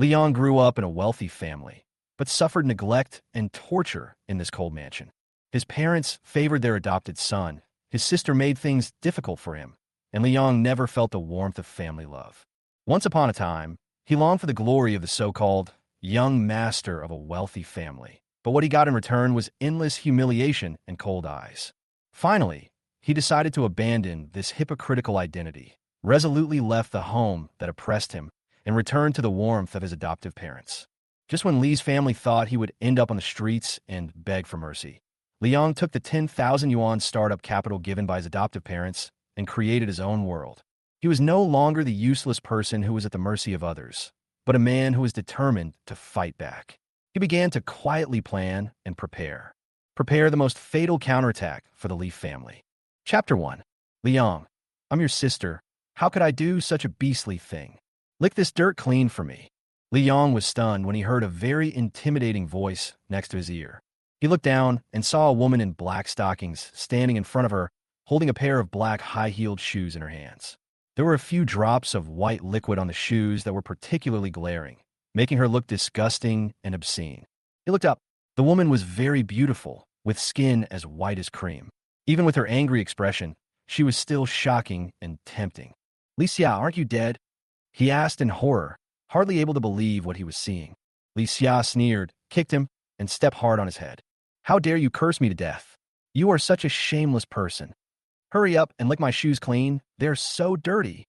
Li Yang grew up in a wealthy family, but suffered neglect and torture in this cold mansion. His parents favored their adopted son, his sister made things difficult for him, and Li Yang never felt the warmth of family love. Once upon a time, he longed for the glory of the so-called young master of a wealthy family, but what he got in return was endless humiliation and cold eyes. Finally, he decided to abandon this hypocritical identity, resolutely left the home that oppressed him, and returned to the warmth of his adoptive parents. Just when Li's family thought he would end up on the streets and beg for mercy, Li Yang took the 10,000 yuan startup capital given by his adoptive parents and created his own world. He was no longer the useless person who was at the mercy of others, but a man who was determined to fight back. He began to quietly plan and prepare the most fatal counterattack for the Li family. Chapter 1. Li Yang, I'm your sister. How could I do such a beastly thing? Lick this dirt clean for me. Li Yang was stunned when he heard a very intimidating voice next to his ear. He looked down and saw a woman in black stockings standing in front of her, holding a pair of black high-heeled shoes in her hands. There were a few drops of white liquid on the shoes that were particularly glaring, making her look disgusting and obscene. He looked up. The woman was very beautiful, with skin as white as cream. Even with her angry expression, she was still shocking and tempting. Li Xia, aren't you dead? He asked in horror, hardly able to believe what he was seeing. Li Xia sneered, kicked him, and stepped hard on his head. How dare you curse me to death? You are such a shameless person. Hurry up and lick my shoes clean. They're so dirty.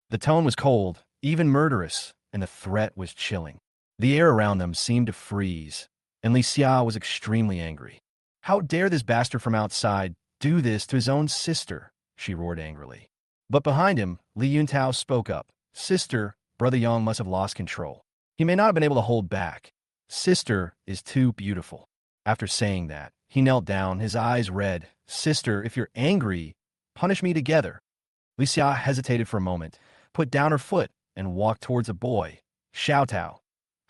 The tone was cold, even murderous, and the threat was chilling. The air around them seemed to freeze, and Li Xia was extremely angry. How dare this bastard from outside do this to his own sister? She roared angrily. But behind him, Li Yuntao spoke up. Sister, Brother Yang must have lost control. He may not have been able to hold back. Sister is too beautiful. After saying that, he knelt down, his eyes red. Sister, if you're angry, punish me together. Li Xia hesitated for a moment, put down her foot, and walked towards a boy. Xiao Tao,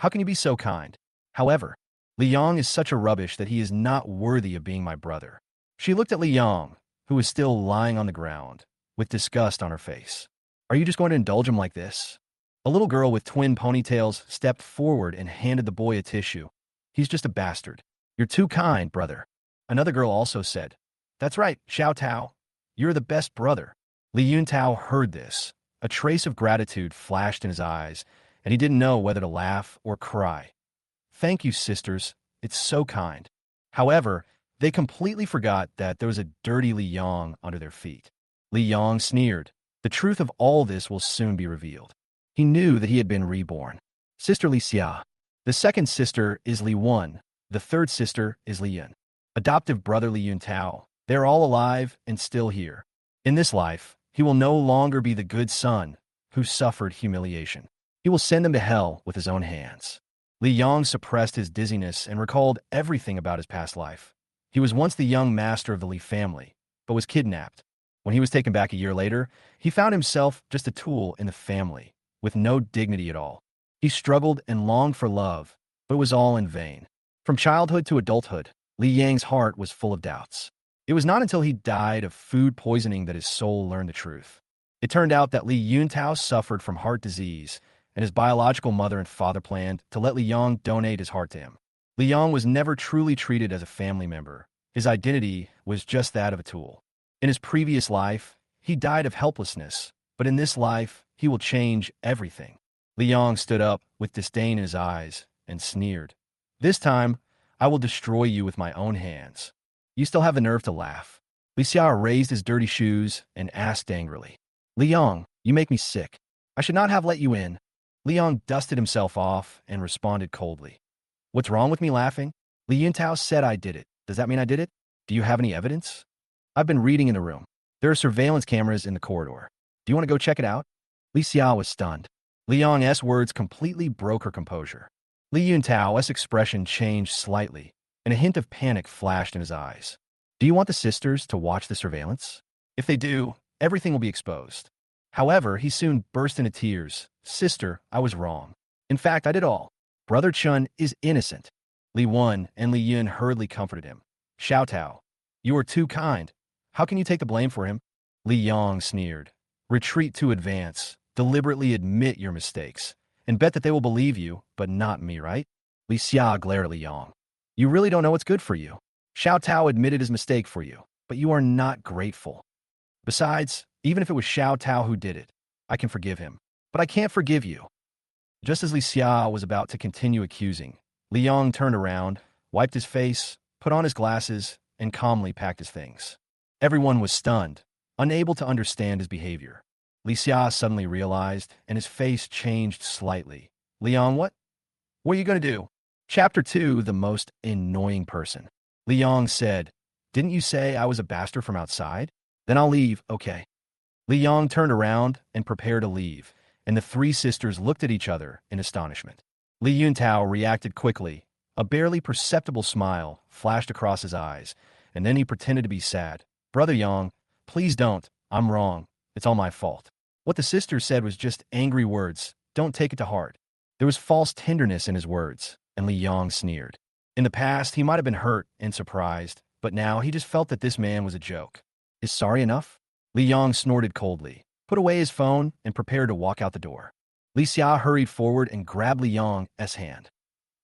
how can you be so kind? However, Li Yang is such a rubbish that he is not worthy of being my brother. She looked at Li Yang, who was still lying on the ground, with disgust on her face. Are you just going to indulge him like this? A little girl with twin ponytails stepped forward and handed the boy a tissue. He's just a bastard. You're too kind, brother. Another girl also said, That's right, Xiao Tao. You're the best brother. Li Yuntao heard this. A trace of gratitude flashed in his eyes, and he didn't know whether to laugh or cry. Thank you, sisters. It's so kind. However, they completely forgot that there was a dirty Li Yang under their feet. Li Yang sneered. The truth of all this will soon be revealed. He knew that he had been reborn. Sister Li Xia. The second sister is Li Wen. The third sister is Li Yun. Adoptive brother Li Yuntao. They're all alive and still here. In this life, he will no longer be the good son who suffered humiliation. He will send them to hell with his own hands. Li Yang suppressed his dizziness and recalled everything about his past life. He was once the young master of the Li family, but was kidnapped. When he was taken back a year later, he found himself just a tool in the family, with no dignity at all. He struggled and longed for love, but it was all in vain. From childhood to adulthood, Li Yang's heart was full of doubts. It was not until he died of food poisoning that his soul learned the truth. It turned out that Li Yuntao suffered from heart disease, and his biological mother and father planned to let Li Yang donate his heart to him. Li Yang was never truly treated as a family member. His identity was just that of a tool. In his previous life, he died of helplessness, but in this life, he will change everything. Li Yang stood up with disdain in his eyes and sneered. This time, I will destroy you with my own hands. You still have the nerve to laugh. Li Xia raised his dirty shoes and asked angrily. Li Yang, you make me sick. I should not have let you in. Li Yang dusted himself off and responded coldly. What's wrong with me laughing? Li Yuntao said I did it. Does that mean I did it? Do you have any evidence? I've been reading in the room. There are surveillance cameras in the corridor. Do you want to go check it out? Li Xia was stunned. Li Yang's words completely broke her composure. Li Yuntao's expression changed slightly, and a hint of panic flashed in his eyes. Do you want the sisters to watch the surveillance? If they do, everything will be exposed. However, he soon burst into tears. Sister, I was wrong. In fact, I did all. Brother Chun is innocent. Li Wen and Li Yun hurriedly comforted him. Xiao Tao, you are too kind. How can you take the blame for him? Li Yang sneered. Retreat to advance. Deliberately admit your mistakes, and bet that they will believe you, but not me, right? Li Xia glared at Li Yong. You really don't know what's good for you. Xiao Tao admitted his mistake for you, but you are not grateful. Besides, even if it was Xiao Tao who did it, I can forgive him. But I can't forgive you. Just as Li Xia was about to continue accusing, Li Yong turned around, wiped his face, put on his glasses, and calmly packed his things. Everyone was stunned, unable to understand his behavior. Li Xia suddenly realized, and his face changed slightly. Li Yong, what? What are you going to do? Chapter 2, The Most Annoying Person. Li Yong said, Didn't you say I was a bastard from outside? Then I'll leave, okay. Li Yong turned around and prepared to leave, and the three sisters looked at each other in astonishment. Li Yuntao reacted quickly. A barely perceptible smile flashed across his eyes, and then he pretended to be sad. Brother Yang, please don't. I'm wrong. It's all my fault. What the sisters said was just angry words. Don't take it to heart. There was false tenderness in his words, and Li Yang sneered. In the past, he might have been hurt and surprised, but now he just felt that this man was a joke. Is sorry enough? Li Yang snorted coldly, put away his phone, and prepared to walk out the door. Li Xia hurried forward and grabbed Li Yang's hand.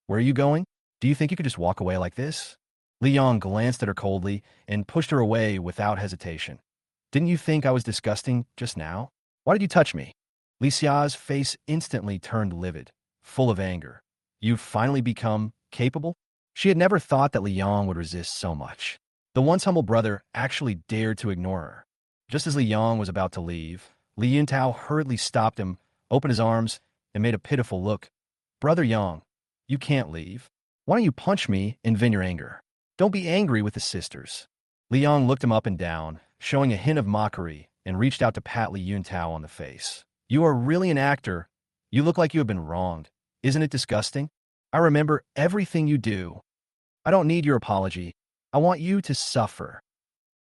Where are you going? Do you think you could just walk away like this? Li Yang glanced at her coldly and pushed her away without hesitation. Didn't you think I was disgusting just now? Why did you touch me? Li Xia's face instantly turned livid, full of anger. You've finally become capable? She had never thought that Li Yang would resist so much. The once humble brother actually dared to ignore her. Just as Li Yang was about to leave, Li Yuntao hurriedly stopped him, opened his arms, and made a pitiful look. Brother Yang, you can't leave. Why don't you punch me and vent your anger? Don't be angry with the sisters. Li Yang looked him up and down, showing a hint of mockery, and reached out to pat Li Yuntao on the face. You are really an actor. You look like you have been wronged. Isn't it disgusting? I remember everything you do. I don't need your apology. I want you to suffer.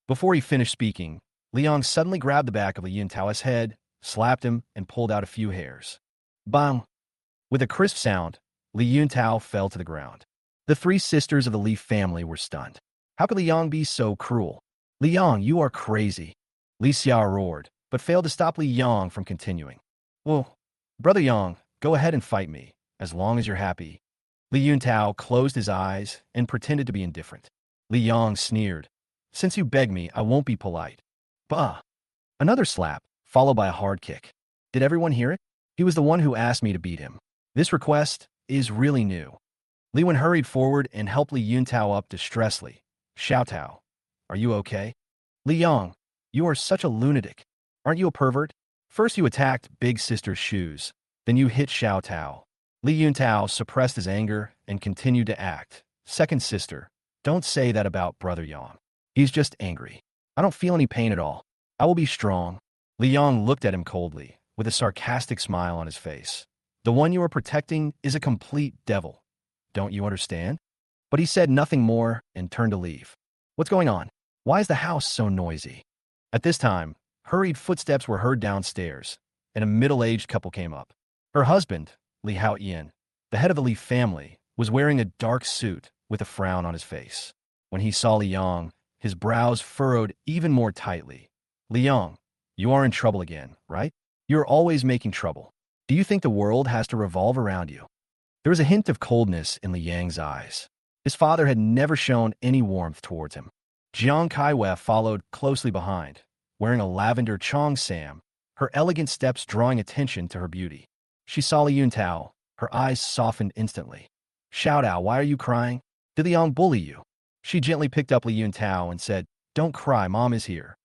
Before he finished speaking, Li Yang suddenly grabbed the back of Li Yuntao's head, slapped him, and pulled out a few hairs. Bang! With a crisp sound, Li Yuntao fell to the ground. The three sisters of the Li family were stunned. How could Li Yang be so cruel? Li Yang, you are crazy. Li Xia roared, but failed to stop Li Yang from continuing. Well, Brother Yang, go ahead and fight me, as long as you're happy. Li Yuntao closed his eyes and pretended to be indifferent. Li Yang sneered. Since you beg me, I won't be polite. Bah! Another slap, followed by a hard kick. Did everyone hear it? He was the one who asked me to beat him. This request is really new. Li Wen hurried forward and helped Li Yuntao up distressfully. Xiao Tao, are you okay? Li Yang, you are such a lunatic. Aren't you a pervert? First you attacked Big Sister's shoes, then you hit Xiao Tao. Li Yuntao suppressed his anger and continued to act. Second sister, don't say that about Brother Yang. He's just angry. I don't feel any pain at all. I will be strong. Li Yang looked at him coldly, with a sarcastic smile on his face. The one you are protecting is a complete devil. Don't you understand? But he said nothing more and turned to leave. What's going on? Why is the house so noisy? At this time, hurried footsteps were heard downstairs, and a middle-aged couple came up. Her husband, Li Haoyan, the head of the Li family, was wearing a dark suit with a frown on his face. When he saw Li Yang, his brows furrowed even more tightly. Li Yang, you are in trouble again, right? You're always making trouble. Do you think the world has to revolve around you? There was a hint of coldness in Li Yang's eyes. His father had never shown any warmth towards him. Jiang Kaiwe followed closely behind, wearing a lavender cheongsam, her elegant steps drawing attention to her beauty. She saw Li Yuntao, her eyes softened instantly. Xiao Tao, why are you crying? Did Li Yang bully you? She gently picked up Li Yuntao and said, Don't cry, Mom is here.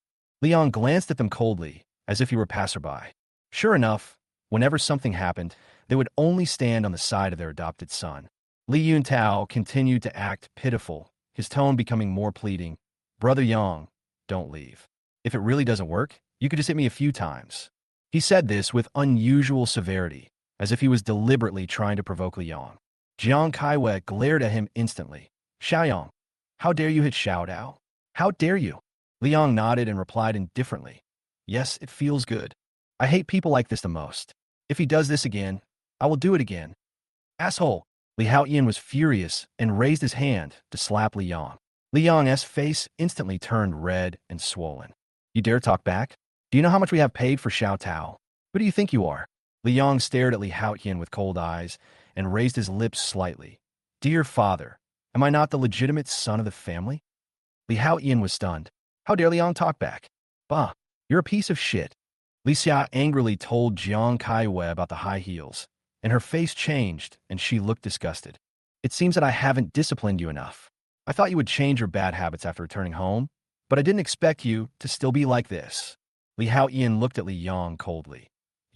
Li Yang glanced at them coldly, as if he were passerby. Sure enough, whenever something happened, they would only stand on the side of their adopted son. Li Yuntao continued to act pitiful, his tone becoming more pleading. Brother Yang, don't leave. If it really doesn't work, you could just hit me a few times. He said this with unusual severity, as if he was deliberately trying to provoke Li Yang. Jiang Kaiwe glared at him instantly. Xiaoyang, how dare you hit Xiao Tao? How dare you? Li Yang nodded and replied indifferently. Yes, it feels good. I hate people like this the most. If he does this again, I will do it again. Asshole! Li Haoyan was furious and raised his hand to slap Li Yang. Li Yang's face instantly turned red and swollen. You dare talk back? Do you know how much we have paid for Xiao Tao? Who do you think you are? Li Yong stared at Li Haotian with cold eyes and raised his lips slightly. Dear father, am I not the legitimate son of the family? Li Haotian was stunned. How dare Li Yong talk back? Bah, you're a piece of shit. Li Xia angrily told Jiang Kaiwei about the high heels, and her face changed and she looked disgusted. It seems that I haven't disciplined you enough. I thought you would change your bad habits after returning home, but I didn't expect you to still be like this. Li Haotian looked at Li Yong coldly.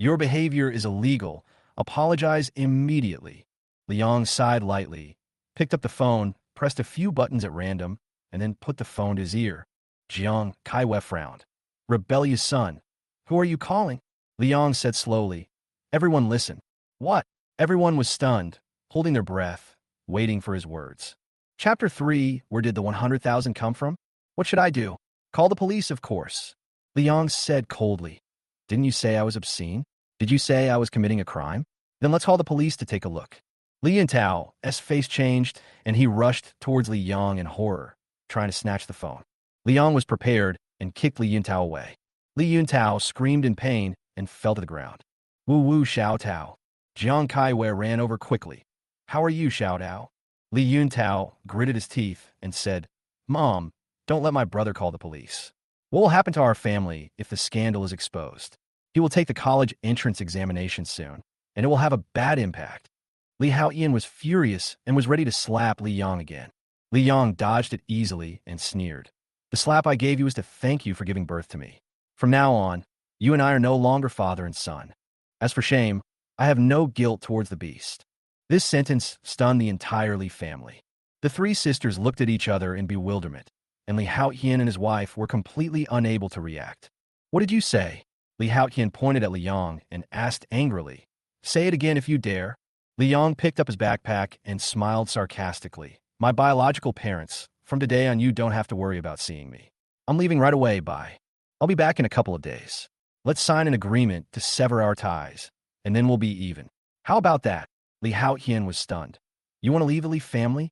Your behavior is illegal. Apologize immediately. Li Yong sighed lightly, picked up the phone, pressed a few buttons at random, and then put the phone to his ear. Jiang Kaiwei frowned. Rebellious son. Who are you calling? Li Yong said slowly. Everyone listen. What? Everyone was stunned, holding their breath, waiting for his words. Chapter 3, where did the 100,000 come from? What should I do? Call the police, of course. Li Yong said coldly. Didn't you say I was obscene? Did you say I was committing a crime? Then let's call the police to take a look. Li Yuntao's face changed, and he rushed towards Li Yong in horror, trying to snatch the phone. Li Yong was prepared and kicked Li Yuntao away. Li Yuntao screamed in pain and fell to the ground. Wu Wu Xiao Tao. Jiang Kaiwei ran over quickly. How are you, Xiao Tao? Li Yuntao gritted his teeth and said, Mom, don't let my brother call the police. What will happen to our family if the scandal is exposed? He will take the college entrance examination soon, and it will have a bad impact. Li Haotian was furious and was ready to slap Li Yong again. Li Yong dodged it easily and sneered. The slap I gave you was to thank you for giving birth to me. From now on, you and I are no longer father and son. As for shame, I have no guilt towards the beast. This sentence stunned the entire Li family. The three sisters looked at each other in bewilderment, and Li Haotian and his wife were completely unable to react. What did you say? Li Haotian pointed at Li Yong and asked angrily. Say it again if you dare. Li Yong picked up his backpack and smiled sarcastically. My biological parents, from today on you don't have to worry about seeing me. I'm leaving right away, bye. I'll be back in a couple of days. Let's sign an agreement to sever our ties, and then we'll be even. How about that? Li Haotian was stunned. You want to leave the Li family?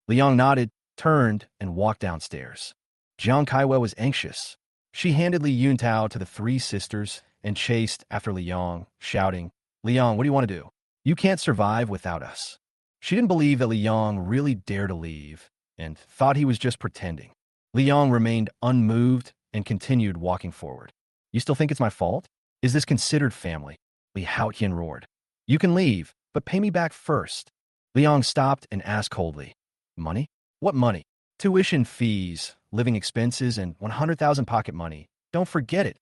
Li Yong nodded, turned, and walked downstairs. Jiang Kaiwei was anxious. She handed Li Yuntao to the three sisters and chased after Li Yong, shouting, Li Yong, what do you want to do? You can't survive without us. She didn't believe that Li Yong really dared to leave and thought he was just pretending. Li Yong remained unmoved and continued walking forward. You still think it's my fault? Is this considered family? Li Haotian roared. You can leave, but pay me back first. Li Yong stopped and asked coldly. Money? What money? Tuition fees, living expenses, and 100,000 pocket money. Don't forget it.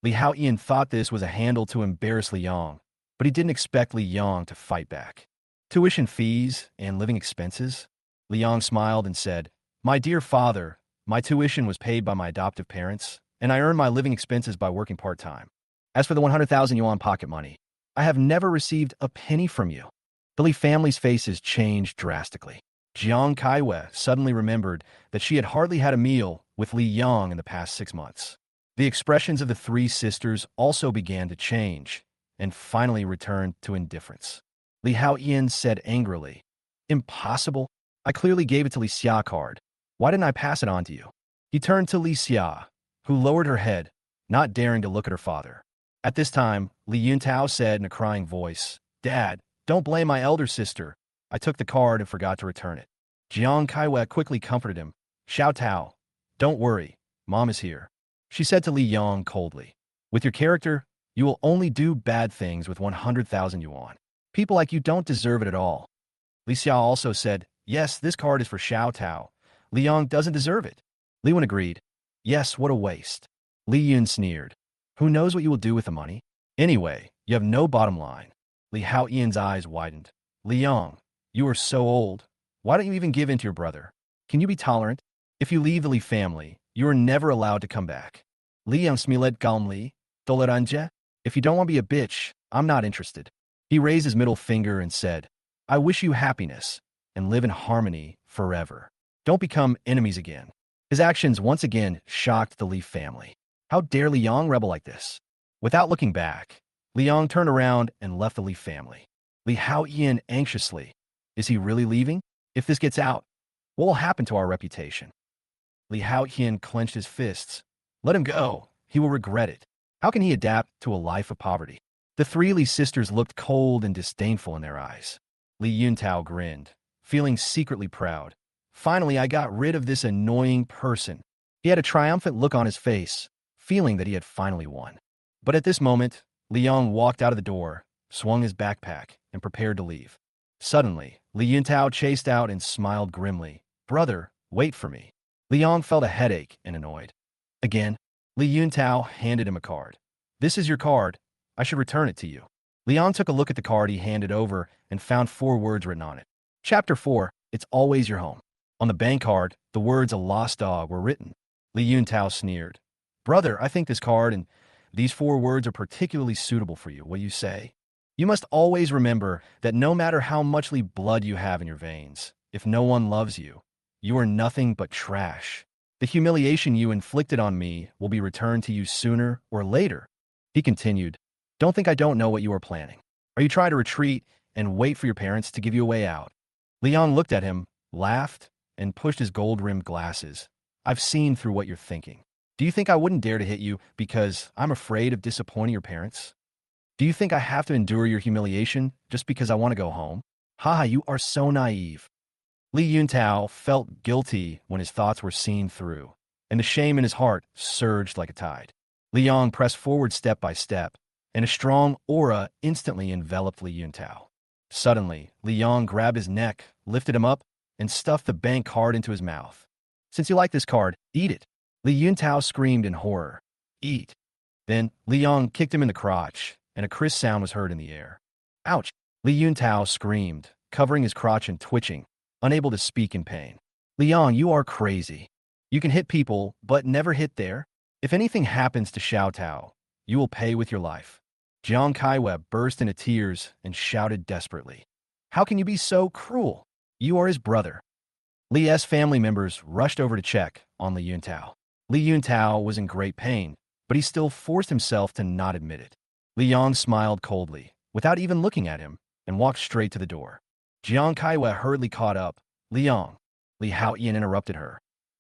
Li Haotian thought this was a handle to embarrass Li Yong, but he didn't expect Li Yong to fight back. Tuition fees and living expenses? Li Yong smiled and said, My dear father, my tuition was paid by my adoptive parents, and I earn my living expenses by working part-time. As for the 100,000 yuan pocket money, I have never received a penny from you. The Li family's faces changed drastically. Jiang Kaiwei suddenly remembered that she had hardly had a meal with Li Yong in the past 6 months. The expressions of the three sisters also began to change, and finally returned to indifference. Li Haotian said angrily, Impossible. I clearly gave it to Li Xia card. Why didn't I pass it on to you? He turned to Li Xia, who lowered her head, not daring to look at her father. At this time, Li Yuntao said in a crying voice, Dad, don't blame my elder sister. I took the card and forgot to return it. Jiang Kaiwei quickly comforted him. Xiao Tao, don't worry. Mom is here. She said to Li Yong coldly. With your character, you will only do bad things with 100,000 yuan. People like you don't deserve it at all. Li Xia also said, Yes, this card is for Xiao Tao. Li Yong doesn't deserve it. Li Wen agreed. Yes, what a waste. Li Yun sneered. Who knows what you will do with the money? Anyway, you have no bottom line. Li Haotian's eyes widened. Li Yong, you are so old. Why don't you even give in to your brother? Can you be tolerant? If you leave the Li family, you are never allowed to come back. Li Yang smilet galmli, toleranje. If you don't want to be a bitch, I'm not interested. He raised his middle finger and said, I wish you happiness and live in harmony forever. Don't become enemies again. His actions once again shocked the Li family. How dare Li Yong rebel like this? Without looking back, Li Yong turned around and left the Li family. Li Haotian anxiously. Is he really leaving? If this gets out, what will happen to our reputation? Li Haotian clenched his fists. Let him go. He will regret it. How can he adapt to a life of poverty? The three Li sisters looked cold and disdainful in their eyes. Li Yuntao grinned, feeling secretly proud. Finally, I got rid of this annoying person. He had a triumphant look on his face, feeling that he had finally won. But at this moment, Liang walked out of the door, swung his backpack, and prepared to leave. Suddenly, Li Yuntao chased out and smiled grimly. Brother, wait for me. Liang felt a headache and annoyed. Again, Li Yuntao handed him a card. This is your card. I should return it to you. Liang took a look at the card he handed over and found 4 words written on it. Chapter 4, It's Always Your Home. On the bank card, the words a lost dog were written. Li Yuntao sneered. Brother, I think this card and these 4 words are particularly suitable for you. What do you say? You must always remember that no matter how much Li blood you have in your veins, if no one loves you, you are nothing but trash. The humiliation you inflicted on me will be returned to you sooner or later. He continued, Don't think I don't know what you are planning. Are you trying to retreat and wait for your parents to give you a way out? Liang looked at him, laughed, and pushed his gold-rimmed glasses. I've seen through what you're thinking. Do you think I wouldn't dare to hit you because I'm afraid of disappointing your parents? Do you think I have to endure your humiliation just because I want to go home? Haha, you are so naive. Li Yuntao felt guilty when his thoughts were seen through, and the shame in his heart surged like a tide. Liang pressed forward step by step, and a strong aura instantly enveloped Li Yuntao. Suddenly, Liang grabbed his neck, lifted him up, and stuffed the bank card into his mouth. Since you like this card, eat it. Li Yuntao screamed in horror. Eat. Then, Liang kicked him in the crotch, and a crisp sound was heard in the air. Ouch! Li Yuntao screamed, covering his crotch and twitching, unable to speak in pain. Liang, you are crazy. You can hit people, but never hit there. If anything happens to Xiao Tao, you will pay with your life. Jiang Kaiwei burst into tears and shouted desperately. How can you be so cruel? You are his brother. Li's family members rushed over to check on Li Yuntao. Li Yuntao was in great pain, but he still forced himself to not admit it. Liang smiled coldly, without even looking at him, and walked straight to the door. Jiang Kaiwei hurriedly caught up. Liang. Li Haoyan interrupted her.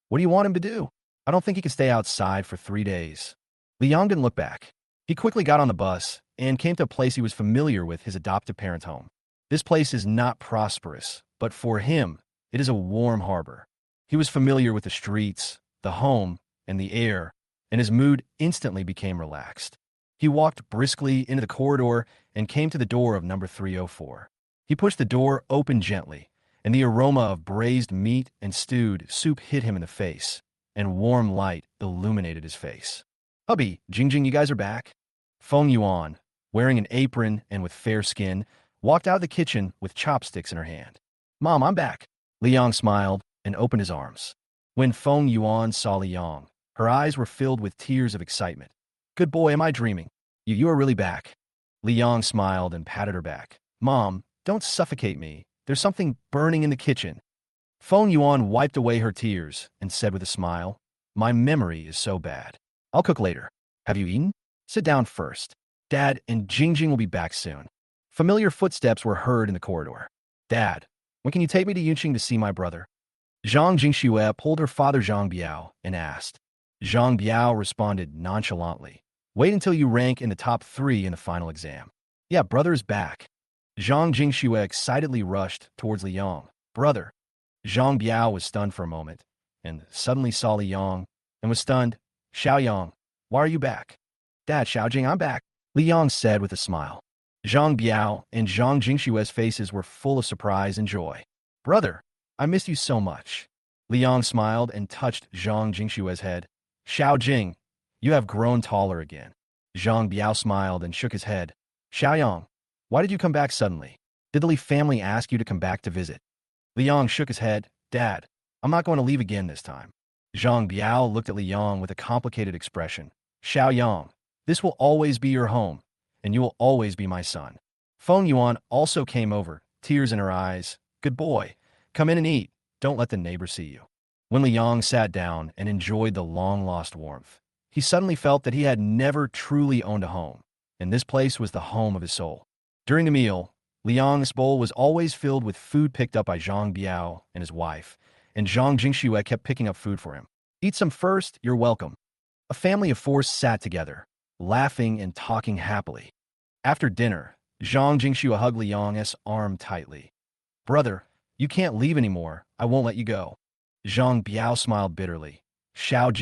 What do you want him to do? I don't think he can stay outside for 3 days. Liang didn't look back. He quickly got on the bus and came to a place he was familiar with, his adoptive parents' home. This place is not prosperous, but for him, it is a warm harbor. He was familiar with the streets, the home, and the air, and his mood instantly became relaxed. He walked briskly into the corridor and came to the door of number 304. He pushed the door open gently, and the aroma of braised meat and stewed soup hit him in the face, and warm light illuminated his face. Hubby, Jingjing, you guys are back? Feng Yuan, wearing an apron and with fair skin, walked out of the kitchen with chopsticks in her hand. Mom, I'm back. Liang smiled and opened his arms. When Feng Yuan saw Liang, her eyes were filled with tears of excitement. Good boy, am I dreaming? You are really back. Liang smiled and patted her back. Mom, don't suffocate me. There's something burning in the kitchen. Feng Yuan wiped away her tears and said with a smile, My memory is so bad. I'll cook later. Have you eaten? Sit down first. Dad and Jingjing will be back soon. Familiar footsteps were heard in the corridor. Dad, when can you take me to Yunqing to see my brother? Zhang Jingxue pulled her father Zhang Biao and asked. Zhang Biao responded nonchalantly. Wait until you rank in the top 3 in the final exam. Yeah, brother is back. Zhang Jingxue excitedly rushed towards Liang. Brother. Zhang Biao was stunned for a moment, and suddenly saw Liang, and was stunned. Xiaoyang, why are you back? Dad, Xiaojing, I'm back, Liang said with a smile. Zhang Biao and Zhang Jingxue's faces were full of surprise and joy. Brother, I missed you so much. Liang smiled and touched Zhang Jingxue's head. Xiaojing, you have grown taller again. Zhang Biao smiled and shook his head. Xiaoyang, why did you come back suddenly? Did the Li family ask you to come back to visit? Liang shook his head. Dad, I'm not going to leave again this time. Zhang Biao looked at Liang with a complicated expression. Xiaoyang, this will always be your home, and you will always be my son. Feng Yuan also came over, tears in her eyes. Good boy. Come in and eat. Don't let the neighbors see you. When Liang sat down and enjoyed the long-lost warmth, he suddenly felt that he had never truly owned a home, and this place was the home of his soul. During the meal, Liang's bowl was always filled with food picked up by Zhang Biao and his wife, and Zhang Jingxue kept picking up food for him. Eat some first, you're welcome. A family of 4 sat together, laughing and talking happily. After dinner, Zhang Jingxiu hugged Li Yang's arm tightly. Brother, you can't leave anymore. I won't let you go. Zhang Biao smiled bitterly. Xiao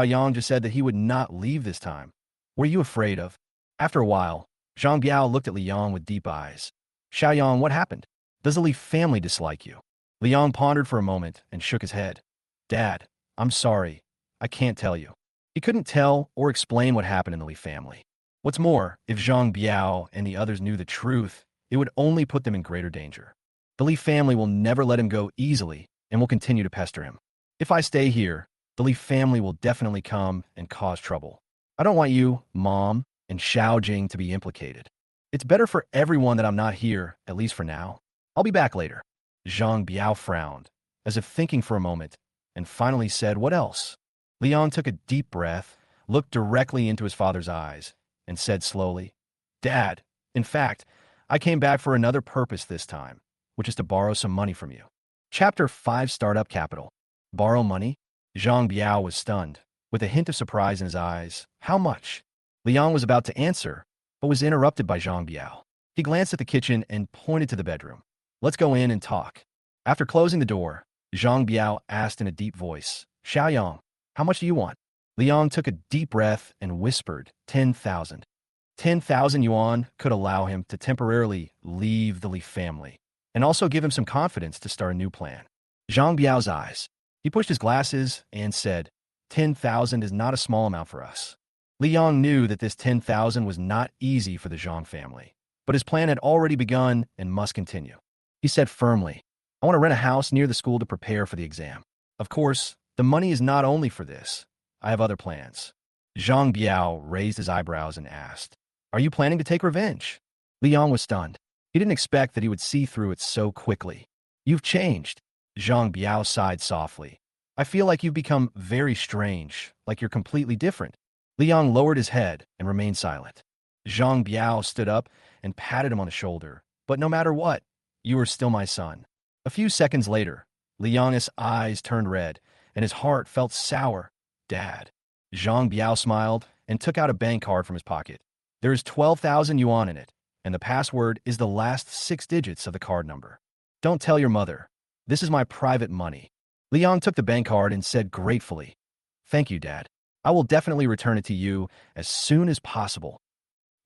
Yang just said that he would not leave this time. What are you afraid of? After a while, Zhang Biao looked at Li Yang with deep eyes. Xiao Yang, what happened? Does the Li family dislike you? Li Yang pondered for a moment and shook his head. Dad, I'm sorry. I can't tell you. He couldn't tell or explain what happened in the Li family. What's more, if Zhang Biao and the others knew the truth, it would only put them in greater danger. The Li family will never let him go easily and will continue to pester him. If I stay here, the Li family will definitely come and cause trouble. I don't want you, Mom, and Xiao Jing to be implicated. It's better for everyone that I'm not here, at least for now. I'll be back later. Zhang Biao frowned, as if thinking for a moment, and finally said, what else? Liang took a deep breath, looked directly into his father's eyes, and said slowly, Dad, in fact, I came back for another purpose this time, which is to borrow some money from you. Chapter 5 Startup Capital. Borrow money? Zhang Biao was stunned, with a hint of surprise in his eyes. How much? Liang was about to answer, but was interrupted by Zhang Biao. He glanced at the kitchen and pointed to the bedroom. Let's go in and talk. After closing the door, Zhang Biao asked in a deep voice, Xiao Yang, how much do you want? Liang took a deep breath and whispered, 10,000. 10,000 yuan could allow him to temporarily leave the Li family, and also give him some confidence to start a new plan. Zhang Biao's eyes. He pushed his glasses and said, 10,000 is not a small amount for us. Liang knew that this 10,000 was not easy for the Zhang family, but his plan had already begun and must continue. He said firmly, I want to rent a house near the school to prepare for the exam. Of course, the money is not only for this. I have other plans. Zhang Biao raised his eyebrows and asked, Are you planning to take revenge? Liang was stunned. He didn't expect that he would see through it so quickly. You've changed. Zhang Biao sighed softly. I feel like you've become very strange, like you're completely different. Liang lowered his head and remained silent. Zhang Biao stood up and patted him on the shoulder. But no matter what, you are still my son. A few seconds later, Liang's eyes turned red and his heart felt sour. Dad. Zhang Biao smiled and took out a bank card from his pocket. There is 12,000 yuan in it, and the password is the last 6 digits of the card number. Don't tell your mother. This is my private money. Liang took the bank card and said gratefully, Thank you, Dad. I will definitely return it to you as soon as possible.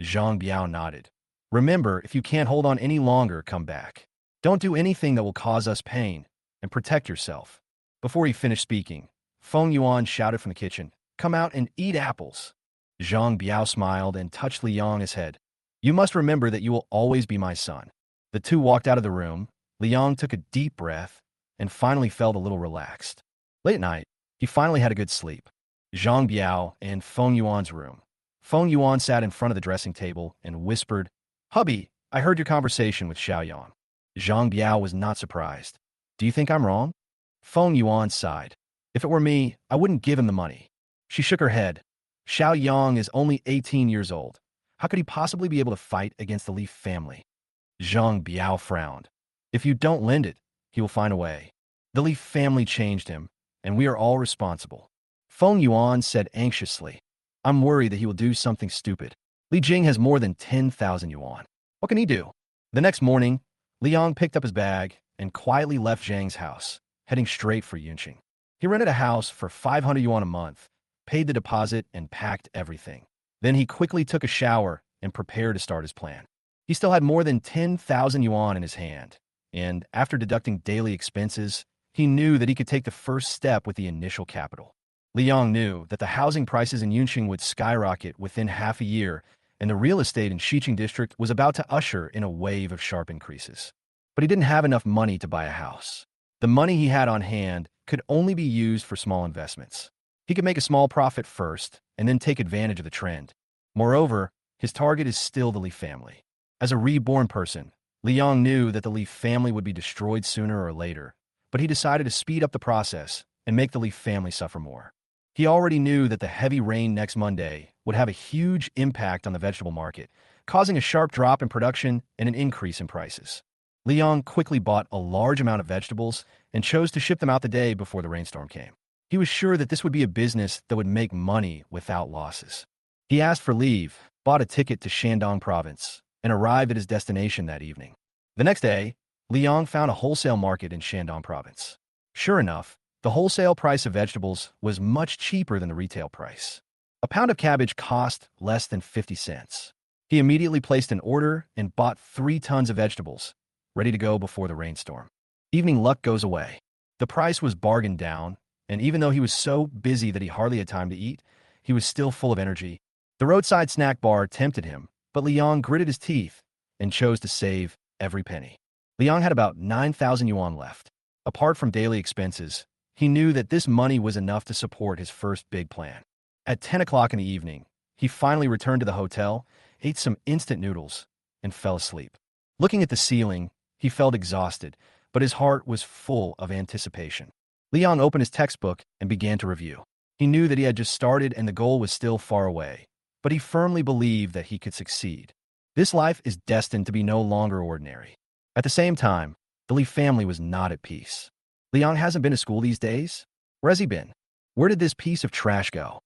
Zhang Biao nodded. Remember, if you can't hold on any longer, come back. Don't do anything that will cause us pain, and protect yourself. Before he finished speaking, Feng Yuan shouted from the kitchen, Come out and eat apples. Zhang Biao smiled and touched Liang's head. You must remember that you will always be my son. The two walked out of the room. Liang took a deep breath and finally felt a little relaxed. Late at night, he finally had a good sleep. Zhang Biao and Feng Yuan's room. Feng Yuan sat in front of the dressing table and whispered, Hubby, I heard your conversation with Xiao Yang. Zhang Biao was not surprised. Do you think I'm wrong? Feng Yuan sighed. If it were me, I wouldn't give him the money. She shook her head. Xiao Yang is only 18 years old. How could he possibly be able to fight against the Li family? Zhang Biao frowned. If you don't lend it, he will find a way. The Li family changed him, and we are all responsible. Feng Yuan said anxiously. I'm worried that he will do something stupid. Li Jing has more than 10,000 yuan. What can he do? The next morning, Liang picked up his bag and quietly left Zhang's house, heading straight for Yunqing. He rented a house for 500 yuan a month, paid the deposit, and packed everything. Then he quickly took a shower and prepared to start his plan. He still had more than 10,000 yuan in his hand, and after deducting daily expenses, he knew that he could take the first step with the initial capital. Liang knew that the housing prices in Yunqing would skyrocket within half a year, and the real estate in Xiqing district was about to usher in a wave of sharp increases. But he didn't have enough money to buy a house. The money he had on hand could only be used for small investments. He could make a small profit first and then take advantage of the trend. Moreover, his target is still the Li family. As a reborn person, Liang knew that the Li family would be destroyed sooner or later, but he decided to speed up the process and make the Li family suffer more. He already knew that the heavy rain next Monday would have a huge impact on the vegetable market, causing a sharp drop in production and an increase in prices. Liang quickly bought a large amount of vegetables and chose to ship them out the day before the rainstorm came. He was sure that this would be a business that would make money without losses. He asked for leave, bought a ticket to Shandong province, and arrived at his destination that evening. The next day, Liang found a wholesale market in Shandong province. Sure enough, the wholesale price of vegetables was much cheaper than the retail price. A pound of cabbage cost less than 50 cents. He immediately placed an order and bought 3 tons of vegetables, ready to go before the rainstorm. Evening luck goes away. The price was bargained down, and even though he was so busy that he hardly had time to eat, he was still full of energy. The roadside snack bar tempted him, but Liang gritted his teeth and chose to save every penny. Liang had about 9,000 yuan left. Apart from daily expenses, he knew that this money was enough to support his first big plan. At 10 o'clock in the evening, he finally returned to the hotel, ate some instant noodles, and fell asleep. Looking at the ceiling, he felt exhausted, but his heart was full of anticipation. Liang opened his textbook and began to review. He knew that he had just started and the goal was still far away, but he firmly believed that he could succeed. This life is destined to be no longer ordinary. At the same time, the Li family was not at peace. Liang hasn't been to school these days? Where has he been? Where did this piece of trash go?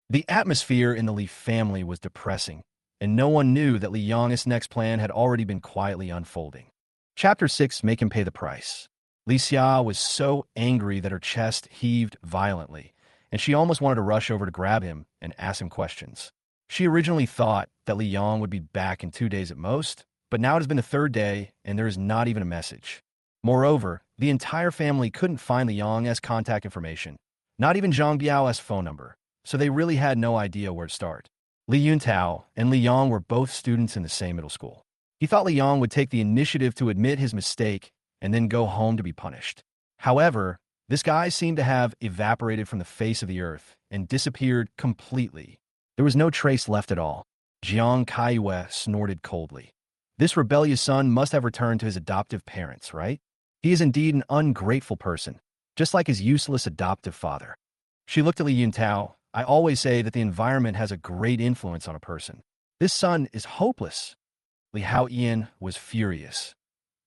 The atmosphere in the Li family was depressing, and no one knew that Liang's next plan had already been quietly unfolding. Chapter 6, Make Him Pay the Price. Li Xia was so angry that her chest heaved violently, and she almost wanted to rush over to grab him and ask him questions. She originally thought that Liang would be back in 2 days at most, but now it has been the 3rd day, and there is not even a message. Moreover, the entire family couldn't find Liang's contact information, not even Zhang Biao's phone number, so they really had no idea where to start. Li Yuntao and Liang were both students in the same middle school. He thought Liang would take the initiative to admit his mistake and then go home to be punished. However, this guy seemed to have evaporated from the face of the earth and disappeared completely. There was no trace left at all. Jiang Kaiyue snorted coldly. This rebellious son must have returned to his adoptive parents, right? He is indeed an ungrateful person, just like his useless adoptive father. She looked at Li Yuntao. I always say that the environment has a great influence on a person. This son is hopeless. Li Haoyan was furious.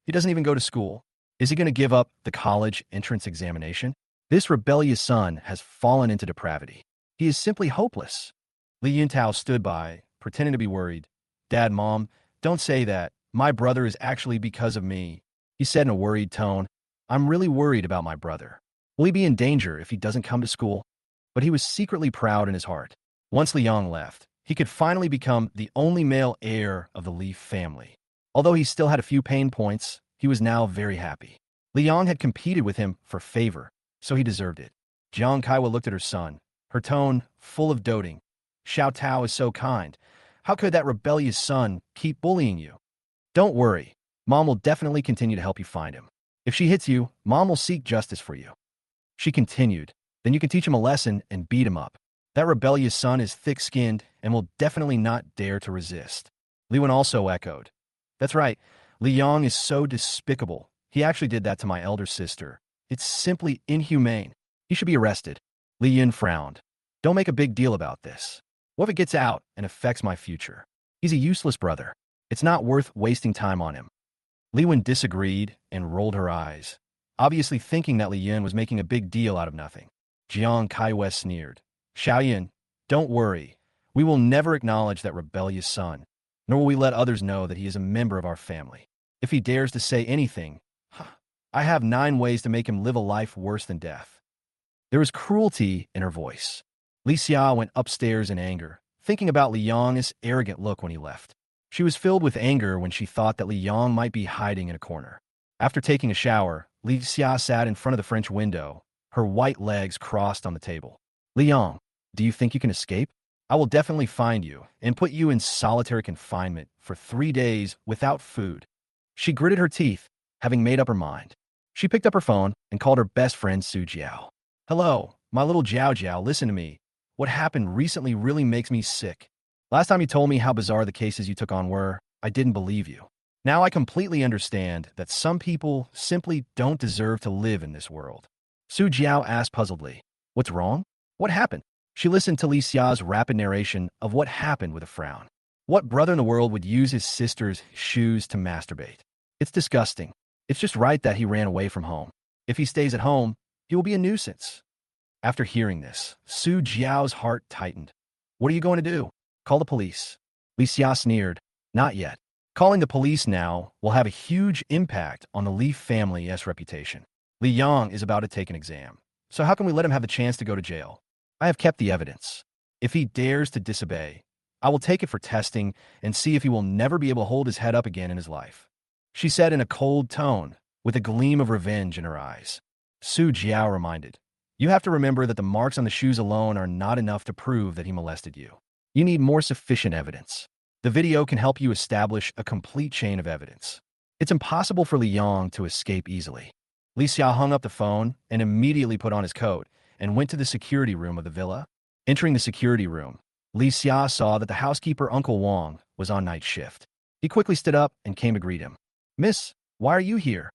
He doesn't even go to school. Is he going to give up the college entrance examination? This rebellious son has fallen into depravity. He is simply hopeless. Li Yuntao stood by, pretending to be worried. Dad, Mom, don't say that. My brother is actually because of me, he said in a worried tone. I'm really worried about my brother. Will he be in danger if he doesn't come to school? But he was secretly proud in his heart. Once Liang left, he could finally become the only male heir of the Li family. Although he still had a few pain points, he was now very happy. Liang had competed with him for favor, so he deserved it. Jiang Kaiwa looked at her son, her tone full of doting. Xiao Tao is so kind. How could that rebellious son keep bullying you? Don't worry. Mom will definitely continue to help you find him. If she hits you, Mom will seek justice for you. She continued. Then you can teach him a lesson and beat him up. That rebellious son is thick-skinned and will definitely not dare to resist. Li Wen also echoed. That's right. Liang is so despicable. He actually did that to my elder sister. It's simply inhumane. He should be arrested. Li Yin frowned. Don't make a big deal about this. What if it gets out and affects my future? He's a useless brother. It's not worth wasting time on him. Li Wen disagreed and rolled her eyes, obviously thinking that Li Yin was making a big deal out of nothing. Jiang Kaiwei sneered. Xiaoyan, don't worry. We will never acknowledge that rebellious son, nor will we let others know that he is a member of our family. If he dares to say anything, I have 9 ways to make him live a life worse than death. There was cruelty in her voice. Li Xia went upstairs in anger, thinking about Li Yang's arrogant look when he left. She was filled with anger when she thought that Li Yang might be hiding in a corner. After taking a shower, Li Xia sat in front of the French window, her white legs crossed on the table. Li Yang, do you think you can escape? I will definitely find you and put you in solitary confinement for 3 days without food. She gritted her teeth, having made up her mind. She picked up her phone and called her best friend Su Jiao. Hello, my little Jiao Jiao, listen to me. What happened recently really makes me sick. Last time you told me how bizarre the cases you took on were, I didn't believe you. Now I completely understand that some people simply don't deserve to live in this world. Su Jiao asked puzzledly. What's wrong? What happened? She listened to Li Xia's rapid narration of what happened with a frown. What brother in the world would use his sister's shoes to masturbate? It's disgusting. It's just right that he ran away from home. If he stays at home, he will be a nuisance. After hearing this, Su Jiao's heart tightened. What are you going to do? Call the police. Li Xia sneered. Not yet. Calling the police now will have a huge impact on the Li family's reputation. Li Yang is about to take an exam, so how can we let him have the chance to go to jail? I have kept the evidence. If he dares to disobey, I will take it for testing and see if he will never be able to hold his head up again in his life. She said in a cold tone, with a gleam of revenge in her eyes. Su Jiao reminded, you have to remember that the marks on the shoes alone are not enough to prove that he molested you. You need more sufficient evidence. The video can help you establish a complete chain of evidence. It's impossible for Li Yang to escape easily. Li Xia hung up the phone and immediately put on his coat and went to the security room of the villa. Entering the security room, Li Xia saw that the housekeeper Uncle Wang was on night shift. He quickly stood up and came to greet him. Miss, why are you here?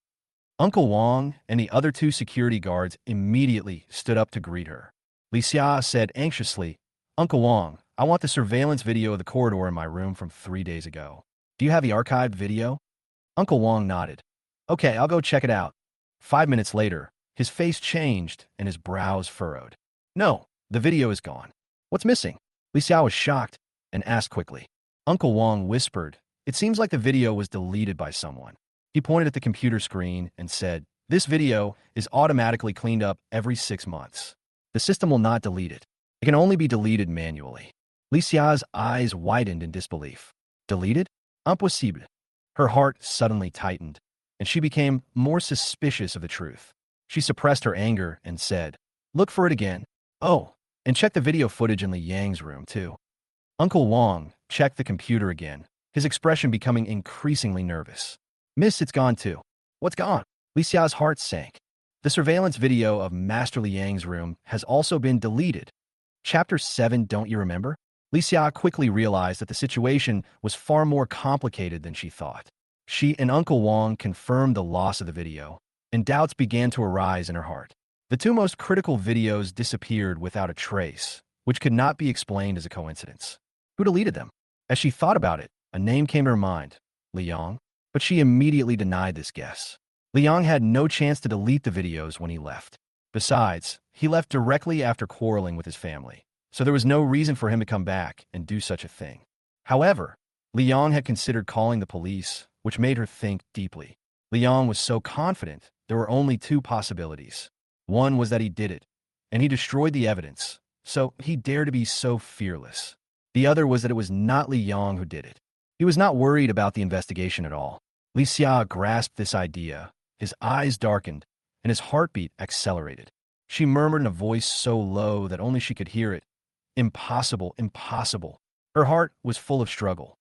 Uncle Wang and the other two security guards immediately stood up to greet her. Li Xia said anxiously, Uncle Wang, I want the surveillance video of the corridor in my room from 3 days ago. Do you have the archived video? Uncle Wang nodded. Okay, I'll go check it out. 5 minutes later, his face changed and his brows furrowed. No, the video is gone. What's missing? Li Xia was shocked and asked quickly. Uncle Wang whispered, it seems like the video was deleted by someone. He pointed at the computer screen and said, this video is automatically cleaned up every 6 months. The system will not delete it. It can only be deleted manually. Li Xia's eyes widened in disbelief. Deleted? Impossible. Her heart suddenly tightened, and she became more suspicious of the truth. She suppressed her anger and said, look for it again. Oh, and check the video footage in Li Yang's room, too. Uncle Wang checked the computer again, his expression becoming increasingly nervous. Miss, it's gone too. What's gone? Li Xia's heart sank. The surveillance video of Master Li Yang's room has also been deleted. Chapter 7, don't you remember? Li Xia quickly realized that the situation was far more complicated than she thought. She and Uncle Wang confirmed the loss of the video, and doubts began to arise in her heart. The two most critical videos disappeared without a trace, which could not be explained as a coincidence. Who deleted them? As she thought about it, a name came to her mind, Li Yang, but she immediately denied this guess. Li Yang had no chance to delete the videos when he left. Besides, he left directly after quarreling with his family, so there was no reason for him to come back and do such a thing. However, Li Yang had considered calling the police, which made her think deeply. Li Yang was so confident there were only two possibilities. One was that he did it, and he destroyed the evidence, so he dared to be so fearless. The other was that it was not Li Yang who did it. He was not worried about the investigation at all. Li Xia grasped this idea, his eyes darkened, and his heartbeat accelerated. She murmured in a voice so low that only she could hear it. Impossible, impossible. Her heart was full of struggle.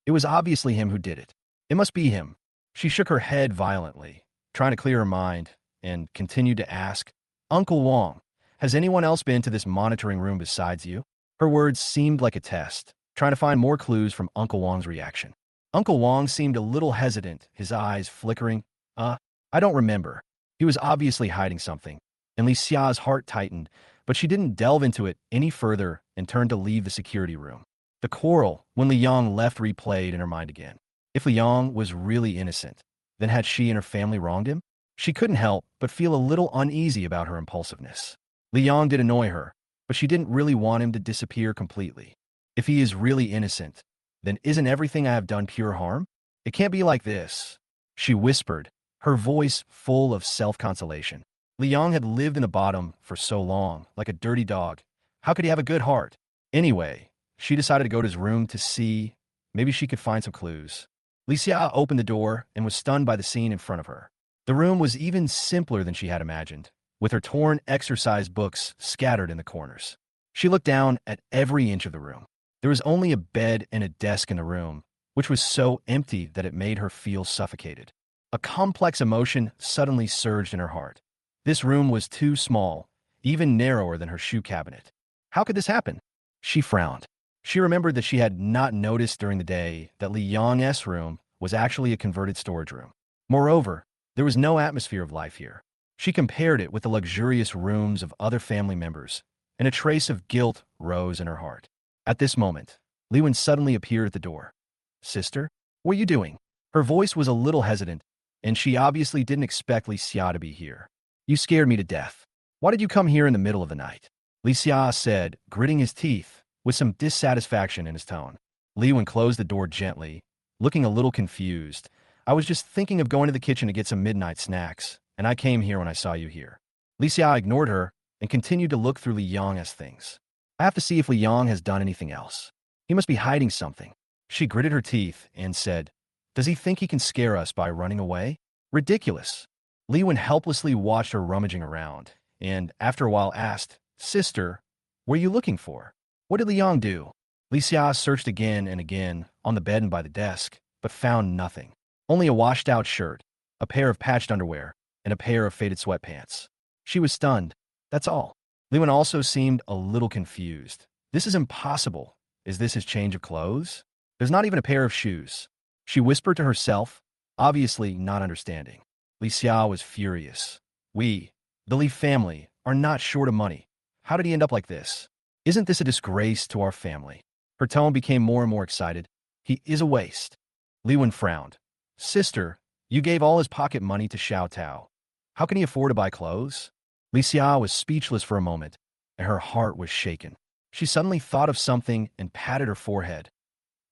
It was obviously him who did it. It must be him. She shook her head violently, trying to clear her mind, and continued to ask, Uncle Wang, has anyone else been to this monitoring room besides you? Her words seemed like a test, trying to find more clues from Uncle Wang's reaction. Uncle Wang seemed a little hesitant, his eyes flickering. I don't remember. He was obviously hiding something, and Li Xia's heart tightened, but she didn't delve into it any further and turned to leave the security room. The quarrel, when Li Yang left, replayed in her mind again. If Li Yang was really innocent, then had she and her family wronged him? She couldn't help but feel a little uneasy about her impulsiveness. Li Yang did annoy her, but she didn't really want him to disappear completely. If he is really innocent, then isn't everything I have done pure harm? It can't be like this, she whispered, her voice full of self-consolation. Li Yang had lived in the bottom for so long, like a dirty dog. How could he have a good heart? Anyway, she decided to go to his room to see. Maybe she could find some clues. Li Xia opened the door and was stunned by the scene in front of her. The room was even simpler than she had imagined, with her torn exercise books scattered in the corners. She looked down at every inch of the room. There was only a bed and a desk in the room, which was so empty that it made her feel suffocated. A complex emotion suddenly surged in her heart. This room was too small, even narrower than her shoe cabinet. How could this happen? She frowned. She remembered that she had not noticed during the day that Li Yang's room was actually a converted storage room. Moreover, there was no atmosphere of life here. She compared it with the luxurious rooms of other family members, and a trace of guilt rose in her heart. At this moment, Li Wen suddenly appeared at the door. Sister, what are you doing? Her voice was a little hesitant, and she obviously didn't expect Li Xia to be here. You scared me to death. Why did you come here in the middle of the night? Li Xia said, gritting his teeth, with some dissatisfaction in his tone. Li Wen closed the door gently, looking a little confused. I was just thinking of going to the kitchen to get some midnight snacks, and I came here when I saw you here. Li Xia ignored her and continued to look through Li Yang's things. I have to see if Li Yang has done anything else. He must be hiding something. She gritted her teeth and said, "Does he think he can scare us by running away? Ridiculous." Li Wen helplessly watched her rummaging around, and after a while asked, "Sister, what are you looking for? What did Li Yang do?" Li Xia searched again and again, on the bed and by the desk, but found nothing. Only a washed-out shirt, a pair of patched underwear, and a pair of faded sweatpants. She was stunned. That's all. Li Wen also seemed a little confused. This is impossible. Is this his change of clothes? There's not even a pair of shoes. She whispered to herself, obviously not understanding. Li Xia was furious. We, the Li family, are not short of money. How did he end up like this? Isn't this a disgrace to our family? Her tone became more and more excited. He is a waste. Li Wen frowned. Sister, you gave all his pocket money to Xiao Tao. How can he afford to buy clothes? Li Xia was speechless for a moment, and her heart was shaken. She suddenly thought of something and patted her forehead.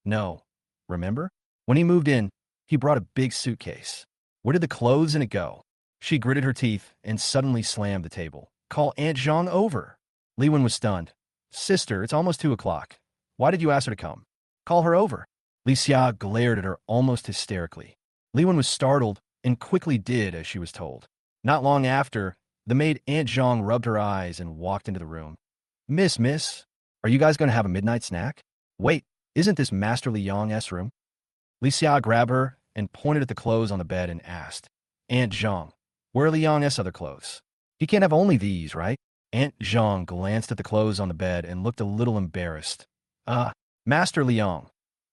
No, remember? When he moved in, he brought a big suitcase. Where did the clothes in it go? She gritted her teeth and suddenly slammed the table. Call Aunt Zhang over. Li Wen was stunned. Sister, it's almost 2 o'clock. Why did you ask her to come? Call her over. Li Xia glared at her almost hysterically. Li Wen was startled and quickly did as she was told. Not long after, the maid Aunt Zhang rubbed her eyes and walked into the room. Miss, are you guys going to have a midnight snack? Wait, isn't this Master Li Yang's room? Li Xia grabbed her and pointed at the clothes on the bed and asked, Aunt Zhang, where are Li Yang's other clothes? He can't have only these, right? Aunt Zhang glanced at the clothes on the bed and looked a little embarrassed. Master Li Yang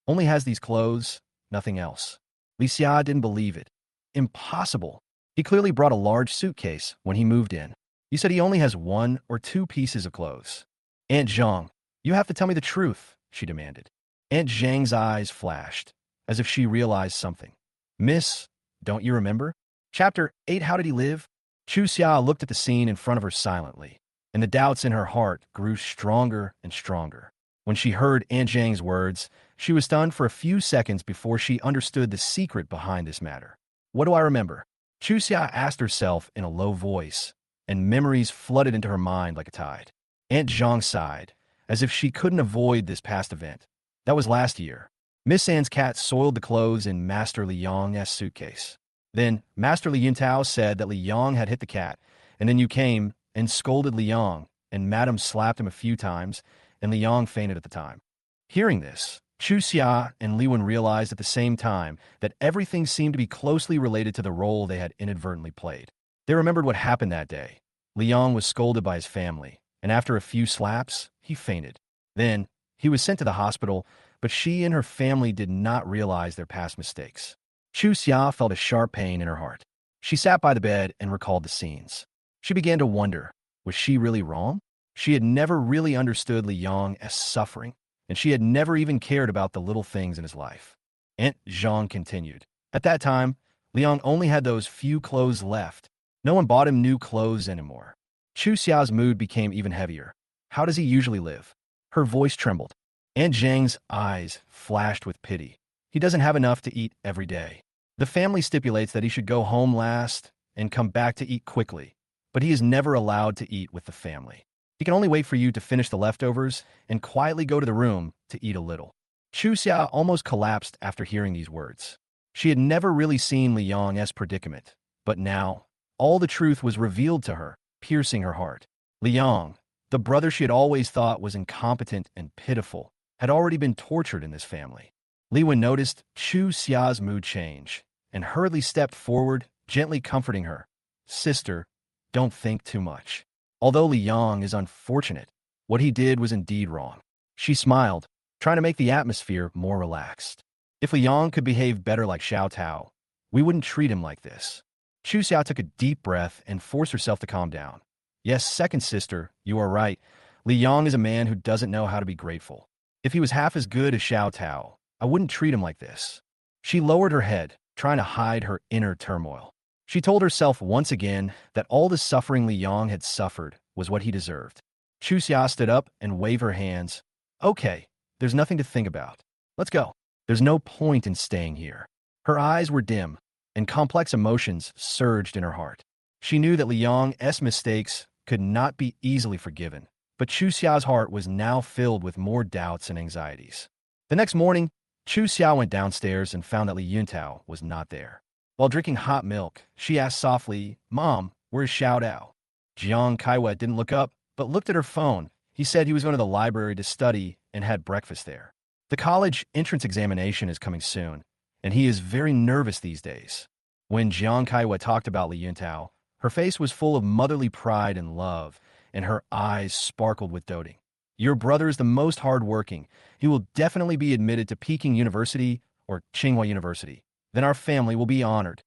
only has these clothes, nothing else. Li Xia didn't believe it. Impossible. He clearly brought a large suitcase when he moved in. You said he only has 1 or 2 pieces of clothes. Aunt Zhang, you have to tell me the truth, she demanded. Aunt Zhang's eyes flashed, as if she realized something. Miss, don't you remember? Chapter 8, How Did He Live? Chu Xia looked at the scene in front of her silently, and the doubts in her heart grew stronger and stronger. When she heard Aunt Zhang's words, she was stunned for a few seconds before she understood the secret behind this matter. What do I remember? Chu Xia asked herself in a low voice, and memories flooded into her mind like a tide. Aunt Zhang sighed, as if she couldn't avoid this past event. That was last year. Miss Anne's cat soiled the clothes in Master Li Yang's suitcase. Then Master Li Yintao said that Li Yang had hit the cat, and then you came and scolded Li Yang, and Madame slapped him a few times, and Li Yang fainted at the time. Hearing this, Chu Xia and Li Wen realized at the same time that everything seemed to be closely related to the role they had inadvertently played. They remembered what happened that day. Li Yang was scolded by his family, and after a few slaps, he fainted. Then, he was sent to the hospital, but she and her family did not realize their past mistakes. Chu Xia felt a sharp pain in her heart. She sat by the bed and recalled the scenes. She began to wonder, was she really wrong? She had never really understood Li Yang as suffering, and she had never even cared about the little things in his life. Aunt Zhang continued. At that time, Li Yang only had those few clothes left. No one bought him new clothes anymore. Chu Xia's mood became even heavier. How does he usually live? Her voice trembled. Aunt Zhang's eyes flashed with pity. He doesn't have enough to eat every day. The family stipulates that he should go home last and come back to eat quickly, but he is never allowed to eat with the family. He can only wait for you to finish the leftovers and quietly go to the room to eat a little. Chu Xia almost collapsed after hearing these words. She had never really seen Li Yang's predicament, but now, all the truth was revealed to her, piercing her heart. Li Yang, the brother she had always thought was incompetent and pitiful, had already been tortured in this family. Li Wen noticed Chu Xia's mood change and hurriedly stepped forward, gently comforting her. Sister, don't think too much. Although Li Yang is unfortunate, what he did was indeed wrong. She smiled, trying to make the atmosphere more relaxed. If Li Yang could behave better like Xiao Tao, we wouldn't treat him like this. Chu Xiao took a deep breath and forced herself to calm down. Yes, second sister, you are right. Li Yang is a man who doesn't know how to be grateful. If he was half as good as Xiao Tao, I wouldn't treat him like this. She lowered her head, trying to hide her inner turmoil. She told herself once again that all the suffering Li Yang had suffered was what he deserved. Chu Xia stood up and waved her hands. Okay, there's nothing to think about. Let's go. There's no point in staying here. Her eyes were dim, and complex emotions surged in her heart. She knew that Liang's mistakes could not be easily forgiven, but Chu Xiao's heart was now filled with more doubts and anxieties. The next morning, Chu Xiao went downstairs and found that Li Yuntao was not there. While drinking hot milk, she asked softly, "Mom, where's Xiao Dao?" Jiang Kaiwei didn't look up, but looked at her phone. He said he was going to the library to study and had breakfast there. The college entrance examination is coming soon, and he is very nervous these days. When Jiang Kaiwei talked about Li Yuntao, her face was full of motherly pride and love, and her eyes sparkled with doting. Your brother is the most hardworking. He will definitely be admitted to Peking University or Tsinghua University. Then our family will be honored.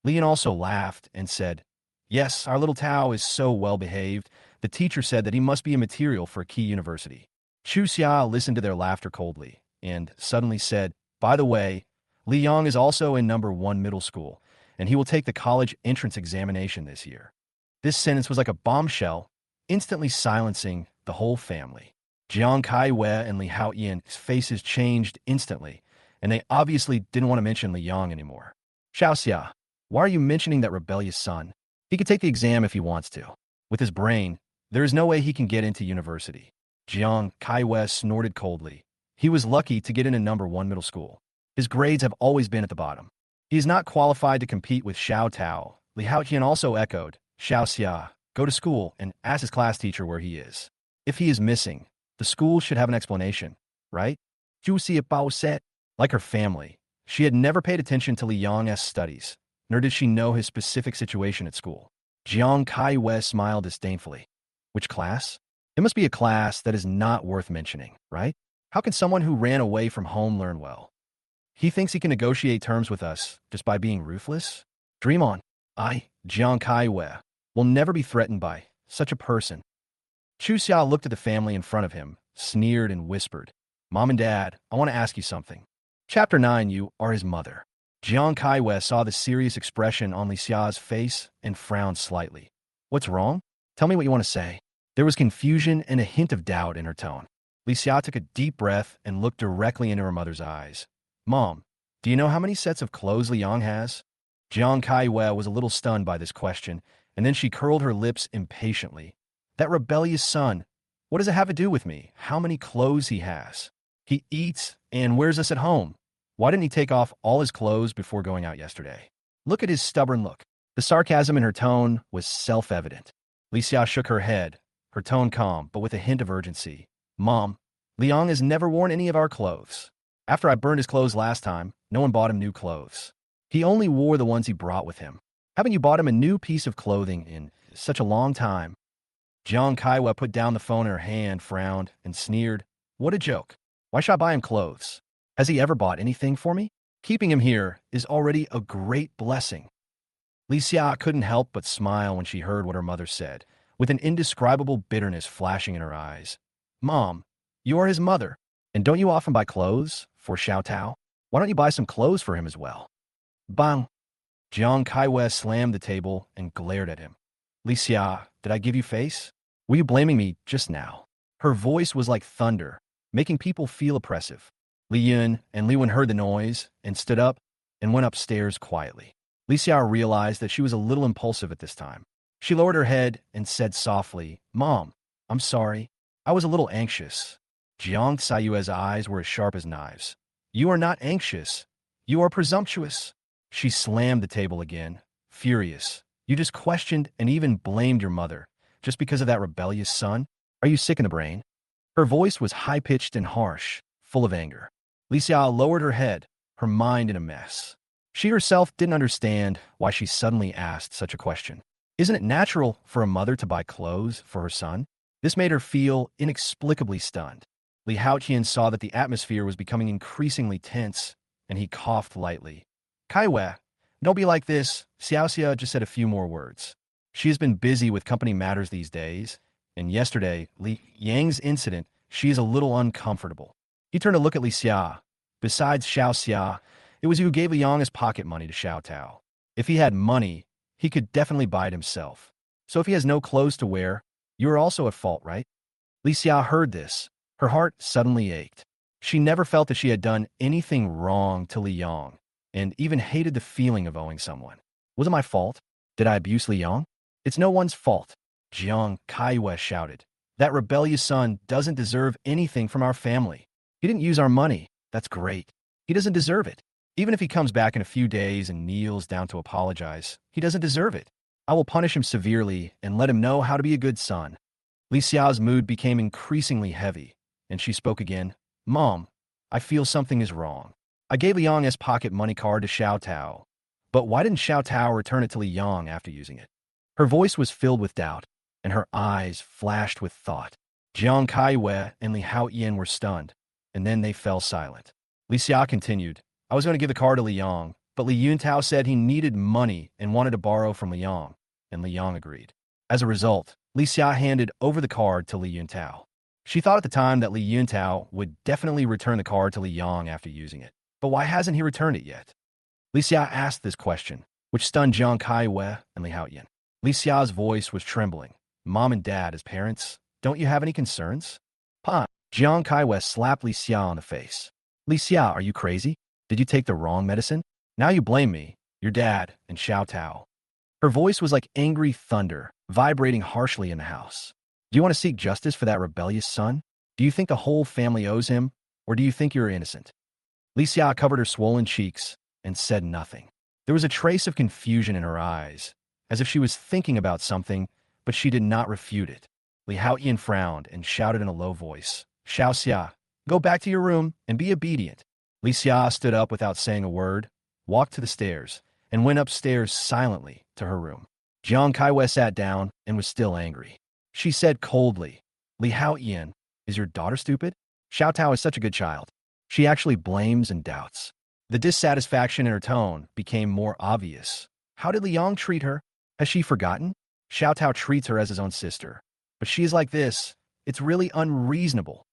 Lian also laughed and said, "Yes, our little Tao is so well behaved. The teacher said that he must be a material for a key university." Chu Xia listened to their laughter coldly and suddenly said, "By the way, Li Yang is also in number 1 middle school, and he will take the college entrance examination this year." This sentence was like a bombshell, instantly silencing the whole family. Jiang Kaiwei and Li Haoyan's faces changed instantly, and they obviously didn't want to mention Li Yang anymore. "Xiao Xia, why are you mentioning that rebellious son? He can take the exam if he wants to. With his brain, there is no way he can get into university." Jiang Kaiwei snorted coldly. He was lucky to get into number 1 middle school. His grades have always been at the bottom. He is not qualified to compete with Xiao Tao. Li Haoyan also echoed, "Xiao Xia, go to school and ask his class teacher where he is. If he is missing, the school should have an explanation, right?" Zhu Xiaobao said. Like her family, she had never paid attention to Li Yang's studies, nor did she know his specific situation at school. Jiang Kaiwei smiled disdainfully. "Which class? It must be a class that is not worth mentioning, right? How can someone who ran away from home learn well? He thinks he can negotiate terms with us just by being ruthless? Dream on. I, Jiang Kaiwei, will never be threatened by such a person." Chu Xia looked at the family in front of him, sneered and whispered, "Mom and Dad, I want to ask you something." Chapter 9, you are his mother. Jiang Kaiwei saw the serious expression on Li Xia's face and frowned slightly. "What's wrong? Tell me what you want to say." There was confusion and a hint of doubt in her tone. Li Xia took a deep breath and looked directly into her mother's eyes. "Mom, do you know how many sets of clothes Li Yang has?" Jiang Kaiwei was a little stunned by this question, and then she curled her lips impatiently. "That rebellious son, what does it have to do with me? How many clothes he has? He eats and wears us at home. Why didn't he take off all his clothes before going out yesterday? Look at his stubborn look." The sarcasm in her tone was self-evident. Li Xia shook her head, her tone calm, but with a hint of urgency. "Mom, Liang has never worn any of our clothes. After I burned his clothes last time, no one bought him new clothes. He only wore the ones he brought with him. Haven't you bought him a new piece of clothing in such a long time?" Jiang Kaiwei put down the phone in her hand, frowned, and sneered. "What a joke. Why should I buy him clothes? Has he ever bought anything for me? Keeping him here is already a great blessing." Li Xia couldn't help but smile when she heard what her mother said, with an indescribable bitterness flashing in her eyes. "Mom, you are his mother, and don't you often buy clothes for Xiao Tao? Why don't you buy some clothes for him as well?" Bang! Jiang Kaiwei slammed the table and glared at him. "Li Xia, did I give you face? Were you blaming me just now?" Her voice was like thunder, making people feel oppressive. Li Yun and Li Wen heard the noise and stood up and went upstairs quietly. Li Xia realized that she was a little impulsive at this time. She lowered her head and said softly, "Mom, I'm sorry. I was a little anxious." Jiang Sayue's eyes were as sharp as knives. "You are not anxious. You are presumptuous." She slammed the table again, furious. "You just questioned and even blamed your mother just because of that rebellious son? Are you sick in the brain?" Her voice was high-pitched and harsh, full of anger. Li Xia lowered her head, her mind in a mess. She herself didn't understand why she suddenly asked such a question. Isn't it natural for a mother to buy clothes for her son? This made her feel inexplicably stunned. Li Haoqian saw that the atmosphere was becoming increasingly tense, and he coughed lightly. "Kaiwei, don't be like this." Xiao Xia just said a few more words. She has been busy with company matters these days, and yesterday, Li Yang's incident, she is a little uncomfortable. He turned to look at Li Xia. "Besides Xiao Xia, it was you who gave Li Yang his pocket money to Xiao Tao. If he had money, he could definitely buy it himself. So if he has no clothes to wear, you are also at fault, right?" Li Xia heard this. Her heart suddenly ached. She never felt that she had done anything wrong to Li Yong, and even hated the feeling of owing someone. Was it my fault? Did I abuse Li Yong? It's no one's fault, Jiang Kaiwei shouted. That rebellious son doesn't deserve anything from our family. He didn't use our money. That's great. He doesn't deserve it. Even if he comes back in a few days and kneels down to apologize, he doesn't deserve it. I will punish him severely and let him know how to be a good son. Li Xiao's mood became increasingly heavy, and she spoke again. Mom, I feel something is wrong. I gave Li Yong's pocket money card to Xiao Tao, but why didn't Xiao Tao return it to Li Yong after using it? Her voice was filled with doubt, and her eyes flashed with thought. Jiang Kaiwei and Li Haoyan were stunned, and then they fell silent. Li Xia continued, I was going to give the card to Li Yong, but Li Yuntao said he needed money and wanted to borrow from Li Yong, and Li Yong agreed. As a result, Li Xia handed over the card to Li Yuntao. She thought at the time that Li Yuntao would definitely return the card to Li Yong after using it. But why hasn't he returned it yet? Li Xia asked this question, which stunned Jiang Kaiwei and Li Haoyan. Li Xia's voice was trembling. Mom and Dad, as parents, don't you have any concerns? Pa, Jiang Kaiwei slapped Li Xia on the face. Li Xia, are you crazy? Did you take the wrong medicine? Now you blame me, your dad, and Xiao Tao. Her voice was like angry thunder, vibrating harshly in the house. Do you want to seek justice for that rebellious son? Do you think the whole family owes him, or do you think you're innocent? Li Xia covered her swollen cheeks and said nothing. There was a trace of confusion in her eyes, as if she was thinking about something, but she did not refute it. Li Haoyan frowned and shouted in a low voice, Xiao Xia, go back to your room and be obedient. Li Xia stood up without saying a word, walked to the stairs, and went upstairs silently to her room. Jiang Kaiwei sat down and was still angry. She said coldly, Li Haoyan, is your daughter stupid? Xiao Tao is such a good child. She actually blames and doubts. The dissatisfaction in her tone became more obvious. How did Li Yong treat her? Has she forgotten? Xiao Tao treats her as his own sister. But she is like this. It's really unreasonable.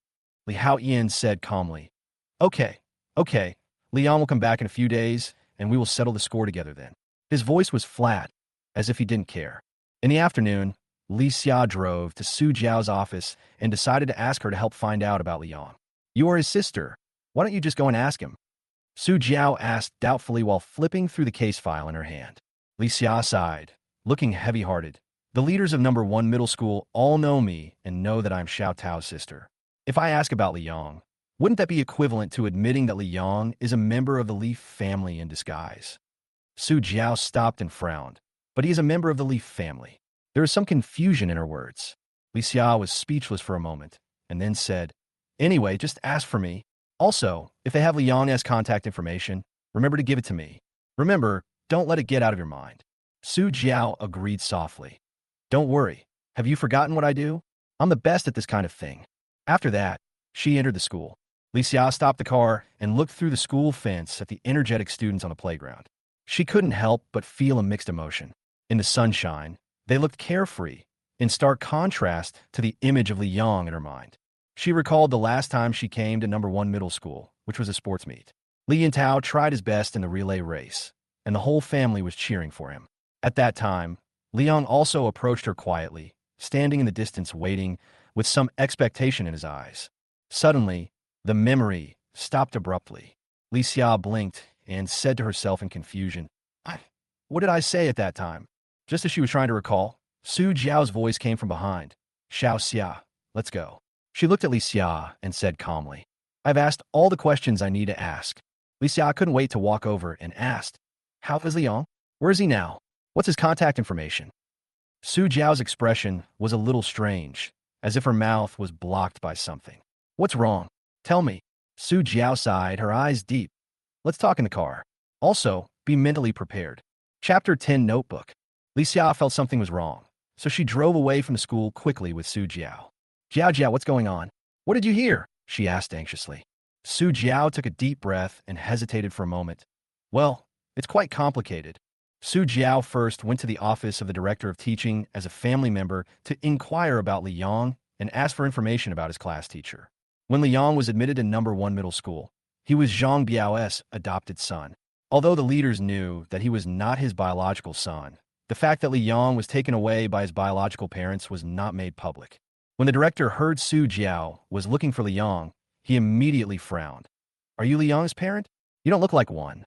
Li Haoyan said calmly, Okay. Li Yong will come back in a few days, and we will settle the score together then. His voice was flat, as if he didn't care. In the afternoon, Li Xia drove to Su Jiao's office and decided to ask her to help find out about Li Yong. You are his sister. Why don't you just go and ask him? Su Jiao asked doubtfully while flipping through the case file in her hand. Li Xia sighed, looking heavy-hearted. The leaders of number 1 middle school all know me and know that I'm Xiao Tao's sister. If I ask about Li Yong, wouldn't that be equivalent to admitting that Li Yong is a member of the Li family in disguise? Su Jiao stopped and frowned, but he is a member of the Li family. There is some confusion in her words. Li Xia was speechless for a moment, and then said, Anyway, just ask for me. Also, if they have Li Yong's contact information, remember to give it to me. Remember, don't let it get out of your mind. Su Jiao agreed softly. Don't worry. Have you forgotten what I do? I'm the best at this kind of thing. After that, she entered the school. Li Xia stopped the car and looked through the school fence at the energetic students on the playground. She couldn't help but feel a mixed emotion. In the sunshine, they looked carefree, in stark contrast to the image of Li Yong in her mind. She recalled the last time she came to number 1 middle school, which was a sports meet. Li Yuntao tried his best in the relay race, and the whole family was cheering for him. At that time, Li Yong also approached her quietly, standing in the distance waiting, with some expectation in his eyes. Suddenly, the memory stopped abruptly. Li Xia blinked and said to herself in confusion, What did I say at that time? Just as she was trying to recall, Su Jiao's voice came from behind. Xiao Xia, let's go. She looked at Li Xia and said calmly, I've asked all the questions I need to ask. Li Xia couldn't wait to walk over and asked, How is Li Yong? Where is he now? What's his contact information? Su Jiao's expression was a little strange, as if her mouth was blocked by something. What's wrong? Tell me. Su Jiao sighed, her eyes deep. Let's talk in the car. Also, be mentally prepared. Chapter 10 Notebook. Li Xia felt something was wrong, so she drove away from the school quickly with Su Jiao. Jiao, what's going on? What did you hear? She asked anxiously. Su Jiao took a deep breath and hesitated for a moment. Well, it's quite complicated. Su Jiao first went to the office of the director of teaching as a family member to inquire about Li Yong and ask for information about his class teacher. When Li Yong was admitted to number 1 middle school, he was Zhang Biao's adopted son. Although the leaders knew that he was not his biological son, the fact that Li Yong was taken away by his biological parents was not made public. When the director heard Su Jiao was looking for Li Yong, He immediately frowned. Are you Li Yang's parent? You don't look like one.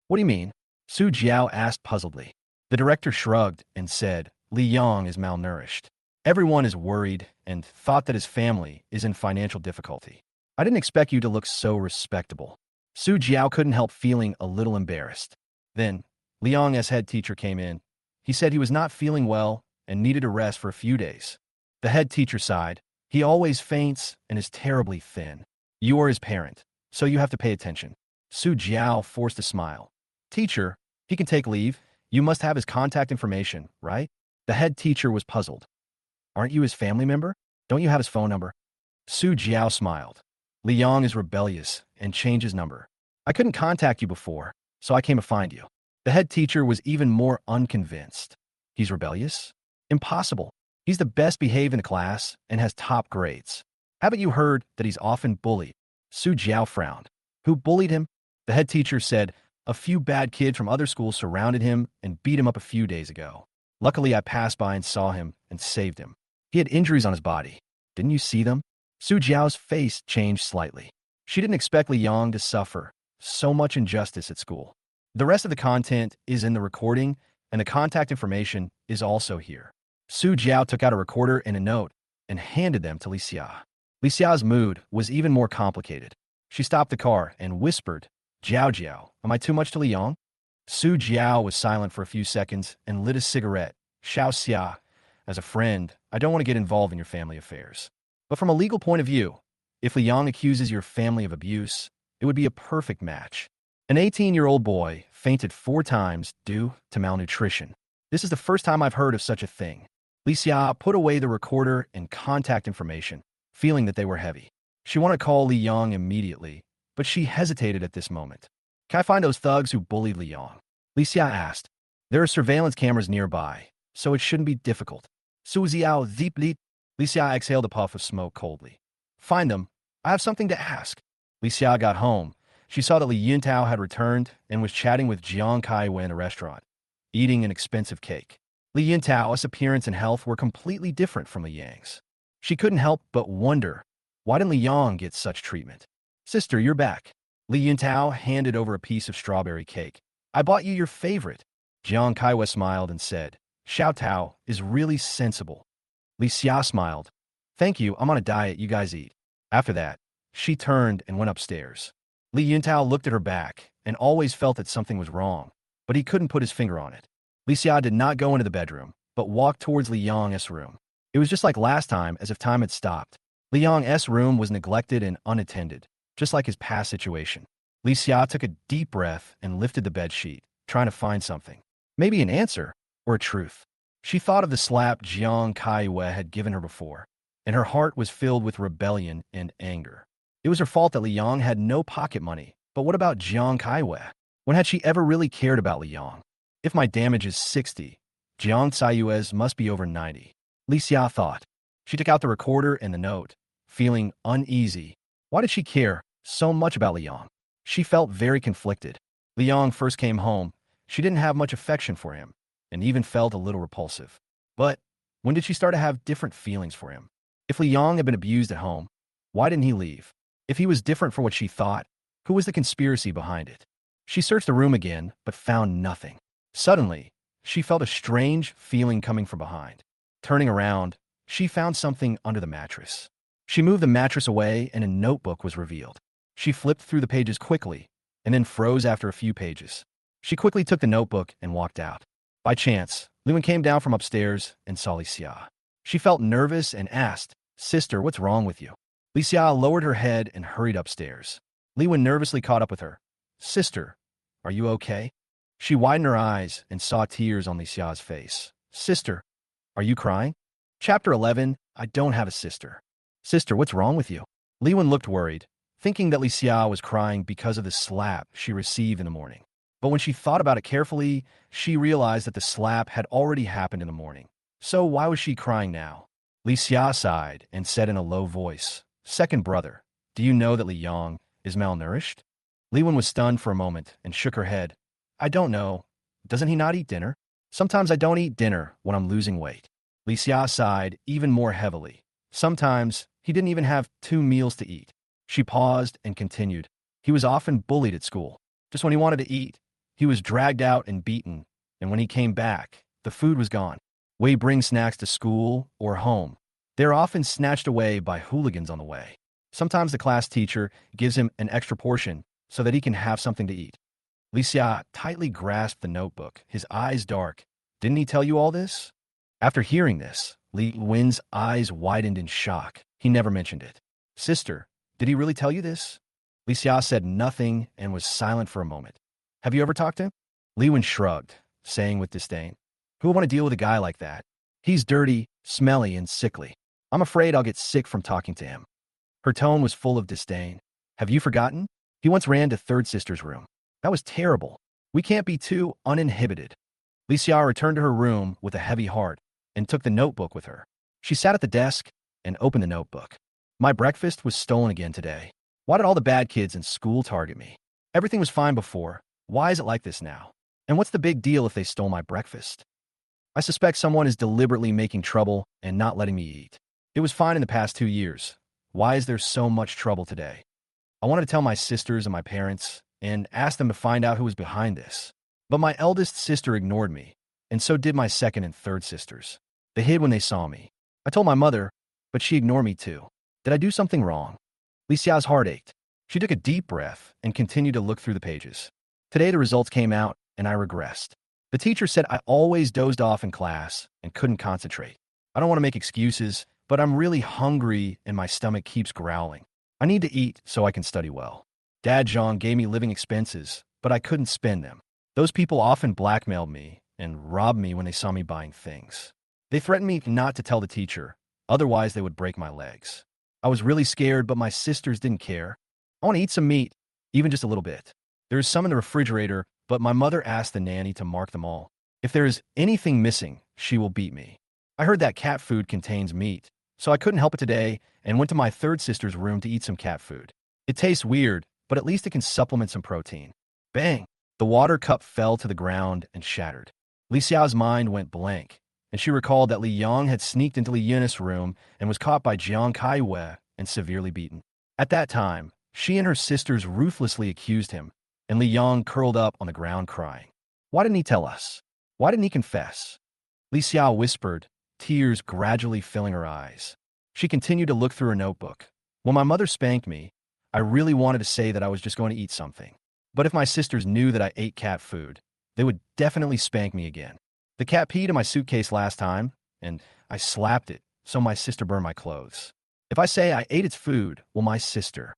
What do you mean? Su Jiao asked puzzledly. The director shrugged and said, Li Yang is malnourished. Everyone is worried and thought that his family is in financial difficulty. I didn't expect you to look so respectable. Su Jiao couldn't help feeling a little embarrassed. Then, Li Yang as head teacher came in. He said he was not feeling well and needed a rest for a few days. The head teacher sighed. He always faints and is terribly thin. You are his parent, so you have to pay attention. Su Jiao forced a smile. Teacher, he can take leave. You must have his contact information, right? The head teacher was puzzled. Aren't you his family member? Don't you have his phone number? Su Jiao smiled. Li Yang is rebellious and changed his number. I couldn't contact you before, so I came to find you. The head teacher was even more unconvinced. He's rebellious? Impossible. He's the best behaved in the class and has top grades. Haven't you heard that he's often bullied? Su Jiao frowned. Who bullied him? The head teacher said, a few bad kids from other schools surrounded him and beat him up a few days ago. Luckily, I passed by and saw him and saved him. He had injuries on his body. Didn't you see them? Su Jiao's face changed slightly. She didn't expect Li Yang to suffer so much injustice at school. The rest of the content is in the recording, and the contact information is also here. Su Jiao took out a recorder and a note and handed them to Li Xia. Li Xia's mood was even more complicated. She stopped the car and whispered, Jiao Jiao, am I too much to Li Yang? Su Jiao was silent for a few seconds and lit a cigarette. Xiao Xia, as a friend, I don't want to get involved in your family affairs. But from a legal point of view, if Li Yang accuses your family of abuse, it would be a perfect match. An 18-year-old boy fainted 4 times due to malnutrition. This is the first time I've heard of such a thing. Li Xia put away the recorder and contact information, feeling that they were heavy. She wanted to call Li Yang immediately, but she hesitated at this moment. Can I find those thugs who bullied Li Yang? Li Xia asked. There are surveillance cameras nearby, so it shouldn't be difficult. Su Xiao deeply. Li Xia exhaled a puff of smoke coldly. Find them. I have something to ask. Li Xia got home. She saw that Li Yuntao had returned and was chatting with Jiang Kaiwen in a restaurant, eating an expensive cake. Li Yuntao's appearance and health were completely different from Li Yang's. She couldn't help but wonder, why didn't Li Yang get such treatment? Sister, you're back. Li Yuntao handed over a piece of strawberry cake. I bought you your favorite. Jiang Kaiwen smiled and said, Xiao Tao is really sensible. Li Xia smiled. Thank you, I'm on a diet, you guys eat. After that, she turned and went upstairs. Li Yuntao looked at her back and always felt that something was wrong, but he couldn't put his finger on it. Li Xia did not go into the bedroom, but walked towards Li Yang's room. It was just like last time, as if time had stopped. Li Yang's room was neglected and unattended, just like his past situation. Li Xia took a deep breath and lifted the bedsheet, trying to find something. Maybe an answer, or a truth. She thought of the slap Jiang Kaiwen had given her before, and her heart was filled with rebellion and anger. It was her fault that Li Yang had no pocket money, but what about Jiang Kaiwen? When had she ever really cared about Li Yang? If my damage is 60, Jiang Caiyue's must be over 90. Li Xia thought. She took out the recorder and the note, feeling uneasy. Why did she care so much about Li Yang? She felt very conflicted. Li Yang first came home. She didn't have much affection for him, and even felt a little repulsive. But when did she start to have different feelings for him? If Li Yang had been abused at home, why didn't he leave? If he was different for what she thought, who was the conspiracy behind it? She searched the room again, but found nothing. Suddenly, she felt a strange feeling coming from behind. Turning around, she found something under the mattress. She moved the mattress away and a notebook was revealed. She flipped through the pages quickly, and then froze after a few pages. She quickly took the notebook and walked out. By chance, Liwen came down from upstairs and saw Li Xia. She felt nervous and asked, Sister, what's wrong with you? Li Xia lowered her head and hurried upstairs. Liwen nervously caught up with her. Sister, are you okay? She widened her eyes and saw tears on Li Xia's face. Sister, are you crying? Chapter 11, I don't have a sister. Sister, what's wrong with you? Liwen looked worried, thinking that Li Xia was crying because of the slap she received in the morning. But when she thought about it carefully, she realized that the slap had already happened in the morning. So why was she crying now? Li Xia sighed and said in a low voice, Second brother, do you know that Li Yang is malnourished? Liwen was stunned for a moment and shook her head. I don't know. Doesn't he not eat dinner? Sometimes I don't eat dinner when I'm losing weight. Li Xia sighed even more heavily. Sometimes he didn't even have 2 meals to eat. She paused and continued. He was often bullied at school. Just when he wanted to eat, he was dragged out and beaten, and when he came back, the food was gone. Wei brings snacks to school or home. They are often snatched away by hooligans on the way. Sometimes the class teacher gives him an extra portion so that he can have something to eat. Li Xia tightly grasped the notebook, his eyes dark. Didn't he tell you all this? After hearing this, Li Wen's eyes widened in shock. He never mentioned it. Sister, did he really tell you this? Li Xia said nothing and was silent for a moment. Have you ever talked to him? Li Wen shrugged, saying with disdain, who would want to deal with a guy like that? He's dirty, smelly, and sickly. I'm afraid I'll get sick from talking to him. Her tone was full of disdain. Have you forgotten? He once ran to third sister's room. That was terrible. We can't be too uninhibited. Li Xia returned to her room with a heavy heart and took the notebook with her. She sat at the desk and opened the notebook. My breakfast was stolen again today. Why did all the bad kids in school target me? Everything was fine before. Why is it like this now? And what's the big deal if they stole my breakfast? I suspect someone is deliberately making trouble and not letting me eat. It was fine in the past 2 years. Why is there so much trouble today? I wanted to tell my sisters and my parents and ask them to find out who was behind this. But my eldest sister ignored me, and so did my second and third sisters. They hid when they saw me. I told my mother, but she ignored me too. Did I do something wrong? Li Xia's heart ached. She took a deep breath and continued to look through the pages. Today the results came out, and I regressed. The teacher said I always dozed off in class and couldn't concentrate. I don't want to make excuses, but I'm really hungry and my stomach keeps growling. I need to eat so I can study well. Dad Zhang gave me living expenses, but I couldn't spend them. Those people often blackmailed me and robbed me when they saw me buying things. They threatened me not to tell the teacher, otherwise they would break my legs. I was really scared, but my sisters didn't care. I want to eat some meat, even just a little bit. There is some in the refrigerator, but my mother asked the nanny to mark them all. If there is anything missing, she will beat me. I heard that cat food contains meat, so I couldn't help it today and went to my third sister's room to eat some cat food. It tastes weird, but at least it can supplement some protein. Bang! The water cup fell to the ground and shattered. Li Xiao's mind went blank, and she recalled that Li Yang had sneaked into Li Yun's room and was caught by Jiang Kaiwei and severely beaten. At that time, she and her sisters ruthlessly accused him, and Li Yang curled up on the ground crying. Why didn't he tell us? Why didn't he confess? Li Xiao whispered, tears gradually filling her eyes. She continued to look through her notebook. When my mother spanked me, I really wanted to say that I was just going to eat something. But if my sisters knew that I ate cat food, they would definitely spank me again. The cat peed in my suitcase last time, and I slapped it, so my sister burned my clothes. If I say I ate its food, well, my sister.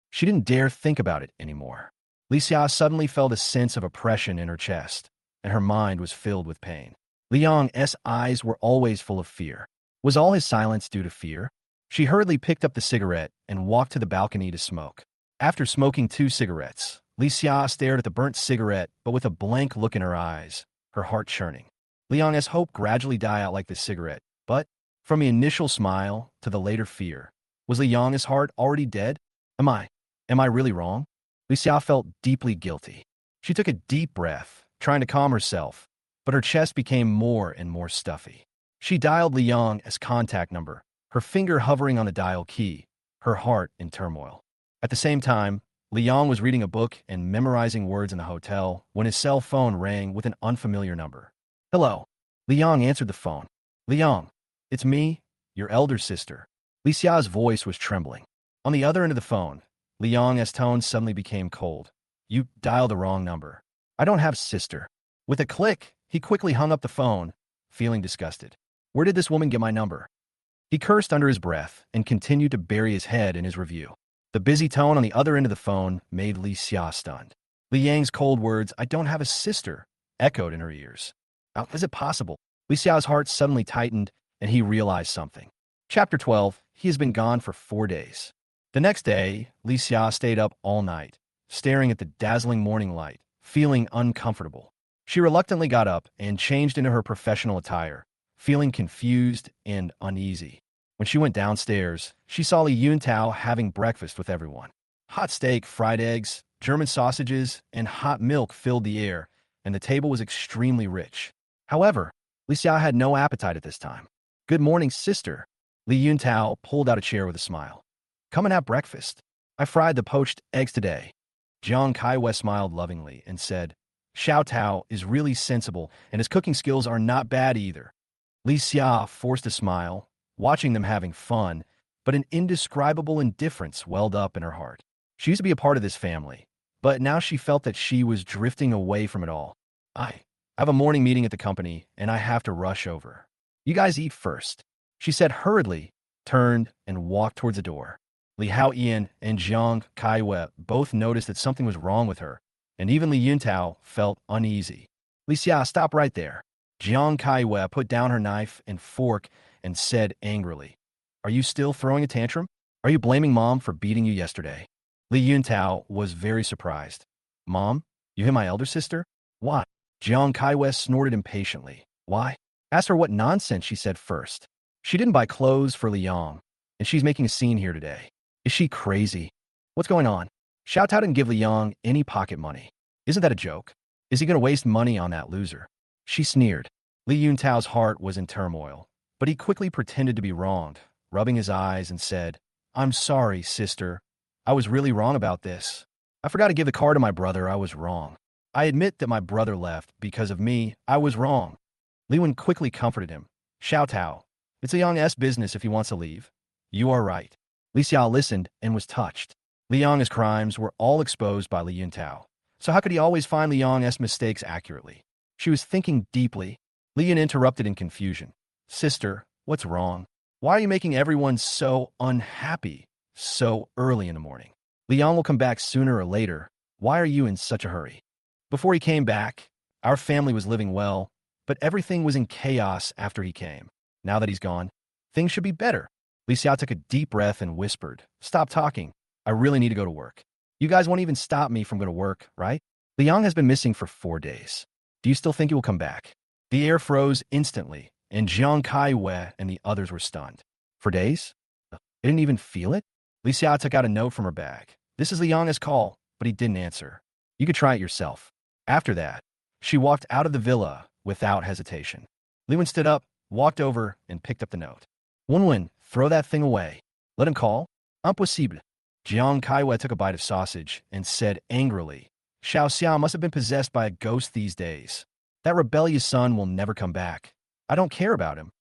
She didn't dare think about it anymore. Li Xia suddenly felt a sense of oppression in her chest, and her mind was filled with pain. Li Yang's eyes were always full of fear. Was all his silence due to fear? She hurriedly picked up the cigarette and walked to the balcony to smoke. After smoking 2 cigarettes, Li Xia stared at the burnt cigarette, but with a blank look in her eyes, her heart churning. Li Yang's hope gradually died out like the cigarette, but from the initial smile to the later fear, was Li Yang's heart already dead? Am I really wrong? Li Xia felt deeply guilty. She took a deep breath, trying to calm herself, but her chest became more and more stuffy. She dialed Li Yang's contact number, her finger hovering on the dial key, her heart in turmoil. At the same time, Li Yang was reading a book and memorizing words in the hotel when his cell phone rang with an unfamiliar number. Hello. Li Yang answered the phone. Li Yang, it's me, your elder sister. Li Xia's voice was trembling. On the other end of the phone, Li Yang's tone suddenly became cold. You dialed the wrong number. I don't have sister. With a click, he quickly hung up the phone, feeling disgusted. Where did this woman get my number? He cursed under his breath and continued to bury his head in his review. The busy tone on the other end of the phone made Li Xia stunned. Li Yang's cold words, I don't have a sister, echoed in her ears. How is it possible? Li Xiao's heart suddenly tightened, and he realized something. Chapter 12, he has been gone for 4 days. The next day, Li Xia stayed up all night, staring at the dazzling morning light, feeling uncomfortable. She reluctantly got up and changed into her professional attire, feeling confused and uneasy. When she went downstairs, she saw Li Yuntao having breakfast with everyone. Hot steak, fried eggs, German sausages, and hot milk filled the air, and the table was extremely rich. However, Li Xia had no appetite at this time. Good morning, sister. Li Yuntao pulled out a chair with a smile. Come and have breakfast. I fried the poached eggs today. Jiang Kaiwei smiled lovingly and said, Xiao Tao is really sensible, and his cooking skills are not bad either. Li Xia forced a smile, watching them having fun, but an indescribable indifference welled up in her heart. She used to be a part of this family, but now she felt that she was drifting away from it all. I have a morning meeting at the company, and I have to rush over. You guys eat first, she said hurriedly, turned, and walked towards the door. Li Haoyan and Jiang Kaiwei both noticed that something was wrong with her, and even Li Yuntao felt uneasy. Li Xia, stop right there. Jiang Kaiwei put down her knife and fork and said angrily, Are you still throwing a tantrum? Are you blaming Mom for beating you yesterday? Li Yuntao was very surprised. Mom, you hit my elder sister? Why? Jiang Kaiwei snorted impatiently. Why? Ask her what nonsense she said first. She didn't buy clothes for Liang, and she's making a scene here today. Is she crazy? What's going on? Xiao Tao didn't give Liang any pocket money. Isn't that a joke? Is he going to waste money on that loser? She sneered. Li Yuntao's heart was in turmoil, but he quickly pretended to be wronged, rubbing his eyes and said, I'm sorry, sister. I was really wrong about this. I forgot to give the car to my brother. I was wrong. I admit that my brother left because of me. I was wrong. Li Wen quickly comforted him. Xiao Tao, it's Liang's business if he wants to leave. You are right. Li Xiao listened and was touched. Liang's crimes were all exposed by Li Yuntao, so how could he always find Liang's mistakes accurately? She was thinking deeply. Li Yun interrupted in confusion. Sister, what's wrong? Why are you making everyone so unhappy so early in the morning? Liang will come back sooner or later. Why are you in such a hurry? Before he came back, our family was living well, but everything was in chaos after he came. Now that he's gone, things should be better. Li Xiao took a deep breath and whispered, Stop talking. I really need to go to work. You guys won't even stop me from going to work, right? Liang has been missing for 4 days. Do you still think he will come back? The air froze instantly, and Jiang Kaiwei and the others were stunned. For days? I didn't even feel it? Li Xiao took out a note from her bag. This is Liang's call, but he didn't answer. You could try it yourself. After that, she walked out of the villa without hesitation. Li Wen stood up, walked over, and picked up the note. Wen, throw that thing away. Let him call. Impossible. Jiang Kaiwei took a bite of sausage and said angrily, Xiao Xiao must have been possessed by a ghost these days. That rebellious son will never come back. I don't care about him.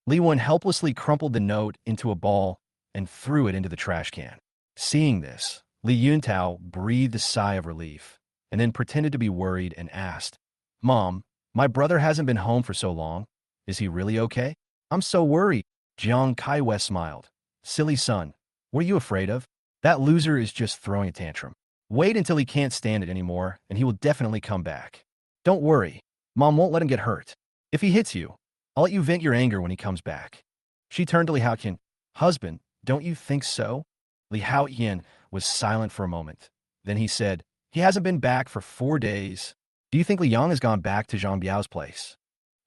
Li Wen helplessly crumpled the note into a ball and threw it into the trash can. Seeing this, Li Yuntao breathed a sigh of relief and then pretended to be worried and asked, Mom, my brother hasn't been home for so long. Is he really okay? I'm so worried. Jiang Kaiwei smiled. Silly son, what are you afraid of? That loser is just throwing a tantrum. Wait until he can't stand it anymore, and he will definitely come back. Don't worry. Mom won't let him get hurt. If he hits you, I'll let you vent your anger when he comes back. She turned to Li Haoyan. Husband, don't you think so? Li Haoyan was silent for a moment. Then he said, He hasn't been back for 4 days. Do you think Liang has gone back to Zhang Biao's place?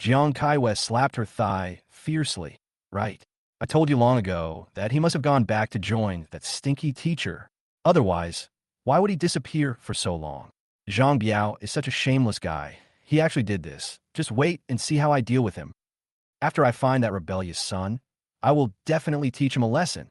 Jiang Kaiwei slapped her thigh fiercely. Right. I told you long ago that he must have gone back to join that stinky teacher. Otherwise, why would he disappear for so long? Zhang Biao is such a shameless guy. He actually did this. Just wait and see how I deal with him. After I find that rebellious son, I will definitely teach him a lesson.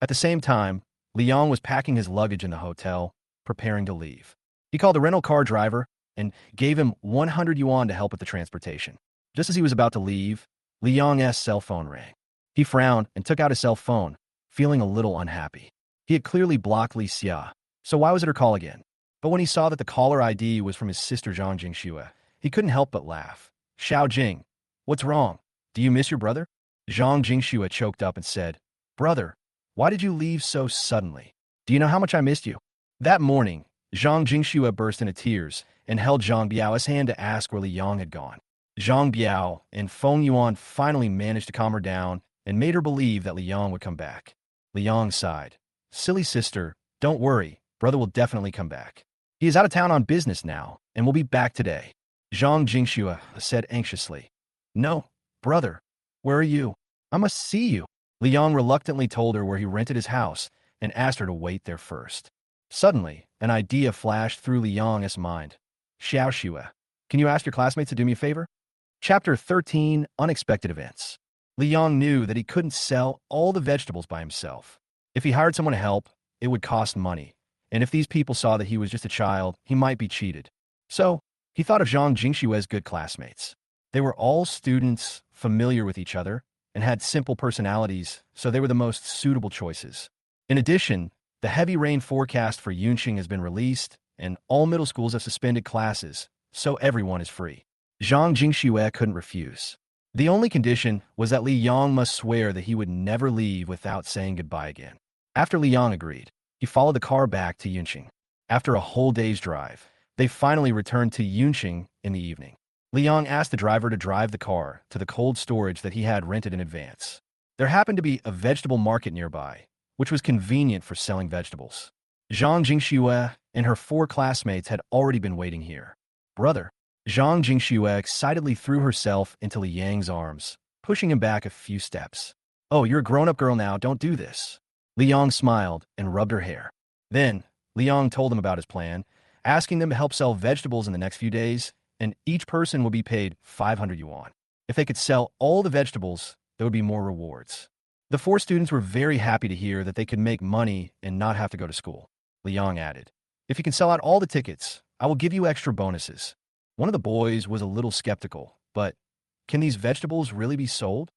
At the same time, Liang was packing his luggage in the hotel, preparing to leave. He called the rental car driver and gave him 100 yuan to help with the transportation. Just as he was about to leave, Liang's cell phone rang. He frowned and took out his cell phone, feeling a little unhappy. He had clearly blocked Li Xia, so why was it her call again? But when he saw that the caller ID was from his sister Zhang Jingxue, he couldn't help but laugh. Xiao Jing, what's wrong? Do you miss your brother? Zhang Jingxue choked up and said, Brother, why did you leave so suddenly? Do you know how much I missed you? That morning, Zhang Jingxue burst into tears and held Zhang Biao's hand to ask where Liang had gone. Zhang Biao and Feng Yuan finally managed to calm her down and made her believe that Liang would come back. Liang sighed. Silly sister, don't worry, brother will definitely come back. He is out of town on business now and will be back today. Zhang Jingxue said anxiously. No, brother, where are you? I must see you. Liang reluctantly told her where he rented his house and asked her to wait there first. Suddenly, an idea flashed through Liang's mind. Xiao Xue, can you ask your classmates to do me a favor? Chapter 13, Unexpected Events. Liang knew that he couldn't sell all the vegetables by himself. If he hired someone to help, it would cost money, and if these people saw that he was just a child, he might be cheated. So, he thought of Zhang Jingshue's good classmates. They were all students, familiar with each other, and had simple personalities, so they were the most suitable choices. In addition, the heavy rain forecast for Yunqing has been released, and all middle schools have suspended classes, so everyone is free. Zhang Jingxue couldn't refuse. The only condition was that Li Yang must swear that he would never leave without saying goodbye again. After Li Yang agreed, he followed the car back to Yunqing. After a whole day's drive, they finally returned to Yunqing in the evening. Li Yang asked the driver to drive the car to the cold storage that he had rented in advance. There happened to be a vegetable market nearby, which was convenient for selling vegetables. Zhang Jingxue and her 4 classmates had already been waiting here. Brother, Zhang Jingxue excitedly threw herself into Li Yang's arms, pushing him back a few steps. Oh, you're a grown-up girl now, don't do this. Li Yang smiled and rubbed her hair. Then, Li Yang told them about his plan, asking them to help sell vegetables in the next few days, and each person would be paid 500 yuan. If they could sell all the vegetables, there would be more rewards. The 4 students were very happy to hear that they could make money and not have to go to school. Li Yang added, if you can sell out all the tickets, I will give you extra bonuses. One of the boys was a little skeptical, but can these vegetables really be sold?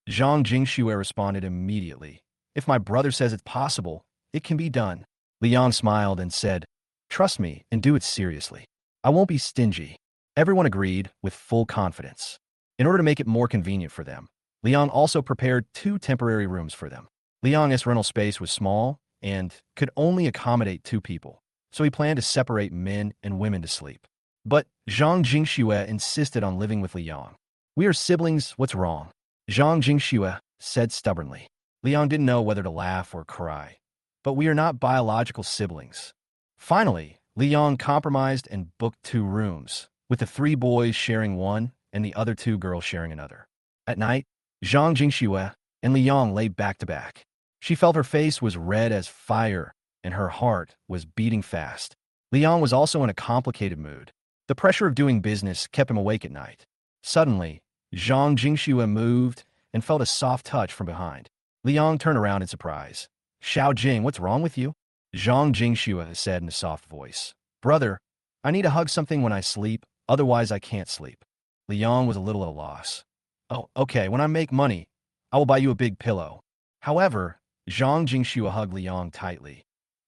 Zhang Jingxue responded immediately. If my brother says it's possible, it can be done. Li Yang smiled and said, trust me and do it seriously. I won't be stingy. Everyone agreed with full confidence. In order to make it more convenient for them, Li Yang also prepared 2 temporary rooms for them. Li Yang's rental space was small and could only accommodate 2 people, so he planned to separate men and women to sleep. But Zhang Jingxue insisted on living with Li Yang. We are siblings, what's wrong? Zhang Jingxue said stubbornly. Li Yang didn't know whether to laugh or cry. But we are not biological siblings. Finally, Li Yang compromised and booked 2 rooms, with the 3 boys sharing one and the other 2 girls sharing another. At night, Zhang Jingxue and Li Yang lay back to back. She felt her face was red as fire, and her heart was beating fast. Li Yang was also in a complicated mood. The pressure of doing business kept him awake at night. Suddenly, Zhang Jingxue moved and felt a soft touch from behind. Li Yang turned around in surprise. Xiao Jing, what's wrong with you? Zhang Jingxue said in a soft voice. Brother, I need to hug something when I sleep, otherwise I can't sleep. Li Yang was a little at a loss. Oh, okay, when I make money, I will buy you a big pillow. However, Zhang Jingxue hugged Li Yang tightly.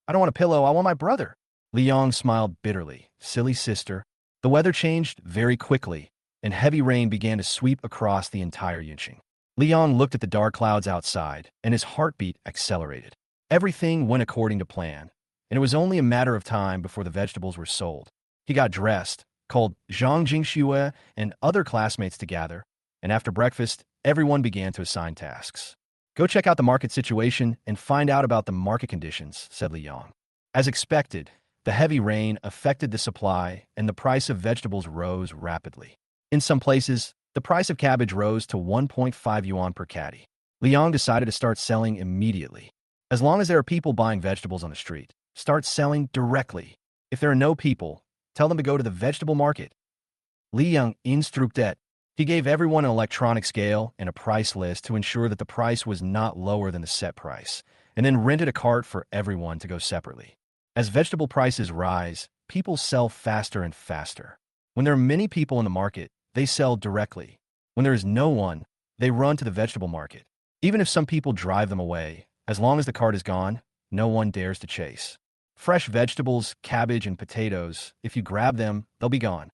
I don't want a pillow, I want my brother. Li Yang smiled bitterly. Silly sister. The weather changed very quickly, and heavy rain began to sweep across the entire Yunqing. Li Yang looked at the dark clouds outside, and his heartbeat accelerated. Everything went according to plan, and it was only a matter of time before the vegetables were sold. He got dressed, called Zhang Jingxue and other classmates to gather, and after breakfast, everyone began to assign tasks. Go check out the market situation and find out about the market conditions, said Li Yang. As expected, the heavy rain affected the supply, and the price of vegetables rose rapidly. In some places, the price of cabbage rose to 1.5 yuan per caddy. Li Yang decided to start selling immediately. As long as there are people buying vegetables on the street, start selling directly. If there are no people, tell them to go to the vegetable market. Li Yang instructed. He gave everyone an electronic scale and a price list to ensure that the price was not lower than the set price, and then rented a cart for everyone to go separately. As vegetable prices rise, people sell faster and faster. When there are many people in the market, they sell directly. When there is no one, they run to the vegetable market. Even if some people drive them away, as long as the cart is gone, no one dares to chase. Fresh vegetables, cabbage, and potatoes, if you grab them, they'll be gone.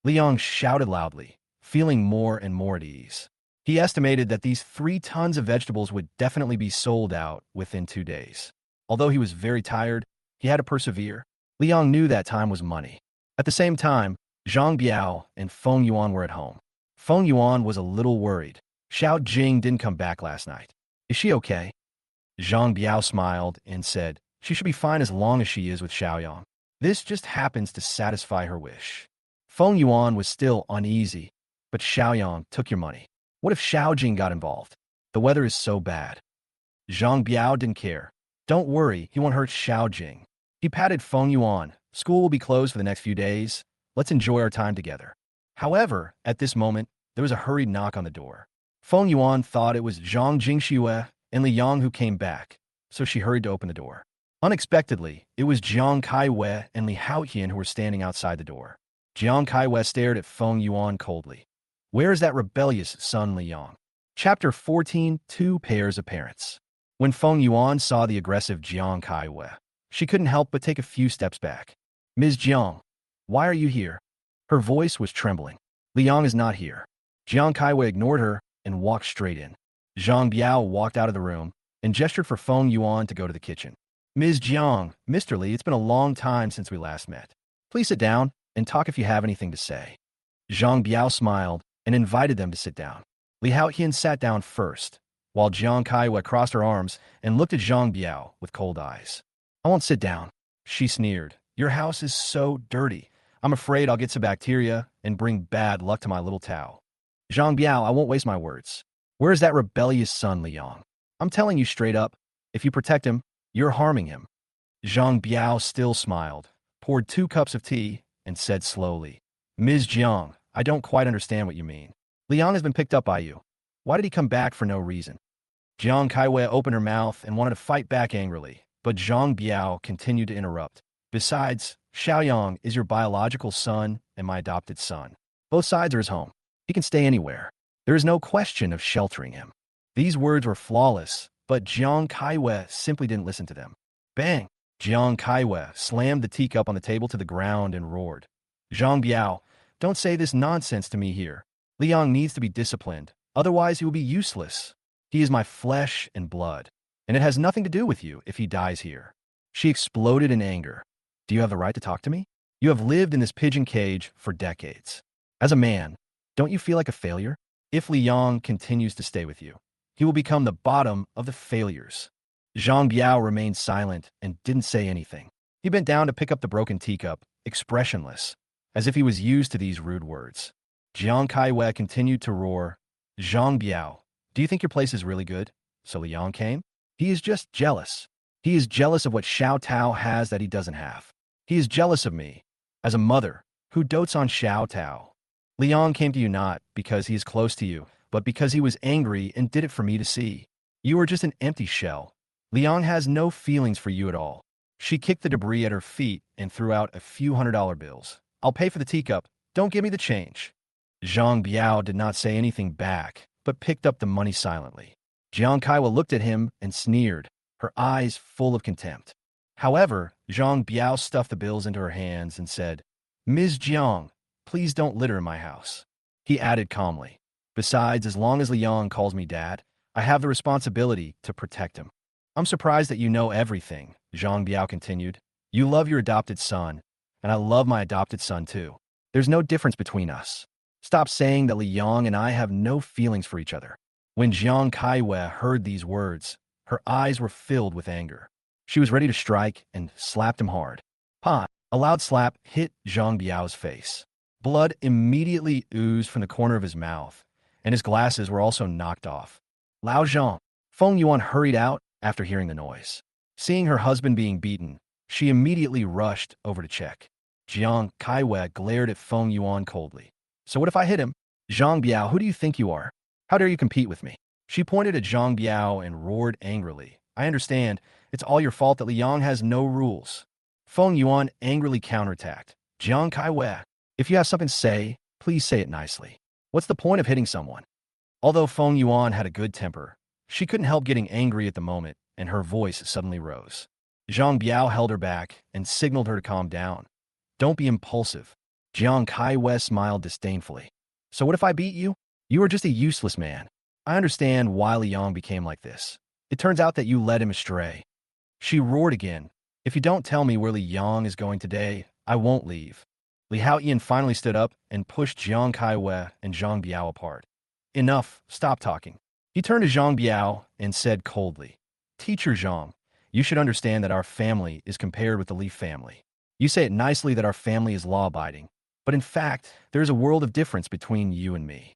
Li Yang shouted loudly, feeling more and more at ease. He estimated that these 3 tons of vegetables would definitely be sold out within 2 days. Although he was very tired, he had to persevere. Li Yang knew that time was money. At the same time, Zhang Biao and Feng Yuan were at home. Feng Yuan was a little worried. Xiao Jing didn't come back last night. Is she okay? Zhang Biao smiled and said, she should be fine as long as she is with Xiaoyang. This just happens to satisfy her wish. Feng Yuan was still uneasy, but Xiaoyang took your money. What if Xiao Jing got involved? The weather is so bad. Zhang Biao didn't care. Don't worry, he won't hurt Xiao Jing. He patted Feng Yuan. School will be closed for the next few days. Let's enjoy our time together. However, at this moment, there was a hurried knock on the door. Feng Yuan thought it was Zhang Jingxue and Li Yang who came back, so she hurried to open the door. Unexpectedly, it was Jiang Kaiwei and Li Haotian who were standing outside the door. Jiang Kaiwei stared at Feng Yuan coldly. Where is that rebellious son Liang? Chapter 14, Two Pairs of Parents. When Feng Yuan saw the aggressive Jiang Kaiwei, she couldn't help but take a few steps back. Ms. Jiang, why are you here? Her voice was trembling. Liang is not here. Jiang Kaiwei ignored her and walked straight in. Zhang Biao walked out of the room and gestured for Feng Yuan to go to the kitchen. Ms. Jiang, Mr. Li, it's been a long time since we last met. Please sit down and talk if you have anything to say. Zhang Biao smiled and invited them to sit down. Li Haotian sat down first, while Jiang Kaiwei crossed her arms and looked at Zhang Biao with cold eyes. I won't sit down, she sneered. Your house is so dirty. I'm afraid I'll get some bacteria and bring bad luck to my little Tao. Zhang Biao, I won't waste my words. Where is that rebellious son Liang? I'm telling you straight up, if you protect him, you're harming him. Zhang Biao still smiled, poured 2 cups of tea, and said slowly, Ms. Jiang, I don't quite understand what you mean. Liang has been picked up by you. Why did he come back for no reason? Jiang Kaiwei opened her mouth and wanted to fight back angrily, but Zhang Biao continued to interrupt. Besides, Xiaoyang is your biological son and my adopted son. Both sides are his home. He can stay anywhere. There is no question of sheltering him. These words were flawless, but Jiang Kaiwei simply didn't listen to them. Bang! Jiang Kaiwei slammed the teacup on the table to the ground and roared. Zhang Biao, don't say this nonsense to me here. Liang needs to be disciplined, otherwise he will be useless. He is my flesh and blood, and it has nothing to do with you if he dies here. She exploded in anger. Do you have the right to talk to me? You have lived in this pigeon cage for decades. As a man, don't you feel like a failure? If Liang continues to stay with you, he will become the bottom of the failures. Zhang Biao remained silent and didn't say anything. He bent down to pick up the broken teacup, expressionless, as if he was used to these rude words. Jiang Kaiwei continued to roar, Zhang Biao, do you think your place is really good? So Liang came? He is just jealous. He is jealous of what Xiao Tao has that he doesn't have. He is jealous of me, as a mother, who dotes on Xiao Tao. Liang came to you not because he is close to you, but because he was angry and did it for me to see. You are just an empty shell. Liang has no feelings for you at all. She kicked the debris at her feet and threw out a few $100 bills. I'll pay for the teacup. Don't give me the change. Zhang Biao did not say anything back, but picked up the money silently. Jiang Kaiwei looked at him and sneered, her eyes full of contempt. However, Zhang Biao stuffed the bills into her hands and said, Ms. Jiang, please don't litter in my house. He added calmly, besides, as long as Liang calls me dad, I have the responsibility to protect him. I'm surprised that you know everything, Zhang Biao continued. You love your adopted son, and I love my adopted son too. There's no difference between us. Stop saying that Liang and I have no feelings for each other. When Jiang Kaiwei heard these words, her eyes were filled with anger. She was ready to strike and slapped him hard. Pa! A loud slap hit Zhang Biao's face. Blood immediately oozed from the corner of his mouth, and his glasses were also knocked off. Lao Zhang! Feng Yuan hurried out after hearing the noise. Seeing her husband being beaten, she immediately rushed over to check. Jiang Kaiwei glared at Feng Yuan coldly. So what if I hit him? Zhang Biao, who do you think you are? How dare you compete with me? She pointed at Zhang Biao and roared angrily. I understand. It's all your fault that Liang has no rules. Feng Yuan angrily counterattacked. Jiang Kaiwei, if you have something to say, please say it nicely. What's the point of hitting someone? Although Feng Yuan had a good temper, she couldn't help getting angry at the moment, and her voice suddenly rose. Zhang Biao held her back and signaled her to calm down. Don't be impulsive. Jiang Kaiwei smiled disdainfully. So what if I beat you? You are just a useless man. I understand why Liang became like this. It turns out that you led him astray. She roared again. If you don't tell me where Liang is going today, I won't leave. Li Haotian finally stood up and pushed Jiang Kaiwei and Zhang Biao apart. Enough, stop talking. He turned to Zhang Biao and said coldly, Teacher Zhang, you should understand that our family is compared with the Li family. You say it nicely that our family is law-abiding, but in fact, there is a world of difference between you and me.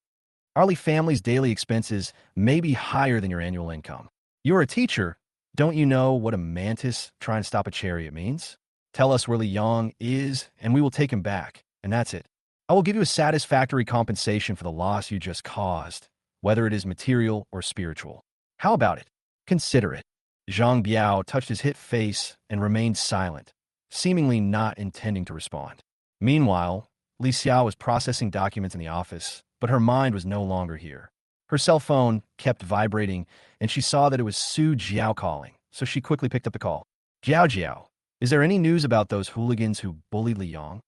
Our Li family's daily expenses may be higher than your annual income. You're a teacher. Don't you know what a mantis trying to stop a chariot means? Tell us where Liang is, and we will take him back, and that's it. I will give you a satisfactory compensation for the loss you just caused, whether it is material or spiritual. How about it? Consider it. Zhang Biao touched his hit face and remained silent, seemingly not intending to respond. Meanwhile, Li Xiao was processing documents in the office, but her mind was no longer here. Her cell phone kept vibrating, and she saw that it was Su Jiao calling, so she quickly picked up the call. Jiao Jiao, is there any news about those hooligans who bullied Li Yong?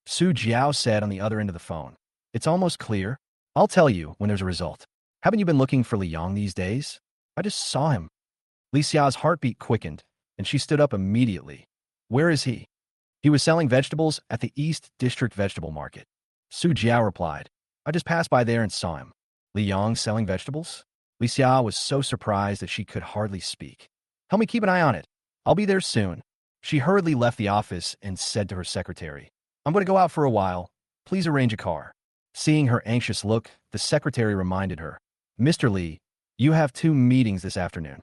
Su Jiao said on the other end of the phone. It's almost clear. I'll tell you when there's a result. Haven't you been looking for Li Yong these days? I just saw him. Li Xiao's heartbeat quickened, and she stood up immediately. Where is he? He was selling vegetables at the East District Vegetable Market. Su Jiao replied. I just passed by there and saw him. Li Yong selling vegetables? Li Xiao was so surprised that she could hardly speak. Help me keep an eye on it. I'll be there soon. She hurriedly left the office and said to her secretary, I'm going to go out for a while. Please arrange a car. Seeing her anxious look, the secretary reminded her, Mr. Li, you have 2 meetings this afternoon.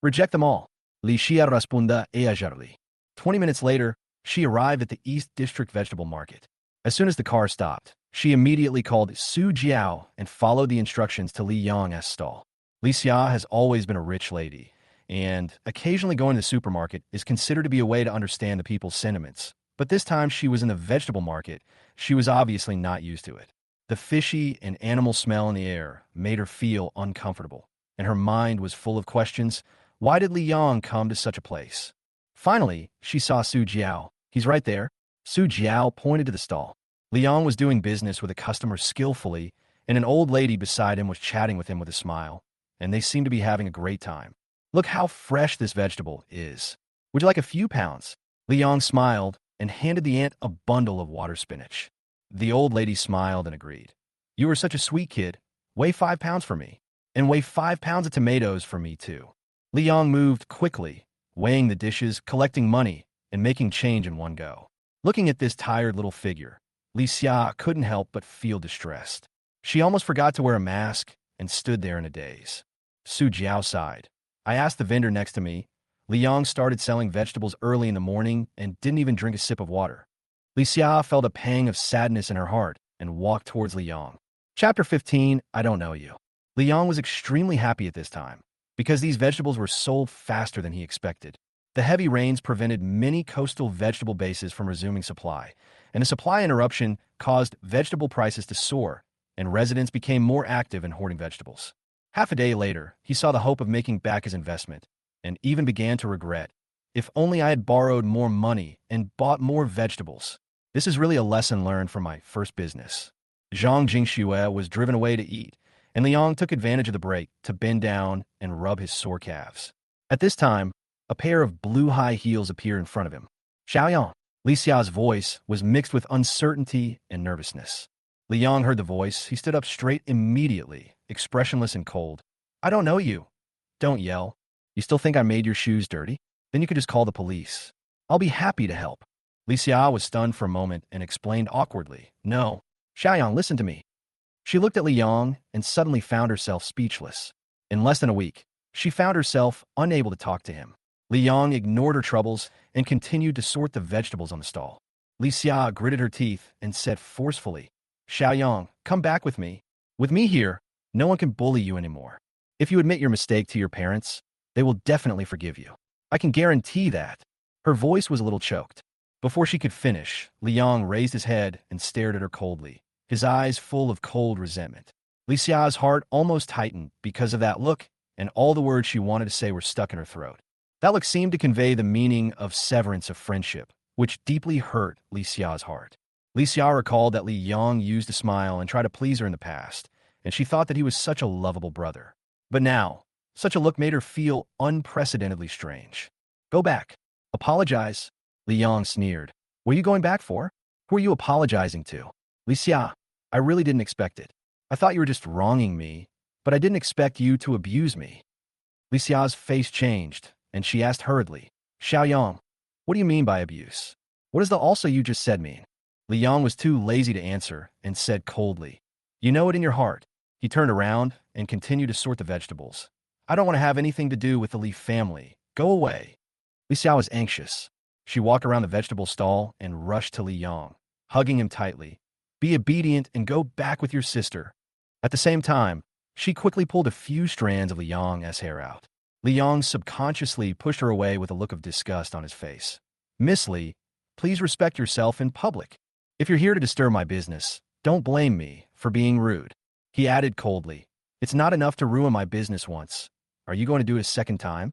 Reject them all. Li Xia responda eagerly. 20 minutes later, she arrived at the East District Vegetable Market. As soon as the car stopped, she immediately called Su Jiao and followed the instructions to Li Yong's stall. Li Xia has always been a rich lady, and occasionally going to the supermarket is considered to be a way to understand the people's sentiments. But this time she was in the vegetable market, she was obviously not used to it. The fishy and animal smell in the air made her feel uncomfortable, and her mind was full of questions. Why did Li Yong come to such a place? Finally, she saw Su Jiao. He's right there. Su Jiao pointed to the stall. Li Yong was doing business with a customer skillfully, and an old lady beside him was chatting with him with a smile, and they seemed to be having a great time. Look how fresh this vegetable is. Would you like a few pounds? Li Yong smiled and handed the aunt a bundle of water spinach. The old lady smiled and agreed. You are such a sweet kid. Weigh 5 pounds for me. And weigh 5 pounds of tomatoes for me, too. Li Yong moved quickly, weighing the dishes, collecting money, and making change in one go. Looking at this tired little figure, Li Xia couldn't help but feel distressed. She almost forgot to wear a mask and stood there in a daze. Su Jiao sighed. I asked the vendor next to me. Li Yong started selling vegetables early in the morning and didn't even drink a sip of water. Li Xia felt a pang of sadness in her heart and walked towards Li Yong. Chapter 15, I Don't Know You. Li Yong was extremely happy at this time, because these vegetables were sold faster than he expected. The heavy rains prevented many coastal vegetable bases from resuming supply, and a supply interruption caused vegetable prices to soar, and residents became more active in hoarding vegetables. Half a day later, he saw the hope of making back his investment, and even began to regret. If only I had borrowed more money and bought more vegetables. This is really a lesson learned from my first business. Zhang Jingxue was driven away to eat, and Li Yong took advantage of the break to bend down and rub his sore calves. At this time, a pair of blue high heels appeared in front of him. Xiaoyang. Li Xiao's voice was mixed with uncertainty and nervousness. Li Yong heard the voice. He stood up straight immediately, expressionless and cold. I don't know you. Don't yell. You still think I made your shoes dirty? Then you could just call the police. I'll be happy to help. Li Xia was stunned for a moment and explained awkwardly. No. Xiaoyang, listen to me. She looked at Li Yong and suddenly found herself speechless. In less than a week, she found herself unable to talk to him. Li Yong ignored her troubles and continued to sort the vegetables on the stall. Li Xia gritted her teeth and said forcefully, Xiaoyang, come back with me. With me here, no one can bully you anymore. If you admit your mistake to your parents, they will definitely forgive you. I can guarantee that. Her voice was a little choked. Before she could finish, Li Yong raised his head and stared at her coldly, his eyes full of cold resentment. Li Xia's heart almost tightened because of that look, and all the words she wanted to say were stuck in her throat. That look seemed to convey the meaning of severance of friendship, which deeply hurt Li Xia's heart. Li Xia recalled that Li Yong used to smile and try to please her in the past, and she thought that he was such a lovable brother. But now, such a look made her feel unprecedentedly strange. Go back. Apologize. Li Yong sneered. What are you going back for? Who are you apologizing to? Li Xia, I really didn't expect it. I thought you were just wronging me, but I didn't expect you to abuse me. Li Xia's face changed, and she asked hurriedly, Xiaoyang, what do you mean by abuse? What does the also you just said mean? Li Yong was too lazy to answer and said coldly, You know it in your heart. He turned around and continued to sort the vegetables. I don't want to have anything to do with the Li family. Go away. Li Xiao was anxious. She walked around the vegetable stall and rushed to Li Yong, hugging him tightly. Be obedient and go back with your sister. At the same time, she quickly pulled a few strands of Li Yong's hair out. Li Yong subconsciously pushed her away with a look of disgust on his face. Miss Li, please respect yourself in public. If you're here to disturb my business, don't blame me for being rude. He added coldly, it's not enough to ruin my business once. Are you going to do it a second time?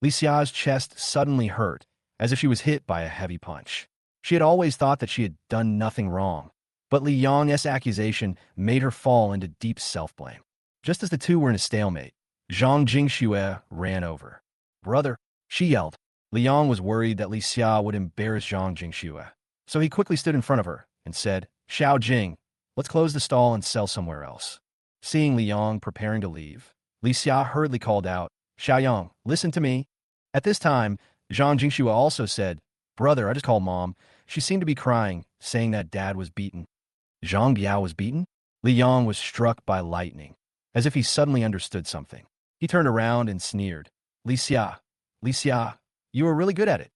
Li Xia's chest suddenly hurt, as if she was hit by a heavy punch. She had always thought that she had done nothing wrong, but Li Yong's accusation made her fall into deep self-blame. Just as the two were in a stalemate, Zhang Jingxue ran over. Brother, she yelled. Li Yong was worried that Li Xia would embarrass Zhang Jingxue, so he quickly stood in front of her and said, Xiao Jing, let's close the stall and sell somewhere else. Seeing Li Yong preparing to leave, Li Xia hurriedly called out, Xiaoyang, listen to me. At this time, Zhang Jingxue also said, Brother, I just called Mom. She seemed to be crying, saying that Dad was beaten. Zhang Biao was beaten? Li Yong was struck by lightning, as if he suddenly understood something. He turned around and sneered. Li Xia, you were really good at it.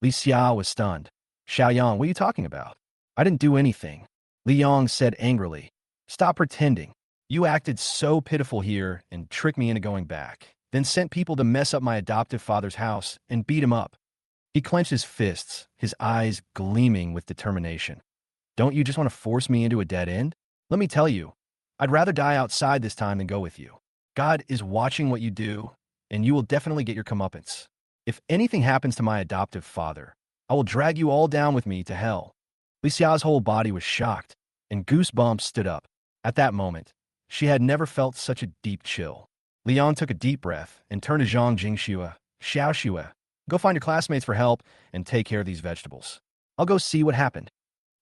Li Xia was stunned. Xiaoyang, what are you talking about? I didn't do anything. Li Yong said angrily. Stop pretending. You acted so pitiful here and tricked me into going back, then sent people to mess up my adoptive father's house and beat him up. He clenched his fists, his eyes gleaming with determination. Don't you just want to force me into a dead end? Let me tell you, I'd rather die outside this time than go with you. God is watching what you do, and you will definitely get your comeuppance. If anything happens to my adoptive father, I will drag you all down with me to hell. Li Xia's whole body was shocked, and goosebumps stood up. At that moment, she had never felt such a deep chill. Li Yong took a deep breath and turned to Zhang Jingxue. Xiao Xue, go find your classmates for help and take care of these vegetables. I'll go see what happened.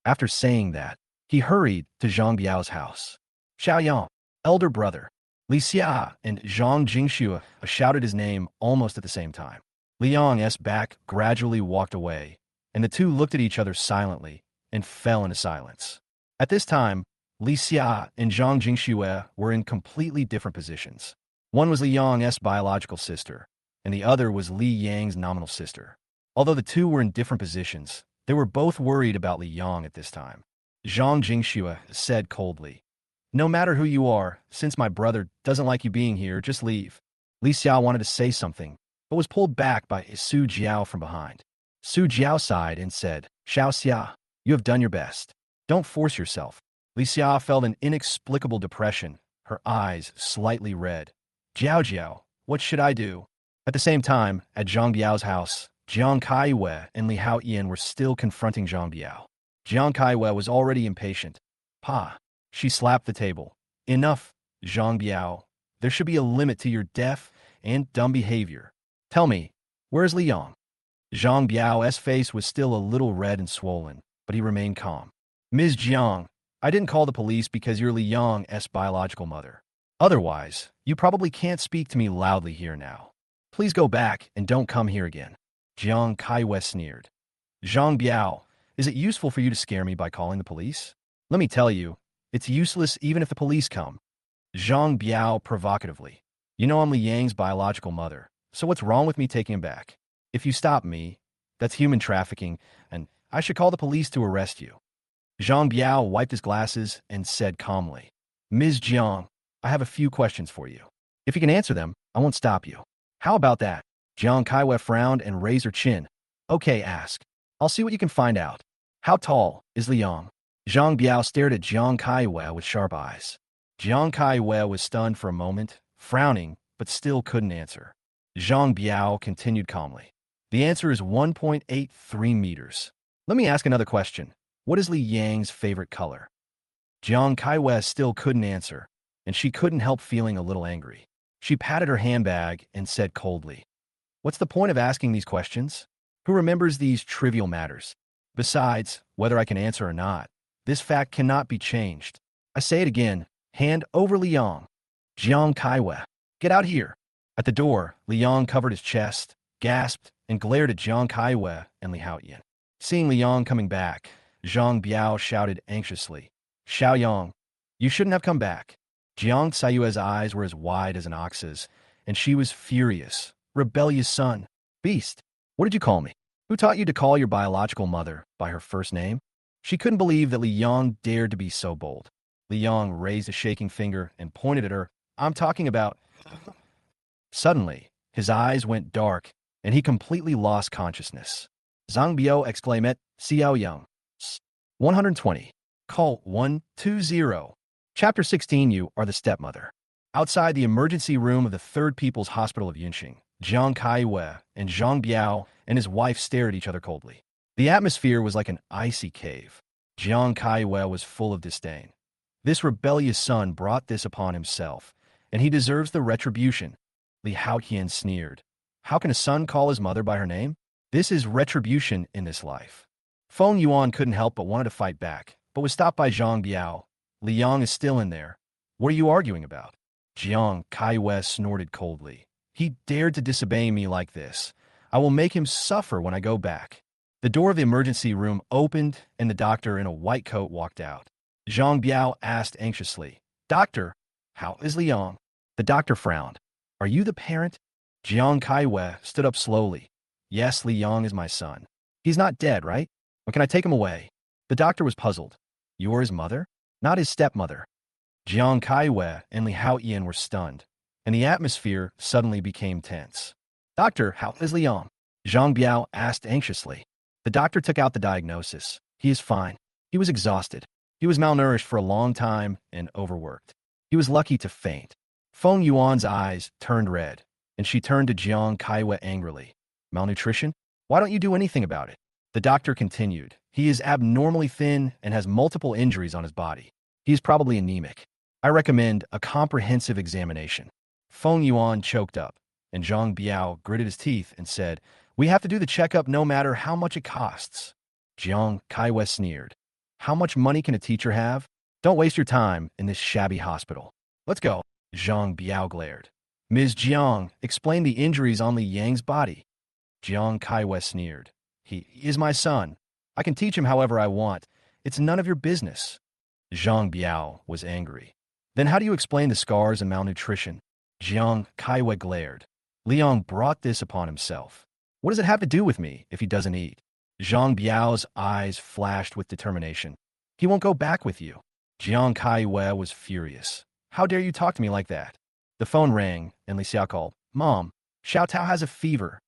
After saying that, he hurried to Zhang Biao's house. Xiaoyang, elder brother. Li Xia and Zhang Jingxue shouted his name almost at the same time. Li Yong's back gradually walked away, and the two looked at each other silently and fell into silence. At this time, Li Xia and Zhang Jingxue were in completely different positions. One was Li Yong's biological sister, and the other was Li Yang's nominal sister. Although the two were in different positions, they were both worried about Li Yong at this time. Zhang Jingxue said coldly, no matter who you are, since my brother doesn't like you being here, just leave. Li Xia wanted to say something, but was pulled back by Su Jiao from behind. Su Jiao sighed and said, Xiao Xia, you have done your best. Don't force yourself. Li Xia felt an inexplicable depression, her eyes slightly red. Jiao, what should I do? At the same time, at Zhang Biao's house, Jiang Kaiwei and Li Haoyan were still confronting Zhang Biao. Jiang Kaiwei was already impatient. Pa. She slapped the table. Enough, Zhang Biao. There should be a limit to your deaf and dumb behavior. Tell me, where's Li Yong? Zhang Biao's face was still a little red and swollen, but he remained calm. Ms. Jiang, I didn't call the police because you're Li Yong's biological mother. Otherwise, you probably can't speak to me loudly here now. Please go back and don't come here again. Jiang Kaiwei sneered. Zhang Biao, is it useful for you to scare me by calling the police? Let me tell you, it's useless even if the police come. Zhang Biao provocatively. You know I'm Li Yang's biological mother, so what's wrong with me taking him back? If you stop me, that's human trafficking, and I should call the police to arrest you. Zhang Biao wiped his glasses and said calmly, Ms. Jiang, I have a few questions for you. If you can answer them, I won't stop you. How about that? Jiang Kaiwei frowned and raised her chin. Okay, ask. I'll see what you can find out. How tall is Li Yong? Zhang Biao stared at Jiang Kaiwei with sharp eyes. Jiang Kaiwei was stunned for a moment, frowning, but still couldn't answer. Zhang Biao continued calmly. The answer is 1.83 meters. Let me ask another question. What is Li Yang's favorite color? Jiang Kaiwei still couldn't answer, and she couldn't help feeling a little angry. She patted her handbag and said coldly, What's the point of asking these questions? Who remembers these trivial matters? Besides, whether I can answer or not, this fact cannot be changed. I say it again, hand over Li Yong. Jiang Kaiwei, get out here. At the door, Li Yong covered his chest, gasped, and glared at Jiang Kaiwei and Li Haoyan. Seeing Li Yong coming back, Zhang Biao shouted anxiously, Xiaoyang, you shouldn't have come back. Jiang Sayue's eyes were as wide as an ox's, and she was furious. Rebellious son. Beast. What did you call me? Who taught you to call your biological mother by her first name? She couldn't believe that Li Yong dared to be so bold. Li Yong raised a shaking finger and pointed at her. I'm talking about... Suddenly, His eyes went dark, and he completely lost consciousness. Zhang Biao exclaimed, Xiao Yang. 120. Call 120. Chapter 16. You are the stepmother. Outside the emergency room of the Third People's Hospital of Yunqing, Jiang Kaiwei and Zhang Biao and his wife stared at each other coldly. The atmosphere was like an icy cave. Jiang Kaiwei was full of disdain. This rebellious son brought this upon himself, and he deserves the retribution. Li Haotian sneered. How can a son call his mother by her name? This is retribution in this life. Feng Yuan couldn't help but wanted to fight back, but was stopped by Zhang Biao. Li Yang is still in there. What are you arguing about? Jiang Kaiwei snorted coldly. He dared to disobey me like this. I will make him suffer when I go back. The door of the emergency room opened, and the doctor in a white coat walked out. Zhang Biao asked anxiously, Doctor, how is Liang? The doctor frowned. Are you the parent? Jiang Kaiwei stood up slowly. Yes, Liang is my son. He's not dead, right? When can I take him away? The doctor was puzzled. You're his mother? Not his stepmother. Jiang Kaiwei and Li Haotian were stunned, and the atmosphere suddenly became tense. Doctor, how is Liang? Zhang Biao asked anxiously. The doctor took out the diagnosis. He is fine. He was exhausted. He was malnourished for a long time and overworked. He was lucky to faint. Feng Yuan's eyes turned red, and she turned to Jiang Kaiwei angrily. Malnutrition? Why don't you do anything about it? The doctor continued. He is abnormally thin and has multiple injuries on his body. He is probably anemic. I recommend a comprehensive examination. Feng Yuan choked up, and Zhang Biao gritted his teeth and said, We have to do the checkup no matter how much it costs. Jiang Kaiwei sneered. How much money can a teacher have? Don't waste your time in this shabby hospital. Let's go. Zhang Biao glared. Ms. Jiang, explain the injuries on Li Yang's body. Jiang Kaiwei sneered. He is my son. I can teach him however I want. It's none of your business. Zhang Biao was angry. Then how do you explain the scars and malnutrition? Jiang Kaiwei glared. Liang brought this upon himself. What does it have to do with me if he doesn't eat? Zhang Biao's eyes flashed with determination. He won't go back with you. Jiang Kaiwei was furious. How dare you talk to me like that? The phone rang, and Li Xiao called. Mom, Xiao Tao has a fever.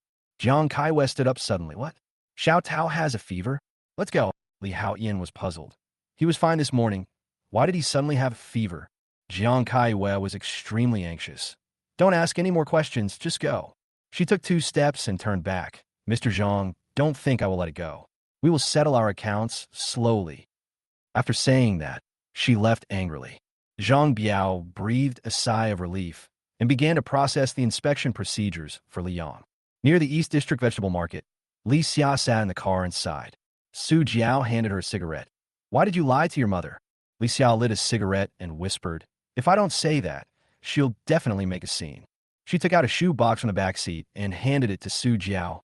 Jiang Kaiwei stood up suddenly. What? Xiao Tao has a fever? Let's go. Li Haotian was puzzled. He was fine this morning. Why did he suddenly have a fever? Jiang Kaiwei was extremely anxious. Don't ask any more questions, just go. She took 2 steps and turned back. Mr. Zhang, don't think I will let it go. We will settle our accounts slowly. After saying that, she left angrily. Zhang Biao breathed a sigh of relief and began to process the inspection procedures for Liang. Near the East District Vegetable Market, Li Xia sat in the car and sighed. Su Jiao handed her a cigarette. Why did you lie to your mother? Li Xiao lit a cigarette and whispered, If I don't say that, she'll definitely make a scene. She took out a shoe box from the back seat and handed it to Su Jiao.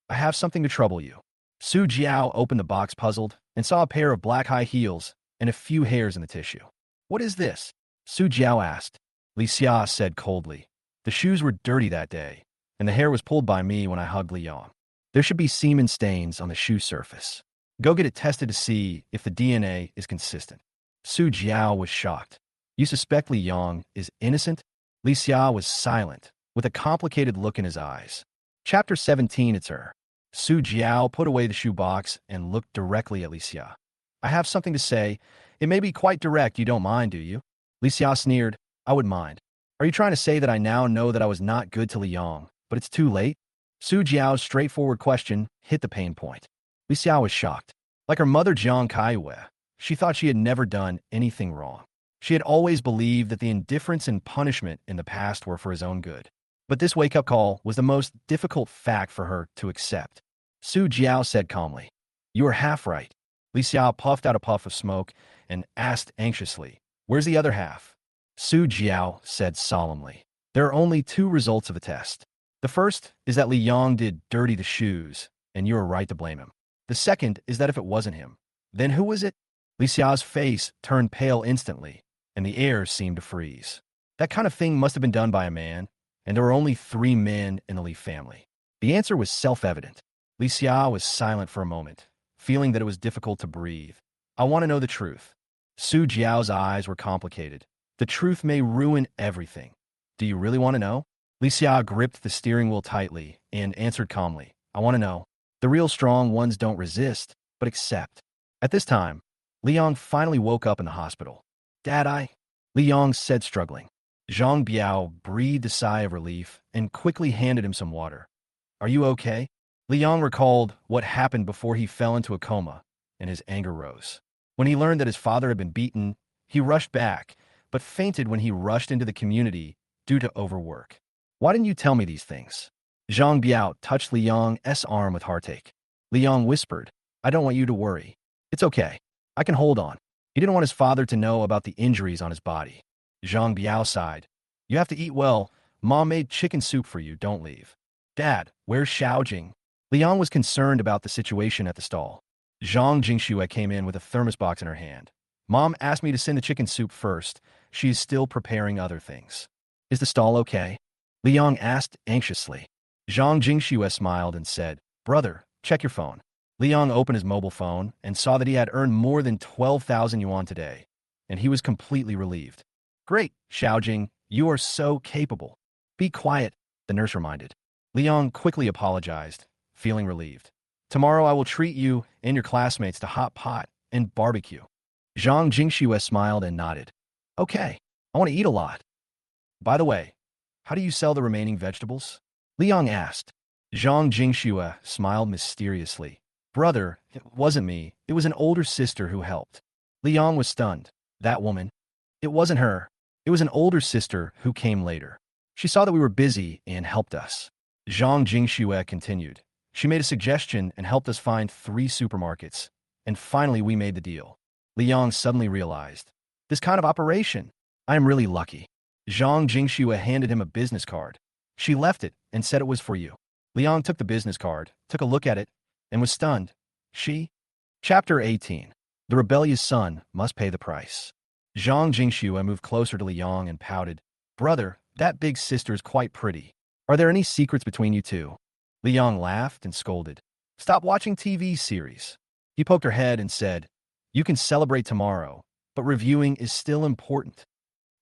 I have something to trouble you. Su Jiao opened the box puzzled and saw a pair of black high heels and a few hairs in the tissue. What is this? Su Jiao asked. Li Xia said coldly. The shoes were dirty that day, and the hair was pulled by me when I hugged Liang. There should be semen stains on the shoe surface. Go get it tested to see if the DNA is consistent. Su Jiao was shocked. You suspect Liang is innocent? Li Xia was silent, with a complicated look in his eyes. Chapter 17. It's her. Su Jiao put away the shoebox and looked directly at Li Xia. I have something to say. It may be quite direct. You don't mind, do you? Li Xia sneered. I would mind. Are you trying to say that I now know that I was not good to Liang, but it's too late? Su Jiao's straightforward question hit the pain point. Li Xia was shocked. Like her mother Jiang Kaiwei, she thought she had never done anything wrong. She had always believed that the indifference and punishment in the past were for his own good. But this wake-up call was the most difficult fact for her to accept. Su Jiao said calmly, You are half right. Li Xia puffed out a puff of smoke and asked anxiously, Where's the other half? Su Jiao said solemnly, There are only 2 results of the test. The first is that Liang did dirty the shoes, and you are right to blame him. The second is that if it wasn't him, then who was it? Li Xia's face turned pale instantly, and the air seemed to freeze. That kind of thing must have been done by a man, and there were only 3 men in the Li family. The answer was self-evident. Li Xia was silent for a moment, feeling that it was difficult to breathe. I want to know the truth. Su Jiao's eyes were complicated. The truth may ruin everything. Do you really want to know? Li Xia gripped the steering wheel tightly and answered calmly, I want to know. The real strong ones don't resist, but accept. At this time, Li Yong finally woke up in the hospital. Dad, Li Yong said, struggling. Zhang Biao breathed a sigh of relief and quickly handed him some water. Are you okay? Li Yong recalled what happened before he fell into a coma, and his anger rose. When he learned that his father had been beaten, he rushed back, but fainted when he rushed into the community due to overwork. Why didn't you tell me these things? Zhang Biao touched Li Yong's arm with heartache. Li Yong whispered, I don't want you to worry. It's okay. I can hold on. He didn't want his father to know about the injuries on his body. Zhang Biao sighed. You have to eat well. Mom made chicken soup for you. Don't leave. Dad, where's Xiaojing? Li Yong was concerned about the situation at the stall. Zhang Jingxue came in with a thermos box in her hand. Mom asked me to send the chicken soup first. She's still preparing other things. Is the stall okay? Li Yong asked anxiously. Zhang Jingxue smiled and said, Brother, check your phone. Li Yong opened his mobile phone and saw that he had earned more than 12,000 yuan today, and he was completely relieved. Great, Xiaojing, you are so capable. Be quiet, the nurse reminded. Li Yong quickly apologized, feeling relieved. Tomorrow I will treat you and your classmates to hot pot and barbecue. Zhang Jingxue smiled and nodded. Okay, I want to eat a lot. By the way, how do you sell the remaining vegetables? Li Yong asked. Zhang Jingxue smiled mysteriously. Brother, it wasn't me. It was an older sister who helped. Li Yong was stunned. That woman? It wasn't her. It was an older sister who came later. She saw that we were busy and helped us. Zhang Jingxue continued. She made a suggestion and helped us find 3 supermarkets. And finally we made the deal. Li Yong suddenly realized. This kind of operation? I am really lucky. Zhang Jingxue handed him a business card. She left it and said it was for you. Li Yong took the business card, took a look at it, and was stunned. Chapter 18. The rebellious son must pay the price. Zhang Jingxue moved closer to Li Yong and pouted. Brother, that big sister is quite pretty. Are there any secrets between you two? Li Yong laughed and scolded. Stop watching TV series. He poked her head and said, You can celebrate tomorrow, but reviewing is still important.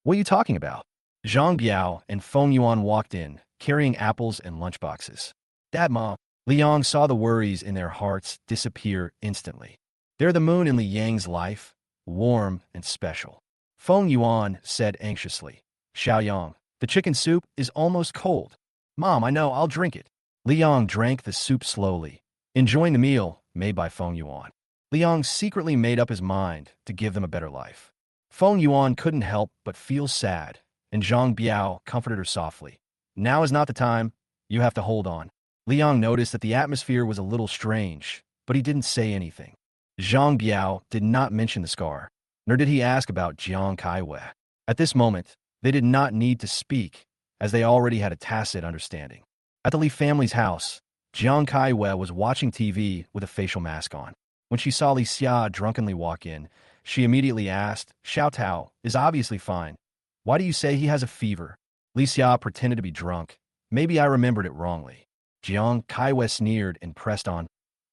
What are you talking about? Zhang Biao and Feng Yuan walked in, carrying apples and lunchboxes. Dad, Mom. Li Yong saw the worries in their hearts disappear instantly. They're the moon in Li Yang's life, warm and special. Feng Yuan said anxiously. Xiaoyang, the chicken soup is almost cold. Mom, I know, I'll drink it. Li Yong drank the soup slowly, enjoying the meal made by Feng Yuan. Li Yong secretly made up his mind to give them a better life. Feng Yuan couldn't help but feel sad, and Zhang Biao comforted her softly. Now is not the time. You have to hold on. Li Yong noticed that the atmosphere was a little strange, but he didn't say anything. Zhang Biao did not mention the scar, nor did he ask about Jiang Kaiwei. At this moment, they did not need to speak, as they already had a tacit understanding. At the Li family's house, Jiang Kaiwei was watching TV with a facial mask on. When she saw Li Xia drunkenly walk in, she immediately asked, Xiao Tao is obviously fine. Why do you say he has a fever? Li Xia pretended to be drunk. Maybe I remembered it wrongly. Jiang Kaiwei sneered and pressed on.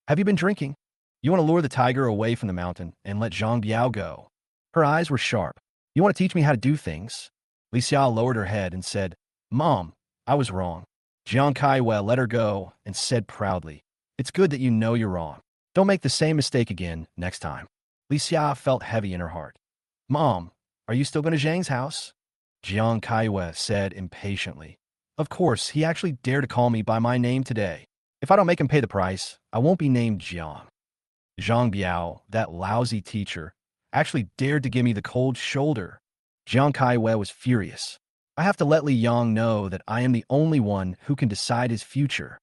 Have you been drinking? You want to lure the tiger away from the mountain and let Zhang Biao go? Her eyes were sharp. You want to teach me how to do things? Li Xia lowered her head and said, Mom, I was wrong. Jiang Kaiwei let her go and said proudly, It's good that you know you're wrong. Don't make the same mistake again next time. Li Xia felt heavy in her heart. Mom, are you still going to Zhang's house? Jiang Kaiwei said impatiently. Of course, he actually dared to call me by my name today. If I don't make him pay the price, I won't be named Jiang. Zhang Biao, that lousy teacher, actually dared to give me the cold shoulder. Jiang Kaiwei was furious. I have to let Li Yang know that I am the only one who can decide his future.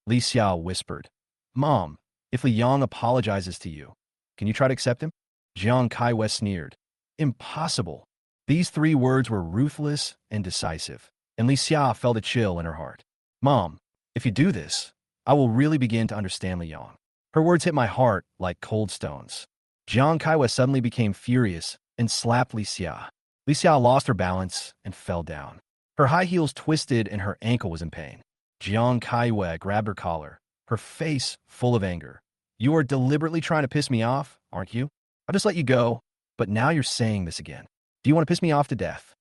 Li Xiao whispered. Mom, if Li Yang apologizes to you, can you try to accept him? Jiang Kaiwei sneered. Impossible. These 3 words were ruthless and decisive, and Li Xia felt a chill in her heart. Mom, if you do this, I will really begin to understand Li Yang. Her words hit my heart like cold stones. Jiang Kaiwei suddenly became furious and slapped Li Xia. Li Xia lost her balance and fell down. Her high heels twisted and her ankle was in pain. Jiang Kaiwei grabbed her collar, her face full of anger. You are deliberately trying to piss me off, aren't you? I'll just let you go, but now you're saying this again. Do you want to piss me off to death?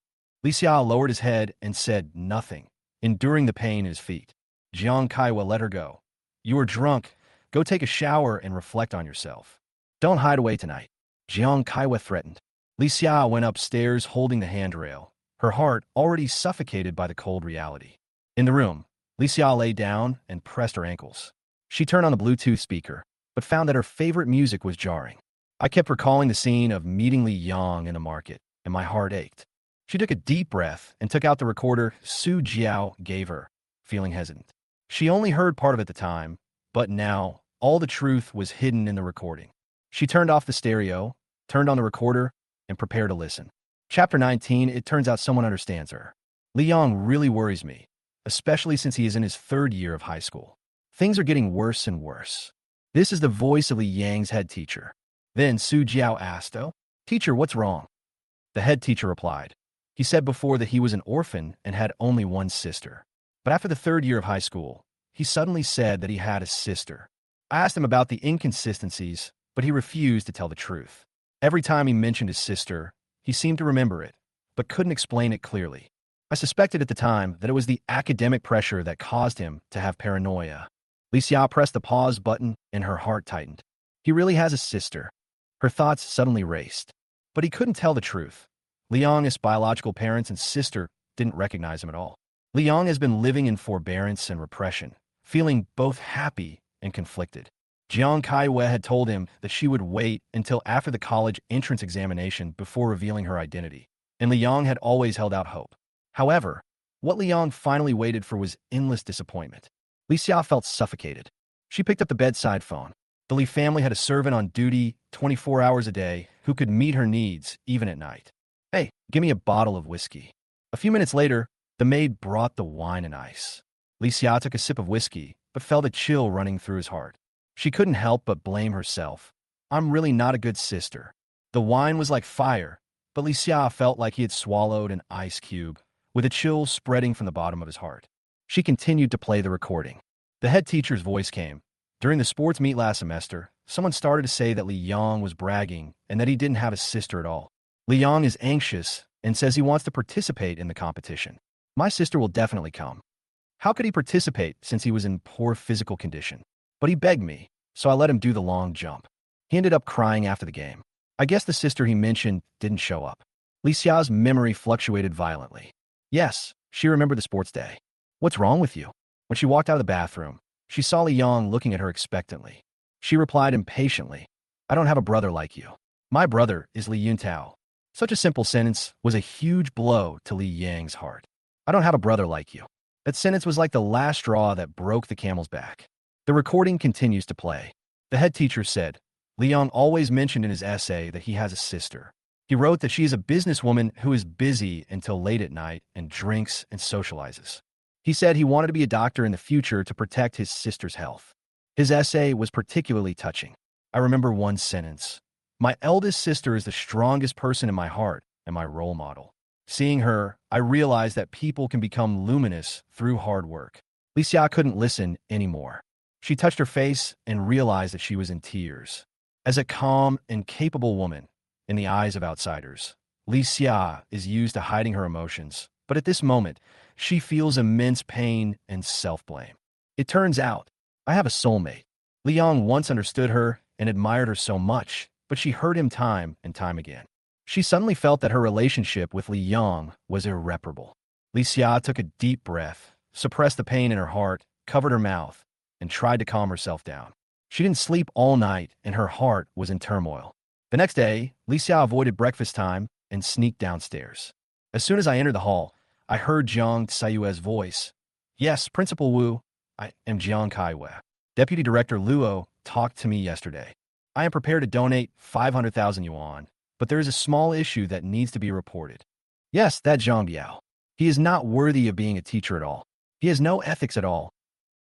Li Xia lowered his head and said nothing, enduring the pain in his feet. Jiang Kaiwa let her go. You are drunk. Go take a shower and reflect on yourself. Don't hide away tonight. Jiang Kaiwa threatened. Li Xia went upstairs holding the handrail, her heart already suffocated by the cold reality. In the room, Li Xia lay down and pressed her ankles. She turned on the Bluetooth speaker, but found that her favorite music was jarring. I kept recalling the scene of meeting Li Yang in the market, and my heart ached. She took a deep breath and took out the recorder Su Jiao gave her, feeling hesitant. She only heard part of it at the time, but now all the truth was hidden in the recording. She turned off the stereo, turned on the recorder, and prepared to listen. Chapter 19, it turns out someone understands her. Li Yang really worries me, especially since he is in his 3rd year of high school. Things are getting worse and worse. This is the voice of Li Yang's head teacher. Then Su Jiao asked, "Oh, teacher, what's wrong?" The head teacher replied. He said before that he was an orphan and had only one sister. But after the 3rd year of high school, he suddenly said that he had a sister. I asked him about the inconsistencies, but he refused to tell the truth. Every time he mentioned his sister, he seemed to remember it, but couldn't explain it clearly. I suspected at the time that it was the academic pressure that caused him to have paranoia. Li Xia pressed the pause button and her heart tightened. He really has a sister. Her thoughts suddenly raced. But he couldn't tell the truth. Li Yang's biological parents and sister didn't recognize him at all. Li Yang has been living in forbearance and repression, feeling both happy and conflicted. Jiang Kaiwa had told him that she would wait until after the college entrance examination before revealing her identity, and Li Yang had always held out hope. However, what Li Yang finally waited for was endless disappointment. Li Xia felt suffocated. She picked up the bedside phone. The Li family had a servant on duty 24 hours a day who could meet her needs even at night. "Hey, give me a bottle of whiskey." A few minutes later, the maid brought the wine and ice. Li Xia took a sip of whiskey, but felt a chill running through his heart. She couldn't help but blame herself. "I'm really not a good sister." The wine was like fire, but Li Xia felt like he had swallowed an ice cube, with a chill spreading from the bottom of his heart. She continued to play the recording. The head teacher's voice came. During the sports meet last semester, someone started to say that Li Yang was bragging and that he didn't have a sister at all. Li Yang is anxious and says he wants to participate in the competition. "My sister will definitely come." How could he participate since he was in poor physical condition? But he begged me, so I let him do the long jump. He ended up crying after the game. I guess the sister he mentioned didn't show up. Li Xia's memory fluctuated violently. Yes, she remembered the sports day. "What's wrong with you?" When she walked out of the bathroom, she saw Li Yang looking at her expectantly. She replied impatiently, "I don't have a brother like you. My brother is Li Yuntao." Such a simple sentence was a huge blow to Li Yang's heart. "I don't have a brother like you." That sentence was like the last straw that broke the camel's back. The recording continues to play. The head teacher said, Li Yang always mentioned in his essay that he has a sister. He wrote that she is a businesswoman who is busy until late at night and drinks and socializes. He said he wanted to be a doctor in the future to protect his sister's health. His essay was particularly touching. I remember one sentence. "My eldest sister is the strongest person in my heart and my role model." Seeing her, I realized that people can become luminous through hard work. Li Xia couldn't listen anymore. She touched her face and realized that she was in tears. As a calm and capable woman, in the eyes of outsiders, Li Xia is used to hiding her emotions, but at this moment, she feels immense pain and self-blame. It turns out, I have a soulmate. Li Yang once understood her and admired her so much, but she hurt him time and time again. She suddenly felt that her relationship with Li Yang was irreparable. Li Xia took a deep breath, suppressed the pain in her heart, covered her mouth, and tried to calm herself down. She didn't sleep all night, and her heart was in turmoil. The next day, Li Xia avoided breakfast time and sneaked downstairs. As soon as I entered the hall, I heard Jiang Tsayue's voice. "Yes, Principal Wu, I am Jiang Kaiwa. Deputy Director Luo talked to me yesterday. I am prepared to donate 500,000 yuan, but there is a small issue that needs to be reported." "Yes, that Zhang Biao. He is not worthy of being a teacher at all. He has no ethics at all,"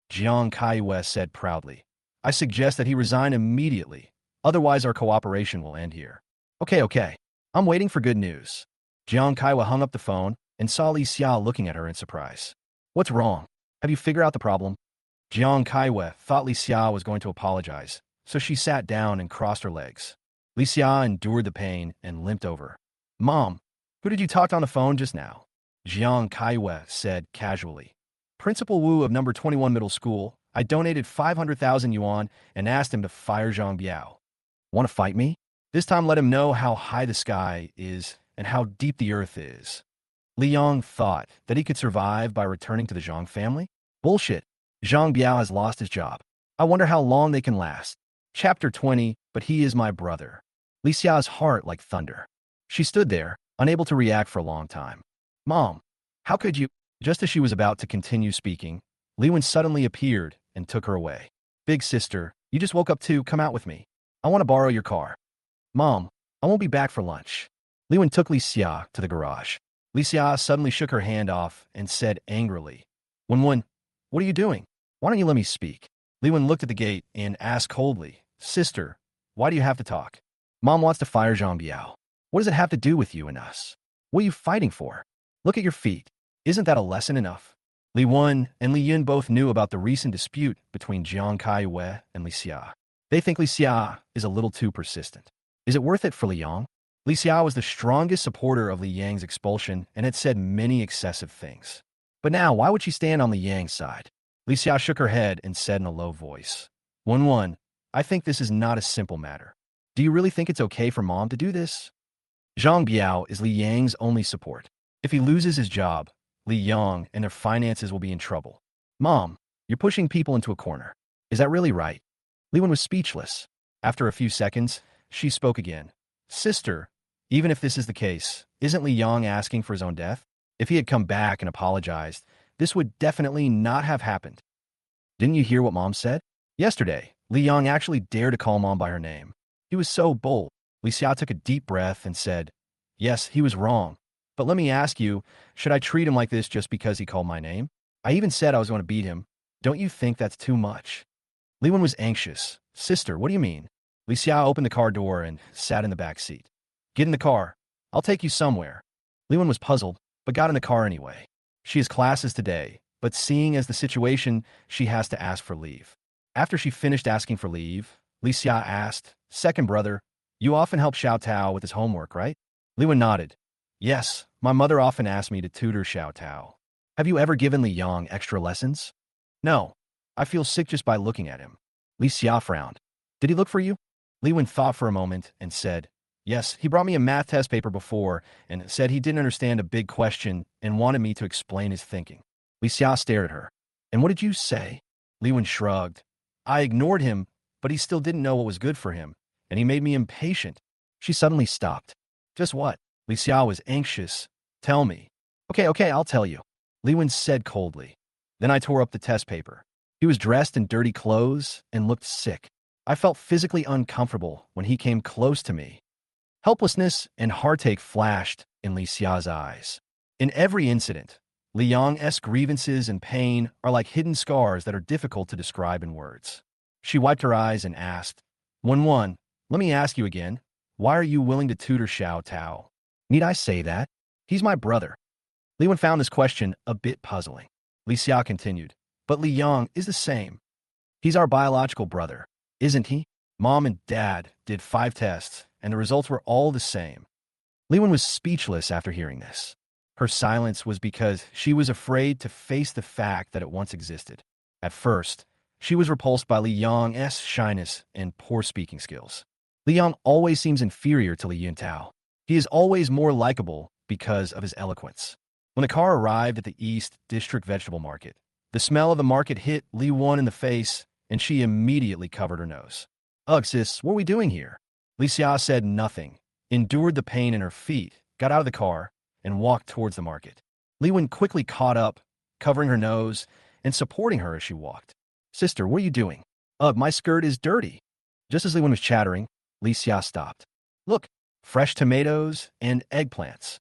Jiang Kaiwa said proudly. "I suggest that he resign immediately. Otherwise, our cooperation will end here." Okay. I'm waiting for good news." Jiang Kaiwa hung up the phone and saw Li Xia looking at her in surprise. "What's wrong? Have you figured out the problem?" Jiang Kaiwa thought Li Xia was going to apologize, so she sat down and crossed her legs. Li Xia endured the pain and limped over. "Mom, who did you talk to on the phone just now?" Jiang Kaiwa said casually. Principal Wu of number 21 middle school, I donated 500,000 yuan and asked him to fire Zhang Biao. Want to fight me? This time let him know how high the sky is and how deep the earth is. Li Yong thought that he could survive by returning to the Zhang family? Bullshit. Zhang Biao has lost his job. I wonder how long they can last. Chapter 20, but he is my brother. Li Xia's heart like thunder. She stood there, unable to react for a long time. Mom, how could you? Just as she was about to continue speaking, Li Wen suddenly appeared and took her away. Big sister, you just woke up too, come out with me. I want to borrow your car. Mom, I won't be back for lunch. Li Wen took Li Xia to the garage. Li Xia suddenly shook her hand off and said angrily, Wen, what are you doing? Why don't you let me speak? Li Wen looked at the gate and asked coldly, Sister, why do you have to talk? Mom wants to fire Zhang Biao. What does it have to do with you and us? What are you fighting for? Look at your feet. Isn't that a lesson enough? Li Wen and Li Yun both knew about the recent dispute between Jiang Kai-wei and Li Xia. They think Li Xia is a little too persistent. Is it worth it for Li Yang? Li Xia was the strongest supporter of Li Yang's expulsion and had said many excessive things. But now, why would she stand on Li Yang's side? Li Xia shook her head and said in a low voice, Wen, I think this is not a simple matter. Do you really think it's okay for Mom to do this? Zhang Biao is Li Yang's only support. If he loses his job, Li Yang and their finances will be in trouble. Mom, you're pushing people into a corner. Is that really right? Li Wen was speechless. After a few seconds, she spoke again. Sister, even if this is the case, isn't Li Yang asking for his own death? If he had come back and apologized, this would definitely not have happened. Didn't you hear what Mom said? Yesterday, Li Yang actually dared to call Mom by her name. He was so bold. Li Xia took a deep breath and said, Yes, he was wrong. But let me ask you, should I treat him like this just because he called my name? I even said I was going to beat him. Don't you think that's too much? Li Wen was anxious. Sister, what do you mean? Li Xia opened the car door and sat in the back seat. Get in the car. I'll take you somewhere. Li Wen was puzzled, but got in the car anyway. She has classes today, but seeing as the situation, she has to ask for leave. After she finished asking for leave, Li Xia asked, Second brother, you often help Xiao Tao with his homework, right? Li Wen nodded. Yes, my mother often asked me to tutor Xiao Tao. Have you ever given Li Yang extra lessons? No. I feel sick just by looking at him. Li Xia frowned. Did he look for you? Li Wen thought for a moment and said, Yes, he brought me a math test paper before and said he didn't understand a big question and wanted me to explain his thinking. Li Xia stared at her. And what did you say? Li Wen shrugged. I ignored him, but he still didn't know what was good for him, and he made me impatient. She suddenly stopped. Just what? Li Xia was anxious. Tell me. Okay, I'll tell you. Li Wen said coldly. Then I tore up the test paper. He was dressed in dirty clothes and looked sick. I felt physically uncomfortable when he came close to me. Helplessness and heartache flashed in Li Xia's eyes. In every incident, Li Yang's grievances and pain are like hidden scars that are difficult to describe in words. She wiped her eyes and asked, Wen, let me ask you again, why are you willing to tutor Xiao Tao? Need I say that? He's my brother. Li Wen found this question a bit puzzling. Li Xia continued, but Li Yang is the same. He's our biological brother, isn't he? Mom and Dad did 5 tests, and the results were all the same. Li Wen was speechless after hearing this. Her silence was because she was afraid to face the fact that it once existed. At first, she was repulsed by Li Yang's shyness and poor speaking skills. Li Yang always seems inferior to Li Yuntao. He is always more likable because of his eloquence. When the car arrived at the East District Vegetable Market, the smell of the market hit Li Wen in the face, and she immediately covered her nose. Ugh, sis, what are we doing here? Li Xia said nothing, endured the pain in her feet, got out of the car, and walked towards the market. Li Wen quickly caught up, covering her nose and supporting her as she walked. Sister, what are you doing? Ugh, my skirt is dirty. Just as Li Wen was chattering, Li Xia stopped. Look, fresh tomatoes and eggplants.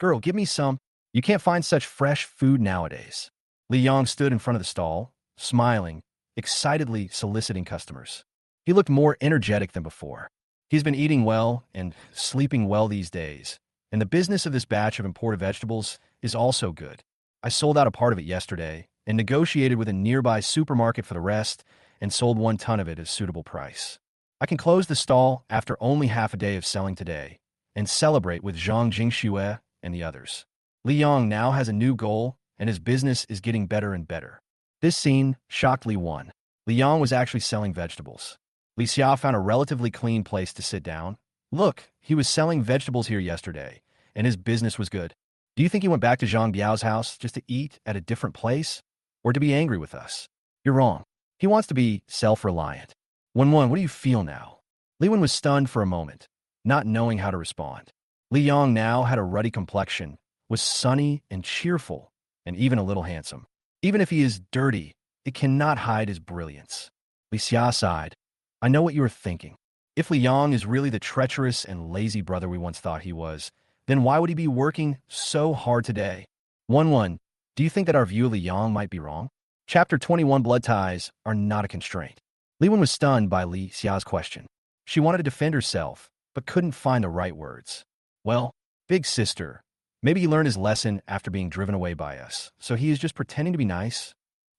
Girl, give me some. You can't find such fresh food nowadays. Li Yang stood in front of the stall, smiling, excitedly soliciting customers. He looked more energetic than before. He's been eating well and sleeping well these days, and the business of this batch of imported vegetables is also good. I sold out a part of it yesterday and negotiated with a nearby supermarket for the rest and sold 1 ton of it at a suitable price. I can close the stall after only half a day of selling today and celebrate with Zhang Jingxue and the others. Li Yang now has a new goal and his business is getting better and better. This scene shocked Li Wan. Li Yang was actually selling vegetables. Li Xia found a relatively clean place to sit down. Look, he was selling vegetables here yesterday, and his business was good. Do you think he went back to Zhang Biao's house just to eat at a different place? Or to be angry with us? You're wrong. He wants to be self-reliant. Wen, what do you feel now? Li Wen was stunned for a moment, not knowing how to respond. Li Yang now had a ruddy complexion, was sunny and cheerful, and even a little handsome. Even if he is dirty, it cannot hide his brilliance. Li Xia sighed. I know what you are thinking. If Li Yang is really the treacherous and lazy brother we once thought he was, then why would he be working so hard today? Wen, do you think that our view of Li Yang might be wrong? Chapter 21 Blood ties are not a constraint. Li Wen was stunned by Li Xia's question. She wanted to defend herself, but couldn't find the right words. Well, big sister, maybe he learned his lesson after being driven away by us, so he is just pretending to be nice?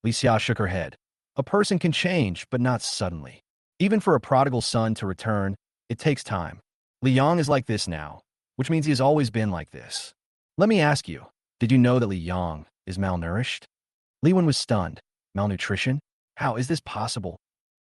Li Xia shook her head. A person can change, but not suddenly. Even for a prodigal son to return, it takes time. Li Yang is like this now, which means he has always been like this. Let me ask you, did you know that Li Yang is malnourished? Li Wen was stunned. Malnutrition? How is this possible?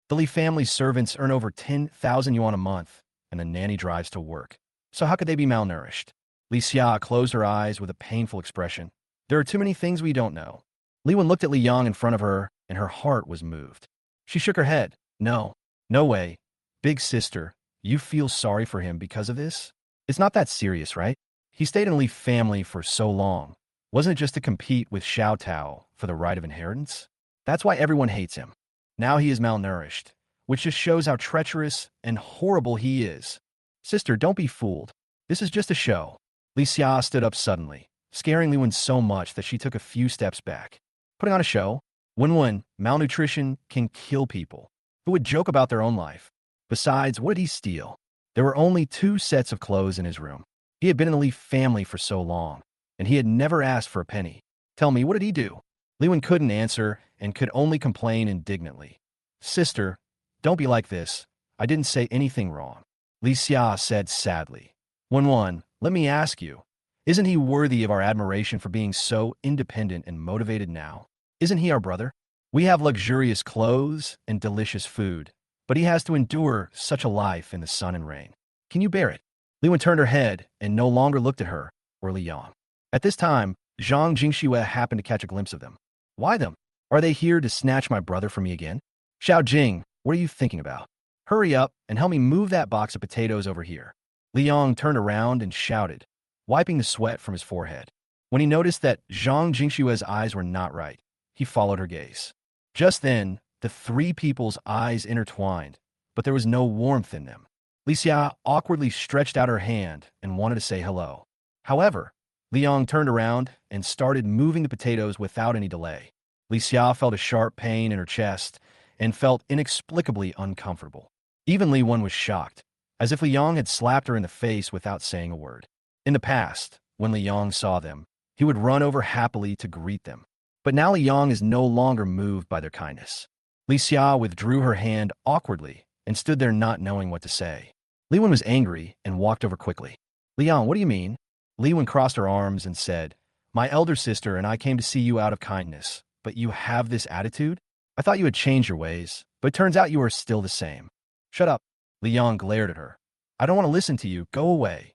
The Li family's servants earn over 10,000 yuan a month, and the nanny drives to work. So how could they be malnourished? Li Xia closed her eyes with a painful expression. There are too many things we don't know. Li Wen looked at Li Yang in front of her, and her heart was moved. She shook her head. No way. Big sister, you feel sorry for him because of this? It's not that serious, right? He stayed in the Li family for so long. Wasn't it just to compete with Xiao Tao for the right of inheritance? That's why everyone hates him. Now he is malnourished, which just shows how treacherous and horrible he is. Sister, don't be fooled. This is just a show. Li Xia stood up suddenly, scaring Li Wen so much that she took a few steps back. Putting on a show? Wen, malnutrition can kill people. Who would joke about their own life? Besides, what did he steal? There were only 2 sets of clothes in his room. He had been in the Li family for so long, and he had never asked for a penny. Tell me, what did he do? Li Wen couldn't answer and could only complain indignantly. Sister, don't be like this. I didn't say anything wrong. Li Xia said sadly. Wen, let me ask you, isn't he worthy of our admiration for being so independent and motivated now? Isn't he our brother? We have luxurious clothes and delicious food, but he has to endure such a life in the sun and rain. Can you bear it? Li Wen turned her head and no longer looked at her or Li Yang. At this time, Zhang Jingxue happened to catch a glimpse of them. Why them? Are they here to snatch my brother from me again? Xiao Jing, what are you thinking about? Hurry up and help me move that box of potatoes over here. Li Yang turned around and shouted, wiping the sweat from his forehead. When he noticed that Zhang Jingshue's eyes were not right, he followed her gaze. Just then, the 3 people's eyes intertwined, but there was no warmth in them. Li Xia awkwardly stretched out her hand and wanted to say hello. However, Li Yang turned around and started moving the potatoes without any delay. Li Xia felt a sharp pain in her chest and felt inexplicably uncomfortable. Even Li Wen was shocked, as if Li Yang had slapped her in the face without saying a word. In the past, when Li Yang saw them, he would run over happily to greet them. But now Li Yang is no longer moved by their kindness. Li Xia withdrew her hand awkwardly and stood there not knowing what to say. Li Wen was angry and walked over quickly. Li Yang, what do you mean? Li Wen crossed her arms and said, My elder sister and I came to see you out of kindness, but you have this attitude? I thought you had changed your ways, but it turns out you are still the same. Shut up. Li Yang glared at her. I don't want to listen to you. Go away.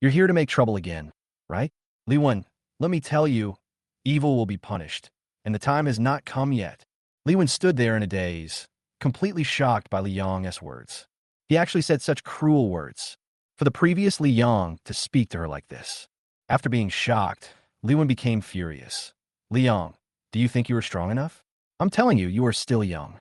You're here to make trouble again, right? Li Wen, let me tell you, evil will be punished, and the time has not come yet. Li Wen stood there in a daze, completely shocked by Li Yang's words. He actually said such cruel words. For the previous Li Yang to speak to her like this. After being shocked, Li Wen became furious. Li Yang, do you think you are strong enough? I'm telling you, you are still young.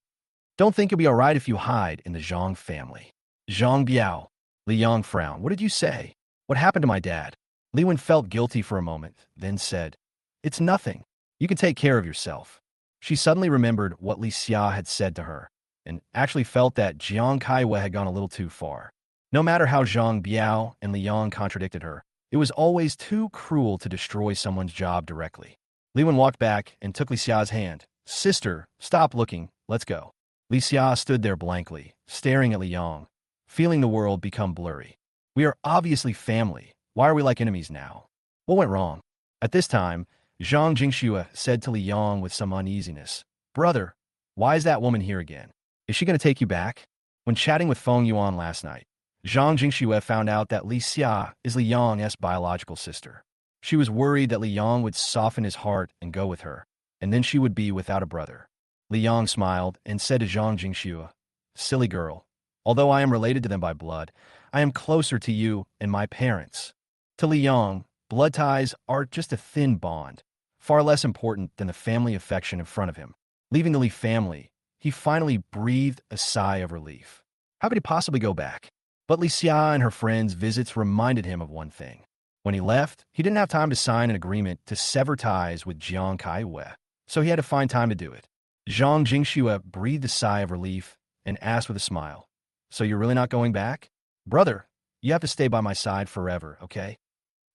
Don't think you'll be all right if you hide in the Zhang family. Zhang Biao. Li Yang frowned. What did you say? What happened to my dad? Li Wen felt guilty for a moment, then said, It's nothing. You can take care of yourself. She suddenly remembered what Li Xia had said to her, and actually felt that Jiang Kaiwei had gone a little too far. No matter how Zhang Biao and Li Yang contradicted her, it was always too cruel to destroy someone's job directly. Li Wen walked back and took Li Xia's hand. Sister, stop looking. Let's go. Li Xia stood there blankly, staring at Li Yang, feeling the world become blurry. We are obviously family. Why are we like enemies now? What went wrong? At this time, Zhang Jingxue said to Li Yong with some uneasiness. Brother, why is that woman here again? Is she going to take you back? When chatting with Feng Yuan last night, Zhang Jingxue found out that Li Xia is Li Yong's biological sister. She was worried that Li Yong would soften his heart and go with her, and then she would be without a brother. Li Yong smiled and said to Zhang Jingxue, Silly girl, although I am related to them by blood, I am closer to you and my parents. To Li Yong, blood ties are just a thin bond, far less important than the family affection in front of him. Leaving the Li family, he finally breathed a sigh of relief. How could he possibly go back? But Li Xia and her friends' visits reminded him of one thing. When he left, he didn't have time to sign an agreement to sever ties with Jiang Kaiwei, so he had to find time to do it. Zhang Jingxue breathed a sigh of relief and asked with a smile, So you're really not going back? Brother, you have to stay by my side forever, okay?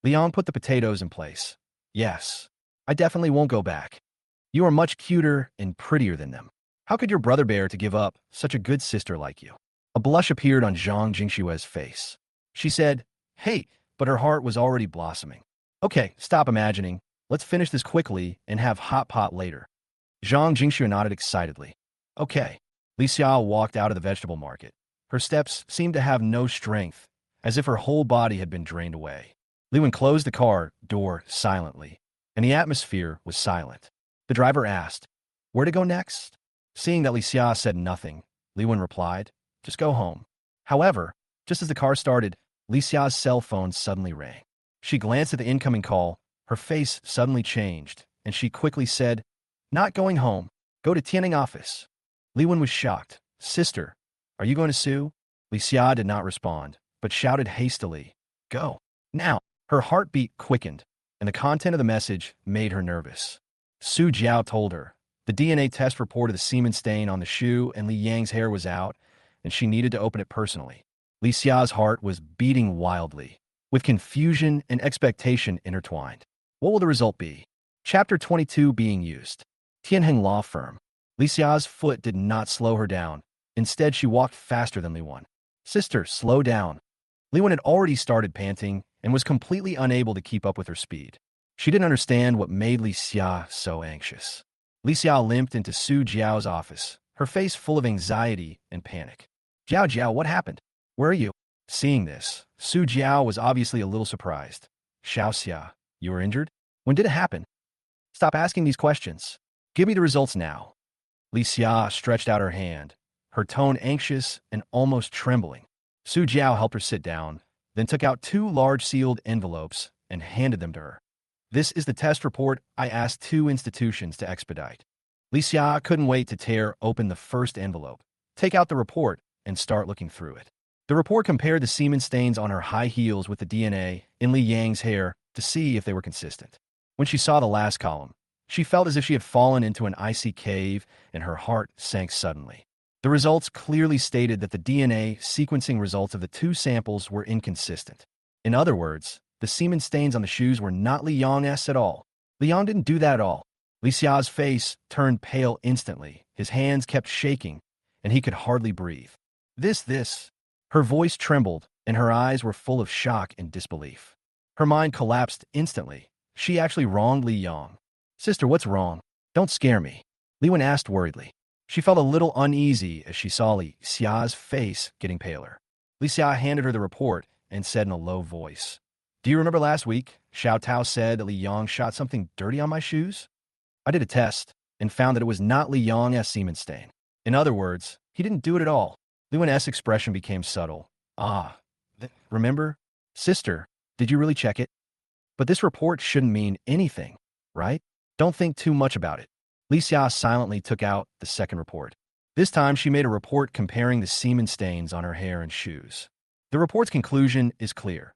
Leon put the potatoes in place. Yes, I definitely won't go back. You are much cuter and prettier than them. How could your brother bear to give up such a good sister like you? A blush appeared on Zhang Jingxue's face. She said, Hey, but her heart was already blossoming. Okay, stop imagining. Let's finish this quickly and have hot pot later. Zhang Jingxue nodded excitedly. Okay. Li Xiao walked out of the vegetable market. Her steps seemed to have no strength, as if her whole body had been drained away. Li Wen closed the car door silently, and the atmosphere was silent. The driver asked, Where to go next? Seeing that Li Xia said nothing, Li Wen replied, Just go home. However, just as the car started, Li Xia's cell phone suddenly rang. She glanced at the incoming call, her face suddenly changed, and she quickly said, Not going home. Go to Tianning office. Li Wen was shocked. Sister, are you going to sue? Li Xia did not respond, but shouted hastily, Go. Now. Her heartbeat quickened, and the content of the message made her nervous. Su Jiao told her. The DNA test reported the semen stain on the shoe and Li Yang's hair was out, and she needed to open it personally. Li Xia's heart was beating wildly, with confusion and expectation intertwined. What will the result be? Chapter 22 being used. Tianheng Law Firm. Li Xia's foot did not slow her down. Instead, she walked faster than Li Wen. Sister, slow down. Li Wen had already started panting and was completely unable to keep up with her speed. She didn't understand what made Li Xia so anxious. Li Xia limped into Su Jiao's office, her face full of anxiety and panic. Jiao, what happened? Where are you? Seeing this, Su Jiao was obviously a little surprised. Xiao Xia, you were injured? When did it happen? Stop asking these questions. Give me the results now. Li Xia stretched out her hand, her tone anxious and almost trembling. Su Jiao helped her sit down, then took out 2 large sealed envelopes and handed them to her. This is the test report I asked 2 institutions to expedite. Li Xia couldn't wait to tear open the first envelope, take out the report, and start looking through it. The report compared the semen stains on her high heels with the DNA in Li Yang's hair to see if they were consistent. When she saw the last column, she felt as if she had fallen into an icy cave and her heart sank suddenly. The results clearly stated that the DNA sequencing results of the 2 samples were inconsistent. In other words, the semen stains on the shoes were not Li Yang's at all. Li Yang didn't do that at all. Li Xia's face turned pale instantly, his hands kept shaking, and he could hardly breathe. This. Her voice trembled, and her eyes were full of shock and disbelief. Her mind collapsed instantly. She actually wronged Li Yang. Sister, what's wrong? Don't scare me. Li Wen asked worriedly. She felt a little uneasy as she saw Li Xia's face getting paler. Li Xia handed her the report and said in a low voice, Do you remember last week, Xiao Tao said that Li Yang shot something dirty on my shoes? I did a test and found that it was not Li Yang's semen stain. In other words, he didn't do it at all. Li Wen's expression became subtle. Remember? Sister, did you really check it? But this report shouldn't mean anything, right? Don't think too much about it. Li Xia silently took out the second report. This time, she made a report comparing the semen stains on her hair and shoes. The report's conclusion is clear.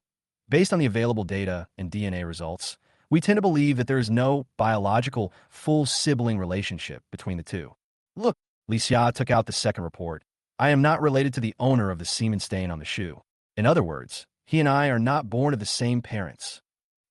Based on the available data and DNA results, we tend to believe that there is no biological, full sibling relationship between the 2. Look, Li Xia took out the second report. I am not related to the owner of the semen stain on the shoe. In other words, he and I are not born of the same parents.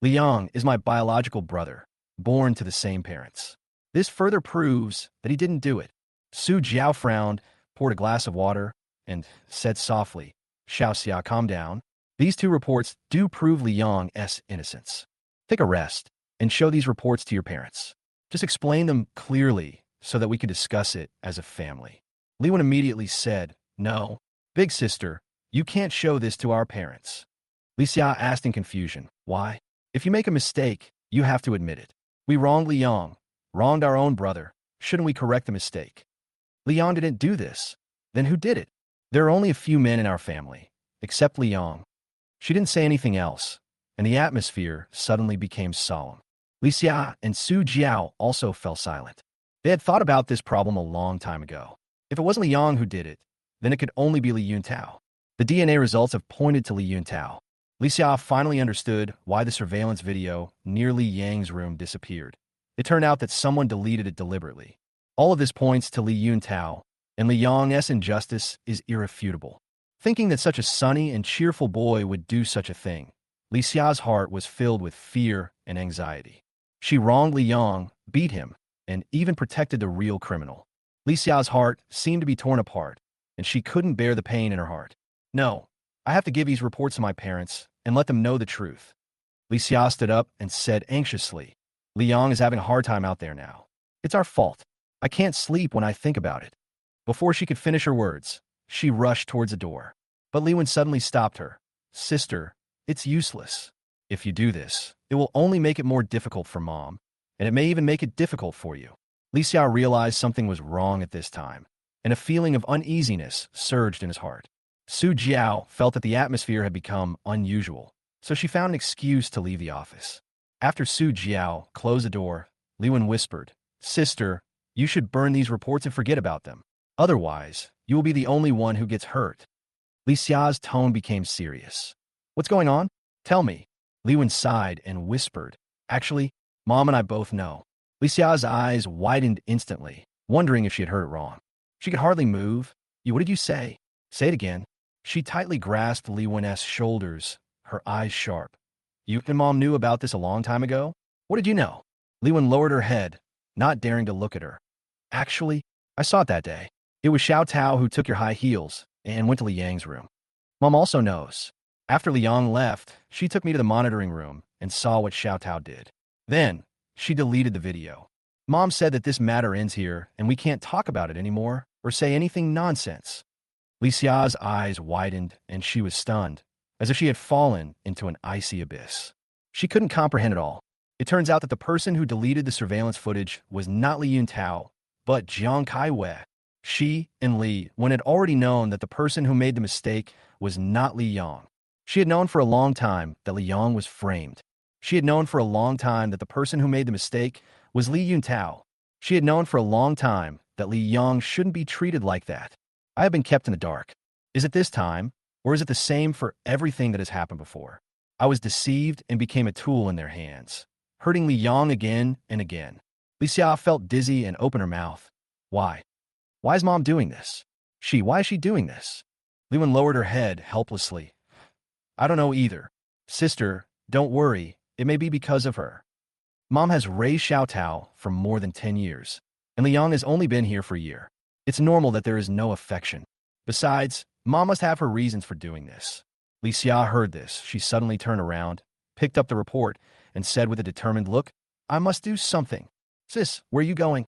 Li Yang is my biological brother, born to the same parents. This further proves that he didn't do it. Su Jiao frowned, poured a glass of water, and said softly, Xiao Xia, calm down. These 2 reports do prove Li Yang's innocence. Take a rest. and show these reports to your parents. Just explain them clearly so that we can discuss it as a family. Li Wen immediately said, no, big sister, you can't show this to our parents. Li Xia asked in confusion, why? If you make a mistake, you have to admit it. We wronged Li Yang, wronged our own brother. Shouldn't we correct the mistake? Li Yang didn't do this. Then who did it? There are only a few men in our family, except Li Yang. She didn't say anything else, and the atmosphere suddenly became solemn. Li Xia and Su Jiao also fell silent. They had thought about this problem a long time ago. If it wasn't Li Yang who did it, then it could only be Li Yuntao. The DNA results have pointed to Li Yuntao. Li Xia finally understood why the surveillance video near Li Yang's room disappeared. It turned out that someone deleted it deliberately. All of this points to Li Yuntao, and Li Yang's injustice is irrefutable. Thinking that such a sunny and cheerful boy would do such a thing, Li Xia's heart was filled with fear and anxiety. She wronged Li Yang, beat him, and even protected the real criminal. Li Xia's heart seemed to be torn apart, and she couldn't bear the pain in her heart. No, I have to give these reports to my parents and let them know the truth. Li Xia stood up and said anxiously, Li Yang is having a hard time out there now. It's our fault. I can't sleep when I think about it. Before she could finish her words, she rushed towards the door. But Li Wen suddenly stopped her. Sister, it's useless. If you do this, it will only make it more difficult for Mom, and it may even make it difficult for you. Li Xia realized something was wrong at this time, and a feeling of uneasiness surged in his heart. Su Jiao felt that the atmosphere had become unusual, so she found an excuse to leave the office. After Su Jiao closed the door, Li Wen whispered, Sister, you should burn these reports and forget about them. Otherwise, you will be the only one who gets hurt. Li Xia's tone became serious. What's going on? Tell me. Li Wen sighed and whispered, Actually, Mom and I both know. Li Xia's eyes widened instantly, wondering if she had heard it wrong. She could hardly move. What did you say? Say it again. She tightly grasped Li Wen's shoulders, her eyes sharp. You and Mom knew about this a long time ago? What did you know? Li Wen lowered her head, not daring to look at her. Actually, I saw it that day. It was Xiao Tao who took your high heels and went to Li Yang's room. Mom also knows. After Li Yang left, she took me to the monitoring room and saw what Xiao Tao did. Then, she deleted the video. Mom said that this matter ends here and we can't talk about it anymore or say anything nonsense. Li Xia's eyes widened and she was stunned, as if she had fallen into an icy abyss. She couldn't comprehend it all. It turns out that the person who deleted the surveillance footage was not Li Yuntao, but Jiang Kaiwei. She and Li Wen had already known that the person who made the mistake was not Li Yang. She had known for a long time that Li Yang was framed. She had known for a long time that the person who made the mistake was Li Yuntao. She had known for a long time that Li Yang shouldn't be treated like that. I have been kept in the dark. Is it this time, or is it the same for everything that has happened before? I was deceived and became a tool in their hands, hurting Li Yang again and again. Li Xia felt dizzy and opened her mouth. Why? Why is Mom doing this? Why is she doing this? Li Wen lowered her head helplessly. I don't know either. Sister, don't worry. It may be because of her. Mom has raised Xiao Tao for more than 10 years, and Li Yang has only been here for a year. It's normal that there is no affection. Besides, Mom must have her reasons for doing this. Li Xia heard this. She suddenly turned around, picked up the report, and said with a determined look, I must do something. Sis, where are you going?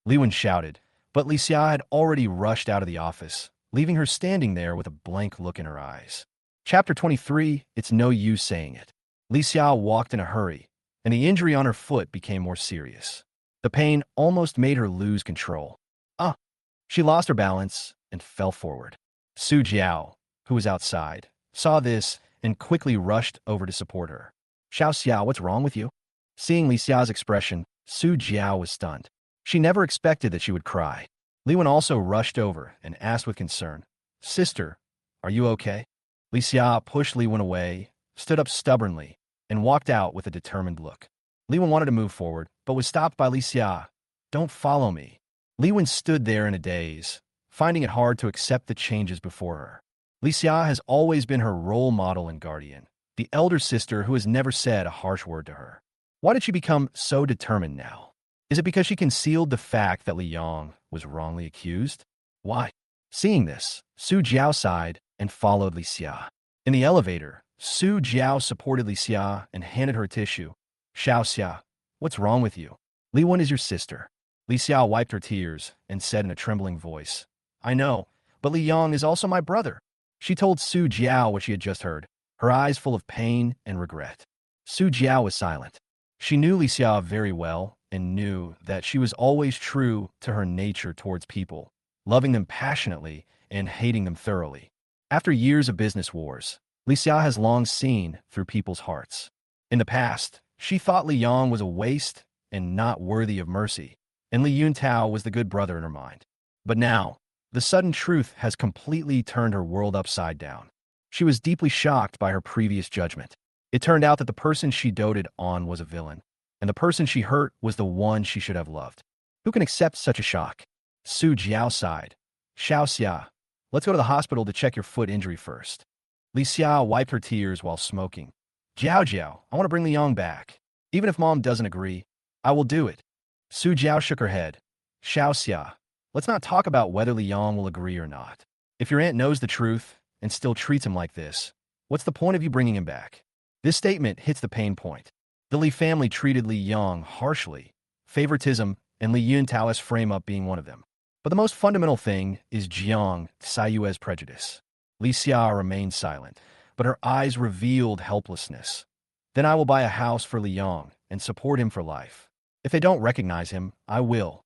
Li Wen shouted, but Li Xia had already rushed out of the office, leaving her standing there with a blank look in her eyes. Chapter 23, It's No Use Saying It. Li Xia walked in a hurry, and the injury on her foot became more serious. The pain almost made her lose control. She lost her balance and fell forward. Su Jiao, who was outside, saw this and quickly rushed over to support her. Xiao Xiao, what's wrong with you? Seeing Li Xia's expression, Su Jiao was stunned. She never expected that she would cry. Li Wen also rushed over and asked with concern, Sister, are you okay? Li Xia pushed Li Wen away, stood up stubbornly, and walked out with a determined look. Li Wen wanted to move forward, but was stopped by Li Xia. Don't follow me. Li Wen stood there in a daze, finding it hard to accept the changes before her. Li Xia has always been her role model and guardian, the elder sister who has never said a harsh word to her. Why did she become so determined now? Is it because she concealed the fact that Li Yang was wrongly accused? Why? Seeing this, Su Jiao sighed and followed Li Xia. In the elevator, Su Jiao supported Li Xia and handed her a tissue. Xiao Xia, What's wrong with you? Li Wen is your sister. Li Xiao wiped her tears and said in a trembling voice, I know, but Li Yang is also my brother. She told Su Jiao what she had just heard, her eyes full of pain and regret. Su Jiao was silent. She knew Li Xiao very well and knew that she was always true to her nature towards people, loving them passionately and hating them thoroughly. After years of business wars, Li Xiao has long seen through people's hearts. In the past, she thought Li Yang was a waste and not worthy of mercy, and Li Yuntao was the good brother in her mind. But now, the sudden truth has completely turned her world upside down. She was deeply shocked by her previous judgment. It turned out that the person she doted on was a villain, and the person she hurt was the one she should have loved. Who can accept such a shock? Su Jiao sighed. Xiao Xia, let's go to the hospital to check your foot injury first. Li Xiao wiped her tears while smoking. Jiao Jiao, I want to bring Liang back. Even if Mom doesn't agree, I will do it. Su Jiao shook her head. Xiao Xia, let's not talk about whether Liang will agree or not. If your aunt knows the truth and still treats him like this, what's the point of you bringing him back? This statement hits the pain point. The Li family treated Li Yang harshly, favoritism and Li Yuntao's frame-up being one of them. But the most fundamental thing is Jiang Saiyue's prejudice. Li Xia remained silent, but her eyes revealed helplessness. Then I will buy a house for Li Yang and support him for life. If they don't recognize him, I will.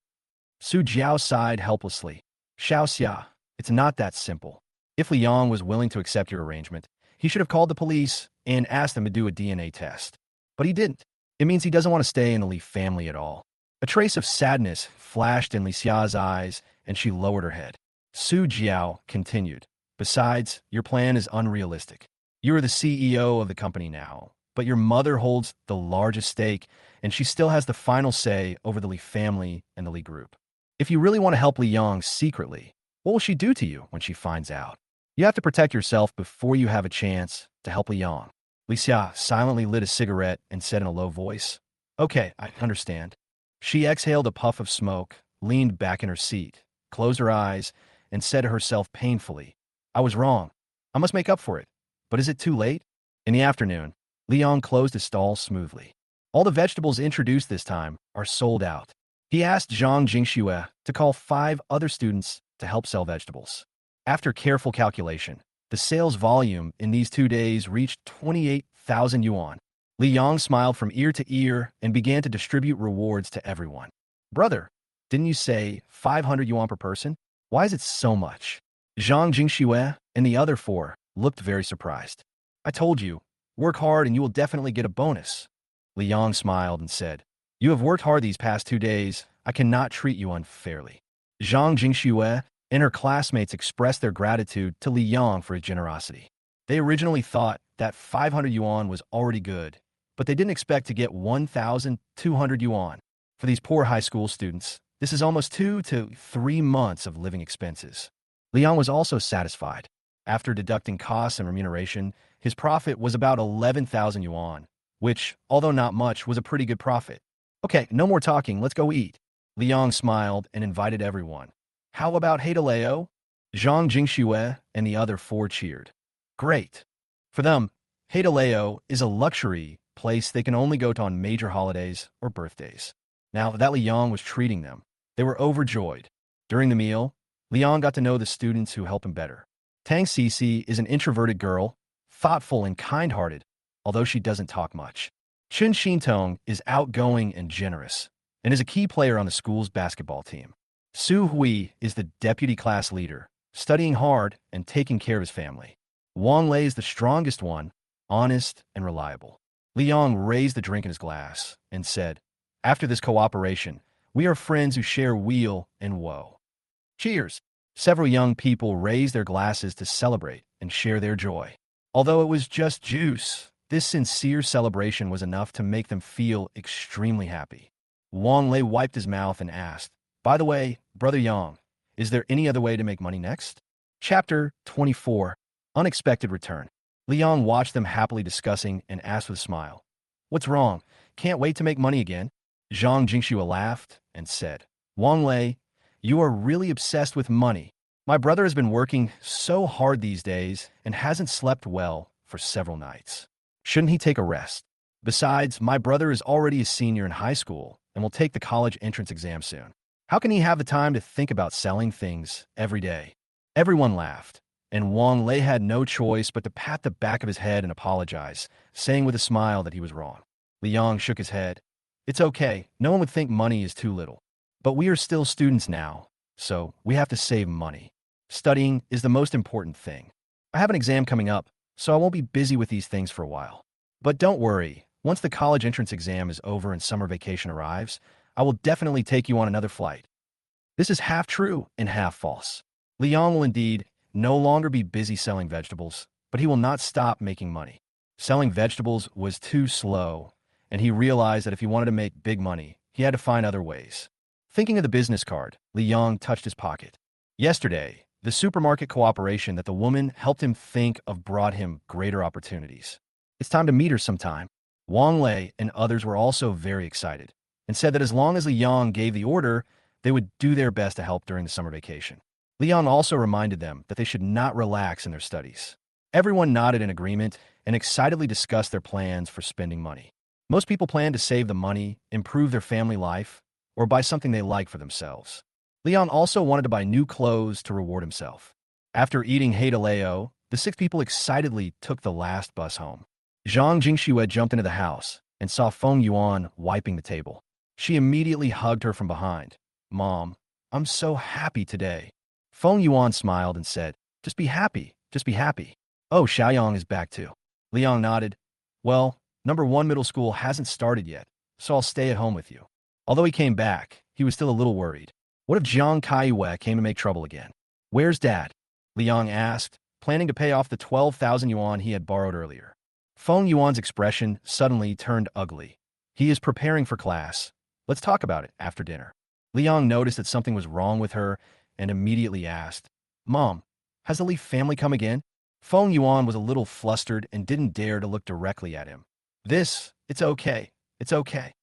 Su Jiao sighed helplessly. Xiao Xia, it's not that simple. If Li Yang was willing to accept your arrangement, he should have called the police and asked them to do a DNA test. But he didn't. It means he doesn't want to stay in the Li family at all. A trace of sadness flashed in Li Xia's eyes, and she lowered her head. Su Jiao continued. Besides, your plan is unrealistic. You are the CEO of the company now, but your mother holds the largest stake, and she still has the final say over the Li family and the Li group. If you really want to help Li Yang secretly, what will she do to you when she finds out? You have to protect yourself before you have a chance to help Li Yang. Li Xia silently lit a cigarette and said in a low voice, Okay, I understand. She exhaled a puff of smoke, leaned back in her seat, closed her eyes, and said to herself painfully, I was wrong. I must make up for it. But is it too late? In the afternoon, Li Yang closed his stall smoothly. All the vegetables introduced this time are sold out. He asked Zhang Jingxue to call 5 other students to help sell vegetables. After careful calculation, the sales volume in these 2 days reached 28,000 yuan. Li Yang smiled from ear to ear and began to distribute rewards to everyone. Brother, didn't you say 500 yuan per person? Why is it so much? Zhang Jingxue and the other 4 looked very surprised. I told you, work hard and you will definitely get a bonus. Li Yang smiled and said, You have worked hard these past 2 days. I cannot treat you unfairly. Zhang Jingxue and her classmates expressed their gratitude to Li Yang for his generosity. They originally thought that 500 yuan was already good, but they didn't expect to get 1,200 yuan. For these poor high school students, this is almost 2 to 3 months of living expenses. Li Yang was also satisfied. After deducting costs and remuneration, his profit was about 11,000 yuan, which, although not much, was a pretty good profit. Okay, no more talking, let's go eat. Li Yang smiled and invited everyone. How about Retaliation? Zhang Jingxue and the other 4 cheered. Great. For them, Retaliation is a luxury place they can only go to on major holidays or birthdays. Now that Li Yang was treating them, they were overjoyed. During the meal, Li Yang got to know the students who help him better. Tang Cici is an introverted girl, thoughtful and kind-hearted, although she doesn't talk much. Chen Xintong is outgoing and generous, and is a key player on the school's basketball team. Su Hui is the deputy class leader, studying hard and taking care of his family. Wang Lei is the strongest one, honest and reliable. Li Yang raised the drink in his glass and said, After this cooperation, we are friends who share weal and woe. Cheers! Several young people raised their glasses to celebrate and share their joy. Although it was just juice, this sincere celebration was enough to make them feel extremely happy. Wang Lei wiped his mouth and asked, By the way, Brother Yang, is there any other way to make money next? Chapter 24, Unexpected Return. Li Yang watched them happily discussing and asked with a smile, What's wrong? Can't wait to make money again? Zhang Jingxue laughed and said, Wang Lei, you are really obsessed with money. My brother has been working so hard these days and hasn't slept well for several nights. Shouldn't he take a rest? Besides, my brother is already a senior in high school and will take the college entrance exam soon. How can he have the time to think about selling things every day? Everyone laughed, and Wang Lei had no choice but to pat the back of his head and apologize, saying with a smile that he was wrong. Liang shook his head. It's okay, no one would think money is too little. But we are still students now, so we have to save money. Studying is the most important thing. I have an exam coming up, so I won't be busy with these things for a while. But don't worry, once the college entrance exam is over and summer vacation arrives, I will definitely take you on another flight. This is half true and half false. Liang will indeed no longer be busy selling vegetables, but he will not stop making money. Selling vegetables was too slow, and he realized that if he wanted to make big money, he had to find other ways. Thinking of the business card, Liang touched his pocket. Yesterday, the supermarket cooperation that the woman helped him think of brought him greater opportunities. It's time to meet her sometime. Wang Lei and others were also very excited and said that as long as Liang gave the order, they would do their best to help during the summer vacation. Liang also reminded them that they should not relax in their studies. Everyone nodded in agreement and excitedly discussed their plans for spending money. Most people plan to save the money, improve their family life, or buy something they like for themselves. Liang also wanted to buy new clothes to reward himself. After eating heideleo, the 6 people excitedly took the last bus home. Zhang Jingxue jumped into the house and saw Feng Yuan wiping the table. She immediately hugged her from behind. Mom, I'm so happy today. Feng Yuan smiled and said, just be happy, just be happy. Oh, Xiaoyang is back too. Liang nodded. Well, number 1 middle school hasn't started yet, so I'll stay at home with you. Although he came back, he was still a little worried. What if Jiang Kaiwei came to make trouble again? Where's Dad? Liang asked, planning to pay off the 12,000 yuan he had borrowed earlier. Feng Yuan's expression suddenly turned ugly. He is preparing for class. Let's talk about it after dinner. Liang noticed that something was wrong with her and immediately asked, Mom, has the Li family come again? Feng Yuan was a little flustered and didn't dare to look directly at him. It's okay. It's okay.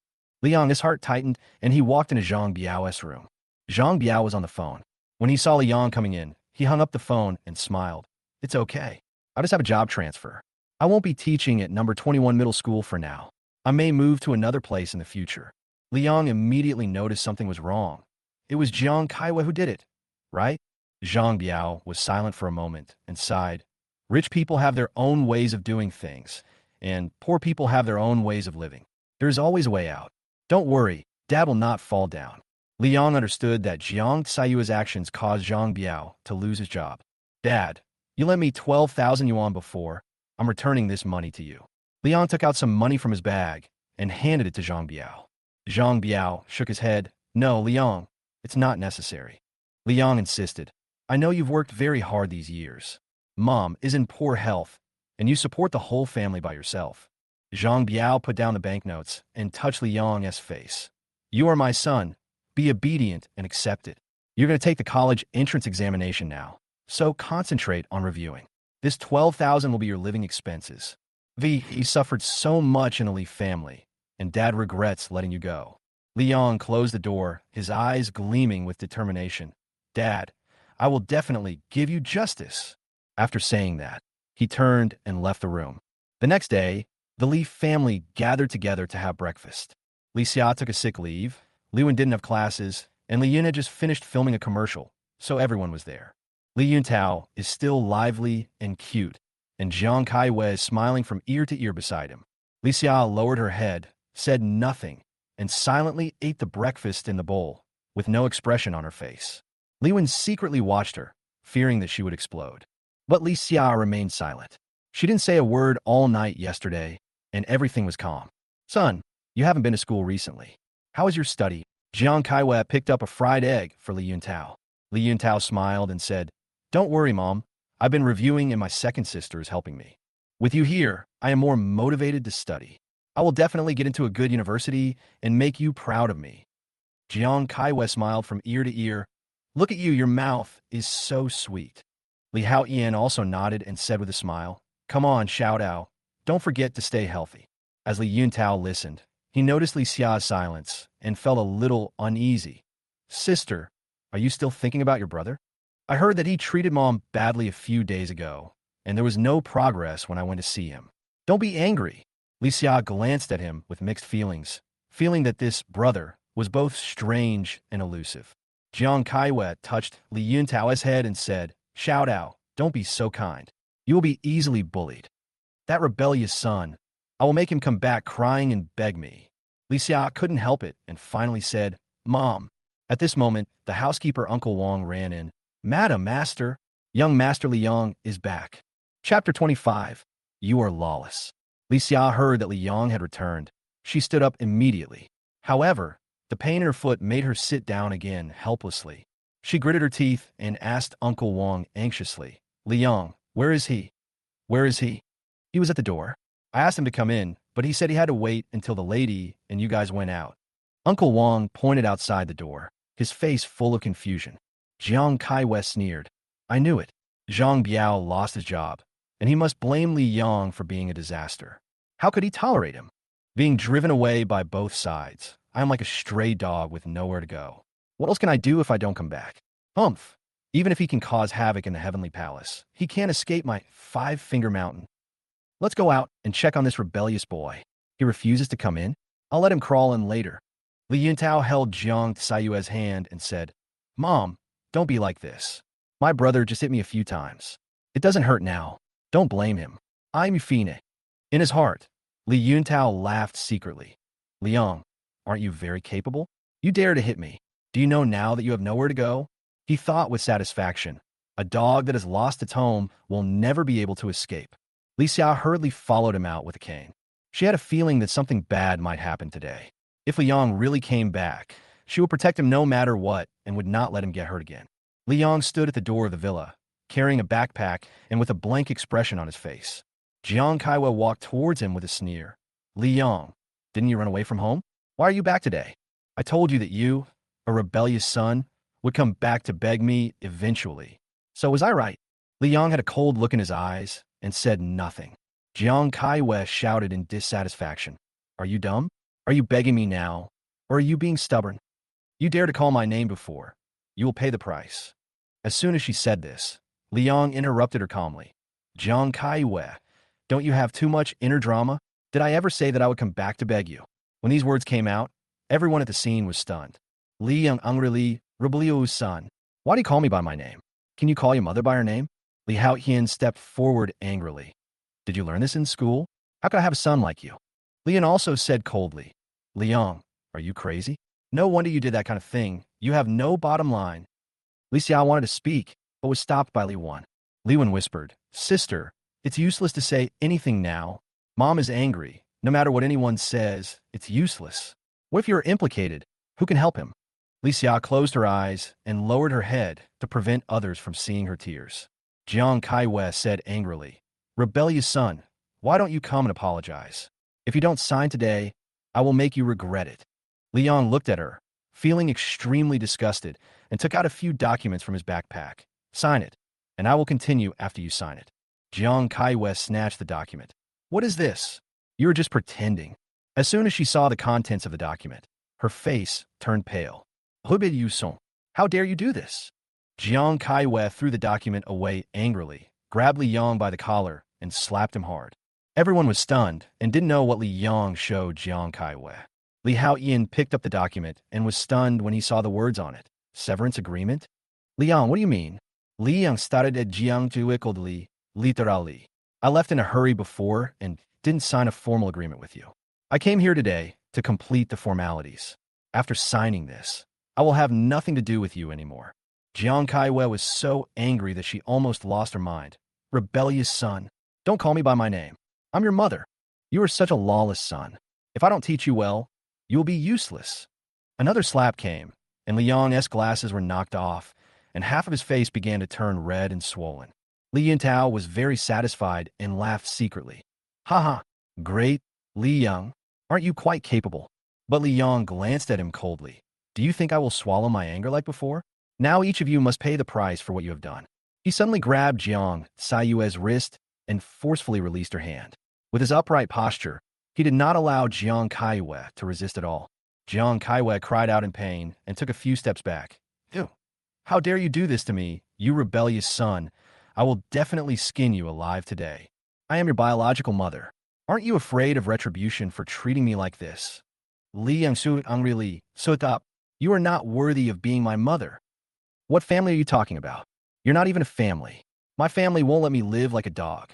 Liang's heart tightened and he walked into Zhang Biao's room. Zhang Biao was on the phone. When he saw Liang coming in, he hung up the phone and smiled. It's okay. I just have a job transfer. I won't be teaching at number 21 middle school for now. I may move to another place in the future. Liang immediately noticed something was wrong. It was Jiang Kaiwei who did it, right? Zhang Biao was silent for a moment and sighed. Rich people have their own ways of doing things, and poor people have their own ways of living. There is always a way out. Don't worry, Dad will not fall down. Liang understood that Jiang Caiyue's actions caused Zhang Biao to lose his job. Dad, you lent me 12,000 yuan before. I'm returning this money to you. Liang took out some money from his bag and handed it to Zhang Biao. Zhang Biao shook his head. No, Liang, it's not necessary. Liang insisted. I know you've worked very hard these years. Mom is in poor health, and you support the whole family by yourself. Zhang Biao put down the banknotes and touched Liang's face. You are my son. Be obedient and accept it. You're going to take the college entrance examination now, so concentrate on reviewing. This 12,000 will be your living expenses. He suffered so much in the Li family, and Dad regrets letting you go. Liang closed the door, his eyes gleaming with determination. Dad, I will definitely give you justice. After saying that, he turned and left the room. The next day, the Li family gathered together to have breakfast. Li Xia took a sick leave, Li Yun didn't have classes, and Li Yun had just finished filming a commercial, so everyone was there. Li Yuntao is still lively and cute, and Jiang Kaiwei is smiling from ear to ear beside him. Li Xia lowered her head, said nothing, and silently ate the breakfast in the bowl, with no expression on her face. Li Yun secretly watched her, fearing that she would explode. But Li Xia remained silent. She didn't say a word all night yesterday, and everything was calm. Son, you haven't been to school recently. How is your study? Jiang Kaiwei picked up a fried egg for Li Yuntao. Li Yuntao smiled and said, Don't worry, Mom. I've been reviewing and my second sister is helping me. With you here, I am more motivated to study. I will definitely get into a good university and make you proud of me. Jiang Kaiwei smiled from ear to ear. Look at you, your mouth is so sweet. Li Haoyan also nodded and said with a smile, Come on, Xiao Dao. Don't forget to stay healthy. As Li Yuntao listened, he noticed Li Xia's silence and felt a little uneasy. Sister, are you still thinking about your brother? I heard that he treated Mom badly a few days ago, and there was no progress when I went to see him. Don't be angry. Li Xia glanced at him with mixed feelings, feeling that this brother was both strange and elusive. Jiang Kaiwei touched Li Yuntao's head and said, "Xiao Dao, don't be so kind. You will be easily bullied. That rebellious son, I will make him come back crying and beg me." Li Xia couldn't help it and finally said, "Mom." At this moment, the housekeeper Uncle Wang ran in. "Madam, Master, young Master Liang is back." Chapter 25. You are lawless. Li Xia heard that Liang had returned. She stood up immediately. However, the pain in her foot made her sit down again helplessly. She gritted her teeth and asked Uncle Wang anxiously, "Liang, where is he? Where is he?" "He was at the door. I asked him to come in, but he said he had to wait until the lady and you guys went out." Uncle Wang pointed outside the door, his face full of confusion. Jiang Kaiwei sneered. "I knew it. Zhang Biao lost his job, and he must blame Li Yang for being a disaster. How could he tolerate him? Being driven away by both sides. I am like a stray dog with nowhere to go. What else can I do if I don't come back? Humph. Even if he can cause havoc in the Heavenly Palace, he can't escape my five-finger mountain. Let's go out and check on this rebellious boy. He refuses to come in? I'll let him crawl in later." Li Yuntao held Jiang Tsayue's hand and said, "Mom, don't be like this. My brother just hit me a few times. It doesn't hurt now. Don't blame him. I'm Yufine." In his heart, Li Yuntao laughed secretly. "Liang, aren't you very capable? You dare to hit me. Do you know now that you have nowhere to go?" He thought with satisfaction. A dog that has lost its home will never be able to escape. Li Xia hurriedly followed him out with a cane. She had a feeling that something bad might happen today. If Liang really came back, she would protect him no matter what and would not let him get hurt again. Liang stood at the door of the villa, carrying a backpack and with a blank expression on his face. Jiang Kaiwei walked towards him with a sneer. "Liang, didn't you run away from home? Why are you back today? I told you that you, a rebellious son, would come back to beg me eventually. So was I right?" Liang had a cold look in his eyes and said nothing. Jiang Kaiwei shouted in dissatisfaction, "Are you dumb? Are you begging me now? Or are you being stubborn? You dare to call my name before. You will pay the price." As soon as she said this, Liang interrupted her calmly. "Jiang Kaiwei, don't you have too much inner drama? Did I ever say that I would come back to beg you?" When these words came out, everyone at the scene was stunned. "Liang angrily, Rebellious son. Why do you call me by my name? Can you call your mother by her name?" Li Haotian stepped forward angrily. "Did you learn this in school? How could I have a son like you?" Lian also said coldly, "Liang, are you crazy? No wonder you did that kind of thing. You have no bottom line." Li Xia wanted to speak, but was stopped by Li Wan. Li Wan whispered, "Sister, it's useless to say anything now. Mom is angry. No matter what anyone says, it's useless. What if you're implicated? Who can help him?" Li Xia closed her eyes and lowered her head to prevent others from seeing her tears. Jiang Kaiwei said angrily, "Rebellious son, why don't you come and apologize? If you don't sign today, I will make you regret it." Liang looked at her, feeling extremely disgusted, and took out a few documents from his backpack. "Sign it, and I will continue after you sign it." Jiang Kaiwei snatched the document. "What is this? You are just pretending." As soon as she saw the contents of the document, her face turned pale. "Hubid Yusong, how dare you do this?" Jiang Kaiwei threw the document away angrily, grabbed Li Yang by the collar, and slapped him hard. Everyone was stunned and didn't know what Li Yang showed Jiang Kaiwei. Li Haotian picked up the document and was stunned when he saw the words on it. "Severance agreement?" "Liang, what do you mean?" "Li Yang started at Jiang Juikodli, literally. I left in a hurry before and didn't sign a formal agreement with you. I came here today to complete the formalities. After signing this, I will have nothing to do with you anymore." Jiang Kaiwei was so angry that she almost lost her mind. "Rebellious son, don't call me by my name. I'm your mother. You are such a lawless son. If I don't teach you well, you will be useless." Another slap came, and Liang's glasses were knocked off, and half of his face began to turn red and swollen. Li Yintao was very satisfied and laughed secretly. "Ha ha, great, Li Yang. Aren't you quite capable?" But Li Yang glanced at him coldly. "Do you think I will swallow my anger like before? Now each of you must pay the price for what you have done." He suddenly grabbed Jiang Tsayue's wrist and forcefully released her hand. With his upright posture, he did not allow Jiang Kaiwei to resist at all. Jiang Kaiwei cried out in pain and took a few steps back. "Ew, how dare you do this to me, you rebellious son. I will definitely skin you alive today. I am your biological mother. Aren't you afraid of retribution for treating me like this? Li Yangsu angrily, "Sut up. You are not worthy of being my mother." What family are you talking about? You're not even a family. My family won't let me live like a dog.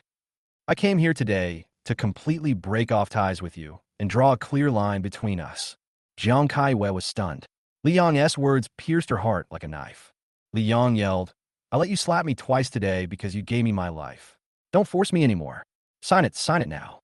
I came here today to completely break off ties with you and draw a clear line between us. Jiang Kaiwei was stunned. Li Yang's words pierced her heart like a knife. Li Yang yelled, "I let you slap me twice today because you gave me my life. Don't force me anymore. Sign it now."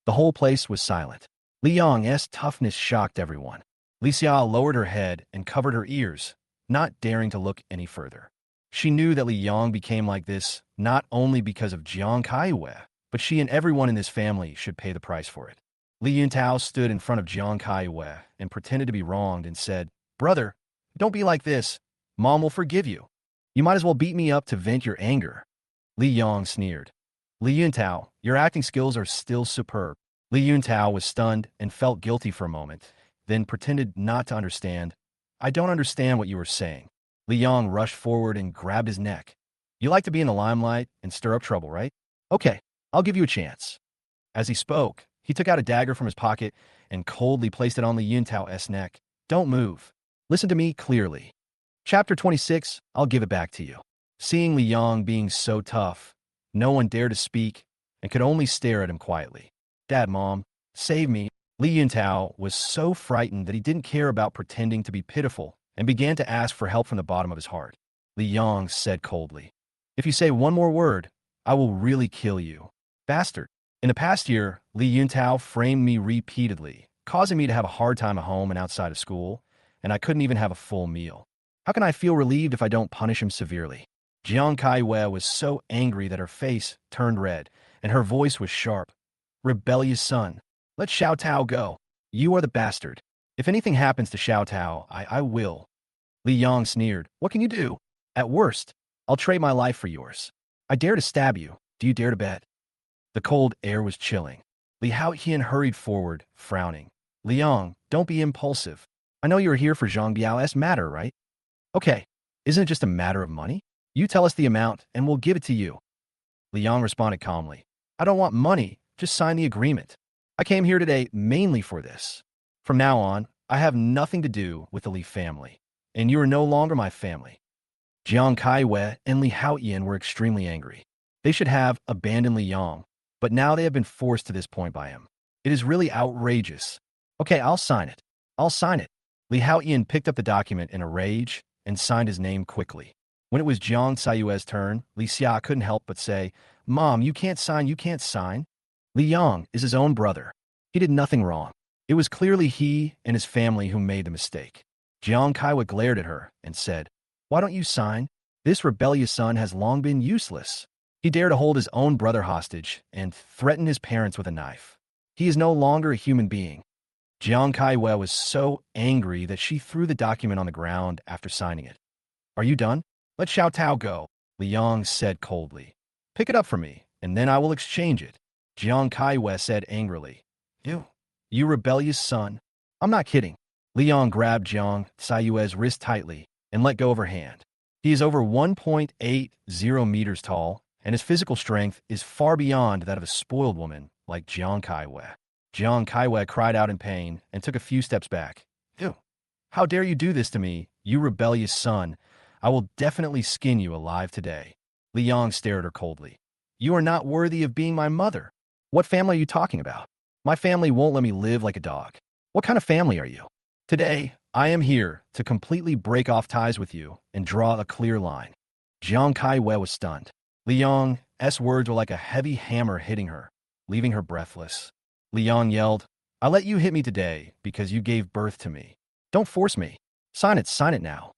The whole place was silent. Li Yang's toughness shocked everyone. Li Xia lowered her head and covered her ears, not daring to look any further. She knew that Li Yang became like this not only because of Jiang Kaiwei, but she and everyone in this family should pay the price for it. Li Yuntao stood in front of Jiang Kaiwei and pretended to be wronged and said, "Brother, don't be like this. Mom will forgive you. You might as well beat me up to vent your anger." Li Yang sneered. "Li Yuntao, your acting skills are still superb." Li Yuntao was stunned and felt guilty for a moment, then pretended not to understand. "I don't understand what you were saying." Li Yang rushed forward and grabbed his neck. "You like to be in the limelight and stir up trouble, right? Okay, I'll give you a chance." As he spoke, he took out a dagger from his pocket and coldly placed it on Li Yuntao's neck. "Don't move. Listen to me clearly. Chapter 26, I'll give it back to you." Seeing Li Yang being so tough, no one dared to speak and could only stare at him quietly. "Dad, Mom, save me." Li Yuntao was so frightened that he didn't care about pretending to be pitiful and began to ask for help from the bottom of his heart. Li Yang said coldly, "If you say one more word, I will really kill you. Bastard." In the past year, Li Yuntao framed me repeatedly, causing me to have a hard time at home and outside of school, and I couldn't even have a full meal. How can I feel relieved if I don't punish him severely? Jiang Kaiwei was so angry that her face turned red, and her voice was sharp. "Rebellious son, let Xiao Tao go. You are the bastard. If anything happens to Xiao Tao, I will." Li Yang sneered. "What can you do? At worst, I'll trade my life for yours. I dare to stab you. Do you dare to bet?" The cold air was chilling. Li Haotian hurried forward, frowning. "Liang, don't be impulsive. I know you are here for Zhang Biao's matter, right? Okay, isn't it just a matter of money? You tell us the amount, and we'll give it to you." Liang responded calmly. "I don't want money, just sign the agreement. I came here today mainly for this. From now on, I have nothing to do with the Li family, and you are no longer my family." Jiang Kaiwei and Li Haotian were extremely angry. They should have abandoned Li Yang, but now they have been forced to this point by him. It is really outrageous. "Okay, I'll sign it. I'll sign it." Li Haotian picked up the document in a rage and signed his name quickly. When it was Jiang Sayue's turn, Li Xia couldn't help but say, "Mom, you can't sign, you can't sign." Li Yang is his own brother. He did nothing wrong. It was clearly he and his family who made the mistake. Jiang Kaiwei glared at her and said, "Why don't you sign? This rebellious son has long been useless. He dared to hold his own brother hostage and threaten his parents with a knife. He is no longer a human being." Jiang Kaiwei was so angry that she threw the document on the ground after signing it. "Are you done? Let Xiao Tao go," Li Yang said coldly. "Pick it up for me, and then I will exchange it." Jiang Kaiwei said angrily, You rebellious son." "I'm not kidding." Li Yang grabbed Jiang Sayue's wrist tightly and let go of her hand. He is over 1.80 meters tall, and his physical strength is far beyond that of a spoiled woman like Jiang Kaiwei. Jiang Kaiwei cried out in pain and took a few steps back. How dare you do this to me, you rebellious son? I will definitely skin you alive today." Li Yang stared at her coldly. "You are not worthy of being my mother. What family are you talking about? My family won't let me live like a dog. What kind of family are you? Today, I am here to completely break off ties with you and draw a clear line." Jiang Kaiwei was stunned. Li Yang's words were like a heavy hammer hitting her, leaving her breathless. Li Yang yelled, "I let you hit me today because you gave birth to me. Don't force me. Sign it now."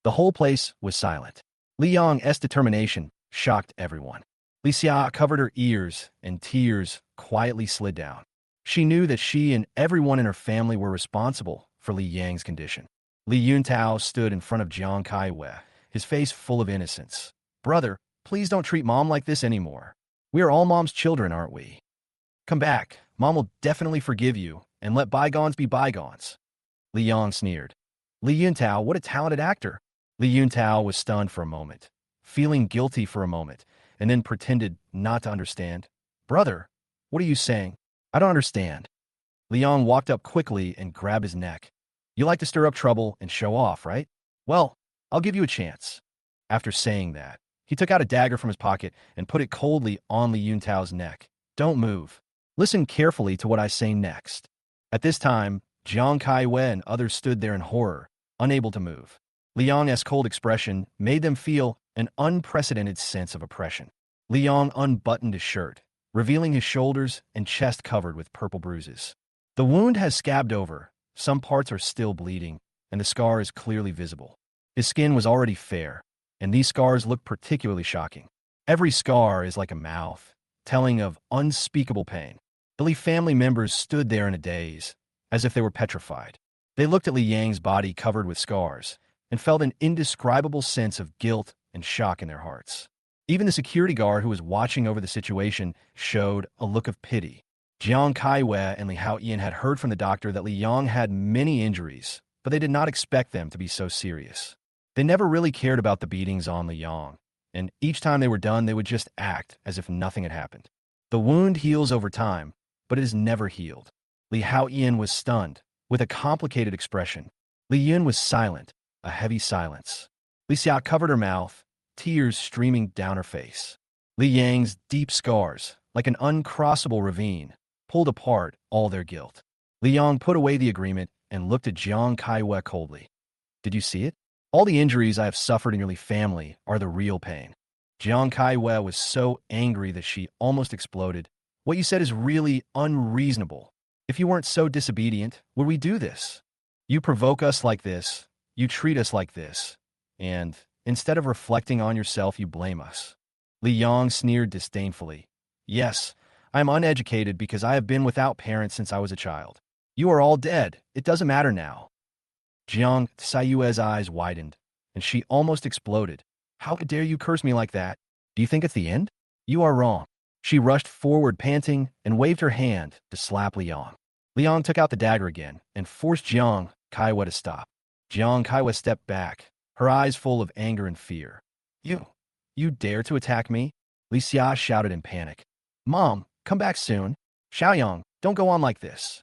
The whole place was silent. Li Yang's determination shocked everyone. Li Xia covered her ears, and tears quietly slid down. She knew that she and everyone in her family were responsible for Li Yang's condition. Li Yuntao stood in front of Jiang Kaiwei, his face full of innocence. "Brother, please don't treat Mom like this anymore. We are all Mom's children, aren't we? Come back. Mom will definitely forgive you, and let bygones be bygones." Li Yang sneered. Li Yuntao, what a talented actor. Li Yuntao was stunned for a moment, feeling guilty for a moment, and then pretended not to understand. "Brother, what are you saying? I don't understand. Liang walked up quickly and grabbed his neck. You like to stir up trouble and show off, right? Well, I'll give you a chance. After saying that, he took out a dagger from his pocket and put it coldly on Li Yuntao's neck. Don't move. Listen carefully to what I say next. At this time, Jiang Kaiwei and others stood there in horror, unable to move. Liang's cold expression made them feel an unprecedented sense of oppression. Liang unbuttoned his shirt, revealing his shoulders and chest covered with purple bruises. The wound has scabbed over, some parts are still bleeding, and the scar is clearly visible. His skin was already fair, and these scars look particularly shocking. Every scar is like a mouth, telling of unspeakable pain. The Li family members stood there in a daze, as if they were petrified. They looked at Li Yang's body covered with scars, and felt an indescribable sense of guilt and shock in their hearts. Even the security guard who was watching over the situation showed a look of pity. Jiang Kaiwei and Li Haoyan had heard from the doctor that Li Yang had many injuries, but they did not expect them to be so serious. They never really cared about the beatings on Li Yang, and each time they were done, they would just act as if nothing had happened. The wound heals over time, but it is never healed. Li Haoyan was stunned, with a complicated expression. Li Yun was silent, a heavy silence. Li Xia covered her mouth, tears streaming down her face. Li Yang's deep scars, like an uncrossable ravine, pulled apart all their guilt. Li Yang put away the agreement and looked at Jiang Kaiwei coldly. Did you see it? All the injuries I have suffered in your Li family are the real pain. Jiang Kaiwei was so angry that she almost exploded. What you said is really unreasonable. If you weren't so disobedient, would we do this? You provoke us like this, you treat us like this, and instead of reflecting on yourself, you blame us. Li Yang sneered disdainfully. Yes, I am uneducated because I have been without parents since I was a child. You are all dead. It doesn't matter now. Jiang Sayue's eyes widened, and she almost exploded. How dare you curse me like that? Do you think it's the end? You are wrong. She rushed forward panting and waved her hand to slap Liang. Liang took out the dagger again and forced Jiang Kaiwei to stop. Jiang Kaiwei stepped back, her eyes full of anger and fear. You dare to attack me? Li Xia shouted in panic. Mom, come back soon. Xiaoyang, don't go on like this.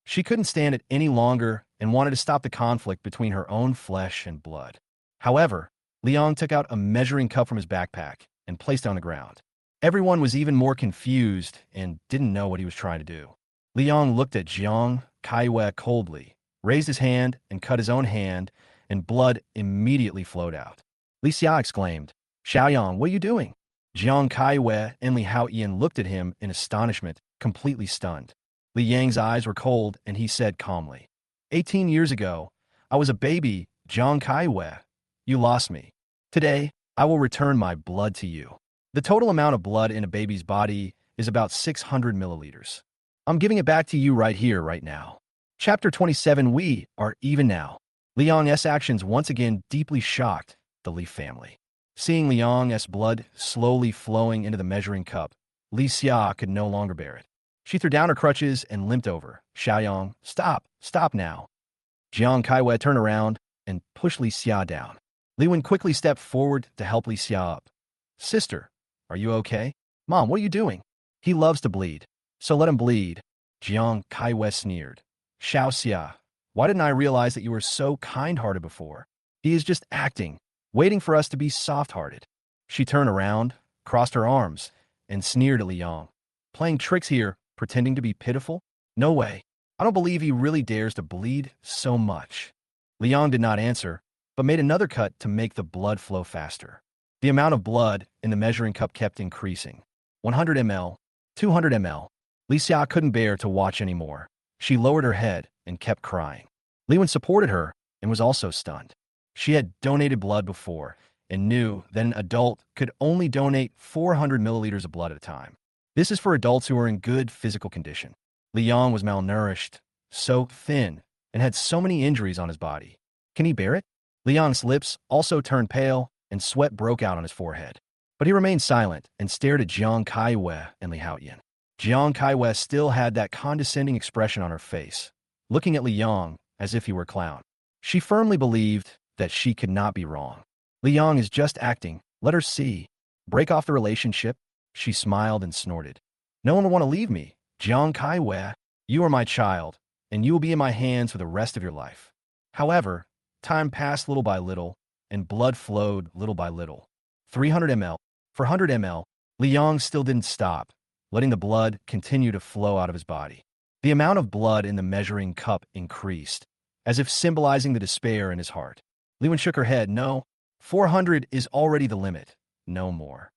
She couldn't stand it any longer and wanted to stop the conflict between her own flesh and blood. However, Liang took out a measuring cup from his backpack and placed it on the ground. Everyone was even more confused and didn't know what he was trying to do. Liang looked at Jiang Kaiwei coldly, raised his hand and cut his own hand, and blood immediately flowed out. Li Xia exclaimed, Xiaoyang, what are you doing? Jiang Kaiwei and Li Haoyan looked at him in astonishment, completely stunned. Li Yang's eyes were cold, and he said calmly, 18 years ago, I was a baby, Jiang Kaiwei. You lost me. Today, I will return my blood to you. The total amount of blood in a baby's body is about 600 milliliters. I'm giving it back to you right here, right now. Chapter 27. We are even now. Liang's actions once again deeply shocked the Li family. Seeing Liang's blood slowly flowing into the measuring cup, Li Xia could no longer bear it. She threw down her crutches and limped over. Xiaoyang, stop now. Jiang Kaiwei turned around and pushed Li Xia down. Li Wen quickly stepped forward to help Li Xia up. Sister, are you okay? Mom, what are you doing? He loves to bleed, so let him bleed. Jiang Kaiwei sneered. Xiao Xia, why didn't I realize that you were so kind-hearted before? He is just acting, waiting for us to be soft-hearted. She turned around, crossed her arms, and sneered at Liang. Playing tricks here, pretending to be pitiful? No way. I don't believe he really dares to bleed so much. Liang did not answer, but made another cut to make the blood flow faster. The amount of blood in the measuring cup kept increasing. 100 ml, 200 ml. Li Xia couldn't bear to watch anymore. She lowered her head and kept crying. Li Wen supported her and was also stunned. She had donated blood before and knew that an adult could only donate 400 milliliters of blood at a time. This is for adults who are in good physical condition. Liang was malnourished, so thin, and had so many injuries on his body. Can he bear it? Liang's lips also turned pale, and sweat broke out on his forehead. But he remained silent and stared at Jiang Kaiwei and Li Haoyan. Jiang Kaiwei still had that condescending expression on her face, looking at Liang as if he were a clown. She firmly believed that she could not be wrong. Liang is just acting. Let her see. Break off the relationship. She smiled and snorted. No one will want to leave me. Jiang Kaiwei, you are my child, and you will be in my hands for the rest of your life. However, time passed little by little, and blood flowed little by little. 300 ml. For 100 ml, Li Yong still didn't stop, letting the blood continue to flow out of his body. The amount of blood in the measuring cup increased, as if symbolizing the despair in his heart. Li Wen shook her head. No, 400 is already the limit. No more.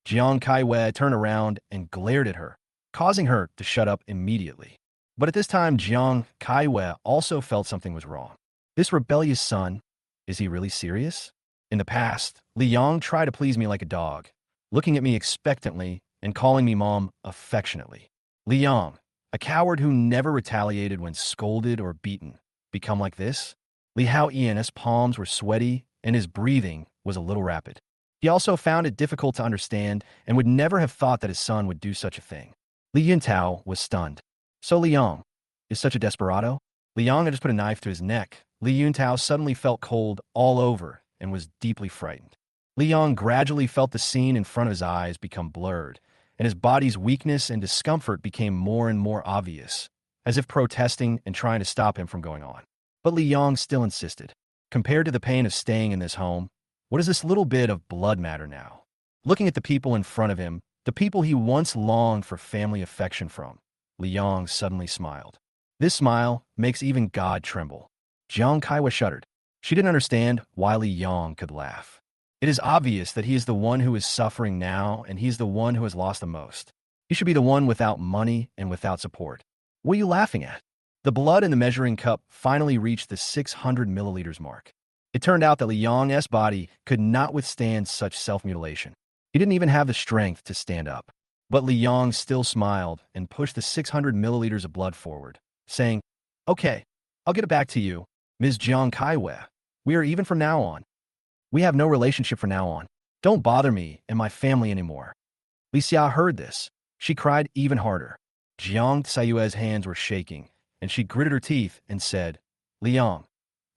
Jiang Kaiwei turned around and glared at her, causing her to shut up immediately. But at this time, Jiang Kaiwei also felt something was wrong. This rebellious son, is he really serious? In the past, Li Yong tried to please me like a dog, looking at me expectantly and calling me mom affectionately. Li Yong, a coward who never retaliated when scolded or beaten, become like this? Li Hao Ian's palms were sweaty and his breathing was a little rapid. He also found it difficult to understand and would never have thought that his son would do such a thing. Li Yuntao was stunned. So Li Yong is such a desperado? Li Yong had just put a knife to his neck. Li Yuntao suddenly felt cold all over and was deeply frightened. Li Yong gradually felt the scene in front of his eyes become blurred, and his body's weakness and discomfort became more and more obvious, as if protesting and trying to stop him from going on. But Li Yong still insisted. Compared to the pain of staying in this home, what does this little bit of blood matter now? Looking at the people in front of him, the people he once longed for family affection from, Li Yong suddenly smiled. This smile makes even God tremble. Jiang Kaiwei shuddered. She didn't understand why Li Yong could laugh. It is obvious that he is the one who is suffering now, and he is the one who has lost the most. He should be the one without money and without support. What are you laughing at? The blood in the measuring cup finally reached the 600 milliliters mark. It turned out that Li Yong's body could not withstand such self-mutilation. He didn't even have the strength to stand up. But Li Yong still smiled and pushed the 600 milliliters of blood forward, saying, "Okay, I'll get it back to you, Ms. Jiang Kaiwei. We are even from now on. We have no relationship from now on. Don't bother me and my family anymore." Li Xia heard this. She cried even harder. Jiang Tsayue's hands were shaking, and she gritted her teeth and said, "Li Yong,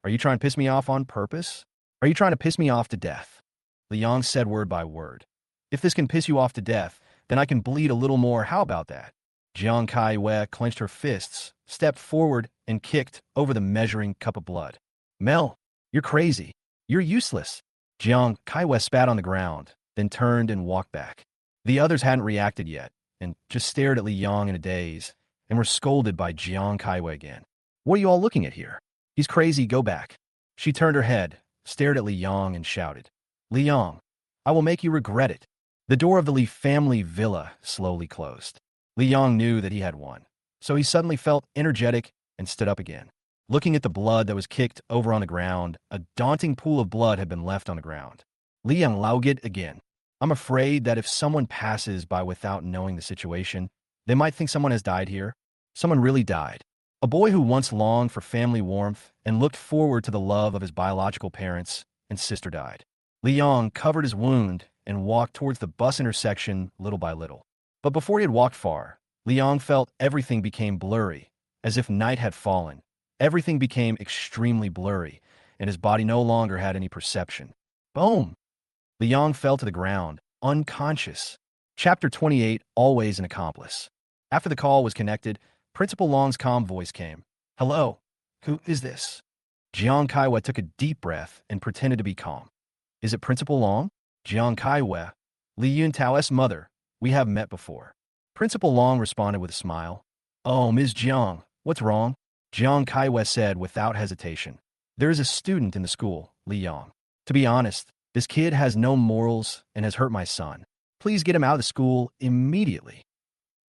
are you trying to piss me off on purpose? Are you trying to piss me off to death?" Li Yong said word by word, "If this can piss you off to death, then I can bleed a little more. How about that?" Jiang Kaiwei clenched her fists, stepped forward, and kicked over the measuring cup of blood. "Mel, you're crazy. You're useless." Jiang Kaiwei spat on the ground, then turned and walked back. The others hadn't reacted yet, and just stared at Li Yong in a daze, and were scolded by Jiang Kaiwei again. "What are you all looking at here? He's crazy, go back." She turned her head, stared at Li Yong, and shouted, "Li Yong, I will make you regret it." The door of the Li family villa slowly closed. Li Yong knew that he had won, so he suddenly felt energetic and stood up again. Looking at the blood that was kicked over on the ground, a daunting pool of blood had been left on the ground. Li Yang laughed again. "I'm afraid that if someone passes by without knowing the situation, they might think someone has died here. Someone really died. A boy who once longed for family warmth and looked forward to the love of his biological parents and sister died." Li Yong covered his wound and walked towards the bus intersection little by little. But before he had walked far, Li Yong felt everything became blurry, as if night had fallen. Everything became extremely blurry, and his body no longer had any perception. Boom! Li Yong fell to the ground, unconscious. Chapter 28, Always an Accomplice. After the call was connected, Principal Long's calm voice came. "Hello, who is this?" Jiang Kaiwei took a deep breath and pretended to be calm. "Is it Principal Long?" "Jiang Kaiwei, Li Yuntao's mother. We have met before." Principal Long responded with a smile. "Oh, Ms. Jiang, what's wrong?" Jiang Kaiwei said without hesitation. "There is a student in the school, Li Yang. To be honest, this kid has no morals and has hurt my son. Please get him out of the school immediately."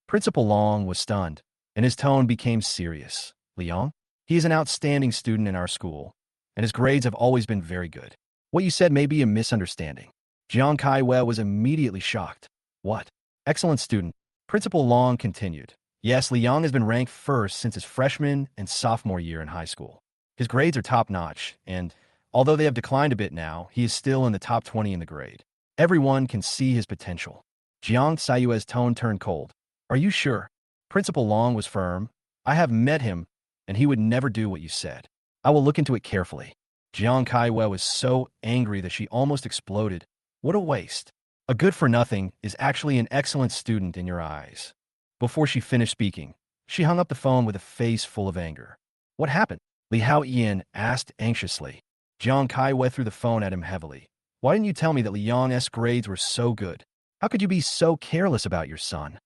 Principal Long was stunned, and his tone became serious. "Li Yang? He is an outstanding student in our school, and his grades have always been very good. What you said may be a misunderstanding." Jiang Kaiwei was immediately shocked. "What? Excellent student." Principal Long continued. "Yes, Li Yang has been ranked first since his freshman and sophomore year in high school. His grades are top-notch, and although they have declined a bit now, he is still in the top 20 in the grade. Everyone can see his potential." Jiang Tsayue's tone turned cold. "Are you sure?" Principal Long was firm. "I have met him, and he would never do what you said. I will look into it carefully." Jiang Kaiwei was so angry that she almost exploded. What a waste. A good-for-nothing is actually an excellent student in your eyes. Before she finished speaking, she hung up the phone with a face full of anger. What happened? Li Hao Ian asked anxiously. Jiang Kaiwei threw the phone at him heavily. Why didn't you tell me that Li Yang's grades were so good? How could you be so careless about your son?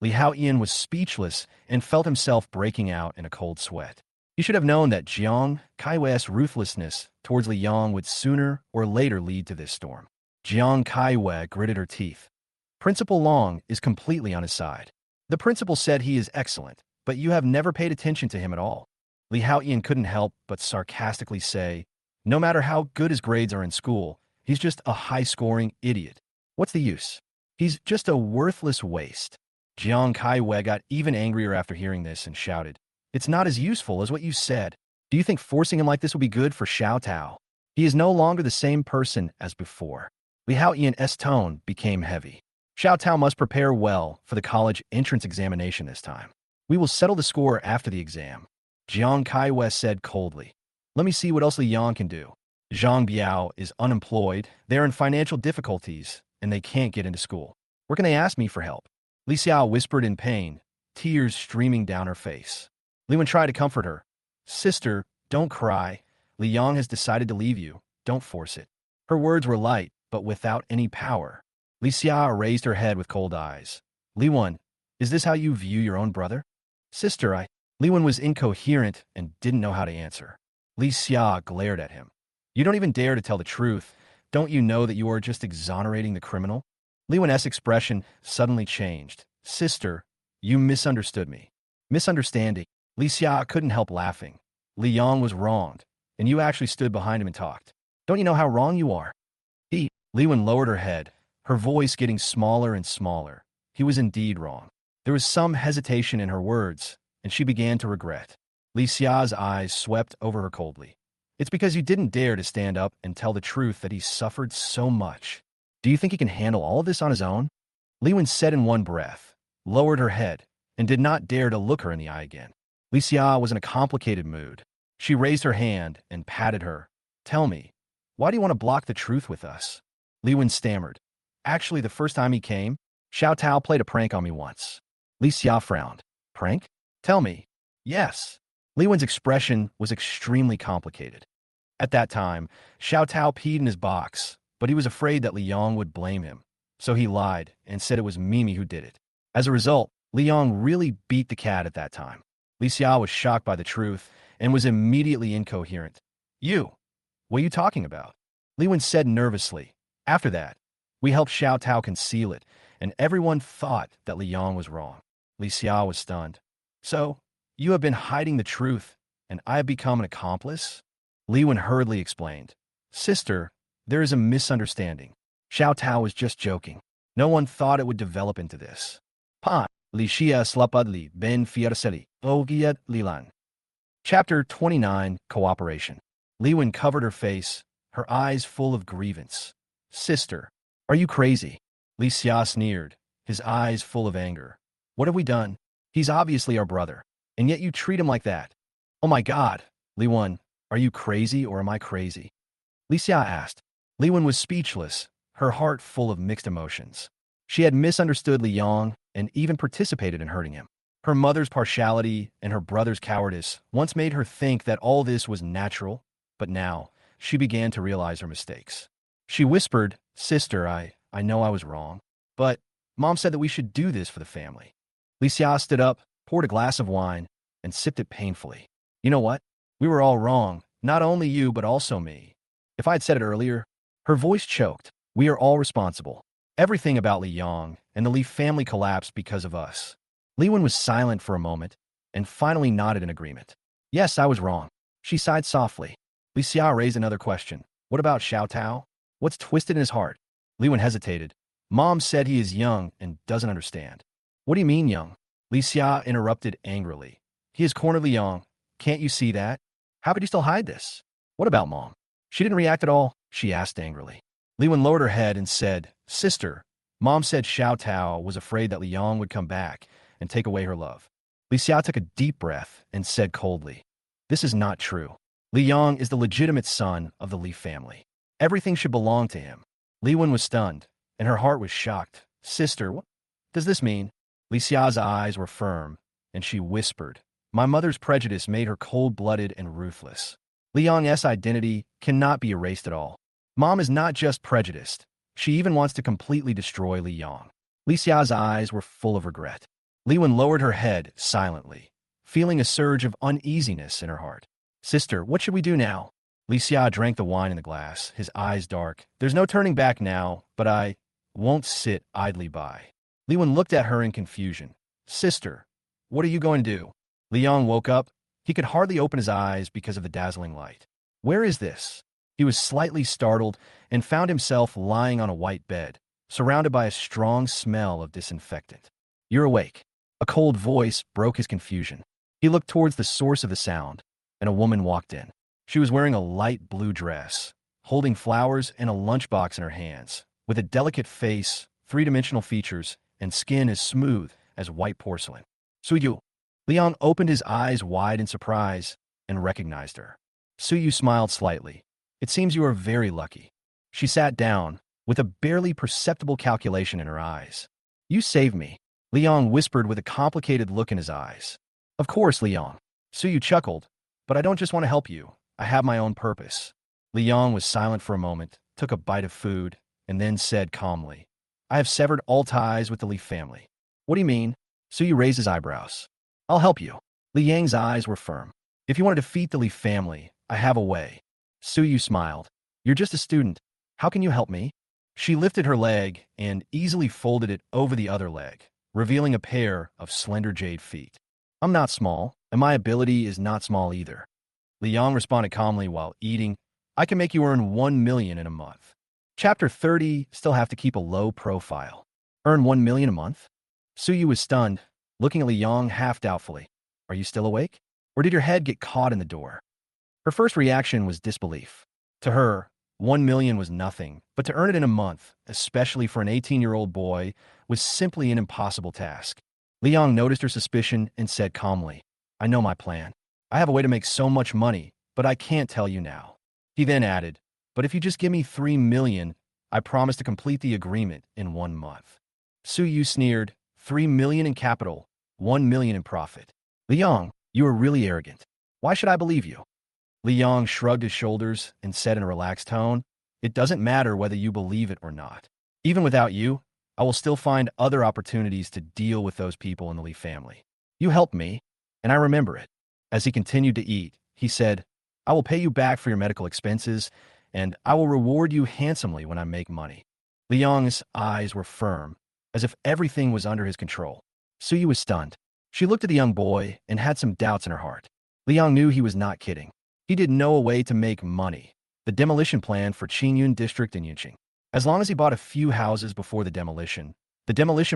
Li Hao Ian was speechless and felt himself breaking out in a cold sweat. He should have known that Jiang Kaiwei's ruthlessness towards Li Yang would sooner or later lead to this storm. Jiang Kaiwei gritted her teeth. Principal Long is completely on his side. The principal said he is excellent, but you have never paid attention to him at all. Li Hao Ian couldn't help but sarcastically say, no matter how good his grades are in school, he's just a high-scoring idiot. What's the use? He's just a worthless waste. Jiang Kaiwei got even angrier after hearing this and shouted, it's not as useful as what you said. Do you think forcing him like this will be good for Xiao Tao? He is no longer the same person as before. Li Hao Ian's tone became heavy. Xiao Tao must prepare well for the college entrance examination this time. We will settle the score after the exam. Jiang Kaiwei said coldly. Let me see what else Li Yang can do. Zhang Biao is unemployed, they're in financial difficulties, and they can't get into school. Where can they ask me for help? Li Xiao whispered in pain, tears streaming down her face. Li Wen tried to comfort her. Sister, don't cry. Li Yang has decided to leave you. Don't force it. Her words were light, but without any power. Li Xia raised her head with cold eyes. Li Wen, is this how you view your own brother? Sister, Li Wen was incoherent and didn't know how to answer. Li Xia glared at him. You don't even dare to tell the truth. Don't you know that you are just exonerating the criminal? Li Wen's expression suddenly changed. Sister, you misunderstood me. Misunderstanding. Li Xia couldn't help laughing. Li Yang was wronged, and you actually stood behind him and talked. Don't you know how wrong you are? Li Wen lowered her head, her voice getting smaller and smaller. He was indeed wrong. There was some hesitation in her words, and she began to regret. Li Xia's eyes swept over her coldly. It's because you didn't dare to stand up and tell the truth that he suffered so much. Do you think he can handle all of this on his own? Li Wen said in one breath, lowered her head, and did not dare to look her in the eye again. Li Xia was in a complicated mood. She raised her hand and patted her. Tell me, why do you want to block the truth with us? Li Wen stammered. Actually, the first time he came, Xiao Tao played a prank on me once. Li Xia frowned. Prank? Tell me. Yes. Li Wen's expression was extremely complicated. At that time, Xiao Tao peed in his box, but he was afraid that Li Yang would blame him. So he lied and said it was Mimi who did it. As a result, Li Yang really beat the cat at that time. Li Xia was shocked by the truth and was immediately incoherent. You? What are you talking about? Li Wen said nervously. After that, we helped Xiao Tao conceal it, and everyone thought that Li Yang was wrong. Li Xia was stunned. So, you have been hiding the truth, and I have become an accomplice? Li Wen hurriedly explained. Sister, there is a misunderstanding. Xiao Tao was just joking. No one thought it would develop into this. Pa, Li Xia slapadli ben fierseli, ogiyat lilan. Chapter 29, Cooperation. Li Wen covered her face, her eyes full of grievance. Sister, are you crazy? Li Xia sneered, his eyes full of anger. What have we done? He's obviously our brother, and yet you treat him like that. Oh my God, Li Wen, are you crazy or am I crazy? Li Xia asked. Li Wen was speechless, her heart full of mixed emotions. She had misunderstood Li Yang and even participated in hurting him. Her mother's partiality and her brother's cowardice once made her think that all this was natural, but now she began to realize her mistakes. She whispered, Sister, I know I was wrong, but Mom said that we should do this for the family. Li Xia stood up, poured a glass of wine, and sipped it painfully. You know what? We were all wrong, not only you, but also me. If I had said it earlier, her voice choked. We are all responsible. Everything about Li Yang and the Li family collapsed because of us. Li Wen was silent for a moment, and finally nodded in agreement. Yes, I was wrong. She sighed softly. Li Xia raised another question. What about Xiao Tao? What's twisted in his heart? Li Wen hesitated. Mom said he is young and doesn't understand. What do you mean young? Li Xia interrupted angrily. He has cornered Li Yang. Can't you see that? How could you still hide this? What about Mom? She didn't react at all, she asked angrily. Li Wen lowered her head and said, Sister, Mom said Xiao Tao was afraid that Li Yang would come back and take away her love. Li Xia took a deep breath and said coldly, This is not true. Li Yang is the legitimate son of the Li family. Everything should belong to him. Li Wen was stunned, and her heart was shocked. Sister, what does this mean? Li Xia's eyes were firm, and she whispered, "My mother's prejudice made her cold-blooded and ruthless. Li Yang's identity cannot be erased at all. Mom is not just prejudiced. She even wants to completely destroy Li Yang." Li Xia's eyes were full of regret. Li Wen lowered her head silently, feeling a surge of uneasiness in her heart. "Sister, what should we do now?" Li Xia drank the wine in the glass, his eyes dark. "There's no turning back now, but I won't sit idly by." Li Wen looked at her in confusion. "Sister, what are you going to do?" Li Yang woke up. He could hardly open his eyes because of the dazzling light. "Where is this?" He was slightly startled and found himself lying on a white bed, surrounded by a strong smell of disinfectant. "You're awake." A cold voice broke his confusion. He looked towards the source of the sound, and a woman walked in. She was wearing a light blue dress, holding flowers and a lunchbox in her hands, with a delicate face, three-dimensional features, and skin as smooth as white porcelain. "Suyu." Liang opened his eyes wide in surprise and recognized her. Suyu smiled slightly. "It seems you are very lucky." She sat down, with a barely perceptible calculation in her eyes. "You saved me," Liang whispered with a complicated look in his eyes. "Of course, Liang." Suyu chuckled, "But I don't just want to help you. I have my own purpose." Liang was silent for a moment, took a bite of food, and then said calmly, "I have severed all ties with the Li family." "What do you mean?" Suyu raised his eyebrows. "I'll help you." Li Yang's eyes were firm. "If you want to defeat the Li family, I have a way." Suyu smiled. "You're just a student. How can you help me?" She lifted her leg and easily folded it over the other leg, revealing a pair of slender jade feet. "I'm not small, and my ability is not small either." Li Yang responded calmly while eating. "I can make you earn 1 million in a month." Chapter 30, still have to keep a low profile. Earn 1 million a month? Suyu was stunned, looking at Li Yang half doubtfully. "Are you still awake? Or did your head get caught in the door?" Her first reaction was disbelief. To her, 1 million was nothing, but to earn it in a month, especially for an 18-year-old boy, was simply an impossible task. Li Yang noticed her suspicion and said calmly, "I know my plan. I have a way to make so much money, but I can't tell you now." He then added, "But if you just give me 3 million, I promise to complete the agreement in 1 month." Suyu sneered, 3 million in capital, 1 million in profit. "Li Yang, you are really arrogant. Why should I believe you?" Li Yang shrugged his shoulders and said in a relaxed tone, "It doesn't matter whether you believe it or not. Even without you, I will still find other opportunities to deal with those people in the Li family. You helped me, and I remember it." As he continued to eat, he said, "I will pay you back for your medical expenses, and I will reward you handsomely when I make money." Li Yang's eyes were firm, as if everything was under his control. Suyu was stunned. She looked at the young boy and had some doubts in her heart. Li Yang knew he was not kidding. He didn't know a way to make money. The demolition plan for Qingyun district in Yunqing. As long as he bought a few houses before the demolition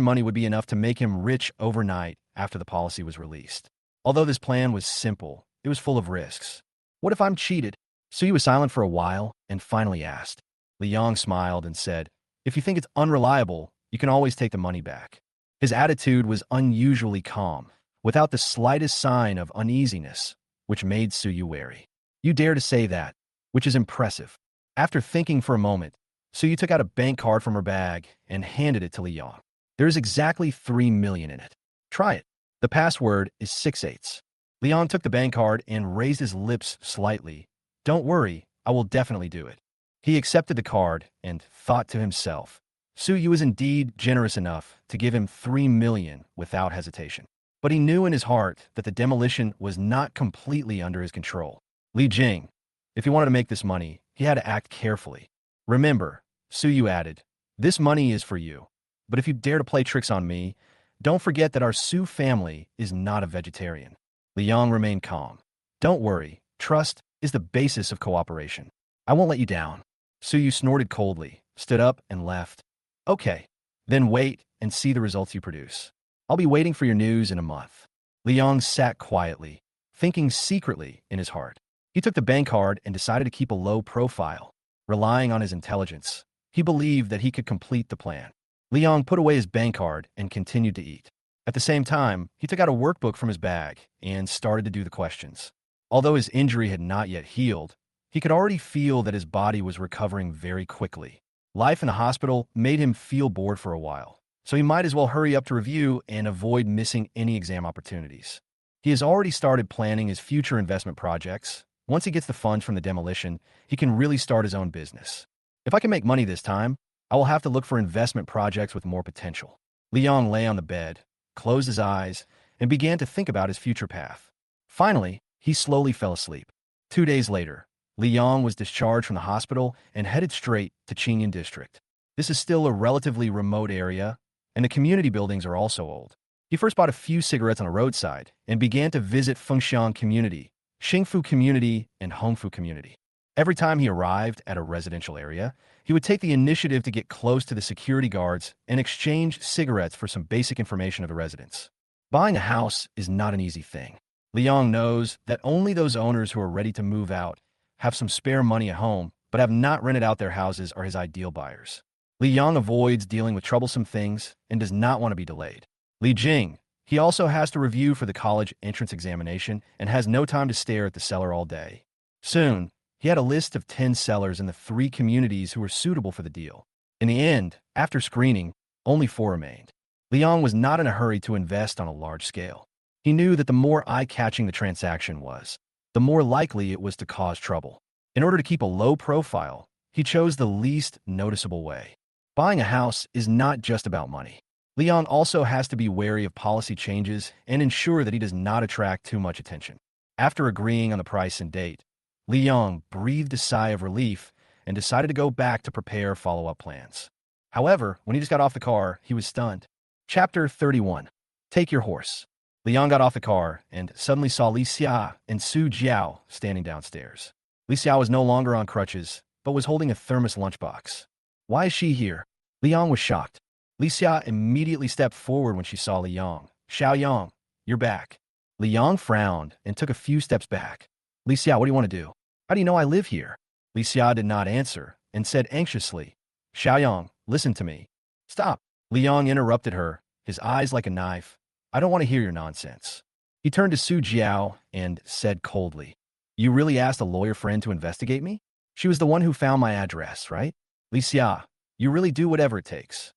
money would be enough to make him rich overnight after the policy was released. Although this plan was simple, it was full of risks. "What if I'm cheated?" Suyu was silent for a while and finally asked. Li Yang smiled and said, "If you think it's unreliable, you can always take the money back." His attitude was unusually calm, without the slightest sign of uneasiness, which made Suyu wary. "You dare to say that, which is impressive." After thinking for a moment, Suyu took out a bank card from her bag and handed it to Li Yang. "There is exactly 3 million in it. Try it. The password is 6/8." Li Yang took the bank card and raised his lips slightly. "Don't worry, I will definitely do it." He accepted the card and thought to himself, Suyu was indeed generous enough to give him 3 million without hesitation. But he knew in his heart that the demolition was not completely under his control. Li Jing, if he wanted to make this money, he had to act carefully. "Remember," Suyu added, "this money is for you. But if you dare to play tricks on me, don't forget that our Su family is not a vegetarian." Li Yang remained calm. "Don't worry, trust is the basis of cooperation. I won't let you down." Suyu snorted coldly, stood up, and left. "Okay, then wait and see the results you produce. I'll be waiting for your news in a month." Li Yang sat quietly, thinking secretly in his heart. He took the bank card and decided to keep a low profile, relying on his intelligence. He believed that he could complete the plan. Li Yang put away his bank card and continued to eat. At the same time, he took out a workbook from his bag and started to do the questions. Although his injury had not yet healed, he could already feel that his body was recovering very quickly. Life in the hospital made him feel bored for a while. so he might as well hurry up to review and avoid missing any exam opportunities. He has already started planning his future investment projects. Once he gets the funds from the demolition, he can really start his own business. If I can make money this time, I will have to look for investment projects with more potential. Li Yong lay on the bed, closed his eyes, and began to think about his future path. Finally, he slowly fell asleep. 2 days later, Li Yong was discharged from the hospital and headed straight to Qingyan District. This is still a relatively remote area, and the community buildings are also old. He first bought a few cigarettes on a roadside and began to visit Fengxiang Community, Xingfu Community, and Hongfu Community. Every time he arrived at a residential area, he would take the initiative to get close to the security guards and exchange cigarettes for some basic information of the residents. Buying a house is not an easy thing. Li Yong knows that only those owners who are ready to move out, have some spare money at home, but have not rented out their houses are his ideal buyers. Li Yong avoids dealing with troublesome things and does not want to be delayed. Li Jing, he also has to review for the college entrance examination and has no time to stare at the seller all day. Soon, he had a list of 10 sellers in the 3 communities who were suitable for the deal. In the end, after screening, only 4 remained. Li Yong was not in a hurry to invest on a large scale. He knew that the more eye-catching the transaction was, the more likely it was to cause trouble. In order to keep a low profile, he chose the least noticeable way. Buying a house is not just about money. Li Yong also has to be wary of policy changes and ensure that he does not attract too much attention. After agreeing on the price and date, Li Yong breathed a sigh of relief and decided to go back to prepare follow-up plans. However, when he just got off the car, he was stunned. Chapter 31. Take your horse. Li Yong got off the car and suddenly saw Li Xia and Su Jiao standing downstairs. Li Xia was no longer on crutches, but was holding a thermos lunchbox. Why is she here? Li Yong was shocked. Li Xia immediately stepped forward when she saw Li Yong. Xiaoyang, you're back. Li Yong frowned and took a few steps back. Li Xia, what do you want to do? How do you know I live here? Li Xia did not answer and said anxiously, Xiaoyang, listen to me. Stop. Li Yong interrupted her, his eyes like a knife. I don't want to hear your nonsense. He turned to Su Jiao and said coldly, You really asked a lawyer friend to investigate me? She was the one who found my address, right? Li Xia, you really do whatever it takes.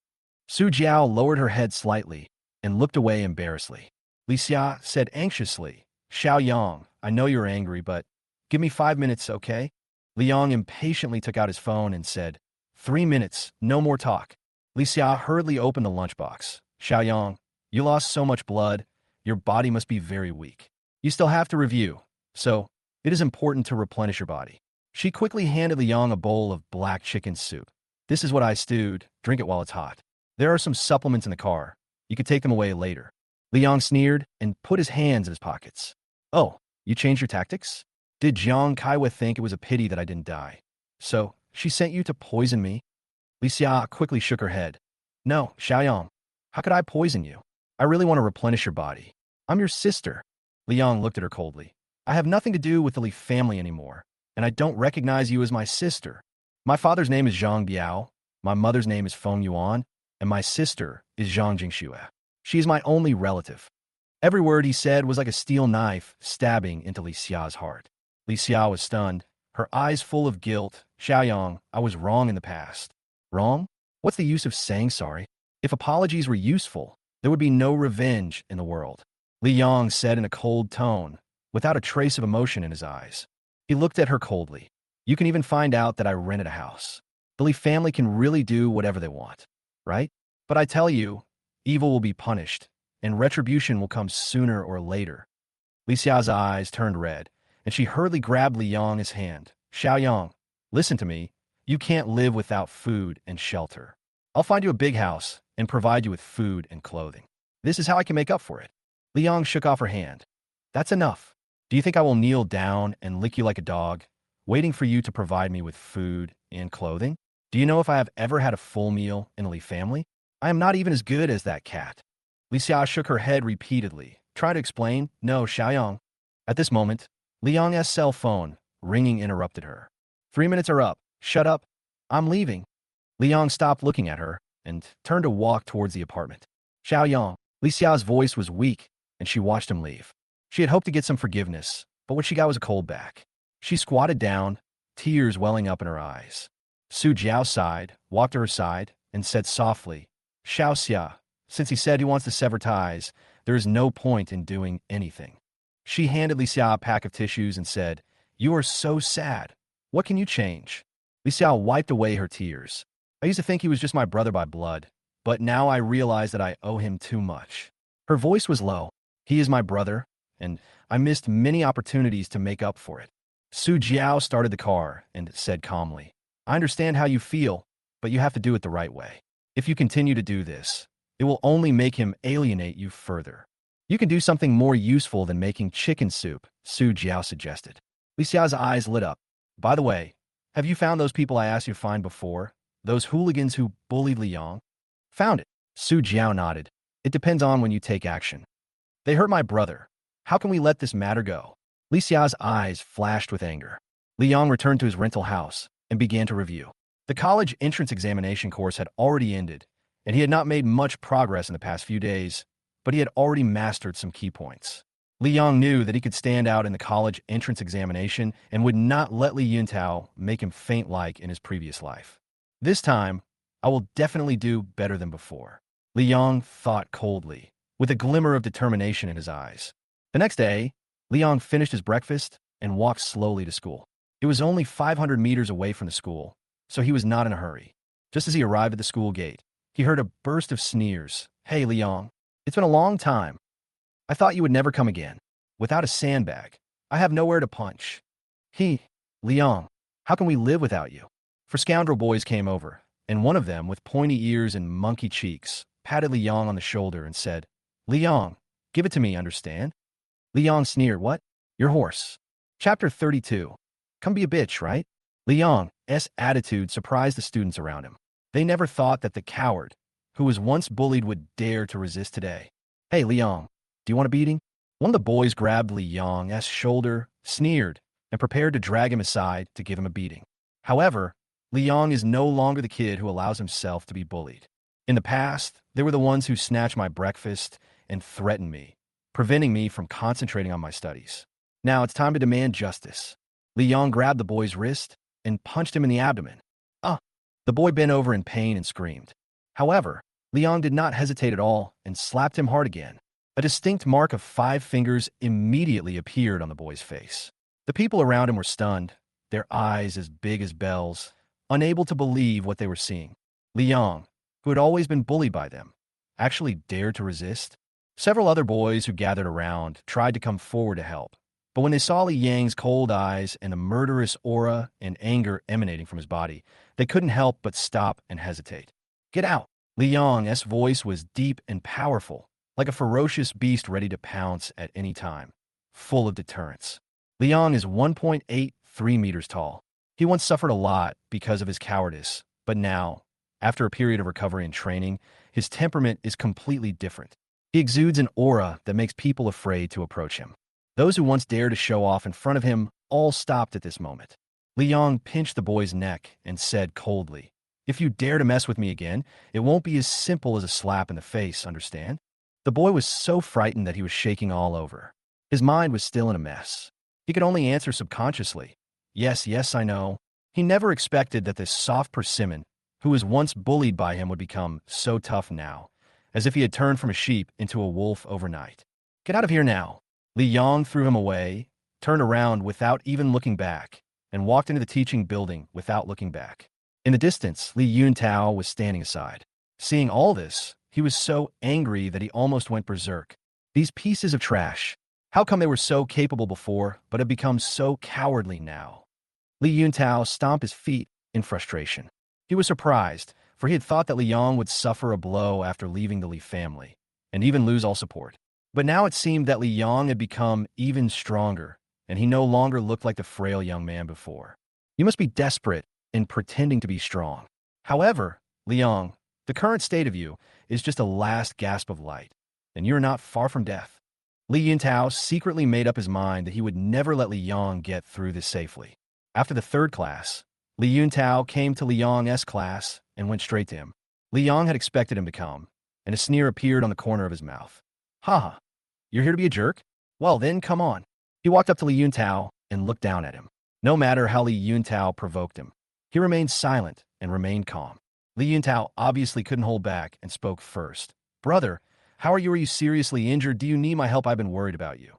Su Jiao lowered her head slightly and looked away embarrassedly. Li Xia said anxiously, Xiaoyang, I know you're angry, but give me 5 minutes, okay? Li Yong impatiently took out his phone and said, 3 minutes, no more talk. Li Xia hurriedly opened the lunchbox. Xiaoyang, you lost so much blood, your body must be very weak. You still have to review, so it is important to replenish your body. She quickly handed Li Yong a bowl of black chicken soup. This is what I stewed, drink it while it's hot. There are some supplements in the car. You could take them away later. Li Yong sneered and put his hands in his pockets. Oh, you changed your tactics? Did Jiang Kaiwa think it was a pity that I didn't die? So, she sent you to poison me? Li Xia quickly shook her head. No, Xiaoyang, how could I poison you? I really want to replenish your body. I'm your sister. Li Yong looked at her coldly. I have nothing to do with the Li family anymore, and I don't recognize you as my sister. My father's name is Zhang Biao, my mother's name is Feng Yuan, and my sister is Zhang Jingxue. She is my only relative. Every word he said was like a steel knife stabbing into Li Xia's heart. Li Xia was stunned, her eyes full of guilt. Xiaoyang, I was wrong in the past. Wrong? What's the use of saying sorry? If apologies were useful, there would be no revenge in the world. Li Yong said in a cold tone, without a trace of emotion in his eyes. He looked at her coldly. You can even find out that I rented a house. The Li family can really do whatever they want, right? But I tell you, evil will be punished, and retribution will come sooner or later. Li Xia's eyes turned red, and she hurriedly grabbed Li Yong's hand. Xiaoyang, listen to me. You can't live without food and shelter. I'll find you a big house and provide you with food and clothing. This is how I can make up for it. Li Yong shook off her hand. That's enough. Do you think I will kneel down and lick you like a dog, waiting for you to provide me with food and clothing? Do you know if I have ever had a full meal in a Li family? I am not even as good as that cat. Li Xia shook her head repeatedly, trying to explain, no, Xiaoyang. At this moment, Li Yong's cell phone, ringing, interrupted her. 3 minutes are up. Shut up. I'm leaving. Li Yong stopped looking at her and turned to walk towards the apartment. Xiaoyang. Li Xia's voice was weak, and she watched him leave. She had hoped to get some forgiveness, but what she got was a cold back. She squatted down, tears welling up in her eyes. Su Jiao sighed, walked to her side, and said softly, Xiao Xia, since he said he wants to sever ties, there is no point in doing anything. She handed Li Xiao a pack of tissues and said, "You are so sad. What can you change?" Li Xiao wiped away her tears. "I used to think he was just my brother by blood, but now I realize that I owe him too much." Her voice was low. "He is my brother, and I missed many opportunities to make up for it." Su Jiao started the car and said calmly, "I understand how you feel, but you have to do it the right way. If you continue to do this, it will only make him alienate you further. You can do something more useful than making chicken soup," Su Jiao suggested. Li Xiao's eyes lit up. "By the way, have you found those people I asked you to find before? Those hooligans who bullied Li Yang?" "Found it." Su Jiao nodded. "It depends on when you take action. They hurt my brother. How can we let this matter go?" Li Xiao's eyes flashed with anger. Li Yang returned to his rental house and began to review. The college entrance examination course had already ended, and he had not made much progress in the past few days, but he had already mastered some key points. Li Yang knew that he could stand out in the college entrance examination and would not let Li Yuntao make him faint like in his previous life. "This time, I will definitely do better than before," Li Yang thought coldly, with a glimmer of determination in his eyes. The next day, Li Yang finished his breakfast and walked slowly to school. It was only 500 meters away from the school, so he was not in a hurry. Just as he arrived at the school gate, he heard a burst of sneers. "Hey, Li Yang, it's been a long time. I thought you would never come again. Without a sandbag, I have nowhere to punch." Li Yang, how can we live without you?" Four scoundrel boys came over, and one of them, with pointy ears and monkey cheeks, patted Li Yang on the shoulder and said, "Li Yang, give it to me, understand?" Li Yang sneered, "What? Your horse." Chapter 32. Come be a bitch, right? Li Yang's attitude surprised the students around him. They never thought that the coward, who was once bullied, would dare to resist today. "Hey, Li Yang, do you want a beating?" One of the boys grabbed Li Yang's shoulder, sneered, and prepared to drag him aside to give him a beating. However, Li Yang is no longer the kid who allows himself to be bullied. In the past, they were the ones who snatched my breakfast and threatened me, preventing me from concentrating on my studies. Now it's time to demand justice. Li Yang grabbed the boy's wrist and punched him in the abdomen. "Ah!" The boy bent over in pain and screamed. However, Li Yang did not hesitate at all and slapped him hard again. A distinct mark of 5 fingers immediately appeared on the boy's face. The people around him were stunned, their eyes as big as bells, unable to believe what they were seeing. Li Yang, who had always been bullied by them, actually dared to resist. Several other boys who gathered around tried to come forward to help, but when they saw Li Yang's cold eyes and the murderous aura and anger emanating from his body, they couldn't help but stop and hesitate. "Get out!" Li Yang's voice was deep and powerful, like a ferocious beast ready to pounce at any time, full of deterrence. Li Yang is 1.83 meters tall. He once suffered a lot because of his cowardice, but now, after a period of recovery and training, his temperament is completely different. He exudes an aura that makes people afraid to approach him. Those who once dared to show off in front of him all stopped at this moment. Li Yang pinched the boy's neck and said coldly, "If you dare to mess with me again, it won't be as simple as a slap in the face, understand?" The boy was so frightened that he was shaking all over. His mind was still in a mess. He could only answer subconsciously, "Yes, yes, I know." He never expected that this soft persimmon, who was once bullied by him, would become so tough now, as if he had turned from a sheep into a wolf overnight. "Get out of here now." Li Yang threw him away, turned around without even looking back, and walked into the teaching building without looking back. In the distance, Li Yuntao was standing aside. Seeing all this, he was so angry that he almost went berserk. These pieces of trash. How come they were so capable before, but have become so cowardly now? Li Yuntao stomped his feet in frustration. He was surprised, for he had thought that Li Yang would suffer a blow after leaving the Li family, and even lose all support. But now it seemed that Li Yang had become even stronger, and he no longer looked like the frail young man before. "You must be desperate in pretending to be strong. However, Li Yang, the current state of you is just a last gasp of light, and you are not far from death." Li Yuntao secretly made up his mind that he would never let Li Yang get through this safely. After the 3rd class, Li Yuntao came to Li Yang's class and went straight to him. Li Yang had expected him to come, and a sneer appeared on the corner of his mouth. "Ha! You're here to be a jerk? Well then, come on." He walked up to Li Yuntao and looked down at him. No matter how Li Yuntao provoked him, he remained silent and remained calm. Li Yuntao obviously couldn't hold back and spoke first. Brother, how are you? Are you seriously injured? Do you need my help? I've been worried about you.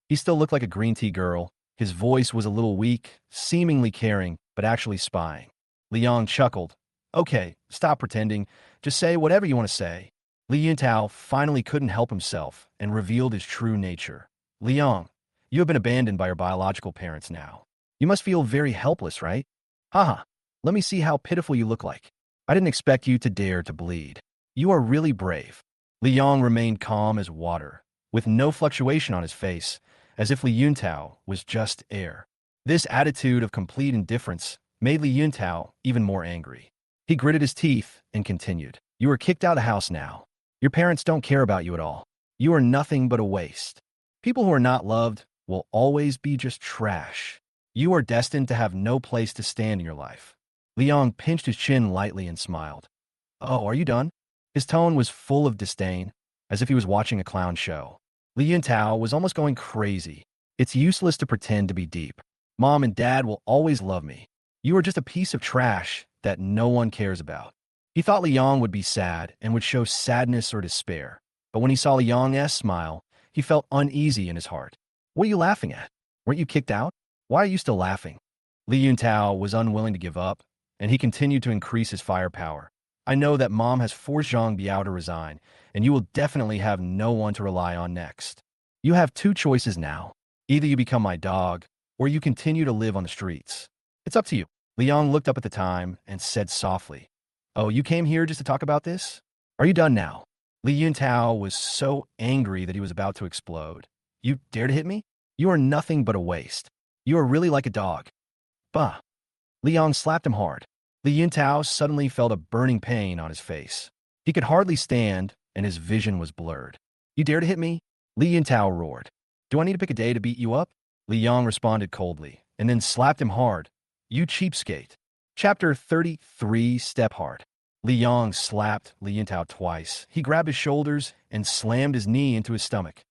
He still looked like a green tea girl. His voice was a little weak, seemingly caring, but actually spying. Liang chuckled. Okay, stop pretending. Just say whatever you want to say. Li Yuntao finally couldn't help himself and revealed his true nature. Liang, you have been abandoned by your biological parents now. You must feel very helpless, right? Haha, let me see how pitiful you look like. I didn't expect you to dare to bleed. You are really brave. Liang remained calm as water, with no fluctuation on his face, as if Li Yuntao was just air. This attitude of complete indifference made Li Yuntao even more angry. He gritted his teeth and continued. You are kicked out of the house now. Your parents don't care about you at all. You are nothing but a waste. People who are not loved will always be just trash. You are destined to have no place to stand in your life. Liang pinched his chin lightly and smiled. Oh, are you done? His tone was full of disdain, as if he was watching a clown show. Li Yuntao was almost going crazy. It's useless to pretend to be deep. Mom and Dad will always love me. You are just a piece of trash that no one cares about. He thought Liang would be sad and would show sadness or despair. But when he saw Liang's smile, he felt uneasy in his heart. What are you laughing at? Weren't you kicked out? Why are you still laughing? Li Yuntao was unwilling to give up, and he continued to increase his firepower. I know that Mom has forced Zhang Biao to resign, and you will definitely have no one to rely on next. You have two choices now. Either you become my dog, or you continue to live on the streets. It's up to you. Liang looked up at the time and said softly, Oh, you came here just to talk about this? Are you done now? Li Yuntao was so angry that he was about to explode. You dare to hit me? You are nothing but a waste. You are really like a dog. Bah. Liang slapped him hard. Li Yuntao suddenly felt a burning pain on his face. He could hardly stand, and his vision was blurred. You dare to hit me? Li Yuntao roared. Do I need to pick a day to beat you up? Li Yang responded coldly, and then slapped him hard. You cheapskate. Chapter 33, Step Hard. Li Yang slapped Li Yuntao twice. He grabbed his shoulders and slammed his knee into his stomach.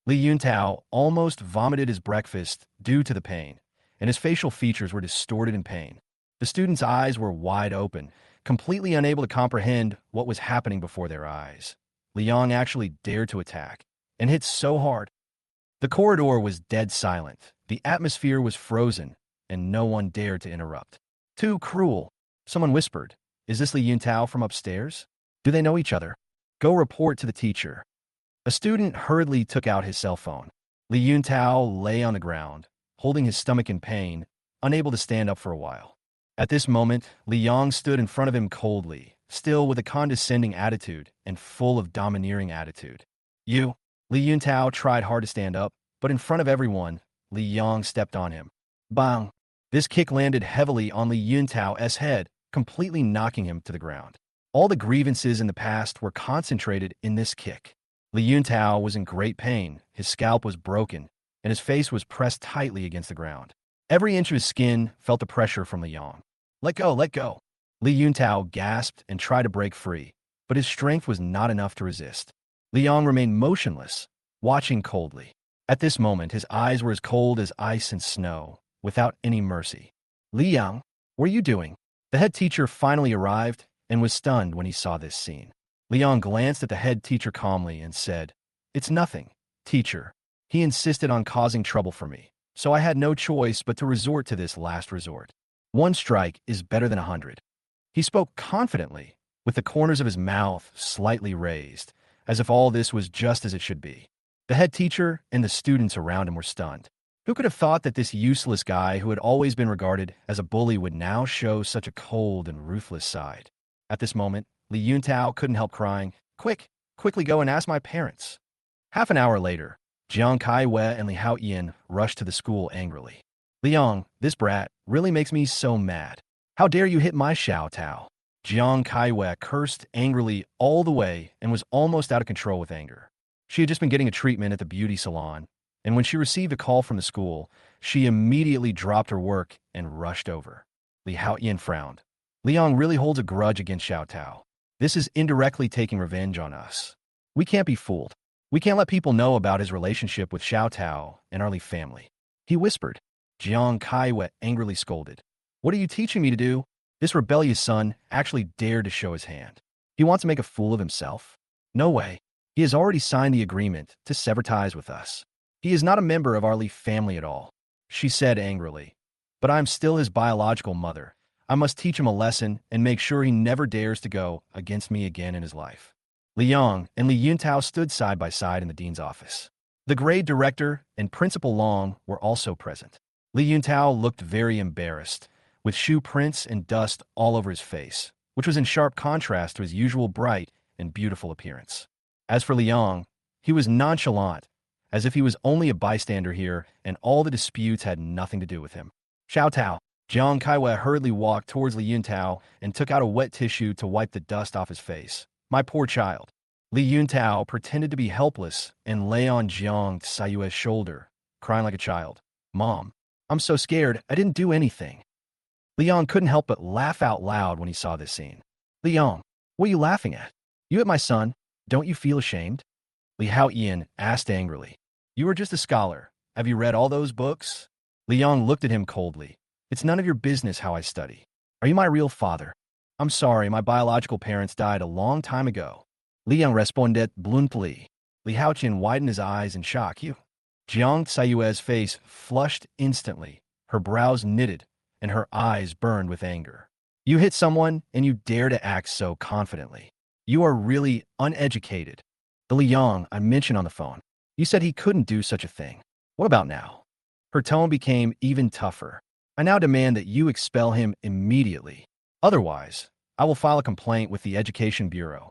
Li Yuntao almost vomited his breakfast due to the pain, and his facial features were distorted in pain. The students' eyes were wide open, completely unable to comprehend what was happening before their eyes. Liang actually dared to attack, and hit so hard. The corridor was dead silent, the atmosphere was frozen, and no one dared to interrupt. Too cruel, someone whispered. Is this Li Yuntao from upstairs? Do they know each other? Go report to the teacher. A student hurriedly took out his cell phone. Li Yuntao lay on the ground, holding his stomach in pain, unable to stand up for a while. At this moment, Li Yang stood in front of him coldly, still with a condescending attitude and full of domineering attitude. You? Li Yuntao tried hard to stand up, but in front of everyone, Li Yang stepped on him. Bang! This kick landed heavily on Li Yuntao's head, completely knocking him to the ground. All the grievances in the past were concentrated in this kick. Li Yuntao was in great pain, his scalp was broken, and his face was pressed tightly against the ground. Every inch of his skin felt the pressure from Li Yang. Let go, let go. Li Yuntao gasped and tried to break free, but his strength was not enough to resist. Li Yang remained motionless, watching coldly. At this moment, his eyes were as cold as ice and snow, without any mercy. Li Yang, what are you doing? The head teacher finally arrived and was stunned when he saw this scene. Li Yang glanced at the head teacher calmly and said, It's nothing, teacher. He insisted on causing trouble for me, so I had no choice but to resort to this last resort. One strike is better than 100. He spoke confidently, with the corners of his mouth slightly raised, as if all this was just as it should be. The head teacher and the students around him were stunned. Who could have thought that this useless guy who had always been regarded as a bully would now show such a cold and ruthless side? At this moment, Li Yuntao couldn't help crying, Quickly go and ask my parents. Half an hour later, Jiang Kaiwei and Li Haoyan rushed to the school angrily. Liang, this brat really makes me so mad. How dare you hit my Xiao Tao? Jiang Kaiwei cursed angrily all the way and was almost out of control with anger. She had just been getting a treatment at the beauty salon, and when she received a call from the school, she immediately dropped her work and rushed over. Li Haoyan frowned. Liang really holds a grudge against Xiao Tao. This is indirectly taking revenge on us. We can't be fooled. We can't let people know about his relationship with Xiao Tao and our Li family. He whispered. Jiang Kaiwei angrily scolded. What are you teaching me to do? This rebellious son actually dared to show his hand. He wants to make a fool of himself? No way. He has already signed the agreement to sever ties with us. He is not a member of our Leaf family at all, she said angrily. But I'm still his biological mother. I must teach him a lesson and make sure he never dares to go against me again in his life. Li Yong and Li Yuntao stood side by side in the dean's office. The grade director and Principal Long were also present. Li Yuntao looked very embarrassed, with shoe prints and dust all over his face, which was in sharp contrast to his usual bright and beautiful appearance. As for Li Yong, he was nonchalant, as if he was only a bystander here and all the disputes had nothing to do with him. Xiao Tao. Jiang Kaiwei hurriedly walked towards Li Yuntao and took out a wet tissue to wipe the dust off his face. My poor child. Li Yuntao pretended to be helpless and lay on Jiang Sayue's shoulder, crying like a child. Mom, I'm so scared, I didn't do anything. Li Yong couldn't help but laugh out loud when he saw this scene. Li Yong, what are you laughing at? You hit my son. Don't you feel ashamed? Li Haoyan asked angrily. You are just a scholar. Have you read all those books? Li Yong looked at him coldly. It's none of your business how I study. Are you my real father? I'm sorry, my biological parents died a long time ago. Li Yang responded bluntly. Li Haoyan widened his eyes in shock. You? Jiang Sayue's face flushed instantly. Her brows knitted, and her eyes burned with anger. You hit someone, and you dare to act so confidently. You are really uneducated. The Li Yang I mentioned on the phone. You said he couldn't do such a thing. What about now? Her tone became even tougher. I now demand that you expel him immediately. Otherwise, I will file a complaint with the Education Bureau.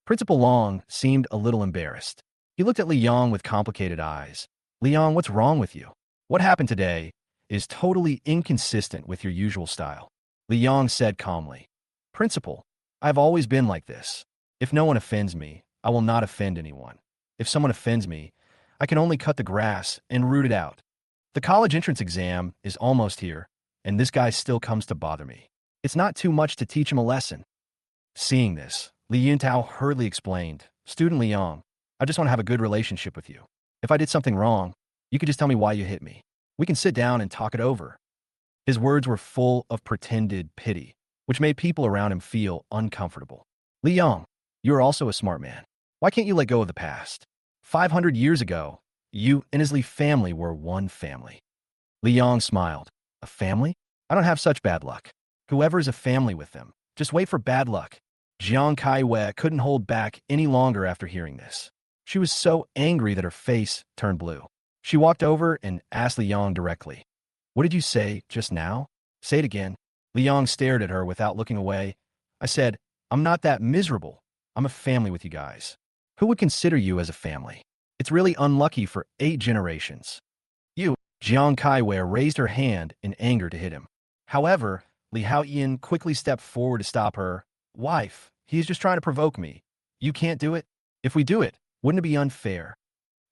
Principal Long seemed a little embarrassed. He looked at Li Yong with complicated eyes. Li Yong, what's wrong with you? What happened today is totally inconsistent with your usual style. Li Yong said calmly. Principal, I've always been like this. If no one offends me, I will not offend anyone. If someone offends me, I can only cut the grass and root it out. The college entrance exam is almost here, and this guy still comes to bother me. It's not too much to teach him a lesson. Seeing this, Li Yuntao hurriedly explained, Student Li Yong, I just want to have a good relationship with you. If I did something wrong, you could just tell me why you hit me. We can sit down and talk it over. His words were full of pretended pity, which made people around him feel uncomfortable. Li Yong, you are also a smart man. Why can't you let go of the past? 500 years ago, you and his Li family were one family. Li Yong smiled. A family? I don't have such bad luck. Whoever is a family with them, just wait for bad luck. Jiang Kaiwei couldn't hold back any longer after hearing this. She was so angry that her face turned blue. She walked over and asked Li Yong directly, What did you say just now? Say it again. Li Yong stared at her without looking away. I said, I'm not that miserable. I'm a family with you guys. Who would consider you as a family? It's really unlucky for 8 generations. You, Jiang Kaiwei raised her hand in anger to hit him. However, Li Haoyan quickly stepped forward to stop her. Wife, he's just trying to provoke me. You can't do it? If we do it, wouldn't it be unfair?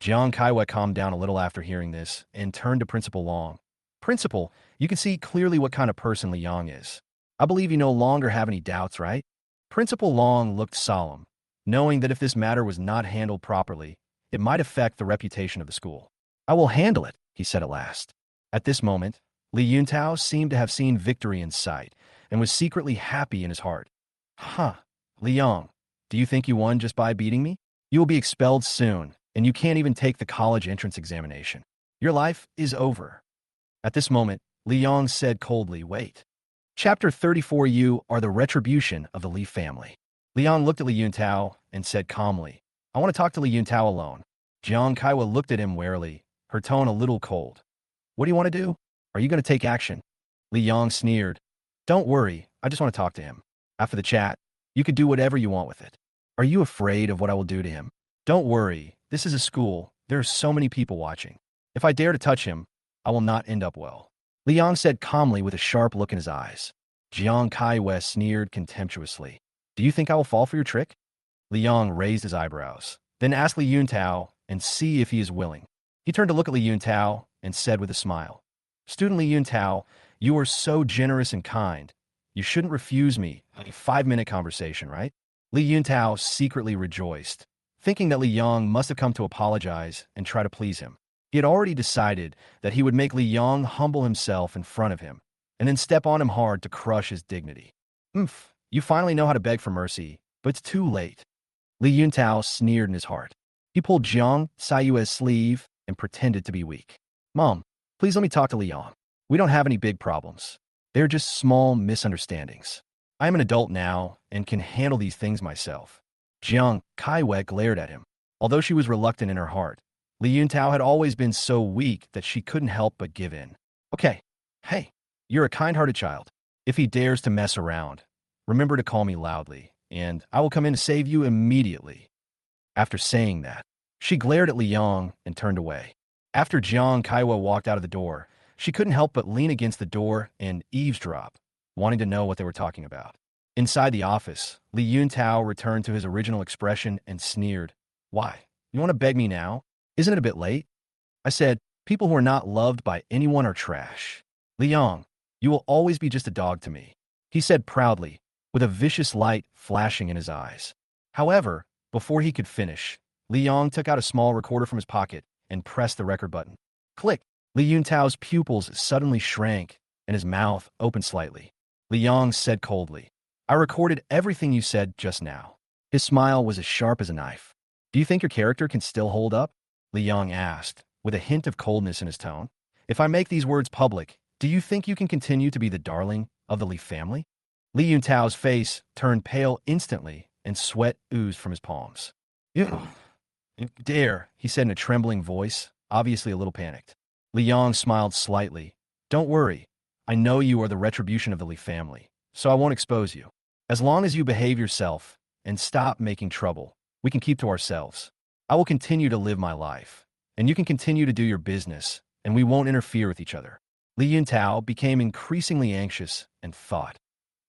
Jiang Kaiwei calmed down a little after hearing this and turned to Principal Long. Principal, you can see clearly what kind of person Li Yong is. I believe you no longer have any doubts, right? Principal Long looked solemn, knowing that if this matter was not handled properly, it might affect the reputation of the school. I will handle it, he said at last. At this moment, Li Yuntao seemed to have seen victory in sight and was secretly happy in his heart. Huh, Li Yong, do you think you won just by beating me? You will be expelled soon, and you can't even take the college entrance examination. Your life is over. At this moment, Li Yong said coldly, Wait. Chapter 34. You are the retribution of the Li family. Li Yong looked at Li Yuntao and said calmly, I want to talk to Li Yuntao alone. Jiang Kaiwei looked at him warily, her tone a little cold. What do you want to do? Are you going to take action? Li Yong sneered. Don't worry, I just want to talk to him. After the chat, you could do whatever you want with it. Are you afraid of what I will do to him? Don't worry, this is a school. There are so many people watching. If I dare to touch him, I will not end up well. Li Yong said calmly with a sharp look in his eyes. Jiang Kaiwei sneered contemptuously. Do you think I will fall for your trick? Li Yong raised his eyebrows, then asked Li Yuntao and see if he is willing. He turned to look at Li Yuntao and said with a smile, Student Li Yuntao, you are so generous and kind. You shouldn't refuse me a 5-minute conversation, right? Li Yuntao secretly rejoiced, thinking that Li Yong must have come to apologize and try to please him. He had already decided that he would make Li Yong humble himself in front of him, and then step on him hard to crush his dignity. Oomph, you finally know how to beg for mercy, but it's too late. Li Yuntao sneered in his heart. He pulled Jiang Saiyue's sleeve and pretended to be weak. Mom, please let me talk to Liang. We don't have any big problems. They're just small misunderstandings. I am an adult now and can handle these things myself. Jiang Kaiwei glared at him. Although she was reluctant in her heart, Li Yuntao had always been so weak that she couldn't help but give in. Okay, hey, you're a kind-hearted child. If he dares to mess around, remember to call me loudly, and I will come in to save you immediately. After saying that, she glared at Liang and turned away. After Jiang Kaiwa walked out of the door, she couldn't help but lean against the door and eavesdrop, wanting to know what they were talking about. Inside the office, Li Yuntao returned to his original expression and sneered. Why? You want to beg me now? Isn't it a bit late? I said, people who are not loved by anyone are trash. Liang, you will always be just a dog to me, he said proudly, with a vicious light flashing in his eyes. However, before he could finish, Liang took out a small recorder from his pocket and pressed the record button. Click! Li Yuntao's pupils suddenly shrank and his mouth opened slightly. Liang said coldly, I recorded everything you said just now. His smile was as sharp as a knife. Do you think your character can still hold up? Liang asked, with a hint of coldness in his tone. If I make these words public, do you think you can continue to be the darling of the Li family? Li Yuntao's face turned pale instantly and sweat oozed from his palms. You dare, he said in a trembling voice, obviously a little panicked. Liang smiled slightly. Don't worry. I know you are the retribution of the Li family, so I won't expose you. As long as you behave yourself and stop making trouble, we can keep to ourselves. I will continue to live my life, and you can continue to do your business, and we won't interfere with each other. Li Yuntao became increasingly anxious and thought,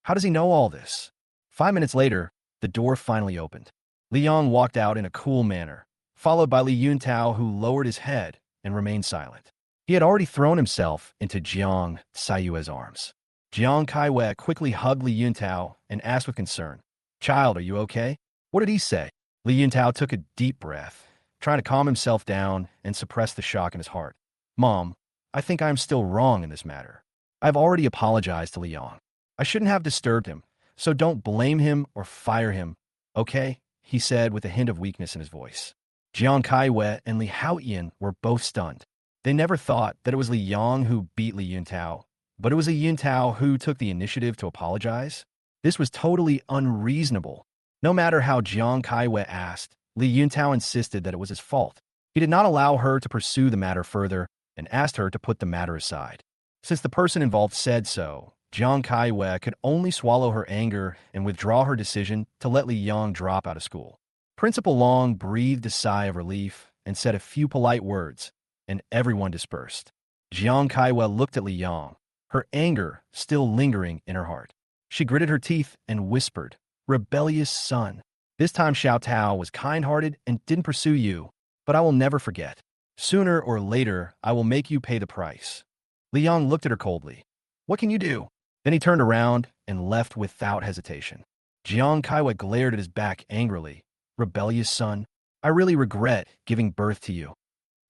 how does he know all this? 5 minutes later, the door finally opened. Liang walked out in a cool manner, followed by Li Yuntao, who lowered his head and remained silent. He had already thrown himself into Jiang Saiyue's arms. Jiang Kaiwei quickly hugged Li Yuntao and asked with concern, Child, are you okay? What did he say? Li Yuntao took a deep breath, trying to calm himself down and suppress the shock in his heart. Mom, I think I am still wrong in this matter. I've already apologized to Liang. I shouldn't have disturbed him, so don't blame him or fire him, okay? He said with a hint of weakness in his voice. Jiang Kaiwei and Li Haoyan were both stunned. They never thought that it was Li Yang who beat Li Yuntao, but it was Li Yuntao who took the initiative to apologize. This was totally unreasonable. No matter how Jiang Kaiwei asked, Li Yuntao insisted that it was his fault. He did not allow her to pursue the matter further and asked her to put the matter aside. Since the person involved said so, Jiang Kaiwei could only swallow her anger and withdraw her decision to let Li Yang drop out of school. Principal Long breathed a sigh of relief and said a few polite words, and everyone dispersed. Jiang Kaiwei looked at Li Yang, her anger still lingering in her heart. She gritted her teeth and whispered, Rebellious son. This time Xiao Tao was kind-hearted and didn't pursue you, but I will never forget. Sooner or later, I will make you pay the price. Li Yang looked at her coldly. What can you do? Then he turned around and left without hesitation. Jiang Kaiwei glared at his back angrily. Rebellious son, I really regret giving birth to you.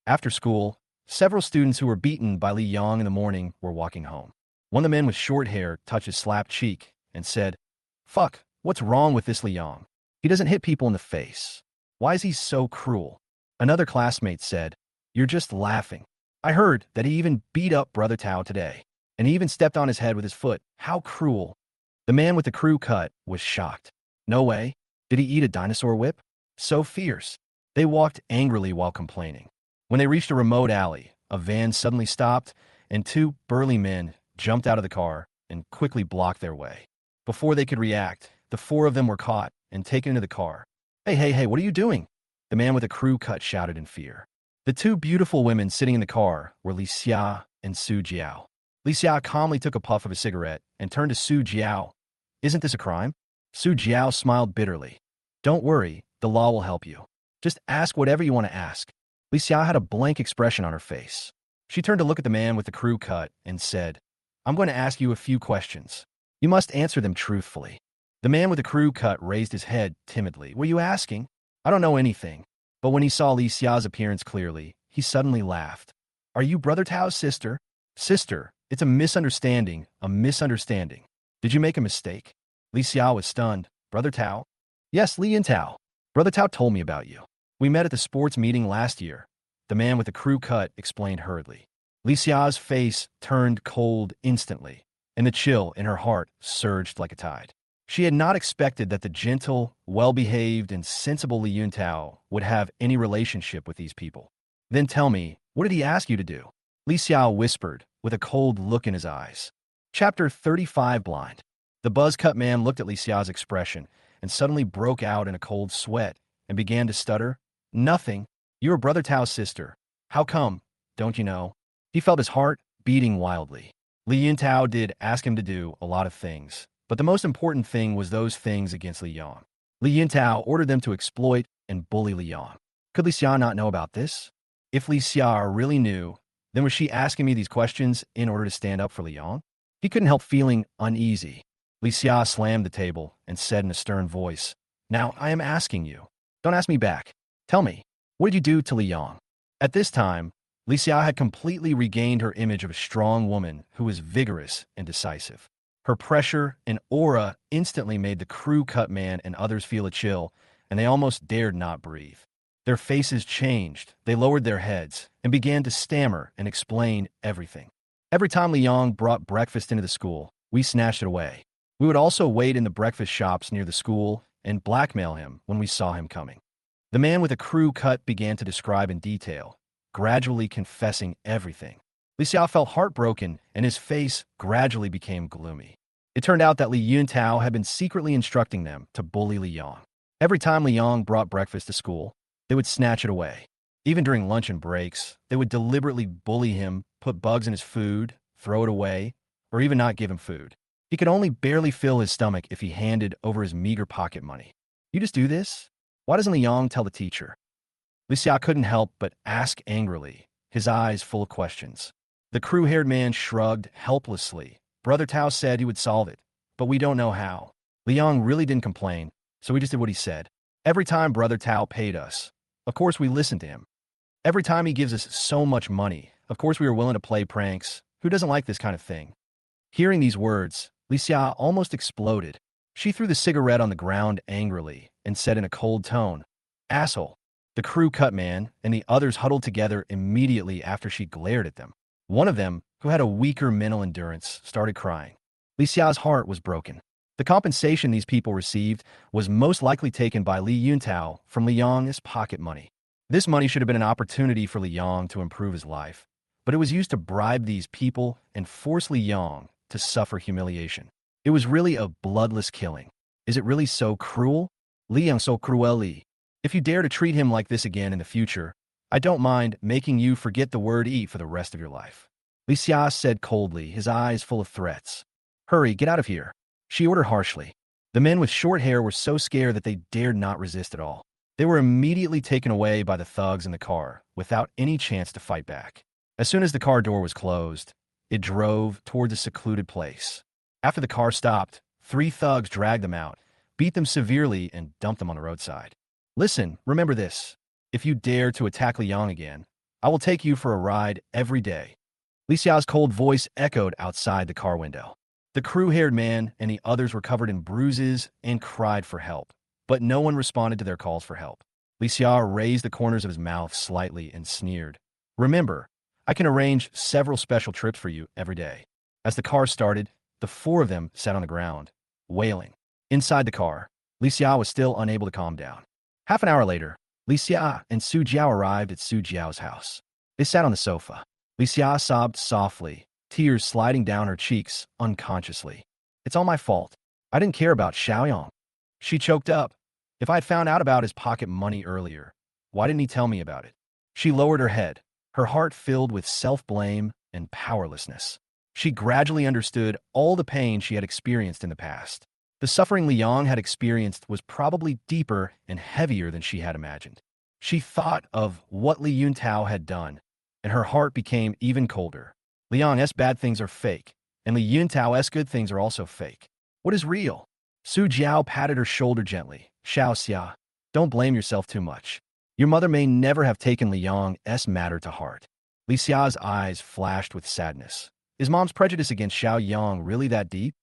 After school, several students who were beaten by Li Yang in the morning were walking home. One of the men with short hair touched his slapped cheek and said, Fuck, what's wrong with this Li Yang? He doesn't hit people in the face. Why is he so cruel? Another classmate said, You're just laughing. I heard that he even beat up Brother Tao today. And he even stepped on his head with his foot. How cruel. The man with the crew cut was shocked. No way. Did he eat a dinosaur whip? So fierce. They walked angrily while complaining. When they reached a remote alley, a van suddenly stopped, and 2 burly men jumped out of the car and quickly blocked their way. Before they could react, the 4 of them were caught and taken into the car. Hey, what are you doing? The man with the crew cut shouted in fear. The 2 beautiful women sitting in the car were Li Xia and Su Jiao. Li Xia calmly took a puff of a cigarette and turned to Su Jiao. Isn't this a crime? Su Jiao smiled bitterly. Don't worry, the law will help you. Just ask whatever you want to ask. Li Xia had a blank expression on her face. She turned to look at the man with the crew cut and said, I'm going to ask you a few questions. You must answer them truthfully. The man with the crew cut raised his head timidly. What are you asking? I don't know anything. But when he saw Li Xia's appearance clearly, he suddenly laughed. Are you Brother Tao's sister? Sister, It's a misunderstanding, a misunderstanding. Did you make a mistake? Li Xiao was stunned. Brother Tao? Yes, Li Yin Tao. Brother Tao told me about you. We met at the sports meeting last year. The man with the crew cut explained hurriedly. Li Xiao's face turned cold instantly, and the chill in her heart surged like a tide. She had not expected that the gentle, well-behaved, and sensible Li Yuntao would have any relationship with these people. Then tell me, what did he ask you to do? Li Xiao whispered, with a cold look in his eyes. Chapter 35 Blind. The buzz-cut man looked at Li Xiao's expression and suddenly broke out in a cold sweat and began to stutter. Nothing. You're Brother Tao's sister. How come? Don't you know? He felt his heart beating wildly. Li Yuntao did ask him to do a lot of things, but the most important thing was those things against Li Yang. Li Yuntao ordered them to exploit and bully Li Yang. Could Li Xia not know about this? If Li Xia really knew, then was she asking me these questions in order to stand up for Li Yang? He couldn't help feeling uneasy. Li Xia slammed the table and said in a stern voice, Now I am asking you. Don't ask me back. Tell me, what did you do to Li Yang? At this time, Li Xia had completely regained her image of a strong woman who was vigorous and decisive. Her pressure and aura instantly made the crew cut man and others feel a chill, and they almost dared not breathe. Their faces changed, they lowered their heads, and began to stammer and explain everything. Every time Li Yang brought breakfast into the school, we snatched it away. We would also wait in the breakfast shops near the school and blackmail him when we saw him coming. The man with a crew cut began to describe in detail, gradually confessing everything. Li Xiao felt heartbroken, and his face gradually became gloomy. It turned out that Li Yuntao had been secretly instructing them to bully Li Yang. Every time Li Yang brought breakfast to school, they would snatch it away. Even during lunch and breaks, they would deliberately bully him, put bugs in his food, throw it away, or even not give him food. He could only barely fill his stomach if he handed over his meager pocket money. You just do this? Why doesn't Li Yang tell the teacher? Li Xia couldn't help but ask angrily, his eyes full of questions. The crew-haired man shrugged helplessly. Brother Tao said he would solve it, but we don't know how. Li Yang really didn't complain, so we just did what he said. Every time Brother Tao paid us, of course we listened to him. Every time he gives us so much money, of course we are willing to play pranks. Who doesn't like this kind of thing? Hearing these words, Li Xia almost exploded. She threw the cigarette on the ground angrily and said in a cold tone, Asshole. The crew cut man and the others huddled together immediately after she glared at them. One of them, who had a weaker mental endurance, started crying. Li Xia's heart was broken. The compensation these people received was most likely taken by Li Yuntao from Li Yang's pocket money. This money should have been an opportunity for Li Yang to improve his life, but it was used to bribe these people and force Li Yang to suffer humiliation. It was really a bloodless killing. Is it really so cruel? Li Yang so cruelly. If you dare to treat him like this again in the future, I don't mind making you forget the word "e" for the rest of your life. Li Xia said coldly, his eyes full of threats. Hurry, get out of here. She ordered harshly. The men with short hair were so scared that they dared not resist at all. They were immediately taken away by the thugs in the car, without any chance to fight back. As soon as the car door was closed, it drove towards a secluded place. After the car stopped, 3 thugs dragged them out, beat them severely, and dumped them on the roadside. Listen, remember this. If you dare to attack Li Yang again, I will take you for a ride every day. Li Xiao's cold voice echoed outside the car window. The crew-haired man and the others were covered in bruises and cried for help, but no one responded to their calls for help. Li Xia raised the corners of his mouth slightly and sneered. Remember, I can arrange several special trips for you every day. As the car started, the 4 of them sat on the ground, wailing. Inside the car, Li Xia was still unable to calm down. Half an hour later, Li Xia and Su Jiao arrived at Su Jiao's house. They sat on the sofa. Li Xia sobbed softly, tears sliding down her cheeks unconsciously. It's all my fault. I didn't care about Xiaoyang. She choked up. If I had found out about his pocket money earlier, why didn't he tell me about it? She lowered her head, her heart filled with self-blame and powerlessness. She gradually understood all the pain she had experienced in the past. The suffering Li Yang had experienced was probably deeper and heavier than she had imagined. She thought of what Li Yuntao had done, and her heart became even colder. Li Yang's bad things are fake, and Li Yuntao's good things are also fake. What is real? Su Jiao patted her shoulder gently. Xiao Xia, don't blame yourself too much. Your mother may never have taken Li Yang's matter to heart. Li Xia's eyes flashed with sadness. Is Mom's prejudice against Xiao Yang really that deep?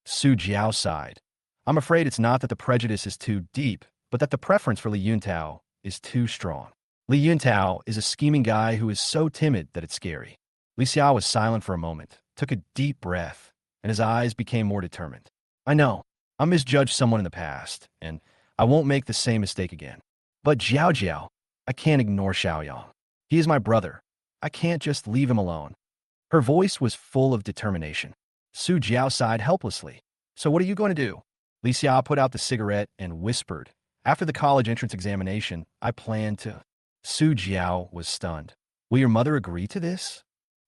Su Jiao sighed. I'm afraid it's not that the prejudice is too deep, but that the preference for Li Yuntao is too strong. Li Yuntao is a scheming guy who is so timid that it's scary. Li Xiao was silent for a moment, took a deep breath, and his eyes became more determined. I know, I misjudged someone in the past, and I won't make the same mistake again. But Jiao Jiao, I can't ignore Xiaoyang. He is my brother. I can't just leave him alone. Her voice was full of determination. Su Jiao sighed helplessly. So what are you going to do? Li Xia put out the cigarette and whispered. After the college entrance examination, I plan to. Su Jiao was stunned. Will your mother agree to this?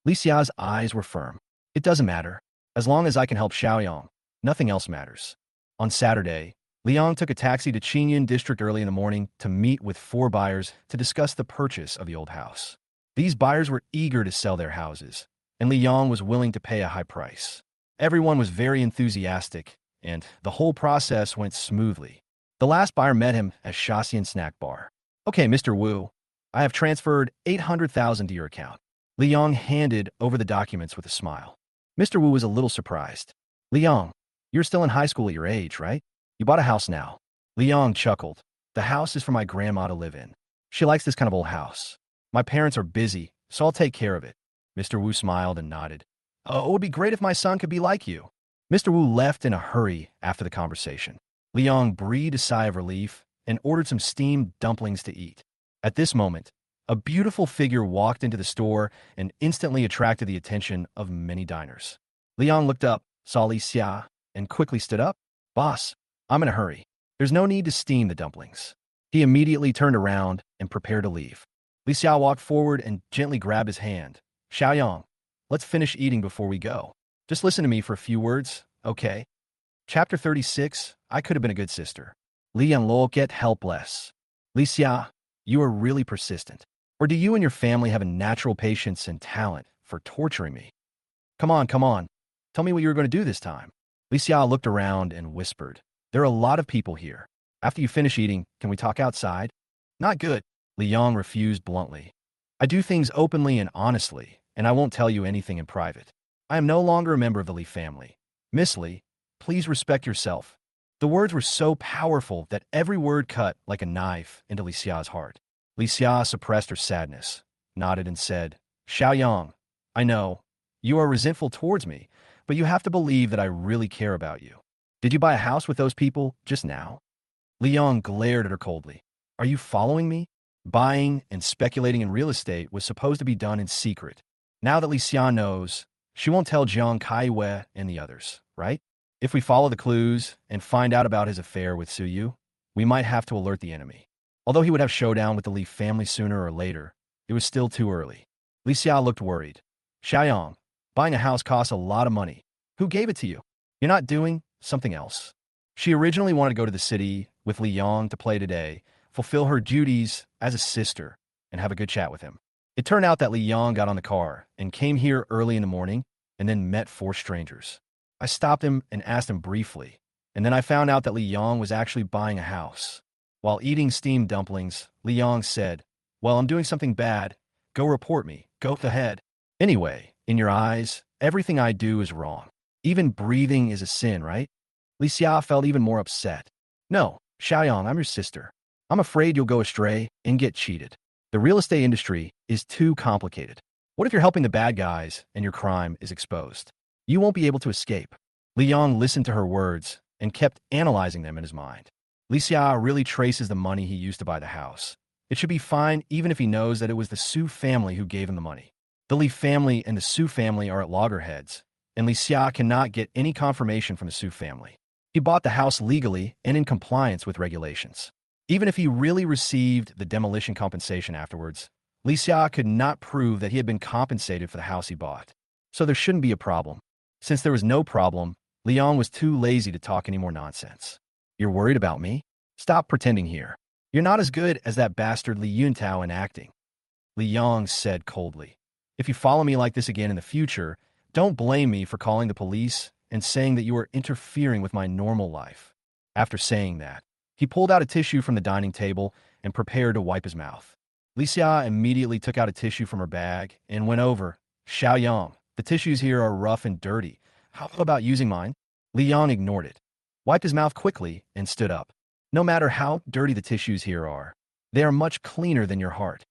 Li Xia's eyes were firm. It doesn't matter. As long as I can help Xiaoyang, nothing else matters. On Saturday, Liang took a taxi to Qingyun District early in the morning to meet with 4 buyers to discuss the purchase of the old house. These buyers were eager to sell their houses, and Liang was willing to pay a high price. Everyone was very enthusiastic, and the whole process went smoothly. The last buyer met him at Shaxian Snack Bar. Okay, Mr. Wu, I have transferred 800,000 to your account. Liang handed over the documents with a smile. Mr. Wu was a little surprised. Liang, you're still in high school at your age, right? You bought a house now. Liang chuckled. The house is for my grandma to live in. She likes this kind of old house. My parents are busy, so I'll take care of it. Mr. Wu smiled and nodded. Oh, it would be great if my son could be like you. Mr. Wu left in a hurry after the conversation. Liang breathed a sigh of relief and ordered some steamed dumplings to eat. At this moment, a beautiful figure walked into the store and instantly attracted the attention of many diners. Liang looked up, saw Li Xia, and quickly stood up. Boss, I'm in a hurry. There's no need to steam the dumplings. He immediately turned around and prepared to leave. Li Xia walked forward and gently grabbed his hand. Xiaoyang, let's finish eating before we go. Just listen to me for a few words, okay? Chapter 36, I could have been a good sister. Li Yanluo get helpless. Li Xia, you are really persistent. Or do you and your family have a natural patience and talent for torturing me? Come on, come on. Tell me what you're going to do this time. Li Xia looked around and whispered. There are a lot of people here. After you finish eating, can we talk outside? Not good. Li Yang refused bluntly. I do things openly and honestly, and I won't tell you anything in private. I am no longer a member of the Li family. Miss Li, please respect yourself. The words were so powerful that every word cut like a knife into Li Xia's heart. Li Xia suppressed her sadness, nodded and said, Xiaoyang, I know, you are resentful towards me, but you have to believe that I really care about you. Did you buy a house with those people just now? Li Yang glared at her coldly. Are you following me? Buying and speculating in real estate was supposed to be done in secret. Now that Li Xia knows, she won't tell Jiang Kaiwei and the others, right? If we follow the clues and find out about his affair with Su Yu, we might have to alert the enemy. Although he would have showdown with the Li family sooner or later, it was still too early. Li Xia looked worried. Xiaoyang, buying a house costs a lot of money. Who gave it to you? You're not doing something else. She originally wanted to go to the city with Li Yang to play today, fulfill her duties as a sister, and have a good chat with him. It turned out that Li Yang got on the car and came here early in the morning and then met 4 strangers. I stopped him and asked him briefly, and then I found out that Li Yang was actually buying a house. While eating steamed dumplings, Li Yang said, well, I'm doing something bad. Go report me. Go ahead. Anyway, in your eyes, everything I do is wrong. Even breathing is a sin, right? Li Xia felt even more upset. No, Xiaoyang, I'm your sister. I'm afraid you'll go astray and get cheated. The real estate industry is too complicated. What if you're helping the bad guys and your crime is exposed? You won't be able to escape. Li Yang listened to her words and kept analyzing them in his mind. Li Xia really traces the money he used to buy the house. It should be fine even if he knows that it was the Su family who gave him the money. The Li family and the Su family are at loggerheads, and Li Xia cannot get any confirmation from the Su family. He bought the house legally and in compliance with regulations. Even if he really received the demolition compensation afterwards, Li Xia could not prove that he had been compensated for the house he bought. So there shouldn't be a problem. Since there was no problem, Liang was too lazy to talk any more nonsense. You're worried about me? Stop pretending here. You're not as good as that bastard Li Yuntao in acting. Li Yang said coldly. If you follow me like this again in the future, don't blame me for calling the police and saying that you are interfering with my normal life. After saying that, he pulled out a tissue from the dining table and prepared to wipe his mouth. Li Xia immediately took out a tissue from her bag and went over. Xiaoyang, The tissues here are rough and dirty. How about using mine? Li Yang ignored it, wiped his mouth quickly, and stood up. No matter how dirty the tissues here are, they are much cleaner than your heart.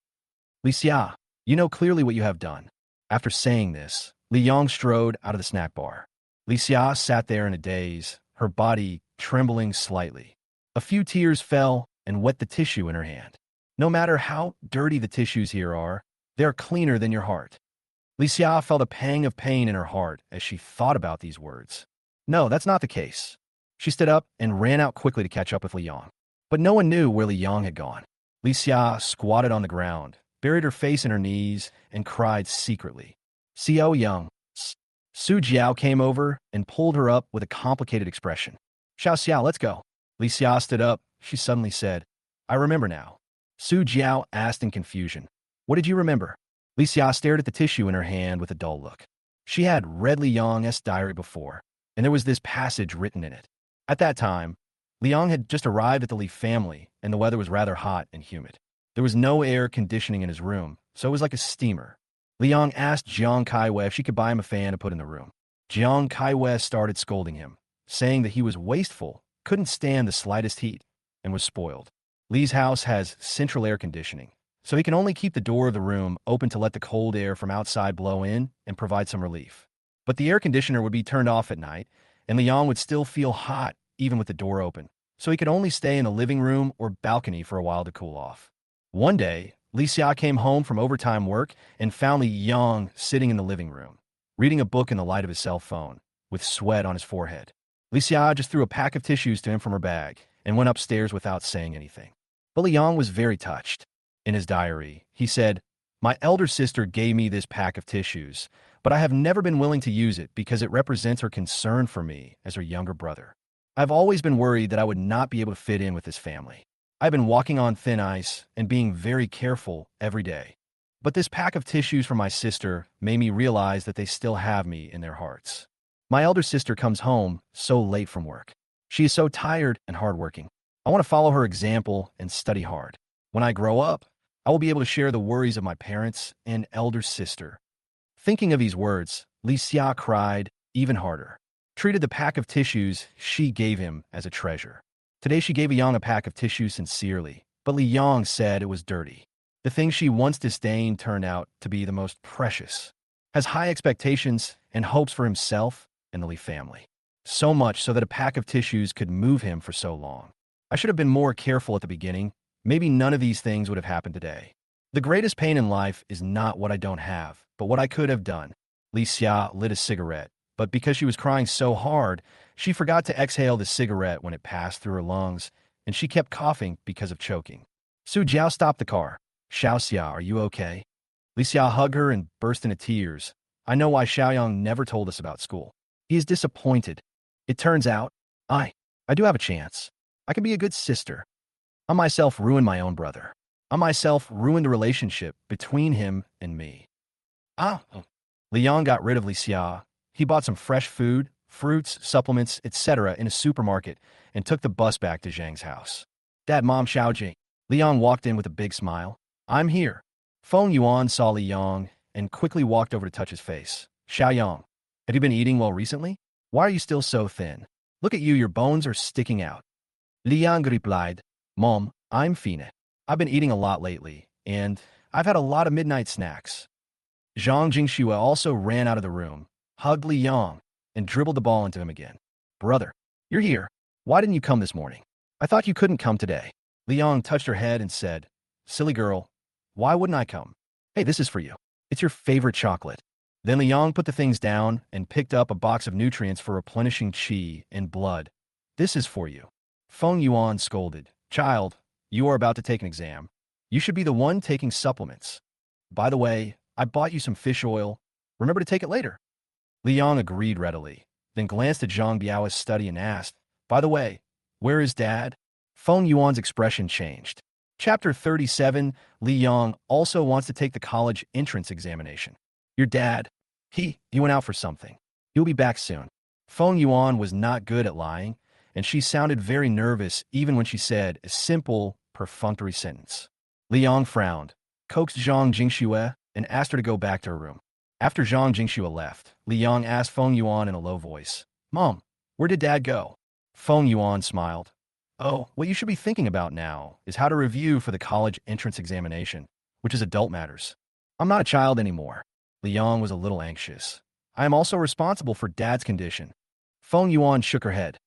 Li Xia, you know clearly what you have done. After saying this, Li Yang strode out of the snack bar. Li Xia sat there in a daze, her body trembling slightly. A few tears fell and wet the tissue in her hand. No matter how dirty the tissues here are, they are cleaner than your heart. Li Xia felt a pang of pain in her heart as she thought about these words. No, that's not the case. She stood up and ran out quickly to catch up with Li Yang. But no one knew where Li Yang had gone. Li Xia squatted on the ground, buried her face in her knees, and cried secretly. Xiao Yang. Su Jiao came over and pulled her up with a complicated expression. Xiao Xiao, let's go. Li Xia stood up. She suddenly said, I remember now. Su Jiao asked in confusion. What did you remember? Li Xia stared at the tissue in her hand with a dull look. She had read Li Yang's diary before, and there was this passage written in it. At that time, Li Yang had just arrived at the Li family, and the weather was rather hot and humid. There was no air conditioning in his room, so it was like a steamer. Li Yang asked Jiang Kaiwei if she could buy him a fan to put in the room. Jiang Kaiwei started scolding him, saying that he was wasteful, couldn't stand the slightest heat, and was spoiled. Li's house has central air conditioning, so he can only keep the door of the room open to let the cold air from outside blow in and provide some relief. But the air conditioner would be turned off at night, and Li Yang would still feel hot even with the door open, so he could only stay in the living room or balcony for a while to cool off. One day, Li Xia came home from overtime work and found Li Yang sitting in the living room, reading a book in the light of his cell phone, with sweat on his forehead. Li Xia just threw a pack of tissues to him from her bag and went upstairs without saying anything. But Li Yang was very touched. In his diary, he said, My elder sister gave me this pack of tissues, but I have never been willing to use it because it represents her concern for me as her younger brother. I've always been worried that I would not be able to fit in with this family. I've been walking on thin ice and being very careful every day. But this pack of tissues from my sister made me realize that they still have me in their hearts. My elder sister comes home so late from work. She is so tired and hardworking. I want to follow her example and study hard. When I grow up, I will be able to share the worries of my parents and elder sister. Thinking of these words, Li Xia cried even harder, treated the pack of tissues she gave him as a treasure. Today she gave Li Yang a pack of tissues sincerely, but Li Yang said it was dirty. The thing she once disdained turned out to be the most precious. Has high expectations and hopes for himself and the Li family. So much so that a pack of tissues could move him for so long. I should have been more careful at the beginning. Maybe none of these things would have happened today. The greatest pain in life is not what I don't have, but what I could have done. Li Xia lit a cigarette, but because she was crying so hard, she forgot to exhale the cigarette when it passed through her lungs, and she kept coughing because of choking. Su Jiao stopped the car. Xiao Xia, are you okay? Li Xia hugged her and burst into tears. I know why Xiaoyang never told us about school. He is disappointed. It turns out, I do have a chance. I can be a good sister. I myself ruined my own brother. I myself ruined the relationship between him and me. Li Yang got rid of Li Xia. He bought some fresh food, fruits, supplements, etc. in a supermarket and took the bus back to Zhang's house. Dad, Mom, Xiaojing. Li Yang walked in with a big smile. I'm here. Feng Yuan saw Li Yang and quickly walked over to touch his face. Xiaoyang, have you been eating well recently? Why are you still so thin? Look at you, your bones are sticking out. Li Yang replied, Mom, I'm fine. I've been eating a lot lately, and I've had a lot of midnight snacks. Zhang Jingxue also ran out of the room, hugged Li Yang, and dribbled the ball into him again. Brother, you're here. Why didn't you come this morning? I thought you couldn't come today. Li Yang touched her head and said, Silly girl, why wouldn't I come? Hey, this is for you. It's your favorite chocolate. Then Li Yang put the things down and picked up a box of nutrients for replenishing qi and blood. This is for you. Feng Yuan scolded. Child, you are about to take an exam. You should be the one taking supplements. By the way, I bought you some fish oil. Remember to take it later. Li Yang agreed readily, then glanced at Zhang Biao's study and asked, By the way, where is Dad? Feng Yuan's expression changed. Chapter 37, Li Yang also wants to take the college entrance examination. Your dad, he went out for something. He'll be back soon. Feng Yuan was not good at lying, and she sounded very nervous even when she said a simple, perfunctory sentence. Li Yang frowned, coaxed Zhang Jingxue, and asked her to go back to her room. After Zhang Jingxue left, Li Yang asked Feng Yuan in a low voice, "Mom, where did Dad go?" Feng Yuan smiled. "Oh, what you should be thinking about now is how to review for the college entrance examination, which is adult matters. I'm not a child anymore." Li Yang was a little anxious. "I am also responsible for Dad's condition." Feng Yuan shook her head.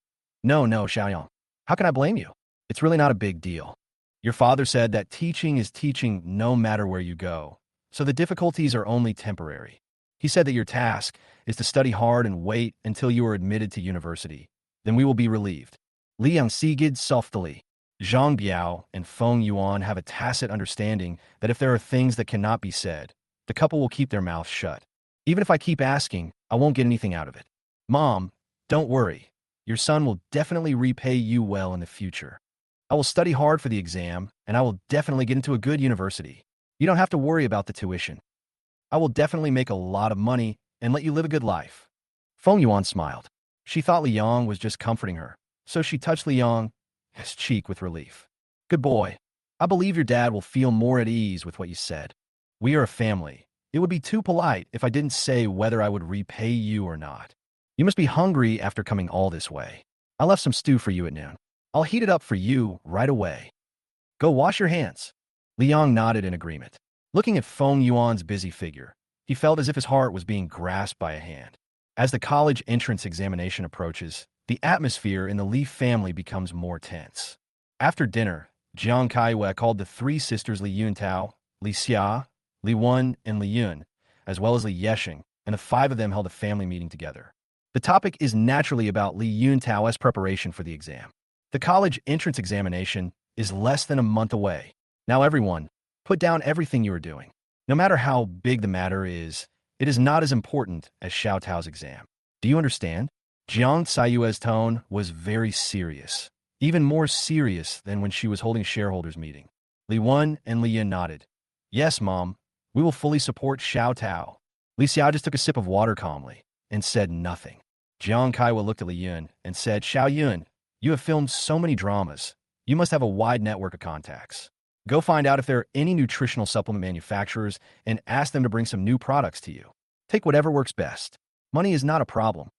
No, Xiaoyang. How can I blame you? It's really not a big deal. Your father said that teaching is teaching no matter where you go, so the difficulties are only temporary. He said that your task is to study hard and wait until you are admitted to university. Then we will be relieved. Liang Sigid softly. Zhang Biao and Feng Yuan have a tacit understanding that if there are things that cannot be said, the couple will keep their mouths shut. Even if I keep asking, I won't get anything out of it. Mom, don't worry. Your son will definitely repay you well in the future. I will study hard for the exam, and I will definitely get into a good university. You don't have to worry about the tuition. I will definitely make a lot of money and let you live a good life." Feng Yuan smiled. She thought Li Yang was just comforting her, so she touched Li Yang's cheek with relief. "Good boy. I believe your dad will feel more at ease with what you said. We are a family. It would be too polite if I didn't say whether I would repay you or not. You must be hungry after coming all this way. I left some stew for you at noon. I'll heat it up for you right away. Go wash your hands." Li Yang nodded in agreement. Looking at Feng Yuan's busy figure, he felt as if his heart was being grasped by a hand. As the college entrance examination approaches, the atmosphere in the Li family becomes more tense. After dinner, Jiang Kaiwei called the three sisters Li Yuntao, Li Xia, Li Wen, and Li Yun, as well as Li Yesheng, and the five of them held a family meeting together. The topic is naturally about Li Yuntao's preparation for the exam. The college entrance examination is less than a month away. Now everyone, put down everything you are doing. No matter how big the matter is, it is not as important as Xiao Tao's exam. Do you understand? Jiang Saiyue's tone was very serious, even more serious than when she was holding a shareholders meeting. Li Wen and Li Yin nodded. "Yes, Mom, we will fully support Xiao Tao." Li Xia just took a sip of water calmly and said nothing. Jiang Kaiwa looked at Li Yun and said, "Xiao Yun, you have filmed so many dramas. You must have a wide network of contacts. Go find out if there are any nutritional supplement manufacturers and ask them to bring some new products to you. Take whatever works best. Money is not a problem.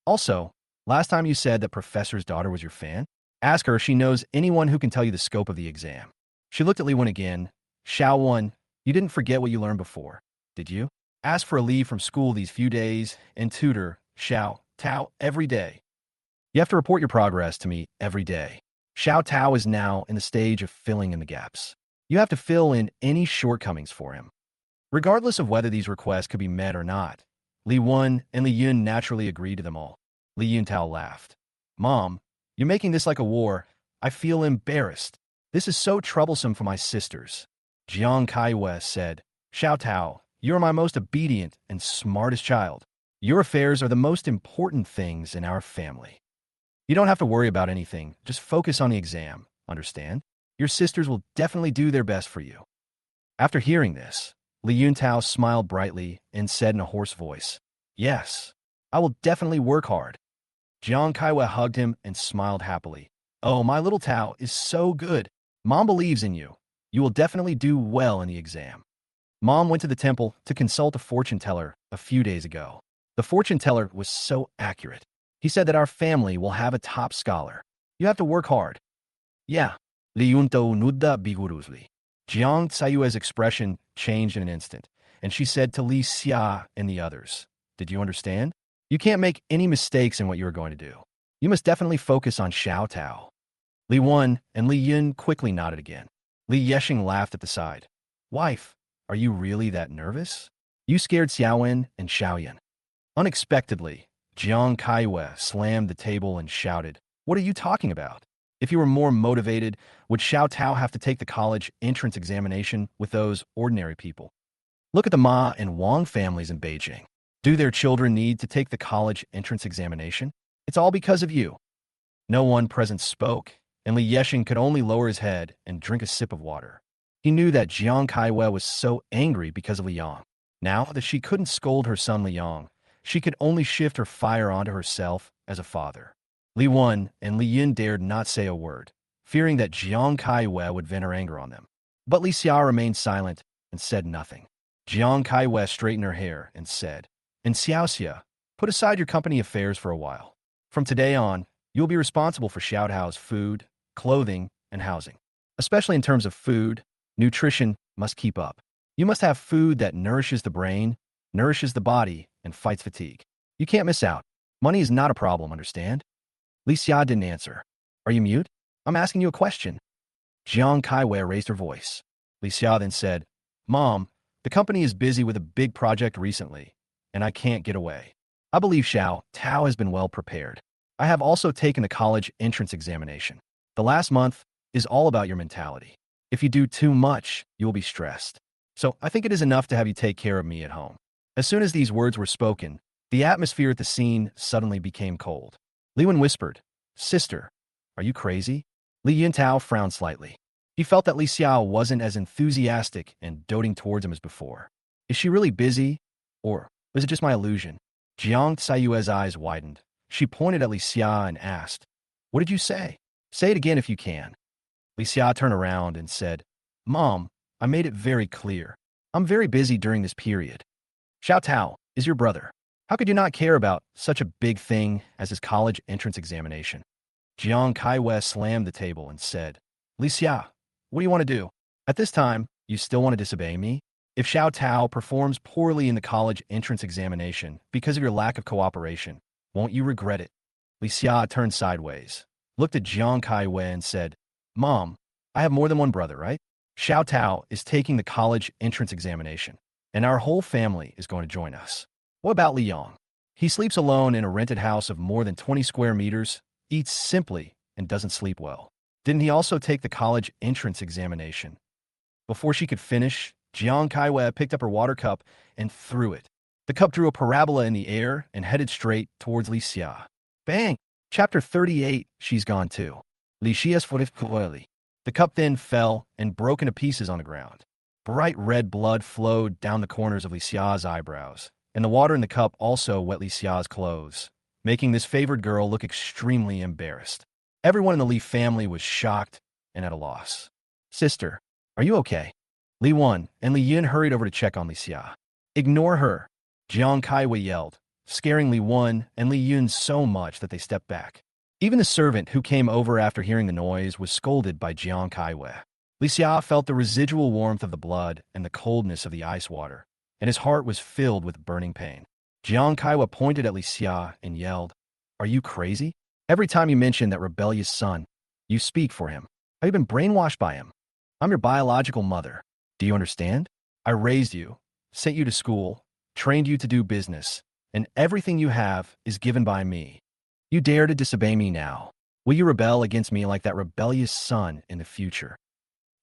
Also, last time you said that Professor's daughter was your fan. Ask her if she knows anyone who can tell you the scope of the exam." She looked at Li Wen again. "Xiao Wen, you didn't forget what you learned before, did you? Ask for a leave from school these few days and tutor Xiao Tao every day. You have to report your progress to me every day. Xiao Tao is now in the stage of filling in the gaps. You have to fill in any shortcomings for him." Regardless of whether these requests could be met or not, Li Wen and Li Yun naturally agreed to them all. Li Yuntao laughed. "Mom, you're making this like a war. I feel embarrassed. This is so troublesome for my sisters." Jiang Kaiwei said, "Xiao Tao, you are my most obedient and smartest child. Your affairs are the most important things in our family. You don't have to worry about anything. Just focus on the exam, understand? Your sisters will definitely do their best for you." After hearing this, Li Yuntao smiled brightly and said in a hoarse voice, "Yes, I will definitely work hard." Jiang Kaiwei hugged him and smiled happily. "Oh, my little Tao is so good. Mom believes in you. You will definitely do well in the exam." Mom went to the temple to consult a fortune teller a few days ago. The fortune teller was so accurate. He said that our family will have a top scholar. You have to work hard. Yeah. Li Yunto nudda vigorously. Jiang Saiyue's expression changed in an instant, and she said to Li Xia and the others, "Did you understand? You can't make any mistakes in what you are going to do. You must definitely focus on Xiao Tao." Li Wen and Li Yun quickly nodded again. Li Yesheng laughed at the side. "Wife, are you really that nervous? You scared Xiaowen and Xiaoyan." Unexpectedly, Jiang Kaiwei slammed the table and shouted, "What are you talking about? If you were more motivated, would Xiao Tao have to take the college entrance examination with those ordinary people? Look at the Ma and Wang families in Beijing. Do their children need to take the college entrance examination? It's all because of you." No one present spoke, and Li Yesheng could only lower his head and drink a sip of water. He knew that Jiang Kaiwei was so angry because of Liang. Now that she couldn't scold her son Liang, she could only shift her fire onto herself as a father. Li Wen and Li Yin dared not say a word, fearing that Jiang Kaiwei would vent her anger on them. But Li Xia remained silent and said nothing. Jiang Kaiwei straightened her hair and said, "And Xiaoxia, put aside your company affairs for a while. From today on, you'll be responsible for Xiaotao's food, clothing, and housing. Especially in terms of food, nutrition must keep up. You must have food that nourishes the brain, nourishes the body, and fights fatigue. You can't miss out. Money is not a problem, understand?" Li Xia didn't answer. "Are you mute? I'm asking you a question." Jiang Kaiwei raised her voice. Li Xia then said, "Mom, the company is busy with a big project recently, and I can't get away. I believe Xiao Tao has been well prepared. I have also taken the college entrance examination. The last month is all about your mentality. If you do too much, you will be stressed. So I think it is enough to have you take care of me at home." As soon as these words were spoken, the atmosphere at the scene suddenly became cold. Li Wen whispered, "Sister, are you crazy?" Li Yintao frowned slightly. He felt that Li Xiao wasn't as enthusiastic and doting towards him as before. Is she really busy? Or is it just my illusion? Jiang Tsayue's eyes widened. She pointed at Li Xia and asked, "What did you say? Say it again if you can." Li Xia turned around and said, "Mom, I made it very clear. I'm very busy during this period. Xiao Tao is your brother. How could you not care about such a big thing as his college entrance examination?" Jiang Kaiwei slammed the table and said, "Li Xia, what do you want to do? At this time, you still want to disobey me? If Xiao Tao performs poorly in the college entrance examination because of your lack of cooperation, won't you regret it?" Li Xia turned sideways, looked at Jiang Kaiwei and said, "Mom, I have more than one brother, right? Xiao Tao is taking the college entrance examination, and our whole family is going to join us. What about Li Yong? He sleeps alone in a rented house of more than 20 square meters, eats simply, and doesn't sleep well. Didn't he also take the college entrance examination?" Before she could finish, Jiang Kaiwei picked up her water cup and threw it. The cup drew a parabola in the air and headed straight towards Li Xia. Bang! Chapter 38, She's Gone Too. Li Xia's foot. The cup then fell and broke into pieces on the ground. Bright red blood flowed down the corners of Li Xia's eyebrows, and the water in the cup also wet Li Xia's clothes, making this favored girl look extremely embarrassed. Everyone in the Li family was shocked and at a loss. "Sister, are you okay?" Li Wen and Li Yin hurried over to check on Li Xia. "Ignore her," Jiang Kaiwei yelled, scaring Li Wen and Li Yun so much that they stepped back. Even the servant who came over after hearing the noise was scolded by Jiang Kaiwei. Li Xia felt the residual warmth of the blood and the coldness of the ice water, and his heart was filled with burning pain. Jiang Kaiwei pointed at Li Xia and yelled, "Are you crazy? Every time you mention that rebellious son, you speak for him. Have you been brainwashed by him? I'm your biological mother. Do you understand? I raised you, sent you to school, trained you to do business, and everything you have is given by me. You dare to disobey me now. Will you rebel against me like that rebellious son in the future?"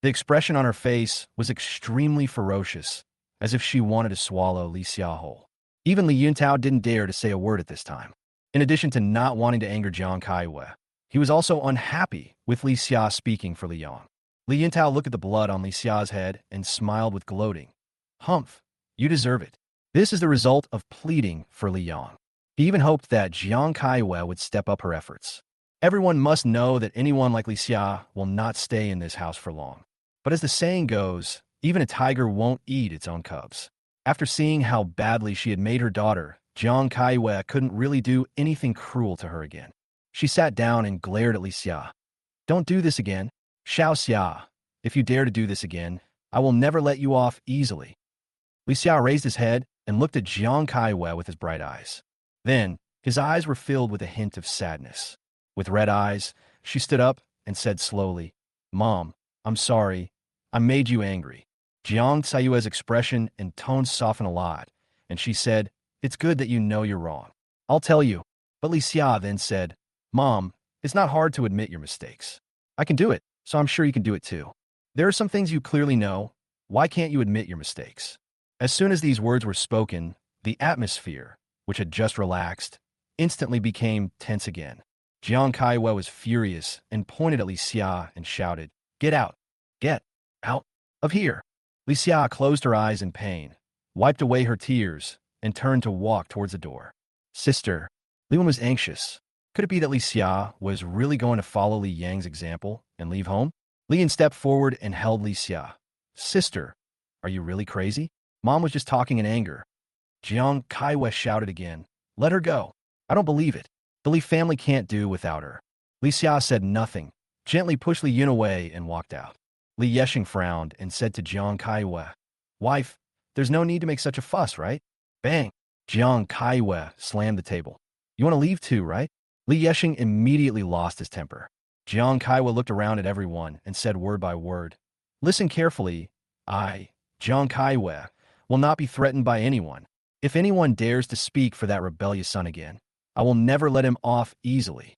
The expression on her face was extremely ferocious, as if she wanted to swallow Li Xia whole. Even Li Yuntao didn't dare to say a word at this time. In addition to not wanting to anger Jiang Kaiwei, he was also unhappy with Li Xia speaking for Li Yong. Li Yuntao looked at the blood on Li Xia's head and smiled with gloating. "Humph, you deserve it." This is the result of pleading for Li Yong. He even hoped that Jiang Kaiwei would step up her efforts. Everyone must know that anyone like Li Xia will not stay in this house for long. But as the saying goes, even a tiger won't eat its own cubs. After seeing how badly she had made her daughter, Jiang Kaiwei couldn't really do anything cruel to her again. She sat down and glared at Li Xia. "Don't do this again. Xiao Xia, if you dare to do this again, I will never let you off easily." Li Xia raised his head and looked at Jiang Kaiwei with his bright eyes. Then, his eyes were filled with a hint of sadness. With red eyes, she stood up and said slowly, "Mom, I'm sorry. I made you angry." Jiang Tsayue's expression and tone softened a lot, and she said, "It's good that you know you're wrong. I'll tell you." But Li Xia then said, "Mom, it's not hard to admit your mistakes. I can do it, so I'm sure you can do it too. There are some things you clearly know. Why can't you admit your mistakes?" As soon as these words were spoken, the atmosphere, which had just relaxed, instantly became tense again. Jiang Kaiwei was furious and pointed at Li Xia and shouted, "Get out! Get out of here!" Li Xia closed her eyes in pain, wiped away her tears, and turned to walk towards the door. "Sister," Li Wen was anxious. Could it be that Li Xia was really going to follow Li Yang's example and leave home? Li Yan stepped forward and held Li Xia. "Sister, are you really crazy? Mom was just talking in anger. Jiang Kaiwe shouted again. Let her go. I don't believe it. The Li family can't do without her. Li Xia said nothing, gently pushed Li Yun away and walked out. Li Yeshing frowned and said to Jiang Kaiwe, Wife, there's no need to make such a fuss, right? Bang! Jiang Kaiwe slammed the table. You want to leave too, right? Li Yeshing immediately lost his temper. Jiang Kaiwe looked around at everyone and said word by word, Listen carefully. I, Jiang Kaiwe, will not be threatened by anyone. If anyone dares to speak for that rebellious son again, I will never let him off easily.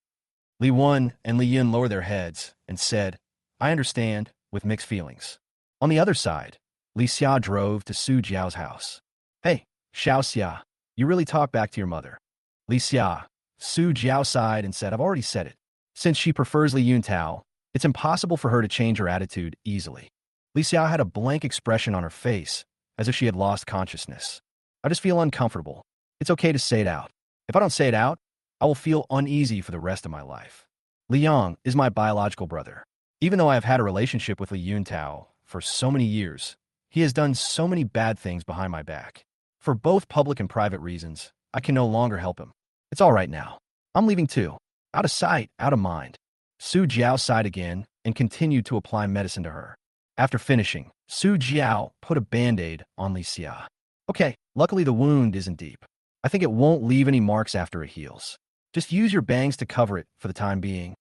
Li Wen and Li Yun lowered their heads and said, I understand, with mixed feelings. On the other side, Li Xia drove to Su Jiao's house. Hey, Xiao Xia, you really talk back to your mother. Li Xia, Su Jiao sighed and said, I've already said it. Since she prefers Li Yuntao, it's impossible for her to change her attitude easily. Li Xia had a blank expression on her face, as if she had lost consciousness. I just feel uncomfortable. It's okay to say it out. If I don't say it out, I will feel uneasy for the rest of my life. Li Yang is my biological brother. Even though I have had a relationship with Li Yuntao for so many years, he has done so many bad things behind my back. For both public and private reasons, I can no longer help him. It's all right now. I'm leaving too. Out of sight, out of mind. Su Jiao sighed again and continued to apply medicine to her. After finishing, Su Jiao put a band-aid on Li Xia. Okay, luckily the wound isn't deep. I think it won't leave any marks after it heals. Just use your bangs to cover it for the time being.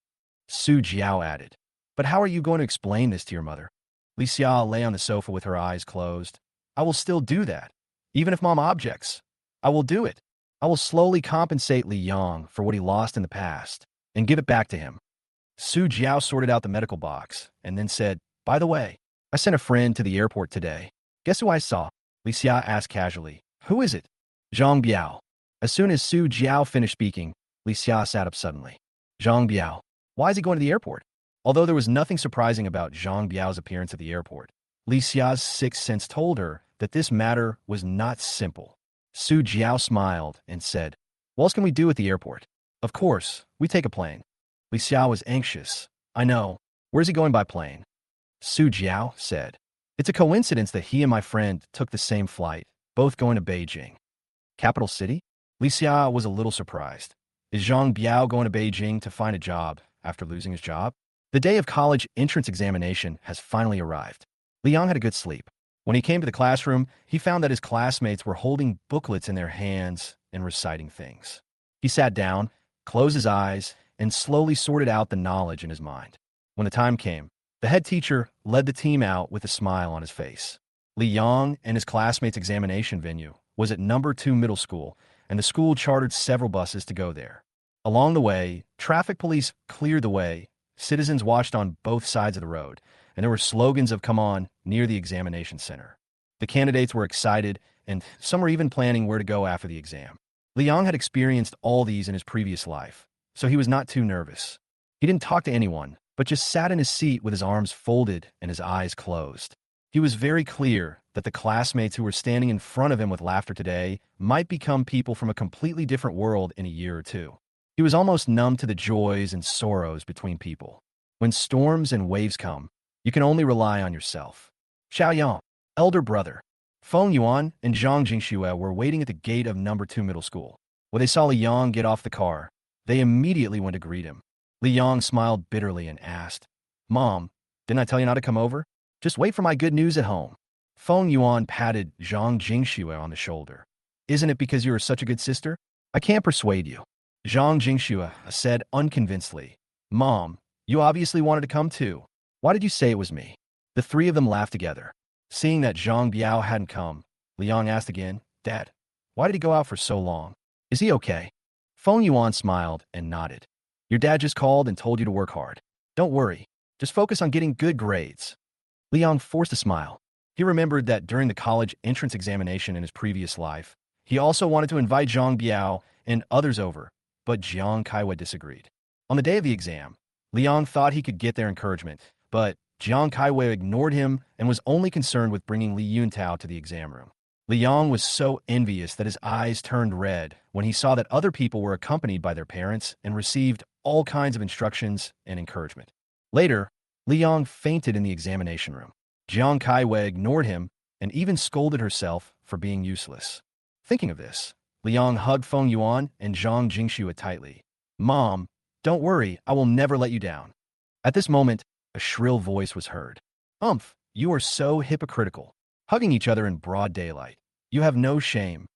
Su Jiao added. But how are you going to explain this to your mother? Li Xia lay on the sofa with her eyes closed. I will still do that. Even if Mom objects, I will do it. I will slowly compensate Li Yang for what he lost in the past and give it back to him. Su Jiao sorted out the medical box and then said, By the way, I sent a friend to the airport today. Guess who I saw? Li Xia asked casually. Who is it? Zhang Biao. As soon as Su Jiao finished speaking, Li Xia sat up suddenly. Zhang Biao. Why is he going to the airport? Although there was nothing surprising about Zhang Biao's appearance at the airport, Li Xia's sixth sense told her that this matter was not simple. Su Jiao smiled and said, What else can we do at the airport? Of course, we take a plane. Li Xia was anxious. I know. Where's he going by plane? Su Jiao said. It's a coincidence that he and my friend took the same flight, both going to Beijing. Capital city? Li Xia was a little surprised. Is Zhang Biao going to Beijing to find a job after losing his job? The day of college entrance examination has finally arrived. Liang had a good sleep. When he came to the classroom, he found that his classmates were holding booklets in their hands and reciting things. He sat down, closed his eyes, and slowly sorted out the knowledge in his mind. When the time came, the head teacher led the team out with a smile on his face. Li Yang and his classmates' examination venue was at number 2 middle school, and the school chartered several buses to go there. Along the way, traffic police cleared the way, citizens watched on both sides of the road, and there were slogans of "Come on" near the examination center. The candidates were excited, and some were even planning where to go after the exam. Li Yang had experienced all these in his previous life, so he was not too nervous. He didn't talk to anyone, but just sat in his seat with his arms folded and his eyes closed. He was very clear that the classmates who were standing in front of him with laughter today might become people from a completely different world in a year or two. He was almost numb to the joys and sorrows between people. When storms and waves come, you can only rely on yourself. Xiaoyang, elder brother, Feng Yuan and Zhang Jingxue were waiting at the gate of number 2 middle school. When they saw Li Yang get off the car, they immediately went to greet him. Li Yang smiled bitterly and asked, Mom, didn't I tell you not to come over? Just wait for my good news at home. Feng Yuan patted Zhang Jingxue on the shoulder. Isn't it because you are such a good sister? I can't persuade you. Zhang Jingxue said unconvincedly, Mom, you obviously wanted to come too. Why did you say it was me? The three of them laughed together. Seeing that Zhang Biao hadn't come, Liang asked again, Dad, why did he go out for so long? Is he okay? Feng Yuan smiled and nodded. Your dad just called and told you to work hard. Don't worry. Just focus on getting good grades. Liang forced a smile. He remembered that during the college entrance examination in his previous life, he also wanted to invite Zhang Biao and others over, but Jiang Kaiwa disagreed. On the day of the exam, Liang thought he could get their encouragement, but Jiang Kaiwei ignored him and was only concerned with bringing Li Yuntao to the exam room. Liang was so envious that his eyes turned red when he saw that other people were accompanied by their parents and received all kinds of instructions and encouragement. Later, Liang fainted in the examination room. Jiang Kaiwei ignored him and even scolded herself for being useless. Thinking of this, Liang hugged Feng Yuan and Zhang Jingxue tightly. Mom, don't worry, I will never let you down. At this moment, a shrill voice was heard. You are so hypocritical. Hugging each other in broad daylight. You have no shame.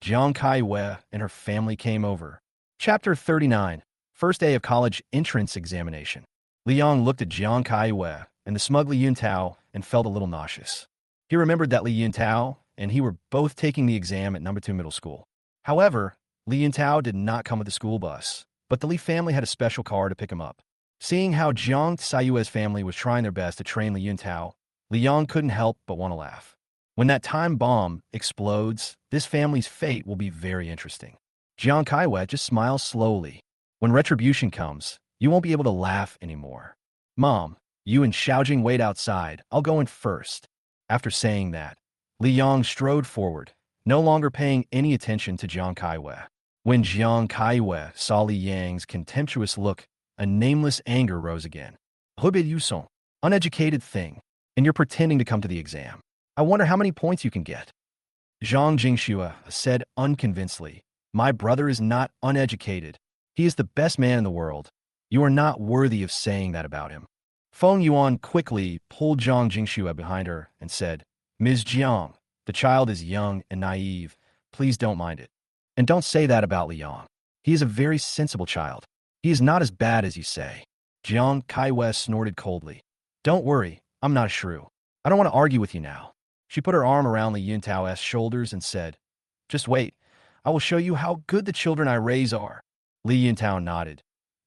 Jiang Kai-wei and her family came over. Chapter 39. First day of college entrance examination. Liang looked at Jiang Kai-wei and the smug Li Yuntao and felt a little nauseous. He remembered that Li Yuntao and he were both taking the exam at number 2 middle school. However, Li Yuntao did not come with the school bus, but the Li family had a special car to pick him up. Seeing how Jiang Saiyue's family was trying their best to train Li Yuntao, Liang couldn't help but want to laugh. When that time bomb explodes, this family's fate will be very interesting. Jiang Kai-wei just smiles slowly. When retribution comes, you won't be able to laugh anymore. Mom, you and Xiaojing wait outside. I'll go in first. After saying that, Li Yang strode forward, no longer paying any attention to Jiang Kai-wei. When Jiang Kai-wei saw Li Yang's contemptuous look, a nameless anger rose again. Hubid Yusong, uneducated thing, and you're pretending to come to the exam. I wonder how many points you can get. Zhang Jingxue said unconvincedly, my brother is not uneducated. He is the best man in the world. You are not worthy of saying that about him. Feng Yuan quickly pulled Zhang Jingxue behind her and said, Ms. Jiang, the child is young and naive. Please don't mind it. And don't say that about Liang. He is a very sensible child. He is not as bad as you say. Jiang Kai-wei snorted coldly. Don't worry, I'm not a shrew. I don't want to argue with you now. She put her arm around Li Yuntao's shoulders and said, just wait. I will show you how good the children I raise are. Li Yuntao nodded.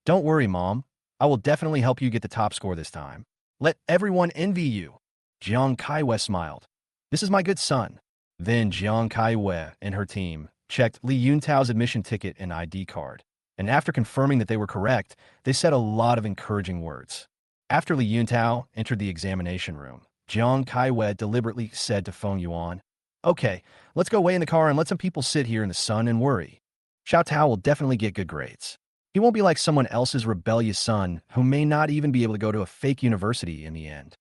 Don't worry, Mom. I will definitely help you get the top score this time. Let everyone envy you. Jiang Kai-wei smiled. This is my good son. Then Jiang Kai-wei and her team checked Li Yuntao's admission ticket and ID card. And after confirming that they were correct, they said a lot of encouraging words. After Li Yuntao entered the examination room, Jiang Kai-wei deliberately said to Feng Yuan, okay, let's go away in the car and let some people sit here in the sun and worry. Xiao Tao will definitely get good grades. He won't be like someone else's rebellious son who may not even be able to go to a fake university in the end.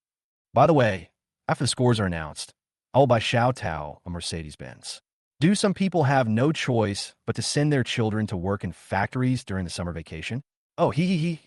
By the way, after the scores are announced, I will buy Xiao Tao a Mercedes-Benz. Do some people have no choice but to send their children to work in factories during the summer vacation? Oh, he.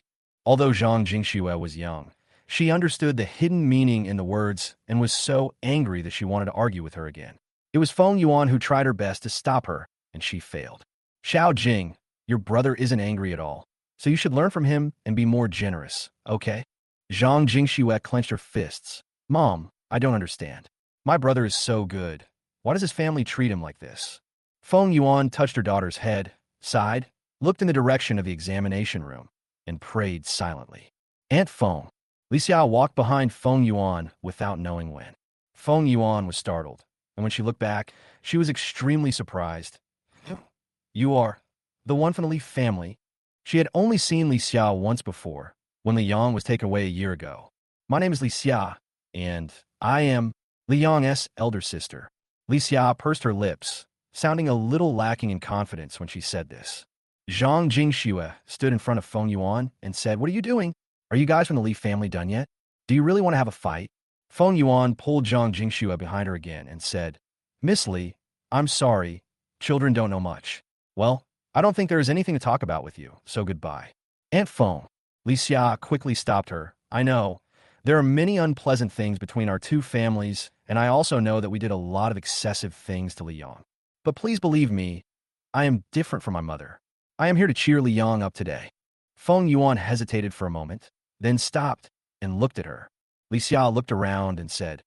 Although Zhang Jingxue was young, she understood the hidden meaning in the words and was so angry that she wanted to argue with her again. It was Feng Yuan who tried her best to stop her, and she failed. Xiao Jing, your brother isn't angry at all, so you should learn from him and be more generous, okay? Zhang Jingxue clenched her fists. Mom, I don't understand. My brother is so good. Why does his family treat him like this? Feng Yuan touched her daughter's head, sighed, looked in the direction of the examination room, and prayed silently. Aunt Feng. Li Xiao walked behind Feng Yuan without knowing when. Feng Yuan was startled, and when she looked back, she was extremely surprised. You are the one from the Li family. She had only seen Li Xiao once before, when Li Yang was taken away a year ago. My name is Li Xia, and I am Li Yang's elder sister. Li Xia pursed her lips, sounding a little lacking in confidence when she said this. Zhang Jingxue stood in front of Feng Yuan and said, what are you doing? Are you guys from the Li family done yet? Do you really want to have a fight? Feng Yuan pulled Zhang Jingxue behind her again and said, Miss Li, I'm sorry. Children don't know much. Well, I don't think there is anything to talk about with you, so goodbye. Aunt Feng. Li Xia quickly stopped her. I know. There are many unpleasant things between our two families, and I also know that we did a lot of excessive things to Li Yang. But please believe me, I am different from my mother. I am here to cheer Li Yang up today. Feng Yuan hesitated for a moment, then stopped and looked at her. Li Xia looked around and said,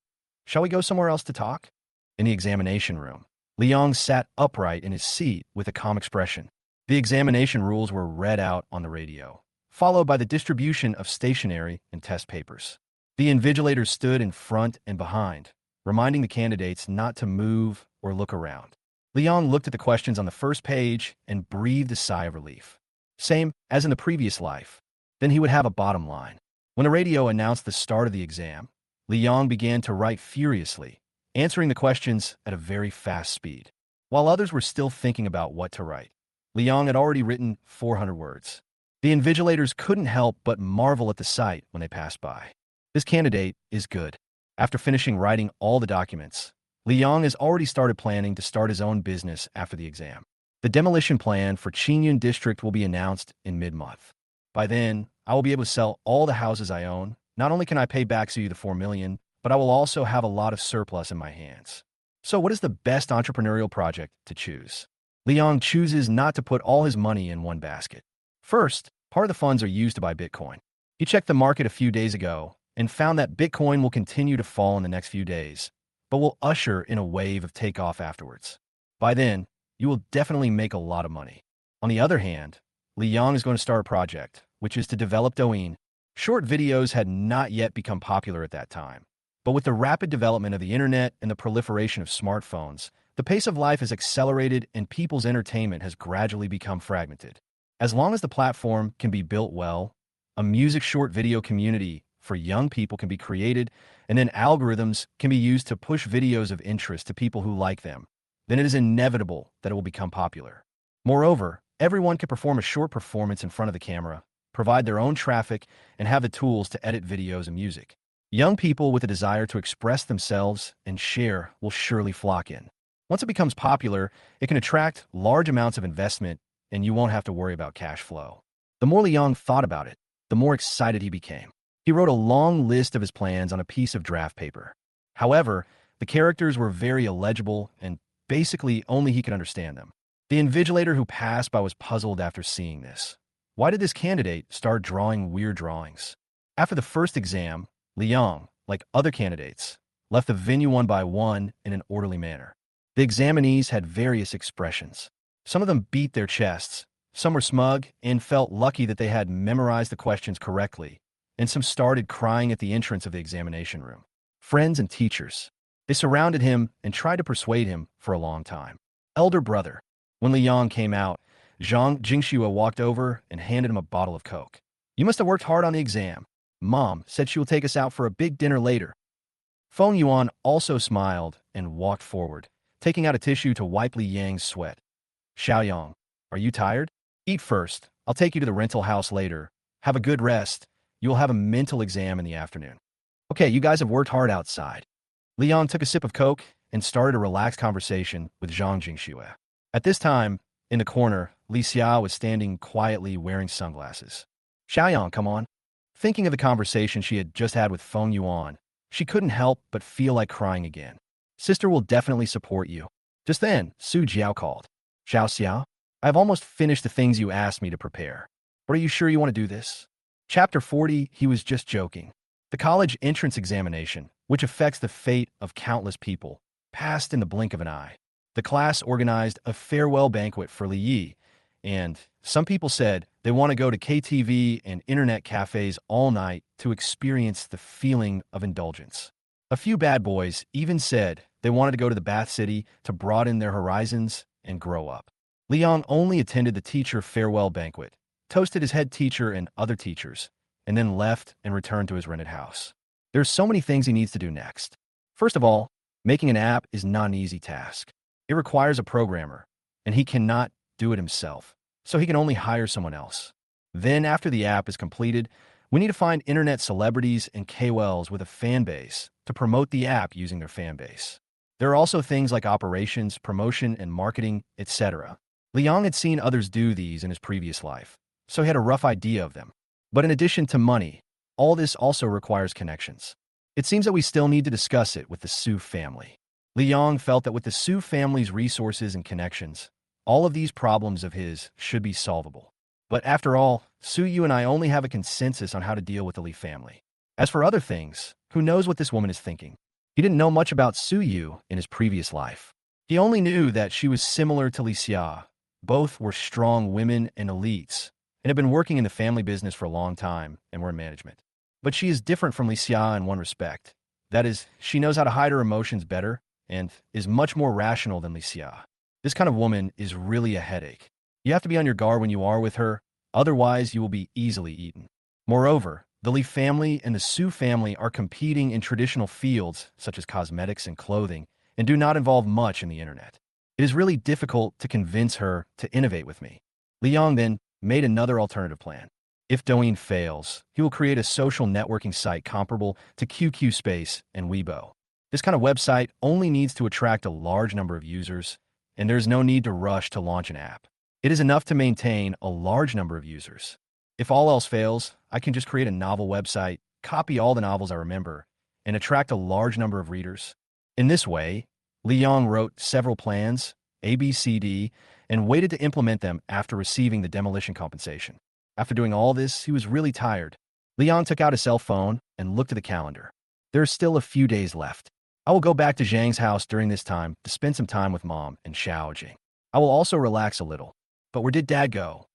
shall we go somewhere else to talk? In the examination room, Li Yang sat upright in his seat with a calm expression. The examination rules were read out on the radio, followed by the distribution of stationery and test papers. The invigilators stood in front and behind, reminding the candidates not to move or look around. Li Yang looked at the questions on the first page and breathed a sigh of relief. Same as in the previous life. Then he would have a bottom line. When the radio announced the start of the exam, Li Yang began to write furiously, answering the questions at a very fast speed. While others were still thinking about what to write, Li Yang had already written 400 words. The invigilators couldn't help but marvel at the sight when they passed by. This candidate is good. After finishing writing all the documents, Li Yang has already started planning to start his own business after the exam. The demolition plan for Qingyun District will be announced in mid-month. By then, I will be able to sell all the houses I own. Not only can I pay back Su Yu the 4 million, but I will also have a lot of surplus in my hands. So what is the best entrepreneurial project to choose? Li Yang chooses not to put all his money in one basket. First, part of the funds are used to buy Bitcoin. He checked the market a few days ago and found that Bitcoin will continue to fall in the next few days, but will usher in a wave of takeoff afterwards. By then, you will definitely make a lot of money. On the other hand, Li Yang is going to start a project, which is to develop Douyin. Short videos had not yet become popular at that time. But with the rapid development of the internet and the proliferation of smartphones, the pace of life has accelerated and people's entertainment has gradually become fragmented. As long as the platform can be built well, a music short video community for young people can be created, and then algorithms can be used to push videos of interest to people who like them, then it is inevitable that it will become popular. Moreover, everyone can perform a short performance in front of the camera, provide their own traffic, and have the tools to edit videos and music. Young people with a desire to express themselves and share will surely flock in. Once it becomes popular, it can attract large amounts of investment, and you won't have to worry about cash flow. The more Li Yang thought about it, the more excited he became. He wrote a long list of his plans on a piece of draft paper. However, the characters were very illegible, and basically only he could understand them. The invigilator who passed by was puzzled after seeing this. Why did this candidate start drawing weird drawings? After the first exam, Li Yang, like other candidates, left the venue one by one in an orderly manner. The examinees had various expressions. Some of them beat their chests, some were smug and felt lucky that they had memorized the questions correctly, and some started crying at the entrance of the examination room. Friends and teachers. They surrounded him and tried to persuade him for a long time. Elder brother. When Li Yang came out, Zhang Jingxua walked over and handed him a bottle of Coke. You must have worked hard on the exam. Mom said she will take us out for a big dinner later. Feng Yuan also smiled and walked forward, taking out a tissue to wipe Li Yang's sweat. Xiaoyang, are you tired? Eat first. I'll take you to the rental house later. Have a good rest. You will have a mental exam in the afternoon. Okay, you guys have worked hard outside. Li Yang took a sip of Coke and started a relaxed conversation with Zhang Jingxue. At this time, in the corner, Li Xia was standing quietly wearing sunglasses. Xiaoyang, come on. Thinking of the conversation she had just had with Feng Yuan, she couldn't help but feel like crying again. Sister will definitely support you. Just then, Su Jiao called. Xiao Xia, I've almost finished the things you asked me to prepare. But are you sure you want to do this? Chapter 40, he was just joking. The college entrance examination, which affects the fate of countless people, passed in the blink of an eye. The class organized a farewell banquet for Li Yi, and some people said they want to go to KTV and internet cafes all night to experience the feeling of indulgence. A few bad boys even said they wanted to go to the Bath City to broaden their horizons and grow up. Li Yang only attended the teacher farewell banquet, toasted his head teacher and other teachers, and then left and returned to his rented house. There's so many things he needs to do next. First of all, making an app is not an easy task. It requires a programmer, and he cannot do it himself, so he can only hire someone else. Then, after the app is completed, we need to find internet celebrities and KOLs with a fan base to promote the app using their fan base. There are also things like operations, promotion, and marketing, etc. Li Yang had seen others do these in his previous life, so he had a rough idea of them. But in addition to money, all this also requires connections. It seems that we still need to discuss it with the Su family. Li Yang felt that with the Su family's resources and connections, all of these problems of his should be solvable. But after all, Su Yu and I only have a consensus on how to deal with the Li family. As for other things, who knows what this woman is thinking? He didn't know much about Su Yu in his previous life. He only knew that she was similar to Li Xia. Both were strong women and elites, and had been working in the family business for a long time and were in management. But she is different from Li Xia in one respect. That is, she knows how to hide her emotions better and is much more rational than Li Xia. This kind of woman is really a headache. You have to be on your guard when you are with her, otherwise you will be easily eaten. Moreover, the Li family and the Su family are competing in traditional fields such as cosmetics and clothing and do not involve much in the internet. It is really difficult to convince her to innovate with me. Li Yang then made another alternative plan. If Douyin fails, he will create a social networking site comparable to QQ Space and Weibo. This kind of website only needs to attract a large number of users, and there's no need to rush to launch an app. It is enough to maintain a large number of users. If all else fails, I can just create a novel website, copy all the novels I remember, and attract a large number of readers. In this way, Li Yong wrote several plans, A, B, C, D, and waited to implement them after receiving the demolition compensation. After doing all this, he was really tired. Li Yong took out his cell phone and looked at the calendar. There are still a few days left. I will go back to Zhang's house during this time to spend some time with Mom and Xiaojing. I will also relax a little. But where did Dad go?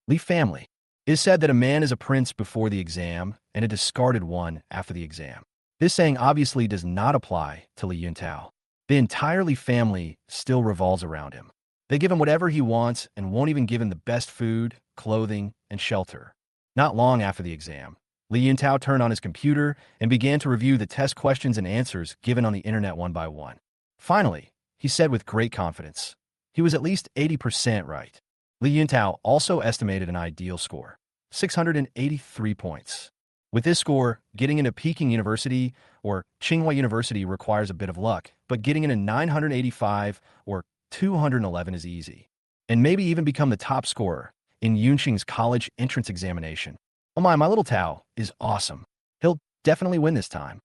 Li family. It is said that a man is a prince before the exam and a discarded one after the exam. This saying obviously does not apply to Li Yuntao. The entire Li family still revolves around him. They give him whatever he wants and won't even give him the best food, clothing, and shelter. Not long after the exam, Li Yuntao turned on his computer and began to review the test questions and answers given on the internet one by one. Finally, he said with great confidence, he was at least 80% right. Li Yuntao also estimated an ideal score, 683 points. With this score, getting into Peking University or Tsinghua University requires a bit of luck, but getting into 985 or 211 is easy. And maybe even become the top scorer in Yunqing's college entrance examination. Oh my little Tao is awesome. He'll definitely win this time.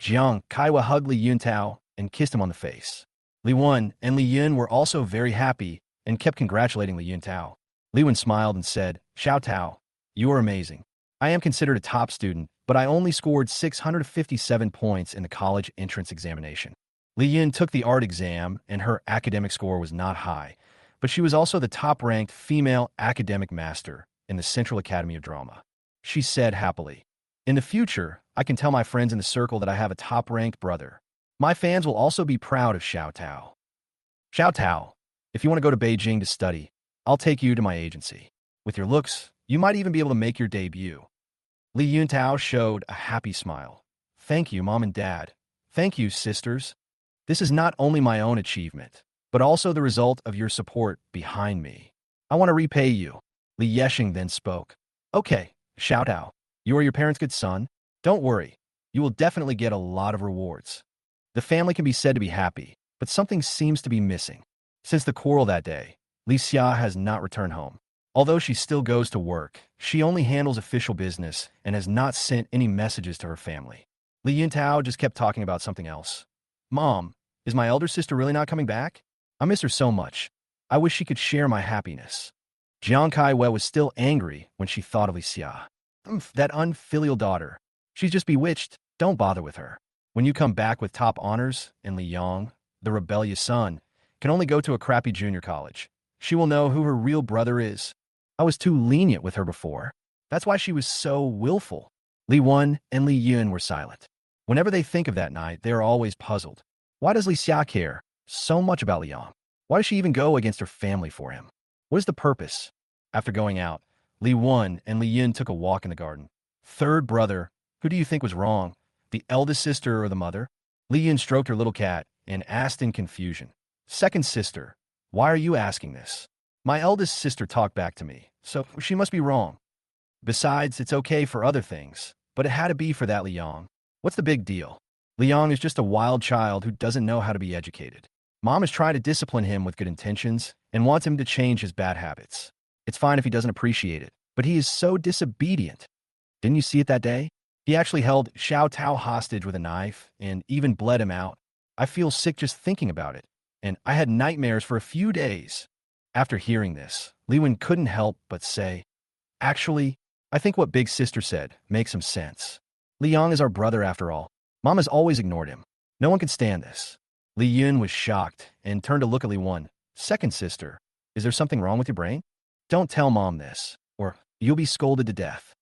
Jiang Kaiwa hugged Li Yuntao and kissed him on the face. Li Wen and Li Yun were also very happy and kept congratulating Li Yuntao. Li Wen smiled and said, Xiao Tao, you are amazing. I am considered a top student, but I only scored 657 points in the college entrance examination. Li Yun took the art exam, and her academic score was not high, but she was also the top-ranked female academic master in the Central Academy of Drama. She said happily, in the future, I can tell my friends in the circle that I have a top-ranked brother. My fans will also be proud of Xiao Tao. Xiao Tao, if you want to go to Beijing to study, I'll take you to my agency. With your looks, you might even be able to make your debut. Li Yuntao showed a happy smile. Thank you, Mom and Dad. Thank you, sisters. This is not only my own achievement, but also the result of your support behind me. I want to repay you. Li Yeshing then spoke. Okay, Xiao Tao, you are your parents' good son. Don't worry, you will definitely get a lot of rewards. The family can be said to be happy, but something seems to be missing. Since the quarrel that day, Li Xia has not returned home. Although she still goes to work, she only handles official business and has not sent any messages to her family. Li Yuntao just kept talking about something else. Mom, is my elder sister really not coming back? I miss her so much. I wish she could share my happiness. Jiang Kaiwei was still angry when she thought of Li Xia. That unfilial daughter. She's just bewitched. Don't bother with her. When you come back with top honors, and Li Yong, the rebellious son, can only go to a crappy junior college, she will know who her real brother is. I was too lenient with her before. That's why she was so willful. Li Wen and Li Yun were silent. Whenever they think of that night, they are always puzzled. Why does Li Xia care so much about Li Yong? Why does she even go against her family for him? What is the purpose? After going out, Li Wen and Li Yun took a walk in the garden. Third brother, who do you think was wrong? The eldest sister or the mother? Li Yun stroked her little cat and asked in confusion. Second sister, why are you asking this? My eldest sister talked back to me, so she must be wrong. Besides, it's okay for other things, but it had to be for that Li Yong. What's the big deal? Li Yong is just a wild child who doesn't know how to be educated. Mom is trying to discipline him with good intentions and wants him to change his bad habits. It's fine if he doesn't appreciate it, but he is so disobedient. Didn't you see it that day? He actually held Xiao Tao hostage with a knife and even bled him out. I feel sick just thinking about it, and I had nightmares for a few days. After hearing this, Li Wen couldn't help but say, actually, I think what Big Sister said makes some sense. Li Yong is our brother after all. Mom has always ignored him. No one can stand this. Li Yun was shocked and turned to look at Li Wen. Second sister, is there something wrong with your brain? Don't tell Mom this, or you'll be scolded to death.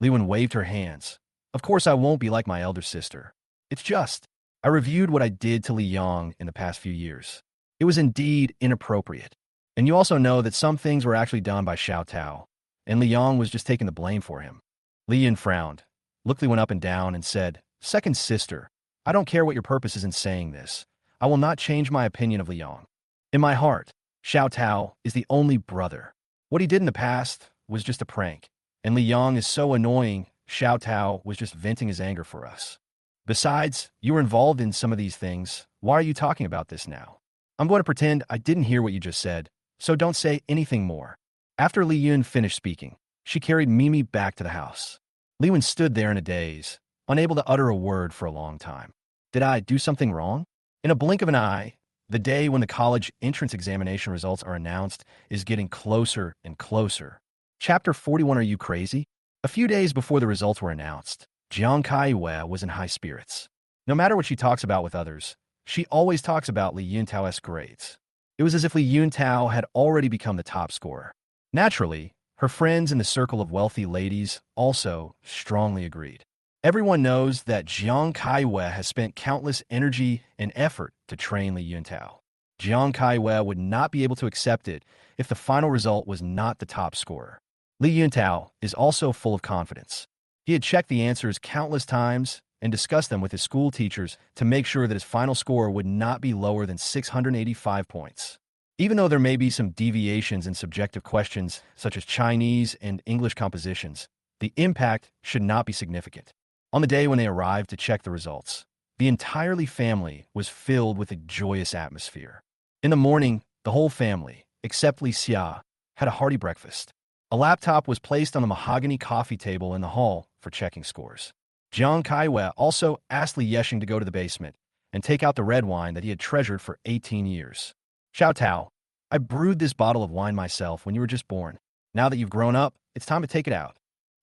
Li Wen waved her hands. Of course I won't be like my elder sister. It's just, I reviewed what I did to Li Yong in the past few years. It was indeed inappropriate. And you also know that some things were actually done by Xiao Tao, and Li Yong was just taking the blame for him. Li Yun frowned, looked Li Wen up and down, and said, Second sister, I don't care what your purpose is in saying this. I will not change my opinion of Li Yong. In my heart, Xiao Tao is the only brother. What he did in the past was just a prank, And Li Yang is so annoying. Xiao Tao was just venting his anger for us. Besides, you were involved in some of these things. Why are you talking about this now? I'm going to pretend I didn't hear what you just said, so don't say anything more. After Li Yun finished speaking, she carried Mimi back to the house. Li Yun stood there in a daze, unable to utter a word for a long time. Did I do something wrong? In a blink of an eye, the day when the college entrance examination results are announced is getting closer and closer. Chapter 41. Are you crazy? A few days before the results were announced, Jiang Kaiwei was in high spirits. No matter what she talks about with others, she always talks about Li Yuntao's grades. It was as if Li Yuntao had already become the top scorer. Naturally, her friends in the circle of wealthy ladies also strongly agreed. Everyone knows that Jiang Kaiwei has spent countless energy and effort to train Li Yuntao. Jiang Kaiwei would not be able to accept it if the final result was not the top scorer. Li Yuntao is also full of confidence. He had checked the answers countless times and discussed them with his school teachers to make sure that his final score would not be lower than 685 points. Even though there may be some deviations in subjective questions such as Chinese and English compositions, the impact should not be significant. On the day when they arrived to check the results, the entire family was filled with a joyous atmosphere. In the morning, the whole family, except Li Xia, had a hearty breakfast. A laptop was placed on the mahogany coffee table in the hall for checking scores. Jiang Kaiwei also asked Li Yeshing to go to the basement and take out the red wine that he had treasured for 18 years. Xiao Tao, I brewed this bottle of wine myself when you were just born. Now that you've grown up, it's time to take it out.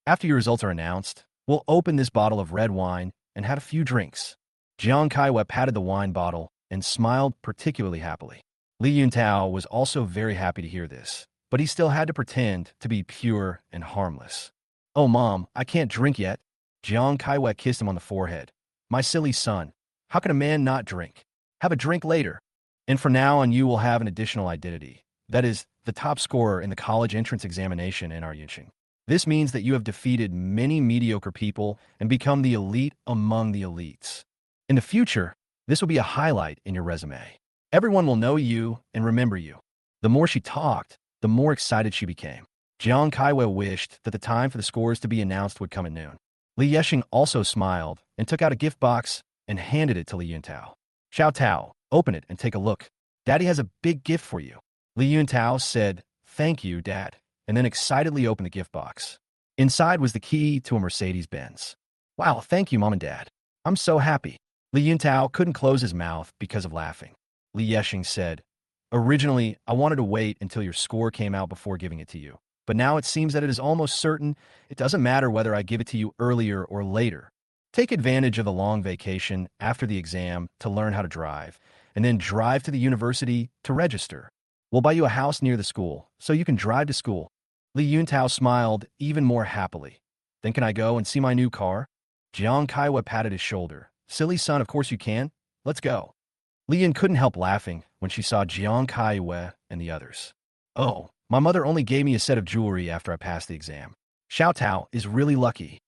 After your results are announced, we'll open this bottle of red wine and have a few drinks. Jiang Kaiwei patted the wine bottle and smiled particularly happily. Li Yuntao was also very happy to hear this, but he still had to pretend to be pure and harmless. Oh, Mom, I can't drink yet. Jiang Kaiwei kissed him on the forehead. My silly son, how can a man not drink? Have a drink later. And from now on, you will have an additional identity. That is, the top scorer in the college entrance examination in our Yunxing. This means that you have defeated many mediocre people and become the elite among the elites. In the future, this will be a highlight in your resume. Everyone will know you and remember you. The more she talked, the more excited she became. Jiang Kaiwei wished that the time for the scores to be announced would come at noon. Li Yeshing also smiled and took out a gift box and handed it to Li Yuntao. Xiao Tao, open it and take a look. Daddy has a big gift for you. Li Yuntao said, Thank you, Dad, and then excitedly opened the gift box. Inside was the key to a Mercedes-Benz. Wow, thank you, Mom and Dad. I'm so happy. Li Yuntao couldn't close his mouth because of laughing. Li Yeshing said, Originally, I wanted to wait until your score came out before giving it to you. But now it seems that it is almost certain it doesn't matter whether I give it to you earlier or later. Take advantage of the long vacation after the exam to learn how to drive, and then drive to the university to register. We'll buy you a house near the school, so you can drive to school. Li Yuntao smiled even more happily. Then can I go and see my new car? Jiang Kaiwei patted his shoulder. Silly son, of course you can. Let's go. Li Yun couldn't help laughing when she saw Jiang Kaiwei and the others. Oh, my mother only gave me a set of jewelry after I passed the exam. Xiao Tao is really lucky.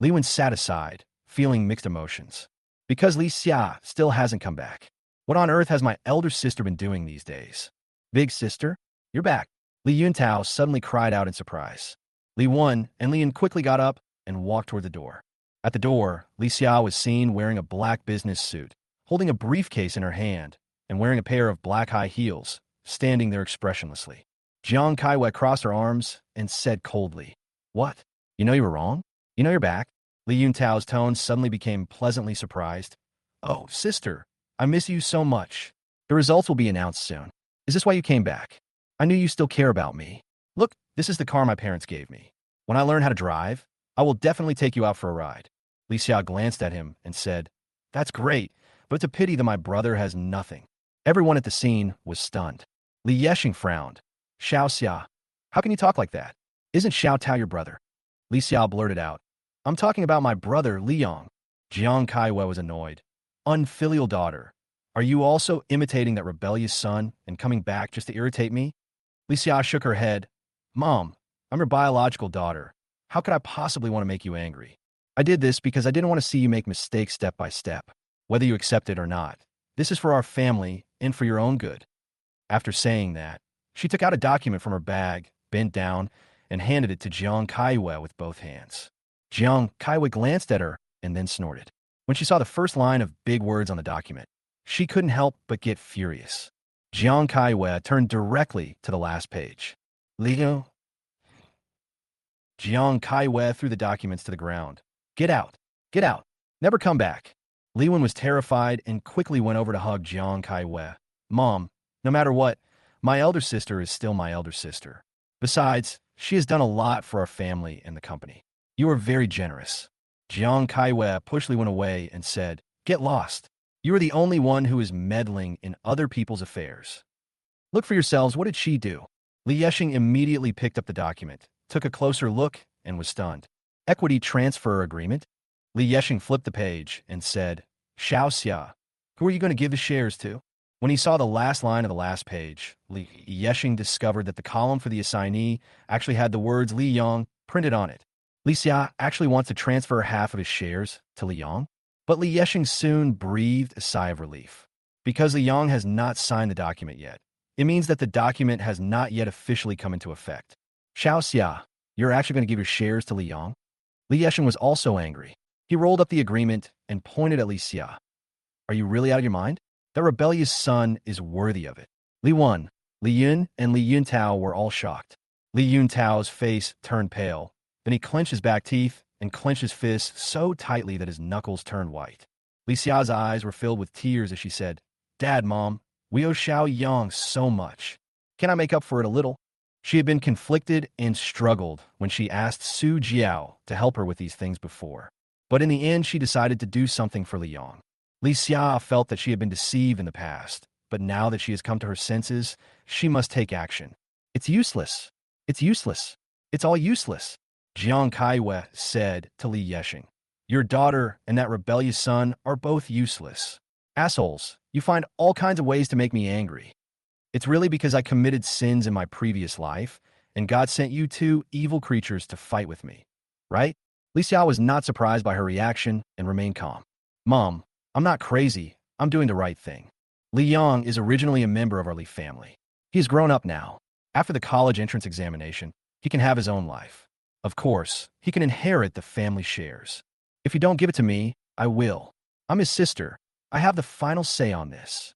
Li Yun sat aside, feeling mixed emotions. Because Li Xia still hasn't come back. What on earth has my elder sister been doing these days? Big sister, you're back. Li Yuntao suddenly cried out in surprise. Li Yun and Li Yun quickly got up and walked toward the door. At the door, Li Xia was seen wearing a black business suit, holding a briefcase in her hand, and wearing a pair of black high heels, standing there expressionlessly. Jiang Kaiwei crossed her arms and said coldly, What? You know you were wrong? You know you're back? Li Yuntao's tone suddenly became pleasantly surprised. Oh, sister, I miss you so much. The results will be announced soon. Is this why you came back? I knew you still care about me. Look, this is the car my parents gave me. When I learn how to drive, I will definitely take you out for a ride. Li Xia glanced at him and said, That's great, but it's a pity that my brother has nothing. Everyone at the scene was stunned. Li Yeshing frowned. Xiao Xia, how can you talk like that? Isn't Xiao Tao your brother? Li Xia blurted out. I'm talking about my brother, Li Yang. Jiang Kaiwei was annoyed. Unfilial daughter. Are you also imitating that rebellious son and coming back just to irritate me? Li Xia shook her head. Mom, I'm your biological daughter. How could I possibly want to make you angry? I did this because I didn't want to see you make mistakes step by step, whether you accept it or not. This is for our family and for your own good. After saying that, she took out a document from her bag, bent down, and handed it to Jiang Kaiwe with both hands. Jiang Kaiwe glanced at her and then snorted. When she saw the first line of big words on the document, she couldn't help but get furious. Jiang Kaiwe turned directly to the last page. Leo? Jiang Kaiwe threw the documents to the ground. Get out! Get out! Never come back! Li Wen was terrified and quickly went over to hug Jiang Kaiwe. Mom, no matter what, my elder sister is still my elder sister. Besides, she has done a lot for our family and the company. You are very generous. Jiang Kaiwe pushed Li Wen away and said, Get lost. You are the only one who is meddling in other people's affairs. Look for yourselves, what did she do? Li Yeshing immediately picked up the document, took a closer look, and was stunned. Equity transfer agreement? Li Yeshing flipped the page and said, Xiao Xia, who are you going to give the shares to? When he saw the last line of the last page, Li Yeshing discovered that the column for the assignee actually had the words Li Yong printed on it. Li Xia actually wants to transfer half of his shares to Li Yong? But Li Yeshing soon breathed a sigh of relief. Because Li Yong has not signed the document yet, it means that the document has not yet officially come into effect. Xiao Xia, you're actually going to give your shares to Li Yong? Li Yeshing was also angry. He rolled up the agreement and pointed at Li Xia. Are you really out of your mind? That rebellious son is worthy of it. Li Wen, Li Yun, and Li Yuntao were all shocked. Li Yuntao's face turned pale. Then he clenched his back teeth and clenched his fists so tightly that his knuckles turned white. Li Xia's eyes were filled with tears as she said, Dad, Mom, we owe Xiao Yang so much. Can I make up for it a little? She had been conflicted and struggled when she asked Su Jiao to help her with these things before. But in the end, she decided to do something for Li Yang. Li Xia felt that she had been deceived in the past, but now that she has come to her senses, she must take action. It's useless. It's useless. It's all useless. Jiang Kaiwe said to Li Yeshing, Your daughter and that rebellious son are both useless. Assholes, you find all kinds of ways to make me angry. It's really because I committed sins in my previous life, and God sent you two evil creatures to fight with me. Right? Li Xiao was not surprised by her reaction and remained calm. Mom, I'm not crazy. I'm doing the right thing. Li Yang is originally a member of our Li family. He is grown up now. After the college entrance examination, he can have his own life. Of course, he can inherit the family shares. If you don't give it to me, I will. I'm his sister. I have the final say on this.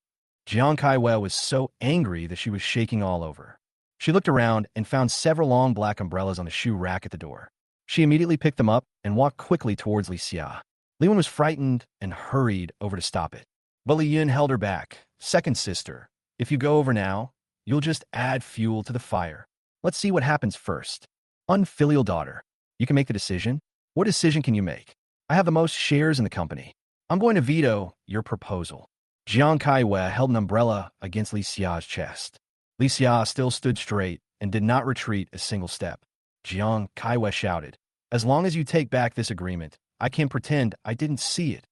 Jiang Kaiwe was so angry that she was shaking all over. She looked around and found several long black umbrellas on the shoe rack at the door. She immediately picked them up and walked quickly towards Li Xia. Li Wen was frightened and hurried over to stop it. But Li Yun held her back. Second sister, if you go over now, you'll just add fuel to the fire. Let's see what happens first. Unfilial daughter, you can make the decision. What decision can you make? I have the most shares in the company. I'm going to veto your proposal. Jiang Kaiwe held an umbrella against Li Xia's chest. Li Xia still stood straight and did not retreat a single step. Jiang Kaiwe shouted, As long as you take back this agreement, I can pretend I didn't see it.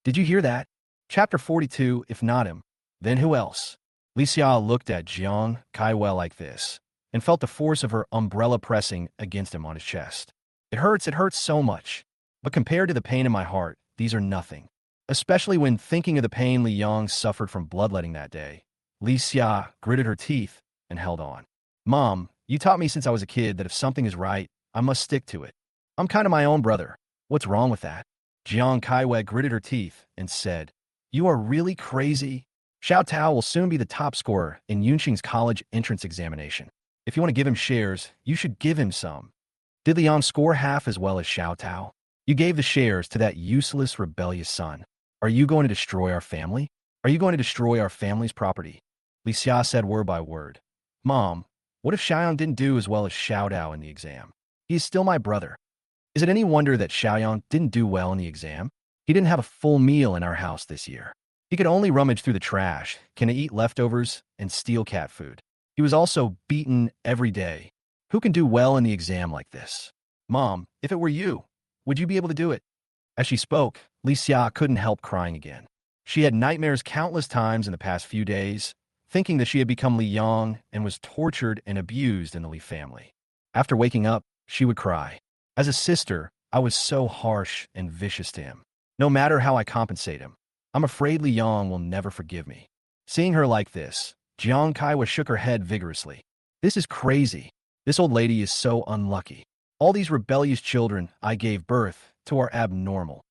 Did you hear that? Chapter 42, if not him, then who else? Li Xia looked at Jiang Kaiwe like this, and felt the force of her umbrella pressing against him on his chest. It hurts so much. But compared to the pain in my heart, these are nothing. Especially when thinking of the pain Li Yang suffered from bloodletting that day. Li Xia gritted her teeth and held on. Mom, you taught me since I was a kid that if something is right, I must stick to it. I'm kind of my own brother. What's wrong with that? Jiang Kaiwe gritted her teeth and said, You are really crazy. Xiao Tao will soon be the top scorer in Yunqing's college entrance examination. If you want to give him shares, you should give him some. Did Li Yang score half as well as Xiao Tao? You gave the shares to that useless, rebellious son. Are you going to destroy our family? Are you going to destroy our family's property? Li Xia said word by word. Mom, what if Xiaoyang didn't do as well as Xiao Dao in the exam? He is still my brother. Is it any wonder that Xiaoyang didn't do well in the exam? He didn't have a full meal in our house this year. He could only rummage through the trash, can eat leftovers, and steal cat food. He was also beaten every day. Who can do well in the exam like this? Mom, if it were you, would you be able to do it? As she spoke, Li Xia couldn't help crying again. She had nightmares countless times in the past few days, thinking that she had become Li Yang and was tortured and abused in the Li family. After waking up, she would cry. As a sister, I was so harsh and vicious to him. No matter how I compensate him, I'm afraid Li Yang will never forgive me. Seeing her like this, Jiang Kaiwa shook her head vigorously. This is crazy. This old lady is so unlucky. All these rebellious children I gave birth to are abnormal.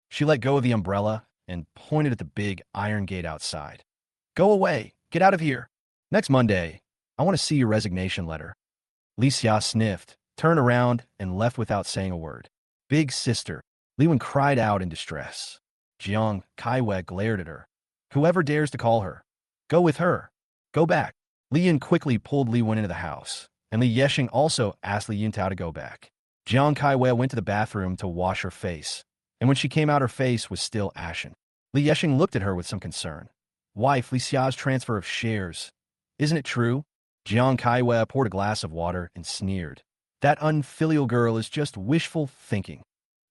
She let go of the umbrella and pointed at the big iron gate outside. Go away. Get out of here. Next Monday, I want to see your resignation letter. Li Xia sniffed, turned around, and left without saying a word. Big sister. Li Wen cried out in distress. Jiang Kaiwei glared at her. Whoever dares to call her. Go with her. Go back. Li Yin quickly pulled Li Wen into the house, and Li Yexing also asked Li Yuntao to go back. Jiang Kaiwei went to the bathroom to wash her face, and when she came out her face was still ashen. Li Yexing looked at her with some concern. Wife, Li Xia's transfer of shares. Isn't it true? Jiang Kaiwei poured a glass of water and sneered. That unfilial girl is just wishful thinking.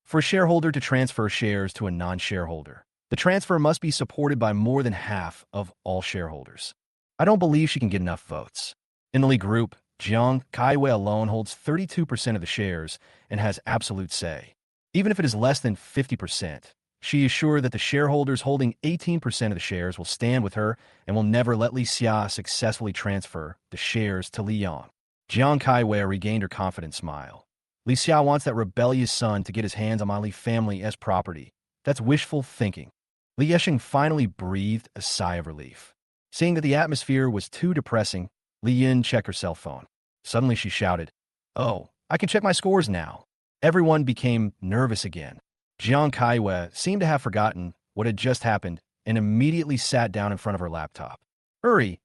For a shareholder to transfer shares to a non-shareholder, the transfer must be supported by more than half of all shareholders. I don't believe she can get enough votes. In the Li Group, Jiang Kaiwei alone holds 32% of the shares and has absolute say. Even if it is less than 50%, she is sure that the shareholders holding 18% of the shares will stand with her and will never let Li Xia successfully transfer the shares to Li Yang. Jiang Kaiwei regained her confident smile. Li Xia wants that rebellious son to get his hands on my Li family as property. That's wishful thinking. Li Yexing finally breathed a sigh of relief. Seeing that the atmosphere was too depressing, Li Yin checked her cell phone. Suddenly she shouted, "Oh, I can check my scores now." Everyone became nervous again. Jiang Kaiwei seemed to have forgotten what had just happened and immediately sat down in front of her laptop. Hurry,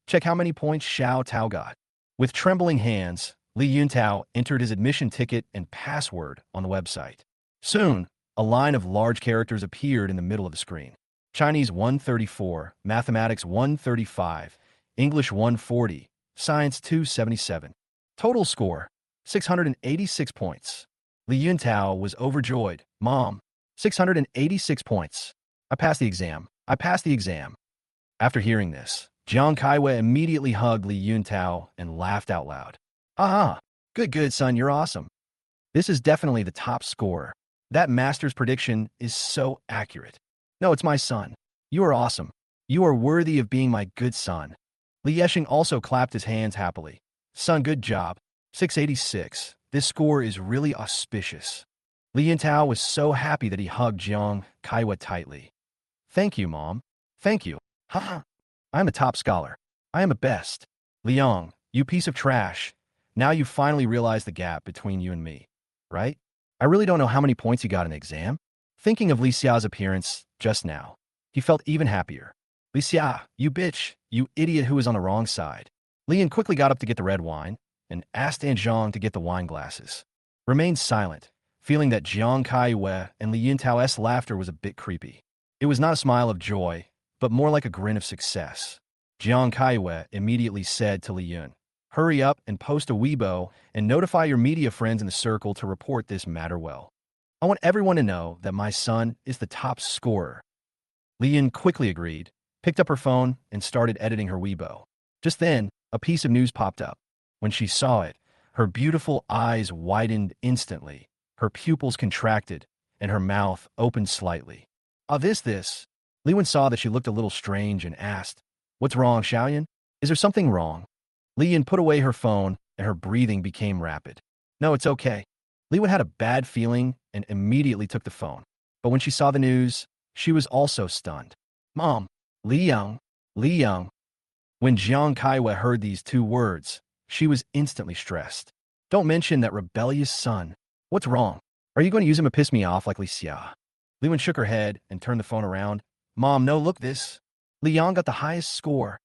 check how many points Xiao Tao got." With trembling hands, Li Yuntao entered his admission ticket and password on the website. Soon, a line of large characters appeared in the middle of the screen. Chinese 134, Mathematics 135, English 140, Science 277. Total score, 686 points. Li Yuntao was overjoyed. Mom, 686 points. I passed the exam. After hearing this, Jiang Kaiwei immediately hugged Li Yuntao and laughed out loud. Aha! Good, son, you're awesome. This is definitely the top scorer. That master's prediction is so accurate. No, it's my son. You are awesome. You are worthy of being my good son. Li Yexing also clapped his hands happily. Son, good job. 686. This score is really auspicious. Li Yuntao was so happy that he hugged Jiang Kaiwei tightly. Thank you, Mom. Thank you. Haha. I am a top scholar. I am the best. Liang, you piece of trash. Now you finally realize the gap between you and me, right? I really don't know how many points you got in the exam. Thinking of Li Xia's appearance just now, he felt even happier. Li Xia, you bitch, you idiot who is on the wrong side. Li Yin quickly got up to get the red wine and asked Aunt Zhang to get the wine glasses. Remained silent, feeling that Jiang Kaiwei and Li Yuntao's laughter was a bit creepy. It was not a smile of joy, but more like a grin of success. Jiang Kaiwei immediately said to Li Yun, "Hurry up and post a Weibo and notify your media friends in the circle to report this matter well. I want everyone to know that my son is the top scorer." Li Yun quickly agreed, picked up her phone, and started editing her Weibo. Just then, a piece of news popped up. When she saw it, her beautiful eyes widened instantly, her pupils contracted, and her mouth opened slightly. "Ah, this." Li Wen saw that she looked a little strange and asked, "What's wrong, Xiaoyan? Is there something wrong?" Li Yin put away her phone, and her breathing became rapid. "No, it's okay." Li Wen had a bad feeling and immediately took the phone. But when she saw the news, she was also stunned. "Mom, Li Yang." When Jiang Kaiwei heard these two words, she was instantly stressed. "Don't mention that rebellious son. What's wrong? Are you going to use him to piss me off like Li Xia?" Li Wen shook her head and turned the phone around. "Mom, no, look this. Li Yang got the highest score."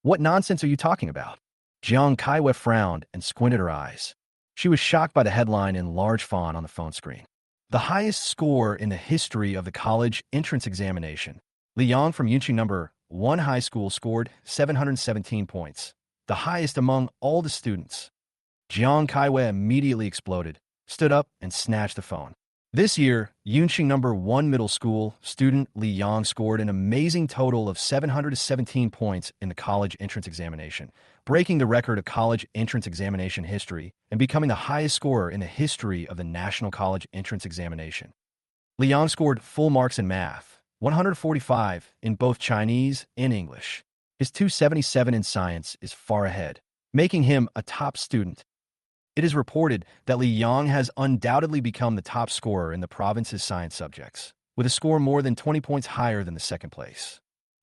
"What nonsense are you talking about?" Jiang Kaiwei frowned and squinted her eyes. She was shocked by the headline in large font on the phone screen. "The highest score in the history of the college entrance examination. Li Yang from Yunqing number 1 high school scored 717 points, the highest among all the students." Jiang Kaiwei immediately exploded, stood up, and snatched the phone. This year, Yunqing number 1 middle school student Li Yang scored an amazing total of 717 points in the college entrance examination, breaking the record of college entrance examination history and becoming the highest scorer in the history of the National College Entrance Examination. Li Yang scored full marks in math, 145 in both Chinese and English. His 277 in science is far ahead. making him a top student. It is reported that Li Yang has undoubtedly become the top scorer in the province's science subjects, with a score more than 20 points higher than the second place.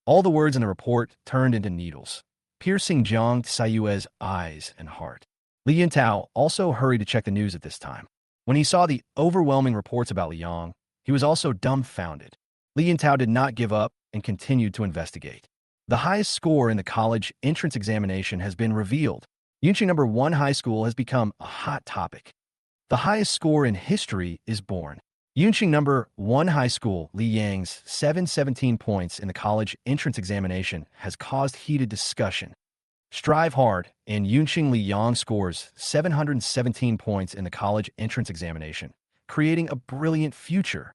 All the words in the report turned into needles, piercing Jiang Sayue's eyes and heart. Li Yintao also hurried to check the news at this time. When he saw the overwhelming reports about Li Yang, he was also dumbfounded. Li Yintao did not give up and continued to investigate. The highest score in the college entrance examination has been revealed. Yunqing number 1 high school has become a hot topic. The highest score in history is born. Yunqing number 1 high school, Li Yang's 717 points in the college entrance examination has caused heated discussion. Strive hard, and Yunqing Li Yang scores 717 points in the college entrance examination, creating a brilliant future.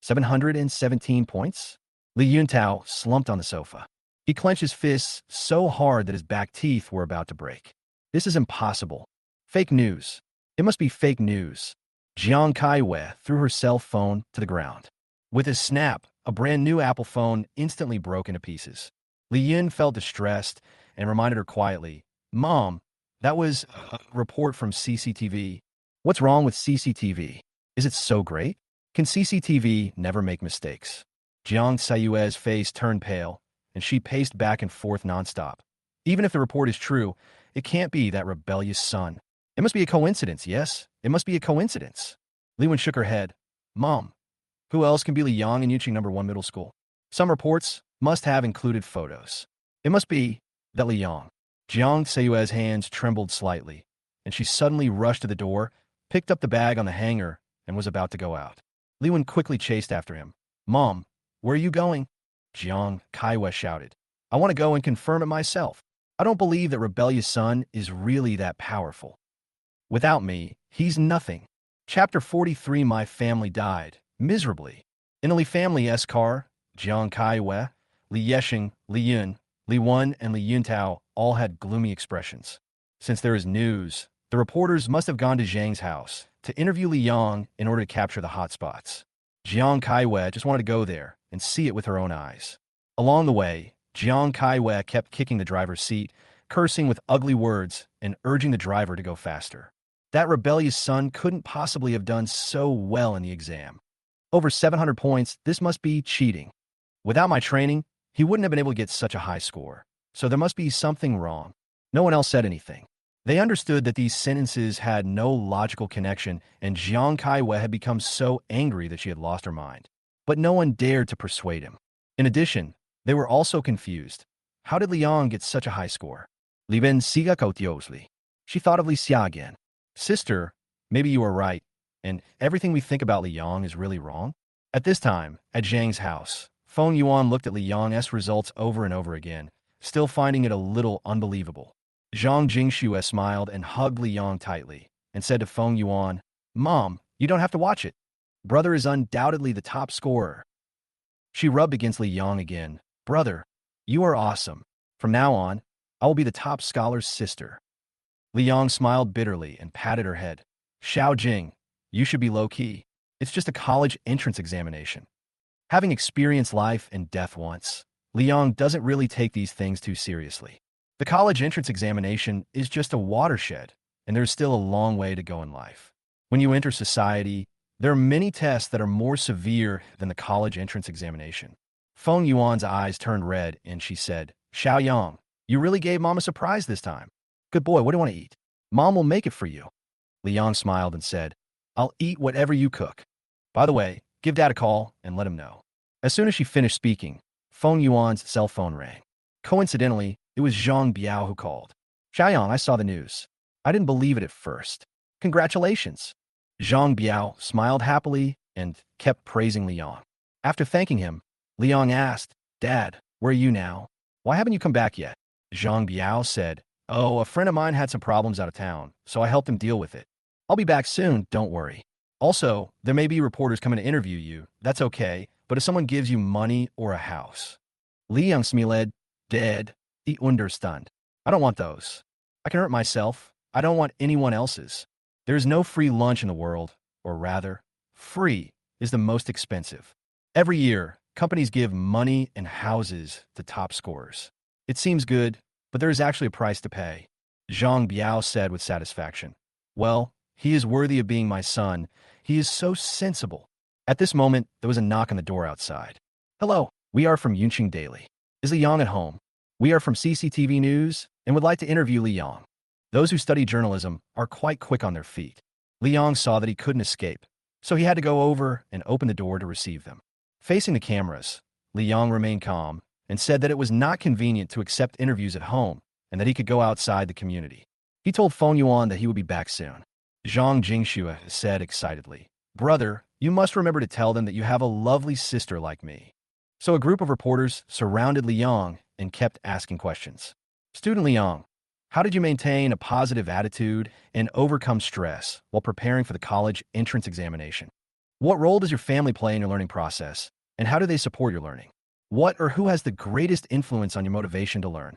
717 points? Li Yuntao slumped on the sofa. He clenched his fists so hard that his back teeth were about to break. This is impossible. Fake news. It must be fake news. Jiang Kaiwei threw her cell phone to the ground. With a snap, a brand new Apple phone instantly broke into pieces. Li Yun felt distressed and reminded her quietly, "Mom, that was a report from CCTV. What's wrong with CCTV? Is it so great? Can CCTV never make mistakes?" Jiang Sayue's face turned pale, and she paced back and forth nonstop. Even if the report is true, it can't be that rebellious son. It must be a coincidence, yes? It must be a coincidence. Li Wen shook her head. "Mom, who else can be Li Yang in Yunqing number 1 middle school? Some reports must have included photos. It must be that Li Yang." Jiang Sayue's hands trembled slightly, and she suddenly rushed to the door, picked up the bag on the hanger, and was about to go out. Li Wen quickly chased after him. "Mom, where are you going?" Jiang Kaiwei shouted. "I want to go and confirm it myself. I don't believe that rebellious son is really that powerful. Without me, he's nothing." Chapter 43. My family died miserably. In the Li family's car, Jiang Kaiwei, Li Yesheng, Li Yun, Li Wen, and Li Yuntao all had gloomy expressions. Since there is news, the reporters must have gone to Zhang's house to interview Li Yang in order to capture the hotspots. Jiang Kaiwei just wanted to go there and see it with her own eyes. Along the way, Jiang Kaiwei kept kicking the driver's seat, cursing with ugly words and urging the driver to go faster. That rebellious son couldn't possibly have done so well in the exam. Over 700 points, this must be cheating. Without my training, he wouldn't have been able to get such a high score. So there must be something wrong. No one else said anything. They understood that these sentences had no logical connection, and Jiang Kaiwei had become so angry that she had lost her mind. But no one dared to persuade him. In addition, they were also confused. How did Li Yang get such a high score? Li Ben siga kotiosli. She thought of Li Xia again. "Sister, maybe you were right, and everything we think about Li Yang is really wrong?" At this time, at Zhang's house, Feng Yuan looked at Li Yang's results over and over again, still finding it a little unbelievable. Zhang Jingxue smiled and hugged Li Yang tightly, and said to Feng Yuan, "Mom, you don't have to watch it. Brother is undoubtedly the top scorer." She rubbed against Li Yang again. "Brother, you are awesome. From now on, I will be the top scholar's sister." Li Yang smiled bitterly and patted her head. "Xiao Jing, you should be low-key. It's just a college entrance examination." Having experienced life and death once, Li Yang doesn't really take these things too seriously. The college entrance examination is just a watershed, and there's still a long way to go in life. When you enter society, there are many tests that are more severe than the college entrance examination. Feng Yuan's eyes turned red, and she said, "Xiao Yang, you really gave Mom a surprise this time. Good boy, what do you want to eat? Mom will make it for you." Li Yang smiled and said, "I'll eat whatever you cook. By the way, give Dad a call and let him know." As soon as she finished speaking, Feng Yuan's cell phone rang. Coincidentally, it was Zhang Biao who called. "Xiaoyang, I saw the news. I didn't believe it at first. Congratulations." Zhang Biao smiled happily and kept praising Li Yang. After thanking him, Li Yang asked, "Dad, where are you now? Why haven't you come back yet?" Zhang Biao said, "Oh, a friend of mine had some problems out of town, so I helped him deal with it. I'll be back soon, don't worry. Also, there may be reporters coming to interview you. That's okay, but if someone gives you money or a house." Li Yang smiled, "Dead, the understand. I don't want those. I can hurt myself. I don't want anyone else's. There is no free lunch in the world, or rather, free is the most expensive. Every year, companies give money and houses to top scorers. It seems good, but there is actually a price to pay. Zhang Biao said with satisfaction. Well, he is worthy of being my son. He is so sensible. At this moment, there was a knock on the door outside. Hello, we are from Yunqing Daily. Is Li Yang at home? We are from CCTV News and would like to interview Li Yang. Those who study journalism are quite quick on their feet. Li Yang saw that he couldn't escape, so he had to go over and open the door to receive them. Facing the cameras, Li Yang remained calm and said that it was not convenient to accept interviews at home and that he could go outside the community. He told Feng Yuan that he would be back soon. Zhang Jingxue said excitedly, Brother, you must remember to tell them that you have a lovely sister like me. So a group of reporters surrounded Li Yang and kept asking questions. Student Li Yang, how did you maintain a positive attitude and overcome stress while preparing for the college entrance examination? What role does your family play in your learning process, and how do they support your learning? What or who has the greatest influence on your motivation to learn?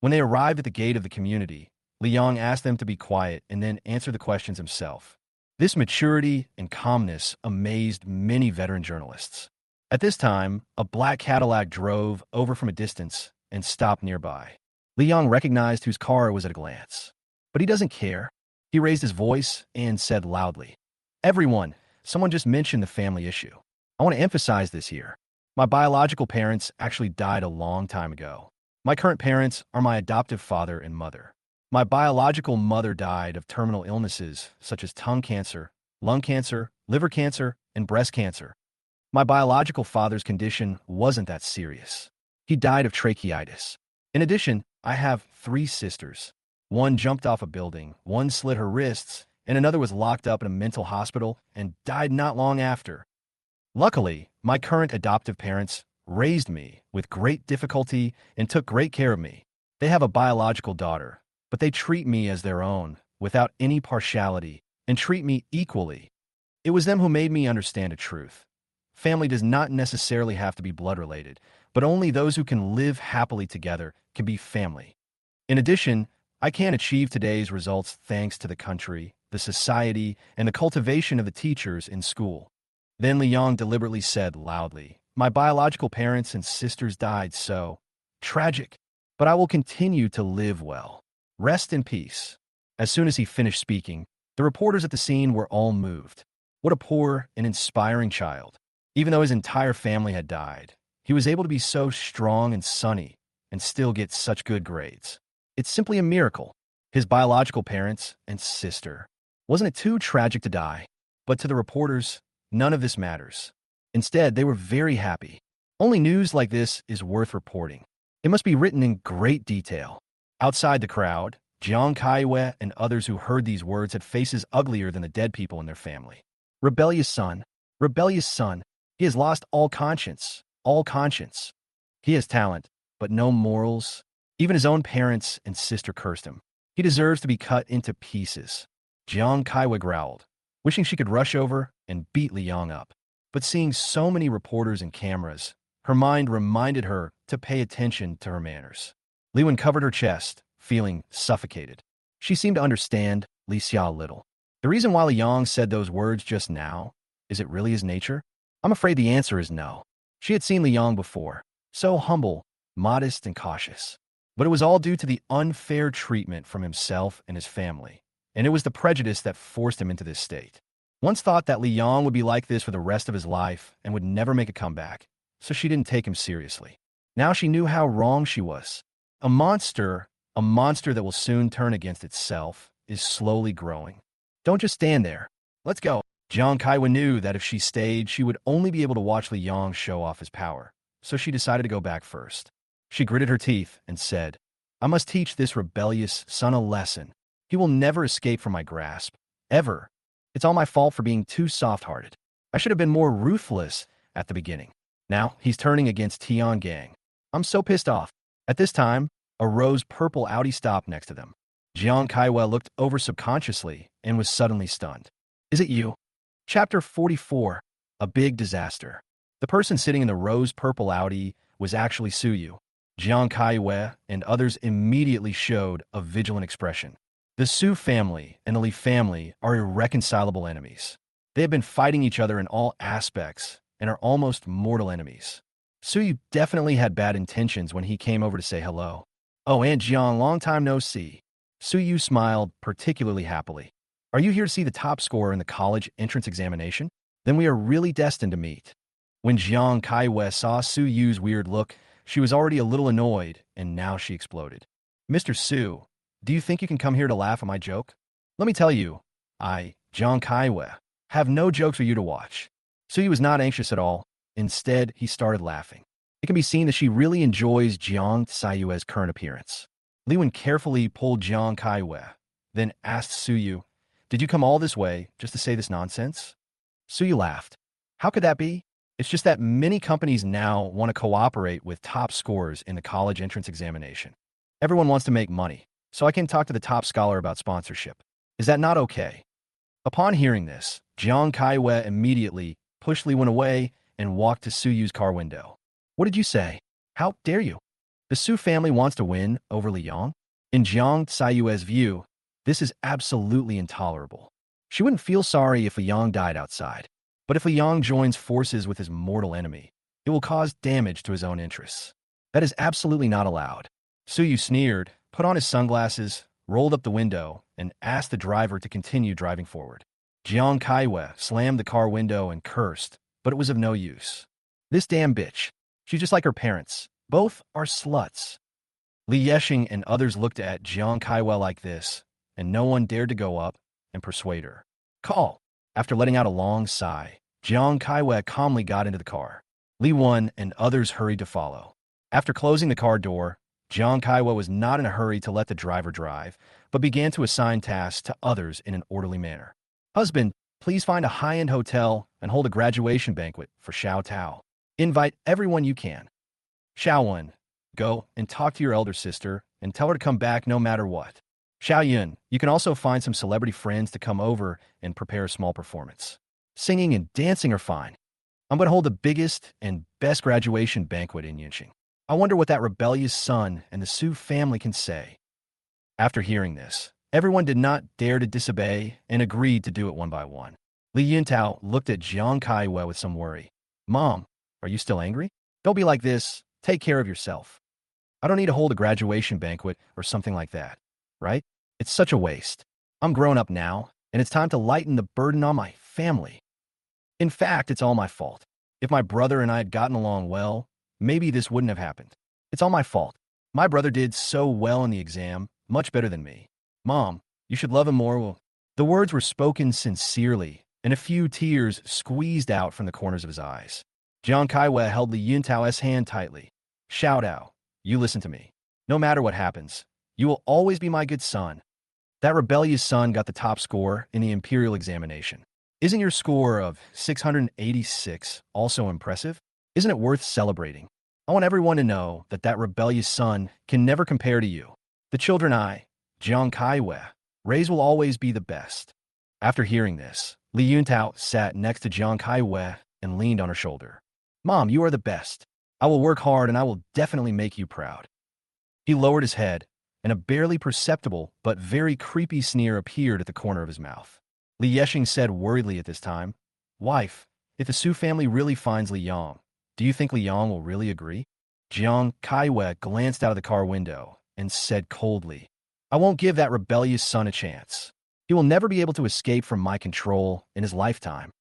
When they arrived at the gate of the community, Li Yang asked them to be quiet and then answer the questions himself. This maturity and calmness amazed many veteran journalists. At this time, a black Cadillac drove over from a distance and stopped nearby. Li Yang recognized whose car it was at a glance. But he doesn't care. He raised his voice and said loudly, Everyone, someone just mentioned the family issue. I want to emphasize this here. My biological parents actually died a long time ago. My current parents are my adoptive father and mother. My biological mother died of terminal illnesses such as tongue cancer, lung cancer, liver cancer, and breast cancer. My biological father's condition wasn't that serious. He died of tracheitis. In addition, I have 3 sisters. One jumped off a building, one slit her wrists, and another was locked up in a mental hospital and died not long after. Luckily, my current adoptive parents raised me with great difficulty and took great care of me. They have a biological daughter, but they treat me as their own, without any partiality, and treat me equally. It was them who made me understand a truth. Family does not necessarily have to be blood-related, but only those who can live happily together can be family. In addition, I can achieve today's results thanks to the country, the society, and the cultivation of the teachers in school. Then Li Yang deliberately said loudly, My biological parents and sisters died so tragic, but I will continue to live well. Rest in peace. As soon as he finished speaking, the reporters at the scene were all moved. What a poor and inspiring child. Even though his entire family had died, he was able to be so strong and sunny and still get such good grades. It's simply a miracle. His biological parents and sister. Wasn't it too tragic to die? But to the reporters, none of this matters. Instead, they were very happy. Only news like this is worth reporting. It must be written in great detail. Outside the crowd, Jiang Kaiwe and others who heard these words had faces uglier than the dead people in their family. Rebellious son. Rebellious son. He has lost all conscience. All conscience. He has talent, but no morals. Even his own parents and sister cursed him. He deserves to be cut into pieces. Jiang Kaiwe growled, wishing she could rush over and beat Li Yang up. But seeing so many reporters and cameras, her mind reminded her to pay attention to her manners. Li Wen covered her chest, feeling suffocated. She seemed to understand Li Xia a little. The reason why Li Yang said those words just now, is it really his nature? I'm afraid the answer is no. She had seen Li Yang before, so humble, modest, and cautious. But it was all due to the unfair treatment from himself and his family, and it was the prejudice that forced him into this state. Once thought that Li Yang would be like this for the rest of his life and would never make a comeback, so she didn't take him seriously. Now she knew how wrong she was. A monster that will soon turn against itself, is slowly growing. Don't just stand there. Let's go. Jiang Kaiwa knew that if she stayed, she would only be able to watch Li Yang show off his power, so she decided to go back first. She gritted her teeth and said, I must teach this rebellious son a lesson. He will never escape from my grasp. Ever. It's all my fault for being too soft-hearted. I should have been more ruthless at the beginning. Now, he's turning against Tian Gang. I'm so pissed off. At this time, a rose-purple Audi stopped next to them. Jiang Kaiwa looked over subconsciously and was suddenly stunned. Is it you? Chapter 44. A Big Disaster. The person sitting in the rose-purple Audi was actually Suyu. Jiang Kaiwe and others immediately showed a vigilant expression. The Su family and the Li family are irreconcilable enemies. They have been fighting each other in all aspects and are almost mortal enemies. Suyu definitely had bad intentions when he came over to say hello. Oh, Aunt Jiang, long time no see. Su smiled particularly happily. Are you here to see the top scorer in the college entrance examination? Then we are really destined to meet. When Jiang Kaiwei saw Su weird look, she was already a little annoyed, and now she exploded. Mr. Su, do you think you can come here to laugh at my joke? Let me tell you, Jiang Kaiwei, have no jokes for you to watch. Su was not anxious at all. Instead, he started laughing. It can be seen that she really enjoys Jiang Kaiyue's current appearance. Li Wen carefully pulled Jiang Kaiwei, then asked Su, did you come all this way just to say this nonsense? Su laughed. How could that be? It's just that many companies now want to cooperate with top scorers in the college entrance examination. Everyone wants to make money, so I can talk to the top scholar about sponsorship. Is that not okay? Upon hearing this, Jiang Kaiwei immediately pushed Li Wen away and walked to Su's car window. What did you say? How dare you? The Su family wants to win over Li Yang? In Jiang Kaiyue's view, this is absolutely intolerable. She wouldn't feel sorry if Li Yang died outside. But if Li Yang joins forces with his mortal enemy, it will cause damage to his own interests. That is absolutely not allowed. Su sneered, put on his sunglasses, rolled up the window, and asked the driver to continue driving forward. Jiang Kaiwei slammed the car window and cursed, but it was of no use. This damn bitch. She's just like her parents. Both are sluts. Li Yexing and others looked at Jiang Kaiwei like this, and no one dared to go up and persuade her. Call. After letting out a long sigh, Jiang Kaiwei calmly got into the car. Li Wen and others hurried to follow. After closing the car door, Jiang Kaiwei was not in a hurry to let the driver drive, but began to assign tasks to others in an orderly manner. Husband, please find a high-end hotel and hold a graduation banquet for Xiao Tao. Invite everyone you can. Xiao Wen, go and talk to your elder sister and tell her to come back no matter what. Xiao Yun, you can also find some celebrity friends to come over and prepare a small performance. Singing and dancing are fine. I'm going to hold the biggest and best graduation banquet in Yunqing. I wonder what that rebellious son and the Su family can say. After hearing this, everyone did not dare to disobey and agreed to do it one by one. Li Yuntao looked at Jiang Kaiwei with some worry. Mom, are you still angry? Don't be like this. Take care of yourself. I don't need to hold a graduation banquet or something like that, right? It's such a waste. I'm grown up now, and it's time to lighten the burden on my family. In fact, it's all my fault. If my brother and I had gotten along well, maybe this wouldn't have happened. It's all my fault. My brother did so well in the exam, much better than me. Mom, you should love him more. The words were spoken sincerely, and a few tears squeezed out from the corners of his eyes. Jiang Kaiwei held Li Yuntao's hand tightly. Xiao Dao, you listen to me. No matter what happens, you will always be my good son. That rebellious son got the top score in the imperial examination. Isn't your score of 686 also impressive? Isn't it worth celebrating? I want everyone to know that that rebellious son can never compare to you. The children Jiang Kaiwei, raise will always be the best. After hearing this, Li Yuntao sat next to Jiang Kaiwei and leaned on her shoulder. Mom, you are the best. I will work hard and I will definitely make you proud. He lowered his head, and a barely perceptible but very creepy sneer appeared at the corner of his mouth. Li Yexing said worriedly at this time, Wife, if the Su family really finds Li Yang, do you think Li Yang will really agree? Jiang Kaiwei glanced out of the car window and said coldly, I won't give that rebellious son a chance. He will never be able to escape from my control in his lifetime.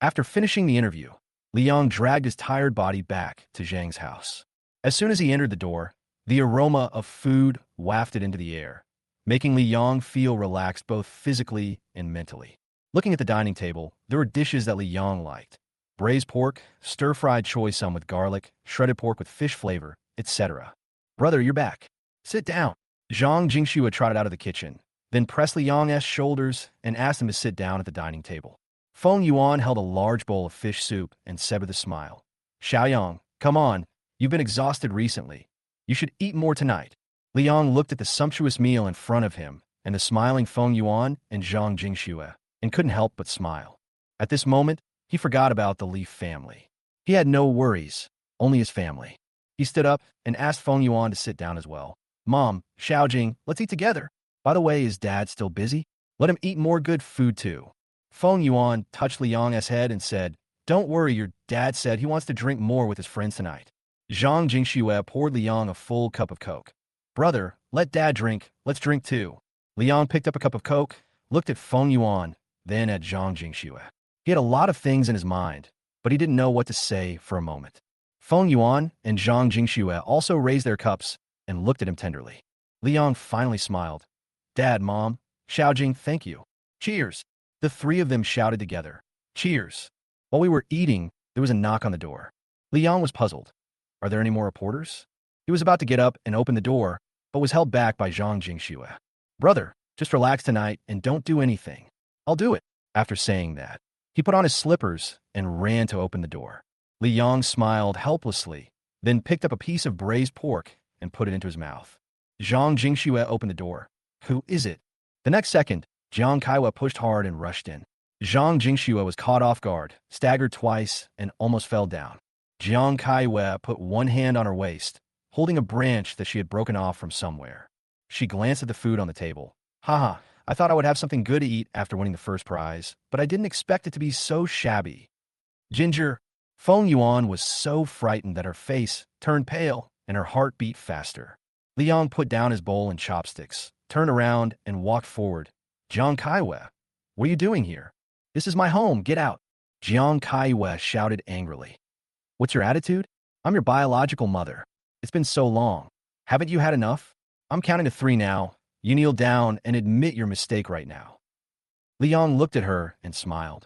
After finishing the interview, Li Yang dragged his tired body back to Zhang's house. As soon as he entered the door, the aroma of food wafted into the air, making Li Yang feel relaxed both physically and mentally. Looking at the dining table, there were dishes that Li Yang liked. Braised pork, stir-fried choy sum with garlic, shredded pork with fish flavor, etc. Brother, you're back. Sit down. Zhang Jingxue trotted out of the kitchen, then pressed Li Yang's shoulders and asked him to sit down at the dining table. Feng Yuan held a large bowl of fish soup and said with a smile, Xiaoyang, come on, you've been exhausted recently. You should eat more tonight. Li Yang looked at the sumptuous meal in front of him and the smiling Feng Yuan and Zhang Jingxue and couldn't help but smile. At this moment, he forgot about the Li family. He had no worries, only his family. He stood up and asked Feng Yuan to sit down as well. Mom, Xiaojing, let's eat together. By the way, is Dad still busy? Let him eat more good food too. Feng Yuan touched Li Yang's head and said, Don't worry, your dad said he wants to drink more with his friends tonight. Zhang Jingxue poured Li Yang a full cup of Coke. Brother, let Dad drink, let's drink too. Liang picked up a cup of Coke, looked at Feng Yuan, then at Zhang Jingxue. He had a lot of things in his mind, but he didn't know what to say for a moment. Feng Yuan and Zhang Jingxue also raised their cups and looked at him tenderly. Liang finally smiled. Dad, Mom, Xiaojing, thank you. Cheers. The three of them shouted together. Cheers. While we were eating, there was a knock on the door. Liang was puzzled. Are there any more reporters? He was about to get up and open the door, but was held back by Zhang Jingxue. Brother, just relax tonight and don't do anything. I'll do it. After saying that, he put on his slippers and ran to open the door. Liang smiled helplessly, then picked up a piece of braised pork and put it into his mouth. Zhang Jingxue opened the door. Who is it? The next second, Jiang Kaiwa pushed hard and rushed in. Zhang Jingxue was caught off guard, staggered twice, and almost fell down. Jiang Kaiwa put one hand on her waist, holding a branch that she had broken off from somewhere. She glanced at the food on the table. Haha, I thought I would have something good to eat after winning the first prize, but I didn't expect it to be so shabby. Ginger, Feng Yuan was so frightened that her face turned pale and her heart beat faster. Liang put down his bowl and chopsticks, turned around, and walked forward. Jiang Kaiwa, what are you doing here? This is my home, get out. Jiang Kaiwa shouted angrily. What's your attitude? I'm your biological mother. It's been so long. Haven't you had enough? I'm counting to 3 now. You kneel down and admit your mistake right now. Liang looked at her and smiled.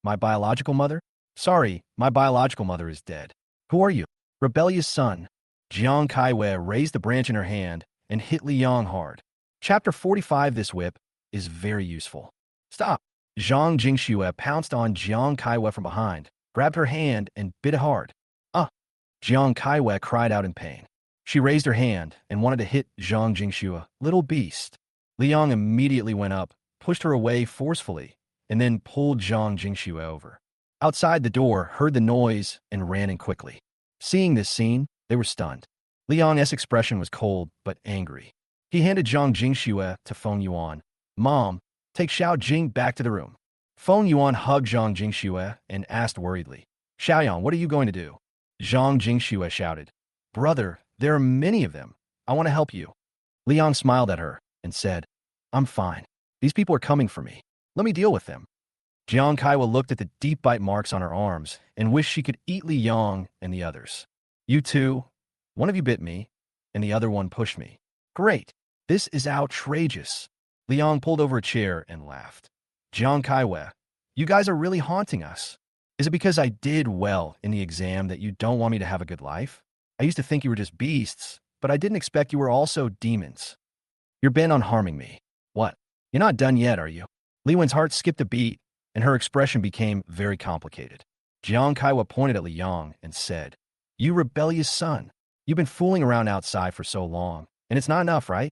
My biological mother? Sorry, my biological mother is dead. Who are you? Rebellious son. Jiang Kaiwa raised the branch in her hand and hit Liang hard. Chapter 45. This whip is very useful. Stop. Zhang Jingxue pounced on Jiang Kaiwa from behind, grabbed her hand, and bit it hard. Jiang Kaiwa cried out in pain. She raised her hand and wanted to hit Zhang Jingxue. Little beast. Liang immediately went up, pushed her away forcefully, and then pulled Zhang Jingxue over. Outside the door heard the noise and ran in quickly. Seeing this scene, they were stunned. Liang's expression was cold but angry. He handed Zhang Jingxue to Feng Yuan. Mom, take Xiao Jing back to the room. Feng Yuan hugged Zhang Jingxue and asked worriedly, Xiaoyang, what are you going to do? Zhang Jingxue shouted, Brother, there are many of them. I want to help you. Liang smiled at her and said, I'm fine. These people are coming for me. Let me deal with them. Jiang Kaiwa looked at the deep bite marks on her arms and wished she could eat Liang and the others. You two, one of you bit me, and the other one pushed me. Great. This is outrageous. Liang pulled over a chair and laughed. Jiang Kaiwa, you guys are really haunting us. Is it because I did well in the exam that you don't want me to have a good life? I used to think you were just beasts, but I didn't expect you were also demons. You're bent on harming me. What? You're not done yet, are you? Li Wen's heart skipped a beat, and her expression became very complicated. Jiang Kaiwa pointed at Liang and said, You rebellious son. You've been fooling around outside for so long, and it's not enough, right?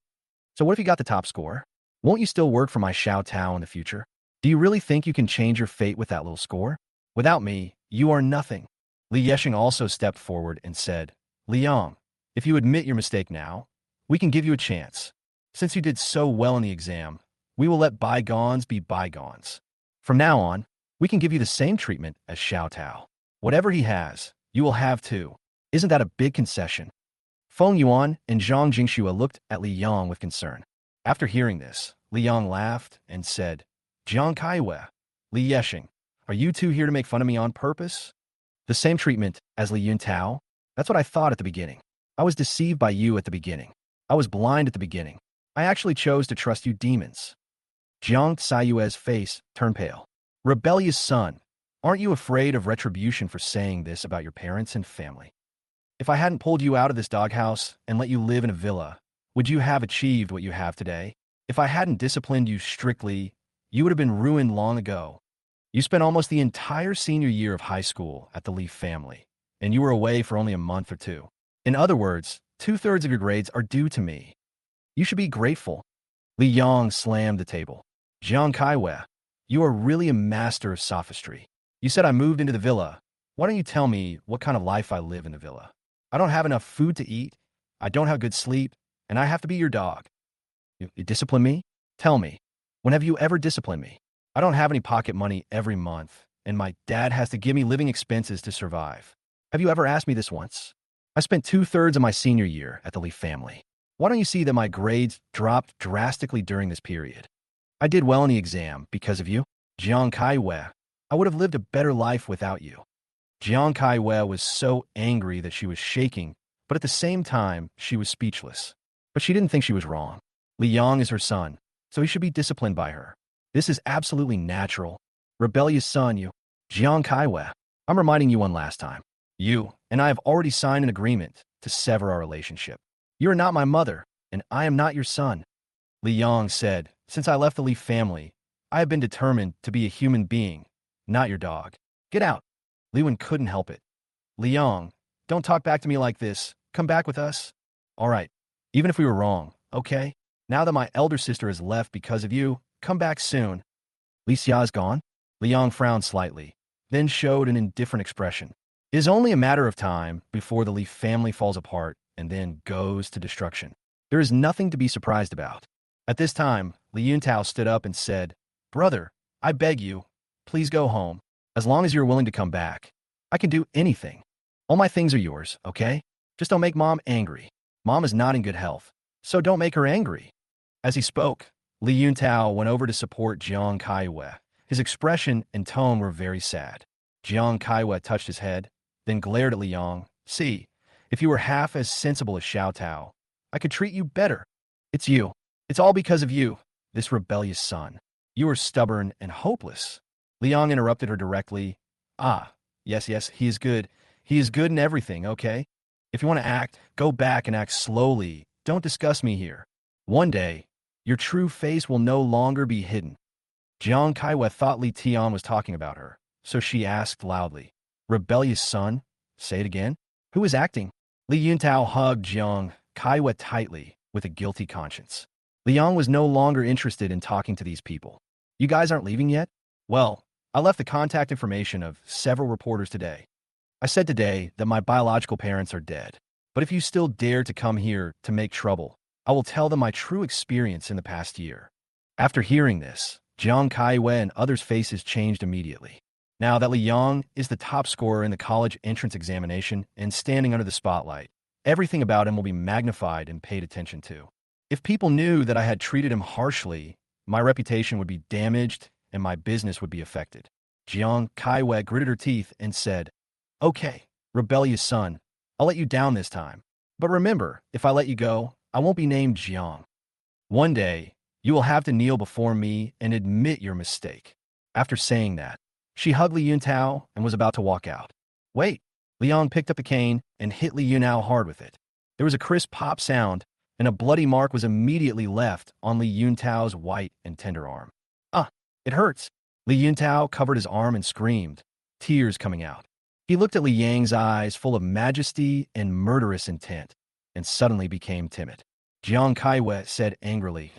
So what if you got the top score? Won't you still work for my Xiao Tao in the future? Do you really think you can change your fate with that little score? Without me, you are nothing. Li Yesheng also stepped forward and said, Liang, if you admit your mistake now, we can give you a chance. Since you did so well in the exam, we will let bygones be bygones. From now on, we can give you the same treatment as Xiao Tao. Whatever he has, you will have too. Isn't that a big concession? Feng Yuan and Zhang Jingxue looked at Liang with concern. After hearing this, Liang laughed and said, Jiang Kaiwa, Li Yesheng, are you two here to make fun of me on purpose? The same treatment as Li Yun Tao? That's what I thought at the beginning. I was deceived by you at the beginning. I was blind at the beginning. I actually chose to trust you demons. Jiang Saiyue's face turned pale. Rebellious son, aren't you afraid of retribution for saying this about your parents and family? If I hadn't pulled you out of this doghouse and let you live in a villa, would you have achieved what you have today? If I hadn't disciplined you strictly, you would have been ruined long ago. You spent almost the entire senior year of high school at the Li family, and you were away for only a month or 2. In other words, 2/3 of your grades are due to me. You should be grateful. Li Yang slammed the table. Jiang Kaiwa, you are really a master of sophistry. You said I moved into the villa. Why don't you tell me what kind of life I live in the villa? I don't have enough food to eat, I don't have good sleep, and I have to be your dog. You discipline me? Tell me, when have you ever disciplined me? I don't have any pocket money every month, and my dad has to give me living expenses to survive. Have you ever asked me this once? I spent 2/3 of my senior year at the Li family. Why don't you see that my grades dropped drastically during this period? I did well in the exam because of you. Jiang Kaiwe, I would have lived a better life without you. Jiang Kaiwe was so angry that she was shaking, but at the same time, she was speechless. But she didn't think she was wrong. Li Yang is her son, so he should be disciplined by her. This is absolutely natural. Rebellious son, you. Jiang Kaiwe, I'm reminding you one last time. You and I have already signed an agreement to sever our relationship. You are not my mother, and I am not your son. Li Yang said, since I left the Li family, I have been determined to be a human being, not your dog. Get out. Li Wen couldn't help it. Li Yang, don't talk back to me like this. Come back with us. All right, even if we were wrong, okay? Now that my elder sister has left because of you, come back soon. Li Xia is gone? Li Yang frowned slightly, then showed an indifferent expression. It is only a matter of time before the Li family falls apart and then goes to destruction. There is nothing to be surprised about. At this time, Li Yuntao stood up and said, Brother, I beg you, please go home. As long as you're willing to come back, I can do anything. All my things are yours, okay? Just don't make Mom angry. Mom is not in good health, so don't make her angry. As he spoke, Li Yuntao went over to support Jiang Kaiwe. His expression and tone were very sad. Jiang Kaiwe touched his head, then glared at Li Yang. See, if you were half as sensible as Xiao Tao, I could treat you better. It's you. It's all because of you, this rebellious son. You are stubborn and hopeless. Li Yang interrupted her directly. Yes, he is good. He is good in everything, okay? If you want to act, go back and act slowly. Don't discuss me here. One day, your true face will no longer be hidden. Jiang Kaiwe thought Li Tian was talking about her, so she asked loudly, Rebellious son? Say it again? Who is acting? Li Yuntao hugged Jiang Kaiwe tightly with a guilty conscience. Li Yang was no longer interested in talking to these people. You guys aren't leaving yet? Well, I left the contact information of several reporters today. I said today that my biological parents are dead. But if you still dare to come here to make trouble, I will tell them my true experience in the past year. After hearing this, Jiang Kaiwe and others' faces changed immediately. Now that Li Yang is the top scorer in the college entrance examination and standing under the spotlight, everything about him will be magnified and paid attention to. If people knew that I had treated him harshly, my reputation would be damaged and my business would be affected. Jiang Kaiwe gritted her teeth and said, Okay, rebellious son, I'll let you down this time. But remember, if I let you go, I won't be named Jiang. One day, you will have to kneel before me and admit your mistake. After saying that, she hugged Li Yuntao and was about to walk out. Wait, Li Yang picked up the cane and hit Li Yuntao hard with it. There was a crisp pop sound, and a bloody mark was immediately left on Li Yuntao's white and tender arm. It hurts. Li Yuntao covered his arm and screamed, tears coming out. He looked at Li Yang's eyes full of majesty and murderous intent, and suddenly became timid. Jiang Kaiwe said angrily,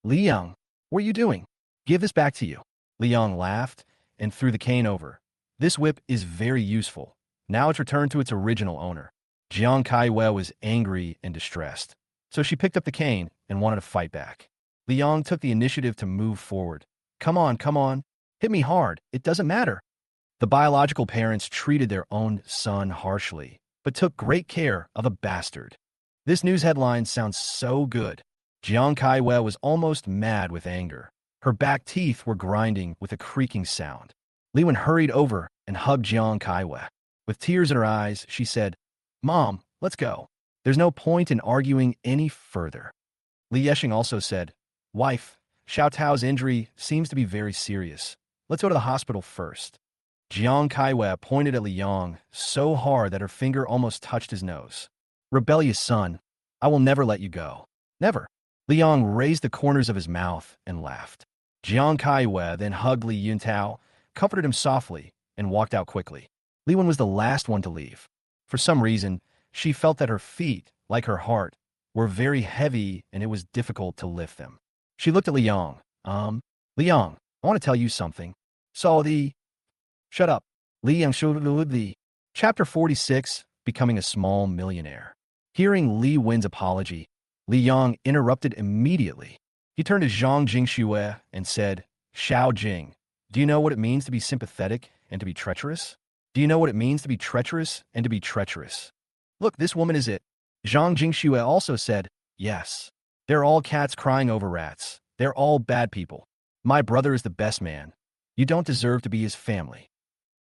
Li Yang, what are you doing? Give this back to you. Li Yang laughed and threw the cane over. This whip is very useful. Now it's returned to its original owner. Jiang Kaiwe was angry and distressed, so she picked up the cane and wanted to fight back. Li Yang took the initiative to move forward. Come on. Hit me hard. It doesn't matter. The biological parents treated their own son harshly, but took great care of a bastard. This news headline sounds so good. Jiang Kaiwe was almost mad with anger. Her back teeth were grinding with a creaking sound. Li Wen hurried over and hugged Jiang Kaiwe. With tears in her eyes, she said, Mom, let's go. There's no point in arguing any further. Li Yexing also said, Wife, Xiao Tao's injury seems to be very serious. Let's go to the hospital first. Jiang Kaiwe pointed at Li Yang so hard that her finger almost touched his nose. Rebellious son, I will never let you go. Never. Li Yang raised the corners of his mouth and laughed. Jiang Kaiwe then hugged Li Yuntao, comforted him softly, and walked out quickly. Li Wen was the last one to leave. For some reason, she felt that her feet, like her heart, were very heavy and it was difficult to lift them. She looked at Li Yang. Li Yang, I want to tell you something. Shut up. Li Yang showed the Chapter 46, Becoming a Small Millionaire. Hearing Li Wen's apology, Li Yang interrupted immediately. He turned to Zhang Jingxue and said, Xiao Jing, do you know what it means to be sympathetic and to be treacherous? Do you know what it means to be treacherous and to be treacherous? Look, this woman is it. Zhang Jingxue also said, Yes. They're all cats crying over rats. They're all bad people. My brother is the best man. You don't deserve to be his family.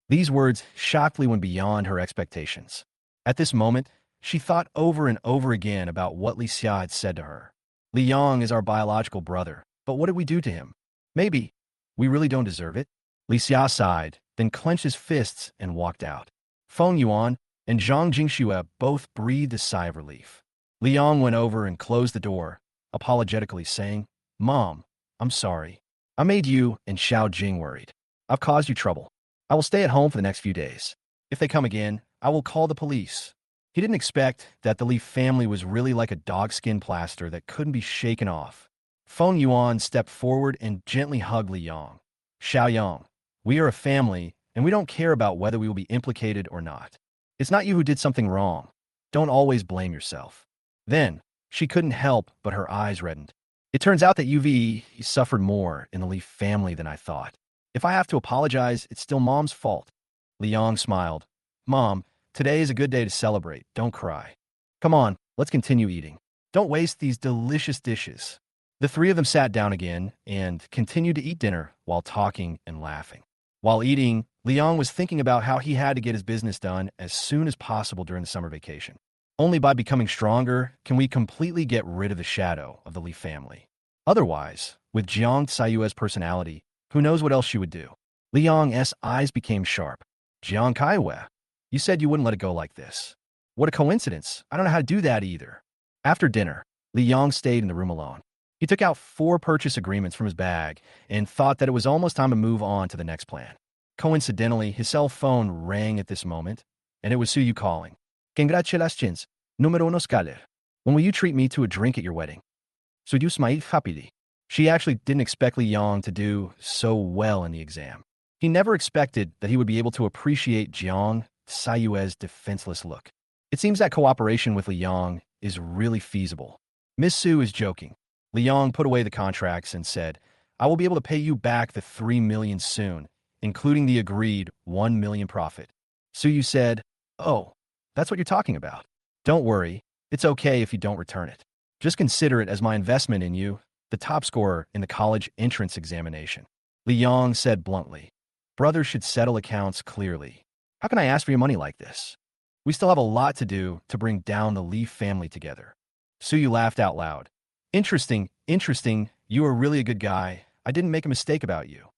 These words shocked Li went beyond her expectations. At this moment, she thought over and over again about what Li Xia had said to her. Li Yang is our biological brother, but what did we do to him? Maybe we really don't deserve it. Li Xia sighed, then clenched his fists and walked out. Feng Yuan and Zhang Jingxue both breathed a sigh of relief. Li Yang went over and closed the door, apologetically saying, "Mom, I'm sorry. I made you and Xiao Jing worried. I've caused you trouble. I will stay at home for the next few days. If they come again, I will call the police." He didn't expect that the Li family was really like a dogskin plaster that couldn't be shaken off. Feng Yuan stepped forward and gently hugged Li Yang. "Xiao Yang, we are a family, and we don't care about whether we will be implicated or not. It's not you who did something wrong. Don't always blame yourself." Then, she couldn't help but her eyes reddened. "It turns out that UVE suffered more in the Li family than I thought. If I have to apologize, it's still Mom's fault." Li Yang smiled. "Mom, today is a good day to celebrate. Don't cry. Come on, let's continue eating. Don't waste these delicious dishes." The three of them sat down again and continued to eat dinner while talking and laughing. While eating, Li Yang was thinking about how he had to get his business done as soon as possible during the summer vacation. Only by becoming stronger can we completely get rid of the shadow of the Li family. Otherwise, with Jiang Tsayue's personality, who knows what else she would do? Li Yang's eyes became sharp. "Jiang Kaiwe, you said you wouldn't let it go like this. What a coincidence. I don't know how to do that either." After dinner, Li Yang stayed in the room alone. He took out 4 purchase agreements from his bag and thought that it was almost time to move on to the next plan. Coincidentally, his cell phone rang at this moment, and it was Suyu calling. "Congratulations, numero uno scaler. When will you treat me to a drink at your wedding?" Suyu smiled happily. She actually didn't expect Li Yang to do so well in the exam. He never expected that he would be able to appreciate Jiang Tsayue's defenseless look. It seems that cooperation with Li Yang is really feasible. Miss Su is joking. Li Yang put away the contracts and said, "I will be able to pay you back the 3 million soon, including the agreed 1 million profit." Suyu said, "Oh, that's what you're talking about. Don't worry, it's okay if you don't return it. Just consider it as my investment in you, the top scorer in the college entrance examination." Li Yang said bluntly, "Brothers should settle accounts clearly. How can I ask for your money like this? We still have a lot to do to bring down the Li family together." Suyu laughed out loud. Interesting. You are really a good guy. I didn't make a mistake about you."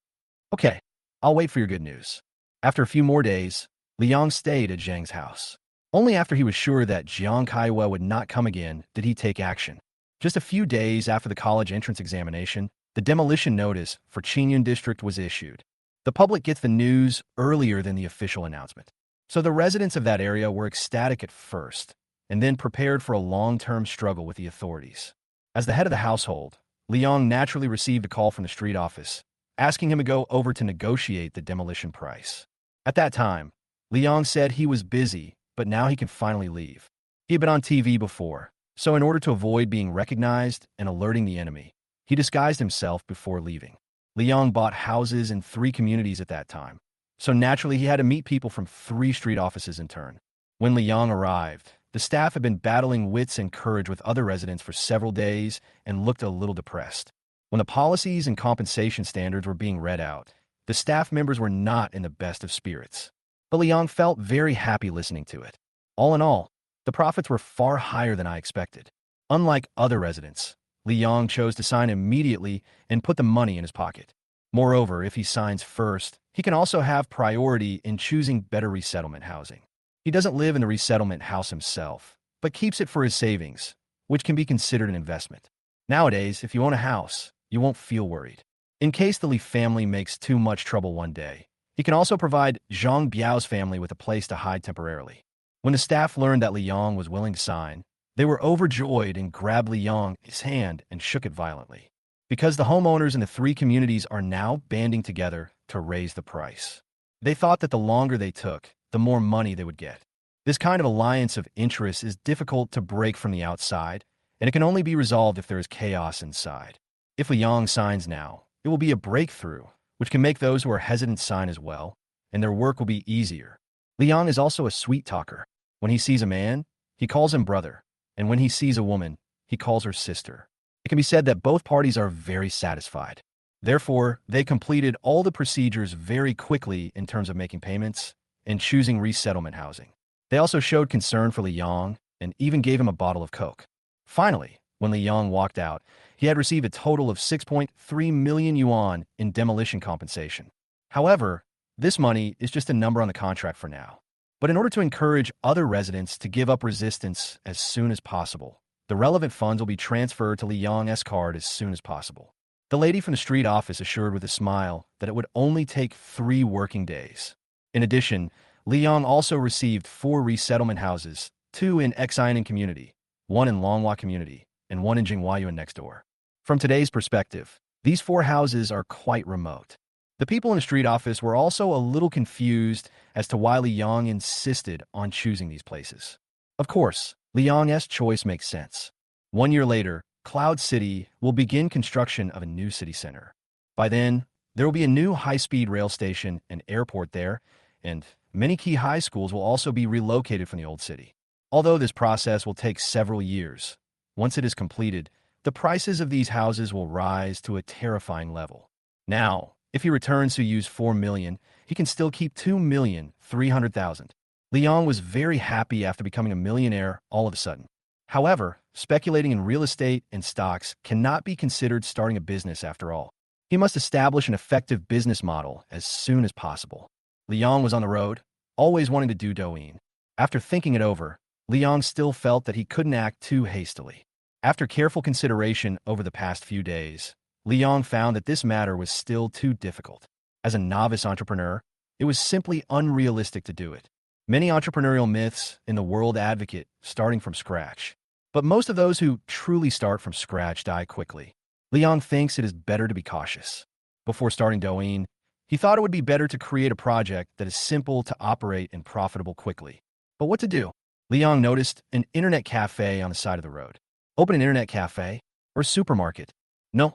"Okay, I'll wait for your good news." After a few more days, Li Yang stayed at Zhang's house. Only after he was sure that Jiang Kaiwe would not come again did he take action. Just a few days after the college entrance examination, the demolition notice for Qingyun District was issued. The public gets the news earlier than the official announcement. So the residents of that area were ecstatic at first, and then prepared for a long-term struggle with the authorities. As the head of the household, Li Yang naturally received a call from the street office, asking him to go over to negotiate the demolition price. At that time, Li Yang said he was busy, but now he could finally leave. He had been on TV before, so in order to avoid being recognized and alerting the enemy, he disguised himself before leaving. Li Yang bought houses in 3 communities at that time, so naturally he had to meet people from 3 street offices in turn. When Li Yang arrived, the staff had been battling wits and courage with other residents for several days and looked a little depressed. When the policies and compensation standards were being read out, the staff members were not in the best of spirits. But Li Yang felt very happy listening to it. All in all, the profits were far higher than I expected. Unlike other residents, Li Yang chose to sign immediately and put the money in his pocket. Moreover, if he signs first, he can also have priority in choosing better resettlement housing. He doesn't live in the resettlement house himself, but keeps it for his savings, which can be considered an investment. Nowadays, if you own a house, you won't feel worried. In case the Li family makes too much trouble one day, he can also provide Zhang Biao's family with a place to hide temporarily. When the staff learned that Li Yang was willing to sign, they were overjoyed and grabbed Li Yang's hand and shook it violently. Because the homeowners in the 3 communities are now banding together to raise the price. They thought that the longer they took, the more money they would get. This kind of alliance of interests is difficult to break from the outside, and it can only be resolved if there is chaos inside. If Li Yang signs now, it will be a breakthrough, which can make those who are hesitant sign as well, and their work will be easier. Li Yang is also a sweet talker. When he sees a man, he calls him brother, and when he sees a woman, he calls her sister. It can be said that both parties are very satisfied. Therefore, they completed all the procedures very quickly in terms of making payments and choosing resettlement housing. They also showed concern for Li Yong and even gave him a bottle of Coke. Finally, when Li Yong walked out, he had received a total of 6.3 million yuan in demolition compensation. However, this money is just a number on the contract for now. But in order to encourage other residents to give up resistance as soon as possible, the relevant funds will be transferred to Li Yong's card as soon as possible. The lady from the street office assured with a smile that it would only take 3 working days. In addition, Li Yong also received 4 resettlement houses, 2 in Xianan community, 1 in Longhua community, and 1 in Jinghuayuan next door. From today's perspective, these 4 houses are quite remote. The people in the street office were also a little confused as to why Li Yong insisted on choosing these places. Of course, Li Yong's choice makes sense. 1 year later, Cloud City will begin construction of a new city center. By then, there will be a new high-speed rail station and airport there, and many key high schools will also be relocated from the old city. Although this process will take several years, once it is completed, the prices of these houses will rise to a terrifying level. Now, if he returns to use 4 million, he can still keep 2,300,000. Li Yong was very happy after becoming a millionaire all of a sudden. However, speculating in real estate and stocks cannot be considered starting a business after all. He must establish an effective business model as soon as possible. Li Yong was on the road, always wanting to do Douyin. After thinking it over, Li Yong still felt that he couldn't act too hastily. After careful consideration over the past few days, Li Yong found that this matter was still too difficult. As a novice entrepreneur, it was simply unrealistic to do it. Many entrepreneurial myths in the world advocate starting from scratch. But most of those who truly start from scratch die quickly. Li Yong thinks it is better to be cautious. Before starting Douyin, he thought it would be better to create a project that is simple to operate and profitable quickly. But what to do? Li Yong noticed an internet cafe on the side of the road. Open an internet cafe or supermarket? No.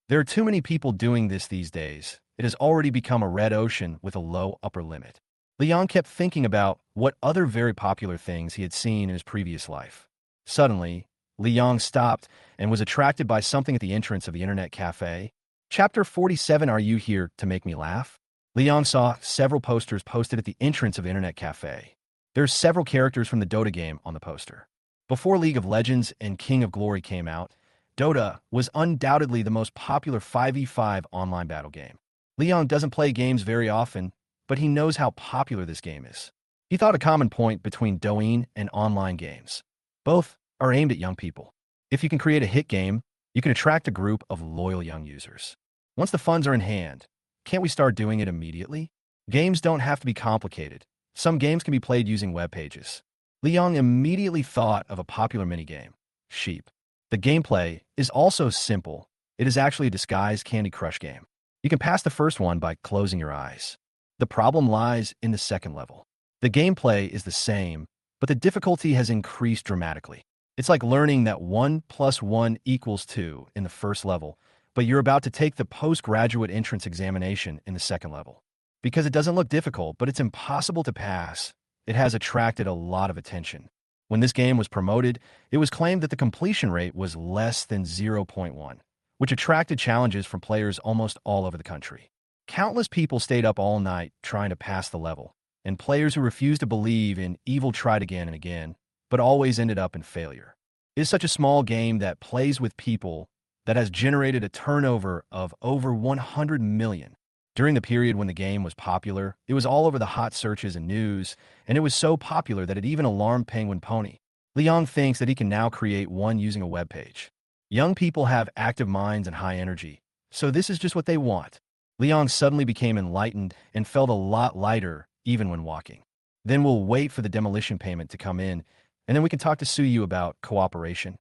There are too many people doing this these days. It has already become a red ocean with a low upper limit. Li Yong kept thinking about what other very popular things he had seen in his previous life. Suddenly, Li Yong stopped and was attracted by something at the entrance of the internet cafe. Chapter 47. Are you here to make me laugh? Li Yong saw several posters posted at the entrance of the internet cafe. There are several characters from the Dota game on the poster. Before League of Legends and King of Glory came out, Dota was undoubtedly the most popular 5v5 online battle game. Li Yong doesn't play games very often, but he knows how popular this game is. He thought a common point between Douyin and online games. Both are aimed at young people. If you can create a hit game, you can attract a group of loyal young users. Once the funds are in hand, can't we start doing it immediately? Games don't have to be complicated. Some games can be played using web pages. Li Yong immediately thought of a popular minigame, Sheep. The gameplay is also simple. It is actually a disguised Candy Crush game. You can pass the first one by closing your eyes. The problem lies in the second level. The gameplay is the same, but the difficulty has increased dramatically. It's like learning that 1 + 1 = 2 in the first level, but you're about to take the postgraduate entrance examination in the second level. Because it doesn't look difficult, but it's impossible to pass, it has attracted a lot of attention. When this game was promoted, it was claimed that the completion rate was less than 0.1, which attracted challenges from players almost all over the country. Countless people stayed up all night trying to pass the level, and players who refused to believe in evil tried again and again, but always ended up in failure. It is such a small game that plays with people that has generated a turnover of over 100 million. During the period when the game was popular, it was all over the hot searches and news, and it was so popular that it even alarmed Penguin Pony. Li Yong thinks that he can now create one using a web page. Young people have active minds and high energy, so this is just what they want. Li Yong suddenly became enlightened and felt a lot lighter even when walking. Then we'll wait for the demolition payment to come in, and then we can talk to Suyu about cooperation.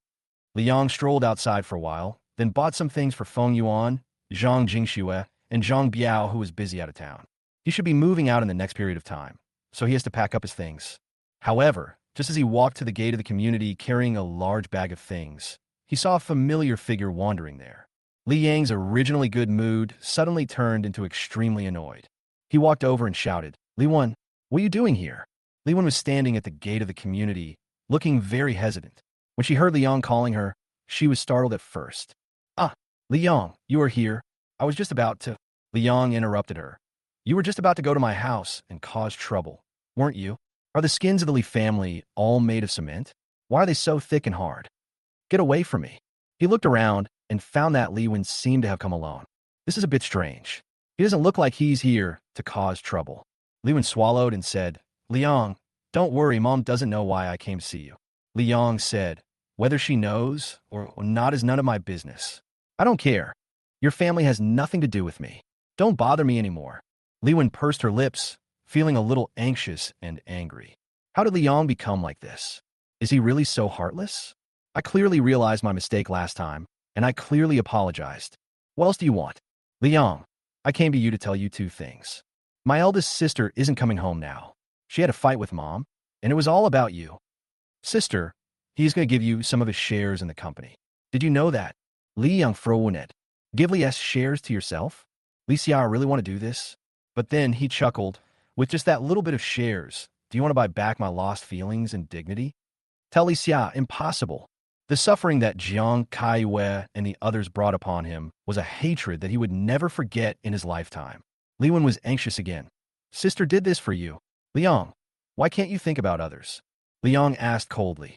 Li Yong strolled outside for a while, then bought some things for Feng Yuan, Zhang Jingxue, and Zhang Biao, who was busy out of town. He should be moving out in the next period of time, so he has to pack up his things. However, just as he walked to the gate of the community carrying a large bag of things, he saw a familiar figure wandering there. Li Yang's originally good mood suddenly turned into extremely annoyed. He walked over and shouted, "Li Wen, what are you doing here?" Li Wen was standing at the gate of the community, looking very hesitant. When she heard Liang calling her, she was startled at first. Ah, Liang, you are here. I was just about to. Liang interrupted her. You were just about to go to my house and cause trouble, weren't you? Are the skins of the Li family all made of cement? Why are they so thick and hard? Get away from me. He looked around and found that Li Wen seemed to have come alone. This is a bit strange. He doesn't look like he's here to cause trouble. Li Wen swallowed and said, Liang, don't worry, Mom doesn't know why I came to see you. Liang said, whether she knows or not is none of my business. I don't care. Your family has nothing to do with me. Don't bother me anymore. Li Wen pursed her lips, feeling a little anxious and angry. How did Liang become like this? Is he really so heartless? I clearly realized my mistake last time, and I clearly apologized. What else do you want? Liang, I came to you to tell you two things. My eldest sister isn't coming home now. She had a fight with Mom, and it was all about you. Sister, he's going to give you some of his shares in the company. Did you know that? Liang frowned. Give Li's shares to yourself? Li Xia really want to do this? But then he chuckled. With just that little bit of shares, do you want to buy back my lost feelings and dignity? Tell Li Xia, impossible. The suffering that Jiang Kaiwei and the others brought upon him was a hatred that he would never forget in his lifetime. Li Wen was anxious again. Sister did this for you. Liang, why can't you think about others? Liang asked coldly.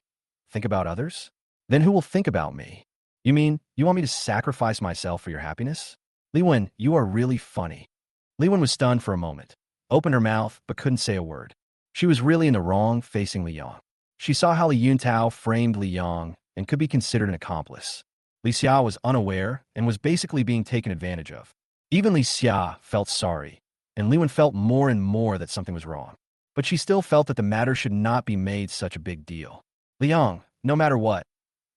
Think about others? Then who will think about me? You mean you want me to sacrifice myself for your happiness? Li Wen, you are really funny. Li Wen was stunned for a moment, opened her mouth but couldn't say a word. She was really in the wrong facing Liang. She saw how Li Yuntao framed Liang and could be considered an accomplice. Li Xia was unaware and was basically being taken advantage of. Even Li Xia felt sorry, and Li Wen felt more and more that something was wrong. But she still felt that the matter should not be made such a big deal. Liang, no matter what,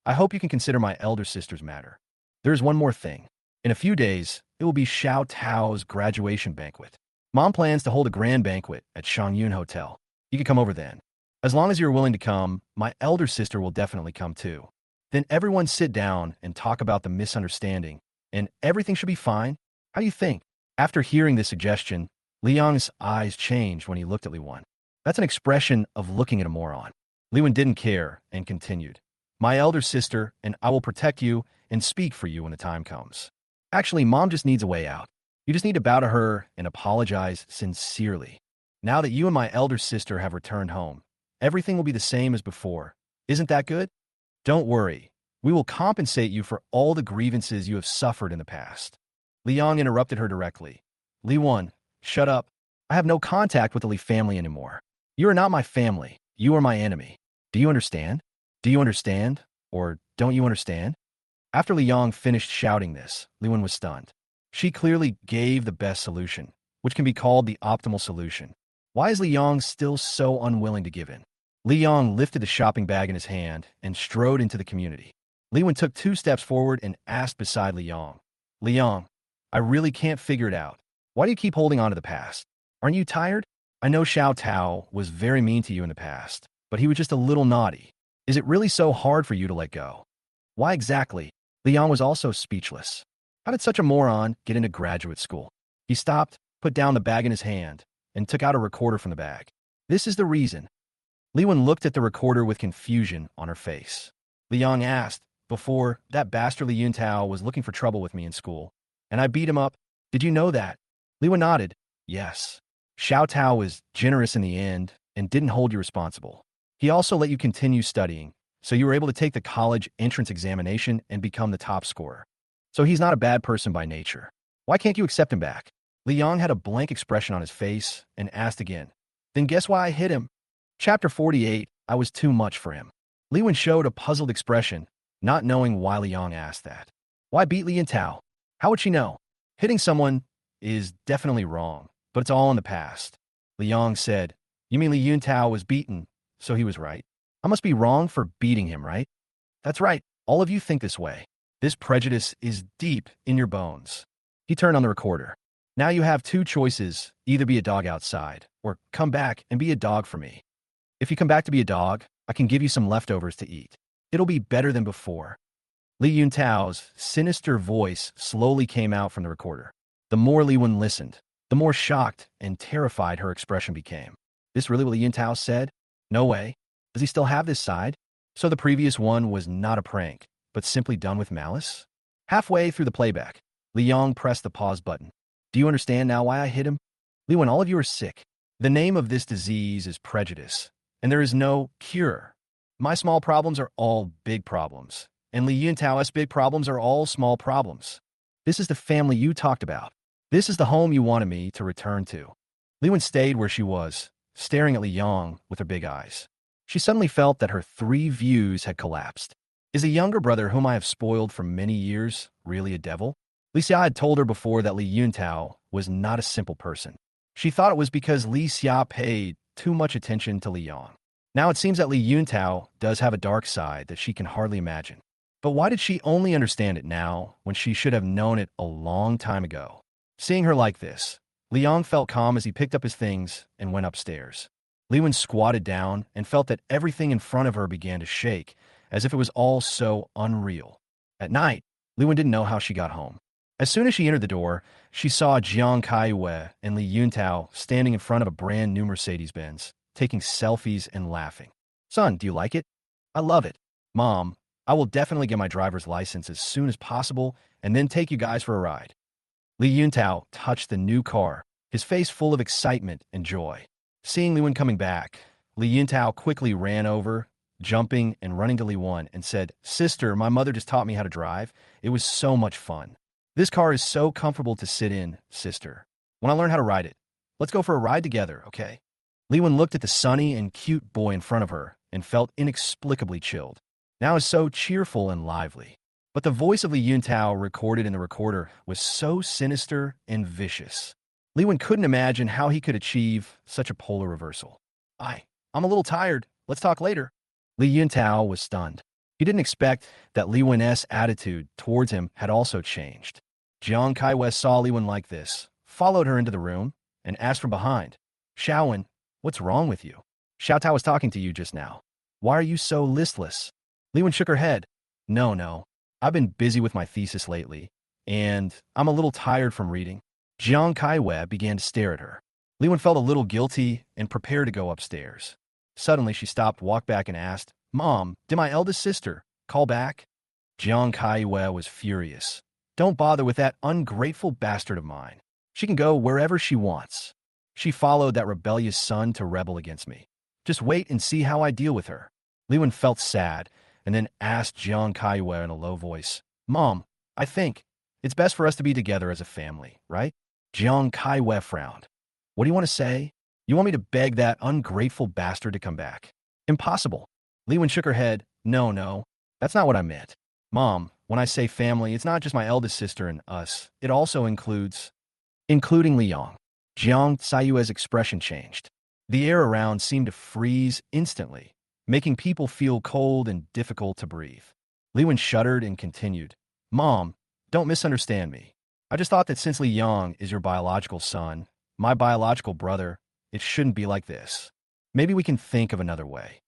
I hope you can consider my elder sister's matter. There is one more thing. In a few days, it will be Xiao Tao's graduation banquet. Mom plans to hold a grand banquet at Shangyun Hotel. You can come over then. As long as you're willing to come, my elder sister will definitely come too. Then everyone sit down and talk about the misunderstanding, and everything should be fine. How do you think? After hearing this suggestion, Liang's eyes changed when he looked at Li Wen. That's an expression of looking at a moron. Li Wen didn't care and continued. My elder sister, and I will protect you and speak for you when the time comes. Actually, Mom just needs a way out. You just need to bow to her and apologize sincerely. Now that you and my elder sister have returned home, everything will be the same as before. Isn't that good? Don't worry. We will compensate you for all the grievances you have suffered in the past. Liang interrupted her directly. Li Wen, shut up. I have no contact with the Li family anymore. You are not my family. You are my enemy. Do you understand? Do you understand? Or don't you understand? After Liang finished shouting this, Li Wen was stunned. She clearly gave the best solution, which can be called the optimal solution. Why is Liang still so unwilling to give in? Liang lifted the shopping bag in his hand and strode into the community. Li Wen took 2 steps forward and asked beside Liang, Liang, I really can't figure it out. Why do you keep holding on to the past? Aren't you tired? I know Xiao Tao was very mean to you in the past, but he was just a little naughty. Is it really so hard for you to let go? Why exactly? Liang was also speechless. How did such a moron get into graduate school? He stopped, put down the bag in his hand, and took out a recorder from the bag. This is the reason. Li Wen looked at the recorder with confusion on her face. Liang asked, before, that bastard Li Yuntao was looking for trouble with me in school, and I beat him up. Did you know that? Li Wen nodded. Yes. Xiao Tao was generous in the end and didn't hold you responsible. He also let you continue studying, so you were able to take the college entrance examination and become the top scorer. So he's not a bad person by nature. Why can't you accept him back? Liang had a blank expression on his face and asked again. Then guess why I hit him? Chapter 48, I was too much for him. Li Wen showed a puzzled expression, not knowing why Liang asked that. Why beat Li Yuntao? How would she know? Hitting someone is definitely wrong, but it's all in the past. Liang said, you mean Li Yuntao was beaten, so he was right? I must be wrong for beating him, right? That's right. All of you think this way. This prejudice is deep in your bones. He turned on the recorder. Now you have 2 choices, either be a dog outside, or come back and be a dog for me. If you come back to be a dog, I can give you some leftovers to eat. It'll be better than before. Li Yuntao's sinister voice slowly came out from the recorder. The more Li Wen listened, the more shocked and terrified her expression became. This really what Li Yuntao said? No way. Does he still have this side? So the previous one was not a prank, but simply done with malice? Halfway through the playback, Li Yong pressed the pause button. Do you understand now why I hit him? Li Wen, all of you are sick. The name of this disease is prejudice, and there is no cure. My small problems are all big problems, and Li Yuntao's big problems are all small problems. This is the family you talked about. This is the home you wanted me to return to. Li Wen stayed where she was, staring at Li Yong with her big eyes. She suddenly felt that her three views had collapsed. Is a younger brother whom I have spoiled for many years really a devil? Li Xia had told her before that Li Yuntao was not a simple person. She thought it was because Li Xia paid too much attention to Li Yong. Now it seems that Li Yuntao does have a dark side that she can hardly imagine. But why did she only understand it now when she should have known it a long time ago? Seeing her like this, Li Yong felt calm as he picked up his things and went upstairs. Li Wen squatted down and felt that everything in front of her began to shake, as if it was all so unreal. At night, Li Wen didn't know how she got home. As soon as she entered the door, she saw Jiang Kaiwei and Li Yuntao standing in front of a brand new Mercedes-Benz, taking selfies and laughing. Son, do you like it? I love it. Mom, I will definitely get my driver's license as soon as possible and then take you guys for a ride. Li Yuntao touched the new car, his face full of excitement and joy. Seeing Li Wen coming back, Li Yuntao quickly ran over, jumping and running to Li Wen and said, Sister, my mother just taught me how to drive. It was so much fun. This car is so comfortable to sit in, sister. When I learn how to ride it, let's go for a ride together, okay? Li Wen looked at the sunny and cute boy in front of her and felt inexplicably chilled. Now is so cheerful and lively. But the voice of Li Yuntao recorded in the recorder was so sinister and vicious. Li Wen couldn't imagine how he could achieve such a polar reversal. I'm a little tired. Let's talk later. Li Yuntao was stunned. He didn't expect that Li Wen's attitude towards him had also changed. Jiang Kaiwei saw Li Wen like this, followed her into the room, and asked from behind, Xiaowen, what's wrong with you? Xiao Tao was talking to you just now. Why are you so listless? Li Wen shook her head. No. I've been busy with my thesis lately, and I'm a little tired from reading. Jiang Kaiwei began to stare at her. Li Wen felt a little guilty and prepared to go upstairs. Suddenly, she stopped, walked back, and asked, Mom, did my eldest sister call back? Jiang Kaiwei was furious. Don't bother with that ungrateful bastard of mine. She can go wherever she wants. She followed that rebellious son to rebel against me. Just wait and see how I deal with her. Li Wen felt sad and then asked Jiang Kaiwei in a low voice, Mom, I think it's best for us to be together as a family, right? Jiang Kaiwei frowned. What do you want to say? You want me to beg that ungrateful bastard to come back? Impossible. Li Wen shook her head. No, that's not what I meant. Mom, when I say family, it's not just my eldest sister and us. It also including Li Yong. Jiang Saiyue's expression changed. The air around seemed to freeze instantly, making people feel cold and difficult to breathe. Li Wen shuddered and continued, Mom, don't misunderstand me. I just thought that since Li Yong is your biological son, my biological brother, it shouldn't be like this. Maybe we can think of another way.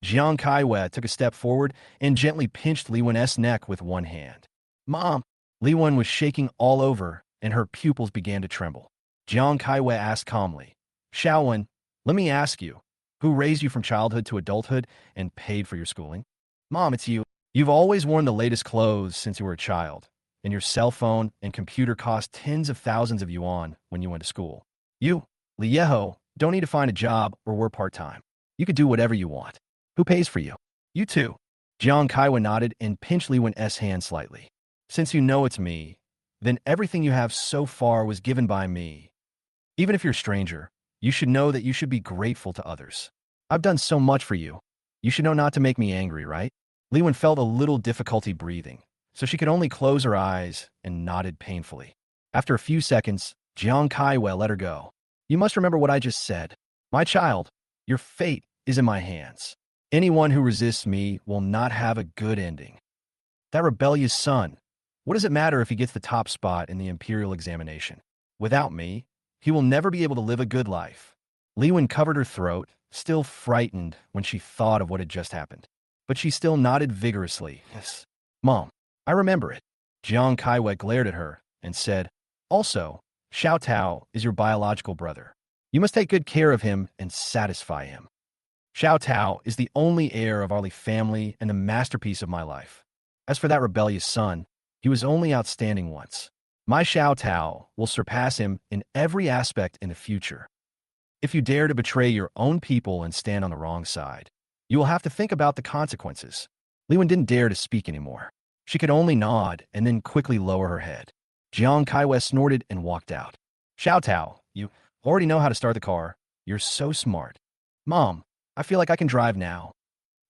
Jiang Kaiwei took a step forward and gently pinched Li Wen's neck with one hand. Mom! Li Wen was shaking all over, and her pupils began to tremble. Jiang Kaiwei asked calmly, Xiaowen, let me ask you, who raised you from childhood to adulthood and paid for your schooling? Mom, it's you. You've always worn the latest clothes since you were a child, and your cell phone and computer cost tens of thousands of yuan when you went to school. You, Li Yeho, don't need to find a job or work part-time. You could do whatever you want. Who pays for you? You too. Jiang Kaiwei nodded and pinched Li Wen's hand slightly. Since you know it's me, then everything you have so far was given by me. Even if you're a stranger, you should know that you should be grateful to others. I've done so much for you. You should know not to make me angry, right? Li Wen felt a little difficulty breathing, so she could only close her eyes and nodded painfully. After a few seconds, Jiang Kaiwei let her go. You must remember what I just said. My child, your fate is in my hands. Anyone who resists me will not have a good ending. That rebellious son, what does it matter if he gets the top spot in the imperial examination? Without me, he will never be able to live a good life. Li Wen covered her throat, still frightened when she thought of what had just happened. But she still nodded vigorously. Yes. Mom, I remember it. Jiang Kaiwei glared at her and said, Also, Xiao Tao is your biological brother. You must take good care of him and satisfy him. Xiao Tao is the only heir of our family and the masterpiece of my life. As for that rebellious son, he was only outstanding once. My Xiao Tao will surpass him in every aspect in the future. If you dare to betray your own people and stand on the wrong side, you will have to think about the consequences. Liwen didn't dare to speak anymore. She could only nod and then quickly lower her head. Jiang Kaiwei snorted and walked out. Xiao Tao, you already know how to start the car. You're so smart. Mom, I feel like I can drive now.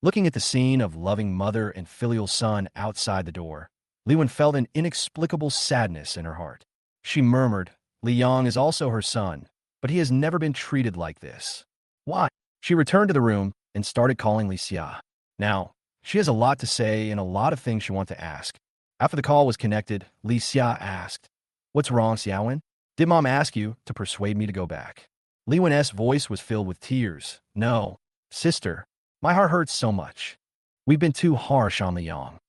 Looking at the scene of loving mother and filial son outside the door, Liwen felt an inexplicable sadness in her heart. She murmured, Li Yang is also her son, but he has never been treated like this. Why? She returned to the room and started calling Li Xia. Now, she has a lot to say and a lot of things she wants to ask. After the call was connected, Li Xia asked, What's wrong, Xiaowen? Did Mom ask you to persuade me to go back? Li Wen's voice was filled with tears. No, sister, my heart hurts so much. We've been too harsh on Li Yang.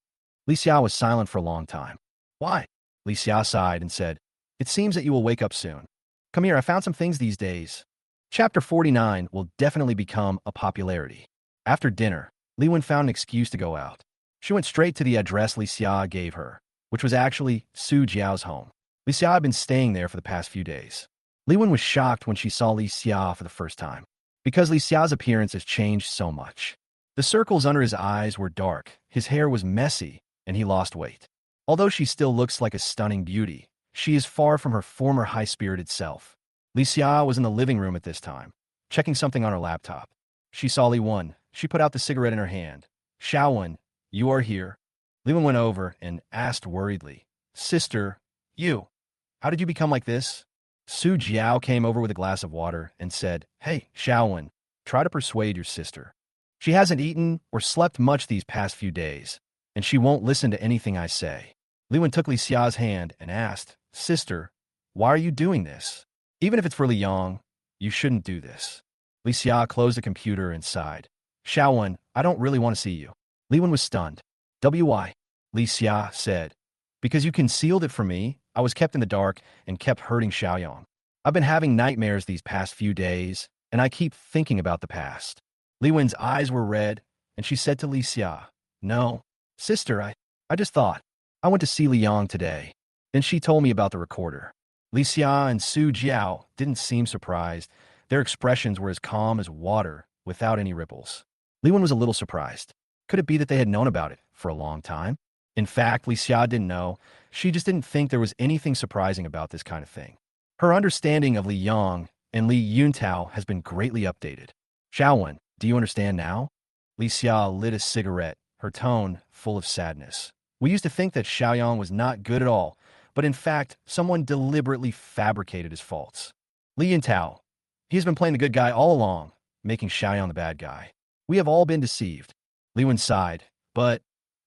Li Xia was silent for a long time. Why? Li Xia sighed and said, It seems that you will wake up soon. Come here, I found some things these days. Chapter 49 will definitely become a popularity. After dinner, Li Wen found an excuse to go out. She went straight to the address Li Xia gave her, which was actually Su Jiao's home. Li Xia had been staying there for the past few days. Li Wen was shocked when she saw Li Xia for the first time, because Li Xia's appearance has changed so much. The circles under his eyes were dark, his hair was messy, and he lost weight. Although she still looks like a stunning beauty, she is far from her former high-spirited self. Li Xia was in the living room at this time, checking something on her laptop. She saw Li Wen. She put out the cigarette in her hand. Xiaowen, you are here. Li Wen went over and asked worriedly, Sister, how did you become like this? Su Jiao came over with a glass of water and said, Hey, Xiaowen, try to persuade your sister. She hasn't eaten or slept much these past few days, and she won't listen to anything I say. Li Wen took Li Xia's hand and asked, Sister, why are you doing this? Even if it's for Li Yang, you shouldn't do this. Li Xia closed the computer and sighed. Xiaowen, I don't really want to see you. Li Wen was stunned. Why? Li Xia said. Because you concealed it from me, I was kept in the dark and kept hurting Xiaoyang. I've been having nightmares these past few days, and I keep thinking about the past. Li Wen's eyes were red, and she said to Li Xia, No, sister, I just thought. I went to see Li Yang today. Then she told me about the recorder. Li Xia and Su Jiao didn't seem surprised. Their expressions were as calm as water, without any ripples. Li Wen was a little surprised. Could it be that they had known about it for a long time? In fact, Li Xia didn't know. She just didn't think there was anything surprising about this kind of thing. Her understanding of Li Yang and Li Yuntao has been greatly updated. Xiaowen, do you understand now? Li Xia lit a cigarette, her tone full of sadness. We used to think that Xiaoyang was not good at all, but in fact, someone deliberately fabricated his faults. Li Yuntao, he has been playing the good guy all along, making Xiaoyang the bad guy. We have all been deceived. Li Wen sighed, but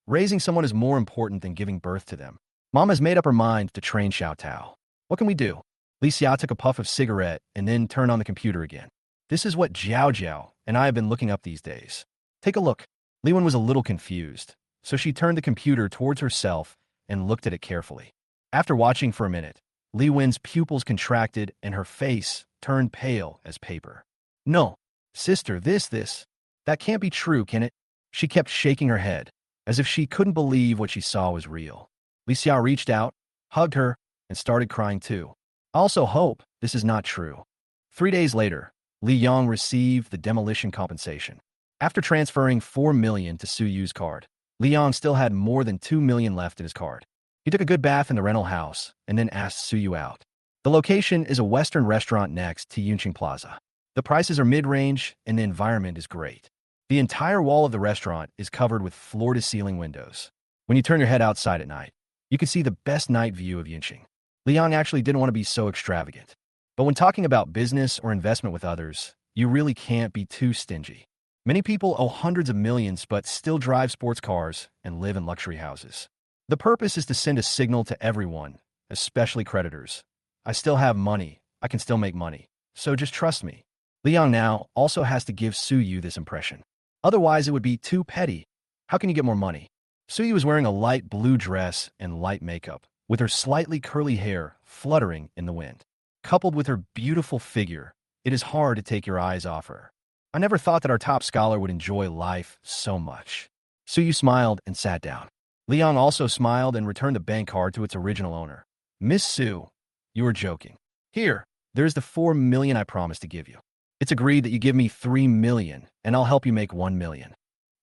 raising someone is more important than giving birth to them. Mom has made up her mind to train Xiao Tao. What can we do? Li Xia took a puff of cigarette and then turned on the computer again. This is what Jiao Jiao and I have been looking up these days. Take a look. Li Wen was a little confused, so she turned the computer towards herself and looked at it carefully. After watching for a minute, Li Wen's pupils contracted and her face turned pale as paper. No, sister, that can't be true, can it? She kept shaking her head, as if she couldn't believe what she saw was real. Li Xia reached out, hugged her, and started crying too. I also hope this is not true. 3 days later, Li Yang received the demolition compensation. After transferring 4 million to Su Yu's card, Li Yang still had more than 2 million left in his card. He took a good bath in the rental house and then asked Su Yu out. The location is a Western restaurant next to Yunqing Plaza. The prices are mid-range and the environment is great. The entire wall of the restaurant is covered with floor-to-ceiling windows. When you turn your head outside at night, you can see the best night view of Yunqing. Li Yang actually didn't want to be so extravagant. But when talking about business or investment with others, you really can't be too stingy. Many people owe hundreds of millions but still drive sports cars and live in luxury houses. The purpose is to send a signal to everyone, especially creditors. I still have money. I can still make money. So just trust me. Li Yang now also has to give Su Yu this impression. Otherwise, it would be too petty. How can you get more money? Su Yu was wearing a light blue dress and light makeup, with her slightly curly hair fluttering in the wind. Coupled with her beautiful figure, it is hard to take your eyes off her. I never thought that our top scholar would enjoy life so much. Suyu smiled and sat down. Liang also smiled and returned the bank card to its original owner. Miss Su, you were joking. Here, there's the 4 million I promised to give you. It's agreed that you give me 3 million, and I'll help you make 1 million.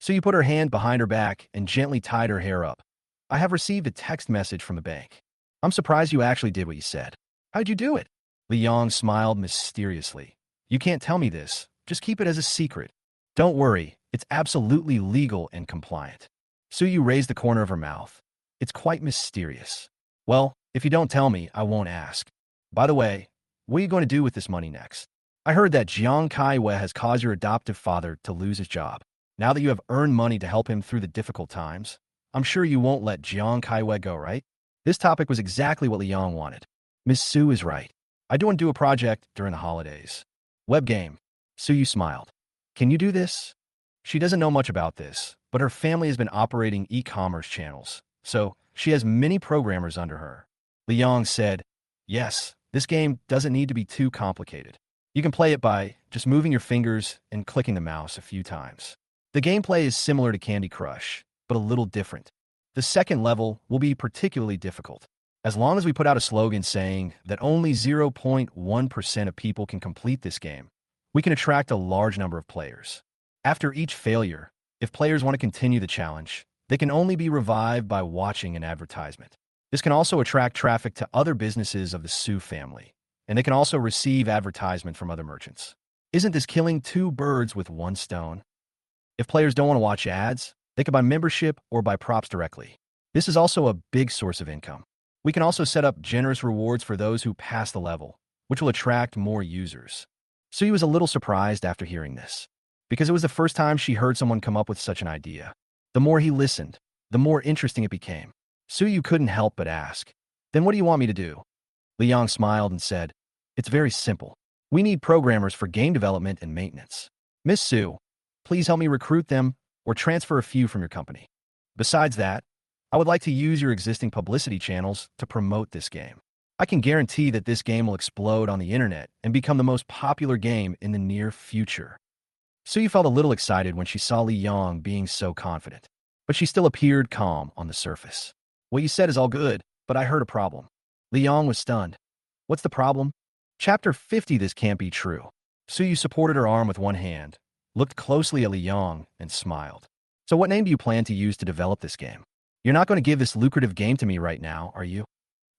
Suyu put her hand behind her back and gently tied her hair up. I have received a text message from the bank. I'm surprised you actually did what you said. How'd you do it? Liang smiled mysteriously. You can't tell me this. Just keep it as a secret. Don't worry, it's absolutely legal and compliant. Suyu raised the corner of her mouth. It's quite mysterious. Well, if you don't tell me, I won't ask. By the way, what are you going to do with this money next? I heard that Jiang Kaiwe has caused your adoptive father to lose his job. Now that you have earned money to help him through the difficult times, I'm sure you won't let Jiang Kaiwe go, right? This topic was exactly what Liang wanted. Miss Su is right. I do want to do a project during the holidays. Web game. Suyu smiled. Can you do this? She doesn't know much about this, but her family has been operating e-commerce channels, so she has many programmers under her. Liang said, yes, this game doesn't need to be too complicated. You can play it by just moving your fingers and clicking the mouse a few times. The gameplay is similar to Candy Crush, but a little different. The second level will be particularly difficult. As long as we put out a slogan saying that only 0.1% of people can complete this game, we can attract a large number of players. After each failure, if players want to continue the challenge, they can only be revived by watching an advertisement. This can also attract traffic to other businesses of the Su family, and they can also receive advertisement from other merchants. Isn't this killing 2 birds with 1 stone? If players don't want to watch ads, they can buy membership or buy props directly. This is also a big source of income. We can also set up generous rewards for those who pass the level, which will attract more users. Suyu was a little surprised after hearing this, because it was the first time she heard someone come up with such an idea. The more he listened, the more interesting it became. Suyu couldn't help but ask, then what do you want me to do? Liang smiled and said, it's very simple. We need programmers for game development and maintenance. Miss Su, please help me recruit them or transfer a few from your company. Besides that, I would like to use your existing publicity channels to promote this game. I can guarantee that this game will explode on the internet and become the most popular game in the near future. Suyu felt a little excited when she saw Liang being so confident, but she still appeared calm on the surface. What you said is all good, but I heard a problem. Liang was stunned. What's the problem? Chapter 50. This can't be true. Suyu supported her arm with one hand, looked closely at Liang, and smiled. So what name do you plan to use to develop this game? You're not going to give this lucrative game to me right now, are you?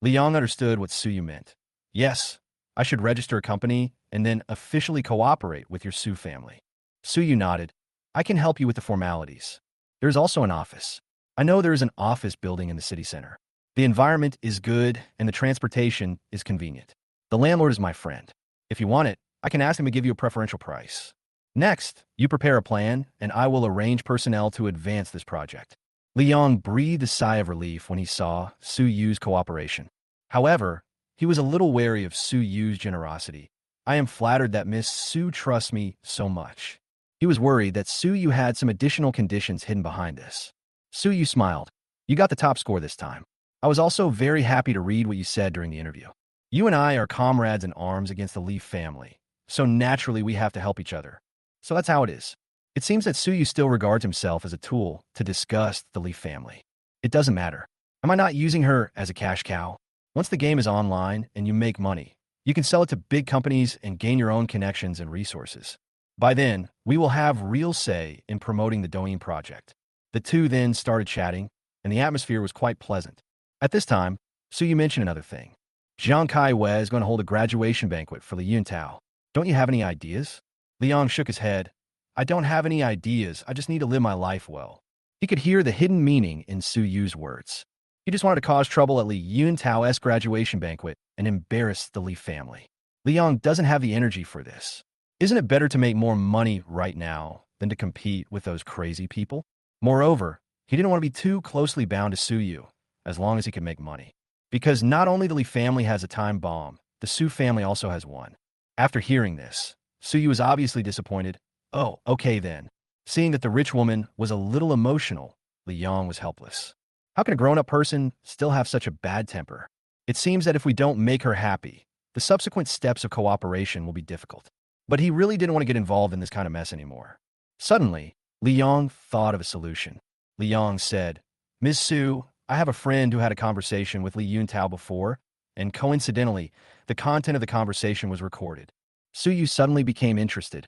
Liang understood what Suyu meant. Yes, I should register a company and then officially cooperate with your Su family. Suyu nodded. I can help you with the formalities. There's also an office. I know there is an office building in the city center. The environment is good and the transportation is convenient. The landlord is my friend. If you want it, I can ask him to give you a preferential price. Next, you prepare a plan and I will arrange personnel to advance this project. Liang breathed a sigh of relief when he saw Suyu's cooperation. However, he was a little wary of Suyu's generosity. I am flattered that Miss Su trusts me so much. He was worried that Suyu had some additional conditions hidden behind this. Suyu smiled. You got the top score this time. I was also very happy to read what you said during the interview. You and I are comrades in arms against the Li family, so naturally we have to help each other. So that's how it is. It seems that Suyu still regards himself as a tool to disgust the Li family. It doesn't matter. Am I not using her as a cash cow? Once the game is online and you make money, you can sell it to big companies and gain your own connections and resources. By then, we will have real say in promoting the Douyin project. The two then started chatting, and the atmosphere was quite pleasant. At this time, Suyu mentioned another thing. Jiang Kaiwe is going to hold a graduation banquet for Li Yuntao. Don't you have any ideas? Liang shook his head. I don't have any ideas, I just need to live my life well. He could hear the hidden meaning in Suyu's words. He just wanted to cause trouble at Li Yuntao's graduation banquet and embarrass the Li family. Liang doesn't have the energy for this. Isn't it better to make more money right now than to compete with those crazy people? Moreover, he didn't want to be too closely bound to Suyu, as long as he could make money. Because not only the Li family has a time bomb, the Su family also has one. After hearing this, Suyu was obviously disappointed. Oh, okay then. Seeing that the rich woman was a little emotional, Liang was helpless. How can a grown-up person still have such a bad temper? It seems that if we don't make her happy, the subsequent steps of cooperation will be difficult. But he really didn't want to get involved in this kind of mess anymore. Suddenly, Li Yong thought of a solution. Li Yong said, Ms. Su, I have a friend who had a conversation with Li Yuntao before, and coincidentally, the content of the conversation was recorded. Su Yu suddenly became interested.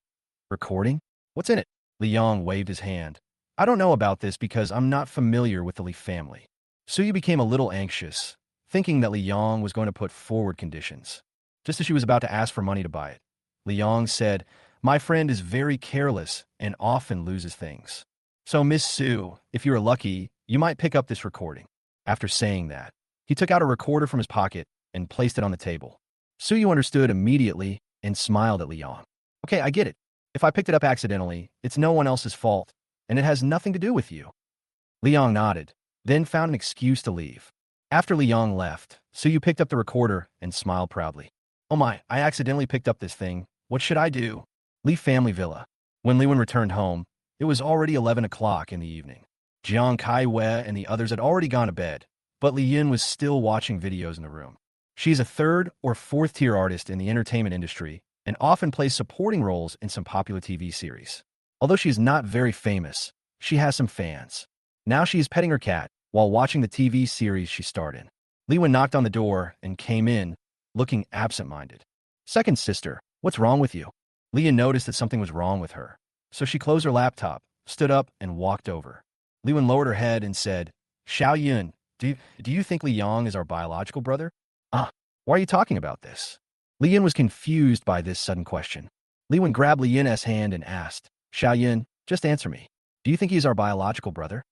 Recording? What's in it? Li Yong waved his hand. I don't know about this because I'm not familiar with the Li family. Su Yu became a little anxious, thinking that Li Yong was going to put forward conditions. Just as she was about to ask for money to buy it, Li Yong said, My friend is very careless and often loses things. So, Miss Su, if you are lucky, you might pick up this recording. After saying that, he took out a recorder from his pocket and placed it on the table. Su Yu understood immediately and smiled at Li Yong. Okay, I get it. If I picked it up accidentally, it's no one else's fault, and it has nothing to do with you. Li Yong nodded, then found an excuse to leave. After Li Yong left, Su Yu picked up the recorder and smiled proudly. Oh my, I accidentally picked up this thing. What should I do? Li family villa. When Li Wen returned home, it was already 11 o'clock in the evening. Jiang Kai-wei and the others had already gone to bed, but Li Yin was still watching videos in the room. She is a third or fourth tier artist in the entertainment industry and often plays supporting roles in some popular TV series. Although she is not very famous, she has some fans. Now she is petting her cat while watching the TV series she starred in. Li Wen knocked on the door and came in, looking absent-minded. Second sister, what's wrong with you? Li Yin noticed that something was wrong with her, so she closed her laptop, stood up, and walked over. Li Wen lowered her head and said, Xiao Yun, do you think Li Yong is our biological brother? Why are you talking about this? Li Yin was confused by this sudden question. Li Wen grabbed Li Yin's hand and asked, Xiao Yun, just answer me. Do you think he's our biological brother?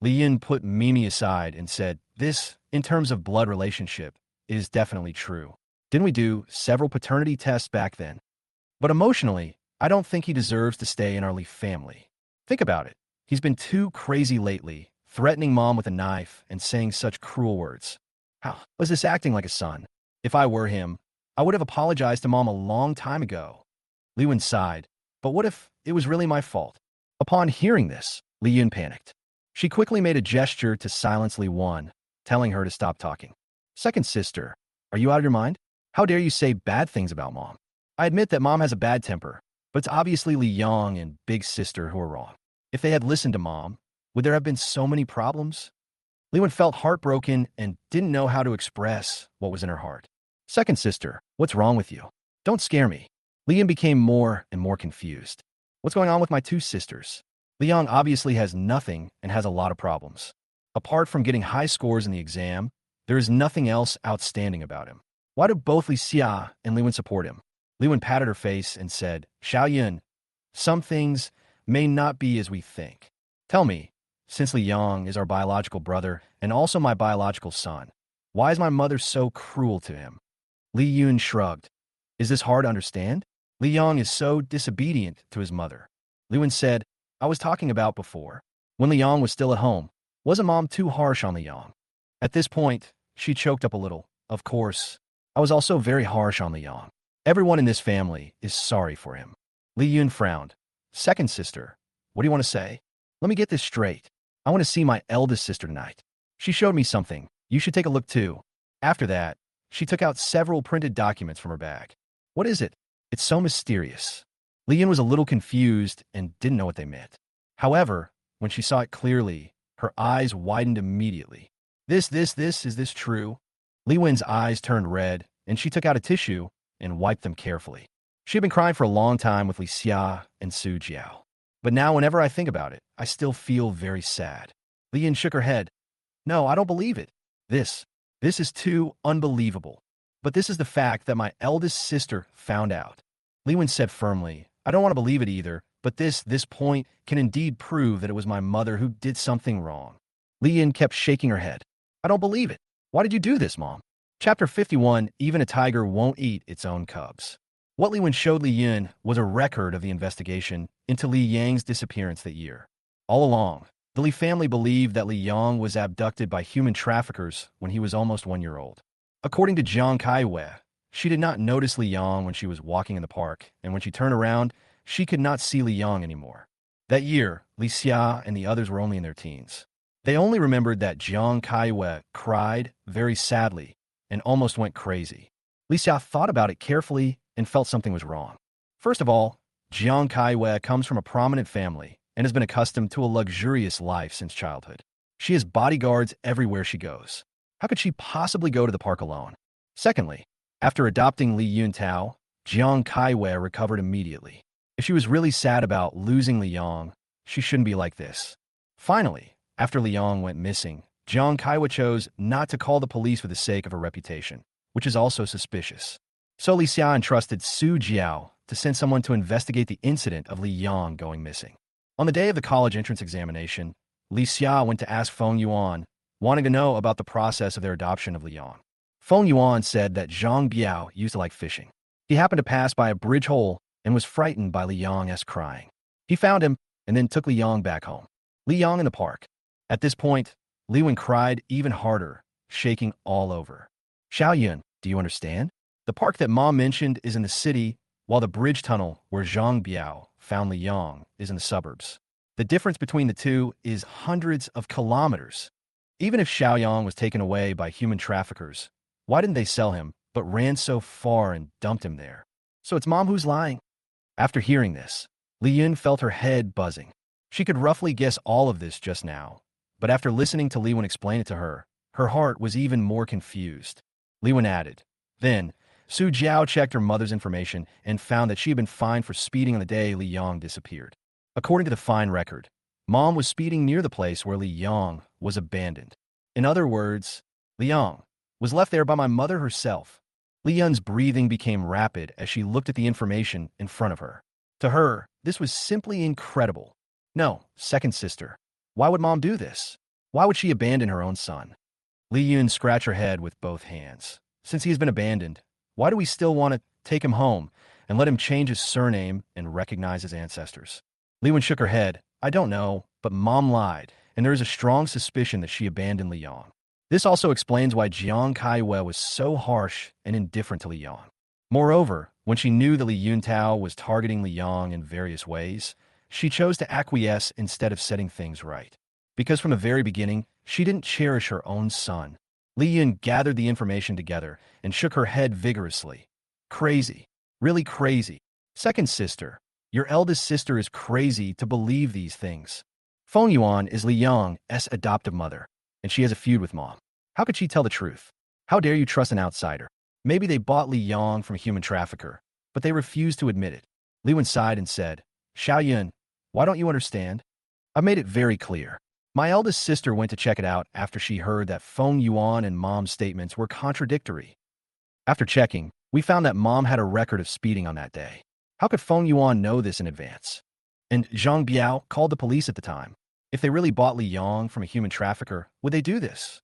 Li Yin put Mimi aside and said, This, in terms of blood relationship, is definitely true. Didn't we do several paternity tests back then? But emotionally, I don't think he deserves to stay in our Li family. Think about it. He's been too crazy lately, threatening Mom with a knife and saying such cruel words. How was this acting like a son? If I were him, I would have apologized to Mom a long time ago. Li Wen sighed, but what if it was really my fault? Upon hearing this, Li Yun panicked. She quickly made a gesture to silence Li Wan, telling her to stop talking. Second sister, are you out of your mind? How dare you say bad things about Mom? I admit that Mom has a bad temper, but it's obviously Li Yong and Big Sister who are wrong. If they had listened to Mom, would there have been so many problems? Li Wen felt heartbroken and didn't know how to express what was in her heart. Second sister, what's wrong with you? Don't scare me. Li Yin became more and more confused. What's going on with my two sisters? Li Yong obviously has nothing and has a lot of problems. Apart from getting high scores in the exam, there is nothing else outstanding about him. Why do both Li Xia and Li Wen support him? Li Wen patted her face and said, Xiao Yun, some things may not be as we think. Tell me, since Li Yong is our biological brother and also my biological son, why is my mother so cruel to him? Li Yun shrugged. Is this hard to understand? Li Yong is so disobedient to his mother. Li Wen said, I was talking about before. When Li Yong was still at home, wasn't Mom too harsh on Li Yong? At this point, she choked up a little. Of course, I was also very harsh on Li Yong. Everyone in this family is sorry for him. Li Yun frowned. Second sister, what do you want to say? Let me get this straight. I want to see my eldest sister tonight. She showed me something. You should take a look too. After that, she took out several printed documents from her bag. What is it? It's so mysterious. Li Yin was a little confused and didn't know what they meant. However, when she saw it clearly, her eyes widened immediately. Is this true? Li Wen's eyes turned red, and she took out a tissue and wiped them carefully. She had been crying for a long time with Li Xia and Su Jiao. But now whenever I think about it, I still feel very sad. Li Yin shook her head. No, I don't believe it. This is too unbelievable. But this is the fact that my eldest sister found out. Li Wen said firmly, I don't want to believe it either, but this point can indeed prove that it was my mother who did something wrong. Li Yin kept shaking her head. I don't believe it. Why did you do this, Mom? Chapter 51, Even a Tiger Won't Eat Its Own Cubs. What Li Wen showed Li Yin was a record of the investigation into Li Yang's disappearance that year. All along, the Li family believed that Li Yang was abducted by human traffickers when he was almost 1 year old. According to Jiang Kai-wei, she did not notice Li Yang when she was walking in the park, and when she turned around, she could not see Li Yang anymore. That year, Li Xia and the others were only in their teens. They only remembered that Jiang Kai-wei cried very sadly and almost went crazy. Li Xia thought about it carefully and felt something was wrong. First of all, Jiang Kaiwei comes from a prominent family and has been accustomed to a luxurious life since childhood. She has bodyguards everywhere she goes. How could she possibly go to the park alone? Secondly, after adopting Li Yuntao, Jiang Kaiwei recovered immediately. If she was really sad about losing Li Yong, she shouldn't be like this. Finally, after Li Yong went missing, Jiang Kaiwei chose not to call the police for the sake of her reputation, which is also suspicious. So Li Xia entrusted Su Jiao to send someone to investigate the incident of Li Yong going missing. On the day of the college entrance examination, Li Xia went to ask Feng Yuan, wanting to know about the process of their adoption of Li Yong. Feng Yuan said that Zhang Biao used to like fishing. He happened to pass by a bridge hole and was frightened by Li Yong's crying. He found him and then took Li Yong back home. Li Yong in the park. At this point, Li Wen cried even harder, shaking all over. Xiaoyun, do you understand? The park that Mom mentioned is in the city, while the bridge tunnel where Zhang Biao found Li Yong is in the suburbs. The difference between the two is hundreds of kilometers. Even if Xiaoyang was taken away by human traffickers, why didn't they sell him, but ran so far and dumped him there? So it's Mom who's lying? After hearing this, Li Yun felt her head buzzing. She could roughly guess all of this just now, but after listening to Li Wen explain it to her, her heart was even more confused. Li Wen added, then, Su Jiao checked her mother's information and found that she had been fined for speeding on the day Li Yong disappeared. According to the fine record, Mom was speeding near the place where Li Yong was abandoned. In other words, Li Yong was left there by my mother herself. Li Yun's breathing became rapid as she looked at the information in front of her. To her, this was simply incredible. No, second sister. Why would Mom do this? Why would she abandon her own son? Li Yun scratched her head with both hands. Since he has been abandoned, why do we still want to take him home and let him change his surname and recognize his ancestors? Li Wen shook her head. I don't know, but Mom lied, and there is a strong suspicion that she abandoned Li Yong. This also explains why Jiang Kaiwei was so harsh and indifferent to Li Yong. Moreover, when she knew that Li Yuntao was targeting Li Yong in various ways, she chose to acquiesce instead of setting things right. Because from the very beginning, she didn't cherish her own son. Li Yun gathered the information together and shook her head vigorously. Crazy. Really crazy. Second sister. Your eldest sister is crazy to believe these things. Feng Yuan is Li Yong's adoptive mother, and she has a feud with Mom. How could she tell the truth? How dare you trust an outsider? Maybe they bought Li Yong from a human trafficker, but they refused to admit it. Li Wen sighed and said, Xiaoyun, why don't you understand? I've made it very clear. My eldest sister went to check it out after she heard that Feng Yuan and Mom's statements were contradictory. After checking, we found that Mom had a record of speeding on that day. How could Feng Yuan know this in advance? And Zhang Biao called the police at the time. If they really bought Li Yong from a human trafficker, would they do this?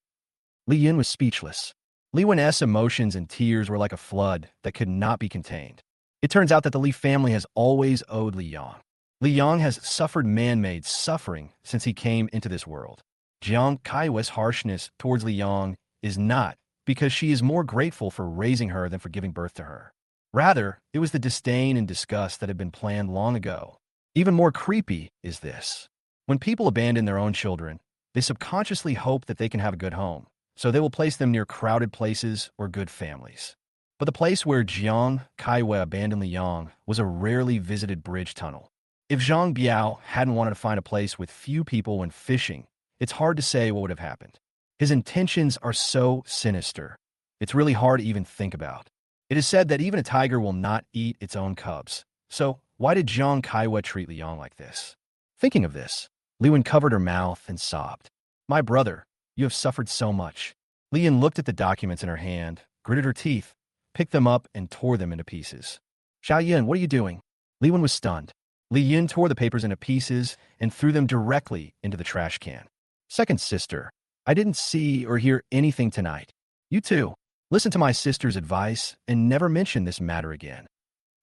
Li Yun was speechless. Li Wen's emotions and tears were like a flood that could not be contained. It turns out that the Li family has always owed Li Yong. Li Yong has suffered man-made suffering since he came into this world. Jiang Kaiwei's harshness towards Li Yong is not because she is more grateful for raising her than for giving birth to her. Rather, it was the disdain and disgust that had been planned long ago. Even more creepy is this. When people abandon their own children, they subconsciously hope that they can have a good home, so they will place them near crowded places or good families. But the place where Jiang Kaiwei abandoned Li Yong was a rarely visited bridge tunnel. If Zhang Biao hadn't wanted to find a place with few people when fishing, it's hard to say what would have happened. His intentions are so sinister. It's really hard to even think about. It is said that even a tiger will not eat its own cubs. So why did Jiang Kaiwei treat Li Yong like this? Thinking of this, Li Wen covered her mouth and sobbed. My brother, you have suffered so much. Li Yun looked at the documents in her hand, gritted her teeth, picked them up, and tore them into pieces. Xiaoyun, what are you doing? Li Wen was stunned. Li Yun tore the papers into pieces and threw them directly into the trash can. Second sister, I didn't see or hear anything tonight. You too. Listen to my sister's advice and never mention this matter again.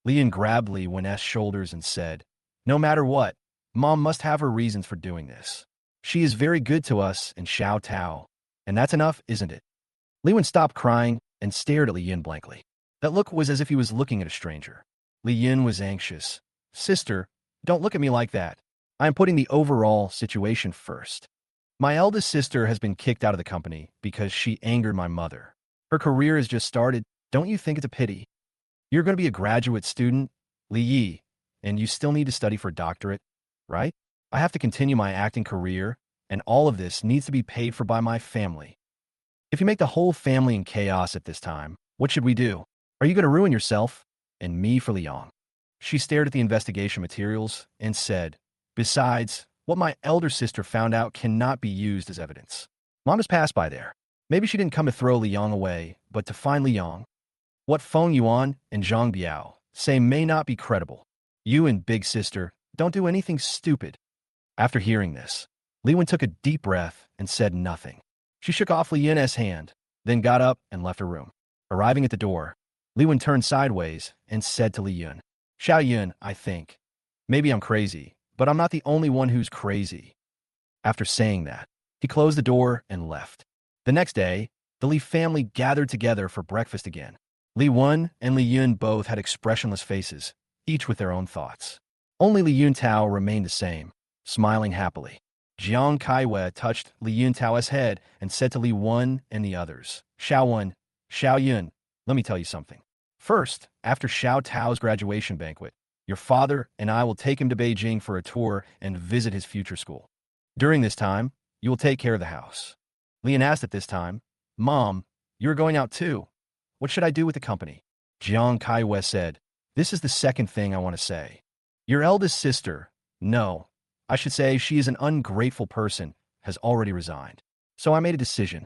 Li Yun grabbed Li Wen's shoulders and said, no matter what, Mom must have her reasons for doing this. She is very good to us and Xiao Tao, and that's enough, isn't it? Li Wen stopped crying and stared at Li Yun blankly. That look was as if he was looking at a stranger. Li Yun was anxious. Sister, don't look at me like that. I am putting the overall situation first. My eldest sister has been kicked out of the company because she angered my mother. Her career has just started. Don't you think it's a pity? You're going to be a graduate student. Li Yi, and you still need to study for a doctorate, right? I have to continue my acting career, and all of this needs to be paid for by my family. If you make the whole family in chaos at this time, what should we do? Are you going to ruin yourself? And me for Liang. She stared at the investigation materials and said, besides, what my elder sister found out cannot be used as evidence. Mom just passed by there. Maybe she didn't come to throw Liang away, but to find Liang. What Feng Yuan and Zhang Biao say may not be credible. You and big sister don't do anything stupid. After hearing this, Li Wen took a deep breath and said nothing. She shook off Li Yun's hand, then got up and left her room. Arriving at the door, Li Wen turned sideways and said to Li Yun, Xiao Yun, I think. Maybe I'm crazy, but I'm not the only one who's crazy. After saying that, he closed the door and left. The next day, the Li family gathered together for breakfast again. Li Wen and Li Yun both had expressionless faces, each with their own thoughts. Only Li Yuntao remained the same, smiling happily. Jiang Kaiwei touched Li Yuntao's head and said to Li Wen and the others, Xiao Wen, Xiao Yun, let me tell you something. First, after Xiao Tao's graduation banquet, your father and I will take him to Beijing for a tour and visit his future school. During this time, you will take care of the house. Lian asked at this time, Mom, you're going out too. What should I do with the company? Jiang Kaiwei said, this is the second thing I want to say. Your eldest sister, no, I should say she is an ungrateful person, has already resigned. So I made a decision.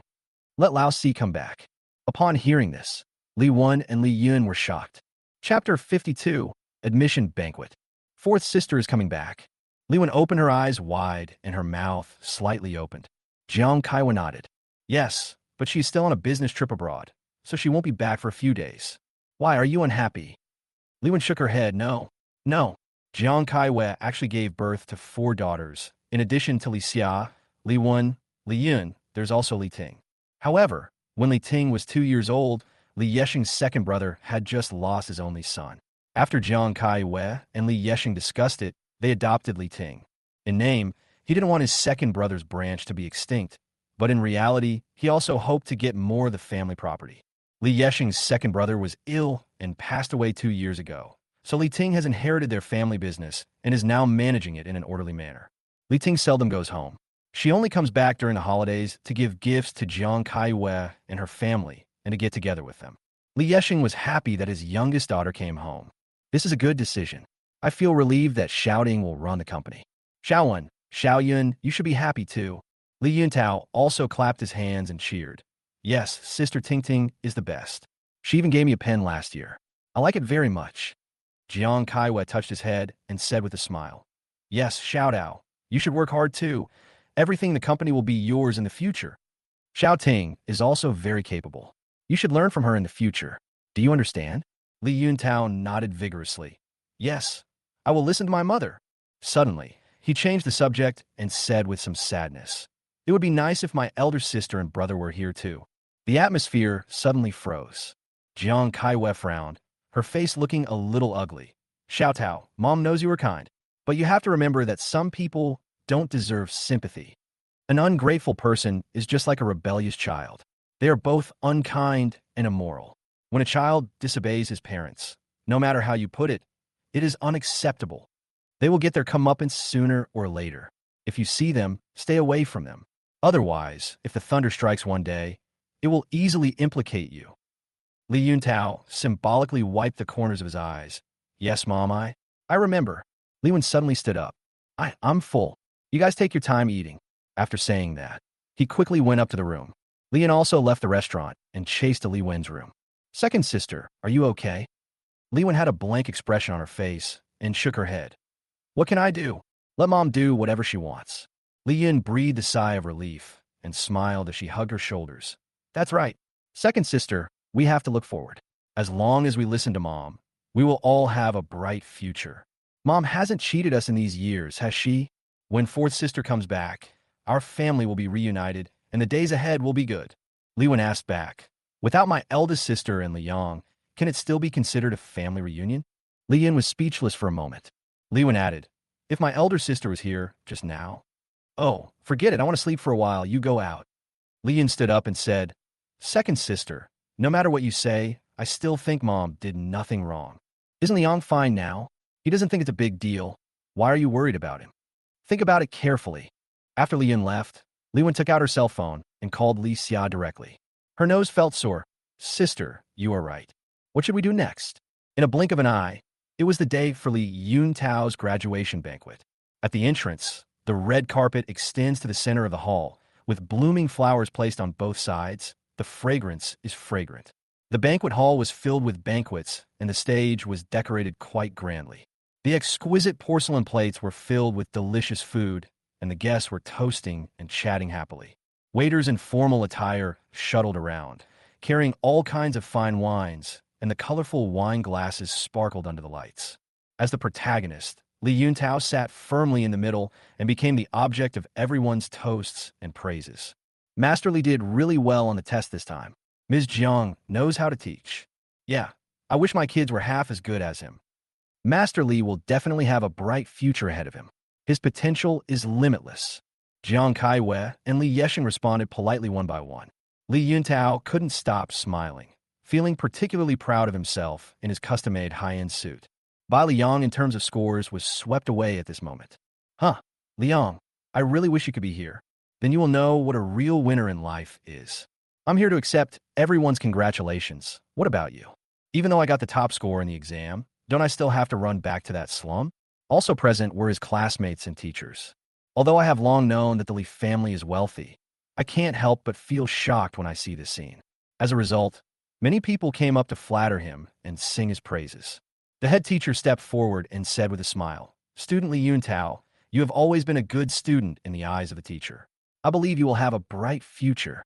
Let Lao Si come back. Upon hearing this, Li Wen and Li Yun were shocked. Chapter 52, Admission Banquet. Fourth sister is coming back. Li Wen opened her eyes wide and her mouth slightly opened. Jiang Kaiwei nodded. Yes, but she's still on a business trip abroad, so she won't be back for a few days. Why, are you unhappy? Li Wen shook her head. No. Jiang Kaiwei actually gave birth to 4 daughters. In addition to Li Xia, Li Wen, Li Yun, there's also Li Ting. However, when Li Ting was 2 years old, Li Yexing's second brother had just lost his only son. After Jiang Kaiwei and Li Yexing discussed it, they adopted Li Ting. In name, he didn't want his second brother's branch to be extinct, but in reality, he also hoped to get more of the family property. Li Yexing's second brother was ill and passed away 2 years ago, so Li Ting has inherited their family business and is now managing it in an orderly manner. Li Ting seldom goes home. She only comes back during the holidays to give gifts to Jiang Kaiwei and her family and to get together with them. Li Yexing was happy that his youngest daughter came home. This is a good decision. I feel relieved that Xiao Ding will run the company. Xiao Wen, Xiao Yun, you should be happy too. Li Yuntao also clapped his hands and cheered. Yes, Sister Ting Ting is the best. She even gave me a pen last year. I like it very much. Jiang Kaiwei touched his head and said with a smile, Yes, Xiao Dao, you should work hard too. Everything in the company will be yours in the future. Xiao Ting is also very capable. You should learn from her in the future. Do you understand? Li Yuntao nodded vigorously. Yes, I will listen to my mother. Suddenly, he changed the subject and said with some sadness, It would be nice if my elder sister and brother were here too. The atmosphere suddenly froze. Jiang Kaiwei frowned, her face looking a little ugly. Xiao Tao, Mom knows you are kind, but you have to remember that some people don't deserve sympathy. An ungrateful person is just like a rebellious child. They are both unkind and immoral. When a child disobeys his parents, no matter how you put it, it is unacceptable. They will get their comeuppance sooner or later. If you see them, stay away from them. Otherwise, if the thunder strikes one day, it will easily implicate you. Li Yuntao symbolically wiped the corners of his eyes. Yes, Mom, I remember. Li Wen suddenly stood up. I'm full. You guys take your time eating. After saying that, he quickly went up to the room. Li Wen also left the restaurant and chased to Li Wen's room. Second sister, are you okay? Li Wen had a blank expression on her face and shook her head. What can I do? Let Mom do whatever she wants. Li Yun breathed a sigh of relief and smiled as she hugged her shoulders. That's right. Second sister, we have to look forward. As long as we listen to Mom, we will all have a bright future. Mom hasn't cheated us in these years, has she? When fourth sister comes back, our family will be reunited and the days ahead will be good. Li Wen asked back, Without my eldest sister and Liang, can it still be considered a family reunion? Li Yun was speechless for a moment. Li Wen added, If my elder sister was here just now. Oh, forget it, I want to sleep for a while, you go out. Li Yun stood up and said, Second sister, no matter what you say, I still think Mom did nothing wrong. Isn't Liang fine now? He doesn't think it's a big deal. Why are you worried about him? Think about it carefully. After Li Yun left, Li Wen took out her cell phone and called Li Xia directly. Her nose felt sore. Sister, you are right. What should we do next? In a blink of an eye, it was the day for Li Yuntao's graduation banquet. At the entrance, the red carpet extends to the center of the hall, with blooming flowers placed on both sides. The fragrance is fragrant. The banquet hall was filled with banquets, and the stage was decorated quite grandly. The exquisite porcelain plates were filled with delicious food, and the guests were toasting and chatting happily. Waiters in formal attire shuttled around, carrying all kinds of fine wines, and the colorful wine glasses sparkled under the lights. As the protagonist, Li Yuntao sat firmly in the middle and became the object of everyone's toasts and praises. Master Li did really well on the test this time. Ms. Jiang knows how to teach. Yeah, I wish my kids were half as good as him. Master Li will definitely have a bright future ahead of him. His potential is limitless. Jiang Kaiwei and Li Yesheng responded politely one by one. Li Yuntao couldn't stop smiling, feeling particularly proud of himself in his custom-made high-end suit. Bai Liang, in terms of scores, was swept away at this moment. Huh, Liang, I really wish you could be here. Then you will know what a real winner in life is. I'm here to accept everyone's congratulations. What about you? Even though I got the top score in the exam, don't I still have to run back to that slum? Also present were his classmates and teachers. Although I have long known that the Li family is wealthy, I can't help but feel shocked when I see this scene. As a result, many people came up to flatter him and sing his praises. The head teacher stepped forward and said with a smile, "Student Li Yuntao, you have always been a good student in the eyes of the teacher. I believe you will have a bright future."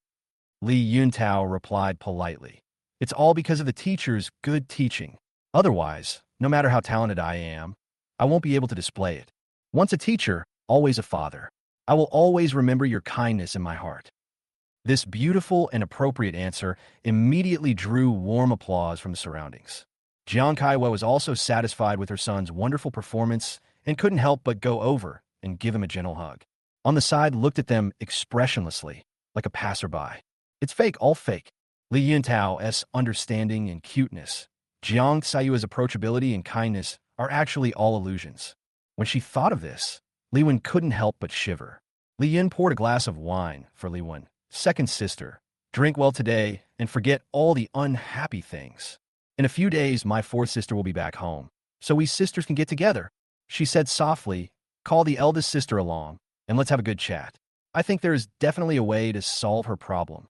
Li Yuntao replied politely, "It's all because of the teacher's good teaching. Otherwise, no matter how talented I am, I won't be able to display it. Once a teacher, always a father. I will always remember your kindness in my heart." This beautiful and appropriate answer immediately drew warm applause from the surroundings. Jiang Kaiwei was also satisfied with her son's wonderful performance and couldn't help but go over and give him a gentle hug. On the side, looked at them expressionlessly, like a passerby. It's fake, all fake. Li Yuntao's understanding and cuteness, Jiang Sayu's approachability and kindness are actually all illusions. When she thought of this, Li Wen couldn't help but shiver. Li Yun poured a glass of wine for Li Wen. "Second sister, drink well today and forget all the unhappy things. In a few days, my fourth sister will be back home, so we sisters can get together," she said softly. "Call the eldest sister along, and let's have a good chat. I think there is definitely a way to solve her problem."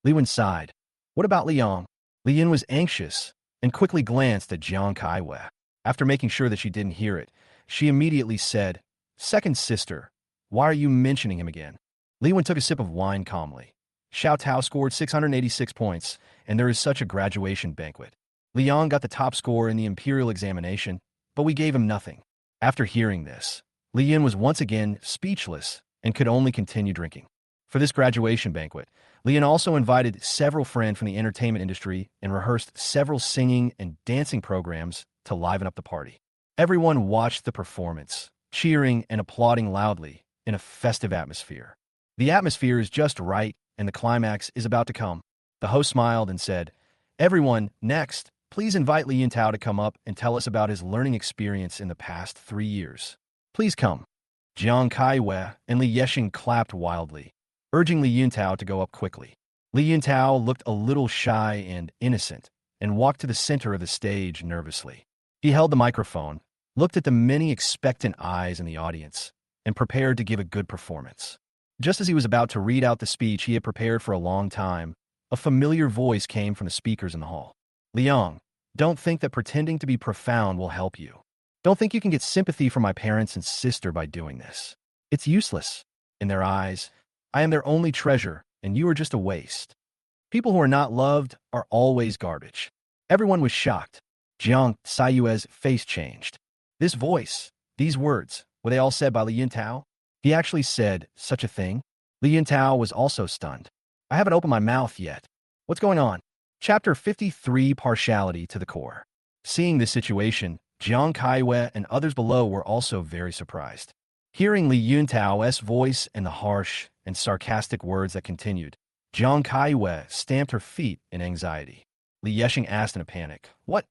Li Wen sighed. "What about Liang?" Li Yun was anxious and quickly glanced at Jiang Kaiwei. After making sure that she didn't hear it, she immediately said, "Second sister, why are you mentioning him again?" Li Wen took a sip of wine calmly. Xiao Tao scored 686 points, and there is such a graduation banquet. Liang got the top score in the imperial examination, but we gave him nothing. After hearing this, Li Yun was once again speechless and could only continue drinking. For this graduation banquet, Li Yun also invited several friends from the entertainment industry and rehearsed several singing and dancing programs to liven up the party. Everyone watched the performance, cheering and applauding loudly in a festive atmosphere. The atmosphere is just right, and the climax is about to come. The host smiled and said, "Everyone, next, please invite Li Yuntao to come up and tell us about his learning experience in the past 3 years. Please come." Jiang Kaiwei and Li Yesheng clapped wildly, urging Li Yuntao to go up quickly. Li Yuntao looked a little shy and innocent and walked to the center of the stage nervously. He held the microphone, looked at the many expectant eyes in the audience, and prepared to give a good performance. Just as he was about to read out the speech he had prepared for a long time, a familiar voice came from the speakers in the hall. "Liang, don't think that pretending to be profound will help you. Don't think you can get sympathy from my parents and sister by doing this. It's useless. In their eyes, I am their only treasure, and you are just a waste. People who are not loved are always garbage." Everyone was shocked. Jiang Sayu's face changed. This voice, these words, were they all said by Li Yuntao? He actually said such a thing? Li Yuntao was also stunned. "I haven't opened my mouth yet. What's going on?" Chapter 53, Partiality to the Core. Seeing this situation, Jiang Kaiwei and others below were also very surprised. Hearing Li Yuntao's voice and the harsh and sarcastic words that continued, Jiang Kaiwei stamped her feet in anxiety. Li Yesheng asked in a panic, What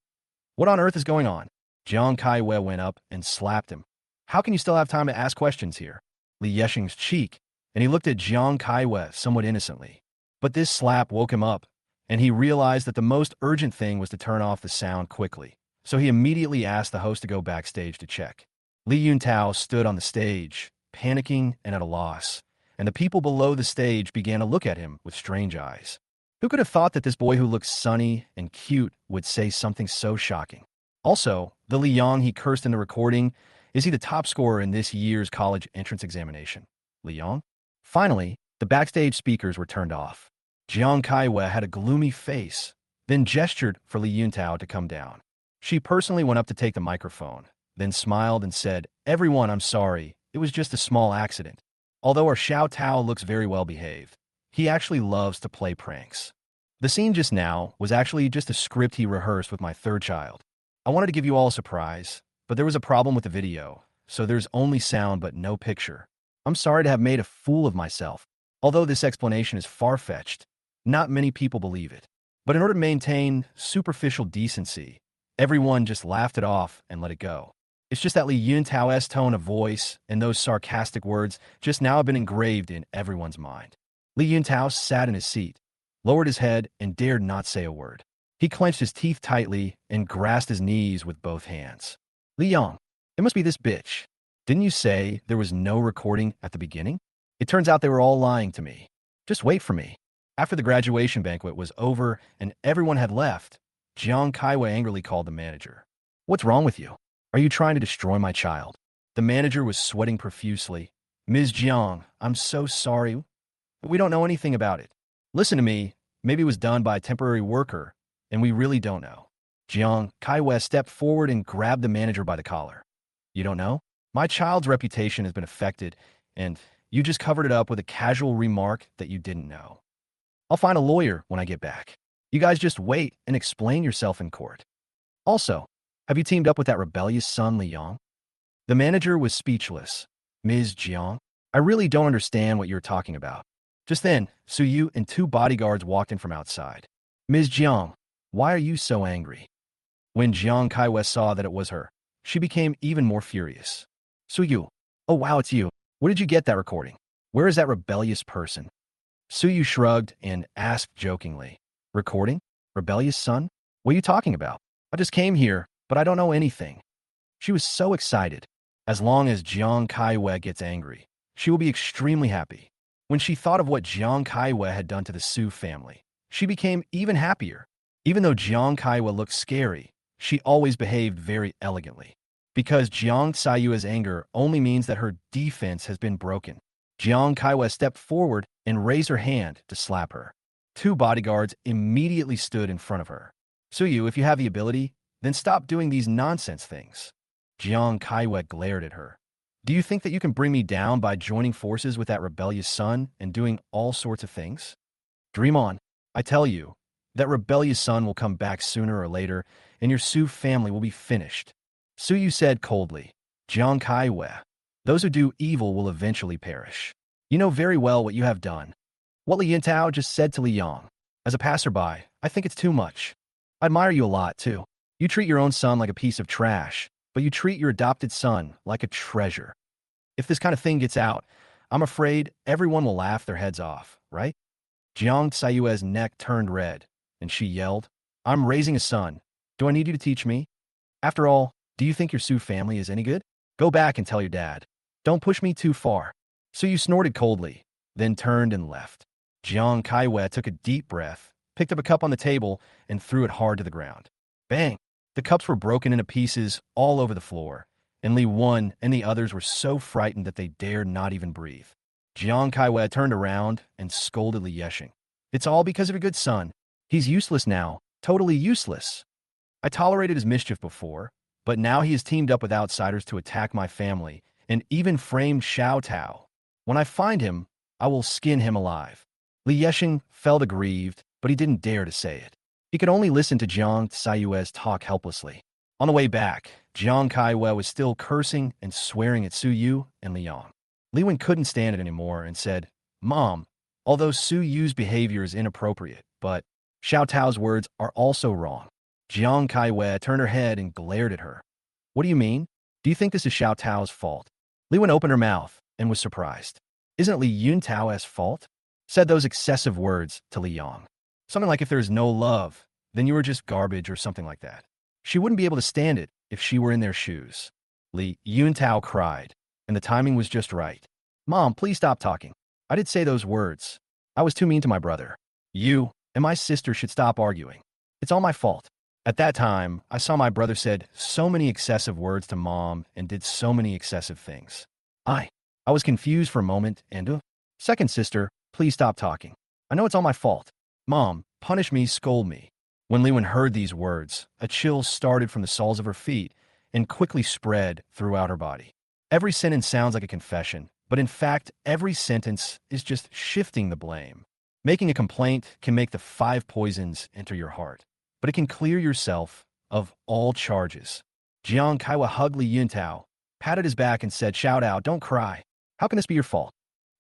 on earth is going on?" Jiang Kaiwei went up and slapped him. How can you still have time to ask questions here? Li Yesheng's cheek, and he looked at Jiang Kaiwei somewhat innocently. But this slap woke him up, and he realized that the most urgent thing was to turn off the sound quickly. So he immediately asked the host to go backstage to check. Li Yuntao stood on the stage, panicking and at a loss, and the people below the stage began to look at him with strange eyes. Who could have thought that this boy who looked sunny and cute would say something so shocking? Also, the Li Yang he cursed in the recording, is he the top scorer in this year's college entrance examination? Li Yang? Finally, the backstage speakers were turned off. Jiang Kaiwei had a gloomy face, then gestured for Li Yuntao to come down. She personally went up to take the microphone, then smiled and said, "Everyone, I'm sorry. It was just a small accident. Although our Xiao Tao looks very well behaved, he actually loves to play pranks. The scene just now was actually just a script he rehearsed with my third child. I wanted to give you all a surprise, but there was a problem with the video, so there's only sound but no picture. I'm sorry to have made a fool of myself. Although this explanation is far-fetched, not many people believe it. But in order to maintain superficial decency, everyone just laughed it off and let it go. It's just that Li Yuntao's tone of voice and those sarcastic words just now have been engraved in everyone's mind." Li Yuntao sat in his seat, lowered his head, and dared not say a word. He clenched his teeth tightly and grasped his knees with both hands. "Li Yang, it must be this bitch. Didn't you say there was no recording at the beginning? It turns out they were all lying to me. Just wait for me." After the graduation banquet was over and everyone had left, Jiang Kaiwei angrily called the manager. "What's wrong with you? Are you trying to destroy my child?" The manager was sweating profusely. "Ms. Jiang, I'm so sorry. We don't know anything about it. Listen to me. Maybe it was done by a temporary worker, and we really don't know." Jiang Kaiwei stepped forward and grabbed the manager by the collar. "You don't know? My child's reputation has been affected, and you just covered it up with a casual remark that you didn't know. I'll find a lawyer when I get back. You guys just wait and explain yourself in court. Also, have you teamed up with that rebellious son, Li Yang?" The manager was speechless. "Ms. Jiang, I really don't understand what you're talking about." Just then, Su Yu and 2 bodyguards walked in from outside. "Ms. Jiang, why are you so angry?" When Jiang Kaiwei saw that it was her, she became even more furious. "Su Yu, oh wow, it's you. Where did you get that recording? Where is that rebellious person?" Su Yu shrugged and asked jokingly, "Recording? Rebellious son? What are you talking about? I just came here, but I don't know anything." She was so excited. As long as Jiang Kaiwei gets angry, she will be extremely happy. When she thought of what Jiang Kaiwei had done to the Su family, she became even happier. Even though Jiang Kaiwei looked scary, she always behaved very elegantly. Because Jiang Sayu's anger only means that her defense has been broken. Jiang Kaiwei stepped forward and raised her hand to slap her. 2 bodyguards immediately stood in front of her. "Su Yu, if you have the ability, then stop doing these nonsense things." Jiang Kaiwei glared at her. "Do you think that you can bring me down by joining forces with that rebellious son and doing all sorts of things? Dream on. I tell you, that rebellious son will come back sooner or later, and your Su family will be finished." Su Yu said coldly, "Jiang Kaiwei, those who do evil will eventually perish. You know very well what you have done." What Li Yintao just said to Li Yang. "As a passerby, I think it's too much. I admire you a lot, too. You treat your own son like a piece of trash, but you treat your adopted son like a treasure. If this kind of thing gets out, I'm afraid everyone will laugh their heads off, right?" Jiang Sayue's neck turned red, and she yelled, "I'm raising a son. Do I need you to teach me? After all, do you think your Su family is any good? Go back and tell your dad. Don't push me too far." Su Yu snorted coldly, then turned and left. Jiang Kaiwei took a deep breath, picked up a cup on the table, and threw it hard to the ground. Bang! The cups were broken into pieces all over the floor, and Li Wen and the others were so frightened that they dared not even breathe. Jiang Kaiwei turned around and scolded Li Yesheng. "It's all because of your good son. He's useless now, totally useless. I tolerated his mischief before, but now he has teamed up with outsiders to attack my family, and even framed Xiao Tao. When I find him, I will skin him alive." Li Yesheng felt aggrieved, but he didn't dare to say it. He could only listen to Jiang Sayue's talk helplessly. On the way back, Jiang Kaiwei was still cursing and swearing at Su Yu and Li Yang. Li Wen couldn't stand it anymore and said, "Mom, although Su Yu's behavior is inappropriate, but Xiao Tao's words are also wrong." Jiang Kaiwei turned her head and glared at her. What do you mean? Do you think this is Xiao Tao's fault? Li Wen opened her mouth and was surprised. Isn't it Li Yun Tao's fault? Said those excessive words to Li Yang. Something like if there is no love, then you are just garbage or something like that. She wouldn't be able to stand it if she were in their shoes. Li Yun Tao cried, and the timing was just right. Mom, please stop talking. I did say those words. I was too mean to my brother. You and my sister should stop arguing. It's all my fault. At that time, I saw my brother said so many excessive words to Mom and did so many excessive things. I was confused for a moment and, second sister, please stop talking. I know it's all my fault. Mom, punish me, scold me. When Li Wen heard these words, a chill started from the soles of her feet and quickly spread throughout her body. Every sentence sounds like a confession, but in fact, every sentence is just shifting the blame. Making a complaint can make the 5 poisons enter your heart, but it can clear yourself of all charges. Jiang Kaiwa hugged Li Yuntao, patted his back and said, "Shout out, don't cry. How can this be your fault?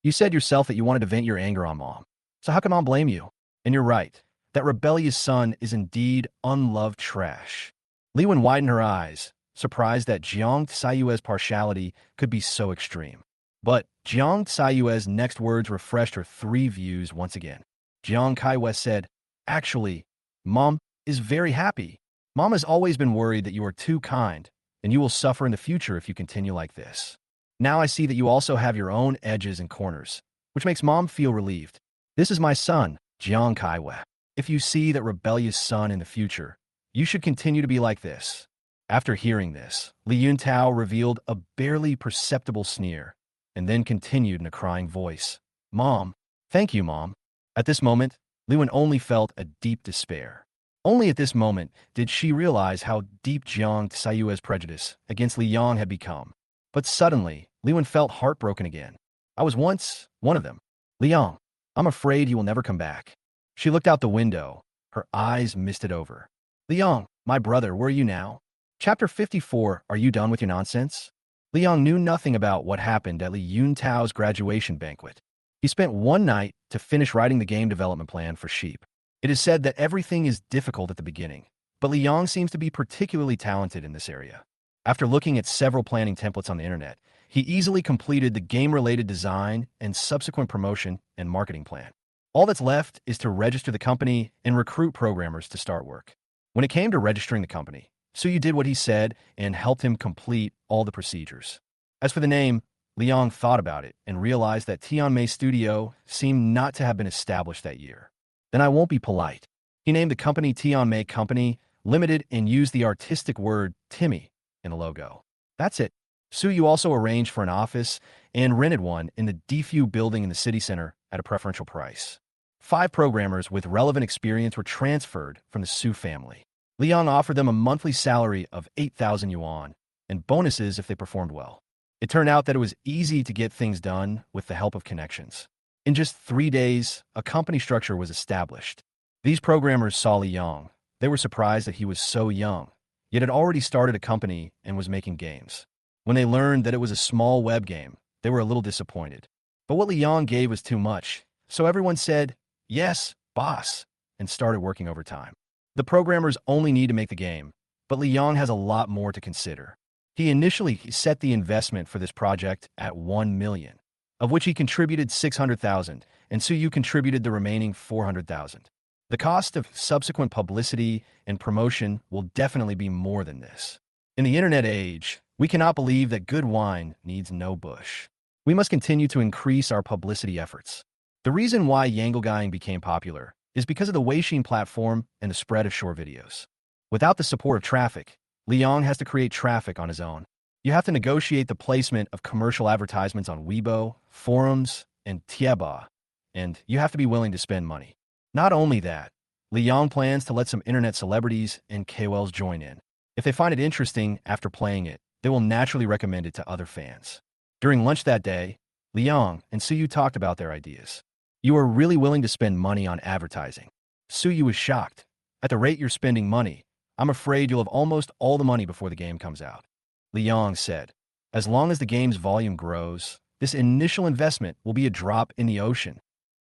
You said yourself that you wanted to vent your anger on Mom. So how can Mom blame you? And you're right. That rebellious son is indeed unloved trash." Li Wen widened her eyes, surprised that Jiang Tsayue's partiality could be so extreme. But Jiang Tsayue's next words refreshed her 3 views once again. Jiang Kaiwa said, "Actually, Mom is very happy. Mom has always been worried that you are too kind, and you will suffer in the future if you continue like this. Now I see that you also have your own edges and corners, which makes Mom feel relieved. This is my son, Jiang Kaiwa. If you see that rebellious son in the future, you should continue to be like this." After hearing this, Li Yuntao revealed a barely perceptible sneer, and then continued in a crying voice, "Mom, thank you, Mom." At this moment, Li Wen only felt a deep despair. Only at this moment did she realize how deep Jiang Tsayue's prejudice against Li Yang had become. But suddenly, Li Wen felt heartbroken again. "I was once one of them. Li Yang, I'm afraid he will never come back." She looked out the window, her eyes misted over. "Li Yang, my brother, where are you now?" Chapter 54, Are You Done With Your Nonsense? Li Yang knew nothing about what happened at Li Yuntao's graduation banquet. He spent one night to finish writing the game development plan for Sheep. It is said that everything is difficult at the beginning, but Li Yang seems to be particularly talented in this area. After looking at several planning templates on the internet, he easily completed the game-related design and subsequent promotion and marketing plan. All that's left is to register the company and recruit programmers to start work. When it came to registering the company, Suyu did what he said and helped him complete all the procedures. As for the name, Liang thought about it and realized that Tianmei Studio seemed not to have been established that year. Then I won't be polite. He named the company Tianmei Company Limited and used the artistic word Timmy in the logo. That's it. Suyu also arranged for an office and rented one in the Defu building in the city center at a preferential price. 5 programmers with relevant experience were transferred from the Su family. Liang offered them a monthly salary of 8,000 yuan and bonuses if they performed well. It turned out that it was easy to get things done with the help of connections. In just 3 days, a company structure was established. These programmers saw Liang. They were surprised that he was so young, yet had already started a company and was making games. When they learned that it was a small web game, they were a little disappointed. But what Liang gave was too much, so everyone said, "Yes, boss," and started working overtime. The programmers only need to make the game, but Liang has a lot more to consider. He initially set the investment for this project at 1 million, of which he contributed 600,000, and Suyu contributed the remaining 400,000. The cost of subsequent publicity and promotion will definitely be more than this. In the internet age, we cannot believe that good wine needs no bush. We must continue to increase our publicity efforts. The reason why Yangelgeing became popular is because of the Weixin platform and the spread of short videos. Without the support of traffic, Liang has to create traffic on his own. You have to negotiate the placement of commercial advertisements on Weibo, forums, and Tieba, and you have to be willing to spend money. Not only that, Liang plans to let some internet celebrities and KOLs join in. If they find it interesting after playing it, they will naturally recommend it to other fans. During lunch that day, Liang and Suyu talked about their ideas. "You are really willing to spend money on advertising." Suyu was shocked. "At the rate you're spending money, I'm afraid you'll have almost all the money before the game comes out." Liang said, "As long as the game's volume grows, this initial investment will be a drop in the ocean."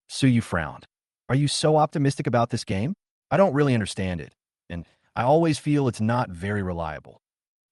Suyu frowned. "Are you so optimistic about this game? I don't really understand it, and I always feel it's not very reliable."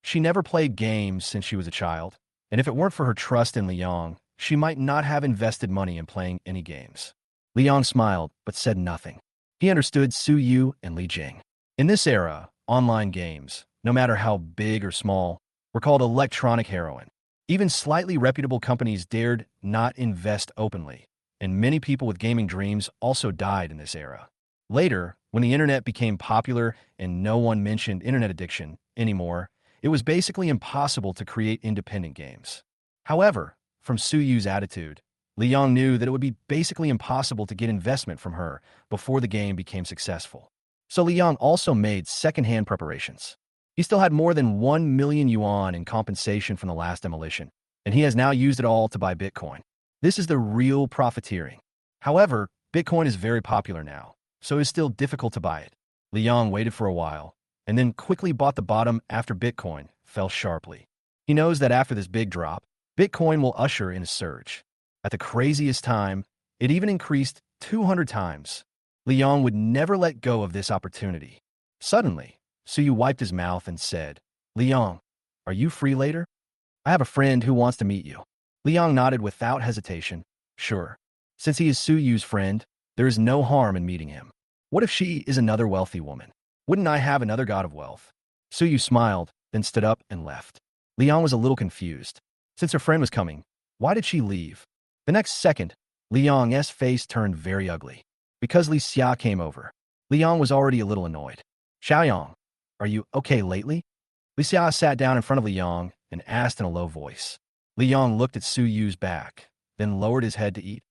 She never played games since she was a child, and if it weren't for her trust in Liang, she might not have invested money in playing any games. Liang smiled, but said nothing. He understood Su Yu and Li Jing. In this era, online games, no matter how big or small, were called electronic heroin. Even slightly reputable companies dared not invest openly, and many people with gaming dreams also died in this era. Later, when the internet became popular and no one mentioned internet addiction anymore, it was basically impossible to create independent games. However, from Su Yu's attitude, Liang knew that it would be basically impossible to get investment from her before the game became successful. So Liang also made second-hand preparations. He still had more than 1 million yuan in compensation from the last demolition, and he has now used it all to buy Bitcoin. This is the real profiteering. However, Bitcoin is very popular now, so it's still difficult to buy it. Liang waited for a while, and then quickly bought the bottom after Bitcoin fell sharply. He knows that after this big drop, Bitcoin will usher in a surge. At the craziest time, it even increased 200 times. Liang would never let go of this opportunity. Suddenly, Su Yu wiped his mouth and said, "Liang, are you free later? I have a friend who wants to meet you." Liang nodded without hesitation. Sure. Since he is Su Yu's friend, there is no harm in meeting him. What if she is another wealthy woman? Wouldn't I have another god of wealth? Su Yu smiled, then stood up and left. Liang was a little confused. Since her friend was coming, why did she leave? The next second, Liang's face turned very ugly. Because Li Xia came over, Liang was already a little annoyed. "Xiaoyang, are you okay lately?" Li Xia sat down in front of Liang and asked in a low voice. Liang looked at Su Yu's back, then lowered his head to eat.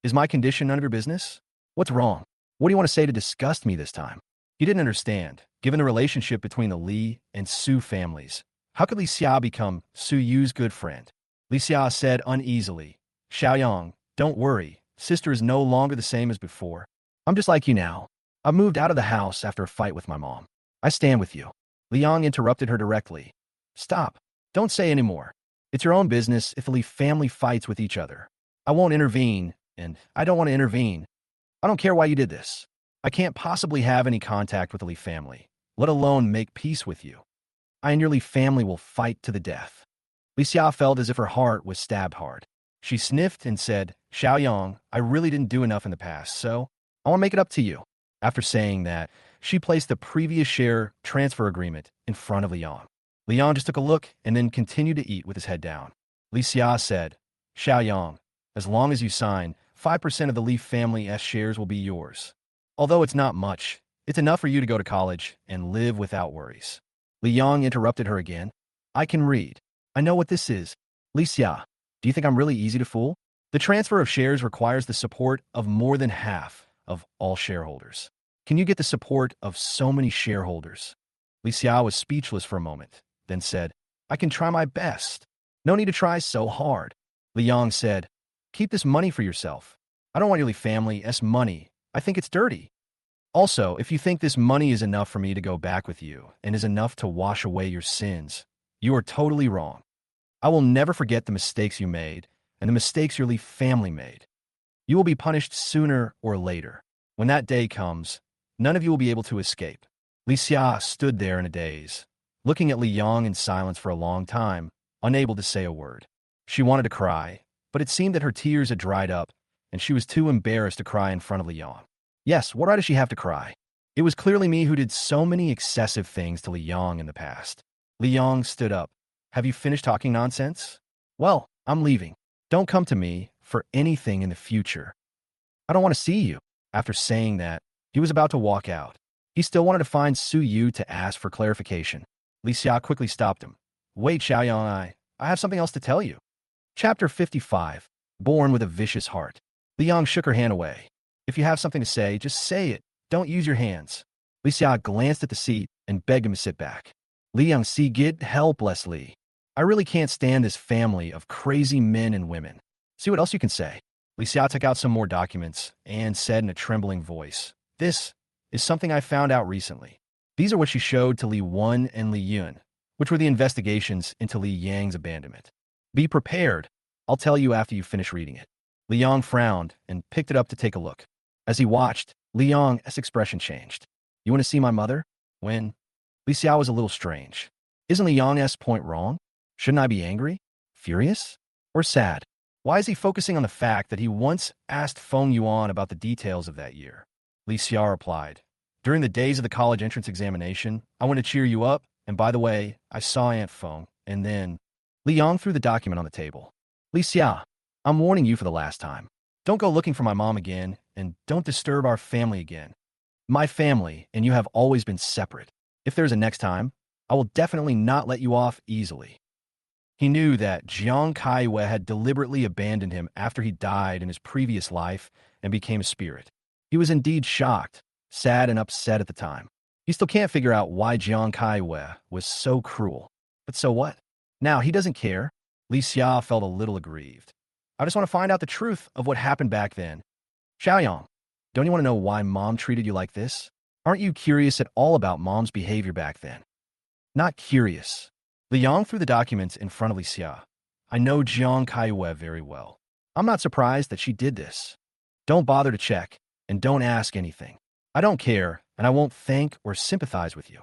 "Is my condition none of your business? What's wrong? What do you want to say to disgust me this time?" He didn't understand, given the relationship between the Li and Su families. How could Li Xia become Su Yu's good friend? Li Xia said uneasily, "Xiaoyang, don't worry. Sister is no longer the same as before. I'm just like you now. I moved out of the house after a fight with my mom. I stand with you." Liang interrupted her directly. "Stop. Don't say any more. It's your own business if the Li family fights with each other. I won't intervene, and I don't want to intervene. I don't care why you did this. I can't possibly have any contact with the Li family, let alone make peace with you. I and your Li family will fight to the death." Li Xia felt as if her heart was stabbed hard. She sniffed and said, "Xiaoyang, I really didn't do enough in the past, so I want to make it up to you." After saying that, she placed the previous share transfer agreement in front of Liang. Liang just took a look and then continued to eat with his head down. Li Xia said, "Xiaoyang, as long as you sign, 5% of the Li family's shares will be yours. Although it's not much, it's enough for you to go to college and live without worries." Liang interrupted her again. "I can read. I know what this is. Li Xia, do you think I'm really easy to fool? The transfer of shares requires the support of more than half of all shareholders. Can you get the support of so many shareholders?" Li Xia was speechless for a moment, then said, "I can try my best. No need to try so hard." Liang said, "Keep this money for yourself. I don't want your Li family's money. I think it's dirty. Also, if you think this money is enough for me to go back with you and is enough to wash away your sins, you are totally wrong. I will never forget the mistakes you made and the mistakes your Li family made. You will be punished sooner or later. When that day comes, none of you will be able to escape." Li Xia stood there in a daze, looking at Liang in silence for a long time, unable to say a word. She wanted to cry, but it seemed that her tears had dried up, and she was too embarrassed to cry in front of Liang. Yes, what right does she have to cry? It was clearly me who did so many excessive things to Liang in the past. Liang stood up. "Have you finished talking nonsense? Well, I'm leaving. Don't come to me for anything in the future. I don't want to see you." After saying that, he was about to walk out. He still wanted to find Su Yu to ask for clarification. Li Xia quickly stopped him. "Wait, Xiaoyang, I have something else to tell you." Chapter 55, Born with a Vicious Heart. Liang shook her hand away. "If you have something to say, just say it. Don't use your hands." Li Xia glanced at the seat and begged him to sit back. Liang sighed helplessly. "I really can't stand this family of crazy men and women. See what else you can say." Li Xia took out some more documents and said in a trembling voice, "This is something I found out recently." These are what she showed to Li Wen and Li Yun, which were the investigations into Li Yang's abandonment. "Be prepared. I'll tell you after you finish reading it." Liang frowned and picked it up to take a look. As he watched, Liang's expression changed. "You want to see my mother? When?" Li Xiao was a little strange. Isn't Li Yang's point wrong? Shouldn't I be angry, furious, or sad? Why is he focusing on the fact that he once asked Feng Yuan about the details of that year? Li Xia replied, during the days of the college entrance examination, I want to cheer you up, and by the way, I saw Aunt Feng, and then… Li Yang threw the document on the table. Li Xia, I'm warning you for the last time. Don't go looking for my mom again, and don't disturb our family again. My family and you have always been separate. If there's a next time, I will definitely not let you off easily. He knew that Jiang Kaiwei had deliberately abandoned him after he died in his previous life and became a spirit. He was indeed shocked, sad, and upset at the time. He still can't figure out why Jiang Kaiwei was so cruel. But so what? Now he doesn't care. Li Xia felt a little aggrieved. I just want to find out the truth of what happened back then. Xiaoyang, don't you want to know why Mom treated you like this? Aren't you curious at all about Mom's behavior back then? Not curious. Li Yang threw the documents in front of Li Xia. I know Jiang Kaiwei very well. I'm not surprised that she did this. Don't bother to check, and don't ask anything. I don't care, and I won't thank or sympathize with you.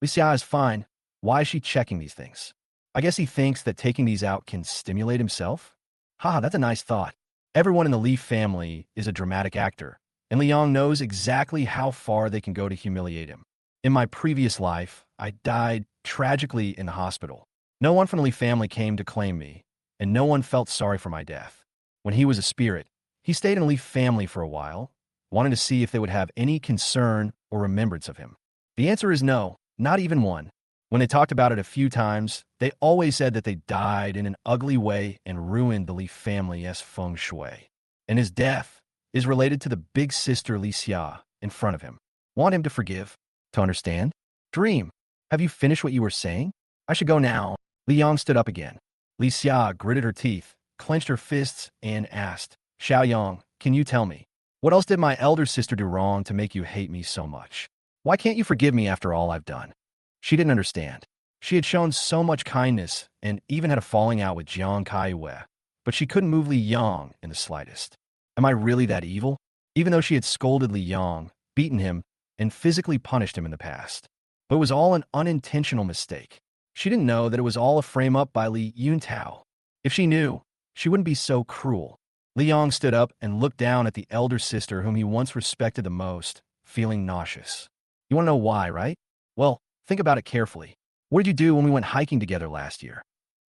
Li Xia is fine. Why is she checking these things? I guess he thinks that taking these out can stimulate himself? Haha, that's a nice thought. Everyone in the Li family is a dramatic actor, and Li Yang knows exactly how far they can go to humiliate him. In my previous life, I died tragically in the hospital. No one from the Li family came to claim me, and no one felt sorry for my death. When he was a spirit, he stayed in the Li family for a while, wanting to see if they would have any concern or remembrance of him. The answer is no, not even one. When they talked about it a few times, they always said that they died in an ugly way and ruined the Li family's feng shui. And his death is related to the big sister Li Xia in front of him. Want him to forgive? To understand? Dream. Have you finished what you were saying? I should go now. Li Yang stood up again. Li Xia gritted her teeth, clenched her fists, and asked, Xiaoyang, can you tell me, what else did my elder sister do wrong to make you hate me so much? Why can't you forgive me after all I've done? She didn't understand. She had shown so much kindness and even had a falling out with Jiang Kaiwei, but she couldn't move Li Yang in the slightest. Am I really that evil? Even though she had scolded Li Yang, beaten him, and physically punished him in the past. But it was all an unintentional mistake. She didn't know that it was all a frame-up by Li Yuntao. If she knew, she wouldn't be so cruel. Li Yang stood up and looked down at the elder sister whom he once respected the most, feeling nauseous. You want to know why, right? Well, think about it carefully. What did you do when we went hiking together last year?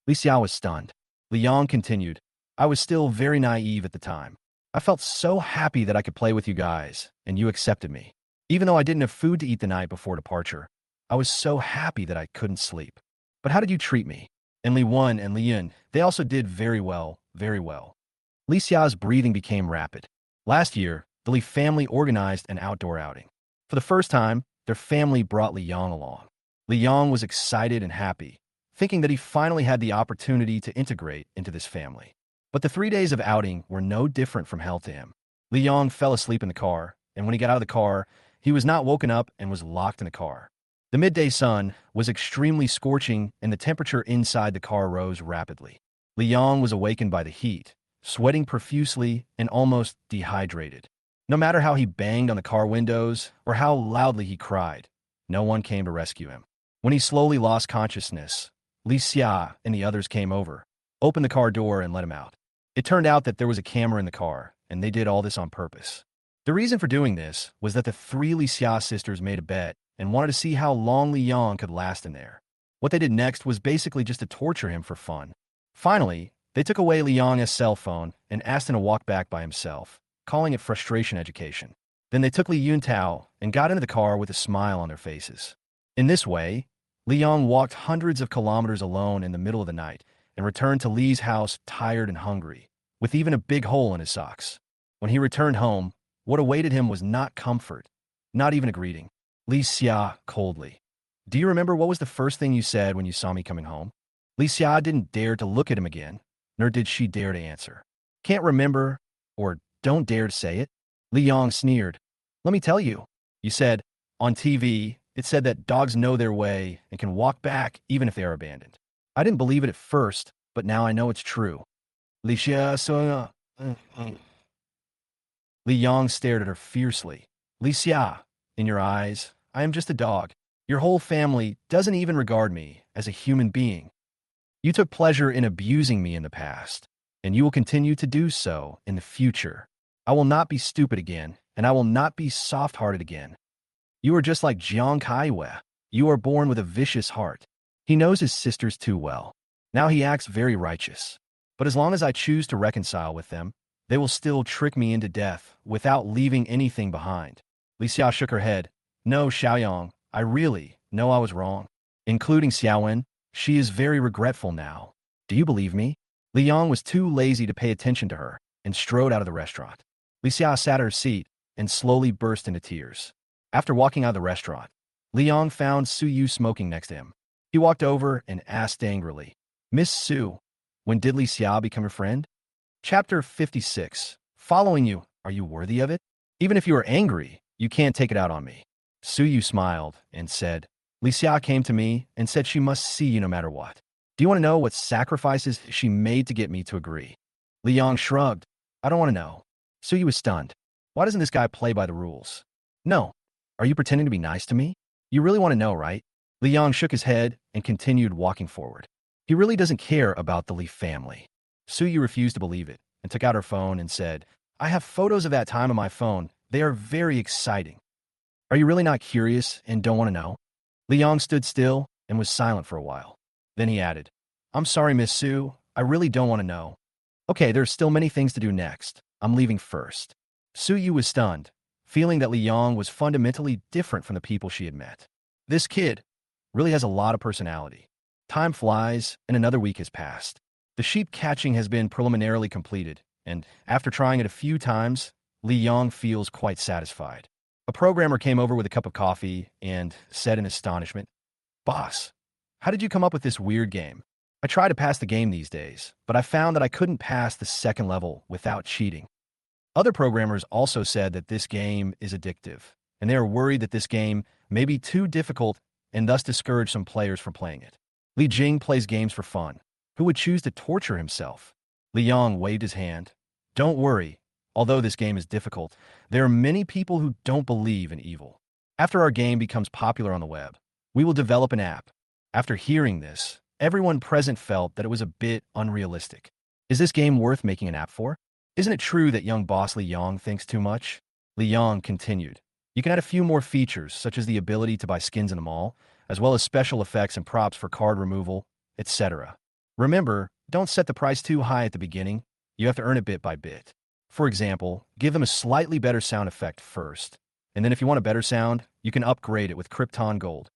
Li Xia was stunned. Li Yang continued, I was still very naive at the time. I felt so happy that I could play with you guys, and you accepted me. Even though I didn't have food to eat the night before departure, I was so happy that I couldn't sleep. But how did you treat me? And Li Wen and Li Yun, they also did very well, very well. Li Xia's breathing became rapid. Last year, the Li family organized an outdoor outing. For the first time, their family brought Li Yang along. Li Yang was excited and happy, thinking that he finally had the opportunity to integrate into this family. But the 3 days of outing were no different from hell to him. Li Yang fell asleep in the car, and when he got out of the car, he was not woken up and was locked in the car. The midday sun was extremely scorching, and the temperature inside the car rose rapidly. Li Yang was awakened by the heat, sweating profusely and almost dehydrated. No matter how he banged on the car windows or how loudly he cried, no one came to rescue him. When he slowly lost consciousness, Li Xia and the others came over, opened the car door, and let him out. It turned out that there was a camera in the car, and they did all this on purpose. The reason for doing this was that the 3 Li Xia sisters made a bet and wanted to see how long Li Yang could last in there. What they did next was basically just to torture him for fun. Finally, they took away Li Yang's cell phone and asked him to walk back by himself, calling it frustration education. Then they took Li Yuntao and got into the car with a smile on their faces. In this way, Li Yang walked hundreds of kilometers alone in the middle of the night and returned to Li's house tired and hungry, with even a big hole in his socks. When he returned home, what awaited him was not comfort, not even a greeting. Li Xia coldly. Do you remember what was the first thing you said when you saw me coming home? Li Xia didn't dare to look at him again, nor did she dare to answer. Can't remember, or don't dare to say it? Li Yang sneered. Let me tell you. You said, on TV, it said that dogs know their way and can walk back even if they are abandoned. I didn't believe it at first, but now I know it's true. Li Xia. Li Yang stared at her fiercely. Li Xia, in your eyes, I am just a dog. Your whole family doesn't even regard me as a human being. You took pleasure in abusing me in the past, and you will continue to do so in the future. I will not be stupid again, and I will not be soft-hearted again. You are just like Jiang Kaiwe. You are born with a vicious heart. He knows his sisters too well. Now he acts very righteous. But as long as I choose to reconcile with them, they will still trick me into death without leaving anything behind. Li Xia shook her head. No, Xiaoyang, I really know I was wrong. Including Xiaowen, she is very regretful now. Do you believe me? Li Yang was too lazy to pay attention to her and strode out of the restaurant. Li Xia sat at her seat and slowly burst into tears. After walking out of the restaurant, Li Yang found Su Yu smoking next to him. He walked over and asked angrily, Miss Su, when did Li Xia become your friend? Chapter 56. Following you, are you worthy of it? Even if you are angry, you can't take it out on me. Su Yu smiled and said, Li Xia came to me and said she must see you no matter what. Do you want to know what sacrifices she made to get me to agree? Li Yang shrugged. I don't want to know. Su Yu was stunned. Why doesn't this guy play by the rules? No. Are you pretending to be nice to me? You really want to know, right? Li Yang shook his head and continued walking forward. He really doesn't care about the Li family. Su Yu refused to believe it and took out her phone and said, I have photos of that time on my phone. They are very exciting. Are you really not curious and don't want to know? Li Yang stood still and was silent for a while. Then he added, I'm sorry, Miss Su. I really don't want to know. Okay, there's still many things to do next. I'm leaving first. Su Yu was stunned, feeling that Li Yang was fundamentally different from the people she had met. This kid really has a lot of personality. Time flies, and another week has passed. The sheep catching has been preliminarily completed, and after trying it a few times, Li Yang feels quite satisfied. A programmer came over with a cup of coffee and said in astonishment, Boss, how did you come up with this weird game? I try to pass the game these days, but I found that I couldn't pass the second level without cheating. Other programmers also said that this game is addictive, and they are worried that this game may be too difficult and thus discourage some players from playing it. Li Jing plays games for fun. Who would choose to torture himself? Li Yang waved his hand. Don't worry. Although this game is difficult, there are many people who don't believe in evil. After our game becomes popular on the web, we will develop an app. After hearing this, everyone present felt that it was a bit unrealistic. Is this game worth making an app for? Isn't it true that young boss Li Yang thinks too much? Li Yang continued. You can add a few more features, such as the ability to buy skins in the mall, as well as special effects and props for card removal, etc. Remember, don't set the price too high at the beginning. You have to earn it bit by bit. For example, give them a slightly better sound effect first, and then if you want a better sound, you can upgrade it with Krypton Gold.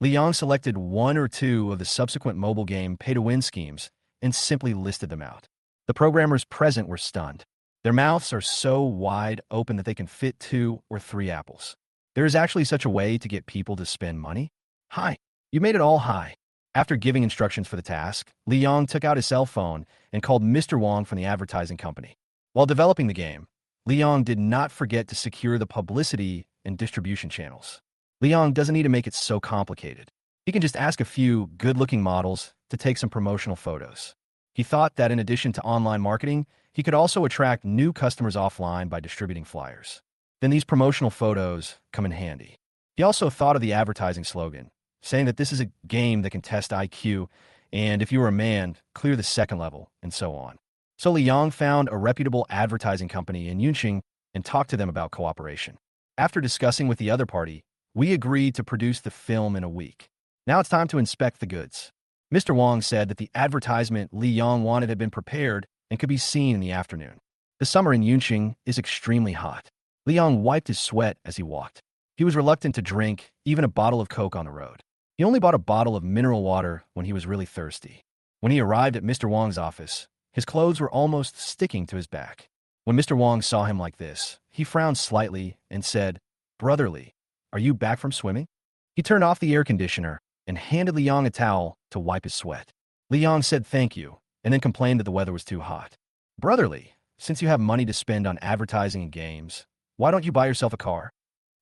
Li Yang selected one or two of the subsequent mobile game pay-to-win schemes and simply listed them out. The programmers present were stunned. Their mouths are so wide open that they can fit 2 or 3 apples. There is actually such a way to get people to spend money? Hi, you made it all high. After giving instructions for the task, Li Yang took out his cell phone and called Mr. Wong from the advertising company. While developing the game, Li Yang did not forget to secure the publicity and distribution channels. Li Yang doesn't need to make it so complicated. He can just ask a few good-looking models to take some promotional photos. He thought that in addition to online marketing, he could also attract new customers offline by distributing flyers. Then these promotional photos come in handy. He also thought of the advertising slogan, saying that this is a game that can test IQ, and if you were a man, clear the second level, and so on. So Li Yang found a reputable advertising company in Yunqing and talked to them about cooperation. After discussing with the other party, we agreed to produce the film in a week. Now it's time to inspect the goods. Mr. Wong said that the advertisement Li Yang wanted had been prepared and could be seen in the afternoon. The summer in Yunqing is extremely hot. Li Yang wiped his sweat as he walked. He was reluctant to drink even a bottle of Coke on the road. He only bought a bottle of mineral water when he was really thirsty. When he arrived at Mr. Wong's office, his clothes were almost sticking to his back. When Mr. Wong saw him like this, he frowned slightly and said, Brotherly, are you back from swimming? He turned off the air conditioner and handed Li Yang a towel to wipe his sweat. Li Yang said thank you, and then complained that the weather was too hot. Brotherly, since you have money to spend on advertising and games, why don't you buy yourself a car?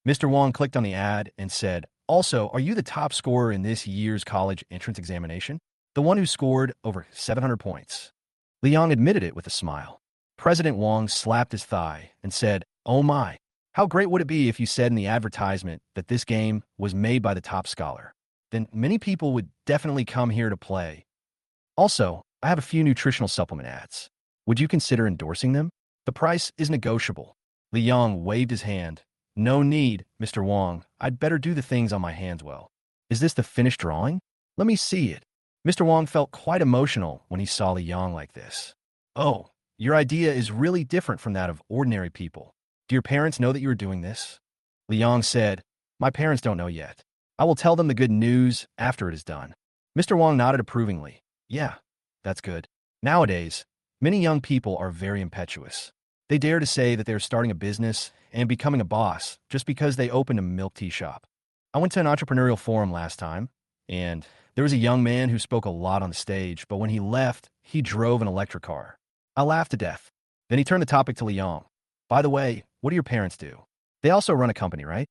Mr. Wong clicked on the ad and said, Also, are you the top scorer in this year's college entrance examination? The one who scored over 700 points. Li Yang admitted it with a smile. President Wong slapped his thigh and said, Oh my, How great would it be if you said in the advertisement that this game was made by the top scholar? Then many people would definitely come here to play. Also, I have a few nutritional supplement ads. Would you consider endorsing them? The price is negotiable. Li Yong waved his hand. No need, Mr. Wong. I'd better do the things on my hands well. Is this the finished drawing? Let me see it. Mr. Wong felt quite emotional when he saw Li Yong like this. Oh, your idea is really different from that of ordinary people. Do your parents know that you are doing this? Li Yong said, My parents don't know yet. I will tell them the good news after it is done. Mr. Wong nodded approvingly. Yeah, that's good. Nowadays, many young people are very impetuous. They dare to say that they're starting a business and becoming a boss just because they opened a milk tea shop. I went to an entrepreneurial forum last time, and there was a young man who spoke a lot on the stage, but when he left, he drove an electric car. I laughed to death. Then he turned the topic to Li Yong. By the way, what do your parents do? They also run a company, right?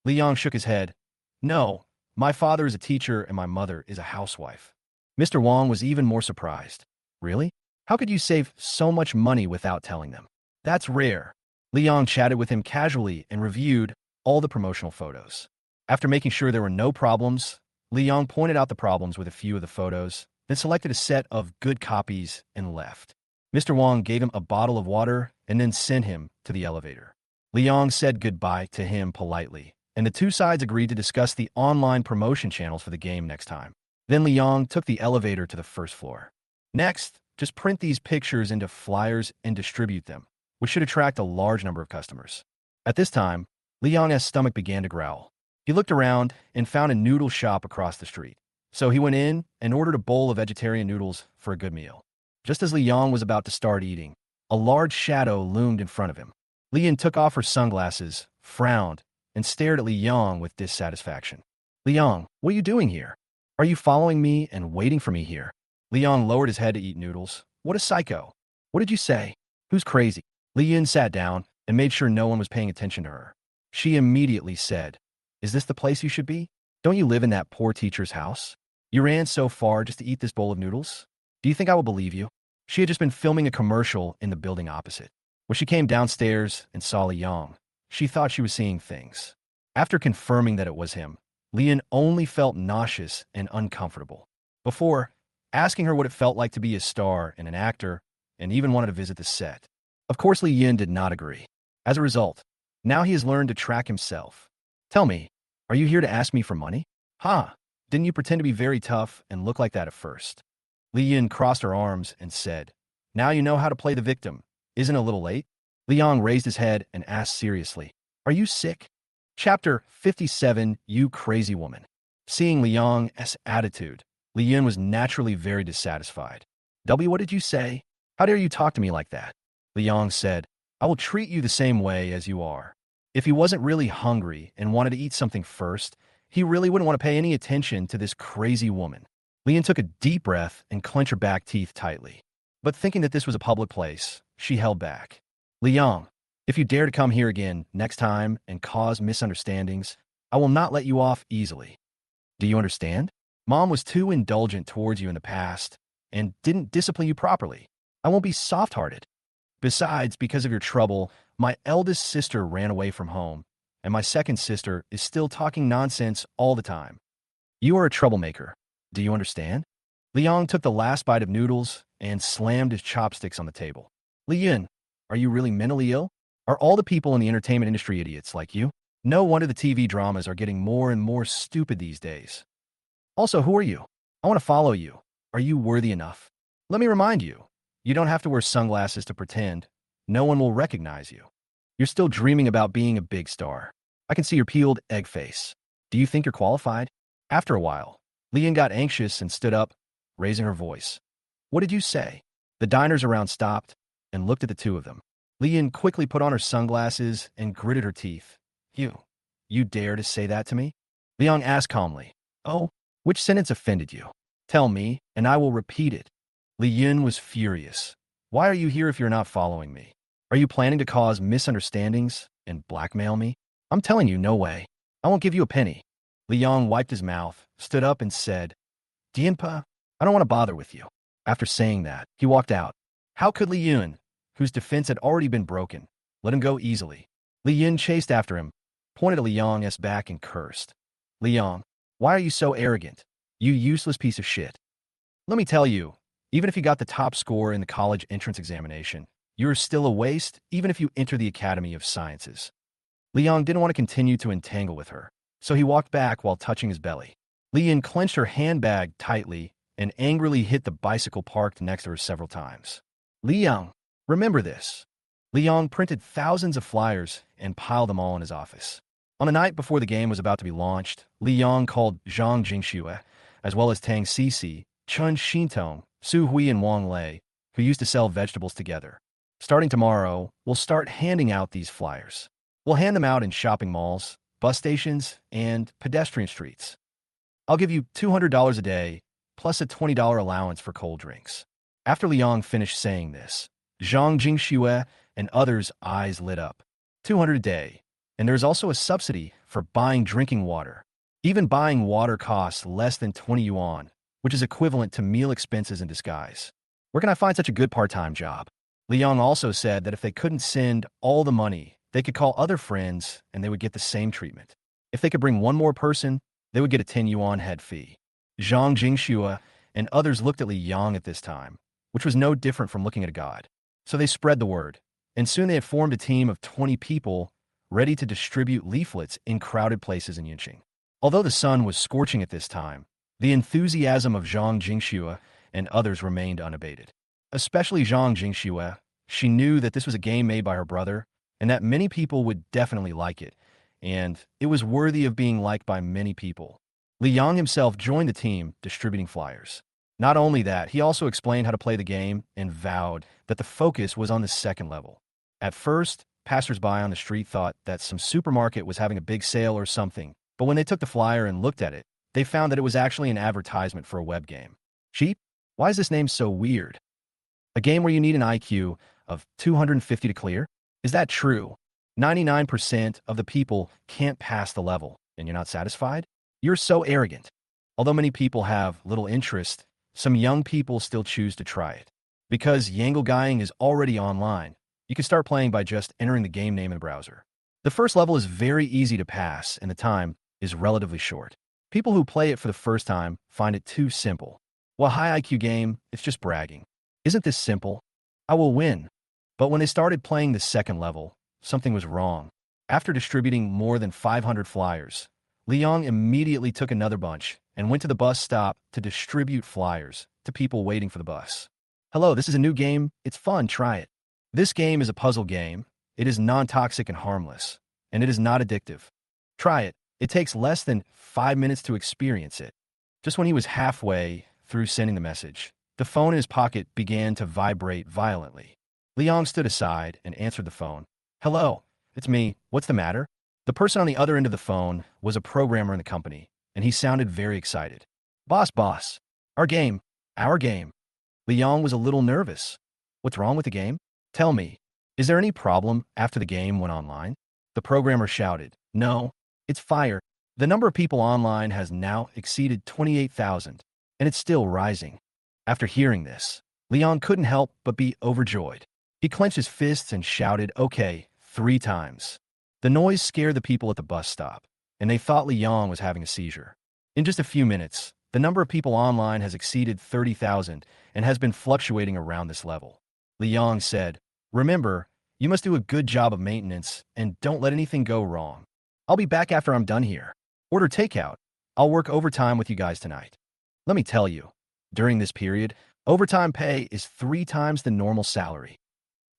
Li Yong shook his head. No, my father is a teacher and my mother is a housewife. Mr. Wong was even more surprised. Really? How could you save so much money without telling them? That's rare. Li Yong chatted with him casually and reviewed all the promotional photos. After making sure there were no problems, Li Yong pointed out the problems with a few of the photos, then selected a set of good copies and left. Mr. Wong gave him a bottle of water and then sent him to the elevator. Li Yong said goodbye to him politely, and the two sides agreed to discuss the online promotion channels for the game next time. Then Li Yong took the elevator to the first floor. Next, just print these pictures into flyers and distribute them, which should attract a large number of customers. At this time, Li Yong's stomach began to growl. He looked around and found a noodle shop across the street. So he went in and ordered a bowl of vegetarian noodles for a good meal. Just as Li Yong was about to start eating, a large shadow loomed in front of him. Li Yong took off her sunglasses, frowned, and stared at Li Yong with dissatisfaction. Li Yong, what are you doing here? Are you following me and waiting for me here? Li Yong lowered his head to eat noodles. What a psycho. What did you say? Who's crazy? Li Yong sat down and made sure no one was paying attention to her. She immediately said, Is this the place you should be? Don't you live in that poor teacher's house? You ran so far just to eat this bowl of noodles? Do you think I will believe you? She had just been filming a commercial in the building opposite. When she came downstairs and saw Li Yong, she thought she was seeing things. After confirming that it was him, Li Yong only felt nauseous and uncomfortable. Before, asking her what it felt like to be a star and an actor, and even wanted to visit the set. Of course, Li Yong did not agree. As a result, now he has learned to track himself. Tell me, are you here to ask me for money? Didn't you pretend to be very tough and look like that at first? Li Yong crossed her arms and said, Now you know how to play the victim. Isn't it a little late? Li Yong raised his head and asked seriously, Are you sick? Chapter 57, You Crazy Woman. Seeing Li Yong's attitude, Li Yong was naturally very dissatisfied. What did you say? How dare you talk to me like that? Li Yong said, I will treat you the same way as you are. If he wasn't really hungry and wanted to eat something first, he really wouldn't want to pay any attention to this crazy woman. Li Yong took a deep breath and clenched her back teeth tightly. But thinking that this was a public place, she held back. Li Yong, if you dare to come here again next time and cause misunderstandings, I will not let you off easily. Do you understand? Mom was too indulgent towards you in the past and didn't discipline you properly. I won't be soft-hearted. Besides, because of your trouble, my eldest sister ran away from home, and my second sister is still talking nonsense all the time. You are a troublemaker. Do you understand? Li Yong took the last bite of noodles and slammed his chopsticks on the table. Li Yong, are you really mentally ill? Are all the people in the entertainment industry idiots like you? No wonder the TV dramas are getting more and more stupid these days. Also, who are you? I want to follow you. Are you worthy enough? Let me remind you, you don't have to wear sunglasses to pretend. No one will recognize you. You're still dreaming about being a big star. I can see your peeled egg face. Do you think you're qualified? After a while, Li Yong got anxious and stood up, raising her voice. What did you say? The diners around stopped and looked at the two of them. Li Yong quickly put on her sunglasses and gritted her teeth. You dare to say that to me? Li Yong asked calmly. Oh, which sentence offended you? Tell me, and I will repeat it. Li Yong was furious. Why are you here if you're not following me? Are you planning to cause misunderstandings and blackmail me? I'm telling you, no way. I won't give you a penny. Li Yong wiped his mouth, stood up, and said, Dianpa, I don't want to bother with you. After saying that, he walked out. How could Li Yong, whose defense had already been broken, let him go easily? Li Yin chased after him, pointed at Liang's back and cursed. Liang, why are you so arrogant? You useless piece of shit. Let me tell you, even if you got the top score in the college entrance examination, you're still a waste even if you enter the Academy of Sciences. Liang didn't want to continue to entangle with her, so he walked back while touching his belly. Li Yin clenched her handbag tightly and angrily hit the bicycle parked next to her several times. Liang, remember this. Liang printed thousands of flyers and piled them all in his office. On the night before the game was about to be launched, Liang called Zhang Jingxue, as well as Tang Cici, Chun Xintong, Su Hui, and Wang Lei, who used to sell vegetables together. Starting tomorrow, we'll start handing out these flyers. We'll hand them out in shopping malls, bus stations, and pedestrian streets. I'll give you $200 a day, plus a $20 allowance for cold drinks. After Liang finished saying this, Zhang Jingxue and others' eyes lit up. 200 a day. And there's also a subsidy for buying drinking water. Even buying water costs less than 20 yuan, which is equivalent to meal expenses in disguise. Where can I find such a good part-time job? Liang also said that if they couldn't send all the money, they could call other friends and they would get the same treatment. If they could bring one more person, they would get a 10 yuan head fee. Zhang Jingxue and others looked at Liang at this time, which was no different from looking at a god. So they spread the word, and soon they had formed a team of 20 people ready to distribute leaflets in crowded places in Yinqing. Although the sun was scorching at this time, the enthusiasm of Zhang Jingxue and others remained unabated. Especially Zhang Jingxue, she knew that this was a game made by her brother, and that many people would definitely like it, and it was worthy of being liked by many people. Liang himself joined the team, distributing flyers. Not only that, he also explained how to play the game and vowed that the focus was on the second level. At first, passersby on the street thought that some supermarket was having a big sale or something, but when they took the flyer and looked at it, they found that it was actually an advertisement for a web game. Cheap? Why is this name so weird? A game where you need an IQ of 250 to clear? Is that true? 99% of the people can't pass the level, and you're not satisfied? You're so arrogant. Although many people have little interest, some young people still choose to try it. Because Yangle is already online, you can start playing by just entering the game name in the browser. The first level is very easy to pass, and the time is relatively short. People who play it for the first time find it too simple. While high IQ game, it's just bragging. Isn't this simple? I will win. But when they started playing the second level, something was wrong. After distributing more than 500 flyers, Liang immediately took another bunch and went to the bus stop to distribute flyers to people waiting for the bus. Hello, this is a new game. It's fun, try it. This game is a puzzle game. It is non-toxic and harmless, and it is not addictive. Try it. It takes less than 5 minutes to experience it. Just when he was halfway through sending the message, the phone in his pocket began to vibrate violently. Liang stood aside and answered the phone. Hello, it's me. What's the matter? The person on the other end of the phone was a programmer in the company, and he sounded very excited. Boss, our game. Liang was a little nervous. What's wrong with the game? Tell me, is there any problem after the game went online? The programmer shouted. No, it's fire. The number of people online has now exceeded 28,000, and it's still rising. After hearing this, Liang couldn't help but be overjoyed. He clenched his fists and shouted, okay, 3 times. The noise scared the people at the bus stop, and they thought Liang was having a seizure. In just a few minutes, the number of people online has exceeded 30,000 and has been fluctuating around this level. Liang said, remember, you must do a good job of maintenance and don't let anything go wrong. I'll be back after I'm done here. Order takeout. I'll work overtime with you guys tonight. Let me tell you, during this period, overtime pay is 3 times the normal salary.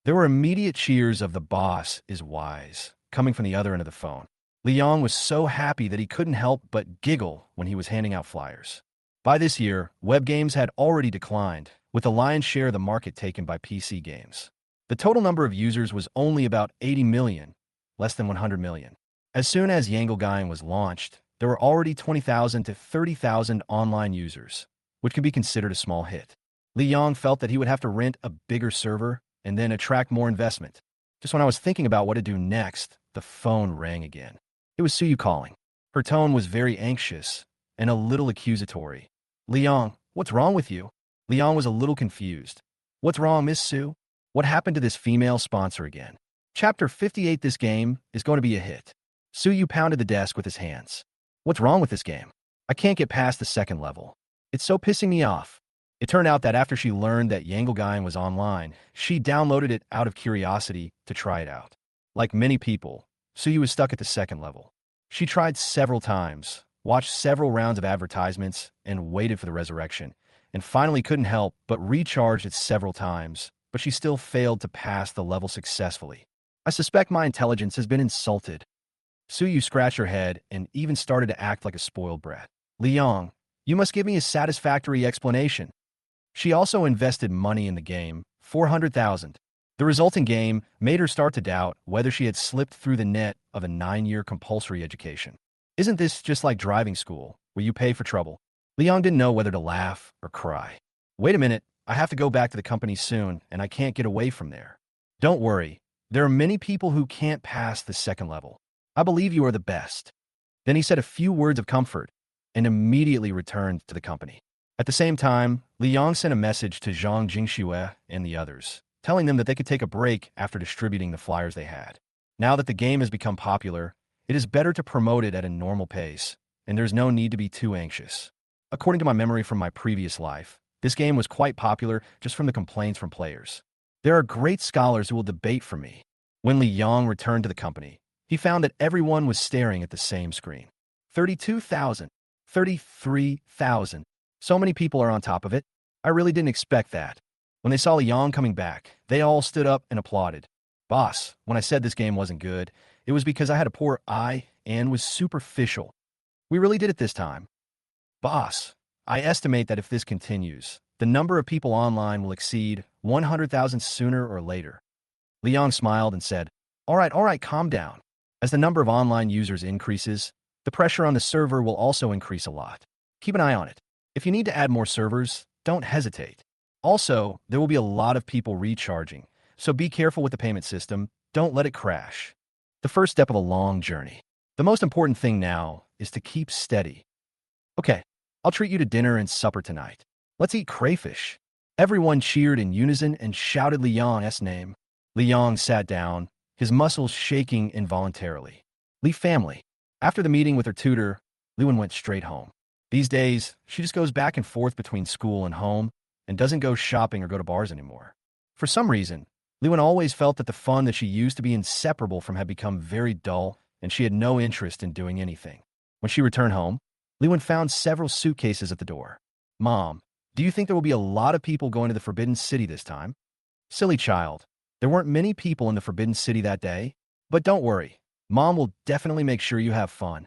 There were immediate cheers of the boss is wise, coming from the other end of the phone. Liang was so happy that he couldn't help but giggle when he was handing out flyers. By this year, web games had already declined, with the lion's share of the market taken by PC games. The total number of users was only about 80 million, less than 100 million. As soon as Yangle was launched, there were already 20,000 to 30,000 online users, which could be considered a small hit. Liang felt that he would have to rent a bigger server and then attract more investment. Just when I was thinking about what to do next, the phone rang again. It was Suyu calling. Her tone was very anxious and a little accusatory. Liang, what's wrong with you? Liang was a little confused. What's wrong, Miss Su? What happened to this female sponsor again? Chapter 58. This game is going to be a hit. Suyu pounded the desk with his hands. What's wrong with this game? I can't get past the second level. It's so pissing me off. It turned out that after she learned that Yangelgein was online, she downloaded it out of curiosity to try it out. Like many people, Suyu was stuck at the second level. She tried several times, watched several rounds of advertisements, and waited for the resurrection, and finally couldn't help but recharged it several times, but she still failed to pass the level successfully. I suspect my intelligence has been insulted. Suyu scratched her head and even started to act like a spoiled brat. Liang, you must give me a satisfactory explanation. She also invested money in the game, 400,000. The resulting game made her start to doubt whether she had slipped through the net of a 9-year compulsory education. Isn't this just like driving school, where you pay for trouble? Liang didn't know whether to laugh or cry. Wait a minute, I have to go back to the company soon, and I can't get away from there. Don't worry, there are many people who can't pass the second level. I believe you are the best. Then he said a few words of comfort and immediately returned to the company. At the same time, Liang sent a message to Zhang Jingxue and the others, telling them that they could take a break after distributing the flyers they had. Now that the game has become popular, it is better to promote it at a normal pace, and there's no need to be too anxious. According to my memory from my previous life, this game was quite popular just from the complaints from players. There are great scholars who will debate for me. When Liang returned to the company, he found that everyone was staring at the same screen. 32,000. 33,000. So many people are on top of it. I really didn't expect that. When they saw Liang coming back, they all stood up and applauded. Boss, when I said this game wasn't good, it was because I had a poor eye and was superficial. We really did it this time. Boss, I estimate that if this continues, the number of people online will exceed 100,000 sooner or later. Liang smiled and said, all right, calm down. As the number of online users increases, the pressure on the server will also increase a lot. Keep an eye on it. If you need to add more servers, don't hesitate. Also, there will be a lot of people recharging, so be careful with the payment system. Don't let it crash. The first step of a long journey. The most important thing now is to keep steady. Okay, I'll treat you to dinner and supper tonight. Let's eat crayfish. Everyone cheered in unison and shouted Liang's name. Liang sat down, his muscles shaking involuntarily. Li family. After the meeting with her tutor, Liwen went straight home. These days, she just goes back and forth between school and home and doesn't go shopping or go to bars anymore. For some reason, Liwen always felt that the fun that she used to be inseparable from had become very dull, and she had no interest in doing anything. When she returned home, Liwen found several suitcases at the door. Mom, do you think there will be a lot of people going to the Forbidden City this time? Silly child, there weren't many people in the Forbidden City that day, but don't worry, Mom will definitely make sure you have fun.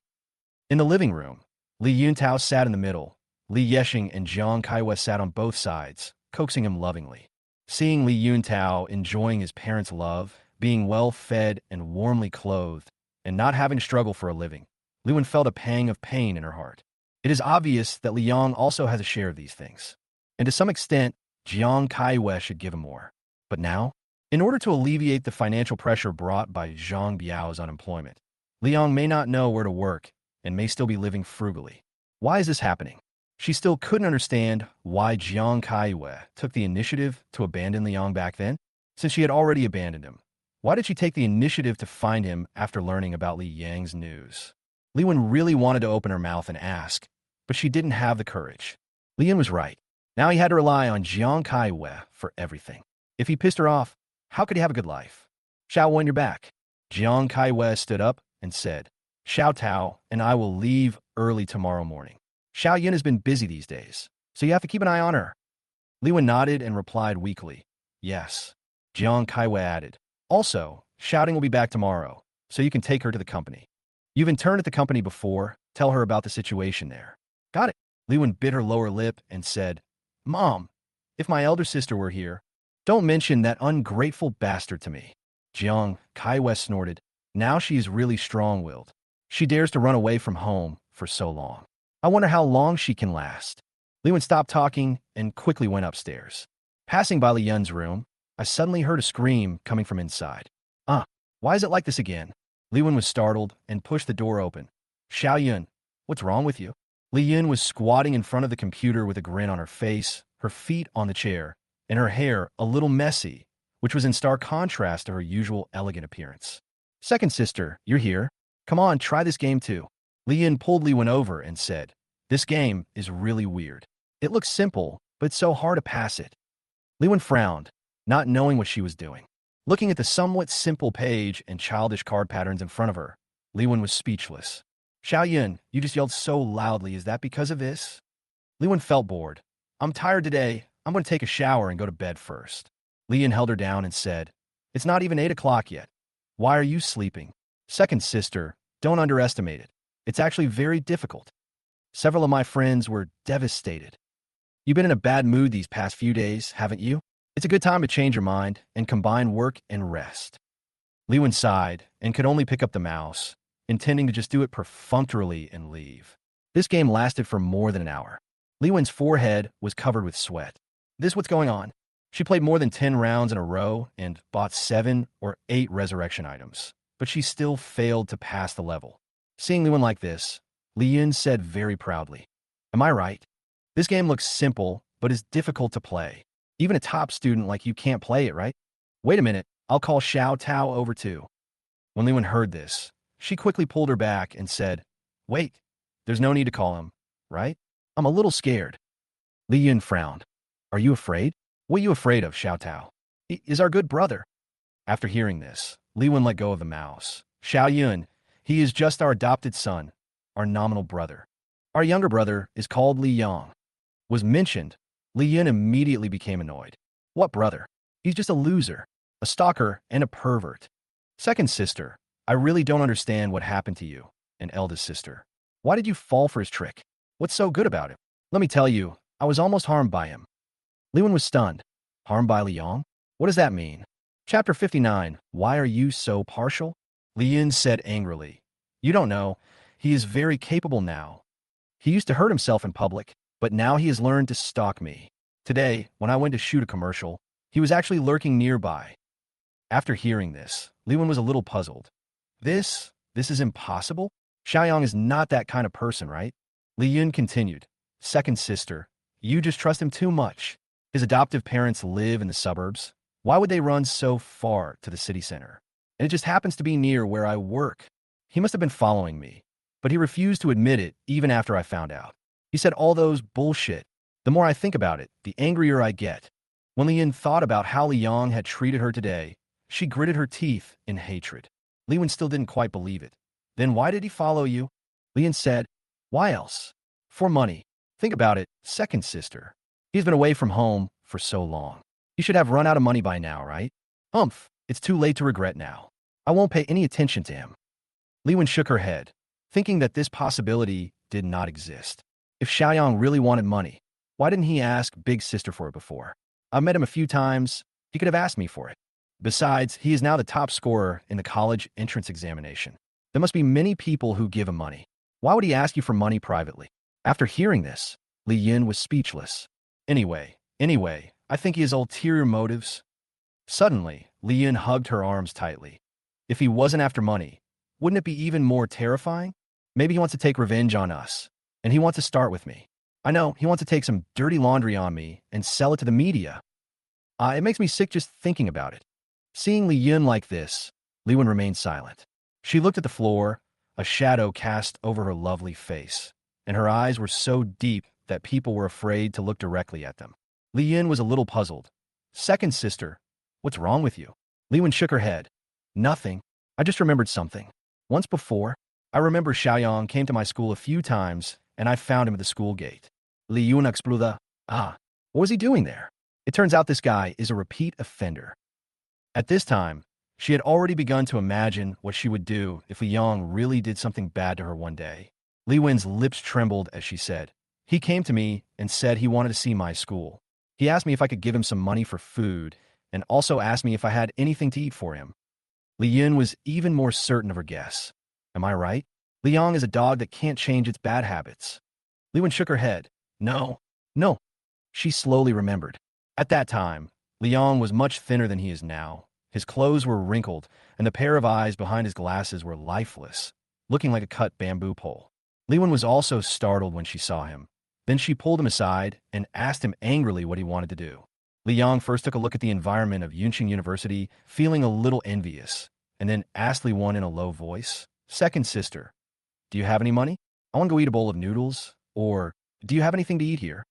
In the living room, Li Yuntao sat in the middle. Li Yexing and Jiang Kaiwa sat on both sides, coaxing him lovingly. Seeing Li Yuntao enjoying his parents' love, being well-fed and warmly clothed, and not having to struggle for a living, Liwen felt a pang of pain in her heart. It is obvious that Liang also has a share of these things, and to some extent, Jiang Kaiwa should give him more. But now, in order to alleviate the financial pressure brought by Zhang Biao's unemployment, Liang may not know where to work and may still be living frugally. Why is this happening? She still couldn't understand why Jiang Kaiwa took the initiative to abandon Liang back then, since she had already abandoned him. Why did she take the initiative to find him after learning about Li Yang's news? Liwen really wanted to open her mouth and ask, but she didn't have the courage. Lian was right. Now he had to rely on Jiang Kaiwa for everything. If he pissed her off, how could he have a good life? Xiao Wen, you're back. Jiang Kaiwa stood up and said, Xiao Tao and I will leave early tomorrow morning. Xiao Yun has been busy these days, so you have to keep an eye on her. Liwen nodded and replied weakly, yes. Jiang Kaiwa added, also, Shouting will be back tomorrow, so you can take her to the company. You've interned at the company before, tell her about the situation there. Got it. Liwen bit her lower lip and said, Mom, if my elder sister were here, don't mention that ungrateful bastard to me. Jiang Kaiwa snorted. Now she is really strong-willed. She dares to run away from home for so long. I wonder how long she can last. Liwen stopped talking and quickly went upstairs. Passing by Li Yun's room, I suddenly heard a scream coming from inside. Why is it like this again? Liwen was startled and pushed the door open. Xiao Yun, what's wrong with you? Li Yun was squatting in front of the computer with a grin on her face, her feet on the chair, and her hair, a little messy, which was in stark contrast to her usual elegant appearance. Second sister, you're here. Come on, try this game too. Li Yun pulled Li Wen over and said, this game is really weird. It looks simple, but it's so hard to pass it. Li Wen frowned, not knowing what she was doing. Looking at the somewhat simple page and childish card patterns in front of her, Li Wen was speechless. Xiao Yun, you just yelled so loudly. Is that because of this? Li Wen felt bored. I'm tired today. I'm going to take a shower and go to bed first. Li Yun held her down and said, it's not even 8 o'clock yet. Why are you sleeping? Second sister, don't underestimate it. It's actually very difficult. Several of my friends were devastated. You've been in a bad mood these past few days, haven't you? It's a good time to change your mind and combine work and rest. Li Wen sighed and could only pick up the mouse, intending to just do it perfunctorily and leave. This game lasted for more than an hour. Li Wen's forehead was covered with sweat. This what's going on? She played more than 10 rounds in a row and bought 7 or 8 resurrection items, but she still failed to pass the level. Seeing Li Wen like this, Li Yun said very proudly, am I right? This game looks simple, but is difficult to play. Even a top student like you can't play it, right? Wait a minute, I'll call Xiao Tao over too. When Li Wen heard this, she quickly pulled her back and said, wait, there's no need to call him, right? I'm a little scared. Li Yun frowned. Are you afraid? What are you afraid of, Xiao Tao? He is our good brother. After hearing this, Li Wen let go of the mouse. Xiao Yun, he is just our adopted son, our nominal brother. Our younger brother is called Li Yang. Was mentioned, Li Yun immediately became annoyed. What brother? He's just a loser, a stalker, and a pervert. Second sister, I really don't understand what happened to you. And eldest sister, why did you fall for his trick? What's so good about him? Let me tell you, I was almost harmed by him. Li Wen was stunned. Harmed by Li Yang? What does that mean? Chapter 59, Why are you so partial? Li Yun said angrily. You don't know. He is very capable now. He used to hurt himself in public, but now he has learned to stalk me. Today, when I went to shoot a commercial, he was actually lurking nearby. After hearing this, Li Wen was a little puzzled. This is impossible? Xiaoyang is not that kind of person, right? Li Yun continued. Second sister, you just trust him too much. His adoptive parents live in the suburbs. Why would they run so far to the city center? And it just happens to be near where I work. He must have been following me, but he refused to admit it even after I found out. He said all those bullshit. The more I think about it, the angrier I get. When Li Yun thought about how Li Yang had treated her today, she gritted her teeth in hatred. Li Wen still didn't quite believe it. Then why did he follow you? Li Yun said, why else? For money. Think about it, second sister. He's been away from home for so long. He should have run out of money by now, right? It's too late to regret now. I won't pay any attention to him. Li Wen shook her head, thinking that this possibility did not exist. If Xiaoyang really wanted money, why didn't he ask big sister for it before? I've met him a few times. He could have asked me for it. Besides, he is now the top scorer in the college entrance examination. There must be many people who give him money. Why would he ask you for money privately? After hearing this, Li Yun was speechless. Anyway, I think he has ulterior motives. Suddenly, Li Yun hugged her arms tightly. If he wasn't after money, wouldn't it be even more terrifying? Maybe he wants to take revenge on us, and he wants to start with me. I know, he wants to take some dirty laundry on me and sell it to the media. It makes me sick just thinking about it. Seeing Li Yun like this, Li Wen remained silent. She looked at the floor, a shadow cast over her lovely face, and her eyes were so deep that people were afraid to look directly at them. Li Yun was a little puzzled. Second sister, what's wrong with you? Li Wen shook her head. Nothing. I just remembered something. Once before, I remember Xiaoyang came to my school a few times, and I found him at the school gate. Li Yun expluda. What was he doing there? It turns out this guy is a repeat offender. At this time, she had already begun to imagine what she would do if Li Yang really did something bad to her one day. Li Wen's lips trembled as she said, he came to me and said he wanted to see my school. He asked me if I could give him some money for food, and also asked me if I had anything to eat for him. Li Yun was even more certain of her guess. Am I right? Li Yang is a dog that can't change its bad habits. Li Wen shook her head. No. She slowly remembered. At that time, Li Yang was much thinner than he is now. His clothes were wrinkled, and the pair of eyes behind his glasses were lifeless, looking like a cut bamboo pole. Li Wen was also startled when she saw him. Then she pulled him aside and asked him angrily what he wanted to do. Li Yang first took a look at the environment of Yunqing University, feeling a little envious, and then asked Li Wan in a low voice, "Second sister, do you have any money? I want to go eat a bowl of noodles, or do you have anything to eat here?"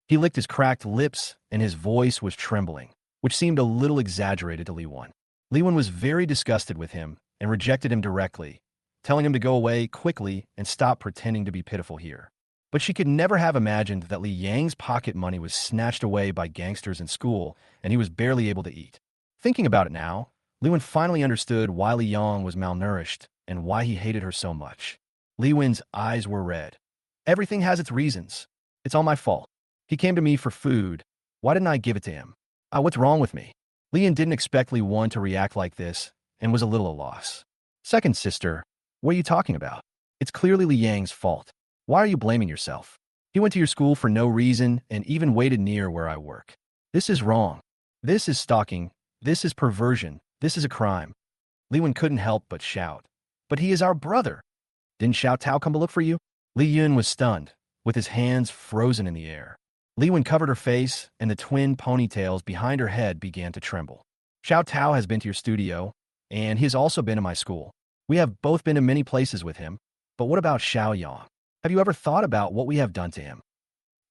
He licked his cracked lips, and his voice was trembling, which seemed a little exaggerated to Li Wan. Li Wan was very disgusted with him and rejected him directly, telling him to go away quickly and stop pretending to be pitiful here. But she could never have imagined that Li Yang's pocket money was snatched away by gangsters in school, and he was barely able to eat. Thinking about it now, Li Wan finally understood why Li Yang was malnourished and why he hated her so much. Li Wen's eyes were red. "Everything has its reasons. It's all my fault. He came to me for food. Why didn't I give it to him? What's wrong with me?" Li Yan didn't expect Li Wan to react like this and was a little at a loss. "Second sister, what are you talking about? It's clearly Li Yang's fault. Why are you blaming yourself? He went to your school for no reason and even waited near where I work. This is wrong. This is stalking. This is perversion. This is a crime." Li Wan couldn't help but shout. "But he is our brother. Didn't Xiao Tao come to look for you?" Li Yun was stunned, with his hands frozen in the air. Li Wan covered her face, and the twin ponytails behind her head began to tremble. "Xiao Tao has been to your studio, and he has also been to my school. We have both been to many places with him. But what about Xiao Yang? Have you ever thought about what we have done to him?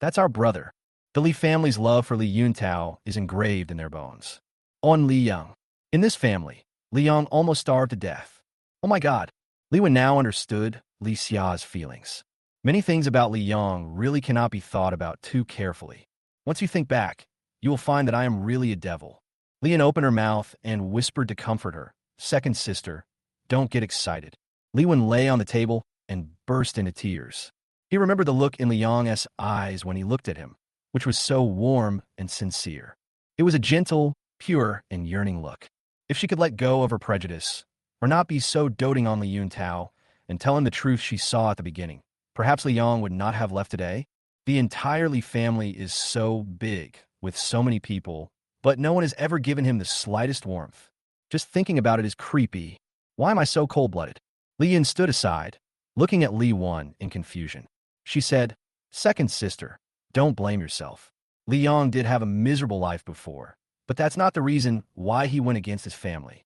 That's our brother." The Li family's love for Li Yuntao is engraved in their bones. On Li Yang. In this family, Li Yang almost starved to death. Oh my God. Li Wan now understood Li Xia's feelings. Many things about Li Yang really cannot be thought about too carefully. Once you think back, you will find that I am really a devil. Li Yan opened her mouth and whispered to comfort her, "Second sister, don't get excited." Li Wan lay on the table and burst into tears. He remembered the look in Li Yang's eyes when he looked at him, which was so warm and sincere. It was a gentle, pure, and yearning look. If she could let go of her prejudice, or not be so doting on Li Yuntao, and tell him the truth she saw at the beginning, perhaps Li Yang would not have left today. The entire Li family is so big, with so many people, but no one has ever given him the slightest warmth. Just thinking about it is creepy. Why am I so cold-blooded? Li Yan stood aside, looking at Li Wan in confusion. She said, "Second sister, don't blame yourself. Li Yang did have a miserable life before, but that's not the reason why he went against his family.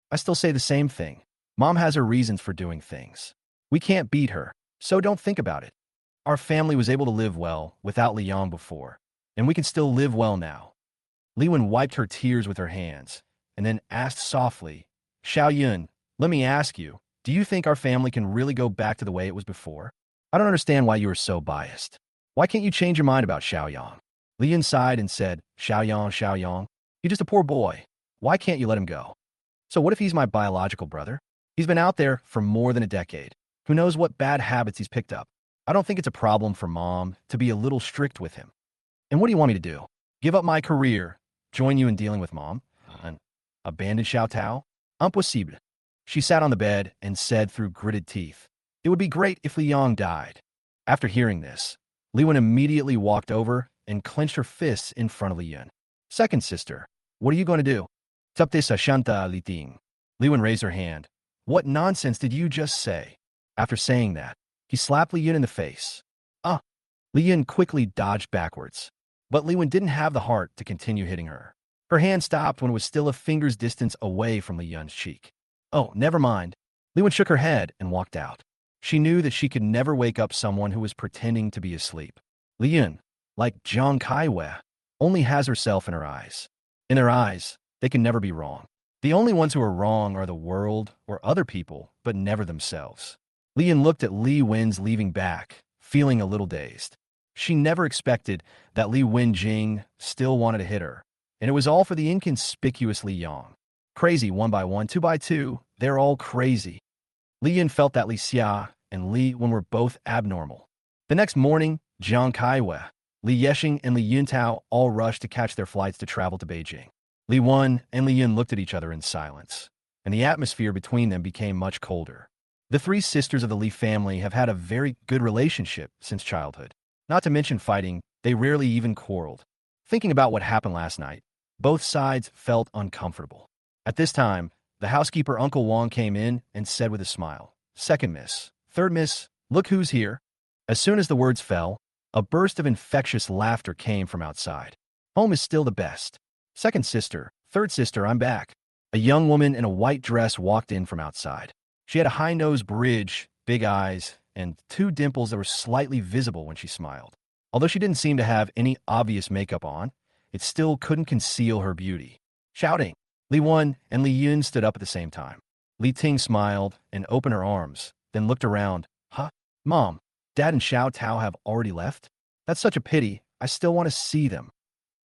I still say the same thing. Mom has her reasons for doing things. We can't beat her, so don't think about it. Our family was able to live well without Li Yang before, and we can still live well now." Li Wan wiped her tears with her hands, and then asked softly, "Xiao Yun, let me ask you, do you think our family can really go back to the way it was before? I don't understand why you are so biased. Why can't you change your mind about Xiao Yang?" Li Yan sighed and said, Xiao Yang, he's just a poor boy. Why can't you let him go? So what if he's my biological brother? He's been out there for more than a decade. Who knows what bad habits he's picked up? I don't think it's a problem for Mom to be a little strict with him. And what do you want me to do? Give up my career, join you in dealing with Mom, and abandon Xiao Tao? Impossible. She sat on the bed and said through gritted teeth, "It would be great if Li Yang died." After hearing this, Li Wan immediately walked over and clenched her fists in front of Li Yan. "Second sister, what are you going to do?" "Tapte sa shanta Li Ting." Li Wan raised her hand. "What nonsense did you just say?" After saying that, he slapped Li Yan in the face. "Ah!" Li Yan quickly dodged backwards, but Li Wan didn't have the heart to continue hitting her. Her hand stopped when it was still a finger's distance away from Li Yan's cheek. "Oh, never mind." Li Wan shook her head and walked out. She knew that she could never wake up someone who was pretending to be asleep. Li Yan, like Zhang Kaiwei, only has herself in her eyes. In their eyes, they can never be wrong. The only ones who are wrong are the world or other people, but never themselves. Li Yan looked at Li Wen's leaving back, feeling a little dazed. She never expected that Li Wenjing still wanted to hit her, and it was all for the inconspicuous Li Yang. Crazy 1 by 1, 2 by 2, they're all crazy. Li Yan felt that Li Xia and Li Wen were both abnormal. The next morning, Zhang Kaiwei, Li Yexing, and Li Yuntao all rushed to catch their flights to travel to Beijing. Li Wan and Li Yan looked at each other in silence, and the atmosphere between them became much colder. The three sisters of the Li family have had a very good relationship since childhood. Not to mention fighting, they rarely even quarreled. Thinking about what happened last night, both sides felt uncomfortable. At this time, the housekeeper Uncle Wong came in and said with a smile, "Second miss, third miss, look who's here." As soon as the words fell, a burst of infectious laughter came from outside. Home is still the best. Second sister, third sister, I'm back. A young woman in a white dress walked in from outside. She had a high-nosed bridge, big eyes, and two dimples that were slightly visible when she smiled. Although she didn't seem to have any obvious makeup on, it still couldn't conceal her beauty. Shouting, Li Wen and Li Yun stood up at the same time. Li Ting smiled and opened her arms, then looked around. Huh? Mom, Dad and Xiao Tao have already left? That's such a pity. I still want to see them.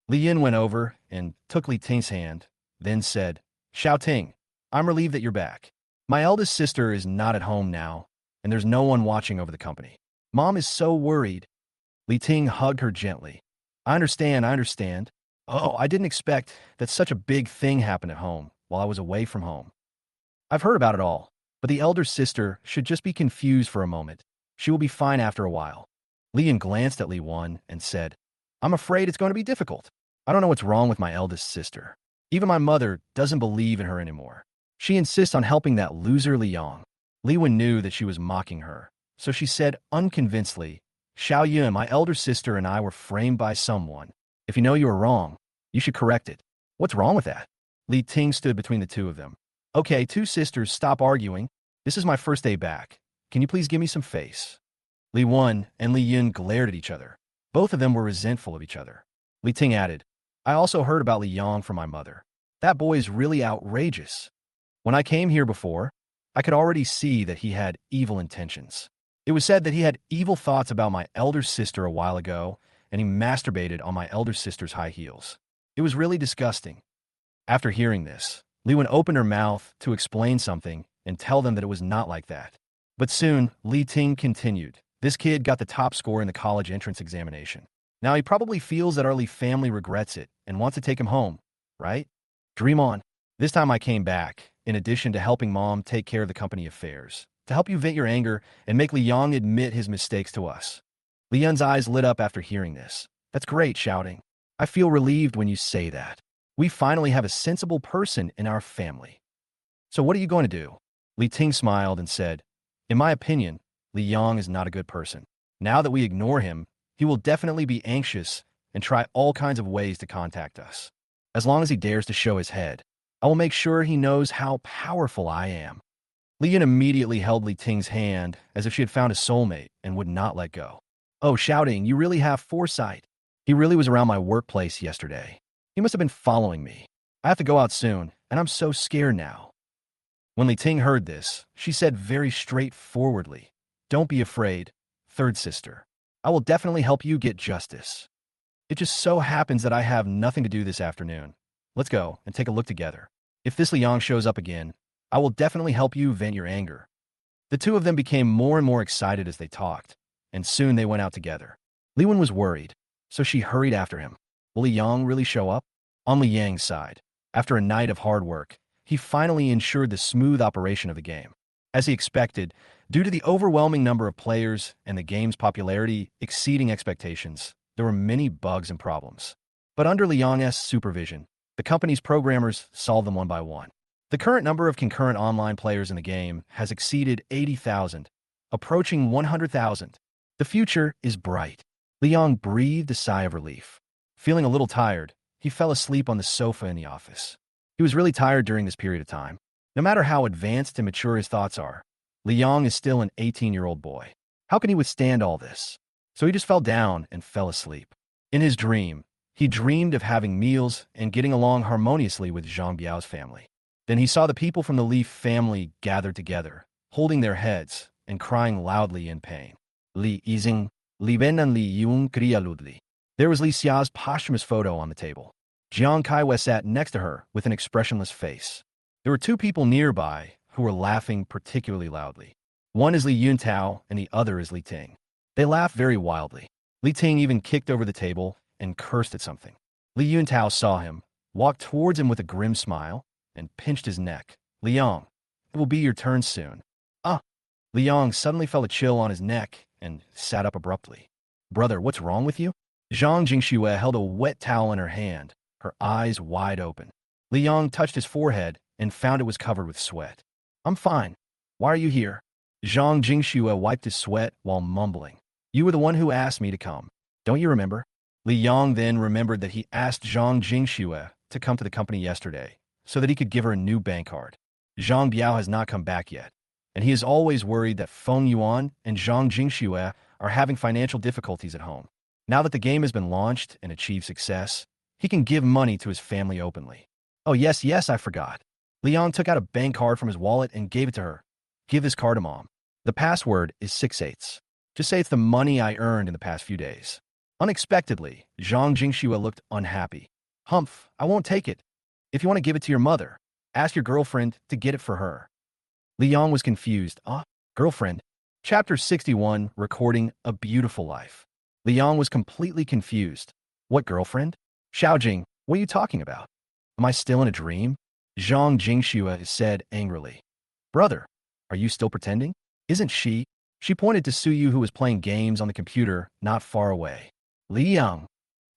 Li Yin went over and took Li Ting's hand, then said, Xiao Ting, I'm relieved that you're back. My eldest sister is not at home now, and there's no one watching over the company. Mom is so worried. Li Ting hugged her gently. I understand. Oh, I didn't expect that such a big thing happened at home while I was away from home. I've heard about it all, but the elder sister should just be confused for a moment. She will be fine after a while. Li Yin glanced at Li Wen and said, I'm afraid it's going to be difficult. I don't know what's wrong with my eldest sister. Even my mother doesn't believe in her anymore. She insists on helping that loser Li Yang. Li Wen knew that she was mocking her, so she said unconvincedly, Xiao Yun, my elder sister and I were framed by someone. If you know you are wrong, you should correct it. What's wrong with that? Li Ting stood between the two of them. Okay, two sisters, stop arguing. This is my first day back. Can you please give me some face? Li Wen and Li Yun glared at each other. Both of them were resentful of each other. Li Ting added, I also heard about Li Yang from my mother. That boy is really outrageous. When I came here before, I could already see that he had evil intentions. It was said that he had evil thoughts about my elder sister a while ago, and he masturbated on my elder sister's high heels. It was really disgusting. After hearing this, Li Wen opened her mouth to explain something and tell them that it was not like that. But soon, Li Ting continued. This kid got the top score in the college entrance examination. Now he probably feels that our Li family regrets it and wants to take him home, right? Dream on. This time I came back, in addition to helping Mom take care of the company affairs, to help you vent your anger and make Li Yang admit his mistakes to us. Li Yun's eyes lit up after hearing this. That's great, shouting. I feel relieved when you say that. We finally have a sensible person in our family. So what are you going to do? Li Ting smiled and said, in my opinion, Li Yang is not a good person. Now that we ignore him, he will definitely be anxious and try all kinds of ways to contact us. As long as he dares to show his head, I will make sure he knows how powerful I am. Li Yun immediately held Li Ting's hand as if she had found a soulmate and would not let go. Oh, shouting, you really have foresight. He really was around my workplace yesterday. He must have been following me. I have to go out soon, and I'm so scared now. When Li Ting heard this, she said very straightforwardly, Don't be afraid, third sister. I will definitely help you get justice. It just so happens that I have nothing to do this afternoon. Let's go and take a look together. If this Li Yang shows up again, I will definitely help you vent your anger. The two of them became more and more excited as they talked, and soon they went out together. Li Wen was worried, so she hurried after him. Will Li Yang really show up? On Li Yang's side, after a night of hard work, he finally ensured the smooth operation of the game. As he expected, due to the overwhelming number of players and the game's popularity exceeding expectations, there were many bugs and problems. But under Li Yang's supervision, the company's programmers solved them one by one. The current number of concurrent online players in the game has exceeded 80,000, approaching 100,000. The future is bright. Li Yang breathed a sigh of relief. Feeling a little tired, he fell asleep on the sofa in the office. He was really tired during this period of time. No matter how advanced and mature his thoughts are, Li Yang is still an 18-year-old boy. How can he withstand all this? So he just fell down and fell asleep. In his dream, he dreamed of having meals and getting along harmoniously with Zhang Biao's family. Then he saw the people from the Li family gathered together, holding their heads and crying loudly in pain. Li Yizing, Li Ben and Li Yun cria ludli. There was Li Xia's posthumous photo on the table. Jiang Kaiwei sat next to her with an expressionless face. There were two people nearby who were laughing particularly loudly. One is Li Yuntao and the other is Li Ting. They laughed very wildly. Li Ting even kicked over the table and cursed at something. Li Yuntao saw him, walked towards him with a grim smile, and pinched his neck. Li Yang, it will be your turn soon. Ah! Li Yang suddenly felt a chill on his neck and sat up abruptly. Brother, what's wrong with you? Zhang Jingxue held a wet towel in her hand, her eyes wide open. Li Yang touched his forehead and found it was covered with sweat. I'm fine. Why are you here? Zhang Jingxue wiped his sweat while mumbling. You were the one who asked me to come. Don't you remember? Li Yong then remembered that he asked Zhang Jingxue to come to the company yesterday so that he could give her a new bank card. Zhang Biao has not come back yet, and he is always worried that Feng Yuan and Zhang Jingxue are having financial difficulties at home. Now that the game has been launched and achieved success, he can give money to his family openly. Oh yes, I forgot. Leon took out a bank card from his wallet and gave it to her. Give this card to Mom. The password is 6/8. Just say it's the money I earned in the past few days. Unexpectedly, Zhang Jingxue looked unhappy. Humph, I won't take it. If you want to give it to your mother, ask your girlfriend to get it for her. Li Yong was confused. Girlfriend? Chapter 61, Recording a Beautiful Life. Li Yong was completely confused. What girlfriend? Xiaojing, what are you talking about? Am I still in a dream? Zhang Jingxue said angrily. Brother, are you still pretending? Isn't she? She pointed to Suyu, who was playing games on the computer not far away. Li Yang.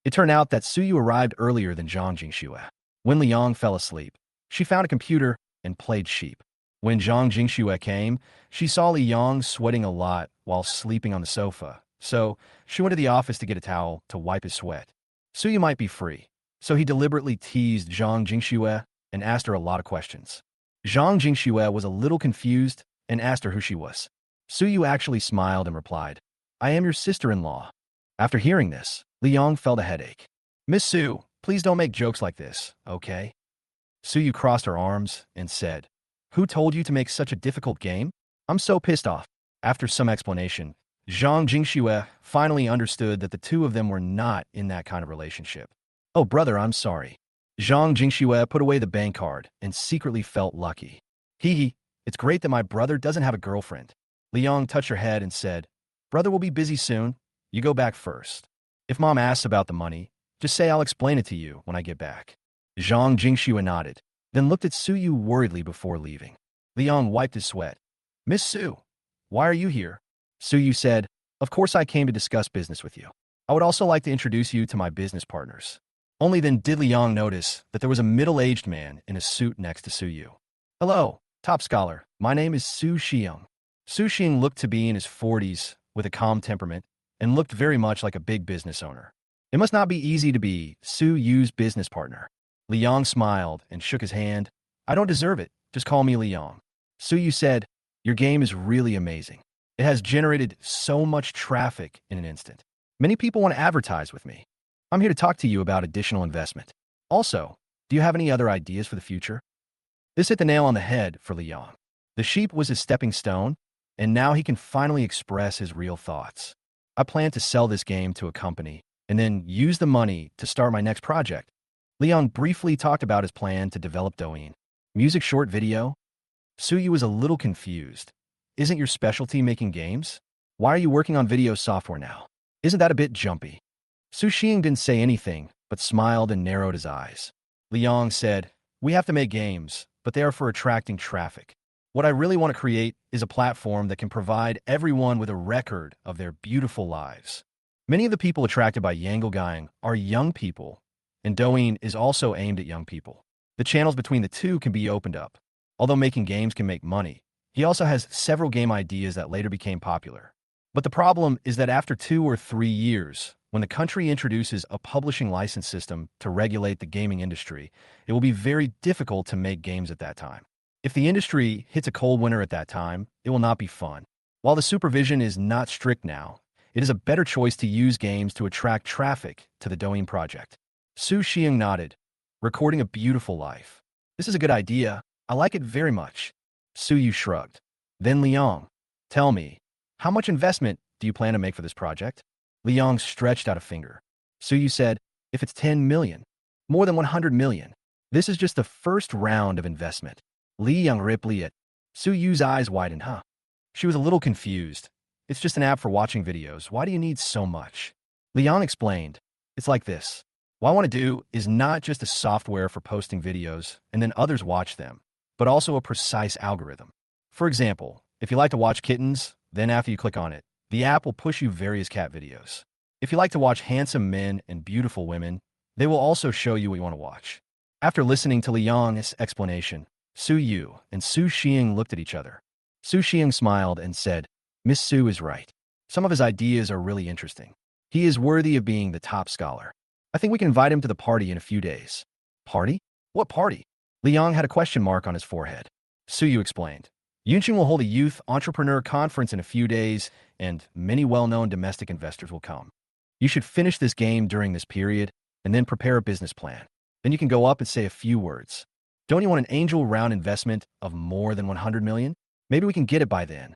It turned out that Suyu arrived earlier than Zhang Jingxue. When Li Yang fell asleep, she found a computer and played sheep. When Zhang Jingxue came, she saw Li Yang sweating a lot while sleeping on the sofa, so she went to the office to get a towel to wipe his sweat. Suyu might be free, so he deliberately teased Zhang Jingxue and asked her a lot of questions. Zhang Jingxue was a little confused and asked her who she was. Suyu actually smiled and replied, I am your sister-in-law. After hearing this, Li Yang felt a headache. Miss Su, please don't make jokes like this, okay? Suyu crossed her arms and said, Who told you to make such a difficult game? I'm so pissed off. After some explanation, Zhang Jingxue finally understood that the two of them were not in that kind of relationship. Oh, brother, I'm sorry. Zhang Jingxue put away the bank card and secretly felt lucky. Hee, it's great that my brother doesn't have a girlfriend. Li Yang touched her head and said, Brother will be busy soon. You go back first. If Mom asks about the money, just say I'll explain it to you when I get back. Zhang Jingxue nodded, then looked at Suyu worriedly before leaving. Li Yang wiped his sweat. Miss Su, why are you here? Suyu said, Of course I came to discuss business with you. I would also like to introduce you to my business partners. Only then did Li Yang notice that there was a middle-aged man in a suit next to Suyu. Hello, top scholar. My name is Su Xiang. Su Xiang looked to be in his 40s with a calm temperament and looked very much like a big business owner. It must not be easy to be Su Yu's business partner. Li Yang smiled and shook his hand. I don't deserve it. Just call me Li Yang. Su Yu said, Your game is really amazing. It has generated so much traffic in an instant. Many people want to advertise with me. I'm here to talk to you about additional investment. Also, do you have any other ideas for the future? This hit the nail on the head for Li Yang. The sheep was his stepping stone, and now he can finally express his real thoughts. I plan to sell this game to a company and then use the money to start my next project. Li Yang briefly talked about his plan to develop Douyin. Music short video? Suyu was a little confused. Isn't your specialty making games? Why are you working on video software now? Isn't that a bit jumpy? Su Xiang didn't say anything, but smiled and narrowed his eyes. Li Yang said, We have to make games, but they are for attracting traffic. What I really want to create is a platform that can provide everyone with a record of their beautiful lives. Many of the people attracted by Yangelgang are young people, and Douyin is also aimed at young people. The channels between the two can be opened up. Although making games can make money, he also has several game ideas that later became popular. But the problem is that after 2 or 3 years, when the country introduces a publishing license system to regulate the gaming industry, it will be very difficult to make games at that time. If the industry hits a cold winter at that time, it will not be fun. While the supervision is not strict now, it is a better choice to use games to attract traffic to the Douyin project. Su Xiang nodded, Recording a Beautiful Life. This is a good idea. I like it very much. Suyu shrugged. Then Li Yang, tell me, how much investment do you plan to make for this project? Li Yang stretched out a finger. Suyu said, If it's 10 million, more than 100 million. This is just the first round of investment. Li Yang replied. Suyu's eyes widened, She was a little confused. It's just an app for watching videos. Why do you need so much? Li Yang explained. It's like this. What I want to do is not just a software for posting videos and then others watch them, but also a precise algorithm. For example, if you like to watch kittens, then after you click on it, the app will push you various cat videos. If you like to watch handsome men and beautiful women, they will also show you what you want to watch. After listening to Li Yang's explanation, Su Yu and Su Xiang looked at each other. Su Xiang smiled and said, Miss Su is right. Some of his ideas are really interesting. He is worthy of being the top scholar. I think we can invite him to the party in a few days. Party? What party? Liang had a question mark on his forehead. Suyu explained. Yunqing will hold a youth entrepreneur conference in a few days, and many well-known domestic investors will come. You should finish this game during this period, and then prepare a business plan. Then you can go up and say a few words. Don't you want an angel round investment of more than 100 million? Maybe we can get it by then.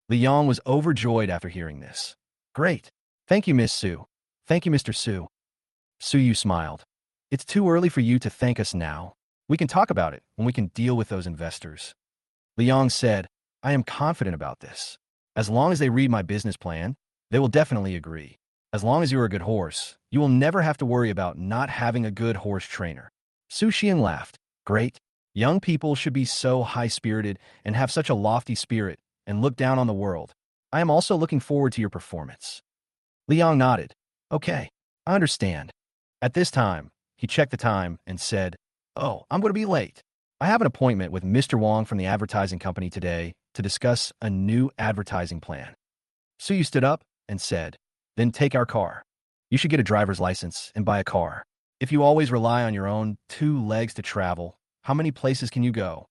Liang was overjoyed after hearing this. Great. Thank you, Miss Su. Thank you, Mr. Su. Suyu smiled. It's too early for you to thank us now. We can talk about it when we can deal with those investors. Liang said, I am confident about this. As long as they read my business plan, they will definitely agree. As long as you are a good horse, you will never have to worry about not having a good horse trainer. Su Xian laughed. Great. Young people should be so high-spirited and have such a lofty spirit and look down on the world. I am also looking forward to your performance. Liang nodded. Okay, I understand. At this time, he checked the time and said, Oh, I'm going to be late. I have an appointment with Mr. Wong from the advertising company today to discuss a new advertising plan. Suyu stood up and said, Then take our car. You should get a driver's license and buy a car. If you always rely on your own 2 legs to travel, how many places can you go?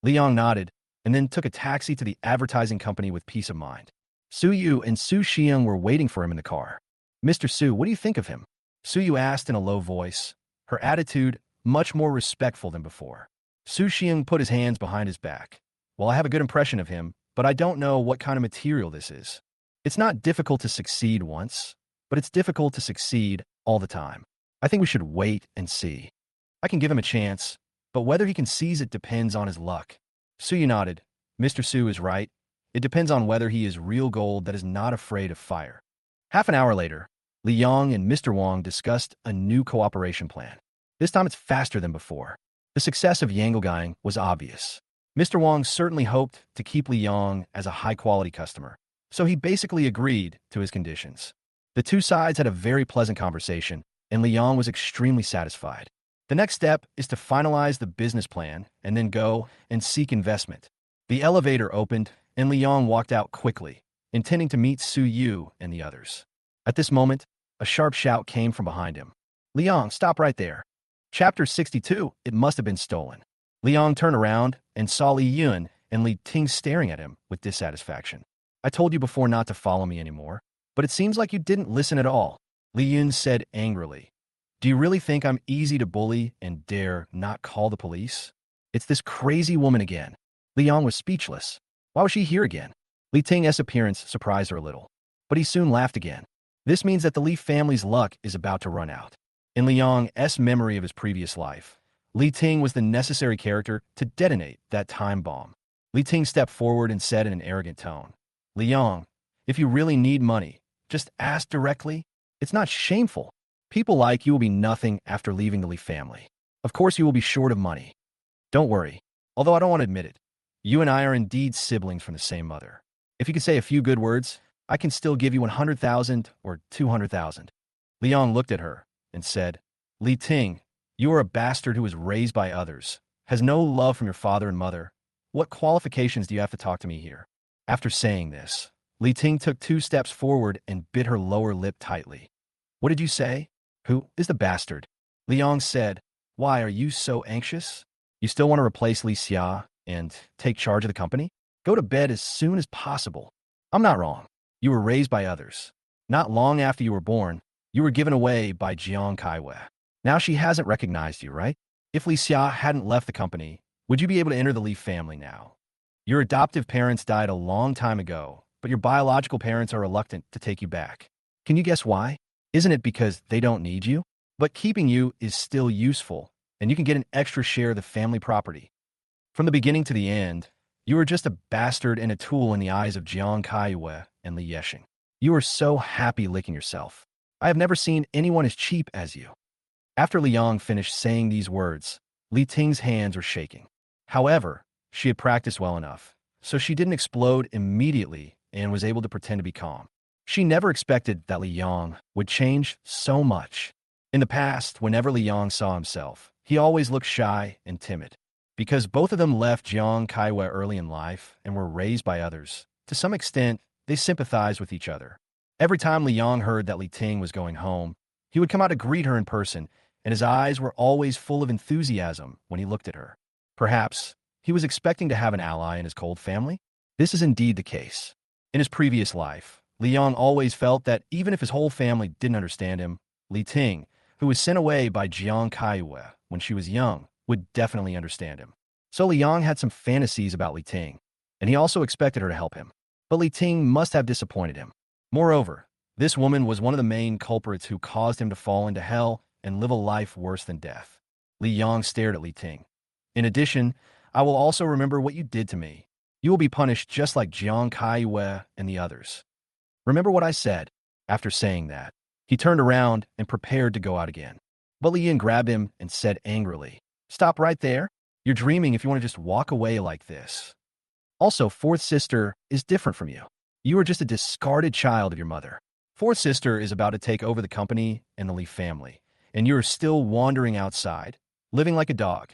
Liang nodded and then took a taxi to the advertising company with peace of mind. Suyu and Su Xiang were waiting for him in the car. Mr. Su, what do you think of him? Suyu asked in a low voice, her attitude much more respectful than before. Su Xiang put his hands behind his back. Well, I have a good impression of him, but I don't know what kind of material this is. It's not difficult to succeed once, but it's difficult to succeed all the time. I think we should wait and see. I can give him a chance, but whether he can seize it depends on his luck. Suyu nodded. Mr. Su is right. It depends on whether he is real gold that is not afraid of fire. Half an hour later, Liang and Mr. Wong discussed a new cooperation plan. This time it's faster than before. The success of Yangelgang was obvious. Mr. Wong certainly hoped to keep Liang as a high-quality customer, so he basically agreed to his conditions. The two sides had a very pleasant conversation, and Liang was extremely satisfied. The next step is to finalize the business plan and then go and seek investment. The elevator opened, and Liang walked out quickly, intending to meet Su Yu and the others. At this moment, a sharp shout came from behind him. Liang, stop right there. Chapter 62, it must have been stolen. Liang turned around and saw Li Yun and Li Ting staring at him with dissatisfaction. I told you before not to follow me anymore, but it seems like you didn't listen at all, Li Yun said angrily. Do you really think I'm easy to bully and dare not call the police? It's this crazy woman again. Liang was speechless. Why was she here again? Li Ting's appearance surprised her a little, but he soon laughed again. This means that the Li family's luck is about to run out. In Liang's memory of his previous life, Li Ting was the necessary character to detonate that time bomb. Li Ting stepped forward and said in an arrogant tone, Liang, if you really need money, just ask directly. It's not shameful. People like you will be nothing after leaving the Li family. Of course you will be short of money. Don't worry, although I don't want to admit it. You and I are indeed siblings from the same mother. If you could say a few good words, I can still give you 100,000 or 200,000. Liang looked at her and said, Li Ting, you are a bastard who was raised by others, has no love from your father and mother. What qualifications do you have to talk to me here? After saying this, Li Ting took 2 steps forward and bit her lower lip tightly. What did you say? Who is the bastard? Liang said, Why are you so anxious? You still want to replace Li Xia and take charge of the company? Go to bed as soon as possible. I'm not wrong. You were raised by others. Not long after you were born, you were given away by Jiang Kaiwei. Now she hasn't recognized you, right? If Li Xia hadn't left the company, would you be able to enter the Li family now? Your adoptive parents died a long time ago, but your biological parents are reluctant to take you back. Can you guess why? Isn't it because they don't need you? But keeping you is still useful, and you can get an extra share of the family property. From the beginning to the end, you were just a bastard and a tool in the eyes of Jiang Kaiwei and Li Yeshing. You were so happy licking yourself. I have never seen anyone as cheap as you. After Liang finished saying these words, Li Ting's hands were shaking. However, she had practiced well enough, so she didn't explode immediately and was able to pretend to be calm. She never expected that Li Yang would change so much. In the past, whenever Li Yang saw himself, he always looked shy and timid. Because both of them left Jiang Kaiwei early in life and were raised by others, to some extent, they sympathized with each other. Every time Li Yong heard that Li Ting was going home, he would come out to greet her in person, and his eyes were always full of enthusiasm when he looked at her. Perhaps he was expecting to have an ally in his cold family? This is indeed the case. In his previous life, Li Yong always felt that even if his whole family didn't understand him, Li Ting, who was sent away by Jiang Kaiyue when she was young, would definitely understand him. So Li Yong had some fantasies about Li Ting, and he also expected her to help him. But Li Ting must have disappointed him. Moreover, this woman was one of the main culprits who caused him to fall into hell and live a life worse than death. Li Yong stared at Li Ting. In addition, I will also remember what you did to me. You will be punished just like Jiang Kaiyue and the others. Remember what I said? After saying that, he turned around and prepared to go out again. But Li Yin grabbed him and said angrily, "Stop right there. You're dreaming if you want to just walk away like this. Also, fourth sister is different from you. You are just a discarded child of your mother. Fourth sister is about to take over the company and the Li family, and you are still wandering outside, living like a dog.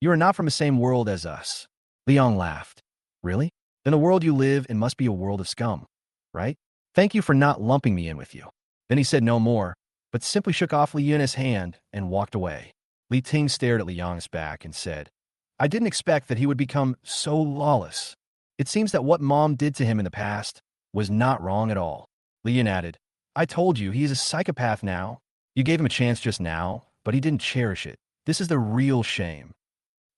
You are not from the same world as us." Liang laughed. "Really? Then the world you live in must be a world of scum, right? Thank you for not lumping me in with you." Then he said no more, but simply shook off Li Yun's hand and walked away. Li Ting stared at Li Yang's back and said, "I didn't expect that he would become so lawless. It seems that what Mom did to him in the past was not wrong at all." Li Yun added, "I told you, he is a psychopath now. You gave him a chance just now, but he didn't cherish it. This is the real shame.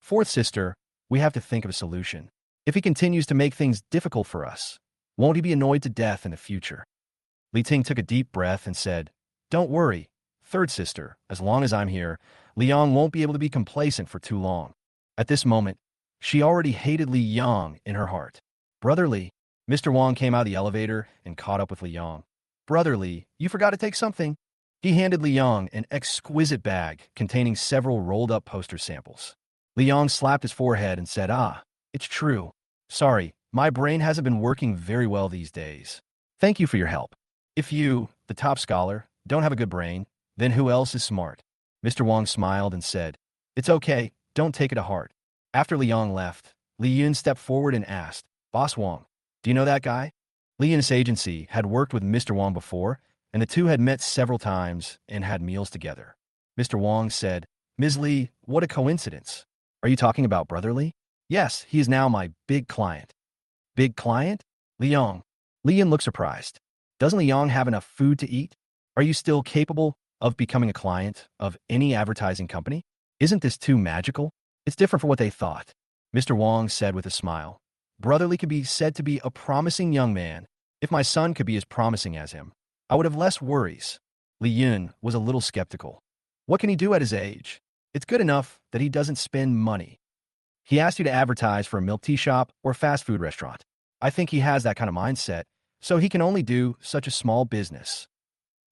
Fourth sister, we have to think of a solution. If he continues to make things difficult for us, won't he be annoyed to death in the future?" Li Ting took a deep breath and said, "Don't worry, third sister, as long as I'm here, Liang won't be able to be complacent for too long." At this moment, she already hated Li Yang in her heart. "Brother Li." Mr. Wang came out of the elevator and caught up with Li Yang. "Brother Li, you forgot to take something." He handed Li Yang an exquisite bag containing several rolled-up poster samples. Li Yang slapped his forehead and said, "Ah, it's true. Sorry, my brain hasn't been working very well these days. Thank you for your help. If you, the top scholar, don't have a good brain, then who else is smart?" Mr. Wang smiled and said, "It's okay, don't take it to heart." After Li Yang left, Li Yun stepped forward and asked, "Boss Wang, do you know that guy?" Li Yun's agency had worked with Mr. Wang before, and the two had met several times and had meals together. Mr. Wang said, "Ms. Li, what a coincidence. Are you talking about Brother Li?" "Yes, he is now my big client." "Big client?" "Li Yang." Li Yun looked surprised. "Doesn't Li Yang have enough food to eat? Are you still capable of becoming a client of any advertising company? Isn't this too magical?" "It's different from what they thought," Mr. Wang said with a smile. "Brother Li could be said to be a promising young man. If my son could be as promising as him, I would have less worries." Li Yun was a little skeptical. "What can he do at his age? It's good enough that he doesn't spend money. He asked you to advertise for a milk tea shop or fast food restaurant. I think he has that kind of mindset, so he can only do such a small business."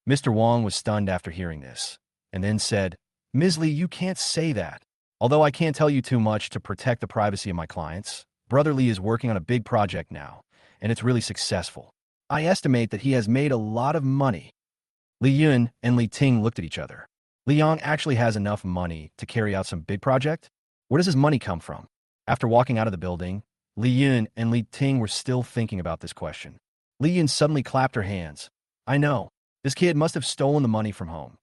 Mr. Wang was stunned after hearing this, and then said, "Ms. Li, you can't say that. Although I can't tell you too much to protect the privacy of my clients, Brother Li is working on a big project now, and it's really successful. I estimate that he has made a lot of money." Li Yun and Li Ting looked at each other. Li Yang actually has enough money to carry out some big project? Where does his money come from? After walking out of the building, Li Yun and Li Ting were still thinking about this question. Li Yun suddenly clapped her hands. "I know. This kid must have stolen the money from home.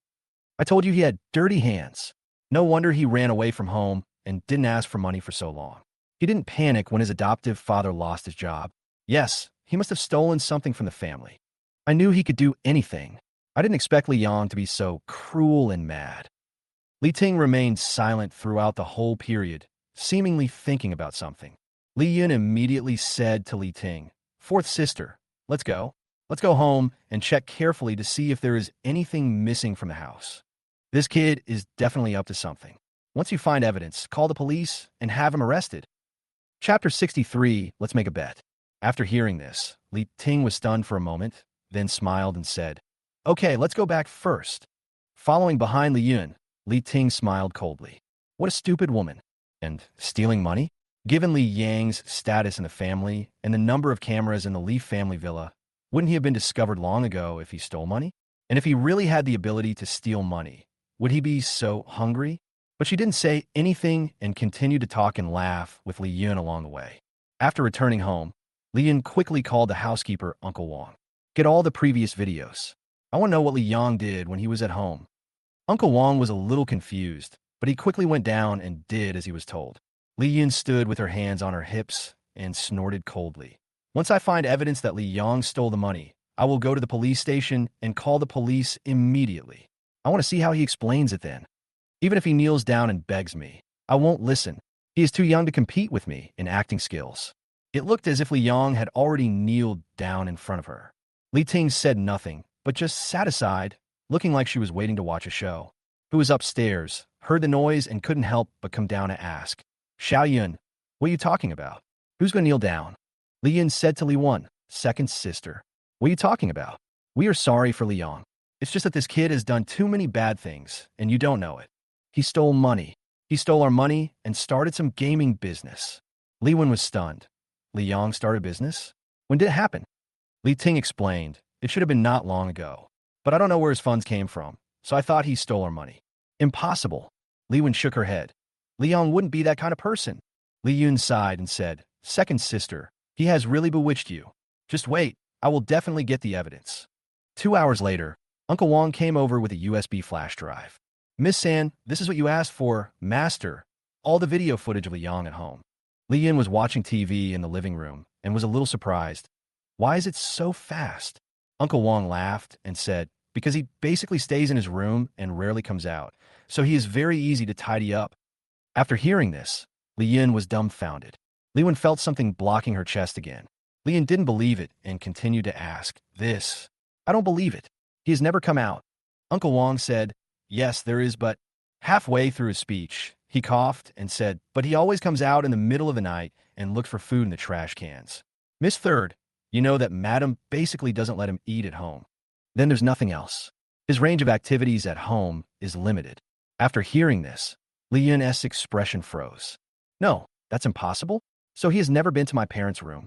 I told you he had dirty hands. No wonder he ran away from home and didn't ask for money for so long. He didn't panic when his adoptive father lost his job. Yes, he must have stolen something from the family. I knew he could do anything. I didn't expect Li Yang to be so cruel and mad." Li Ting remained silent throughout the whole period, seemingly thinking about something. Li Yun immediately said to Li Ting, "Fourth sister, let's go. Let's go home and check carefully to see if there is anything missing from the house. This kid is definitely up to something. Once you find evidence, call the police and have him arrested." Chapter 63, Let's Make a Bet. After hearing this, Li Ting was stunned for a moment, then smiled and said, "Okay, let's go back first." Following behind Li Yun, Li Ting smiled coldly. What a stupid woman. And stealing money? Given Li Yang's status in the family and the number of cameras in the Li family villa, wouldn't he have been discovered long ago if he stole money? And if he really had the ability to steal money, would he be so hungry? But she didn't say anything and continued to talk and laugh with Li Yun along the way. After returning home, Li Yun quickly called the housekeeper Uncle Wang. Get all the previous videos. I want to know what Li Yang did when he was at home. Uncle Wong was a little confused, but he quickly went down and did as he was told. Li Yun stood with her hands on her hips and snorted coldly. Once I find evidence that Li Yang stole the money, I will go to the police station and call the police immediately. I want to see how he explains it then. Even if he kneels down and begs me, I won't listen. He is too young to compete with me in acting skills. It looked as if Li Yang had already kneeled down in front of her. Li Ting said nothing, but just sat aside, looking like she was waiting to watch a show. Who was upstairs, heard the noise, and couldn't help but come down to ask. Xiao Yun, what are you talking about? Who's going to kneel down? Li Yun said to Li Wan, second sister. What are you talking about? We are sorry for Li Yang. It's just that this kid has done too many bad things, and you don't know it. He stole money. He stole our money and started some gaming business. Li Wan was stunned. Li Yang started business? When did it happen? Li Ting explained. It should have been not long ago. But I don't know where his funds came from, so I thought he stole our money. Impossible. Li Wan shook her head. Li Yang wouldn't be that kind of person. Li Yun sighed and said, second sister, he has really bewitched you. Just wait, I will definitely get the evidence. 2 hours later, Uncle Wong came over with a USB flash drive. Miss San, this is what you asked for, master. All the video footage of Li Yang at home. Li Yin was watching TV in the living room and was a little surprised. Why is it so fast? Uncle Wong laughed and said, because he basically stays in his room and rarely comes out, so he is very easy to tidy up. After hearing this, Li Yin was dumbfounded. Li Wen felt something blocking her chest again. Li Yin didn't believe it and continued to ask, this? I don't believe it. He has never come out. Uncle Wong said, yes, there is, but halfway through his speech, he coughed and said, but he always comes out in the middle of the night and looks for food in the trash cans. Miss Third, you know that Madam basically doesn't let him eat at home. Then there's nothing else. His range of activities at home is limited. After hearing this, Li Yun's expression froze. No, that's impossible. So he has never been to my parents' room.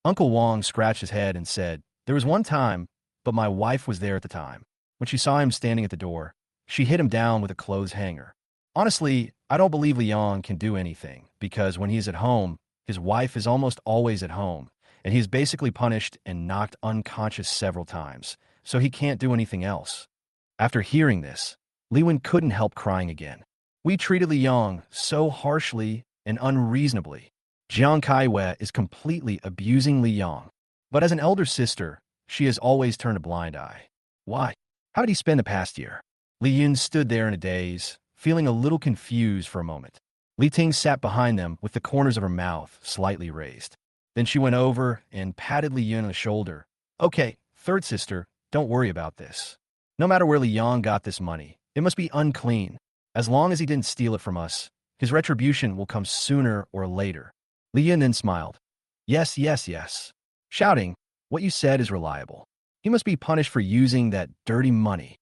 Uncle Wong scratched his head and said, there was one time, but my wife was there at the time. When she saw him standing at the door, she hit him down with a clothes hanger. Honestly, I don't believe Li Yang can do anything, because when he's at home, his wife is almost always at home, and he's basically punished and knocked unconscious several times, so he can't do anything else. After hearing this, Li Wen couldn't help crying again. We treated Li Yang so harshly and unreasonably. Jiang Kaiwei is completely abusing Li Yang. But as an elder sister, she has always turned a blind eye. Why? How did he spend the past year? Li Yun stood there in a daze, feeling a little confused for a moment. Li Ting sat behind them with the corners of her mouth slightly raised. Then she went over and patted Li Yun on the shoulder. Okay, third sister, don't worry about this. No matter where Li Yang got this money, it must be unclean. As long as he didn't steal it from us, his retribution will come sooner or later. Li Yun then smiled. Yes, yes, yes. Shouting, what you said is reliable. He must be punished for using that dirty money.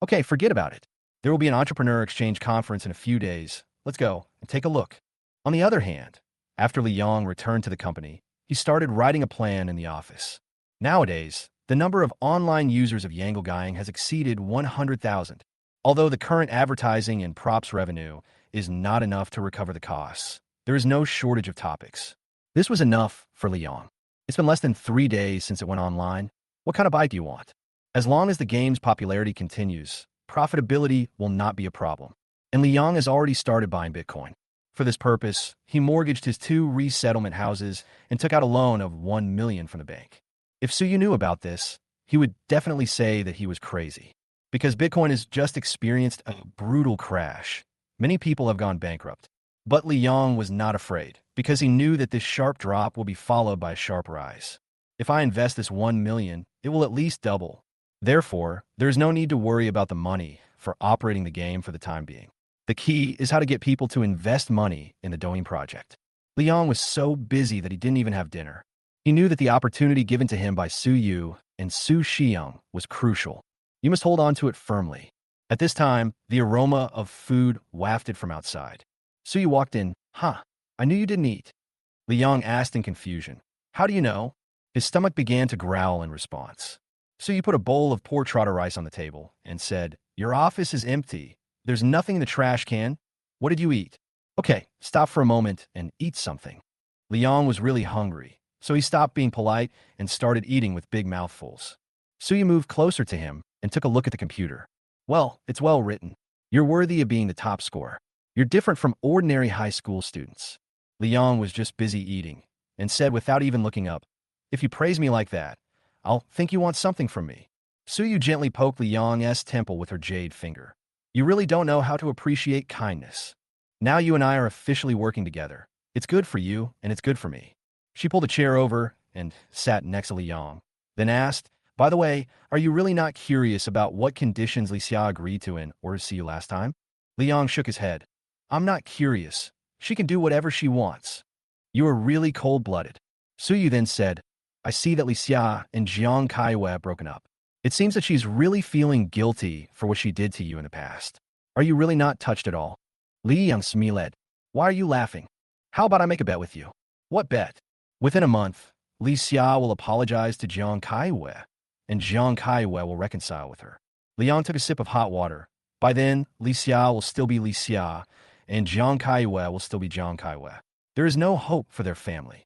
Okay, forget about it. There will be an entrepreneur exchange conference in a few days. Let's go and take a look. On the other hand, after Li Yang returned to the company, he started writing a plan in the office. Nowadays, the number of online users of Yangle Gang has exceeded 100,000. Although the current advertising and props revenue is not enough to recover the costs, there is no shortage of topics. This was enough for Li Yang. It's been less than 3 days since it went online. What kind of bike do you want? As long as the game's popularity continues, profitability will not be a problem. And Li Yang has already started buying Bitcoin. For this purpose, he mortgaged his 2 resettlement houses and took out a loan of 1 million from the bank. If Suyu knew about this, he would definitely say that he was crazy. Because Bitcoin has just experienced a brutal crash. Many people have gone bankrupt. But Li Yang was not afraid, because he knew that this sharp drop will be followed by a sharp rise. If I invest this 1 million, it will at least double. Therefore, there is no need to worry about the money for operating the game for the time being. The key is how to get people to invest money in the Douyin project. Li Yang was so busy that he didn't even have dinner. He knew that the opportunity given to him by Su Yu and Su Xiang was crucial. You must hold on to it firmly. At this time, the aroma of food wafted from outside. Su Yu walked in. I knew you didn't eat. Li Yang asked in confusion. How do you know? His stomach began to growl in response. Su Yu put a bowl of poor trotter rice on the table and said, your office is empty. There's nothing in the trash can. What did you eat? Okay, stop for a moment and eat something. Li Yang was really hungry, so he stopped being polite and started eating with big mouthfuls. Suyu moved closer to him and took a look at the computer. Well, it's well written. You're worthy of being the top scorer. You're different from ordinary high school students. Liang was just busy eating and said without even looking up, if you praise me like that, I'll think you want something from me. Suyu gently poked Liang's temple with her jade finger. You really don't know how to appreciate kindness. Now you and I are officially working together. It's good for you, and it's good for me. She pulled a chair over and sat next to Liang, then asked, by the way, are you really not curious about what conditions Li Xia agreed to in order to see you last time? Liang shook his head. I'm not curious. She can do whatever she wants. You are really cold-blooded. Suyu then said, I see that Li Xia and Jiang Kaiwei have broken up. It seems that she's really feeling guilty for what she did to you in the past. Are you really not touched at all? Li Yang smiled. Why are you laughing? How about I make a bet with you? What bet? Within a month, Li Xia will apologize to Jiang Kaiwei, and Jiang Kaiwei will reconcile with her. Liang took a sip of hot water. By then, Li Xia will still be Li Xia, and Jiang Kaiwei will still be Jiang Kaiwei. There is no hope for their family.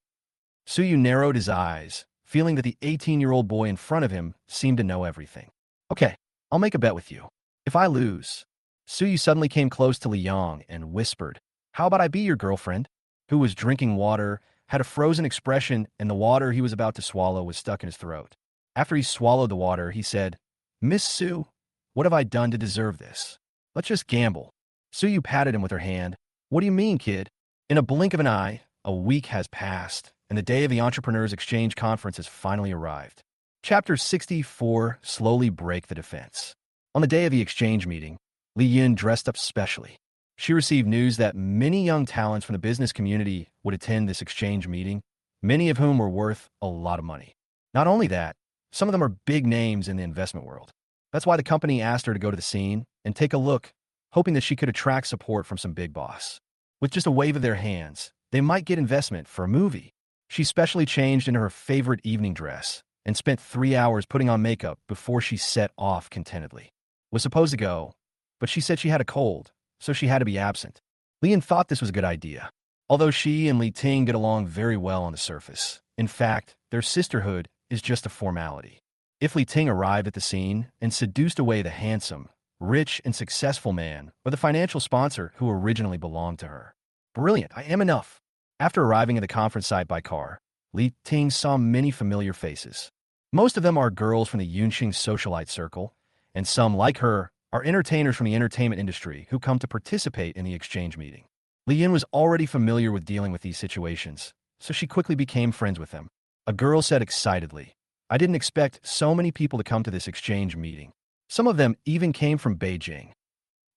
Suyu narrowed his eyes, feeling that the 18-year-old boy in front of him seemed to know everything. Okay, I'll make a bet with you. If I lose... Suyu suddenly came close to Liang and whispered, how about I be your girlfriend? Who was drinking water, had a frozen expression, and the water he was about to swallow was stuck in his throat. After he swallowed the water, he said, Miss Su, what have I done to deserve this? Let's just gamble. Suyu patted him with her hand. What do you mean, kid? In a blink of an eye, a week has passed, and the day of the Entrepreneurs Exchange Conference has finally arrived. Chapter 64, Slowly Break the Defense. On the day of the exchange meeting, Li Yin dressed up specially. She received news that many young talents from the business community would attend this exchange meeting, many of whom were worth a lot of money. Not only that, some of them are big names in the investment world. That's why the company asked her to go to the scene and take a look, hoping that she could attract support from some big boss. With just a wave of their hands, they might get investment for a movie. She specially changed into her favorite evening dress and spent 3 hours putting on makeup before she set off contentedly. Was supposed to go, but she said she had a cold, so she had to be absent. Li Yin thought this was a good idea, although she and Li Ting get along very well on the surface. In fact, their sisterhood is just a formality. If Li Ting arrived at the scene and seduced away the handsome, rich, and successful man or the financial sponsor who originally belonged to her. Brilliant, I am enough. After arriving at the conference site by car, Li Ting saw many familiar faces. Most of them are girls from the Yunqing socialite circle, and some, like her, are entertainers from the entertainment industry who come to participate in the exchange meeting. Li Yin was already familiar with dealing with these situations, so she quickly became friends with them. A girl said excitedly, I didn't expect so many people to come to this exchange meeting. Some of them even came from Beijing.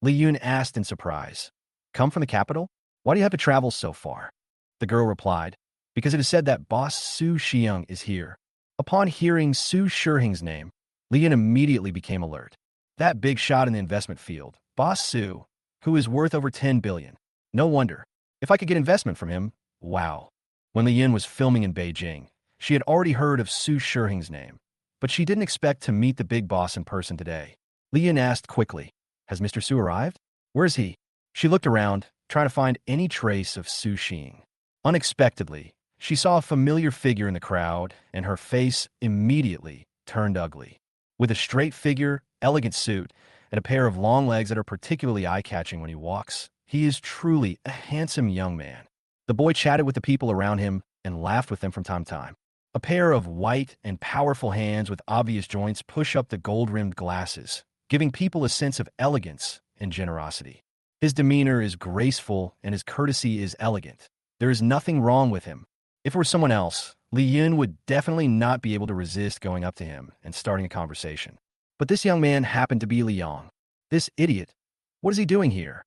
Li Yun asked in surprise, come from the capital? Why do you have to travel so far? The girl replied, because it is said that boss Su Xiang is here. Upon hearing Su Shihing's name, Li Yin immediately became alert. That big shot in the investment field, Boss Su, who is worth over 10 billion. No wonder. If I could get investment from him, wow. When Li Yin was filming in Beijing, she had already heard of Su Shihing's name, but she didn't expect to meet the big boss in person today. Li Yin asked quickly, has Mr. Su arrived? Where is he? She looked around, trying to find any trace of Su Xing. Unexpectedly, she saw a familiar figure in the crowd, and her face immediately turned ugly. With a straight figure, elegant suit, and a pair of long legs that are particularly eye-catching when he walks, he is truly a handsome young man. The boy chatted with the people around him and laughed with them from time to time. A pair of white and powerful hands with obvious joints push up the gold-rimmed glasses, giving people a sense of elegance and generosity. His demeanor is graceful and his courtesy is elegant. There is nothing wrong with him. If it were someone else, Li Yin would definitely not be able to resist going up to him and starting a conversation. But this young man happened to be Liang. This idiot. What is he doing here?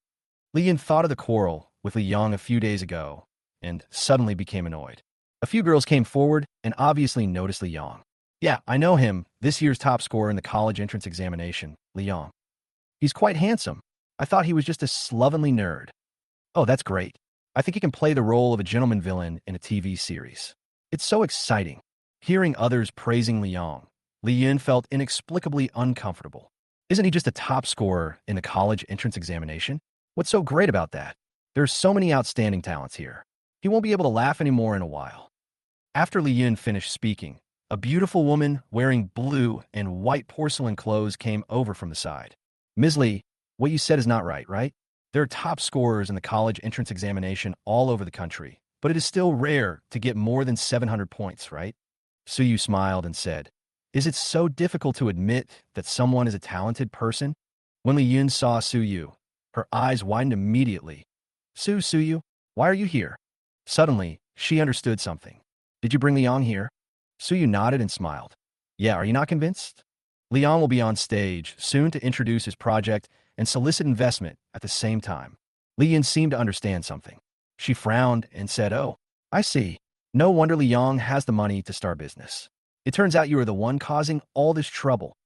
Li Yin thought of the quarrel with Liang a few days ago and suddenly became annoyed. A few girls came forward and obviously noticed Liang. Yeah, I know him, this year's top scorer in the college entrance examination, Liang. He's quite handsome. I thought he was just a slovenly nerd. Oh, that's great. I think he can play the role of a gentleman villain in a TV series. It's so exciting. Hearing others praising Liang, Li Yin felt inexplicably uncomfortable. Isn't he just a top scorer in the college entrance examination? What's so great about that? There's so many outstanding talents here. He won't be able to laugh anymore in a while. After Li Yun finished speaking, a beautiful woman wearing blue and white porcelain clothes came over from the side. Ms. Li, what you said is not right, right? There are top scorers in the college entrance examination all over the country, but it is still rare to get more than 700 points, right? Suyu smiled and said, is it so difficult to admit that someone is a talented person? When Li Yun saw Suyu, her eyes widened immediately. Suyu, why are you here? Suddenly, she understood something. Did you bring Liang here? Suyu nodded and smiled. Yeah, are you not convinced? Liang will be on stage soon to introduce his project and solicit investment at the same time. Li Yun seemed to understand something. She frowned and said, oh, I see. No wonder Liang has the money to start business. It turns out you are the one causing all this trouble.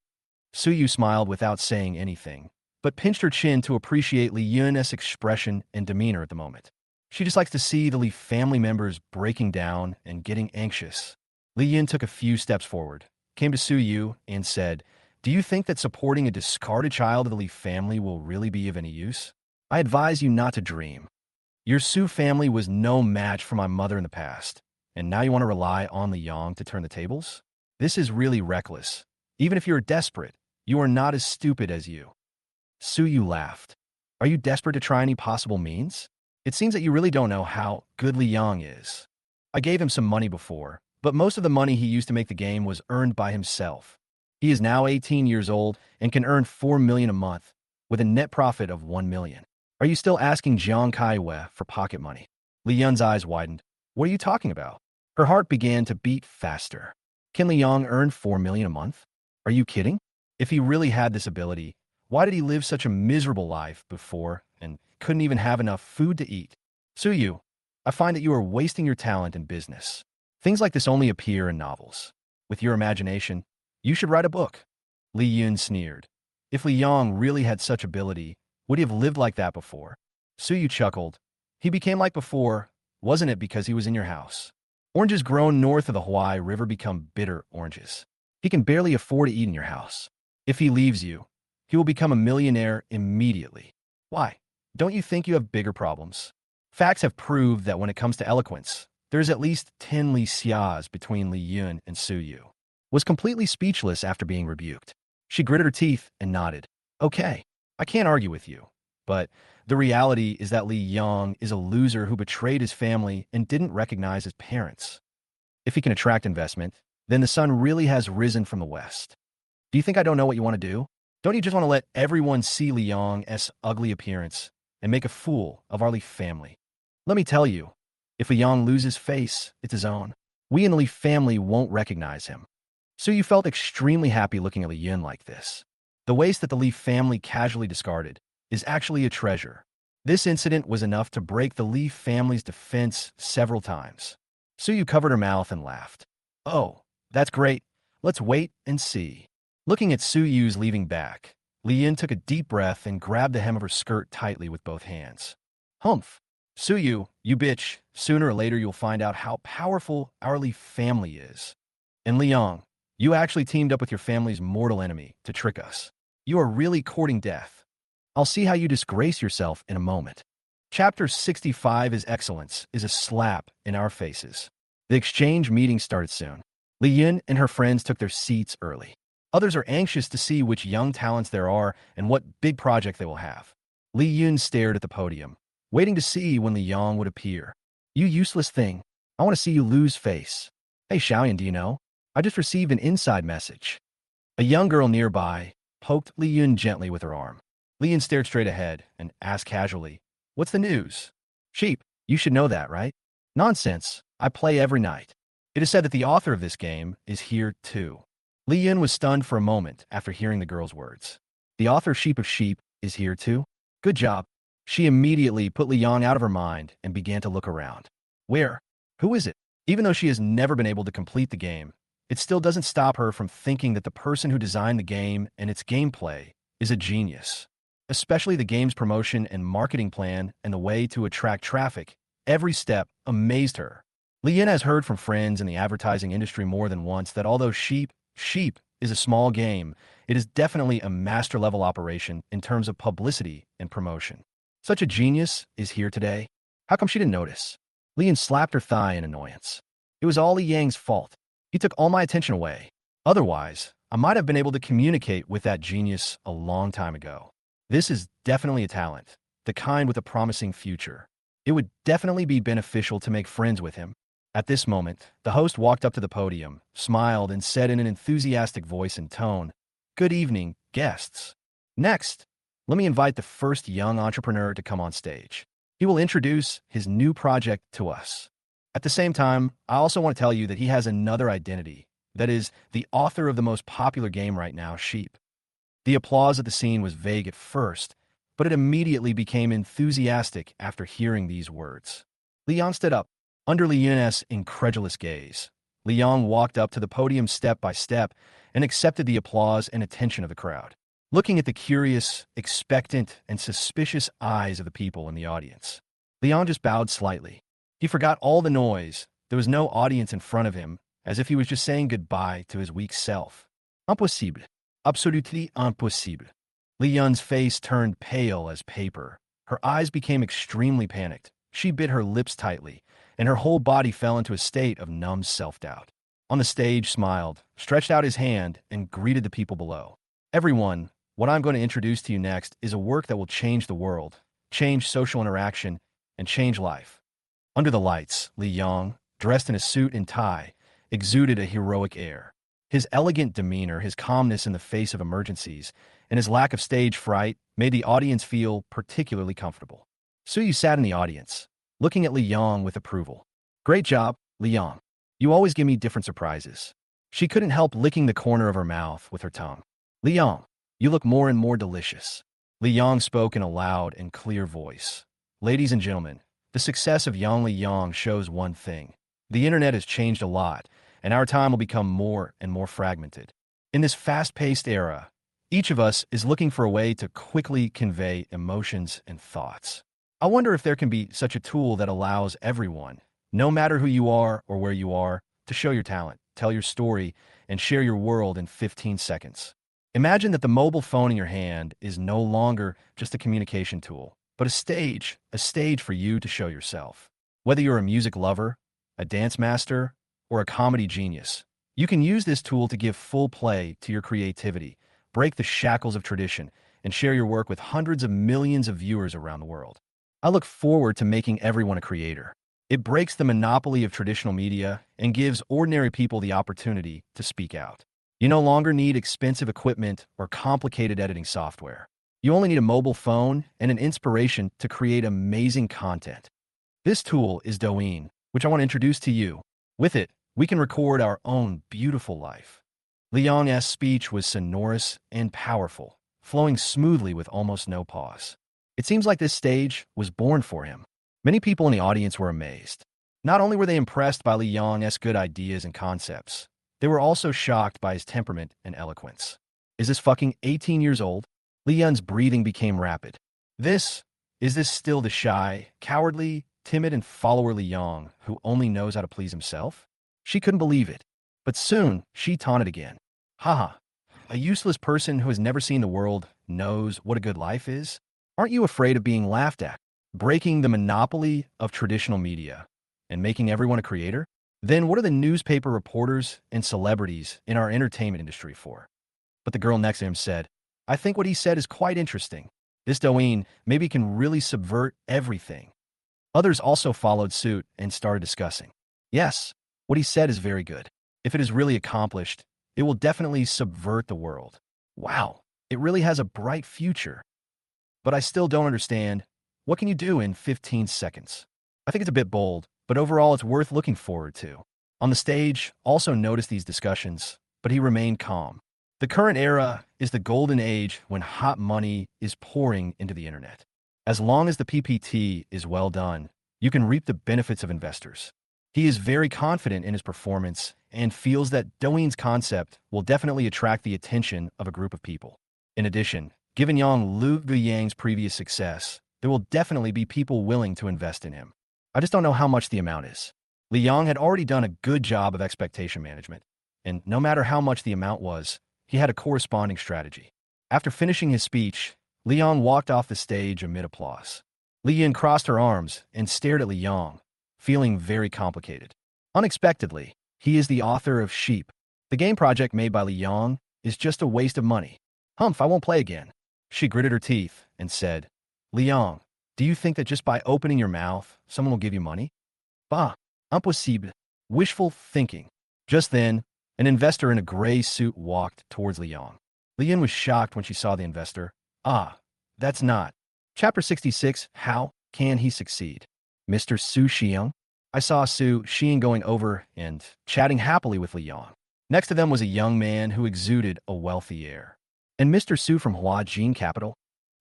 Suyu smiled without saying anything, but pinched her chin to appreciate Li Yun's expression and demeanor at the moment. She just likes to see the Li family members breaking down and getting anxious. Li Yun took a few steps forward, came to Suyu, and said, do you think that supporting a discarded child of the Li family will really be of any use? I advise you not to dream. Your Su family was no match for my mother in the past, and now you want to rely on Liang to turn the tables? This is really reckless. Even if you're desperate, you are not as stupid as you. Suyu laughed. Are you desperate to try any possible means? It seems that you really don't know how good Liang is. I gave him some money before, but most of the money he used to make the game was earned by himself. He is now 18 years old and can earn 4 million a month, with a net profit of 1 million. Are you still asking Jiang Kaiwei for pocket money? Li Yun's eyes widened. What are you talking about? Her heart began to beat faster. Can Liang earn 4 million a month? Are you kidding? If he really had this ability, why did he live such a miserable life before and couldn't even have enough food to eat? Suyu, I find that you are wasting your talent in business. Things like this only appear in novels. With your imagination, you should write a book. Li Yun sneered. If Liang really had such ability, would he have lived like that before? Suyu chuckled. He became like before, wasn't it because he was in your house? Oranges grown north of the Hawaii River become bitter oranges. He can barely afford to eat in your house. If he leaves you, he will become a millionaire immediately. Why? Don't you think you have bigger problems? Facts have proved that when it comes to eloquence, there's at least 10 Li Xias between Li Yun and Suyu. Was completely speechless after being rebuked. She gritted her teeth and nodded. Okay, I can't argue with you, but the reality is that Li Yang is a loser who betrayed his family and didn't recognize his parents. If he can attract investment, then the sun really has risen from the west. Do you think I don't know what you want to do? Don't you just want to let everyone see Li Yang's ugly appearance and make a fool of our Li family? Let me tell you, if Li Yang loses face, it's his own. We in the Li family won't recognize him. So you felt extremely happy looking at Li Yun like this. The waste that the Li family casually discarded is actually a treasure. This incident was enough to break the Li family's defense several times. Suyu covered her mouth and laughed. Oh, that's great. Let's wait and see. Looking at Suyu's leaving back, Li Yun took a deep breath and grabbed the hem of her skirt tightly with both hands. Humph. Suyu, you bitch. Sooner or later you'll find out how powerful our Li family is. And Liang, you actually teamed up with your family's mortal enemy to trick us. You are really courting death. I'll see how you disgrace yourself in a moment. Chapter 65 is excellence is a slap in our faces. The exchange meeting started soon. Li Yun and her friends took their seats early. Others are anxious to see which young talents there are and what big project they will have. Li Yun stared at the podium, waiting to see when Li Yang would appear. You useless thing. I want to see you lose face. Hey Xiaoyan, do you know? I just received an inside message. A young girl nearby poked Li Yun gently with her arm. Li Yun stared straight ahead and asked casually, what's the news? Sheep, you should know that, right? Nonsense. I play every night. It is said that the author of this game is here too. Li Yun was stunned for a moment after hearing the girl's words. The author Sheep of Sheep is here too? Good job. She immediately put Li Yang out of her mind and began to look around. Where? Who is it? Even though she has never been able to complete the game, it still doesn't stop her from thinking that the person who designed the game and its gameplay is a genius. Especially the game's promotion and marketing plan and the way to attract traffic. Every step amazed her. Li Yun has heard from friends in the advertising industry more than once that although Sheep is a small game, it is definitely a master-level operation in terms of publicity and promotion. Such a genius is here today. How come she didn't notice? Li Yun slapped her thigh in annoyance. It was all Li Yang's fault. He took all my attention away. Otherwise, I might have been able to communicate with that genius a long time ago. This is definitely a talent, the kind with a promising future. It would definitely be beneficial to make friends with him. At this moment, the host walked up to the podium, smiled, and said in an enthusiastic voice and tone, "Good evening, guests. Next, let me invite the first young entrepreneur to come on stage. He will introduce his new project to us. At the same time, I also want to tell you that he has another identity, that is, the author of the most popular game right now, Sheep." The applause at the scene was vague at first, but it immediately became enthusiastic after hearing these words. Li Yang stood up. Under Li Yun's incredulous gaze, Li Yang walked up to the podium step by step and accepted the applause and attention of the crowd. Looking at the curious, expectant, and suspicious eyes of the people in the audience, Li Yang just bowed slightly. He forgot all the noise. There was no audience in front of him, as if he was just saying goodbye to his weak self. Impossible. Absolutely impossible. Li Yun's face turned pale as paper. Her eyes became extremely panicked. She bit her lips tightly, and her whole body fell into a state of numb self-doubt. On the stage, smiled, stretched out his hand, and greeted the people below. "Everyone, what I'm going to introduce to you next is a work that will change the world, change social interaction, and change life." Under the lights, Li Yang, dressed in a suit and tie, exuded a heroic air. His elegant demeanor, his calmness in the face of emergencies, and his lack of stage fright made the audience feel particularly comfortable. Suyu sat in the audience, looking at Li Yang with approval. "Great job, Li Yang. You always give me different surprises." She couldn't help licking the corner of her mouth with her tongue. "Li Yang, you look more and more delicious." Li Yang spoke in a loud and clear voice. "Ladies and gentlemen, the success of Yang Li Yang shows one thing. The internet has changed a lot, and our time will become more and more fragmented. In this fast-paced era, each of us is looking for a way to quickly convey emotions and thoughts. I wonder if there can be such a tool that allows everyone, no matter who you are or where you are, to show your talent, tell your story, and share your world in 15 seconds. Imagine that the mobile phone in your hand is no longer just a communication tool, but a stage for you to show yourself. Whether you're a music lover, a dance master, or a comedy genius, you can use this tool to give full play to your creativity, break the shackles of tradition, and share your work with hundreds of millions of viewers around the world. I look forward to making everyone a creator. It breaks the monopoly of traditional media and gives ordinary people the opportunity to speak out. You no longer need expensive equipment or complicated editing software. You only need a mobile phone and an inspiration to create amazing content. This tool is Douyin, which I want to introduce to you. With it, we can record our own beautiful life. Li Yang's speech was sonorous and powerful, flowing smoothly with almost no pause. It seems like this stage was born for him. Many people in the audience were amazed. Not only were they impressed by Li Yang's good ideas and concepts, they were also shocked by his temperament and eloquence. Is this fucking 18 years old? Li Yun's breathing became rapid. Is this still the shy, cowardly, timid, and follower Li Yang who only knows how to please himself? She couldn't believe it. But soon, she taunted again. "Haha, a useless person who has never seen the world knows what a good life is? Aren't you afraid of being laughed at? Breaking the monopoly of traditional media and making everyone a creator? Then what are the newspaper reporters and celebrities in our entertainment industry for?" But the girl next to him said, "I think what he said is quite interesting. This Douyin maybe can really subvert everything." Others also followed suit and started discussing. "Yes, what he said is very good. If it is really accomplished, it will definitely subvert the world. Wow, it really has a bright future. But I still don't understand. What can you do in 15 seconds? I think it's a bit bold, but overall it's worth looking forward to." On the stage, also noticed these discussions, but he remained calm. The current era is the golden age when hot money is pouring into the internet. As long as the PPT is well done, you can reap the benefits of investors. He is very confident in his performance and feels that Douyin's concept will definitely attract the attention of a group of people. In addition, given Lu Yang's previous success, there will definitely be people willing to invest in him. I just don't know how much the amount is. Li Yang had already done a good job of expectation management, and no matter how much the amount was, he had a corresponding strategy. After finishing his speech, Li Yang walked off the stage amid applause. Li Yan crossed her arms and stared at Li Yang, feeling very complicated. Unexpectedly, he is the author of Sheep. The game project made by Li Yong is just a waste of money. Humph, I won't play again. She gritted her teeth and said, Li Yong, do you think that just by opening your mouth, someone will give you money? Bah, impossible. Wishful thinking. Just then, an investor in a gray suit walked towards Li Yong. Li Yin was shocked when she saw the investor. Ah, that's not. Chapter 66, How Can He Succeed? Mr. Su Xiang? I saw Su Xiang going over and chatting happily with Li Yong. Next to them was a young man who exuded a wealthy air. And Mr. Su from Hua Jin Capital?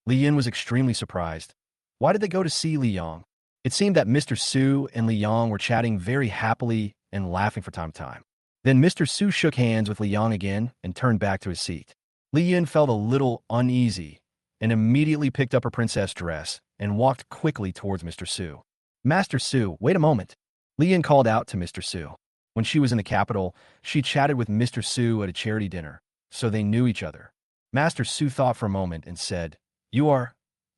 Li Yin was extremely surprised. Why did they go to see Li Yong? It seemed that Mr. Su and Li Yong were chatting very happily and laughing from time to time. Then Mr. Su shook hands with Li Yong again and turned back to his seat. Li Yin felt a little uneasy and immediately picked up her princess dress and walked quickly towards Mr. Su. Master Su, wait a moment. Li Yin called out to Mr. Su. When she was in the capital, she chatted with Mr. Su at a charity dinner, so they knew each other. Master Su thought for a moment and said, You are...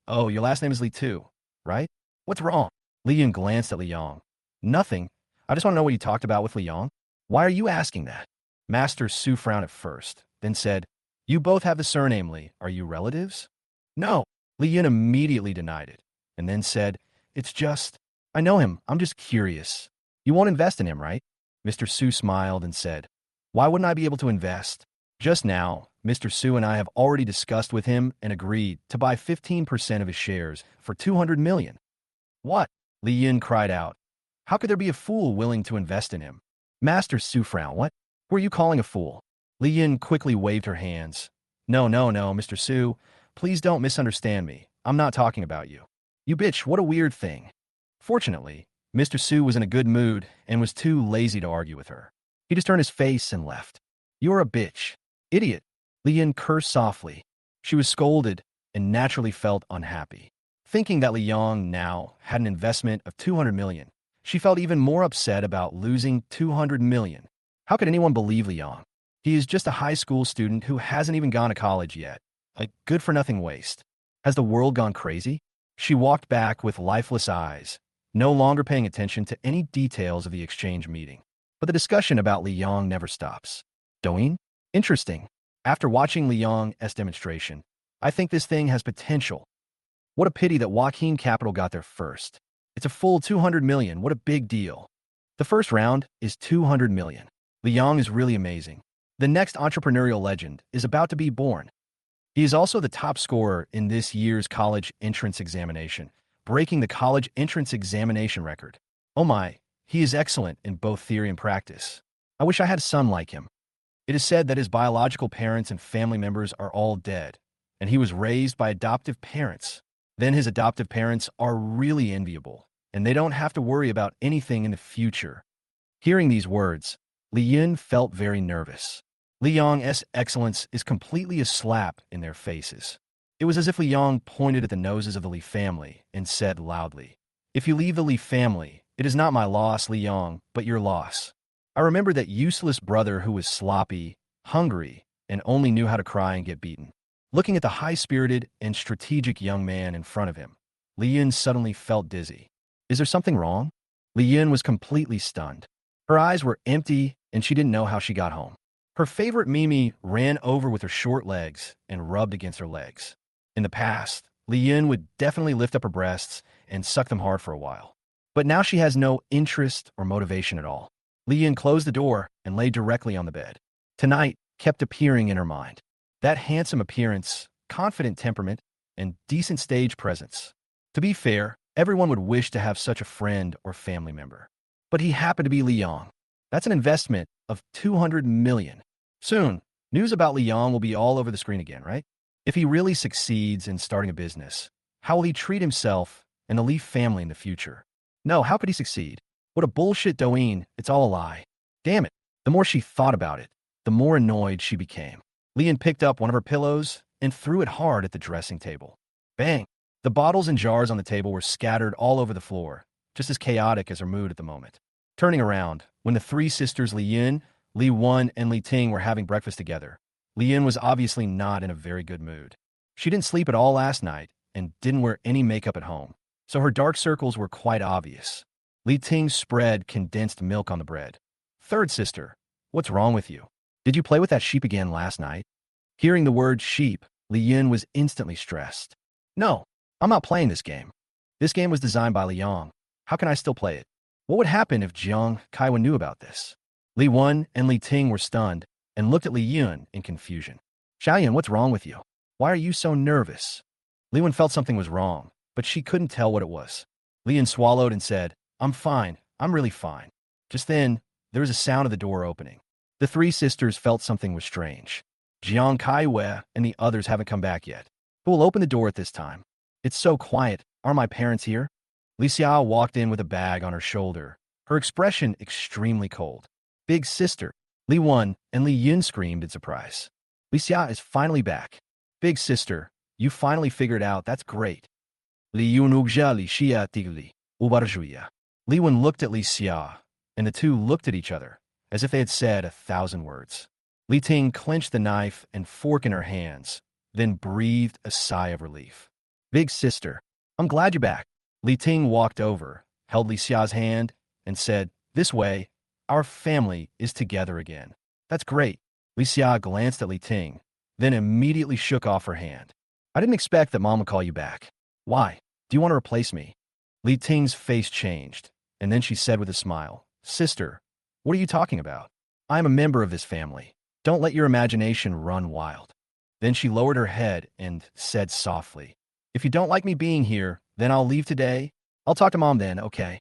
Oh, your last name is Li too, right? What's wrong? Li Yin glanced at Li Yong. Nothing. I just want to know what you talked about with Li Yong. Why are you asking that? Master Su frowned at first, then said, You both have the surname Li. Are you relatives? No. Li Yin immediately denied it, and then said, It's just... I know him. I'm just curious. You won't invest in him, right? Mr. Su smiled and said, Why wouldn't I be able to invest? Just now, Mr. Su and I have already discussed with him and agreed to buy 15% of his shares for 200 million. What? Li Yin cried out. How could there be a fool willing to invest in him? Master Su frowned. What? Who are you calling a fool? Li Yin quickly waved her hands. No, Mr. Su. Please don't misunderstand me. I'm not talking about you. You bitch, what a weird thing. Fortunately, Mr. Su was in a good mood and was too lazy to argue with her. He just turned his face and left. You're a bitch. Idiot. Li Yin cursed softly. She was scolded and naturally felt unhappy. Thinking that Li Yong now had an investment of 200 million, she felt even more upset about losing 200 million. How could anyone believe Li Yong? He is just a high school student who hasn't even gone to college yet. A good-for-nothing waste. Has the world gone crazy? She walked back with lifeless eyes, no longer paying attention to any details of the exchange meeting. But the discussion about Li Yong never stops. Douyin? Interesting. After watching Li Yong's demonstration, I think this thing has potential. What a pity that Joaquin Capital got there first. It's a full 200 million. What a big deal. The first round is 200 million. Li Yong is really amazing. The next entrepreneurial legend is about to be born. He is also the top scorer in this year's college entrance examination, breaking the college entrance examination record. Oh my, he is excellent in both theory and practice. I wish I had a son like him. It is said that his biological parents and family members are all dead, and he was raised by adoptive parents. Then his adoptive parents are really enviable, and they don't have to worry about anything in the future. Hearing these words, Li Yin felt very nervous. Li Yong's excellence is completely a slap in their faces. It was as if Li Yong pointed at the noses of the Li family and said loudly, If you leave the Li family, it is not my loss, Li Yong, but your loss. I remember that useless brother who was sloppy, hungry, and only knew how to cry and get beaten. Looking at the high-spirited and strategic young man in front of him, Li Yin suddenly felt dizzy. Is there something wrong? Li Yin was completely stunned. Her eyes were empty, and she didn't know how she got home. Her favorite Mimi ran over with her short legs and rubbed against her legs. In the past, Li Yin would definitely lift up her breasts and suck them hard for a while. But now she has no interest or motivation at all. Li Yin closed the door and lay directly on the bed. Tonight kept appearing in her mind. That handsome appearance, confident temperament, and decent stage presence. To be fair, everyone would wish to have such a friend or family member. But he happened to be Li Yong. That's an investment of 200 million. Soon, news about Li Yong will be all over the screen again, right? If he really succeeds in starting a business, how will he treat himself and the Li family in the future? No, how could he succeed? What a bullshit Douyin, it's all a lie. Damn it. The more she thought about it, the more annoyed she became. Li Yin picked up one of her pillows and threw it hard at the dressing table. Bang! The bottles and jars on the table were scattered all over the floor, just as chaotic as her mood at the moment. Turning around, when the three sisters Li Yin, Li Wen, and Li Ting were having breakfast together, Li Yin was obviously not in a very good mood. She didn't sleep at all last night and didn't wear any makeup at home, so her dark circles were quite obvious. Li Ting spread condensed milk on the bread. Third sister, what's wrong with you? Did you play with that sheep again last night? Hearing the word sheep, Li Yun was instantly stressed. No, I'm not playing this game. This game was designed by Li Yong. How can I still play it? What would happen if Jiang Kaiwan knew about this? Li Wen and Li Ting were stunned and looked at Li Yun in confusion. Xiaoyan, what's wrong with you? Why are you so nervous? Li Wen felt something was wrong, but she couldn't tell what it was. Li Yun swallowed and said, I'm fine. I'm really fine. Just then, there was a sound of the door opening. The three sisters felt something was strange. Jiang Kaiwei and the others haven't come back yet. Who will open the door at this time? It's so quiet. Are my parents here? Li Xiao walked in with a bag on her shoulder, her expression extremely cold. Big sister, Li Wen and Li Yun screamed in surprise. Li Xia is finally back. Big sister, you finally figured out. That's great. Li Yun ugja Li Xia tigli, ubarjuya. Li Wen looked at Li Xia, and the two looked at each other, as if they had said 1,000 words. Li Ting clenched the knife and fork in her hands, then breathed a sigh of relief. Big sister, I'm glad you're back. Li Ting walked over, held Li Xia's hand, and said, This way, our family is together again. That's great. Li Xia glanced at Li Ting, then immediately shook off her hand. I didn't expect that Mom would call you back. Why? Do you want to replace me? Li Ting's face changed, and then she said with a smile, Sister, what are you talking about? I am a member of this family. Don't let your imagination run wild. Then she lowered her head and said softly, If you don't like me being here, then I'll leave today. I'll talk to Mom then, okay?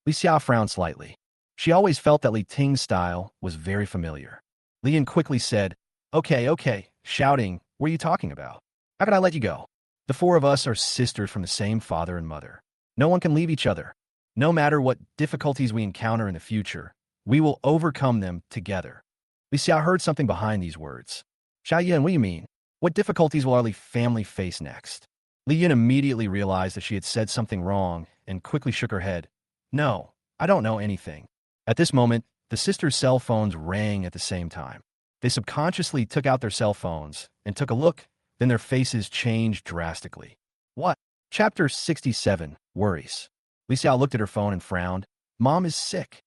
Li Xia frowned slightly. She always felt that Li Ting's style was very familiar. Li Yun quickly said, Okay, shouting, what are you talking about? How can I let you go? The four of us are sisters from the same father and mother. No one can leave each other. No matter what difficulties we encounter in the future, we will overcome them together. Li Xia heard something behind these words. Xiaoyan, what do you mean? What difficulties will our Li family face next? Li Yun immediately realized that she had said something wrong and quickly shook her head. No, I don't know anything. At this moment, the sisters' cell phones rang at the same time. They subconsciously took out their cell phones and took a look, then their faces changed drastically. What? Chapter 67, Worries. Li Xiao looked at her phone and frowned. Mom is sick.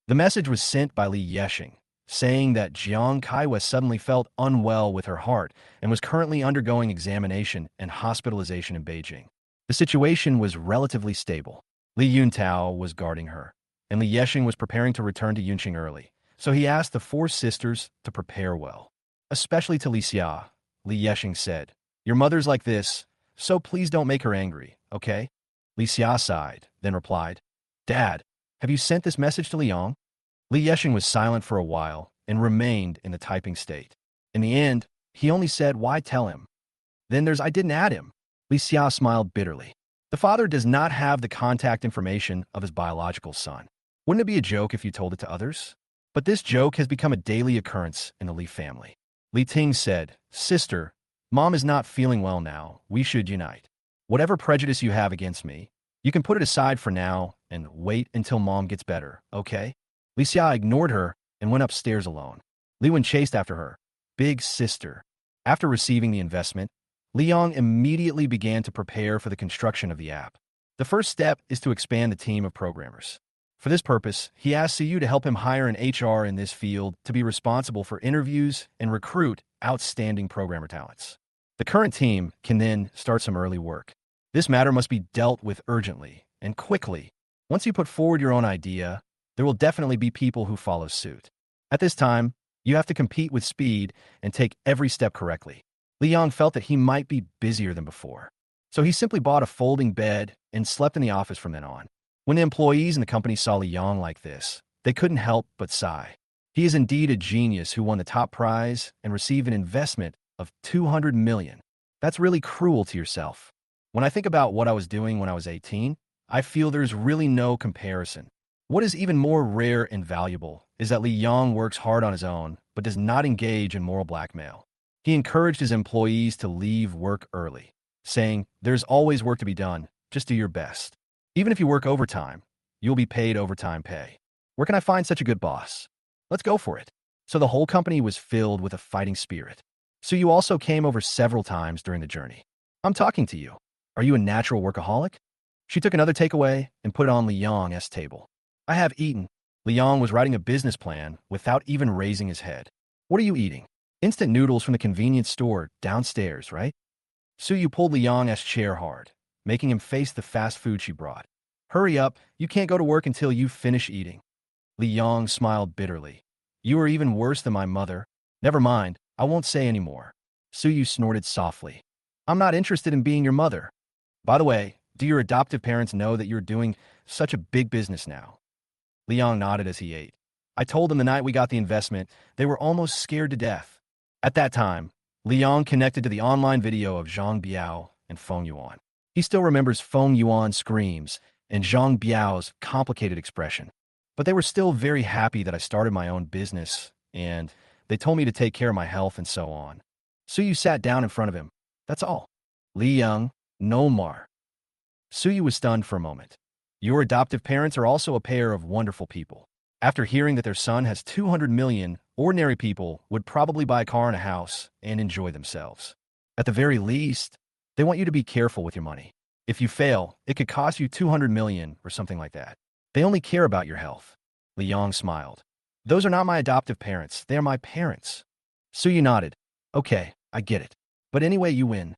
The message was sent by Li Yeshing, saying that Jiang Kaiwa suddenly felt unwell with her heart and was currently undergoing examination and hospitalization in Beijing. The situation was relatively stable. Li Yuntao was guarding her, and Li Yeshing was preparing to return to Yunqing early, so he asked the four sisters to prepare well. Especially to Li Xia, Li Yeshing said, Your mother's like this, so please don't make her angry, okay? Li Xia sighed, then replied, Dad, have you sent this message to Liang? Li Yeshing was silent for a while and remained in the typing state. In the end, he only said, Why tell him? Then there's I didn't add him. Li Xia smiled bitterly. The father does not have the contact information of his biological son. Wouldn't it be a joke if you told it to others? But this joke has become a daily occurrence in the Li family. Li Ting said, Sister, Mom is not feeling well now. We should unite. Whatever prejudice you have against me, you can put it aside for now and wait until Mom gets better, okay? Li Xia ignored her and went upstairs alone. Li Wen chased after her. Big sister. After receiving the investment, Li Yong immediately began to prepare for the construction of the app. The first step is to expand the team of programmers. For this purpose, he asked Siyu to help him hire an HR in this field to be responsible for interviews and recruit outstanding programmer talents. The current team can then start some early work. This matter must be dealt with urgently and quickly. Once you put forward your own idea, there will definitely be people who follow suit. At this time, you have to compete with speed and take every step correctly. Li Yong felt that he might be busier than before, so he simply bought a folding bed and slept in the office from then on. When the employees in the company saw Li Yong like this, they couldn't help but sigh. He is indeed a genius who won the top prize and received an investment of 200 million. That's really cruel to yourself. When I think about what I was doing when I was 18, I feel there's really no comparison. What is even more rare and valuable is that Li Yong works hard on his own, but does not engage in moral blackmail. He encouraged his employees to leave work early, saying, There's always work to be done, just do your best. Even if you work overtime, you'll be paid overtime pay. Where can I find such a good boss? Let's go for it. So the whole company was filled with a fighting spirit. So you also came over several times during the journey. I'm talking to you. Are you a natural workaholic? She took another takeaway and put it on Li Yong's table. I have eaten. Liang was writing a business plan without even raising his head. What are you eating? Instant noodles from the convenience store downstairs, right? Suyu pulled Liang's chair hard, making him face the fast food she brought. Hurry up, you can't go to work until you finish eating. Liang smiled bitterly. You are even worse than my mother. Never mind, I won't say any more. Suyu snorted softly. I'm not interested in being your mother. By the way, do your adoptive parents know that you're doing such a big business now? Liang nodded as he ate. I told them the night we got the investment, they were almost scared to death. At that time, Liang connected to the online video of Zhang Biao and Feng Yuan. He still remembers Feng Yuan's screams and Zhang Biao's complicated expression. But they were still very happy that I started my own business, and they told me to take care of my health and so on. Suyu sat down in front of him. That's all. Liang, no more. Suyu was stunned for a moment. Your adoptive parents are also a pair of wonderful people. After hearing that their son has 200 million, ordinary people would probably buy a car and a house and enjoy themselves. At the very least, they want you to be careful with your money. If you fail, it could cost you 200 million or something like that. They only care about your health. Liang smiled. Those are not my adoptive parents. They are my parents. Suyu nodded. Okay, I get it. But anyway, you win.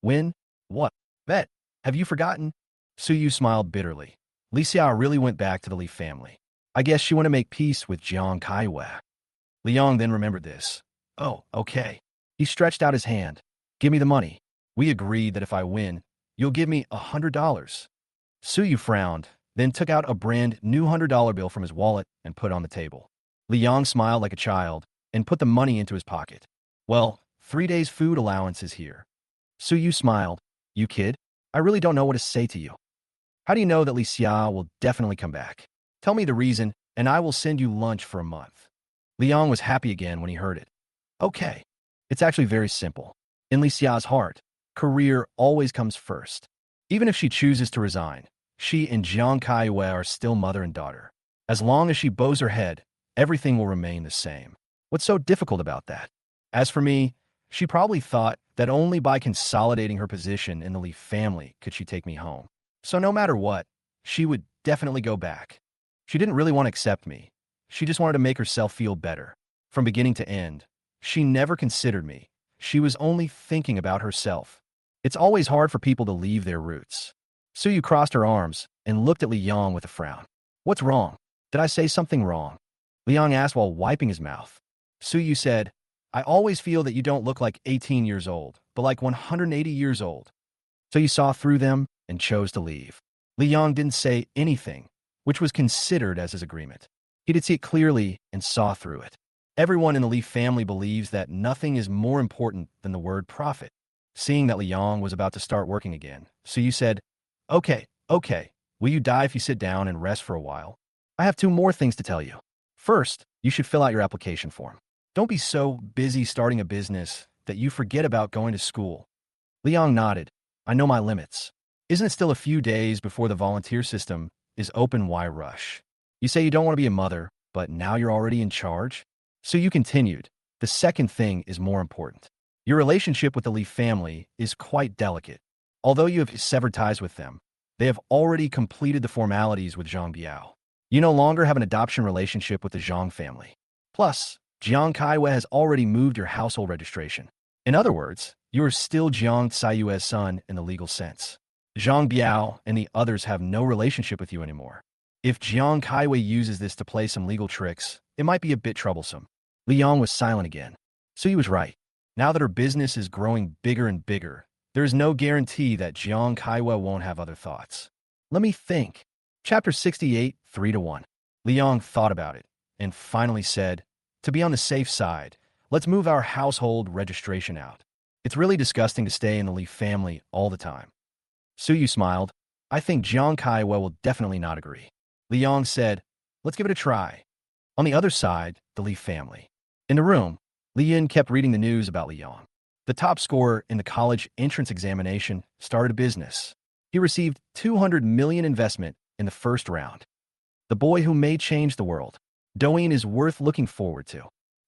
Win? What? Bet. Have you forgotten? Suyu smiled bitterly. Li Xia really went back to the Li family. I guess she wanted to make peace with Jiang Kaiwei. Liang then remembered this. Oh, okay. He stretched out his hand. Give me the money. We agreed that if I win, you'll give me $100. Suyu frowned, then took out a brand new $100 bill from his wallet and put it on the table. Liang smiled like a child and put the money into his pocket. Well, 3 days' food allowance is here. Suyu smiled. You kid? I really don't know what to say to you. How do you know that Li Xia will definitely come back? Tell me the reason, and I will send you lunch for a month. Liang was happy again when he heard it. Okay. It's actually very simple. In Li Xia's heart, career always comes first. Even if she chooses to resign, she and Jiang Kaiwei are still mother and daughter. As long as she bows her head, everything will remain the same. What's so difficult about that? As for me, she probably thought that only by consolidating her position in the Li family could she take me home. So no matter what, she would definitely go back. She didn't really want to accept me. She just wanted to make herself feel better. From beginning to end, she never considered me. She was only thinking about herself. It's always hard for people to leave their roots. Suyu crossed her arms and looked at Liang with a frown. What's wrong? Did I say something wrong? Liang asked while wiping his mouth. Suyu said, I always feel that you don't look like 18 years old, but like 180 years old. So you saw through them and chose to leave. Liang didn't say anything, which was considered as his agreement. He did see it clearly and saw through it. Everyone in the Li family believes that nothing is more important than the word profit. Seeing that Liang was about to start working again, Suyu said, Okay, will you die if you sit down and rest for a while? I have 2 more things to tell you. First, you should fill out your application form. Don't be so busy starting a business that you forget about going to school. Liang nodded. I know my limits. Isn't it still a few days before the volunteer system is open? Why rush? You say you don't want to be a mother, but now you're already in charge? So you continued. The second thing is more important. Your relationship with the Li family is quite delicate. Although you have severed ties with them, they have already completed the formalities with Zhang Biao. You no longer have an adoption relationship with the Zhang family. Plus, Jiang Kaiwei has already moved your household registration. In other words, you are still Jiang Caiyue's son in the legal sense. Zhang Biao and the others have no relationship with you anymore. If Jiang Kaiwei uses this to play some legal tricks, it might be a bit troublesome. Liang was silent again. So he was right. Now that her business is growing bigger and bigger, there is no guarantee that Jiang Kaiwei won't have other thoughts. Let me think. Chapter 68, 3-1. Liang thought about it and finally said, to be on the safe side, let's move our household registration out. It's really disgusting to stay in the Li family all the time. Suyu smiled. I think Jiang Kaiwei will definitely not agree. Liang said, let's give it a try. On the other side, the Li family. In the room, Li Yin kept reading the news about Liang. The top scorer in the college entrance examination started a business. He received 200 million investment in the first round. The boy who may change the world. Douyin is worth looking forward to.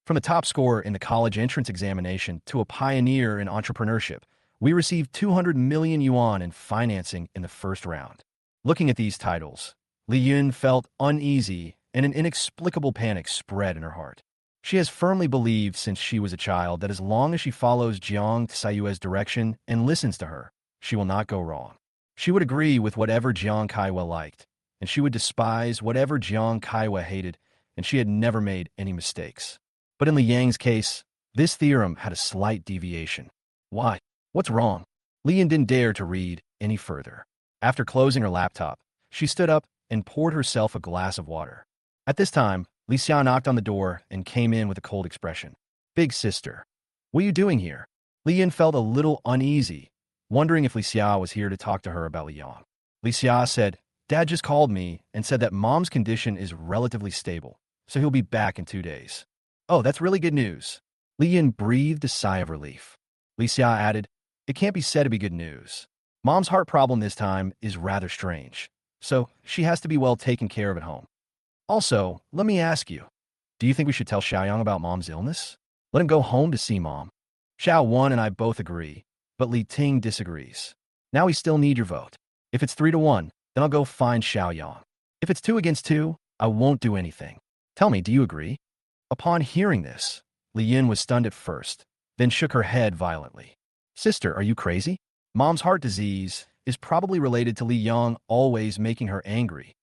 From the top scorer in the college entrance examination to a pioneer in entrepreneurship, we received 200 million yuan in financing in the first round. Looking at these titles, Li Yun felt uneasy, and an inexplicable panic spread in her heart. She has firmly believed since she was a child that as long as she follows Jiang Tsayue's direction and listens to her, she will not go wrong. She would agree with whatever Jiang Kaiwa liked, and she would despise whatever Jiang Kaiwa hated, and she had never made any mistakes. But in Li Yang's case, this theorem had a slight deviation. Why? What's wrong? Li Yun didn't dare to read any further. After closing her laptop, she stood up and poured herself a glass of water. At this time, Li Xia knocked on the door and came in with a cold expression. Big sister, what are you doing here? Li Yun felt a little uneasy, wondering if Li Xia was here to talk to her about Li Yang. Li Xia said, Dad just called me and said that Mom's condition is relatively stable, so he'll be back in 2 days. Oh, that's really good news. Li Yun breathed a sigh of relief. Li Xia added, it can't be said to be good news. Mom's heart problem this time is rather strange, so she has to be well taken care of at home. Also, let me ask you, do you think we should tell Xiaoyang about Mom's illness? Let him go home to see Mom. Xiao Wan and I both agree, but Li Ting disagrees. Now we still need your vote. If it's 3-1, then I'll go find Xiaoyang. If it's 2-2, I won't do anything. Tell me, do you agree? Upon hearing this, Li Yin was stunned at first, then shook her head violently. Sister, are you crazy? Mom's heart disease is probably related to Li Yang always making her angry.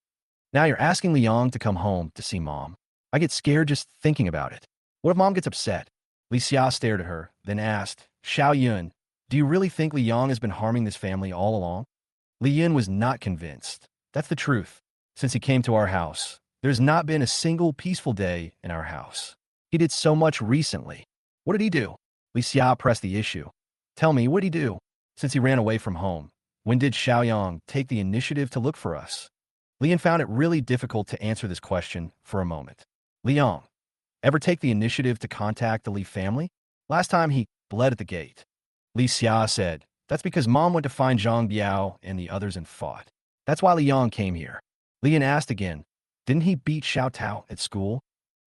Now you're asking Li Yang to come home to see Mom. I get scared just thinking about it. What if Mom gets upset? Li Xia stared at her, then asked, Xiao Yun, do you really think Li Yang has been harming this family all along? Li Yin was not convinced. That's the truth. Since he came to our house, there's not been a single peaceful day in our house. He did so much recently. What did he do? Li Xia pressed the issue. Tell me, what did he do? Since he ran away from home, when did Xiaoyang take the initiative to look for us? Li Yin found it really difficult to answer this question for a moment. Li Yang, ever take the initiative to contact the Li family? Last time he bled at the gate. Li Xia said, that's because Mom went to find Zhang Biao and the others and fought. That's why Li Yang came here. Li Yin asked again, didn't he beat Xiao Tao at school?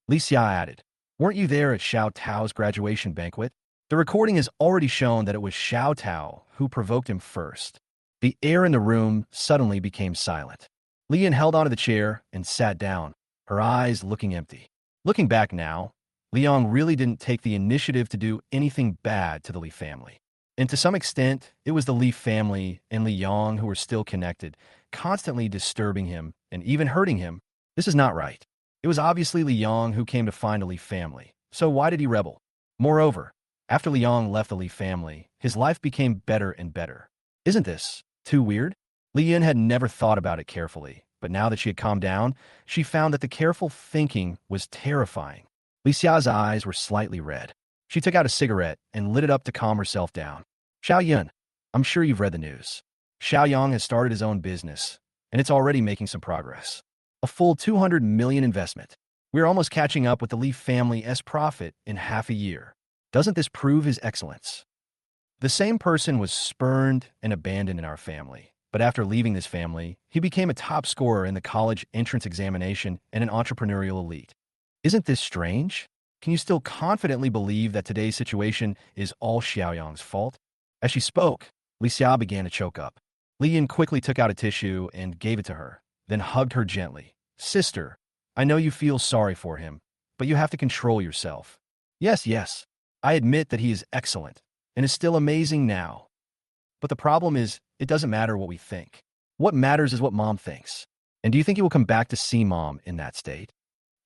Li Xia added, weren't you there at Xiao Tao's graduation banquet? The recording has already shown that it was Xiao Tao who provoked him first. The air in the room suddenly became silent. Li Yin held onto the chair and sat down, her eyes looking empty. Looking back now, Li Yang really didn't take the initiative to do anything bad to the Li family. And to some extent, it was the Li family and Li Yang who were still connected, constantly disturbing him and even hurting him. This is not right. It was obviously Li Yang who came to find a Li family, so why did he rebel? Moreover, after Li Yang left the Li family, his life became better and better. Isn't this too weird? Li Yin had never thought about it carefully, but now that she had calmed down, she found that the careful thinking was terrifying. Li Xia's eyes were slightly red. She took out a cigarette and lit it up to calm herself down. Xiao Yun, I'm sure you've read the news. Xiaoyang has started his own business, and it's already making some progress. A full 200 million investment. We're almost catching up with the Li family's profit in half a year. Doesn't this prove his excellence? The same person was spurned and abandoned in our family, but after leaving this family, he became a top scorer in the college entrance examination and an entrepreneurial elite. Isn't this strange? Can you still confidently believe that today's situation is all Xiaoyang's fault? As she spoke, Li Xia began to choke up. Li Yin quickly took out a tissue and gave it to her, then hugged her gently. Sister, I know you feel sorry for him, but you have to control yourself. Yes, I admit that he is excellent and is still amazing now. But the problem is, it doesn't matter what we think. What matters is what Mom thinks. And do you think he will come back to see Mom in that state?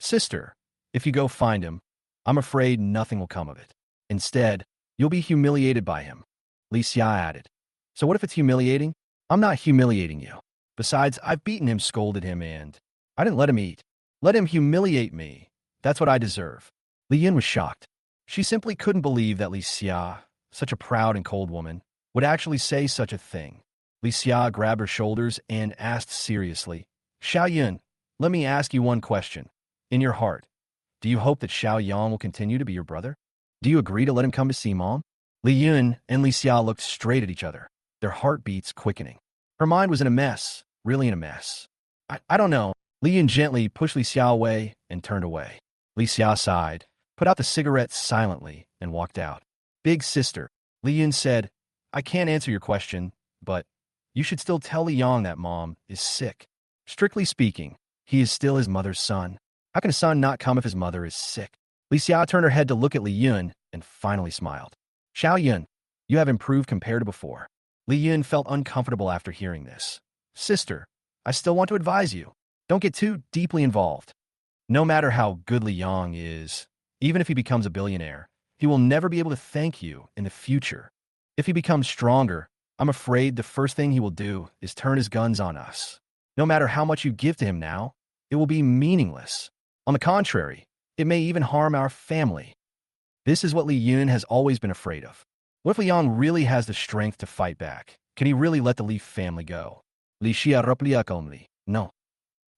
Sister, if you go find him, I'm afraid nothing will come of it. Instead, you'll be humiliated by him. Li Xia added. So what if it's humiliating? I'm not humiliating you. Besides, I've beaten him, scolded him, and I didn't let him eat. Let him humiliate me. That's what I deserve. Li Yin was shocked. She simply couldn't believe that Li Xia, such a proud and cold woman, would actually say such a thing. Li Xia grabbed her shoulders and asked seriously, Xiao Yun, let me ask you one question. In your heart, do you hope that Xiaoyang will continue to be your brother? Do you agree to let him come to see Mom? Li Yun and Li Xia looked straight at each other, their heartbeats quickening. Her mind was in a mess, really in a mess. I don't know. Li Yun gently pushed Li Xia away and turned away. Li Xia sighed, put out the cigarette silently, and walked out. Big sister, Li Yun said, I can't answer your question, but you should still tell Li Yang that Mom is sick. Strictly speaking, he is still his mother's son. How can a son not come if his mother is sick? Li Xia turned her head to look at Li Yun and finally smiled. Xiao Yun, you have improved compared to before. Li Yun felt uncomfortable after hearing this. Sister, I still want to advise you. Don't get too deeply involved. No matter how good Li Yang is, even if he becomes a billionaire, he will never be able to thank you in the future. If he becomes stronger, I'm afraid the first thing he will do is turn his guns on us. No matter how much you give to him now, it will be meaningless. On the contrary, it may even harm our family. This is what Li Yun has always been afraid of. What if Li Yang really has the strength to fight back? Can he really let the Li family go? Li Xia replia calmly. No.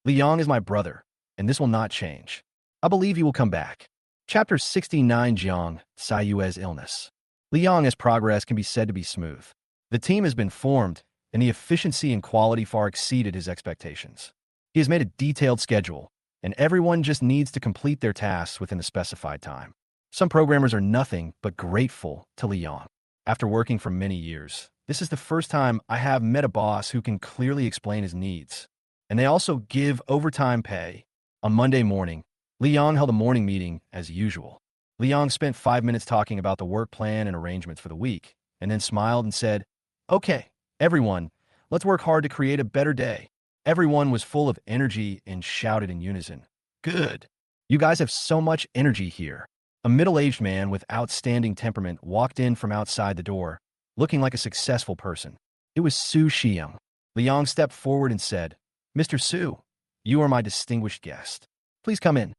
Li Yang is my brother, and this will not change. I believe he will come back. Chapter 69 Jiang, Saiyue's illness. Li Yang's progress can be said to be smooth. The team has been formed, and the efficiency and quality far exceeded his expectations. He has made a detailed schedule, and everyone just needs to complete their tasks within the specified time. Some programmers are nothing but grateful to Li Yang. After working for many years, this is the first time I have met a boss who can clearly explain his needs. And they also give overtime pay. On Monday morning, Li Yang held a morning meeting as usual. Li Yang spent 5 minutes talking about the work plan and arrangements for the week, and then smiled and said, "Okay, everyone, let's work hard to create a better day." Everyone was full of energy and shouted in unison, "Good! You guys have so much energy here." A middle-aged man with outstanding temperament walked in from outside the door, looking like a successful person. It was Su Xiang. Li Yang stepped forward and said, "Mr. Su, you are my distinguished guest. Please come in."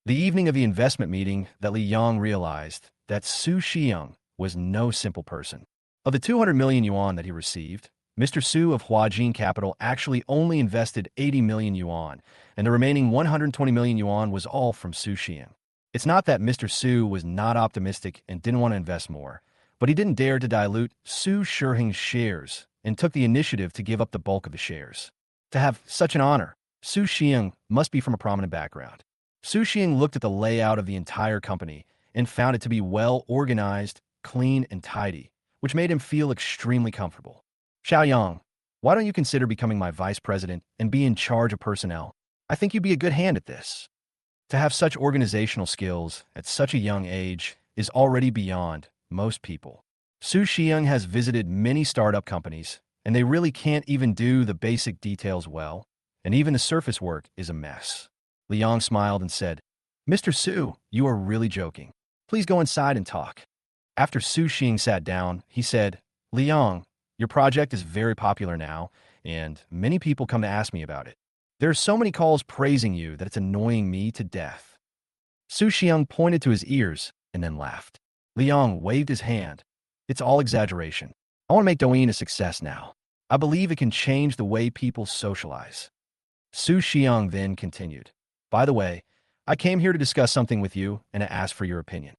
The evening of the investment meeting that Li Yang realized that Su Xiang was no simple person. Of the 200 million yuan that he received, Mr. Su of Huajin Capital actually only invested 80 million yuan, and the remaining 120 million yuan was all from Su Xiang. It's not that Mr. Su was not optimistic and didn't want to invest more, but he didn't dare to dilute Su Shiheng's shares and took the initiative to give up the bulk of the shares. To have such an honor, Su Xiang must be from a prominent background. Su Xiang looked at the layout of the entire company and found it to be well organized, clean, and tidy, which made him feel extremely comfortable. Xiaoyang, why don't you consider becoming my vice president and be in charge of personnel? I think you'd be a good hand at this. To have such organizational skills at such a young age is already beyond most people. Su Xiang has visited many startup companies, and they really can't even do the basic details well, and even the surface work is a mess. Li Yang smiled and said, "Mr. Su, you are really joking. Please go inside and talk." After Su Xiang sat down, he said, "Li Yang, your project is very popular now, and many people come to ask me about it. There are so many calls praising you that it's annoying me to death." Su Xiang pointed to his ears and then laughed. Li Yang waved his hand. "It's all exaggeration. I want to make Douyin a success now. I believe it can change the way people socialize." Su Xiang then continued, "By the way, I came here to discuss something with you and to ask for your opinion."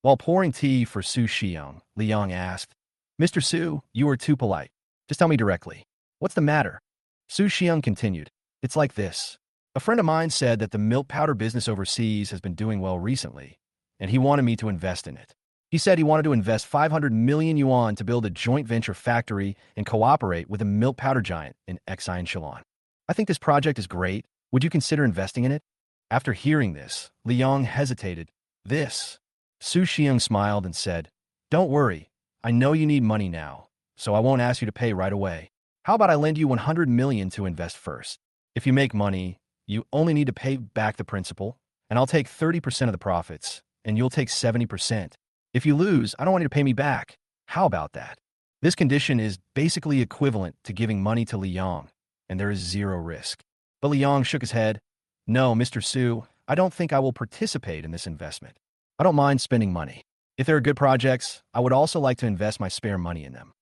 While pouring tea for Su Xiang, Li Yang asked, "Mr. Su, you are too polite. Just tell me directly. What's the matter?" Su Xiang continued, "It's like this. A friend of mine said that the milk powder business overseas has been doing well recently, and he wanted me to invest in it. He said he wanted to invest 500 million yuan to build a joint venture factory and cooperate with a milk powder giant in Xi'an. I think this project is great. Would you consider investing in it?" After hearing this, Li Yang hesitated. "This." Su Xiang smiled and said, "Don't worry. I know you need money now, so I won't ask you to pay right away. How about I lend you 100 million to invest first? If you make money, you only need to pay back the principal, and I'll take 30% of the profits, and you'll take 70%. If you lose, I don't want you to pay me back. How about that?" This condition is basically equivalent to giving money to Li Yang, and there is zero risk. But Li Yang shook his head. "No, Mr. Su, I don't think I will participate in this investment. I don't mind spending money. If there are good projects, I would also like to invest my spare money in them.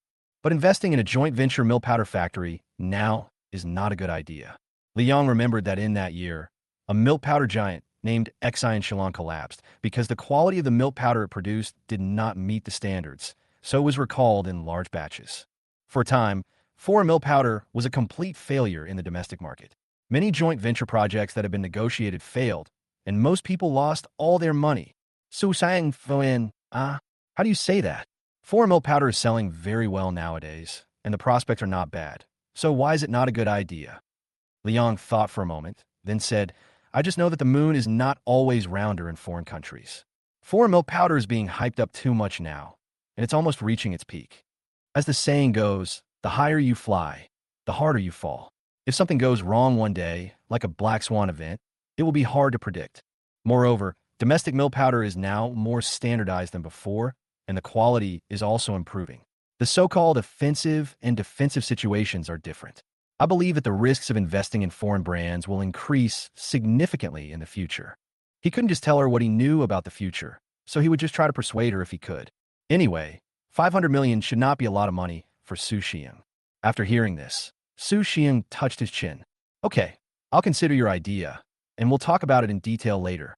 But investing in a joint venture milk powder factory now is not a good idea." Li Yang remembered that in that year, a milk powder giant named Xi'an collapsed because the quality of the milk powder it produced did not meet the standards, so it was recalled in large batches. For a time, foreign milk powder was a complete failure in the domestic market. Many joint venture projects that had been negotiated failed, and most people lost all their money. Su Sang Foen, how do you say that? Foreign milk powder is selling very well nowadays, and the prospects are not bad. So why is it not a good idea? Liang thought for a moment, then said, I just know that the moon is not always rounder in foreign countries. Foreign milk powder is being hyped up too much now, and it's almost reaching its peak. As the saying goes, the higher you fly, the harder you fall. If something goes wrong one day, like a black swan event, it will be hard to predict. Moreover, domestic milk powder is now more standardized than before, and the quality is also improving. The so-called offensive and defensive situations are different. I believe that the risks of investing in foreign brands will increase significantly in the future. He couldn't just tell her what he knew about the future, so he would just try to persuade her if he could. Anyway, 500 million should not be a lot of money for Su Xiang. After hearing this, Su Xiang touched his chin. Okay, I'll consider your idea, and we'll talk about it in detail later.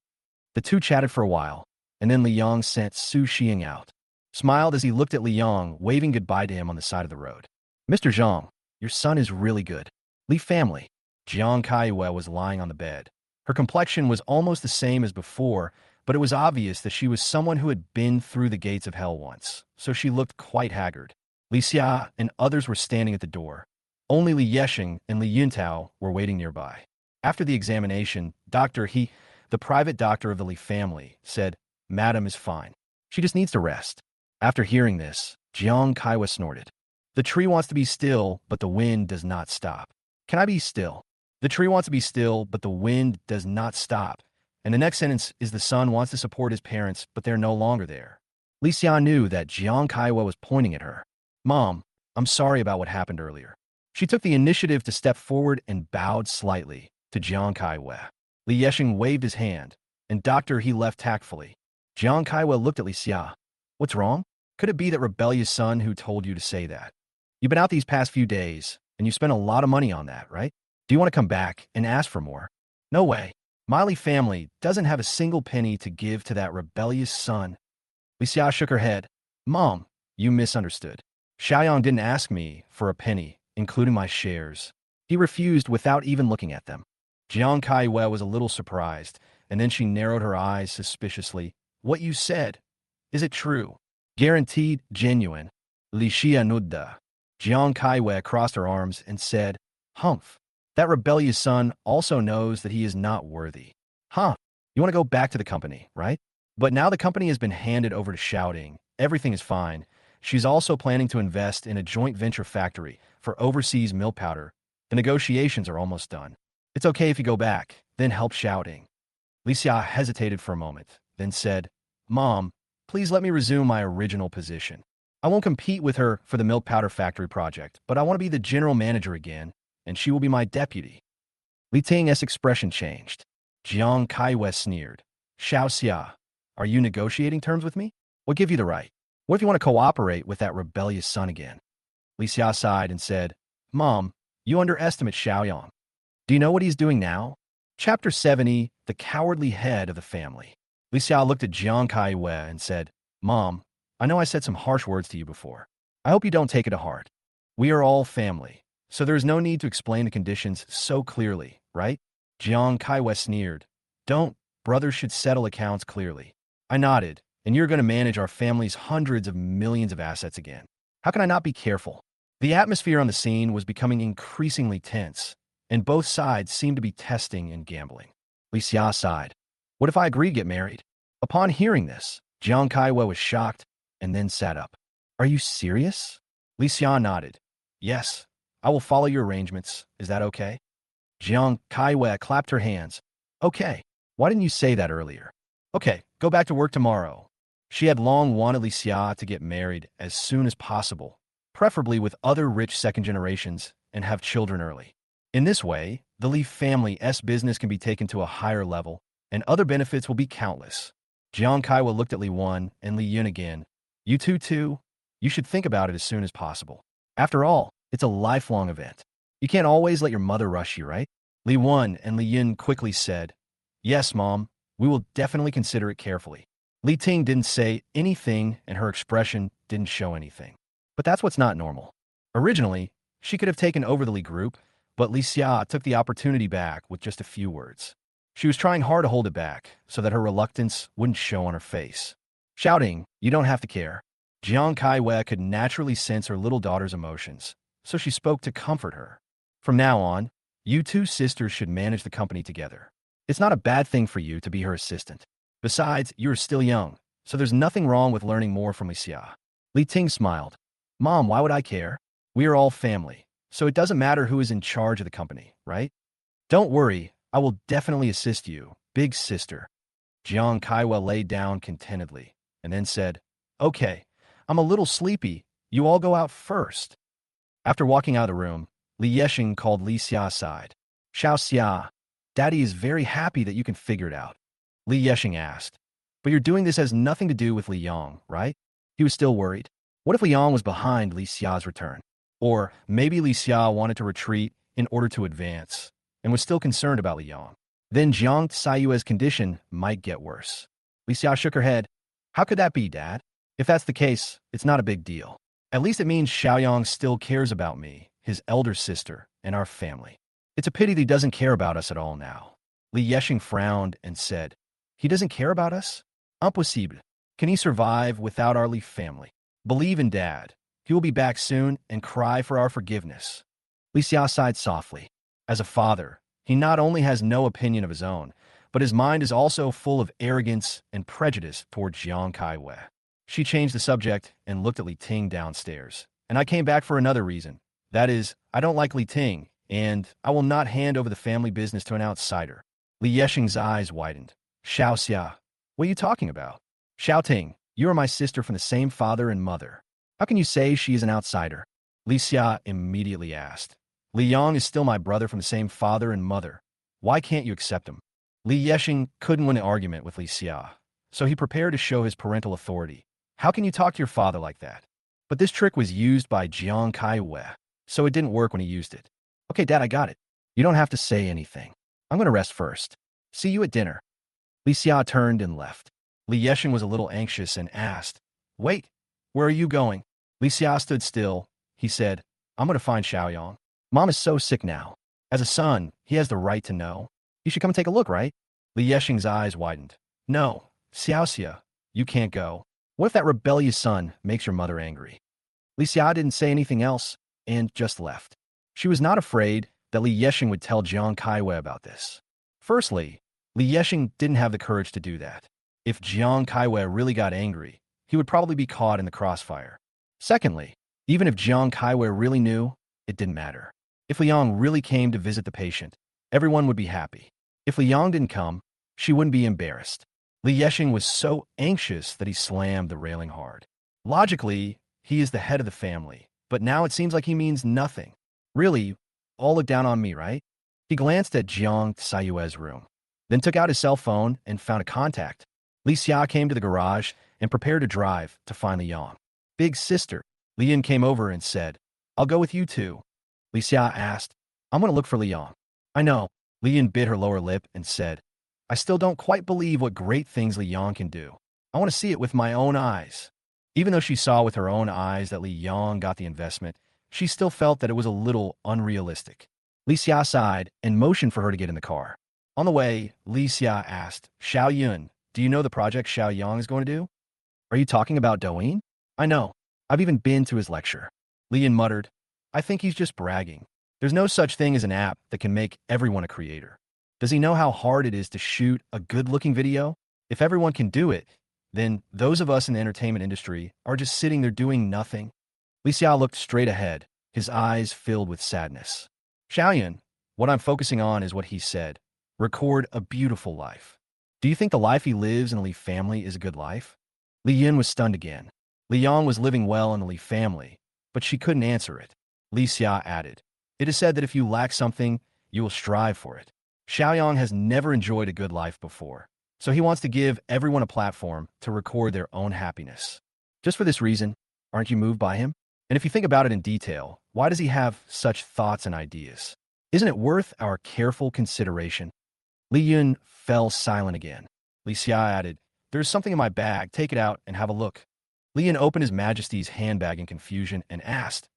The two chatted for a while, and then Liang sent Su Xiang out, smiled as he looked at Liang, waving goodbye to him on the side of the road. Mr. Zhang, your son is really good. Li family. Jiang Kaiwe was lying on the bed. Her complexion was almost the same as before, but it was obvious that she was someone who had been through the gates of hell once, so she looked quite haggard. Li Xia and others were standing at the door. Only Li Yesheng and Li Yuntao were waiting nearby. After the examination, Dr. He, the private doctor of the Li family, said, Madam is fine. She just needs to rest. After hearing this, Jiang Kaiwa snorted. The tree wants to be still, but the wind does not stop. Can I be still? The tree wants to be still, but the wind does not stop. And the next sentence is the son wants to support his parents, but they're no longer there. Li Xia knew that Jiang Kaiwa was pointing at her. Mom, I'm sorry about what happened earlier. She took the initiative to step forward and bowed slightly to Jiang Kaiwa. Li Yesheng waved his hand, and Dr. He left tactfully. Jiang Kaiwa looked at Li Xia. What's wrong? Could it be that rebellious son who told you to say that? You've been out these past few days, and you spent a lot of money on that, right? Do you want to come back and ask for more? No way. Miley family doesn't have a single penny to give to that rebellious son. Li Xia shook her head. Mom, you misunderstood. Xiaoyang didn't ask me for a penny, including my shares. He refused without even looking at them. Jiang Kaiwe was a little surprised, and then she narrowed her eyes suspiciously. What you said, is it true? Guaranteed genuine. Li Xia nudda. Jiang Kaiwe crossed her arms and said, Humph. That rebellious son also knows that he is not worthy. Huh, you want to go back to the company, right? But now the company has been handed over to Shouting. Everything is fine. She's also planning to invest in a joint venture factory for overseas milk powder. The negotiations are almost done. It's okay if you go back, then help Shouting. Li Xia hesitated for a moment, then said, Mom, please let me resume my original position. I won't compete with her for the milk powder factory project, but I want to be the general manager again, and she will be my deputy. Li Ting's expression changed. Jiang Kaiwe sneered. Xiao Xia, are you negotiating terms with me? What give you the right? What if you want to cooperate with that rebellious son again? Li Xia sighed and said, Mom, you underestimate Xiaoyang. Do you know what he's doing now? Chapter 70, The Cowardly Head of the Family. Li Xia looked at Jiang Kaiwe and said, Mom, I know I said some harsh words to you before. I hope you don't take it to heart. We are all family, so there is no need to explain the conditions so clearly, right? Jiang Kaiwe sneered. Don't. Brothers should settle accounts clearly. I nodded, and you're going to manage our family's hundreds of millions of assets again. How can I not be careful? The atmosphere on the scene was becoming increasingly tense, and both sides seemed to be testing and gambling. Li Xia sighed. What if I agree to get married? Upon hearing this, Jiang Kaiwe was shocked and then sat up. Are you serious? Li Xia nodded. Yes, I will follow your arrangements. Is that okay? Jiang Kaiwe clapped her hands. Okay. Why didn't you say that earlier? Okay, go back to work tomorrow. She had long wanted Li Xia to get married as soon as possible, preferably with other rich second generations, and have children early. In this way, the Li family's business can be taken to a higher level, and other benefits will be countless. Jiang Kaiwa looked at Li Wan and Li Yun again. You two too? You should think about it as soon as possible. After all, it's a lifelong event. You can't always let your mother rush you, right? Li Wan and Li Yun quickly said, Yes, Mom, we will definitely consider it carefully. Li Ting didn't say anything, and her expression didn't show anything. But that's what's not normal. Originally, she could have taken over the Li group, but Li Xia took the opportunity back with just a few words. She was trying hard to hold it back, so that her reluctance wouldn't show on her face. Shouting, You don't have to care. Jiang Kaiwe could naturally sense her little daughter's emotions, so she spoke to comfort her. From now on, You two sisters should manage the company together. It's not a bad thing for you to be her assistant. Besides, you're still young, so there's nothing wrong with learning more from Xia. Li Ting smiled. Mom, why would I care? We are all family, so it doesn't matter who is in charge of the company, right? Don't worry, I will definitely assist you, big sister. Jiang Kaiwa laid down contentedly, and then said, Okay, I'm a little sleepy. You all go out first. After walking out of the room, Li Yexing called Li Xia aside. Xiao Xia, Daddy is very happy that you can figure it out. Li Yexing asked. But you're doing this has nothing to do with Li Yong, right? He was still worried. What if Li Yong was behind Li Xia's return? Or maybe Li Xia wanted to retreat in order to advance, and was still concerned about Li Yong. Then Jiang Saiyue's condition might get worse. Li Xia shook her head. How could that be, Dad? If that's the case, it's not a big deal. At least it means Xiaoyang still cares about me, his elder sister, and our family. It's a pity that he doesn't care about us at all now. Li Yexing frowned and said, He doesn't care about us? Impossible. Can he survive without our Li family? Believe in Dad. He will be back soon and cry for our forgiveness. Li Xia sighed softly. As a father, he not only has no opinion of his own, but his mind is also full of arrogance and prejudice toward Jiang Kaiwei. She changed the subject and looked at Li Ting downstairs. And I came back for another reason. That is, I don't like Li Ting, and I will not hand over the family business to an outsider. Li Yexing's eyes widened. Xiao Xia, what are you talking about? Xiao Ting, you are my sister from the same father and mother. How can you say she is an outsider? Li Xia immediately asked. Li Yong is still my brother from the same father and mother. Why can't you accept him? Li Yexing couldn't win an argument with Li Xia, so he prepared to show his parental authority. How can you talk to your father like that? But this trick was used by Jiang Kaiwei, so it didn't work when he used it. Okay, Dad, I got it. You don't have to say anything. I'm going to rest first. See you at dinner. Li Xia turned and left. Li Yexing was a little anxious and asked, Wait, where are you going? Li Xia stood still. He said, I'm going to find Xiaoyang. Mom is so sick now. As a son, he has the right to know. You should come take a look, right? Li Yexing's eyes widened. No, Xiaoxia, you can't go. What if that rebellious son makes your mother angry? Li Xia didn't say anything else and just left. She was not afraid that Li Yexing would tell Jiang Kaiwei about this. Firstly, Li Yexing didn't have the courage to do that. If Jiang Kaiwei really got angry, he would probably be caught in the crossfire. Secondly, even if Jiang Kaiwei really knew, it didn't matter. If Li Yong really came to visit the patient, everyone would be happy. If Li Yong didn't come, she wouldn't be embarrassed. Li Yexing was so anxious that he slammed the railing hard. Logically, he is the head of the family, but now it seems like he means nothing. Really, all look down on me, right? He glanced at Jiang Saiyue's room, then took out his cell phone and found a contact. Li Xia came to the garage and prepared to drive to find Li Yong. Big sister, Li Yin came over and said, I'll go with you too. Li Xia asked, I'm going to look for Li Yong. I know. Li Yin bit her lower lip and said, I still don't quite believe what great things Li Yong can do. I want to see it with my own eyes. Even though she saw with her own eyes that Li Yong got the investment, she still felt that it was a little unrealistic. Li Xia sighed and motioned for her to get in the car. On the way, Li Xia asked, Xiao Yun, do you know the project Xiao Yang is going to do? Are you talking about Douyin? I know. I've even been to his lecture. Li Yin muttered, I think he's just bragging. There's no such thing as an app that can make everyone a creator. Does he know how hard it is to shoot a good-looking video? If everyone can do it, then those of us in the entertainment industry are just sitting there doing nothing. Li Xia looked straight ahead, his eyes filled with sadness. Xiaoyun, what I'm focusing on is what he said. Record a beautiful life. Do you think the life he lives in the Li family is a good life? Li Yin was stunned again. Li Yong was living well in the Li family, but she couldn't answer it. Li Xia added, It is said that if you lack something, you will strive for it. Xiaoyang has never enjoyed a good life before, so he wants to give everyone a platform to record their own happiness. Just for this reason, aren't you moved by him? And if you think about it in detail, why does he have such thoughts and ideas? Isn't it worth our careful consideration? Li Yun fell silent again. Li Xia added, There's something in my bag, take it out and have a look. Li Yun opened His Majesty's handbag in confusion and asked,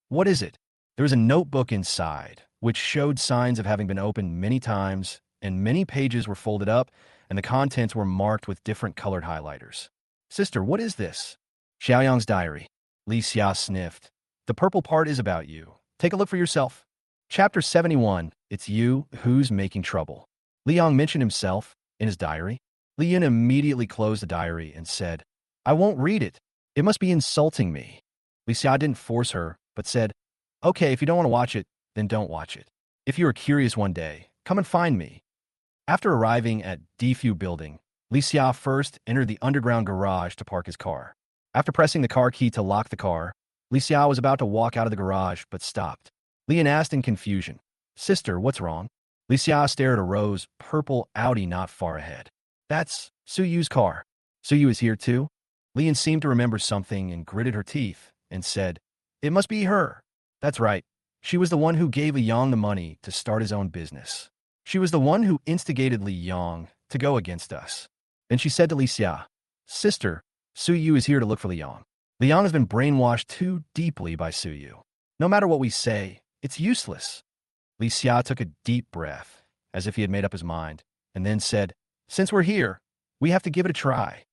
What is it? There was a notebook inside, which showed signs of having been opened many times, and many pages were folded up, and the contents were marked with different colored highlighters. Sister, what is this? Xiaoyang's diary. Li Xia sniffed. The purple part is about you. Take a look for yourself. Chapter 71, it's you who's making trouble. Liang mentioned himself in his diary. Li Yun immediately closed the diary and said, I won't read it. It must be insulting me. Li Xia didn't force her, but said, okay, if you don't want to watch it, then don't watch it. If you are curious one day, come and find me. After arriving at Defu building, Li Xia first entered the underground garage to park his car. After pressing the car key to lock the car, Li Xia was about to walk out of the garage but stopped. Li Yun asked in confusion, Sister, what's wrong? Li Xia stared at a rose purple Audi not far ahead. That's Su Yu's car. Su Yu is here too? Li Yun seemed to remember something and gritted her teeth and said, it must be her. That's right. She was the one who gave Li Yang the money to start his own business. She was the one who instigated Li Yang to go against us. Then she said to Li Xia, Sister, Su Yu is here to look for Li Yang. Li Yang has been brainwashed too deeply by Su Yu. No matter what we say, it's useless. Li Xia took a deep breath, as if he had made up his mind, and then said, since we're here, we have to give it a try.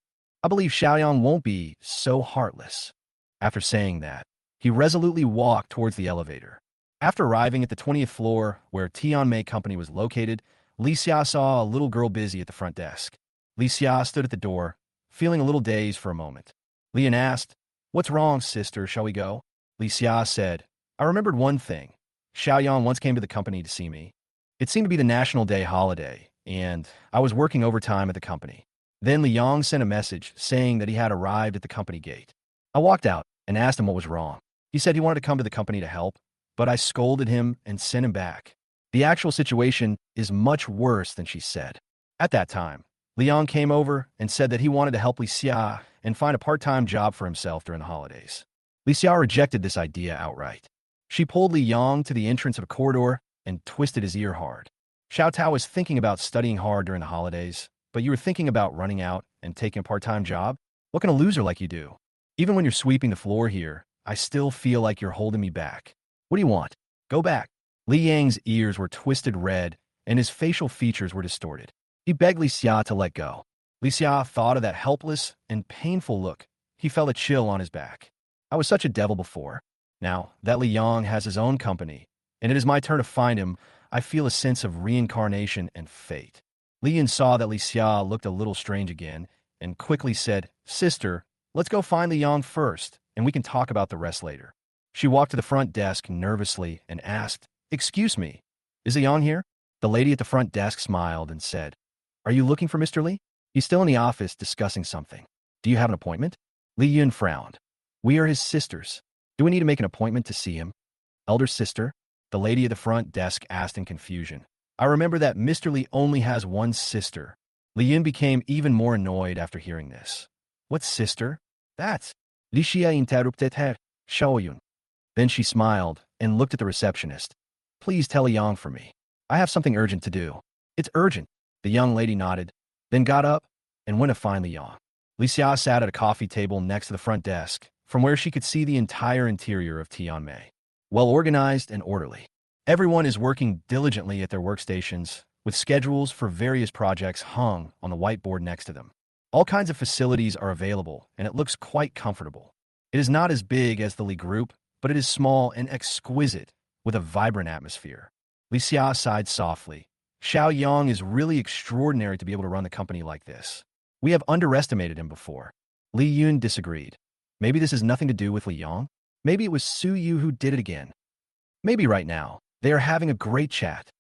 I believe Xiaoyang won't be so heartless. After saying that, he resolutely walked towards the elevator. After arriving at the 20th floor where Tianmei Company was located, Li Xia saw a little girl busy at the front desk. Li Xia stood at the door, feeling a little dazed for a moment. Li Yun asked, what's wrong, sister, shall we go? Li Xia said, I remembered one thing. Xiaoyang once came to the company to see me. It seemed to be the National Day holiday, and I was working overtime at the company. Then Li Yang sent a message saying that he had arrived at the company gate. I walked out and asked him what was wrong. He said he wanted to come to the company to help, but I scolded him and sent him back. The actual situation is much worse than she said. At that time, Li Yang came over and said that he wanted to help Li Xia and find a part-time job for himself during the holidays. Li Xia rejected this idea outright. She pulled Li Yang to the entrance of a corridor and twisted his ear hard. Xiao Tao was thinking about studying hard during the holidays, but you were thinking about running out and taking a part-time job? What can a loser like you do? Even when you're sweeping the floor here, I still feel like you're holding me back. What do you want? Go back. Li Yang's ears were twisted red, and his facial features were distorted. He begged Li Xia to let go. Li Xia thought of that helpless and painful look. He felt a chill on his back. I was such a devil before. Now that Li Yang has his own company, and it is my turn to find him, I feel a sense of reincarnation and fate. Li Yun saw that Li Xia looked a little strange again, and quickly said, Sister, let's go find Li Yang first, and we can talk about the rest later. She walked to the front desk nervously and asked, Excuse me, is Li Yang here? The lady at the front desk smiled and said, Are you looking for Mr. Li? He's still in the office discussing something. Do you have an appointment? Li Yun frowned. We are his sisters. Do we need to make an appointment to see him? Elder sister? The lady at the front desk asked in confusion. I remember that Mr. Li only has one sister. Li Yun became even more annoyed after hearing this. What sister? That's Li Xia interrupted her, Xiaoyun. Then she smiled and looked at the receptionist. Please tell Li Yang for me. I have something urgent to do. It's urgent. The young lady nodded, then got up and went to find Li Yang. Li Xia sat at a coffee table next to the front desk, from where she could see the entire interior of Tianmei. Well organized and orderly. Everyone is working diligently at their workstations, with schedules for various projects hung on the whiteboard next to them. All kinds of facilities are available, and it looks quite comfortable. It is not as big as the Li Group, but it is small and exquisite, with a vibrant atmosphere. Li Xia sighed softly. Xiaoyang is really extraordinary to be able to run the company like this. We have underestimated him before. Li Yun disagreed. Maybe this has nothing to do with Li Yang? Maybe it was Su Yu who did it again. Maybe right now, they are having a great chat.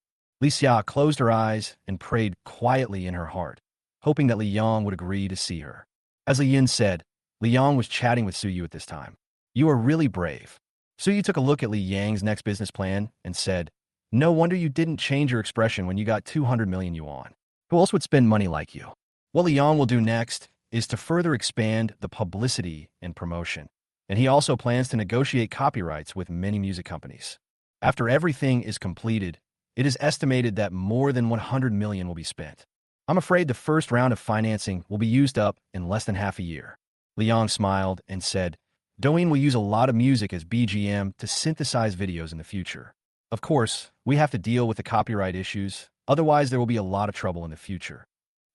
Li Xia closed her eyes and prayed quietly in her heart, hoping that Li Yang would agree to see her. As Li Yun said, Li Yang was chatting with Su Yu at this time. You are really brave. Su Yu took a look at Li Yang's next business plan and said, No wonder you didn't change your expression when you got 200 million yuan. Who else would spend money like you? What Li Yang will do next is to further expand the publicity and promotion, and he also plans to negotiate copyrights with many music companies. After everything is completed, it is estimated that more than 100 million will be spent. I'm afraid the first round of financing will be used up in less than half a year. Li Yang smiled and said, Douyin will use a lot of music as BGM to synthesize videos in the future. Of course, we have to deal with the copyright issues, otherwise there will be a lot of trouble in the future.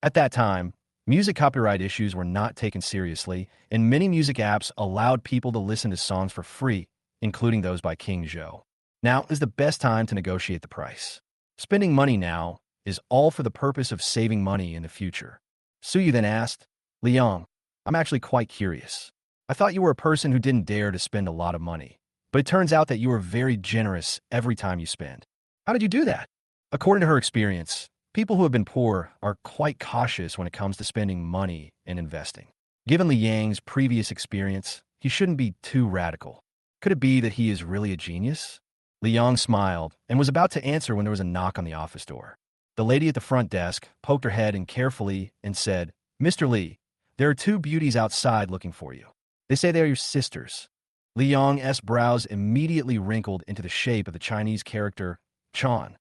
At that time, music copyright issues were not taken seriously, and many music apps allowed people to listen to songs for free, including those by King Zhou. Now is the best time to negotiate the price. Spending money now is all for the purpose of saving money in the future. Suyu then asked, Liang, I'm actually quite curious. I thought you were a person who didn't dare to spend a lot of money, but it turns out that you are very generous every time you spend. How did you do that? According to her experience, people who have been poor are quite cautious when it comes to spending money and investing. Given Li Yang's previous experience, he shouldn't be too radical. Could it be that he is really a genius? Li Yang smiled and was about to answer when there was a knock on the office door. The lady at the front desk poked her head in carefully and said, Mr. Li, there are two beauties outside looking for you. They say they are your sisters. Li Yang's brows immediately wrinkled into the shape of the Chinese character Chan.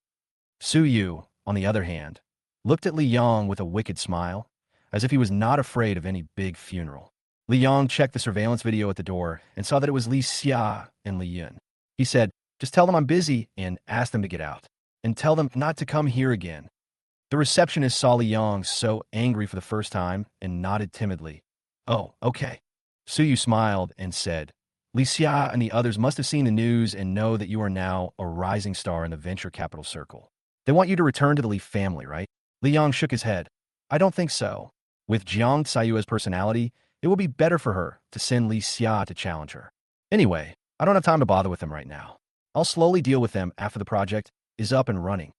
Su Yu, on the other hand, looked at Li Yang with a wicked smile, as if he was not afraid of any big funeral. Li Yang checked the surveillance video at the door and saw that it was Li Xia and Li Yun. He said, just tell them I'm busy and ask them to get out. And tell them not to come here again. The receptionist saw Li Yang so angry for the first time and nodded timidly. Oh, okay. Su Yu smiled and said, Li Xia and the others must have seen the news and know that you are now a rising star in the venture capital circle. They want you to return to the Li family, right? Li Yang shook his head. I don't think so. With Jiang Tsayu's personality, it will be better for her to send Li Xia to challenge her. Anyway, I don't have time to bother with them right now. I'll slowly deal with them after the project is up and running.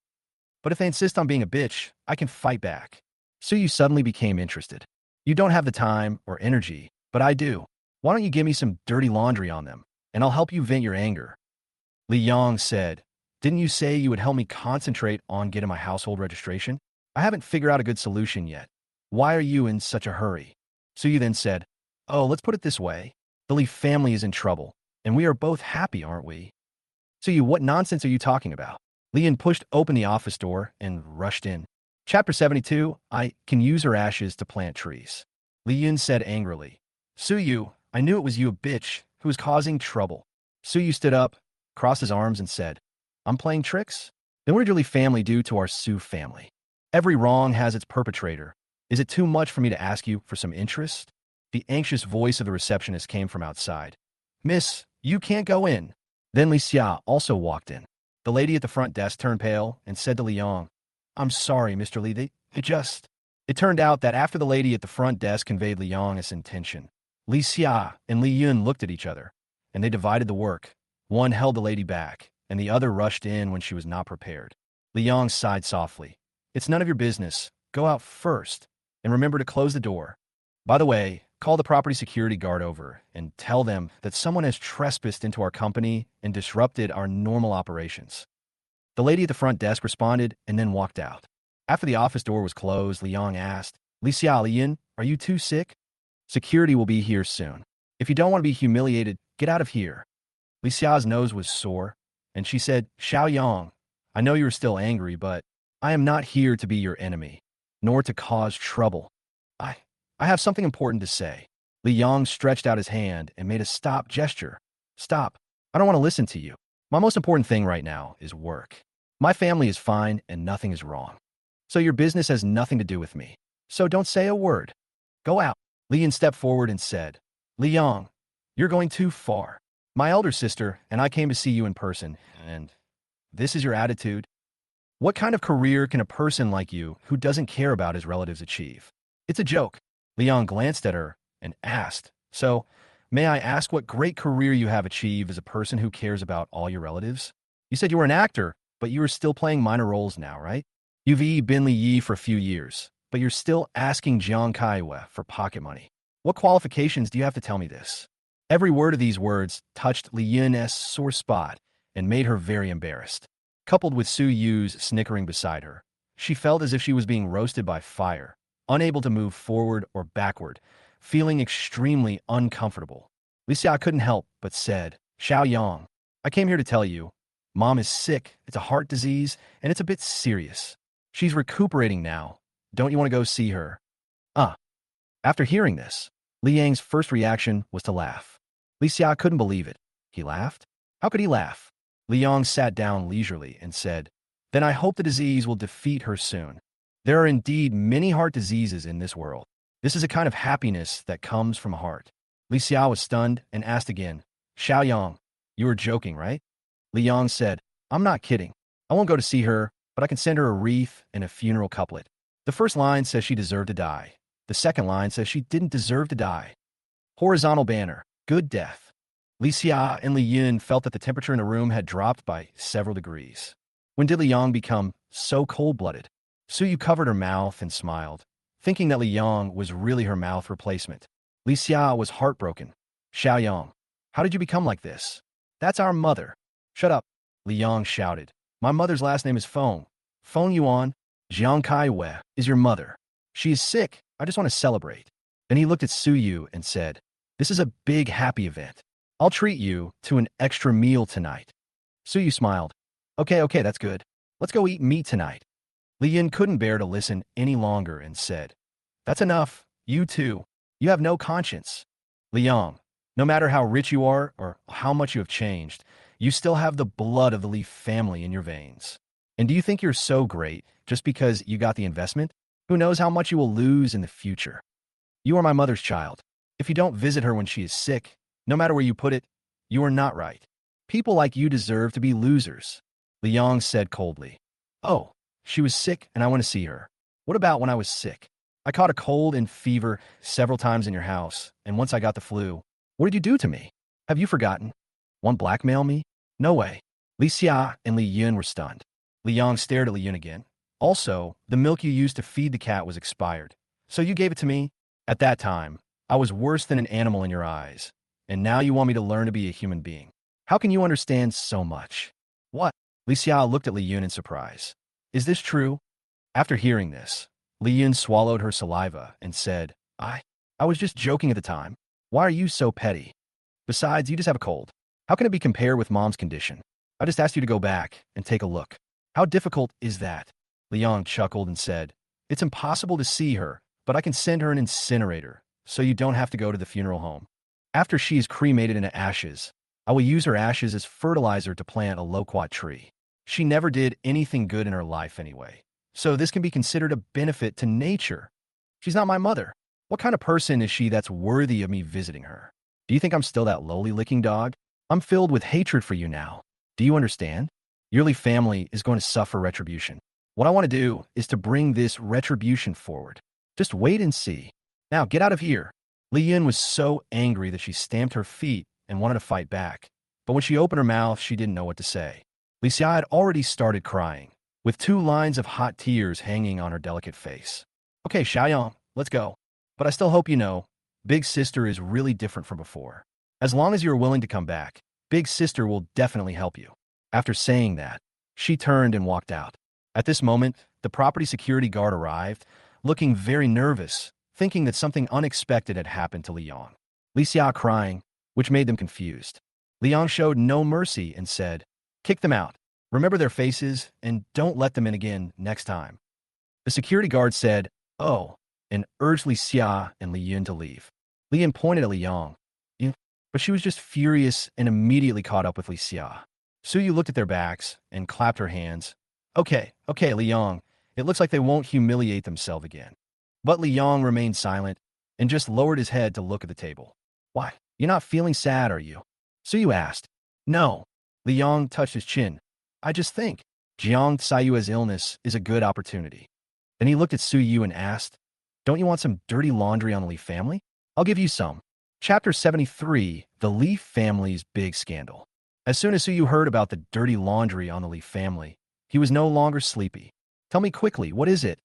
But if they insist on being a bitch, I can fight back. Su Yu suddenly became interested. You don't have the time or energy, but I do. Why don't you give me some dirty laundry on them, and I'll help you vent your anger. Li Yang said, didn't you say you would help me concentrate on getting my household registration? I haven't figured out a good solution yet. Why are you in such a hurry? Su Yu then said, oh, let's put it this way. The Li family is in trouble, and we are both happy, aren't we? Su Yu, what nonsense are you talking about? Li Yun pushed open the office door and rushed in. Chapter 72, I can use her ashes to plant trees. Li Yun said angrily. Su Yu, I knew it was you a bitch who was causing trouble. Su Yu stood up, crossed his arms and said, I'm playing tricks? Then what did your Li family do to our Su family? Every wrong has its perpetrator. Is it too much for me to ask you for some interest? The anxious voice of the receptionist came from outside. Miss, you can't go in. Then Li Xia also walked in. The lady at the front desk turned pale and said to Li Yang, I'm sorry, Mr. Li, It turned out that after the lady at the front desk conveyed Li Yang's intention, Li Xia and Li Yun looked at each other, and they divided the work. One held the lady back, and the other rushed in when she was not prepared. Li Yang sighed softly. It's none of your business. Go out first, and remember to close the door. By the way, call the property security guard over and tell them that someone has trespassed into our company and disrupted our normal operations. The lady at the front desk responded and then walked out. After the office door was closed, Li Yang asked, Li Xia, Li Yun, are you too sick? Security will be here soon. If you don't want to be humiliated, get out of here. Li Xia's nose was sore, and she said, Xiao Yang, I know you're still angry, but I am not here to be your enemy, nor to cause trouble. I have something important to say. Li Yang stretched out his hand and made a stop gesture. Stop. I don't want to listen to you. My most important thing right now is work. My family is fine and nothing is wrong. So your business has nothing to do with me. So don't say a word. Go out. Li Yan stepped forward and said, Li Yang, you're going too far. My elder sister and I came to see you in person, and this is your attitude? What kind of career can a person like you who doesn't care about his relatives achieve? It's a joke. Li Yang glanced at her and asked, so, may I ask what great career you have achieved as a person who cares about all your relatives? You said you were an actor, but you are still playing minor roles now, right? You've been Li Yi for a few years, but you're still asking Jiang Kaiwe for pocket money. What qualifications do you have to tell me this? Every word of these words touched Li Yun's sore spot and made her very embarrassed. Coupled with Su Yu's snickering beside her, she felt as if she was being roasted by fire, unable to move forward or backward, feeling extremely uncomfortable. Li Xia couldn't help but said, Xiao Yang, I came here to tell you, Mom is sick, it's a heart disease, and it's a bit serious. She's recuperating now. Don't you want to go see her? After hearing this, Li Yang's first reaction was to laugh. Li Xia couldn't believe it. He laughed? How could he laugh? Li Yang sat down leisurely and said, Then I hope the disease will defeat her soon. There are indeed many heart diseases in this world. This is a kind of happiness that comes from a heart. Li Xia was stunned and asked again, Xiao Yang, you were joking, right? Li Yang said, I'm not kidding. I won't go to see her, but I can send her a wreath and a funeral couplet. The first line says she deserved to die. The second line says she didn't deserve to die. Horizontal banner, good death. Li Xia and Li Yun felt that the temperature in the room had dropped by several degrees. When did Li Yang become so cold-blooded? Su Yu covered her mouth and smiled, thinking that Li Yang was really her mouth replacement. Li Xia was heartbroken. Xiao Yang, how did you become like this? That's our mother. Shut up, Li Yang shouted. My mother's last name is Feng. Feng Yuan. Jiang Kai Wei is your mother. She is sick. I just want to celebrate. Then he looked at Su Yu and said, this is a big happy event. I'll treat you to an extra meal tonight. Su Yu smiled. Okay, that's good. Let's go eat meat tonight. Li Yin couldn't bear to listen any longer and said, that's enough. You too. You have no conscience. Li Yang, no matter how rich you are or how much you have changed, you still have the blood of the Li family in your veins. And do you think you're so great just because you got the investment? Who knows how much you will lose in the future? You are my mother's child. If you don't visit her when she is sick, no matter where you put it, you are not right. People like you deserve to be losers. Li Yang said coldly. Oh, she was sick and I want to see her. What about when I was sick? I caught a cold and fever several times in your house, and once I got the flu. What did you do to me? Have you forgotten? Want blackmail me? No way. Li Xia and Li Yun were stunned. Li Yang stared at Li Yun again. Also, the milk you used to feed the cat was expired. So you gave it to me? At that time, I was worse than an animal in your eyes. And now you want me to learn to be a human being. How can you understand so much? What? Li Xia looked at Li Yun in surprise. Is this true? After hearing this, Li Yun swallowed her saliva and said, I was just joking at the time. Why are you so petty? Besides, you just have a cold. How can it be compared with mom's condition? I just asked you to go back and take a look. How difficult is that? Li Yang chuckled and said, it's impossible to see her, but I can send her an incinerator, so you don't have to go to the funeral home. After she is cremated into ashes, I will use her ashes as fertilizer to plant a loquat tree. She never did anything good in her life anyway, so this can be considered a benefit to nature. She's not my mother. What kind of person is she that's worthy of me visiting her? Do you think I'm still that lowly-licking dog? I'm filled with hatred for you now. Do you understand? Your Li family is going to suffer retribution. What I want to do is to bring this retribution forward. Just wait and see. Now get out of here. Li Yun was so angry that she stamped her feet and wanted to fight back. But when she opened her mouth, she didn't know what to say. Li Xia had already started crying, with 2 lines of hot tears hanging on her delicate face. Okay, Xiaoyang, let's go. But I still hope you know, Big Sister is really different from before. As long as you're willing to come back, Big Sister will definitely help you. After saying that, she turned and walked out. At this moment, the property security guard arrived, looking very nervous, thinking that something unexpected had happened to Li Yang. Li Xia crying, which made them confused. Li Yang showed no mercy and said, kick them out. Remember their faces and don't let them in again next time. The security guard said, oh, and urged Li Xia and Li Yun to leave. Li Yun pointed at Li Yang, but she was just furious and immediately caught up with Li Xia. Su Yu looked at their backs and clapped her hands. Okay, Li Yang, it looks like they won't humiliate themselves again. But Li Yang remained silent and just lowered his head to look at the table. Why, you're not feeling sad, are you? Su Yu asked. No. Li Yang touched his chin. I just think Jiang Saiyue's illness is a good opportunity. Then he looked at Su Yu and asked, don't you want some dirty laundry on the Li family? I'll give you some. Chapter 73, The Li Family's Big Scandal. As soon as Su Yu heard about the dirty laundry on the Li family, he was no longer sleepy. Tell me quickly, what is it?